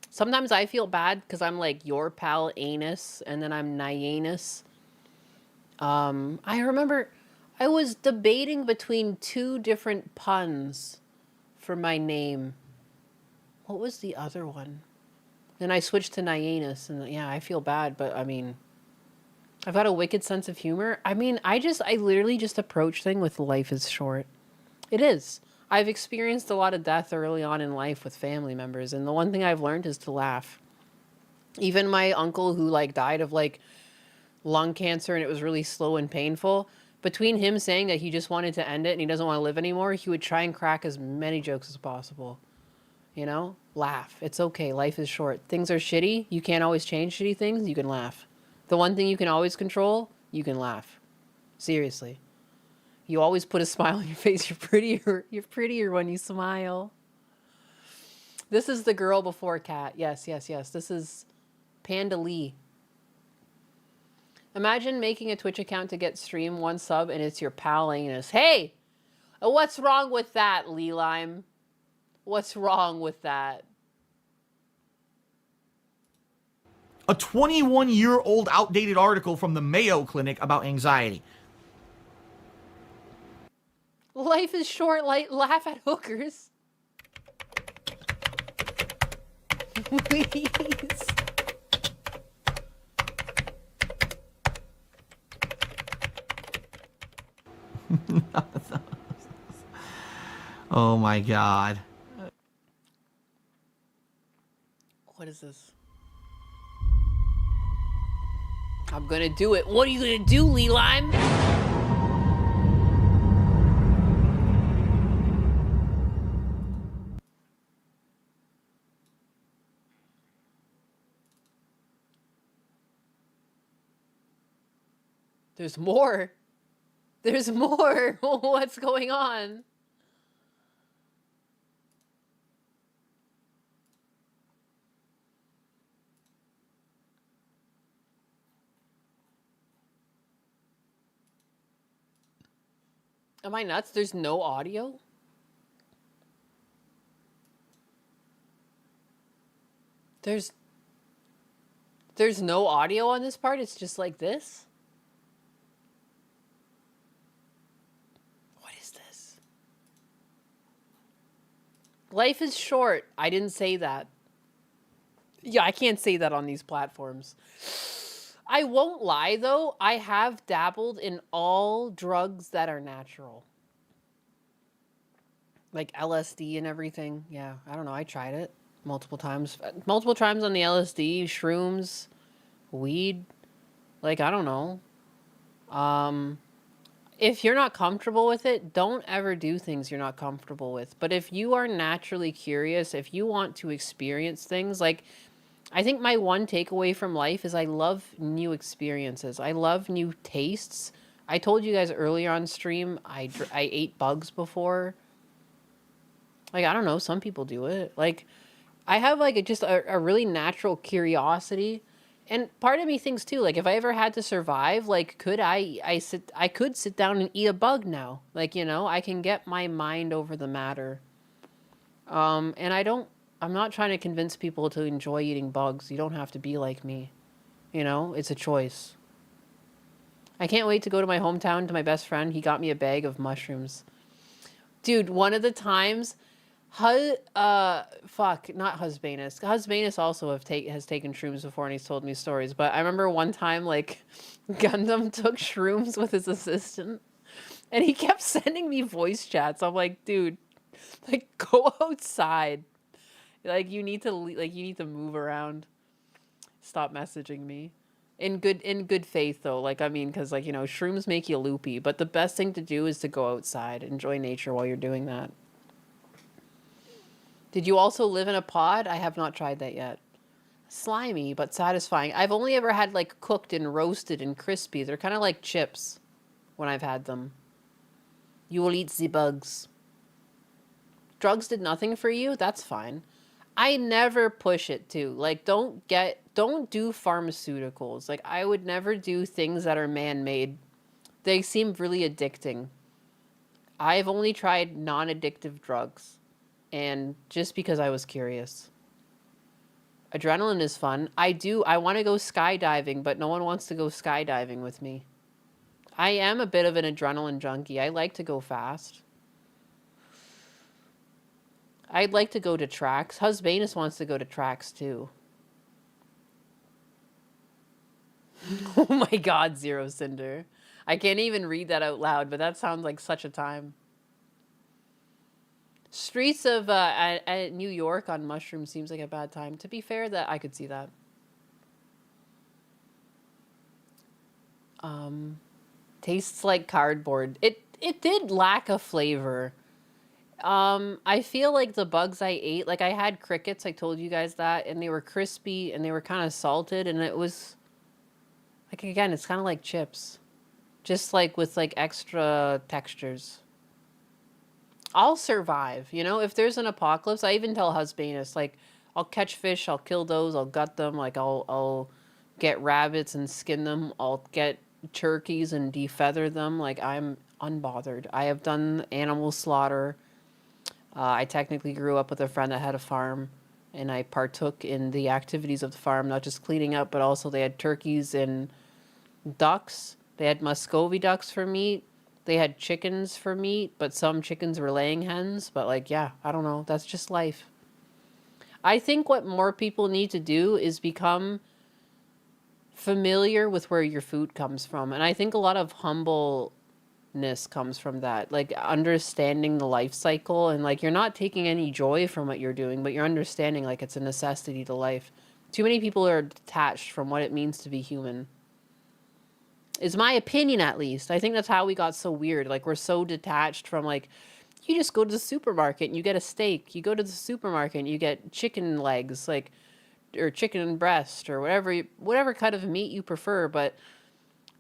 Sometimes I feel bad because I'm like your pal Anus, and then I'm Nyanus. I remember I was debating between 2 different puns for my name. What was the other one? Then I switched to Nyanus, and yeah, I feel bad, but I mean, I've got a wicked sense of humor. I mean, I literally just approach things with life is short. It is. I've experienced a lot of death early on in life with family members, and the one thing I've learned is to laugh. Even my uncle who like died of like lung cancer and it was really slow and painful, between him saying that he just wanted to end it and he doesn't want to live anymore, he would try and crack as many jokes as possible. You know? Laugh. It's okay. Life is short. Things are shitty. You can't always change shitty things. You can laugh. The one thing you can always control, you can laugh. Seriously. You always put a smile on your face. You're prettier when you smile. This is the girl before Cat. Yes, yes, yes. This is Panda Lee. Imagine making a Twitch account to get stream 1 sub and it's your pal Anus. Hey! What's wrong with that, Lee Lime? What's wrong with that? A 21-year-old outdated article from the Mayo Clinic about anxiety. Life is short, laugh at hookers. Please. Oh my god. What is this? I'm gonna do it. What are you gonna do, Lee Lime? There's more. There's more. What's going on? Am I nuts? There's no audio? There's no audio on this part? It's just like this? What is this? Life is short. I didn't say that. Yeah, I can't say that on these platforms. I won't lie, though. I have dabbled in all drugs that are natural. Like LSD and everything. Yeah, I don't know. I tried it multiple times. Multiple times on the LSD, shrooms, weed. Like, I don't know. If you're not comfortable with it, don't ever do things you're not comfortable with. But if you are naturally curious, if you want to experience things, like, I think my one takeaway from life is I love new experiences. I love new tastes. I told you guys earlier on stream, I ate bugs before. Like, I don't know, some people do it. Like, I have, like, just a really natural curiosity. And part of me thinks, too, like, if I ever had to survive, like, could I could sit down and eat a bug now. Like, you know, I can get my mind over the matter. And I'm not trying to convince people to enjoy eating bugs. You don't have to be like me. You know, it's a choice. I can't wait to go to my hometown to my best friend. He got me a bag of mushrooms. Dude, one of the times, not Husbanus. Husbanus also has taken shrooms before and he's told me stories. But I remember one time, like, Gundam took shrooms with his assistant and he kept sending me voice chats. I'm like, dude, like, go outside. Like, you need to move around. Stop messaging me. In good faith, though. Like, I mean, because, like, you know, shrooms make you loopy. But the best thing to do is to go outside. Enjoy nature while you're doing that. Did you also live in a pod? I have not tried that yet. Slimy, but satisfying. I've only ever had, like, cooked and roasted and crispy. They're kind of like chips when I've had them. You will eat the bugs. Drugs did nothing for you? That's fine. I never push it too. Like, don't do pharmaceuticals. Like, I would never do things that are man-made. They seem really addicting. I've only tried non-addictive drugs. And just because I was curious. Adrenaline is fun. I want to go skydiving, but no one wants to go skydiving with me. I am a bit of an adrenaline junkie. I like to go fast. I'd like to go to tracks. Husbanus wants to go to tracks too. Oh my god, Zero Cinder. I can't even read that out loud, but that sounds like such a time. Streets of at New York on mushrooms seems like a bad time. To be fair, that I could see that. Tastes like cardboard. It did lack a flavor. I feel like the bugs I ate, like I had crickets, I told you guys that, and they were crispy and they were kind of salted, and it was like, again, it's kind of like chips, just like with like extra textures. I'll survive. You know, if there's an apocalypse, I even tell Husbanus, like, I'll catch fish, I'll kill those, I'll gut them, like, I'll get rabbits and skin them, I'll get turkeys and defeather them. Like, I'm unbothered. I have done animal slaughter. I technically grew up with a friend that had a farm, and I partook in the activities of the farm, not just cleaning up, but also they had turkeys and ducks. They had Muscovy ducks for meat. They had chickens for meat, but some chickens were laying hens. But, like, yeah, I don't know. That's just life. I think what more people need to do is become familiar with where your food comes from. And I think a lot of humbleness comes from that. Like, understanding the life cycle. And, like, you're not taking any joy from what you're doing, but you're understanding, like, it's a necessity to life. Too many people are detached from what it means to be human. Is my opinion, at least. I think that's how we got so weird. Like, we're so detached from, like, you just go to the supermarket and you get a steak. You go to the supermarket and you get chicken legs, like, or chicken breast, or whatever kind of meat you prefer. But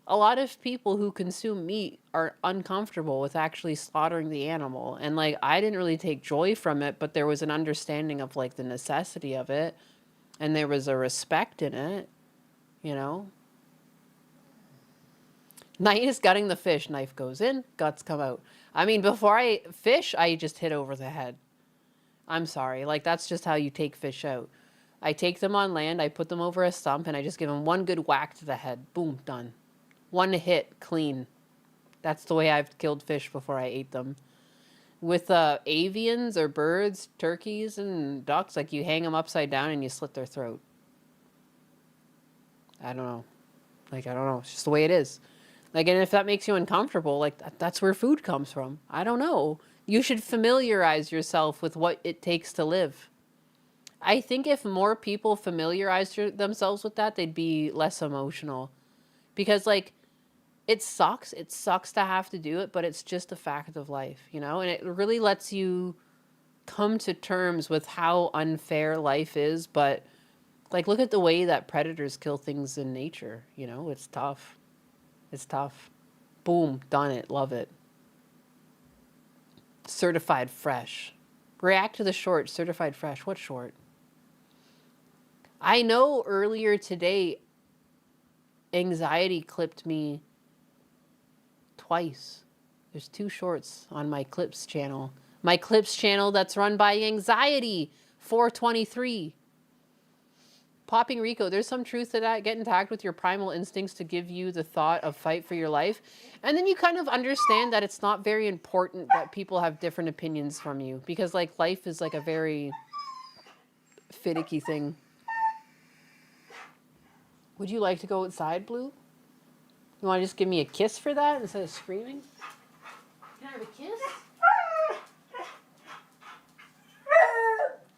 a lot of people who consume meat are uncomfortable with actually slaughtering the animal. And, like, I didn't really take joy from it, but there was an understanding of, like, the necessity of it. And there was a respect in it, you know? Knight is gutting the fish. Knife goes in, guts come out. I mean, before I fish, I just hit over the head. I'm sorry. Like, that's just how you take fish out. I take them on land, I put them over a stump, and I just give them one good whack to the head. Boom, done. One hit, clean. That's the way I've killed fish before I ate them. With avians or birds, turkeys and ducks, like, you hang them upside down and you slit their throat. I don't know. Like, I don't know. It's just the way it is. Like, and if that makes you uncomfortable, like, that's where food comes from. I don't know. You should familiarize yourself with what it takes to live. I think if more people familiarized themselves with that, they'd be less emotional. Because, like, it sucks. It sucks to have to do it, but it's just a fact of life, you know? And it really lets you come to terms with how unfair life is. But, like, look at the way that predators kill things in nature, you know? It's tough. It's tough. Boom, done it. Love it. Certified fresh. React to the short. Certified fresh. What short? I know earlier today, anxiety clipped me twice. There's 2 shorts on my Clips channel. My Clips channel that's run by Anxiety 423. Popping Rico, there's some truth to that. Get intact with your primal instincts to give you the thought of fight for your life. And then you kind of understand that it's not very important that people have different opinions from you. Because, like, life is, like, a very finicky thing. Would you like to go outside, Blue? You want to just give me a kiss for that instead of screaming? Can I have a kiss?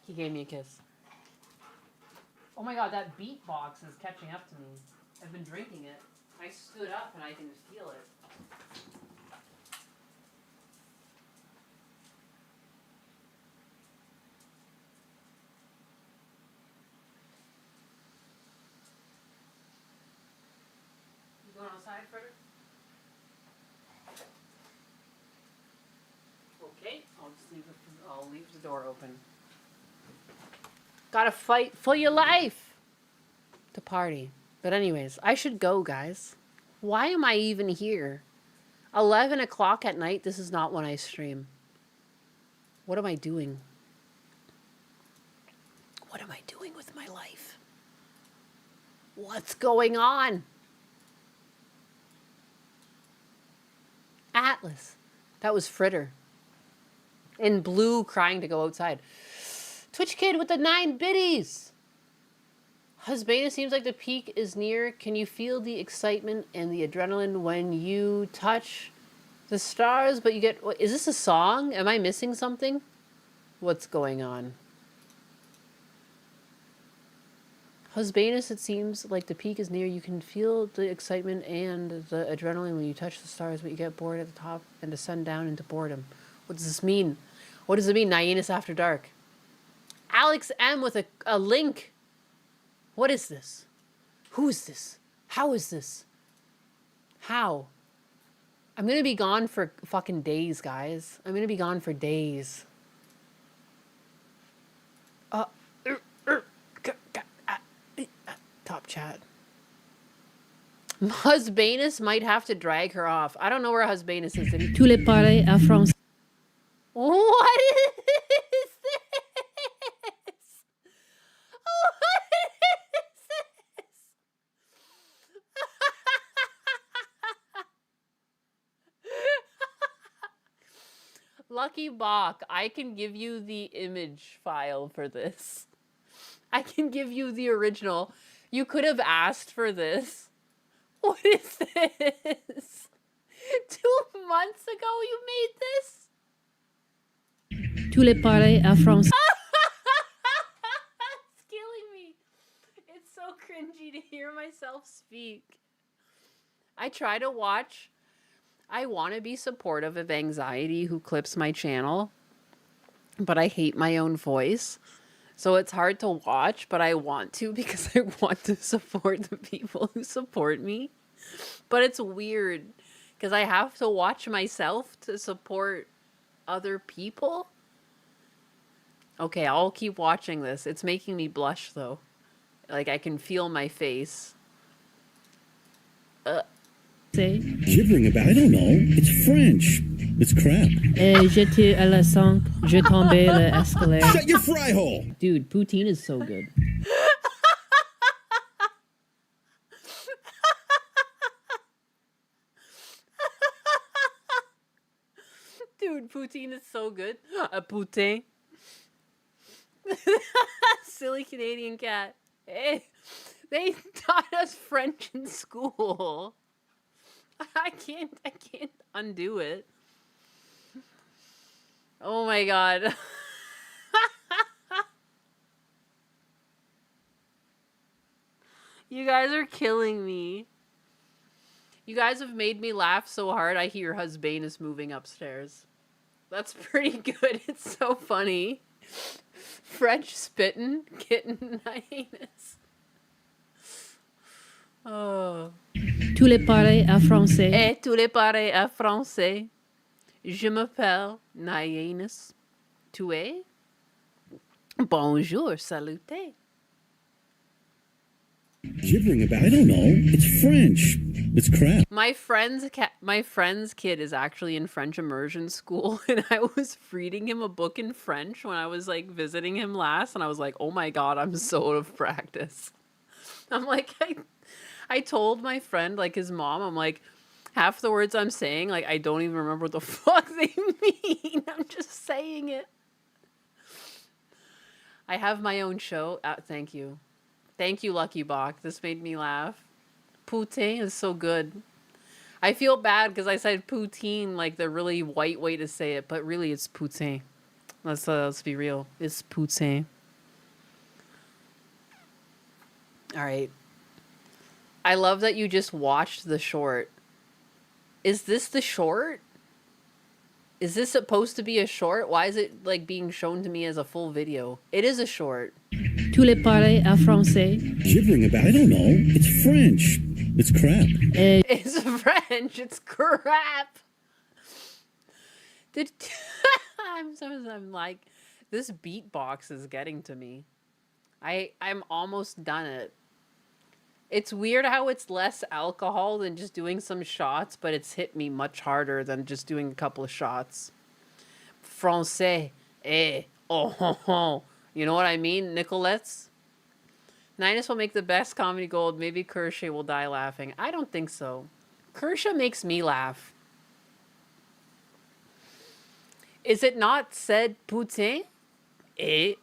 He gave me a kiss. Oh my god, that beatbox is catching up to me. I've been drinking it. I stood up and I can feel it. You going outside, Frederick? Okay, I'll leave the door open. Gotta fight for your life to party. But anyways, I should go, guys. Why am I even here? 11 o'clock at night, this is not when I stream. What am I doing? What am I doing with my life? What's going on? Atlas. That was Fritter. In blue, crying to go outside. Twitch Kid with the 9 biddies. Husband, it seems like the peak is near. Can you feel the excitement and the adrenaline when you touch the stars? But you get... What, is this a song? Am I missing something? What's going on? Husbanus, it seems like the peak is near. You can feel the excitement and the adrenaline when you touch the stars, but you get bored at the top and descend down into boredom. What does this mean? What does it mean? Nyanus After Dark. Alex M with a link. What is this? Who is this? How is this? How? I'm gonna be gone for fucking days, guys. I'm gonna be gone for days. Top chat. Husbanus might have to drag her off. I don't know where Husbanus is. Tous les pareils à France. What is this? What is this? Lucky Bach, I can give you the image file for this. I can give you the original. You could have asked for this. What is this? 2 months ago you made this? Tous les pareils à France. It's killing me. It's so cringy to hear myself speak. I try to watch. I want to be supportive of Anxiety, who clips my channel, but I hate my own voice. So it's hard to watch, but I want to because I want to support the people who support me. But it's weird because I have to watch myself to support other people. Okay, I'll keep watching this. It's making me blush, though. Like, I can feel my face. Gibbering about, I don't know. It's French. It's crap. J'étais à la 5, je tombais l'escalier. Shut your fry hole! Dude, poutine is so good. Dude, poutine is so good. A poutine. Silly Canadian cat. Hey, they taught us French in school. I can't undo it. Oh my god. You guys are killing me. You guys have made me laugh so hard I hear Husbanus moving upstairs. That's pretty good. It's so funny. French spittin', kitten, hyenas. Oh. Tous les pareils à français. Et tous les pareils à français. Je m'appelle Hyenas. Tu es? Bonjour, salute. Gibbering about, I don't know. It's French. It's crap. My friend's kid is actually in French immersion school, and I was reading him a book in French when I was like visiting him last, and I was like, oh my god, I'm so out of practice. I'm like, I told my friend, like his mom, I'm like, half the words I'm saying, like, I don't even remember what the fuck they mean. I'm just saying it. I have my own show. Thank you. Thank you, Lucky Bach. This made me laugh. Poutine is so good. I feel bad because I said poutine, like the really white way to say it, but really it's poutine. Let's be real. It's poutine. All right. I love that you just watched the short. Is this the short? Is this supposed to be a short? Why is it like being shown to me as a full video? It is a short. Tous les pareils à français. Gibbering about, I don't know. It's French. It's crap. It's French. It's crap. I'm like, this beatbox is getting to me. I'm almost done it. It's weird how it's less alcohol than just doing some shots, but it's hit me much harder than just doing a couple of shots. Français. Oh. You know what I mean, Nicolettes? Ninus will make the best comedy gold. Maybe Kershaw will die laughing. I don't think so. Kershaw makes me laugh. Is it not said poutine?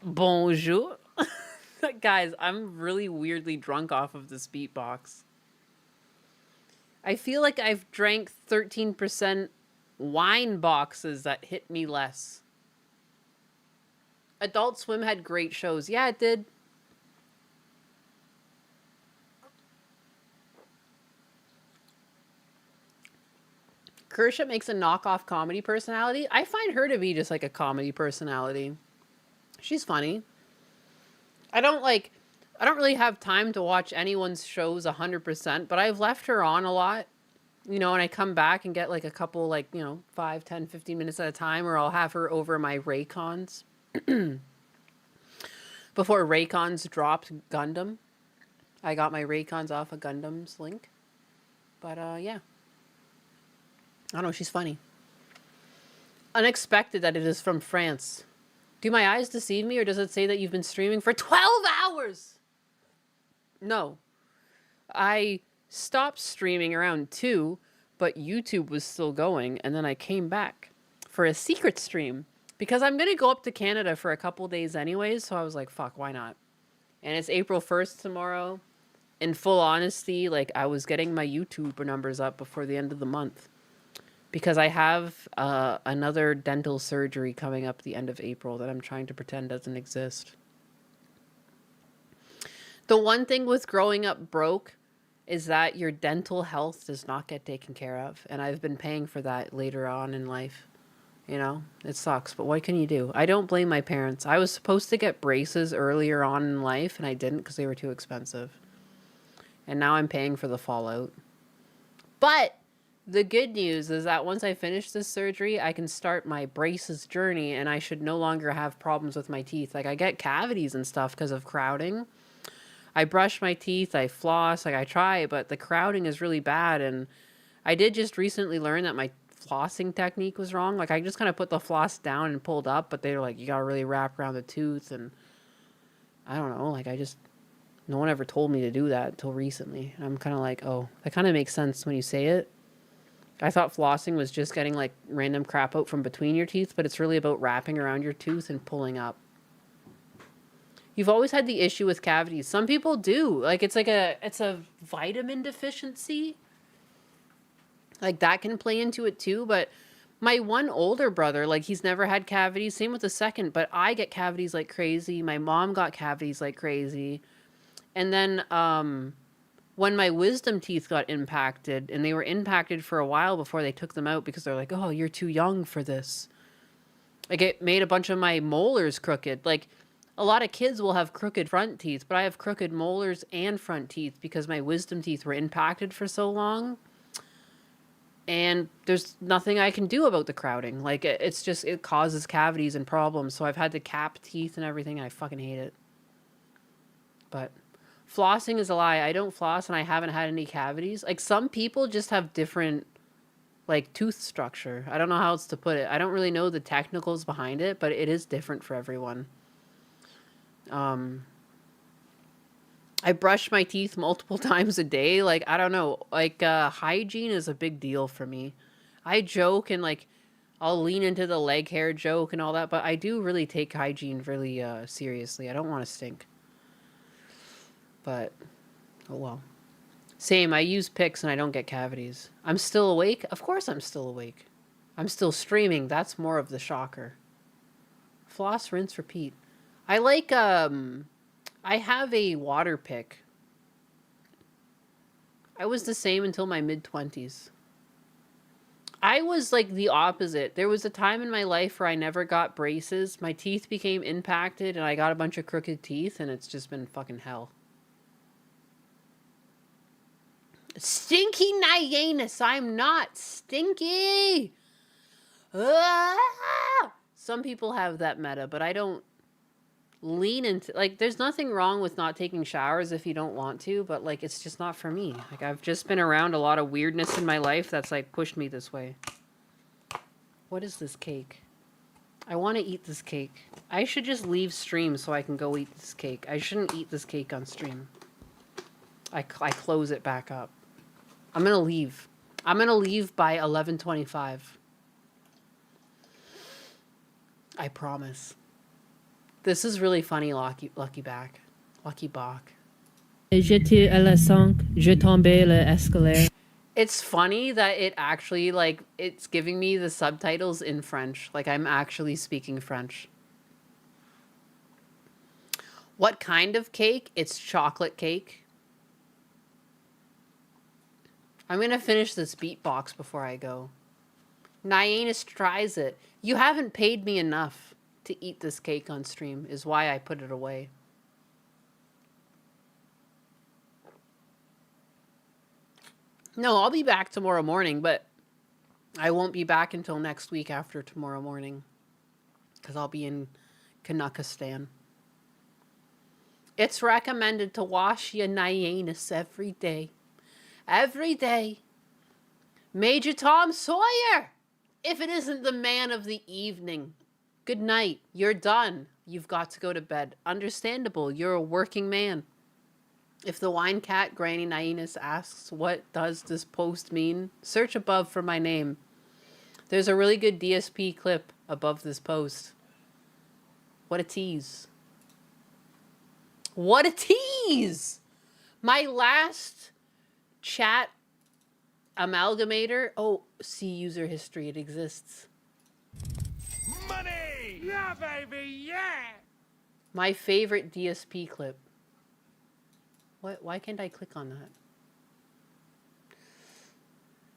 Bonjour? Guys, I'm really weirdly drunk off of this beatbox. I feel like I've drank 13% wine boxes that hit me less. Adult Swim had great shows. Yeah, it did. Kershaw makes a knockoff comedy personality. I find her to be just like a comedy personality. She's funny. I don't really have time to watch anyone's shows 100%, but I've left her on a lot. You know, and I come back and get like a couple, like, you know, 5, 10, 15 minutes at a time, or I'll have her over my Raycons. Before Raycons dropped Gundam, I got my Raycons off of Gundam's link. But, yeah. I don't know, she's funny. Unexpected that it is from France. Do my eyes deceive me, or does it say that you've been streaming for 12 hours? No. I stopped streaming around 2, but YouTube was still going, and then I came back for a secret stream because I'm going to go up to Canada for a couple days anyways, so I was like, fuck, why not? And it's April 1st tomorrow. In full honesty, like, I was getting my YouTube numbers up before the end of the month because I have another dental surgery coming up the end of April that I'm trying to pretend doesn't exist. The one thing with growing up broke is that your dental health does not get taken care of. And I've been paying for that later on in life. You know, it sucks, but what can you do? I don't blame my parents. I was supposed to get braces earlier on in life, and I didn't because they were too expensive. And now I'm paying for the fallout. But the good news is that once I finish this surgery, I can start my braces journey, and I should no longer have problems with my teeth. Like, I get cavities and stuff because of crowding. I brush my teeth, I floss, like I try, but the crowding is really bad. And I did just recently learn that my flossing technique was wrong. Like, I just kind of put the floss down and pulled up, but they were like, you gotta really wrap around the tooth. And I don't know, like, no one ever told me to do that until recently. And I'm kind of like, oh, that kind of makes sense when you say it. I thought flossing was just getting like random crap out from between your teeth, but it's really about wrapping around your tooth and pulling up. You've always had the issue with cavities. Some people do. Like, it's a vitamin deficiency. Like, that can play into it too. But my one older brother, like, he's never had cavities. Same with the second. But I get cavities like crazy. My mom got cavities like crazy. And then when my wisdom teeth got impacted, and they were impacted for a while before they took them out because they're like, oh, you're too young for this. Like, it made a bunch of my molars crooked. Like, a lot of kids will have crooked front teeth, but I have crooked molars and front teeth because my wisdom teeth were impacted for so long. And there's nothing I can do about the crowding. Like, it's just, it causes cavities and problems. So I've had to cap teeth and everything, and I fucking hate it. But flossing is a lie. I don't floss, and I haven't had any cavities. Like, some people just have different, like, tooth structure. I don't know how else to put it. I don't really know the technicals behind it, but it is different for everyone. I brush my teeth multiple times a day. Like, I don't know. Like, hygiene is a big deal for me. I joke and, like, I'll lean into the leg hair joke and all that, but I do really take hygiene really seriously. I don't want to stink. But, oh well. Same, I use Picks and I don't get cavities. I'm still awake? Of course I'm still awake. I'm still streaming. That's more of the shocker. Floss, rinse, repeat. I like, I have a water pick. I was the same until my mid-20s. I was like the opposite. There was a time in my life where I never got braces. My teeth became impacted and I got a bunch of crooked teeth, and it's just been fucking hell. Stinky Nyanus. I'm not stinky. Ah! Some people have that meta, but I don't lean into, like, there's nothing wrong with not taking showers if you don't want to, but, like, it's just not for me. Like, I've just been around a lot of weirdness in my life that's, like, pushed me this way. What is this cake? I want to eat this cake. I should just leave stream so I can go eat this cake. I shouldn't eat this cake on stream. I close it back up. I'm gonna leave. I'm gonna leave by 11:25. I promise. This is really funny, Lucky Bach. J'étais à la 5, je tombais l'escalier. It's funny that it actually, like, it's giving me the subtitles in French. Like, I'm actually speaking French. What kind of cake? It's chocolate cake. I'm gonna finish this beatbox before I go. Nyanus tries it. You haven't paid me enough to eat this cake on stream, is why I put it away. No, I'll be back tomorrow morning, but I won't be back until next week after tomorrow morning. Because I'll be in Kanakistan. It's recommended to wash your anus every day. Every day. Major Tom Sawyer! If it isn't the man of the evening. Good night. You're done. You've got to go to bed. Understandable. You're a working man. If the wine cat Granny Nainas asks, what does this post mean? Search above for my name. There's a really good DSP clip above this post. What a tease. What a tease! My last chat amalgamator. Oh, see user history. It exists. Money! Yeah, baby, yeah! My favorite DSP clip. What? Why can't I click on that?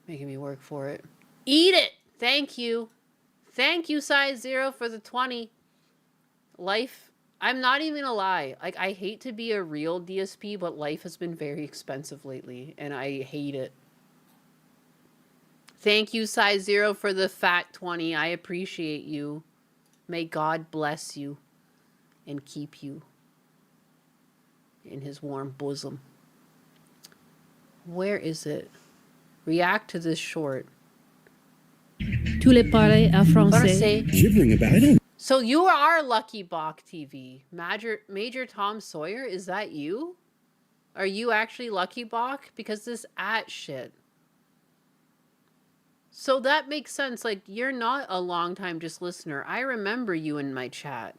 Making me work for it. Eat it! Thank you. Thank you, size 0, for the 20. Life, I'm not even gonna lie. Like, I hate to be a real DSP, but life has been very expensive lately, and I hate it. Thank you, size 0, for the fat 20. I appreciate you. May God bless you and keep you in his warm bosom. Where is it? React to this short. Tu le parles à français. Gibbering about it. So you are Lucky Bach TV. Major Tom Sawyer, is that you? Are you actually Lucky Bach? Because this at shit. So that makes sense. Like, you're not a long-time just listener. I remember you in my chat.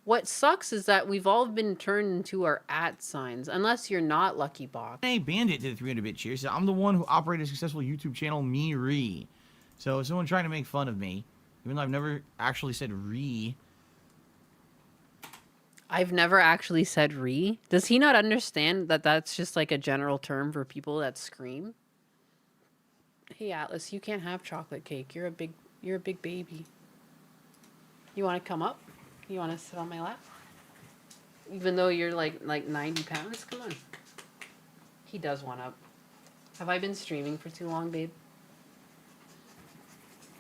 What sucks is that we've all been turned into our at signs, unless you're not Lucky Bach. Hey, Bandit did a 300-bit cheer. So I'm the one who operated a successful YouTube channel, me re. So someone trying to make fun of me, even though I've never actually said re. I've never actually said re. Does he not understand that that's just like a general term for people that scream? Hey Atlas, you can't have chocolate cake. You're a big baby. You want to come up? You want to sit on my lap? Even though you're like 90 pounds? Come on. He does want up. Have I been streaming for too long, babe?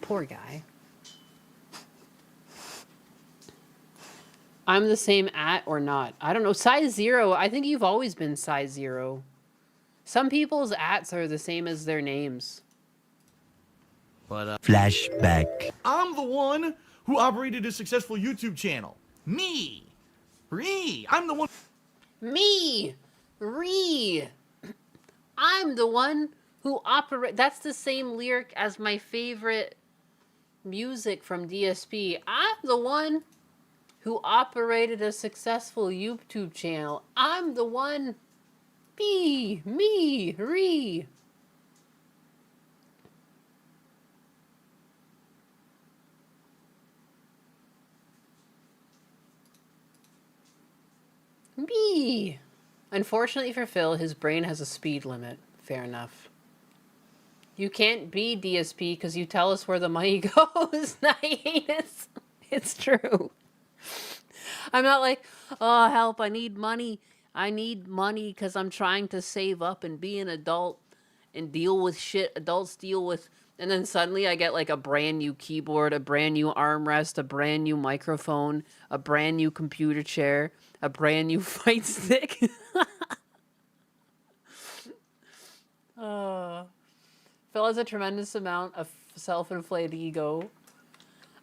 Poor guy. I'm the same at or not. I don't know. Size 0. I think you've always been size 0. Some people's ats are the same as their names. But, flashback. I'm the one who operated a successful YouTube channel. Me. Re. I'm the one. Me. Re. I'm the one who operate. That's the same lyric as my favorite music from DSP. I'm the one who operated a successful YouTube channel. I'm the one. Me. Re. Me. Unfortunately for Phil, his brain has a speed limit. Fair enough. You can't be DSP because you tell us where the money goes. Nice. It's true. I'm not like, oh, help, I need money. I need money because I'm trying to save up and be an adult and deal with shit adults deal with. And then suddenly I get like a brand new keyboard, a brand new armrest, a brand new microphone, a brand new computer chair, a brand new fight stick. Phil has a tremendous amount of self-inflated ego.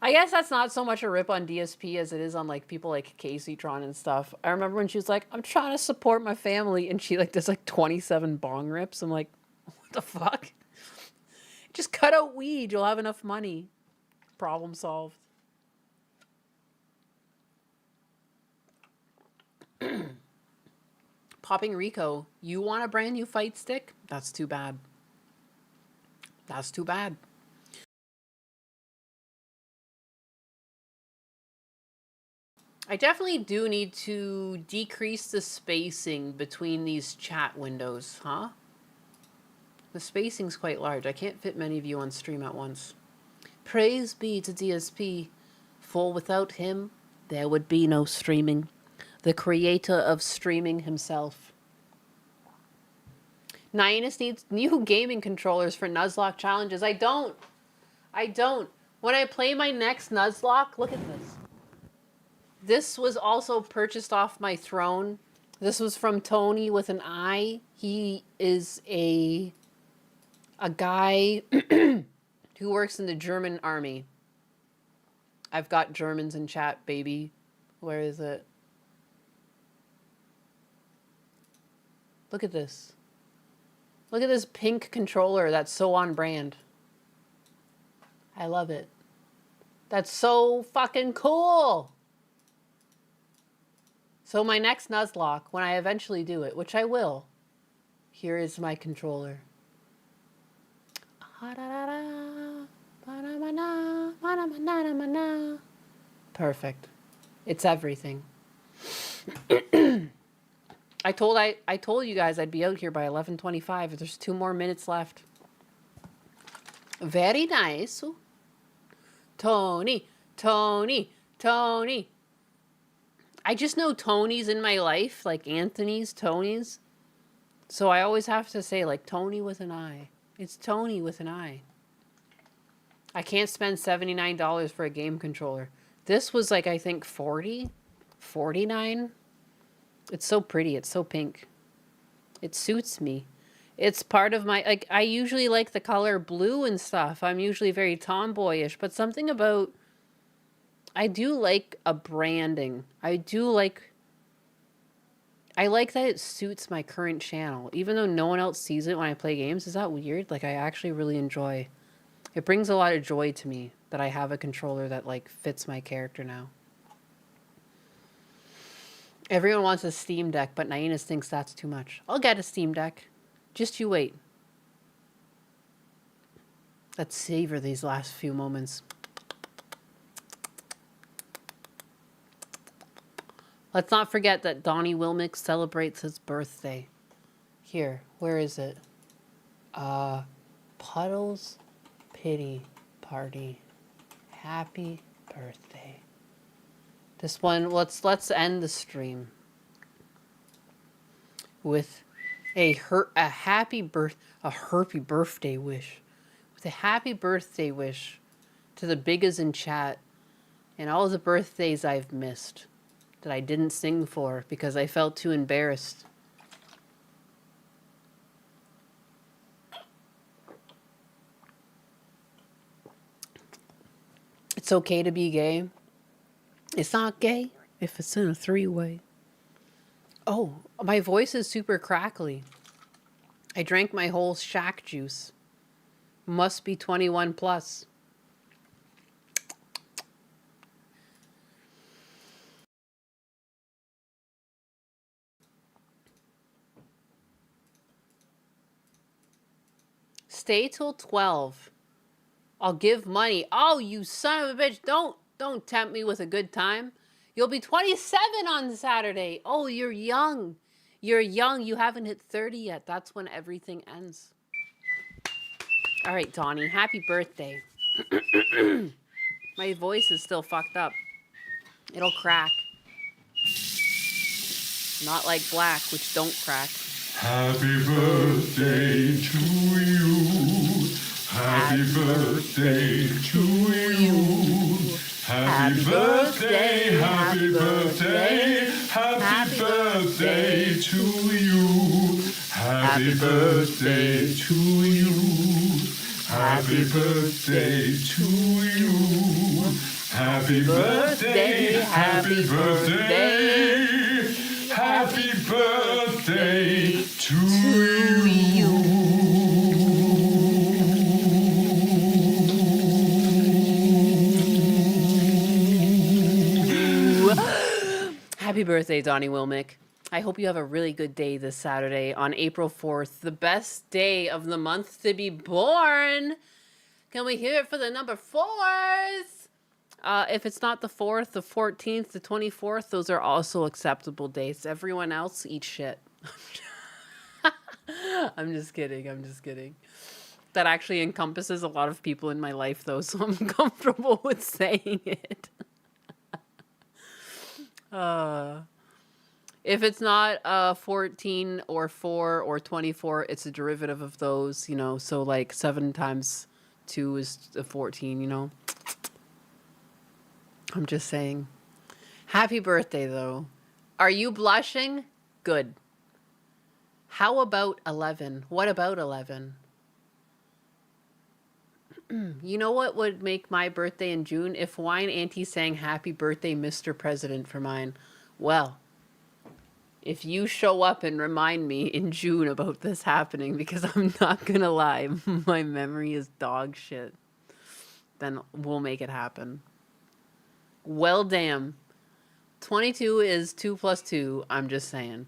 I guess that's not so much a rip on DSP as it is on like people like Caseytron and stuff. I remember when she was like, I'm trying to support my family, and she like does like 27 bong rips. I'm like, what the fuck? Just cut out weed, you'll have enough money. Problem solved. Popping Rico, you want a brand new fight stick? That's too bad. That's too bad. I definitely do need to decrease the spacing between these chat windows, huh? The spacing's quite large. I can't fit many of you on stream at once. Praise be to DSP, for without him, there would be no streaming. The creator of streaming himself. Nyanus needs new gaming controllers for Nuzlocke challenges. I don't. When I play my next Nuzlocke, look at this. This was also purchased off my throne. This was from Tony with an I. He is a guy who works in the German army. I've got Germans in chat, baby. Where is it? Look at this. Look at this pink controller that's so on brand. I love it. That's so fucking cool. So my next Nuzlocke, when I eventually do it, which I will, here is my controller. Perfect. It's everything. I told you guys I'd be out here by 11:25. There's 2 more minutes left. Very nice. Tony. I just know Tonys in my life, like Anthony's, Tony's. So I always have to say, like, Tony with an I. It's Tony with an I. I can't spend $79 for a game controller. This was like, I think, $40, $49. It's so pretty. It's so pink. It suits me. It's part of my, like, I usually like the color blue and stuff. I'm usually very tomboyish, but something about, I do like a branding. I like that it suits my current channel, even though no one else sees it when I play games. Is that weird? Like, I actually really enjoy. It brings a lot of joy to me that I have a controller that, like, fits my character now. Everyone wants a Steam Deck, but Nyanus thinks that's too much. I'll get a Steam Deck. Just you wait. Let's savor these last few moments. Let's not forget that Donnie Wilmick celebrates his birthday. Here, where is it? Puddles Pity Party. Happy birthday. This one, let's end the stream with a happy birthday wish. With a happy birthday wish to the biggas in chat and all the birthdays I've missed that I didn't sing for because I felt too embarrassed. It's okay to be gay. It's not gay if it's in a 3-way. Oh, my voice is super crackly. I drank my whole shack juice. Must be 21 plus. Stay till 12. I'll give money. Oh, you son of a bitch. Don't tempt me with a good time. You'll be 27 on Saturday. Oh, you're young. You're young. You haven't hit 30 yet. That's when everything ends. All right, Donnie. Happy birthday. My voice is still fucked up. It'll crack. Not like black, which don't crack. Happy birthday to you. Happy birthday to you. Happy birthday, happy birthday, happy birthday to you. Happy birthday to you. Happy birthday to you. Happy birthday, happy birthday, happy birthday to you. Happy birthday, Donnie Wilmick. I hope you have a really good day this Saturday on April 4th, the best day of the month to be born. Can we hear it for the number 4s? If it's not the 4th, the 14th, the 24th, those are also acceptable dates. Everyone else, eat shit. I'm just kidding. I'm just kidding. That actually encompasses a lot of people in my life, though, so I'm comfortable with saying it. If it's not 14 or 4 or 24, it's a derivative of those, you know. So like 7 times 2 is 14, you know. I'm just saying. Happy birthday, though. Are you blushing? Good. How about 11? What about 11? You know what would make my birthday in June? If Wine Auntie sang Happy Birthday, Mr. President for mine. Well, if you show up and remind me in June about this happening, because I'm not gonna lie, my memory is dog shit, then we'll make it happen. Well, damn. 22 is 2 plus 2. I'm just saying.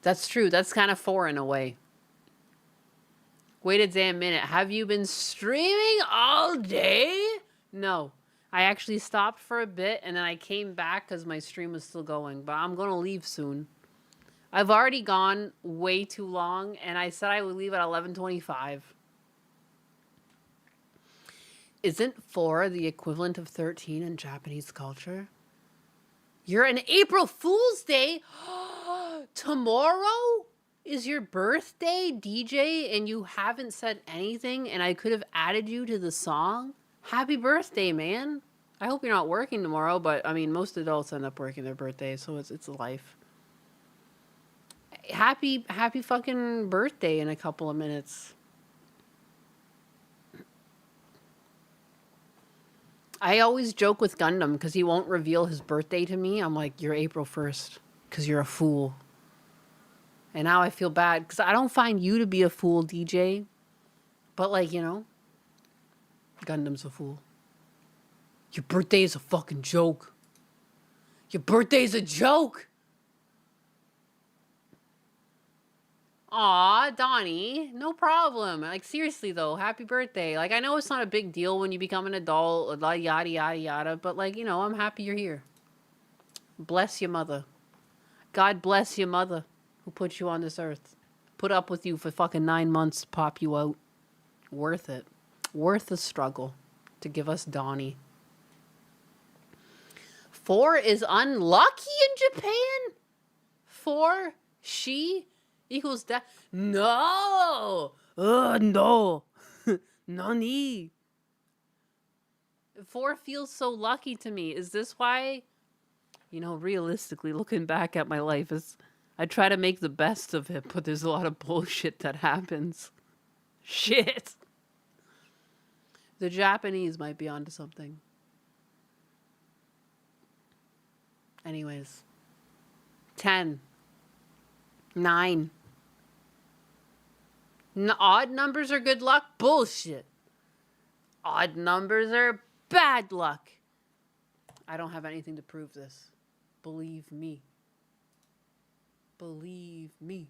That's true. That's kind of 4 in a way. Wait a damn minute. Have you been streaming all day? No. I actually stopped for a bit and then I came back because my stream was still going. But I'm going to leave soon. I've already gone way too long and I said I would leave at 11:25. Isn't 4 the equivalent of 13 in Japanese culture? You're an April Fool's Day? Tomorrow is your birthday, DJ, and you haven't said anything and I could have added you to the song? Happy birthday, man. I hope you're not working tomorrow, but I mean, most adults end up working their birthday, so it's life. Happy fucking birthday in a couple of minutes. I always joke with Gundam because he won't reveal his birthday to me. I'm like, you're April 1st because you're a fool. And now I feel bad because I don't find you to be a fool, DJ. But like, you know, Gundam's a fool. Your birthday is a fucking joke. Your birthday is a joke. Aw, Donnie, no problem. Like, seriously, though, happy birthday. Like, I know it's not a big deal when you become an adult, yada, yada, yada, but, like, you know, I'm happy you're here. Bless your mother. God bless your mother who put you on this earth. Put up with you for fucking 9 months to pop you out. Worth it. Worth the struggle to give us Donnie. 4 is unlucky in Japan? 4, she... equals that. No! No! Nani? 4 feels so lucky to me. Is this why? You know, realistically, looking back at my life, I try to make the best of it, but there's a lot of bullshit that happens. Shit! The Japanese might be onto something. Anyways. 10. 9. Odd numbers are good luck? Bullshit. Odd numbers are bad luck. I don't have anything to prove this. Believe me. Believe me.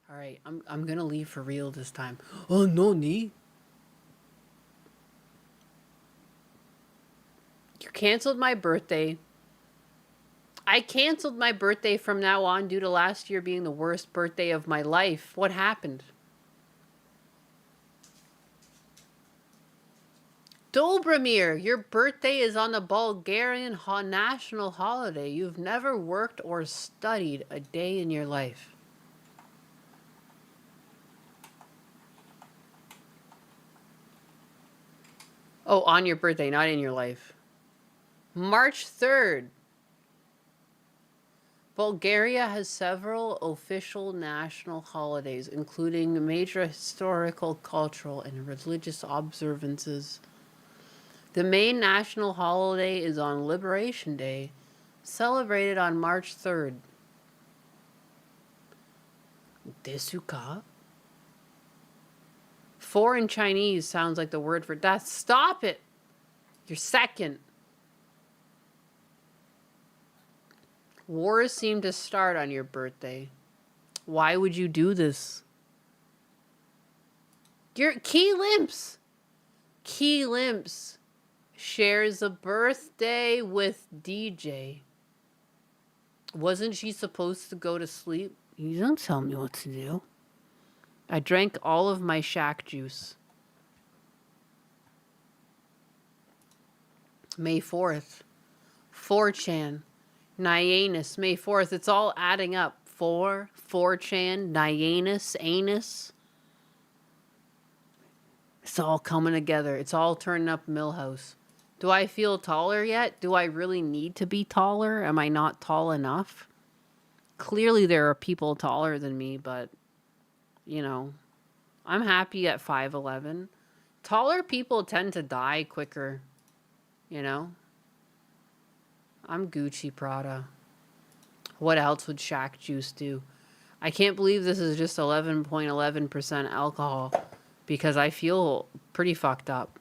All right, I'm gonna leave for real this time. Oh, no, ni. You canceled my birthday. I canceled my birthday from now on due to last year being the worst birthday of my life. What happened? Dobromir, your birthday is on the Bulgarian national holiday. You've never worked or studied a day in your life. Oh, on your birthday, not in your life. March 3rd. Bulgaria has several official national holidays, including major historical, cultural, and religious observances. The main national holiday is on Liberation Day, celebrated on March 3rd. Desuka? 4 in Chinese sounds like the word for death. Stop it! You're second. Wars seem to start on your birthday. Why would you do this? Your Key Limps. Key Limps shares a birthday with DJ. Wasn't she supposed to go to sleep? You don't tell me what to do. I drank all of my Shaq juice. May 4th. 4chan. Nyanus, May 4th. It's all adding up. 4chan, Nyanus, anus. It's all coming together. It's all turning up Millhouse. Do I feel taller yet? Do I really need to be taller? Am I not tall enough? Clearly there are people taller than me, but, you know, I'm happy at 5'11". Taller people tend to die quicker, you know? I'm Gucci Prada. What else would Shaq Juice do? I can't believe this is just 11.11% alcohol because I feel pretty fucked up.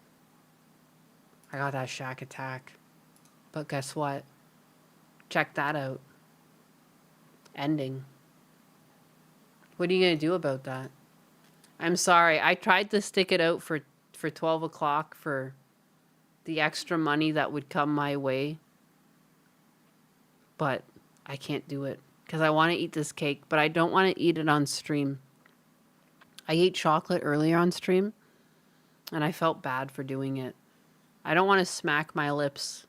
I got that Shaq attack. But guess what? Check that out. Ending. What are you going to do about that? I'm sorry. I tried to stick it out for 12 o'clock for the extra money that would come my way. But I can't do it because I want to eat this cake, but I don't want to eat it on stream. I ate chocolate earlier on stream and I felt bad for doing it. I don't want to smack my lips.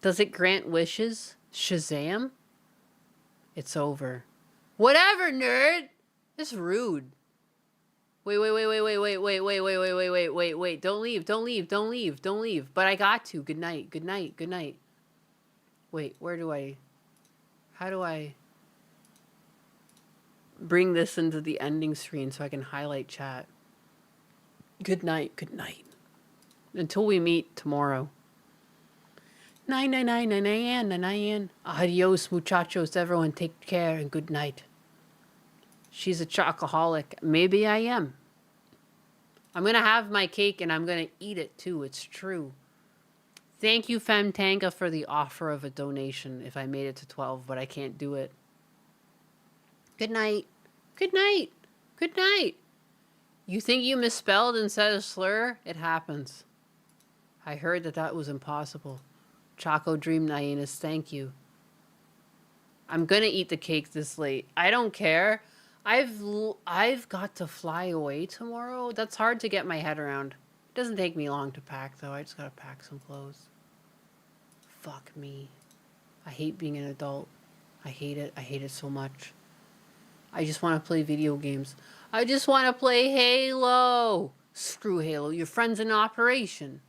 Does it grant wishes? Shazam? It's over. Whatever, nerd! It's rude. Wait. Don't leave. But I got to. Good night. Wait, how do I bring this into the ending screen so I can highlight chat? Good night. Until we meet tomorrow. 9. Adios, muchachos. Everyone take care and good night. She's a chocoholic. Maybe I am. I'm going to have my cake and I'm going to eat it too. It's true. Thank you, Femtanga, for the offer of a donation if I made it to 12, but I can't do it. Good night. You think you misspelled and said a slur? It happens. I heard that was impossible. Choco Dream Nyanus, thank you. I'm going to eat the cake this late. I don't care. I've got to fly away tomorrow. That's hard to get my head around. It doesn't take me long to pack, though. I just gotta pack some clothes. Fuck me. I hate being an adult. I hate it. I hate it so much. I just want to play video games. I just want to play Halo. Screw Halo. Your friend's in operation.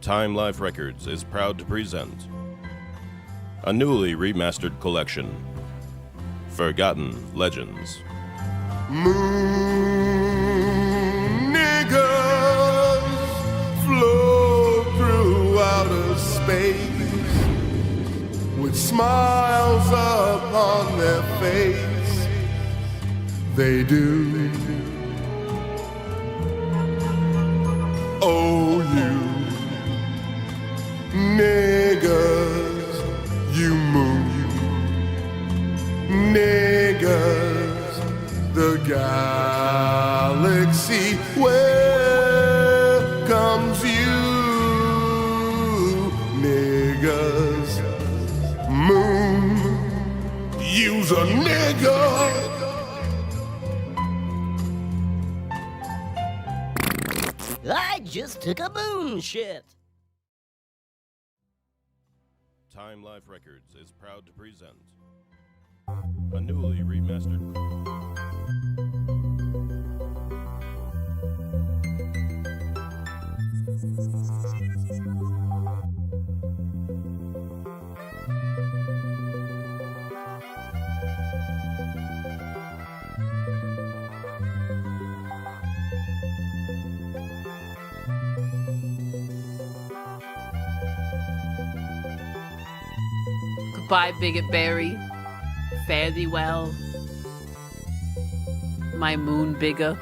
Time Life Records is proud to present a newly remastered collection, Forgotten Legends. Moon niggas flow through outer space with smiles upon their face. They do. Oh, you niggas, you moon niggas, the galaxy welcomes you, niggas. Moon, you's a nigga. I just took a moon shit. Time Life Records is proud to present a newly remastered. Goodbye, Bigot Berry. Fare thee well. My moon bigger.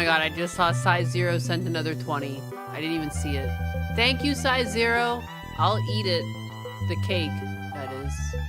god, I just saw size 0 sent another 20. I didn't even see it. Thank you, size 0. I'll eat it. The cake, that is.